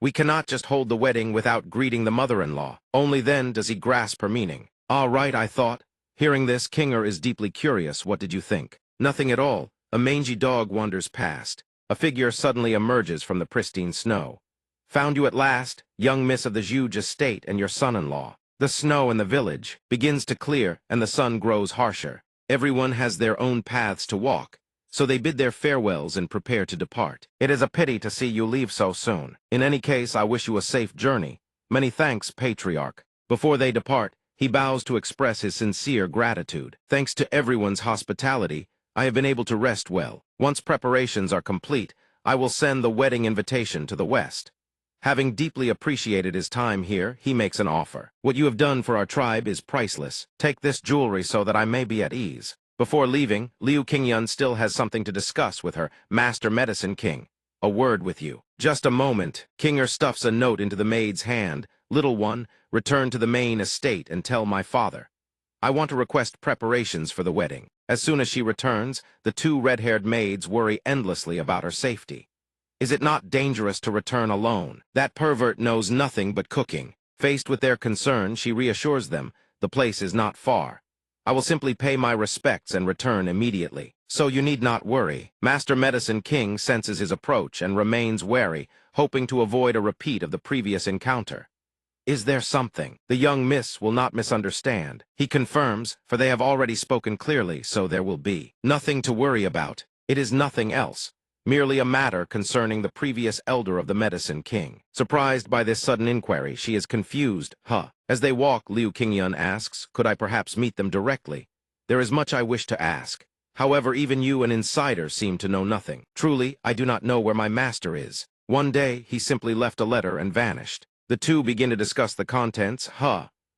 We cannot just hold the wedding without greeting the mother-in-law. Only then does he grasp her meaning. All right, I thought. Hearing this, Kinger is deeply curious. What did you think? Nothing at all. A mangy dog wanders past. A figure suddenly emerges from the pristine snow. Found you at last, young miss of the Zhuge estate and your son-in-law. The snow in the village begins to clear and the sun grows harsher. Everyone has their own paths to walk, so they bid their farewells and prepare to depart. It is a pity to see you leave so soon. In any case, I wish you a safe journey. Many thanks, Patriarch. Before they depart, he bows to express his sincere gratitude. Thanks to everyone's hospitality, I have been able to rest well. Once preparations are complete, I will send the wedding invitation to the West. Having deeply appreciated his time here, he makes an offer. What you have done for our tribe is priceless. Take this jewelry so that I may be at ease. Before leaving, Liu Qingyun still has something to discuss with her Master Medicine King. A word with you. Just a moment. Kinger stuffs a note into the maid's hand. Little one, return to the main estate and tell my father. I want to request preparations for the wedding. As soon as she returns, the 2 red-haired maids worry endlessly about her safety. Is it not dangerous to return alone? That pervert knows nothing but cooking. Faced with their concern, she reassures them, the place is not far. I will simply pay my respects and return immediately. So you need not worry. Master Medicine King senses his approach and remains wary, hoping to avoid a repeat of the previous encounter. Is there something? The young miss will not misunderstand. He confirms, for they have already spoken clearly, so there will be nothing to worry about. It is nothing else. Merely a matter concerning the previous elder of the Medicine King. Surprised by this sudden inquiry, she is confused. As they walk, Liu Qingyun asks, could I perhaps meet them directly? There is much I wish to ask. However, even you, an insider, seem to know nothing. Truly, I do not know where my master is. One day, he simply left a letter and vanished. The 2 begin to discuss the contents.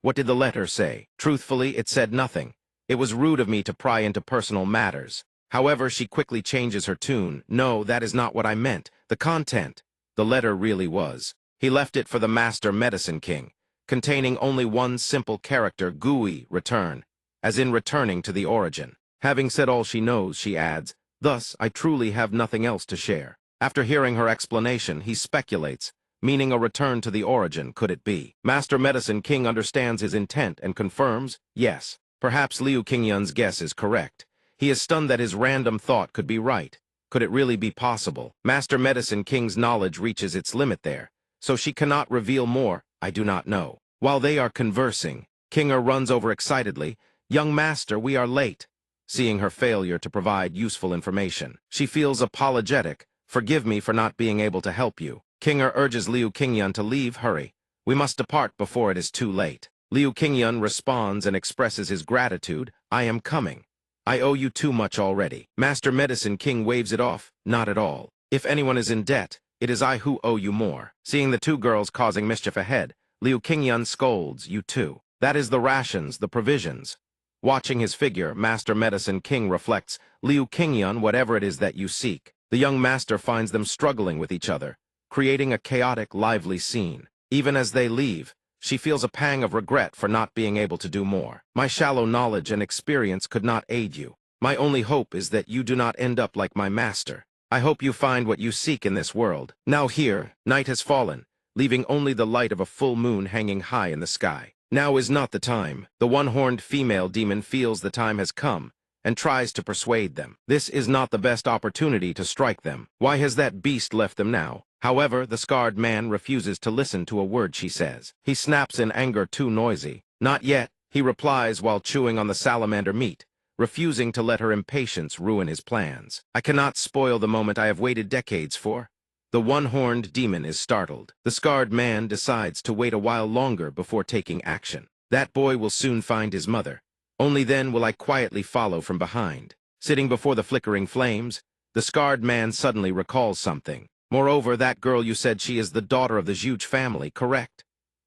What did the letter say? Truthfully, it said nothing. It was rude of me to pry into personal matters. However, she quickly changes her tune. No, that is not what I meant. The content. The letter really was. He left it for the Master Medicine King, containing only one simple character, Gui, return, as in returning to the origin. Having said all she knows, she adds, thus, I truly have nothing else to share. After hearing her explanation, he speculates, meaning a return to the origin, could it be? Master Medicine King understands his intent and confirms, yes. Perhaps Liu Qingyun's guess is correct. He is stunned that his random thought could be right. Could it really be possible? Master Medicine King's knowledge reaches its limit there, so she cannot reveal more. I do not know. While they are conversing, Kinger runs over excitedly, young master, we are late. Seeing her failure to provide useful information, she feels apologetic. Forgive me for not being able to help you. Kinger urges Liu Qingyun to leave. Hurry. We must depart before it is too late. Liu Qingyun responds and expresses his gratitude. I am coming. I owe you too much already. Master Medicine King waves it off. Not at all. If anyone is in debt, it is I who owe you more. Seeing the two girls causing mischief ahead, Liu Qingyun scolds, you too. That is the rations, the provisions. Watching his figure, Master Medicine King reflects, Liu Qingyun, whatever it is that you seek. The young master finds them struggling with each other, creating a chaotic, lively scene. Even as they leave, she feels a pang of regret for not being able to do more. My shallow knowledge and experience could not aid you. My only hope is that you do not end up like my master. I hope you find what you seek in this world. Now here, night has fallen, leaving only the light of a full moon hanging high in the sky. Now is not the time. The one-horned female demon feels the time has come, and tries to persuade them. This is not the best opportunity to strike them. Why has that beast left them now? However, the scarred man refuses to listen to a word she says. He snaps in anger, too noisy. Not yet, he replies while chewing on the salamander meat, refusing to let her impatience ruin his plans. I cannot spoil the moment I have waited decades for. The one-horned demon is startled. The scarred man decides to wait a while longer before taking action. That boy will soon find his mother. Only then will I quietly follow from behind. Sitting before the flickering flames, the scarred man suddenly recalls something. Moreover, that girl, you said she is the daughter of the huge family, correct?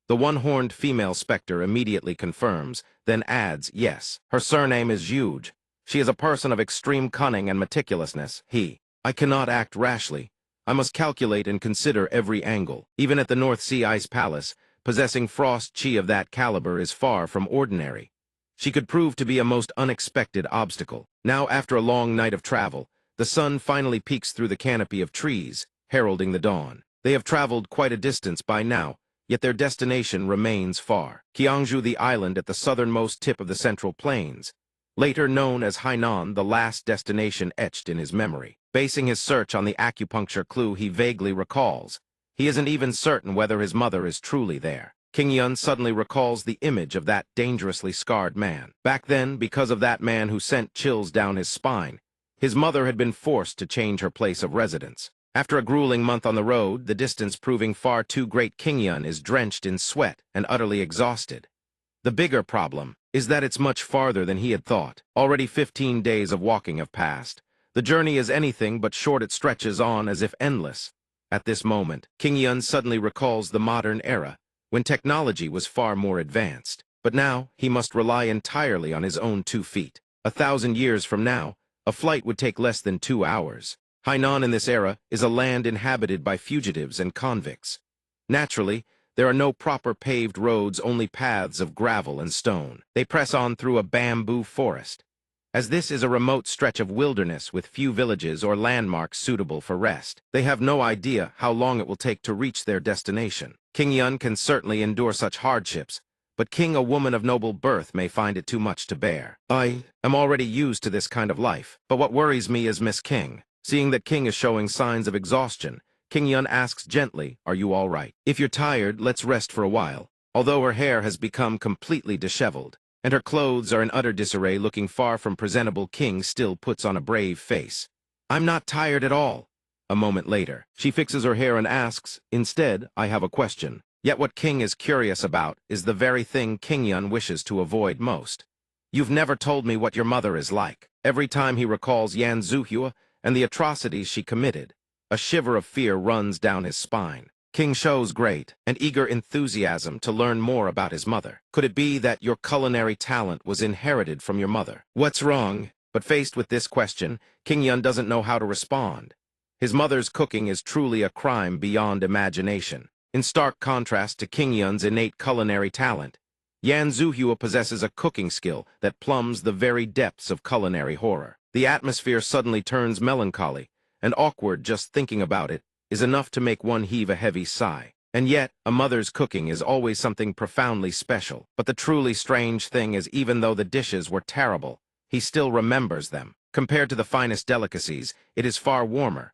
The one-horned female specter immediately confirms, then adds, yes. Her surname is huge. She is a person of extreme cunning and meticulousness. I cannot act rashly. I must calculate and consider every angle. Even at the North Sea Ice Palace, possessing frost chi of that caliber is far from ordinary. She could prove to be a most unexpected obstacle. Now, after a long night of travel, the sun finally peeks through the canopy of trees, heralding the dawn. They have traveled quite a distance by now, yet their destination remains far. Jianghu, the island at the southernmost tip of the Central Plains, later known as Hainan, the last destination etched in his memory. Basing his search on the acupuncture clue he vaguely recalls, he isn't even certain whether his mother is truly there. Qingyun suddenly recalls the image of that dangerously scarred man. Back then, because of that man who sent chills down his spine, his mother had been forced to change her place of residence. After a grueling month on the road, the distance proving far too great, Qingyun is drenched in sweat and utterly exhausted. The bigger problem is that it's much farther than he had thought. Already 15 days of walking have passed. The journey is anything but short. It stretches on as if endless. At this moment, Qingyun suddenly recalls the modern era, when technology was far more advanced. But now, he must rely entirely on his own 2 feet. 1,000 years from now, a flight would take less than 2 hours. Hainan in this era is a land inhabited by fugitives and convicts. Naturally, there are no proper paved roads, only paths of gravel and stone. They press on through a bamboo forest. As this is a remote stretch of wilderness with few villages or landmarks suitable for rest, they have no idea how long it will take to reach their destination. Qingyun can certainly endure such hardships, but King, a woman of noble birth, may find it too much to bear. I am already used to this kind of life, but what worries me is Miss King. Seeing that King is showing signs of exhaustion, Qingyun asks gently, are you all right? If you're tired, let's rest for a while. Although her hair has become completely disheveled, and her clothes are in utter disarray, looking far from presentable, King still puts on a brave face. I'm not tired at all. A moment later, she fixes her hair and asks, instead, I have a question. Yet what King is curious about is the very thing Qingyun wishes to avoid most. You've never told me what your mother is like. Every time he recalls Yan Zuhua and the atrocities she committed, a shiver of fear runs down his spine. King shows great and eager enthusiasm to learn more about his mother. Could it be that your culinary talent was inherited from your mother? What's wrong? But faced with this question, King Yun doesn't know how to respond. His mother's cooking is truly a crime beyond imagination. In stark contrast to King Yun's innate culinary talent, Yan Zuhua possesses a cooking skill that plumbs the very depths of culinary horror. The atmosphere suddenly turns melancholy, and awkward just thinking about it is enough to make one heave a heavy sigh. And yet, a mother's cooking is always something profoundly special. But the truly strange thing is, even though the dishes were terrible, he still remembers them. Compared to the finest delicacies, it is far warmer.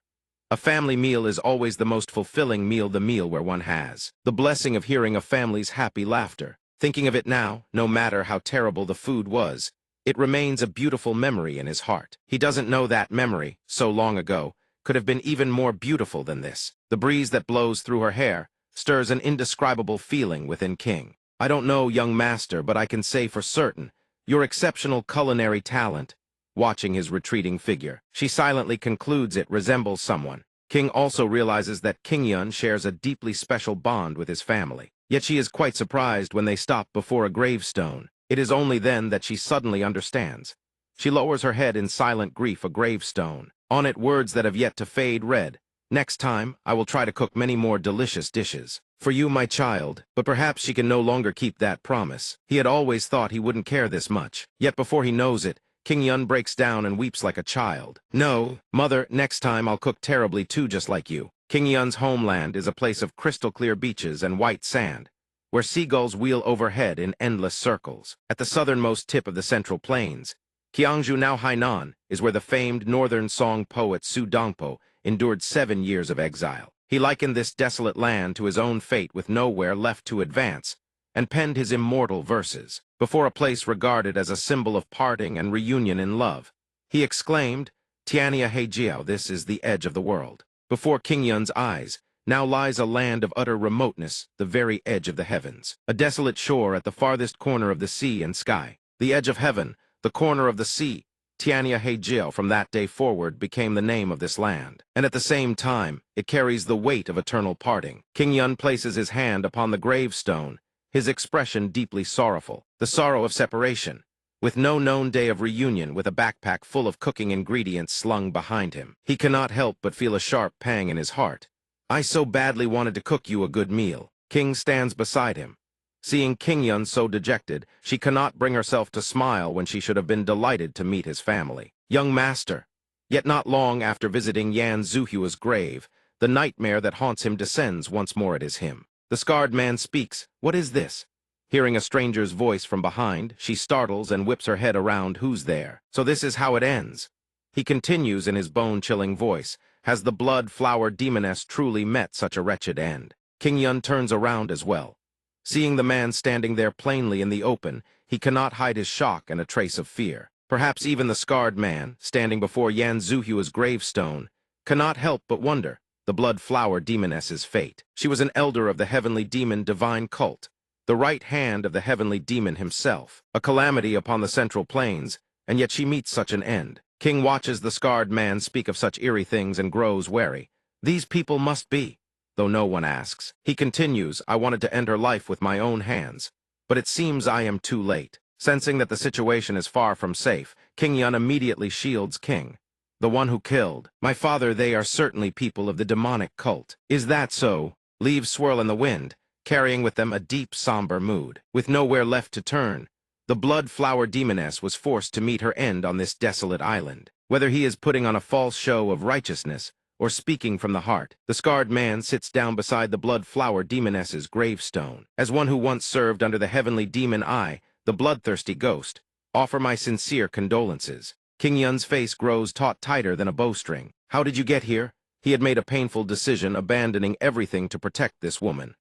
A family meal is always the most fulfilling meal, the meal where one has the blessing of hearing a family's happy laughter. Thinking of it now, no matter how terrible the food was, it remains a beautiful memory in his heart. He doesn't know that memory, so long ago, could have been even more beautiful than this. The breeze that blows through her hair stirs an indescribable feeling within King. I don't know, young master, but I can say for certain, your exceptional culinary talent. Watching his retreating figure, she silently concludes it resembles someone. King also realizes that King Yun shares a deeply special bond with his family. Yet she is quite surprised when they stop before a gravestone. It is only then that she suddenly understands. She lowers her head in silent grief. A gravestone. On it words that have yet to fade read, "Next time, I will try to cook many more delicious dishes for you, my child." But perhaps she can no longer keep that promise. He had always thought he wouldn't care this much. Yet before he knows it, King Yun breaks down and weeps like a child. "No, mother, next time I'll cook terribly too, just like you." King Yun's homeland is a place of crystal-clear beaches and white sand, where seagulls wheel overhead in endless circles. At the southernmost tip of the Central Plains, Jianghu, now Hainan, is where the famed northern song poet Su Dongpo endured 7 years of exile. He likened this desolate land to his own fate with nowhere left to advance, and penned his immortal verses. Before a place regarded as a symbol of parting and reunion in love, he exclaimed, "Tiania Heijiao, this is the edge of the world." Before King Yun's eyes now lies a land of utter remoteness, the very edge of the heavens. A desolate shore at the farthest corner of the sea and sky. The edge of heaven, the corner of the sea. Tiania Heijiao from that day forward became the name of this land. And at the same time, it carries the weight of eternal parting. King Yun places his hand upon the gravestone, his expression deeply sorrowful. The sorrow of separation, with no known day of reunion, with a backpack full of cooking ingredients slung behind him. He cannot help but feel a sharp pang in his heart. "I so badly wanted to cook you a good meal." King stands beside him. Seeing King Yun so dejected, she cannot bring herself to smile when she should have been delighted to meet his family. "Young master." Yet not long after visiting Yan Zuhua's grave, the nightmare that haunts him descends once more at his hymn. The scarred man speaks. "What is this?" Hearing a stranger's voice from behind, she startles and whips her head around. "Who's there?" "So this is how it ends." He continues in his bone-chilling voice. Has the blood-flower demoness truly met such a wretched end? King Yun turns around as well. Seeing the man standing there plainly in the open, he cannot hide his shock and a trace of fear. Perhaps even the scarred man, standing before Yan Zuhua's gravestone, cannot help but wonder the blood-flower demoness's fate. She was an elder of the heavenly demon divine cult, the right hand of the heavenly demon himself, a calamity upon the Central Plains, and yet she meets such an end. King watches the scarred man speak of such eerie things and grows wary. These people must be, though no one asks. He continues, "I wanted to end her life with my own hands, but it seems I am too late." Sensing that the situation is far from safe, King Yun immediately shields King. "The one who killed my father, they are certainly people of the demonic cult." "Is that so?" Leaves swirl in the wind, carrying with them a deep, somber mood. With nowhere left to turn, the blood-flower demoness was forced to meet her end on this desolate island. Whether he is putting on a false show of righteousness or speaking from the heart, the scarred man sits down beside the blood-flower demoness's gravestone. "As one who once served under the heavenly demon, I, the bloodthirsty ghost, offer my sincere condolences." King Yun's face grows taut tighter than a bowstring. How did you get here? He had made a painful decision, abandoning everything to protect this woman.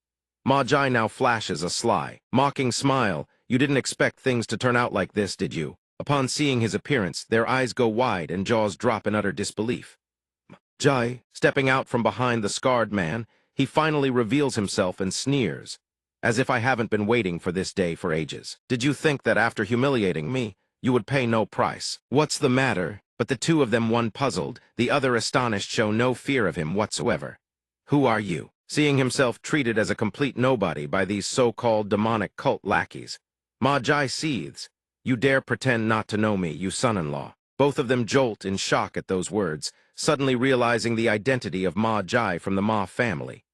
Ma Jai now flashes a sly, mocking smile. "You didn't expect things to turn out like this, did you?" Upon seeing his appearance, their eyes go wide and jaws drop in utter disbelief. Jai, stepping out from behind the scarred man, he finally reveals himself and sneers. "As if I haven't been waiting for this day for ages. Did you think that after humiliating me, you would pay no price?" "What's the matter?" But the two of them, one puzzled, the other astonished, show no fear of him whatsoever. "Who are you?" Seeing himself treated as a complete nobody by these so-called demonic cult lackeys, Ma Jai seethes. "You dare pretend not to know me, you son-in-law." Both of them jolt in shock at those words, suddenly realizing the identity of Ma Jai from the Ma family.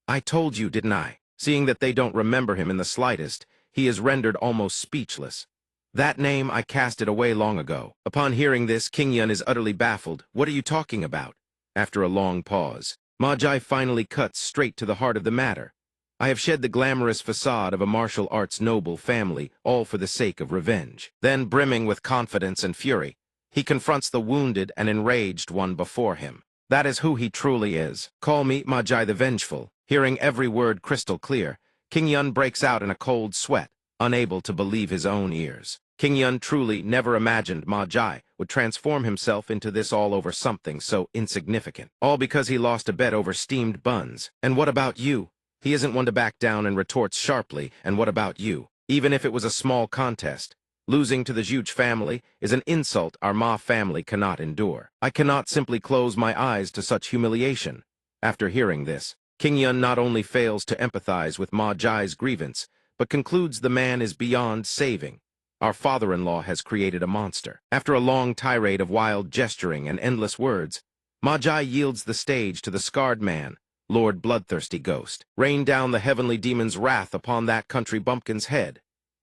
I told you, didn't I? Seeing that they don't remember him in the slightest, he is rendered almost speechless. That name, I cast it away long ago. Upon hearing this, King Yun is utterly baffled. What are you talking about? After a long pause, Ma Jai finally cuts straight to the heart of the matter. I have shed the glamorous facade of a martial arts noble family, all for the sake of revenge. Then, brimming with confidence and fury, he confronts the wounded and enraged one before him. That is who he truly is. Call me Ma Jai the Vengeful. Hearing every word crystal clear, King Yun breaks out in a cold sweat, unable to believe his own ears. King Yun truly never imagined Ma Jai would transform himself into this all over something so insignificant. All because he lost a bet over steamed buns. And what about you? He isn't one to back down and retorts sharply, and what about you? Even if it was a small contest, losing to the Zhuge family is an insult our Ma family cannot endure. I cannot simply close my eyes to such humiliation. After hearing this, King Yun not only fails to empathize with Ma Jai's grievance, but concludes the man is beyond saving. Our father-in-law has created a monster. After a long tirade of wild gesturing and endless words, Ma Jai yields the stage to the scarred man, Lord Bloodthirsty Ghost. Rain down the heavenly demon's wrath upon that country bumpkin's head.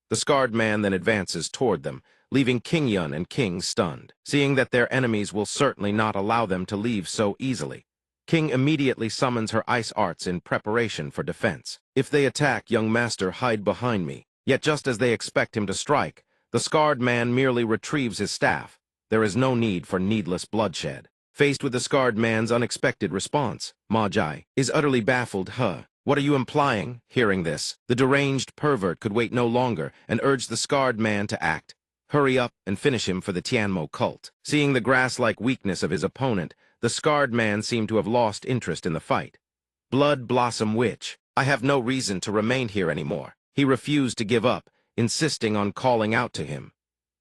The scarred man then advances toward them, leaving King Yun and King stunned. Seeing that their enemies will certainly not allow them to leave so easily, King immediately summons her ice arts in preparation for defense. If they attack, young master, hide behind me. Yet just as they expect him to strike, the scarred man merely retrieves his staff. There is no need for needless bloodshed. Faced with the scarred man's unexpected response, Ma Jai is utterly baffled. What are you implying? Hearing this, the deranged pervert could wait no longer and urged the scarred man to act. Hurry up and finish him for the Tianmo cult. Seeing the grass-like weakness of his opponent, the scarred man seemed to have lost interest in the fight. Blood Blossom Witch, I have no reason to remain here anymore. He refused to give up, insisting on calling out to him.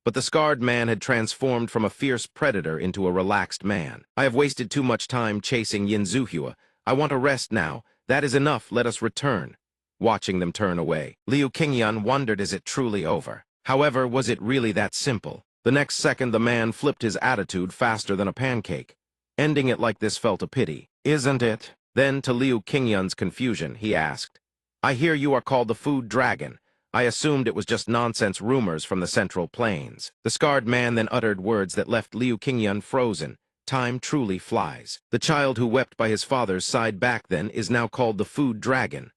But the scarred man had transformed from a fierce predator into a relaxed man. I have wasted too much time chasing Yin Zuhua. I want a rest now. That is enough. Let us return. Watching them turn away, Liu Qingyun wondered, is it truly over? However, was it really that simple? The next second, the man flipped his attitude faster than a pancake. Ending it like this felt a pity. Isn't it? Then, to Liu Qingyun's confusion, he asked, I hear you are called the Food Dragon. I assumed it was just nonsense rumors from the Central Plains. The scarred man then uttered words that left Liu Qingyun frozen. Time truly flies. The child who wept by his father's side back then is now called the Food Dragon.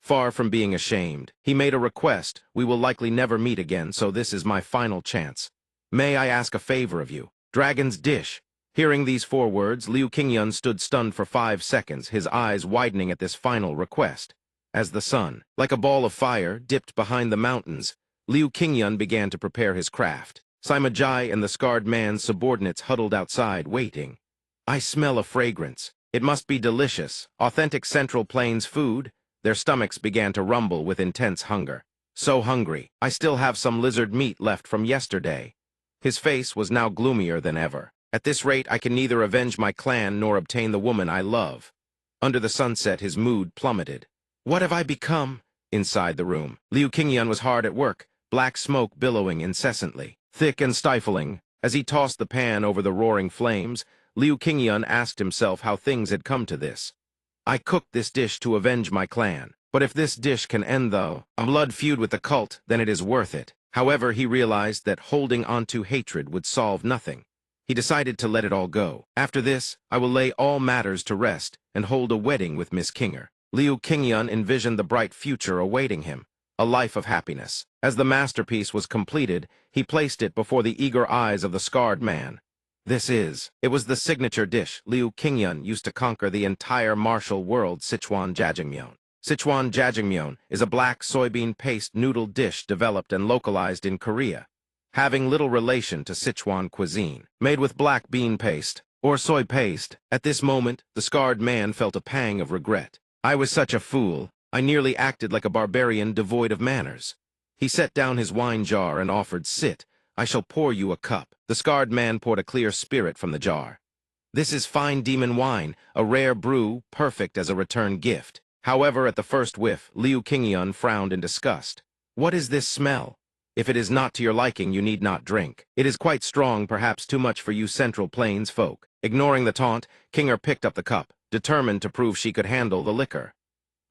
Far from being ashamed, he made a request. We will likely never meet again, so this is my final chance. May I ask a favor of you? Dragon's dish. Hearing these 4 words, Liu Qingyun stood stunned for 5 seconds, his eyes widening at this final request. As the sun, like a ball of fire, dipped behind the mountains, Liu Qingyun began to prepare his craft. Sima Jai and the scarred man's subordinates huddled outside, waiting. I smell a fragrance. It must be delicious. Authentic Central Plains food. Their stomachs began to rumble with intense hunger. So hungry, I still have some lizard meat left from yesterday. His face was now gloomier than ever. At this rate, I can neither avenge my clan nor obtain the woman I love. Under the sunset, his mood plummeted. What have I become? Inside the room, Liu Qingyun was hard at work, black smoke billowing incessantly. Thick and stifling, as he tossed the pan over the roaring flames, Liu Qingyun asked himself how things had come to this. I cooked this dish to avenge my clan, but if this dish can end a blood feud with the cult, then it is worth it. However, he realized that holding onto hatred would solve nothing. He decided to let it all go. After this, I will lay all matters to rest and hold a wedding with Miss Kinger. Liu Qingyun envisioned the bright future awaiting him, a life of happiness. As the masterpiece was completed, he placed it before the eager eyes of the scarred man. It was the signature dish. Liu Qingyun used to conquer the entire martial world, Sichuan jjajangmyeon. Sichuan jjajangmyeon is a black soybean paste noodle dish developed and localized in Korea, having little relation to Sichuan cuisine. Made with black bean paste, or soy paste, at this moment, the scarred man felt a pang of regret. I was such a fool. I nearly acted like a barbarian devoid of manners. He set down his wine jar and offered, sit. I shall pour you a cup. The scarred man poured a clear spirit from the jar. This is fine demon wine, a rare brew, perfect as a return gift. However, at the first whiff, Liu Qingyun frowned in disgust. What is this smell? If it is not to your liking, you need not drink. It is quite strong, perhaps too much for you Central Plains folk. Ignoring the taunt, Kinger picked up the cup, determined to prove she could handle the liquor.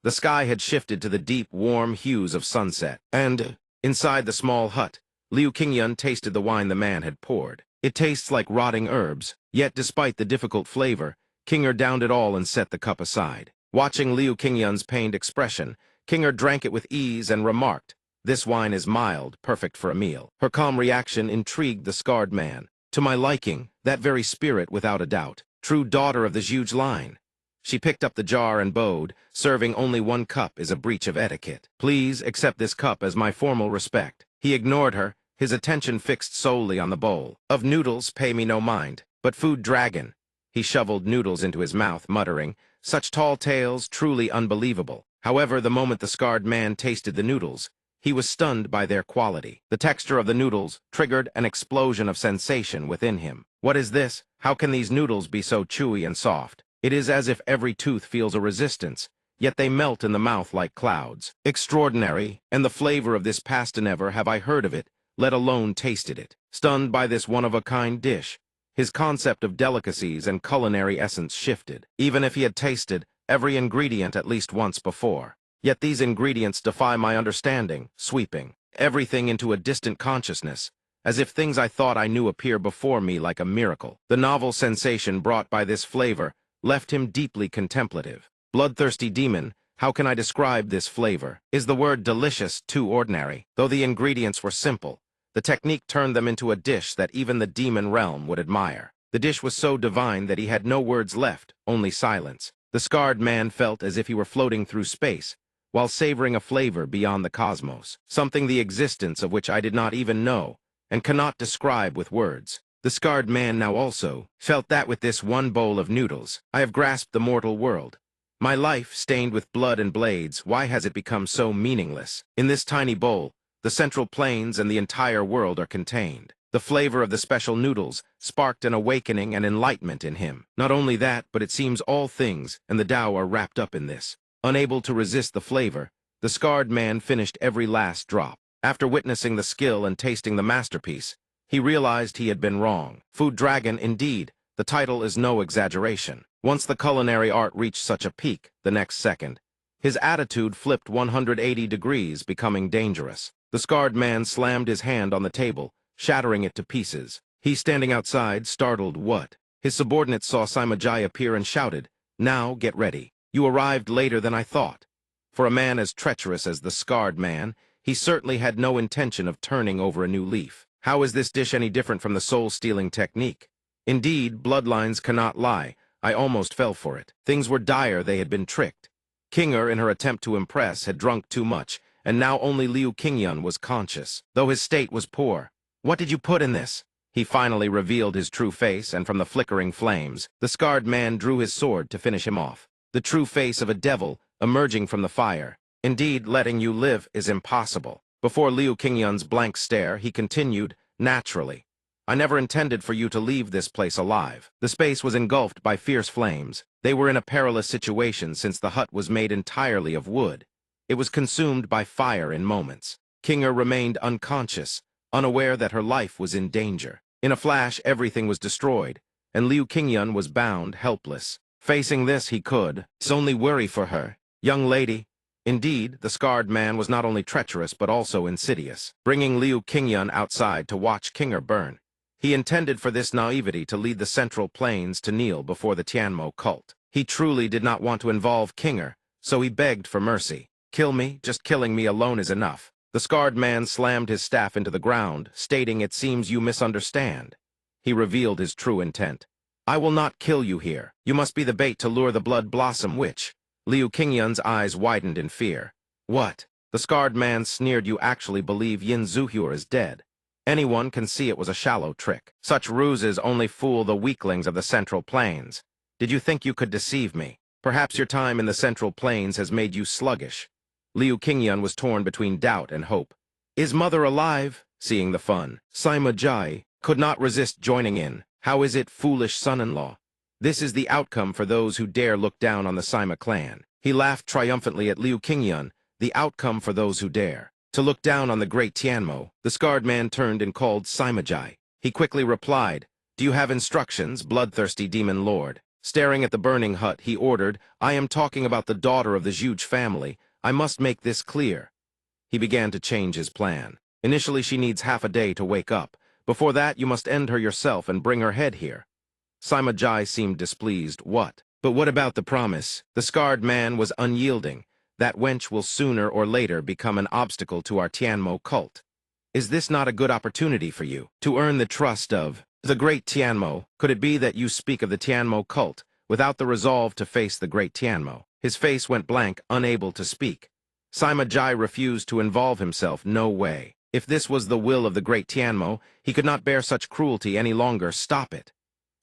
The sky had shifted to the deep, warm hues of sunset, and, inside the small hut, Liu Qingyun tasted the wine the man had poured. It tastes like rotting herbs, yet despite the difficult flavor, Kinger downed it all and set the cup aside. Watching Liu Qingyun's pained expression, Kinger drank it with ease and remarked, "This wine is mild, perfect for a meal." Her calm reaction intrigued the scarred man. "To my liking, that very spirit without a doubt. True daughter of the huge line." She picked up the jar and bowed. "Serving only one cup is a breach of etiquette. Please accept this cup as my formal respect." He ignored her, his attention fixed solely on the bowl. "Of noodles, pay me no mind, but food dragon." He shoveled noodles into his mouth, muttering, "Such tall tales, truly unbelievable." However, the moment the scarred man tasted the noodles, he was stunned by their quality. The texture of the noodles triggered an explosion of sensation within him. "What is this? How can these noodles be so chewy and soft? It is as if every tooth feels a resistance, yet they melt in the mouth like clouds. Extraordinary, and the flavor of this pasta never have I heard of it, let alone tasted it." Stunned by this one-of-a-kind dish, his concept of delicacies and culinary essence shifted. Even if he had tasted every ingredient at least once before. Yet these ingredients defy my understanding, sweeping everything into a distant consciousness, as if things I thought I knew appear before me like a miracle. The novel sensation brought by this flavor left him deeply contemplative. Bloodthirsty demon, how can I describe this flavor? Is the word delicious too ordinary? Though the ingredients were simple, the technique turned them into a dish that even the demon realm would admire. The dish was so divine that he had no words left, only silence. The scarred man felt as if he were floating through space, while savoring a flavor beyond the cosmos, something the existence of which I did not even know, and cannot describe with words. The scarred man now also felt that with this one bowl of noodles, I have grasped the mortal world. My life, stained with blood and blades, why has it become so meaningless? In this tiny bowl, the Central Plains and the entire world are contained. The flavor of the special noodles sparked an awakening and enlightenment in him. Not only that, but it seems all things and the Tao are wrapped up in this. Unable to resist the flavor, the scarred man finished every last drop. After witnessing the skill and tasting the masterpiece, he realized he had been wrong. Food Dragon, indeed, the title is no exaggeration. Once the culinary art reached such a peak, the next second, his attitude flipped 180 degrees, becoming dangerous. The scarred man slammed his hand on the table, shattering it to pieces. He, standing outside, startled. What? His subordinates saw Simajai appear and shouted, "Now get ready. You arrived later than I thought." For a man as treacherous as the scarred man, he certainly had no intention of turning over a new leaf. How is this dish any different from the soul-stealing technique? Indeed, bloodlines cannot lie. I almost fell for it. Things were dire, they had been tricked. Kinger, in her attempt to impress, had drunk too much, and now only Liu Qingyun was conscious, though his state was poor. "What did you put in this?" He finally revealed his true face, and from the flickering flames, the scarred man drew his sword to finish him off. The true face of a devil, emerging from the fire. "Indeed, letting you live is impossible." Before Liu Qingyun's blank stare, he continued, "Naturally. I never intended for you to leave this place alive." The space was engulfed by fierce flames. They were in a perilous situation since the hut was made entirely of wood. It was consumed by fire in moments. Kinger remained unconscious, unaware that her life was in danger. In a flash, everything was destroyed, and Liu Qingyun was bound, helpless. Facing this, he could only worry for her. "Young lady." Indeed, the scarred man was not only treacherous but also insidious. Bringing Liu Qingyun outside to watch Kinger burn, he intended for this naivety to lead the Central Plains to kneel before the Tianmo cult. He truly did not want to involve Kinger, so he begged for mercy. "Kill me, just killing me alone is enough." The scarred man slammed his staff into the ground, stating, "It seems you misunderstand." He revealed his true intent. "I will not kill you here. You must be the bait to lure the Blood Blossom Witch." Liu Qingyun's eyes widened in fear. "What?" The scarred man sneered. "You actually believe Yin Zuhur is dead. Anyone can see it was a shallow trick. Such ruses only fool the weaklings of the Central Plains. Did you think you could deceive me? Perhaps your time in the Central Plains has made you sluggish." Liu Qingyun was torn between doubt and hope. "Is mother alive?" Seeing the fun, Sima Jai could not resist joining in. "How is it, foolish son-in-law? This is the outcome for those who dare look down on the Sima clan." He laughed triumphantly at Liu Qingyun. "The outcome for those who dare." To look down on the great Tianmo, the scarred man turned and called Simajai. He quickly replied, "Do you have instructions, bloodthirsty demon lord?" Staring at the burning hut, he ordered, "I am talking about the daughter of the Zhuge family. I must make this clear." He began to change his plan. Initially, she needs half a day to wake up. Before that, you must end her yourself and bring her head here. Simajai seemed displeased. What? But what about the promise? The scarred man was unyielding. That wench will sooner or later become an obstacle to our Tianmo cult. Is this not a good opportunity for you to earn the trust of the great Tianmo? Could it be that you speak of the Tianmo cult without the resolve to face the great Tianmo? His face went blank, unable to speak. Simajai refused to involve himself. No way. If this was the will of the great Tianmo, he could not bear such cruelty any longer. Stop it.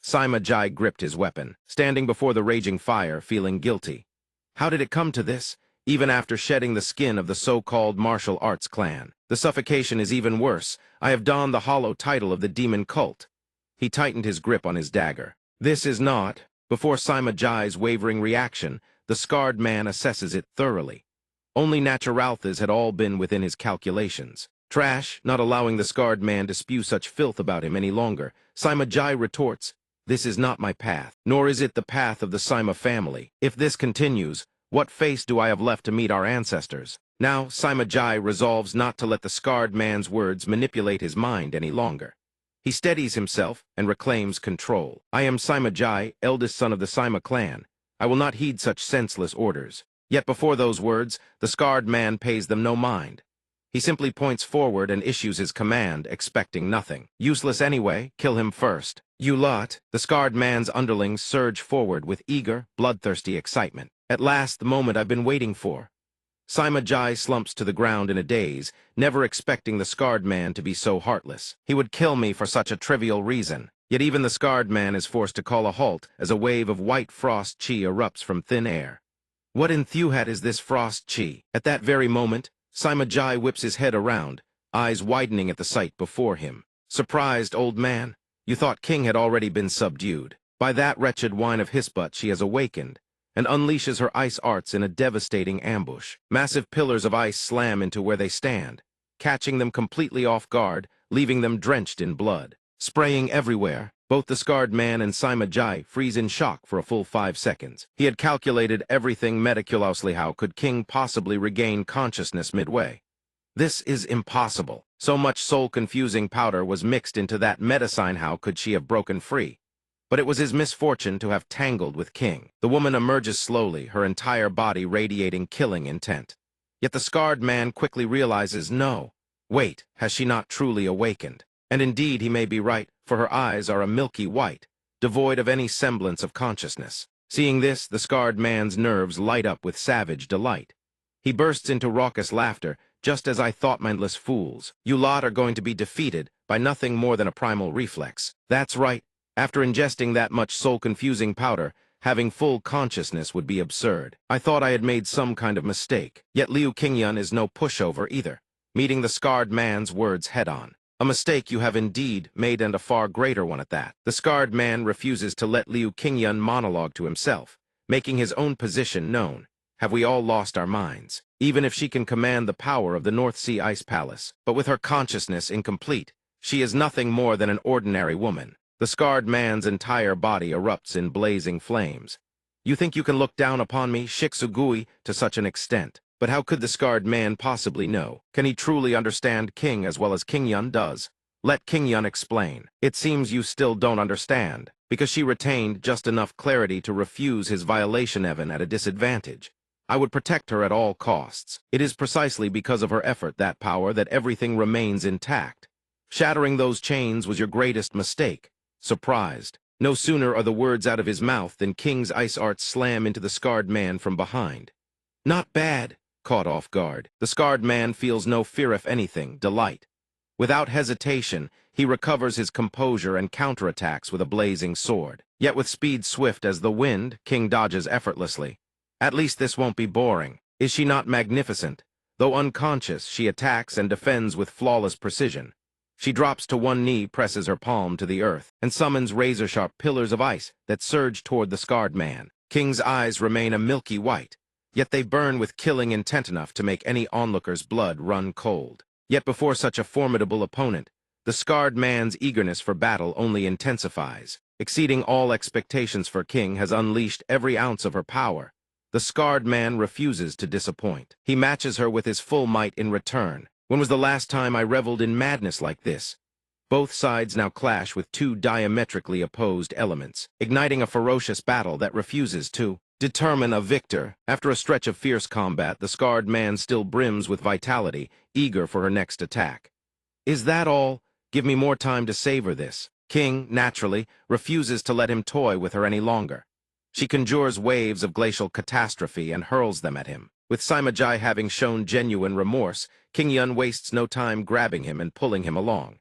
Simajai gripped his weapon, standing before the raging fire, feeling guilty. How did it come to this? Even after shedding the skin of the so-called martial arts clan, the suffocation is even worse. I have donned the hollow title of the demon cult. He tightened his grip on his dagger. This is not. Before Simajai's wavering reaction, the scarred man assesses it thoroughly. Only naturalthas had all been within his calculations. Trash, not allowing the scarred man to spew such filth about him any longer. Simajai retorts, "This is not my path, nor is it the path of the Sima family. If this continues, what face do I have left to meet our ancestors?" Now, Simajai resolves not to let the scarred man's words manipulate his mind any longer. He steadies himself and reclaims control. "I am Simajai, eldest son of the Sima clan. I will not heed such senseless orders." Yet before those words, the scarred man pays them no mind. He simply points forward and issues his command, expecting nothing. Useless anyway, kill him first. You lot. The scarred man's underlings surge forward with eager, bloodthirsty excitement. At last, the moment I've been waiting for. Simajai slumps to the ground in a daze, never expecting the scarred man to be so heartless. He would kill me for such a trivial reason. Yet even the scarred man is forced to call a halt as a wave of white frost chi erupts from thin air. What in Thuhat is this frost chi? At that very moment, Simajai whips his head around, eyes widening at the sight before him. Surprised, old man? You thought King had already been subdued. By that wretched wine of Hisbut she has awakened, and unleashes her ice arts in a devastating ambush. Massive pillars of ice slam into where they stand, catching them completely off guard, leaving them drenched in blood. Spraying everywhere, both the scarred man and Simajai freeze in shock for a full 5 seconds. He had calculated everything meticulously. How could King possibly regain consciousness midway? This is impossible. So much soul-confusing powder was mixed into that medicine. How could she have broken free? But it was his misfortune to have tangled with King. The woman emerges slowly, her entire body radiating killing intent. Yet the scarred man quickly realizes, no. Wait, has she not truly awakened? And indeed he may be right, for her eyes are a milky white, devoid of any semblance of consciousness. Seeing this, the scarred man's nerves light up with savage delight. He bursts into raucous laughter, just as I thought. Mindless fools. You lot are going to be defeated by nothing more than a primal reflex. That's right. After ingesting that much soul-confusing powder, having full consciousness would be absurd. I thought I had made some kind of mistake. Yet Liu Qingyun is no pushover either, meeting the scarred man's words head-on. A mistake you have indeed made, and a far greater one at that. The scarred man refuses to let Liu Qingyun monologue to himself, making his own position known. Have we all lost our minds? Even if she can command the power of the North Sea Ice Palace, but with her consciousness incomplete, she is nothing more than an ordinary woman. The scarred man's entire body erupts in blazing flames. You think you can look down upon me, Shixugui, to such an extent? But how could the scarred man possibly know? Can he truly understand King as well as Qingyun does? Let Qingyun explain. It seems you still don't understand, because she retained just enough clarity to refuse his violation even at a disadvantage. I would protect her at all costs. It is precisely because of her effort, that power, that everything remains intact. Shattering those chains was your greatest mistake. Surprised. No sooner are the words out of his mouth than King's ice arts slam into the scarred man from behind. Not bad. Caught off guard, the scarred man feels no fear, if anything, delight. Without hesitation, he recovers his composure and counterattacks with a blazing sword. Yet with speed swift as the wind, King dodges effortlessly. At least this won't be boring. Is she not magnificent? Though unconscious, she attacks and defends with flawless precision. She drops to one knee, presses her palm to the earth, and summons razor-sharp pillars of ice that surge toward the scarred man. King's eyes remain a milky white. yet they burn with killing intent enough to make any onlooker's blood run cold. Yet before such a formidable opponent, the scarred man's eagerness for battle only intensifies. Exceeding all expectations for King has unleashed every ounce of her power. The scarred man refuses to disappoint. He matches her with his full might in return. When was the last time I reveled in madness like this? Both sides now clash with two diametrically opposed elements, igniting a ferocious battle that refuses to determine a victor. After a stretch of fierce combat, the scarred man still brims with vitality, eager for her next attack. Is that all? Give me more time to savor this. King, naturally, refuses to let him toy with her any longer. She conjures waves of glacial catastrophe and hurls them at him. With Simajai having shown genuine remorse, King Yun wastes no time grabbing him and pulling him along.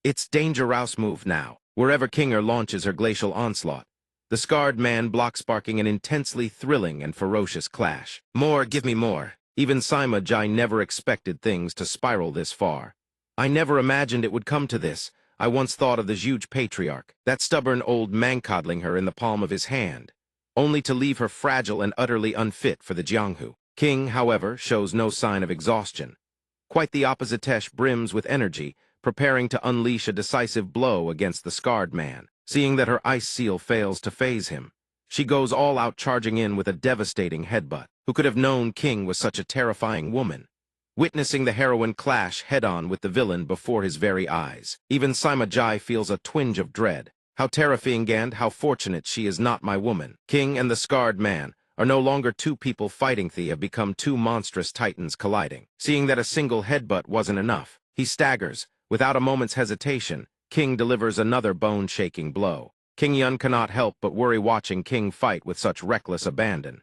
It's Danger-Rouse move now. Wherever Kinger launches her glacial onslaught, the scarred man blocks, sparking an intensely thrilling and ferocious clash. More, give me more. Even Simajai never expected things to spiral this far. I never imagined it would come to this. I once thought of the huge patriarch, that stubborn old man coddling her in the palm of his hand, only to leave her fragile and utterly unfit for the Jianghu. King, however, shows no sign of exhaustion. Quite the opposite, Tesh brims with energy, preparing to unleash a decisive blow against the scarred man. Seeing that her ice seal fails to faze him, she goes all out, charging in with a devastating headbutt. Who could have known King was such a terrifying woman? Witnessing the heroine clash head-on with the villain before his very eyes, even Simajai feels a twinge of dread. How terrifying, and how fortunate she is not my woman. King and the scarred man are no longer two people fighting. They have become two monstrous titans colliding. Seeing that a single headbutt wasn't enough, he staggers. Without a moment's hesitation, King delivers another bone-shaking blow. King Yun cannot help but worry watching King fight with such reckless abandon.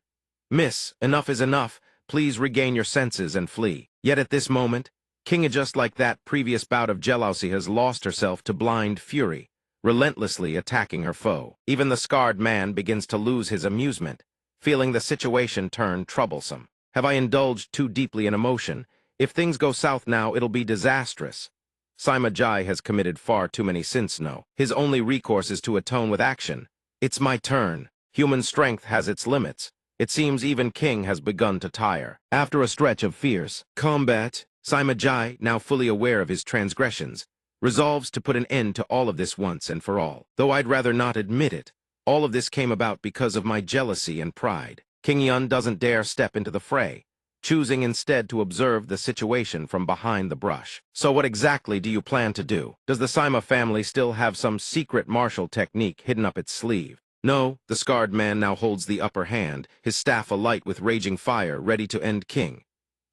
Miss, enough is enough. Please regain your senses and flee. Yet at this moment, King, just like that previous bout of jealousy, has lost herself to blind fury, relentlessly attacking her foe. Even the scarred man begins to lose his amusement, feeling the situation turn troublesome. Have I indulged too deeply in emotion? If things go south now, it'll be disastrous. Simajai has committed far too many sins now. His only recourse is to atone with action. It's my turn. Human strength has its limits. It seems even King has begun to tire. After a stretch of fierce combat, Simajai, now fully aware of his transgressions, resolves to put an end to all of this once and for all. Though I'd rather not admit it, all of this came about because of my jealousy and pride. King Yun doesn't dare step into the fray, choosing instead to observe the situation from behind the brush. So what exactly do you plan to do? Does the Sima family still have some secret martial technique hidden up its sleeve? No, the scarred man now holds the upper hand, his staff alight with raging fire, ready to end King.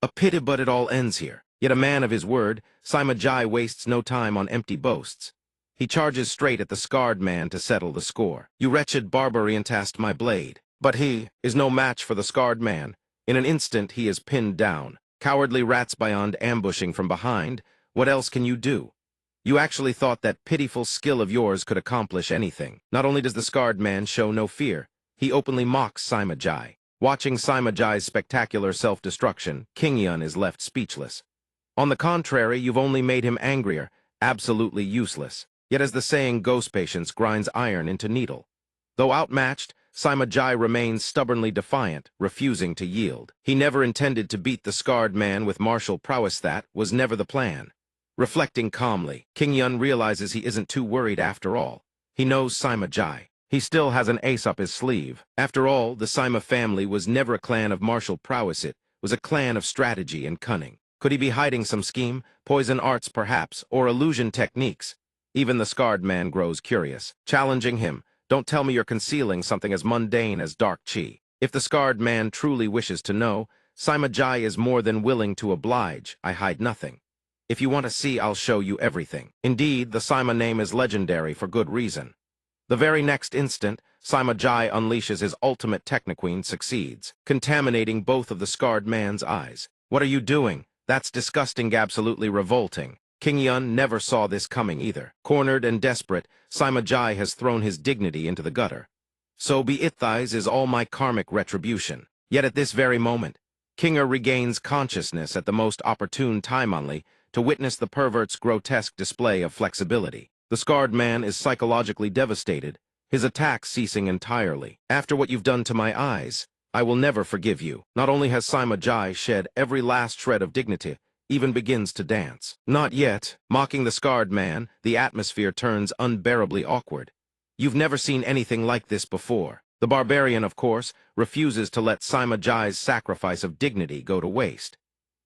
A pity, but it all ends here. Yet a man of his word, Simajai wastes no time on empty boasts. He charges straight at the scarred man to settle the score. You wretched barbarian, tast my blade. But he is no match for the scarred man. In an instant he is pinned down. Cowardly rats beyond ambushing from behind, what else can you do? You actually thought that pitiful skill of yours could accomplish anything. Not only does the scarred man show no fear, he openly mocks Simajai. Watching Simajai's spectacular self-destruction, King Yun is left speechless. On the contrary, you've only made him angrier, absolutely useless. Yet as the saying goes, patience grinds iron into needle. Though outmatched, Simajai remains stubbornly defiant, refusing to yield. He never intended to beat the scarred man with martial prowess. That was never the plan. Reflecting calmly, King Yun realizes he isn't too worried after all. He knows Simajai. He still has an ace up his sleeve. After all, the Sima family was never a clan of martial prowess. It was a clan of strategy and cunning. Could he be hiding some scheme, poison arts perhaps, or illusion techniques? Even the scarred man grows curious, challenging him. Don't tell me you're concealing something as mundane as dark chi. If the scarred man truly wishes to know, Simajai is more than willing to oblige. I hide nothing. If you want to see, I'll show you everything. Indeed, the Sima name is legendary for good reason. The very next instant, Simajai unleashes his ultimate techniquine, succeeds, contaminating both of the scarred man's eyes. What are you doing? That's disgusting, absolutely revolting. King Yun never saw this coming either. Cornered and desperate, Simajai has thrown his dignity into the gutter. So be it, thys is all my karmic retribution. Yet at this very moment, Kinger regains consciousness at the most opportune time only to witness the pervert's grotesque display of flexibility. The scarred man is psychologically devastated, his attack ceasing entirely. After what you've done to my eyes, I will never forgive you. Not only has Sima Jai shed every last shred of dignity, even begins to dance. Not yet. Mocking the scarred man, the atmosphere turns unbearably awkward. You've never seen anything like this before. The barbarian, of course, refuses to let Sima Jai's sacrifice of dignity go to waste.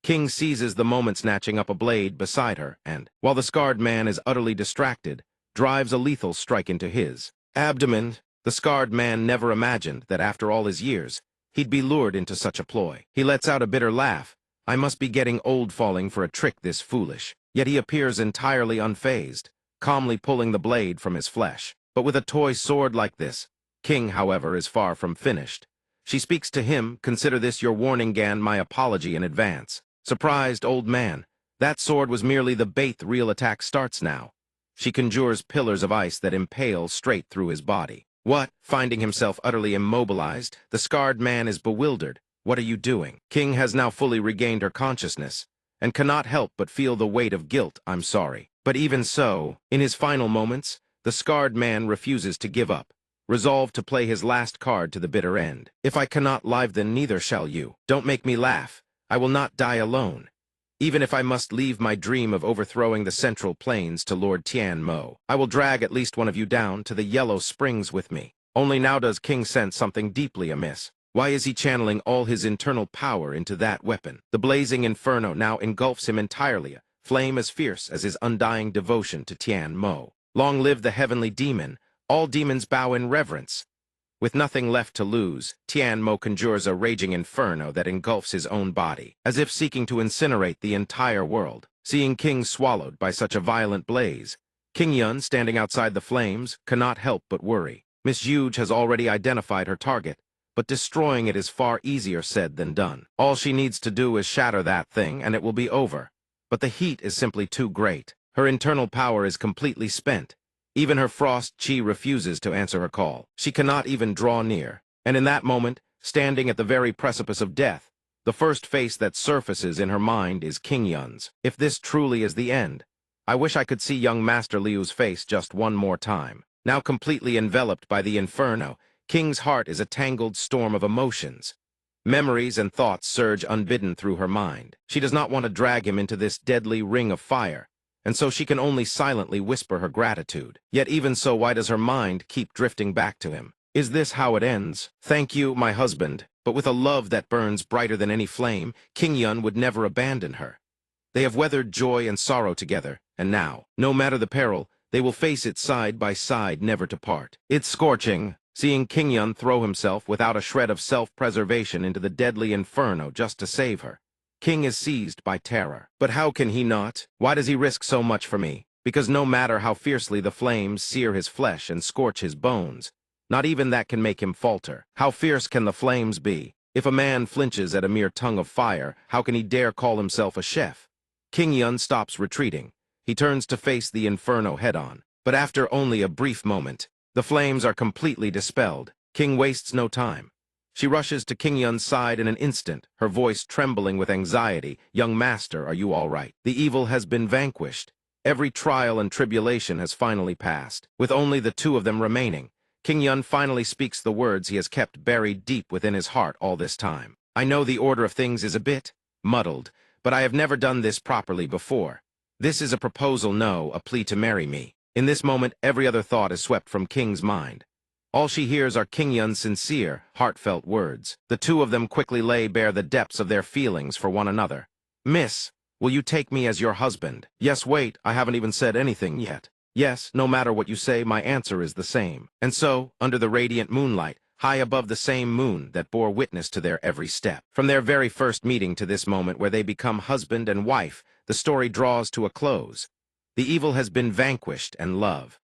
King seizes the moment, snatching up a blade beside her, and, while the scarred man is utterly distracted, drives a lethal strike into his abdomen. The scarred man never imagined that after all his years, he'd be lured into such a ploy. He lets out a bitter laugh. I must be getting old falling for a trick this foolish. Yet he appears entirely unfazed, calmly pulling the blade from his flesh. But with a toy sword like this, King, however, is far from finished. She speaks to him, consider this your warning, Gan, my apology in advance. Surprised old man, that sword was merely the bait, the real attack starts now. She conjures pillars of ice that impale straight through his body. What? Finding himself utterly immobilized, the scarred man is bewildered. What are you doing? King has now fully regained her consciousness, and cannot help but feel the weight of guilt. I'm sorry. But even so, in his final moments, the scarred man refuses to give up, resolved to play his last card to the bitter end. If I cannot live, then neither shall you. Don't make me laugh. I will not die alone. Even if I must leave my dream of overthrowing the Central Plains to Lord Tian Mo, I will drag at least one of you down to the Yellow Springs with me. Only now does King sense something deeply amiss. Why is he channeling all his internal power into that weapon? The blazing inferno now engulfs him entirely, a flame as fierce as his undying devotion to Tian Mo. Long live the heavenly demon! All demons bow in reverence. With nothing left to lose, Tian Mo conjures a raging inferno that engulfs his own body, as if seeking to incinerate the entire world. Seeing King swallowed by such a violent blaze, King Yun, standing outside the flames, cannot help but worry. Miss Yuge has already identified her target, but destroying it is far easier said than done. All she needs to do is shatter that thing, and it will be over. But the heat is simply too great. Her internal power is completely spent. Even her frost chi refuses to answer her call. She cannot even draw near. And in that moment, standing at the very precipice of death, the first face that surfaces in her mind is King Yun's. If this truly is the end, I wish I could see young Master Liu's face just one more time. Now completely enveloped by the inferno, King's heart is a tangled storm of emotions. Memories and thoughts surge unbidden through her mind. She does not want to drag him into this deadly ring of fire, and so she can only silently whisper her gratitude. Yet even so, why does her mind keep drifting back to him? Is this how it ends? Thank you, my husband. But with a love that burns brighter than any flame, King Yun would never abandon her. They have weathered joy and sorrow together, and now, no matter the peril, they will face it side by side, never to part. It's scorching, seeing King Yun throw himself without a shred of self-preservation into the deadly inferno just to save her. King is seized by terror. But how can he not? Why does he risk so much for me? Because no matter how fiercely the flames sear his flesh and scorch his bones, not even that can make him falter. How fierce can the flames be? If a man flinches at a mere tongue of fire, how can he dare call himself a chef? King Yun stops retreating. He turns to face the inferno head-on. But after only a brief moment, the flames are completely dispelled. King wastes no time. She rushes to King Yun's side in an instant, her voice trembling with anxiety. Young master, are you all right? The evil has been vanquished. Every trial and tribulation has finally passed. With only the two of them remaining, King Yun finally speaks the words he has kept buried deep within his heart all this time. I know the order of things is a bit muddled, but I have never done this properly before. This is a proposal, no, a plea to marry me. In this moment, every other thought is swept from King's mind. All she hears are King Yun's sincere, heartfelt words. The two of them quickly lay bare the depths of their feelings for one another. Miss, will you take me as your husband? Yes, wait, I haven't even said anything yet. Yes, no matter what you say, my answer is the same. And so, under the radiant moonlight, high above the same moon that bore witness to their every step, from their very first meeting to this moment where they become husband and wife, the story draws to a close. The evil has been vanquished, and love,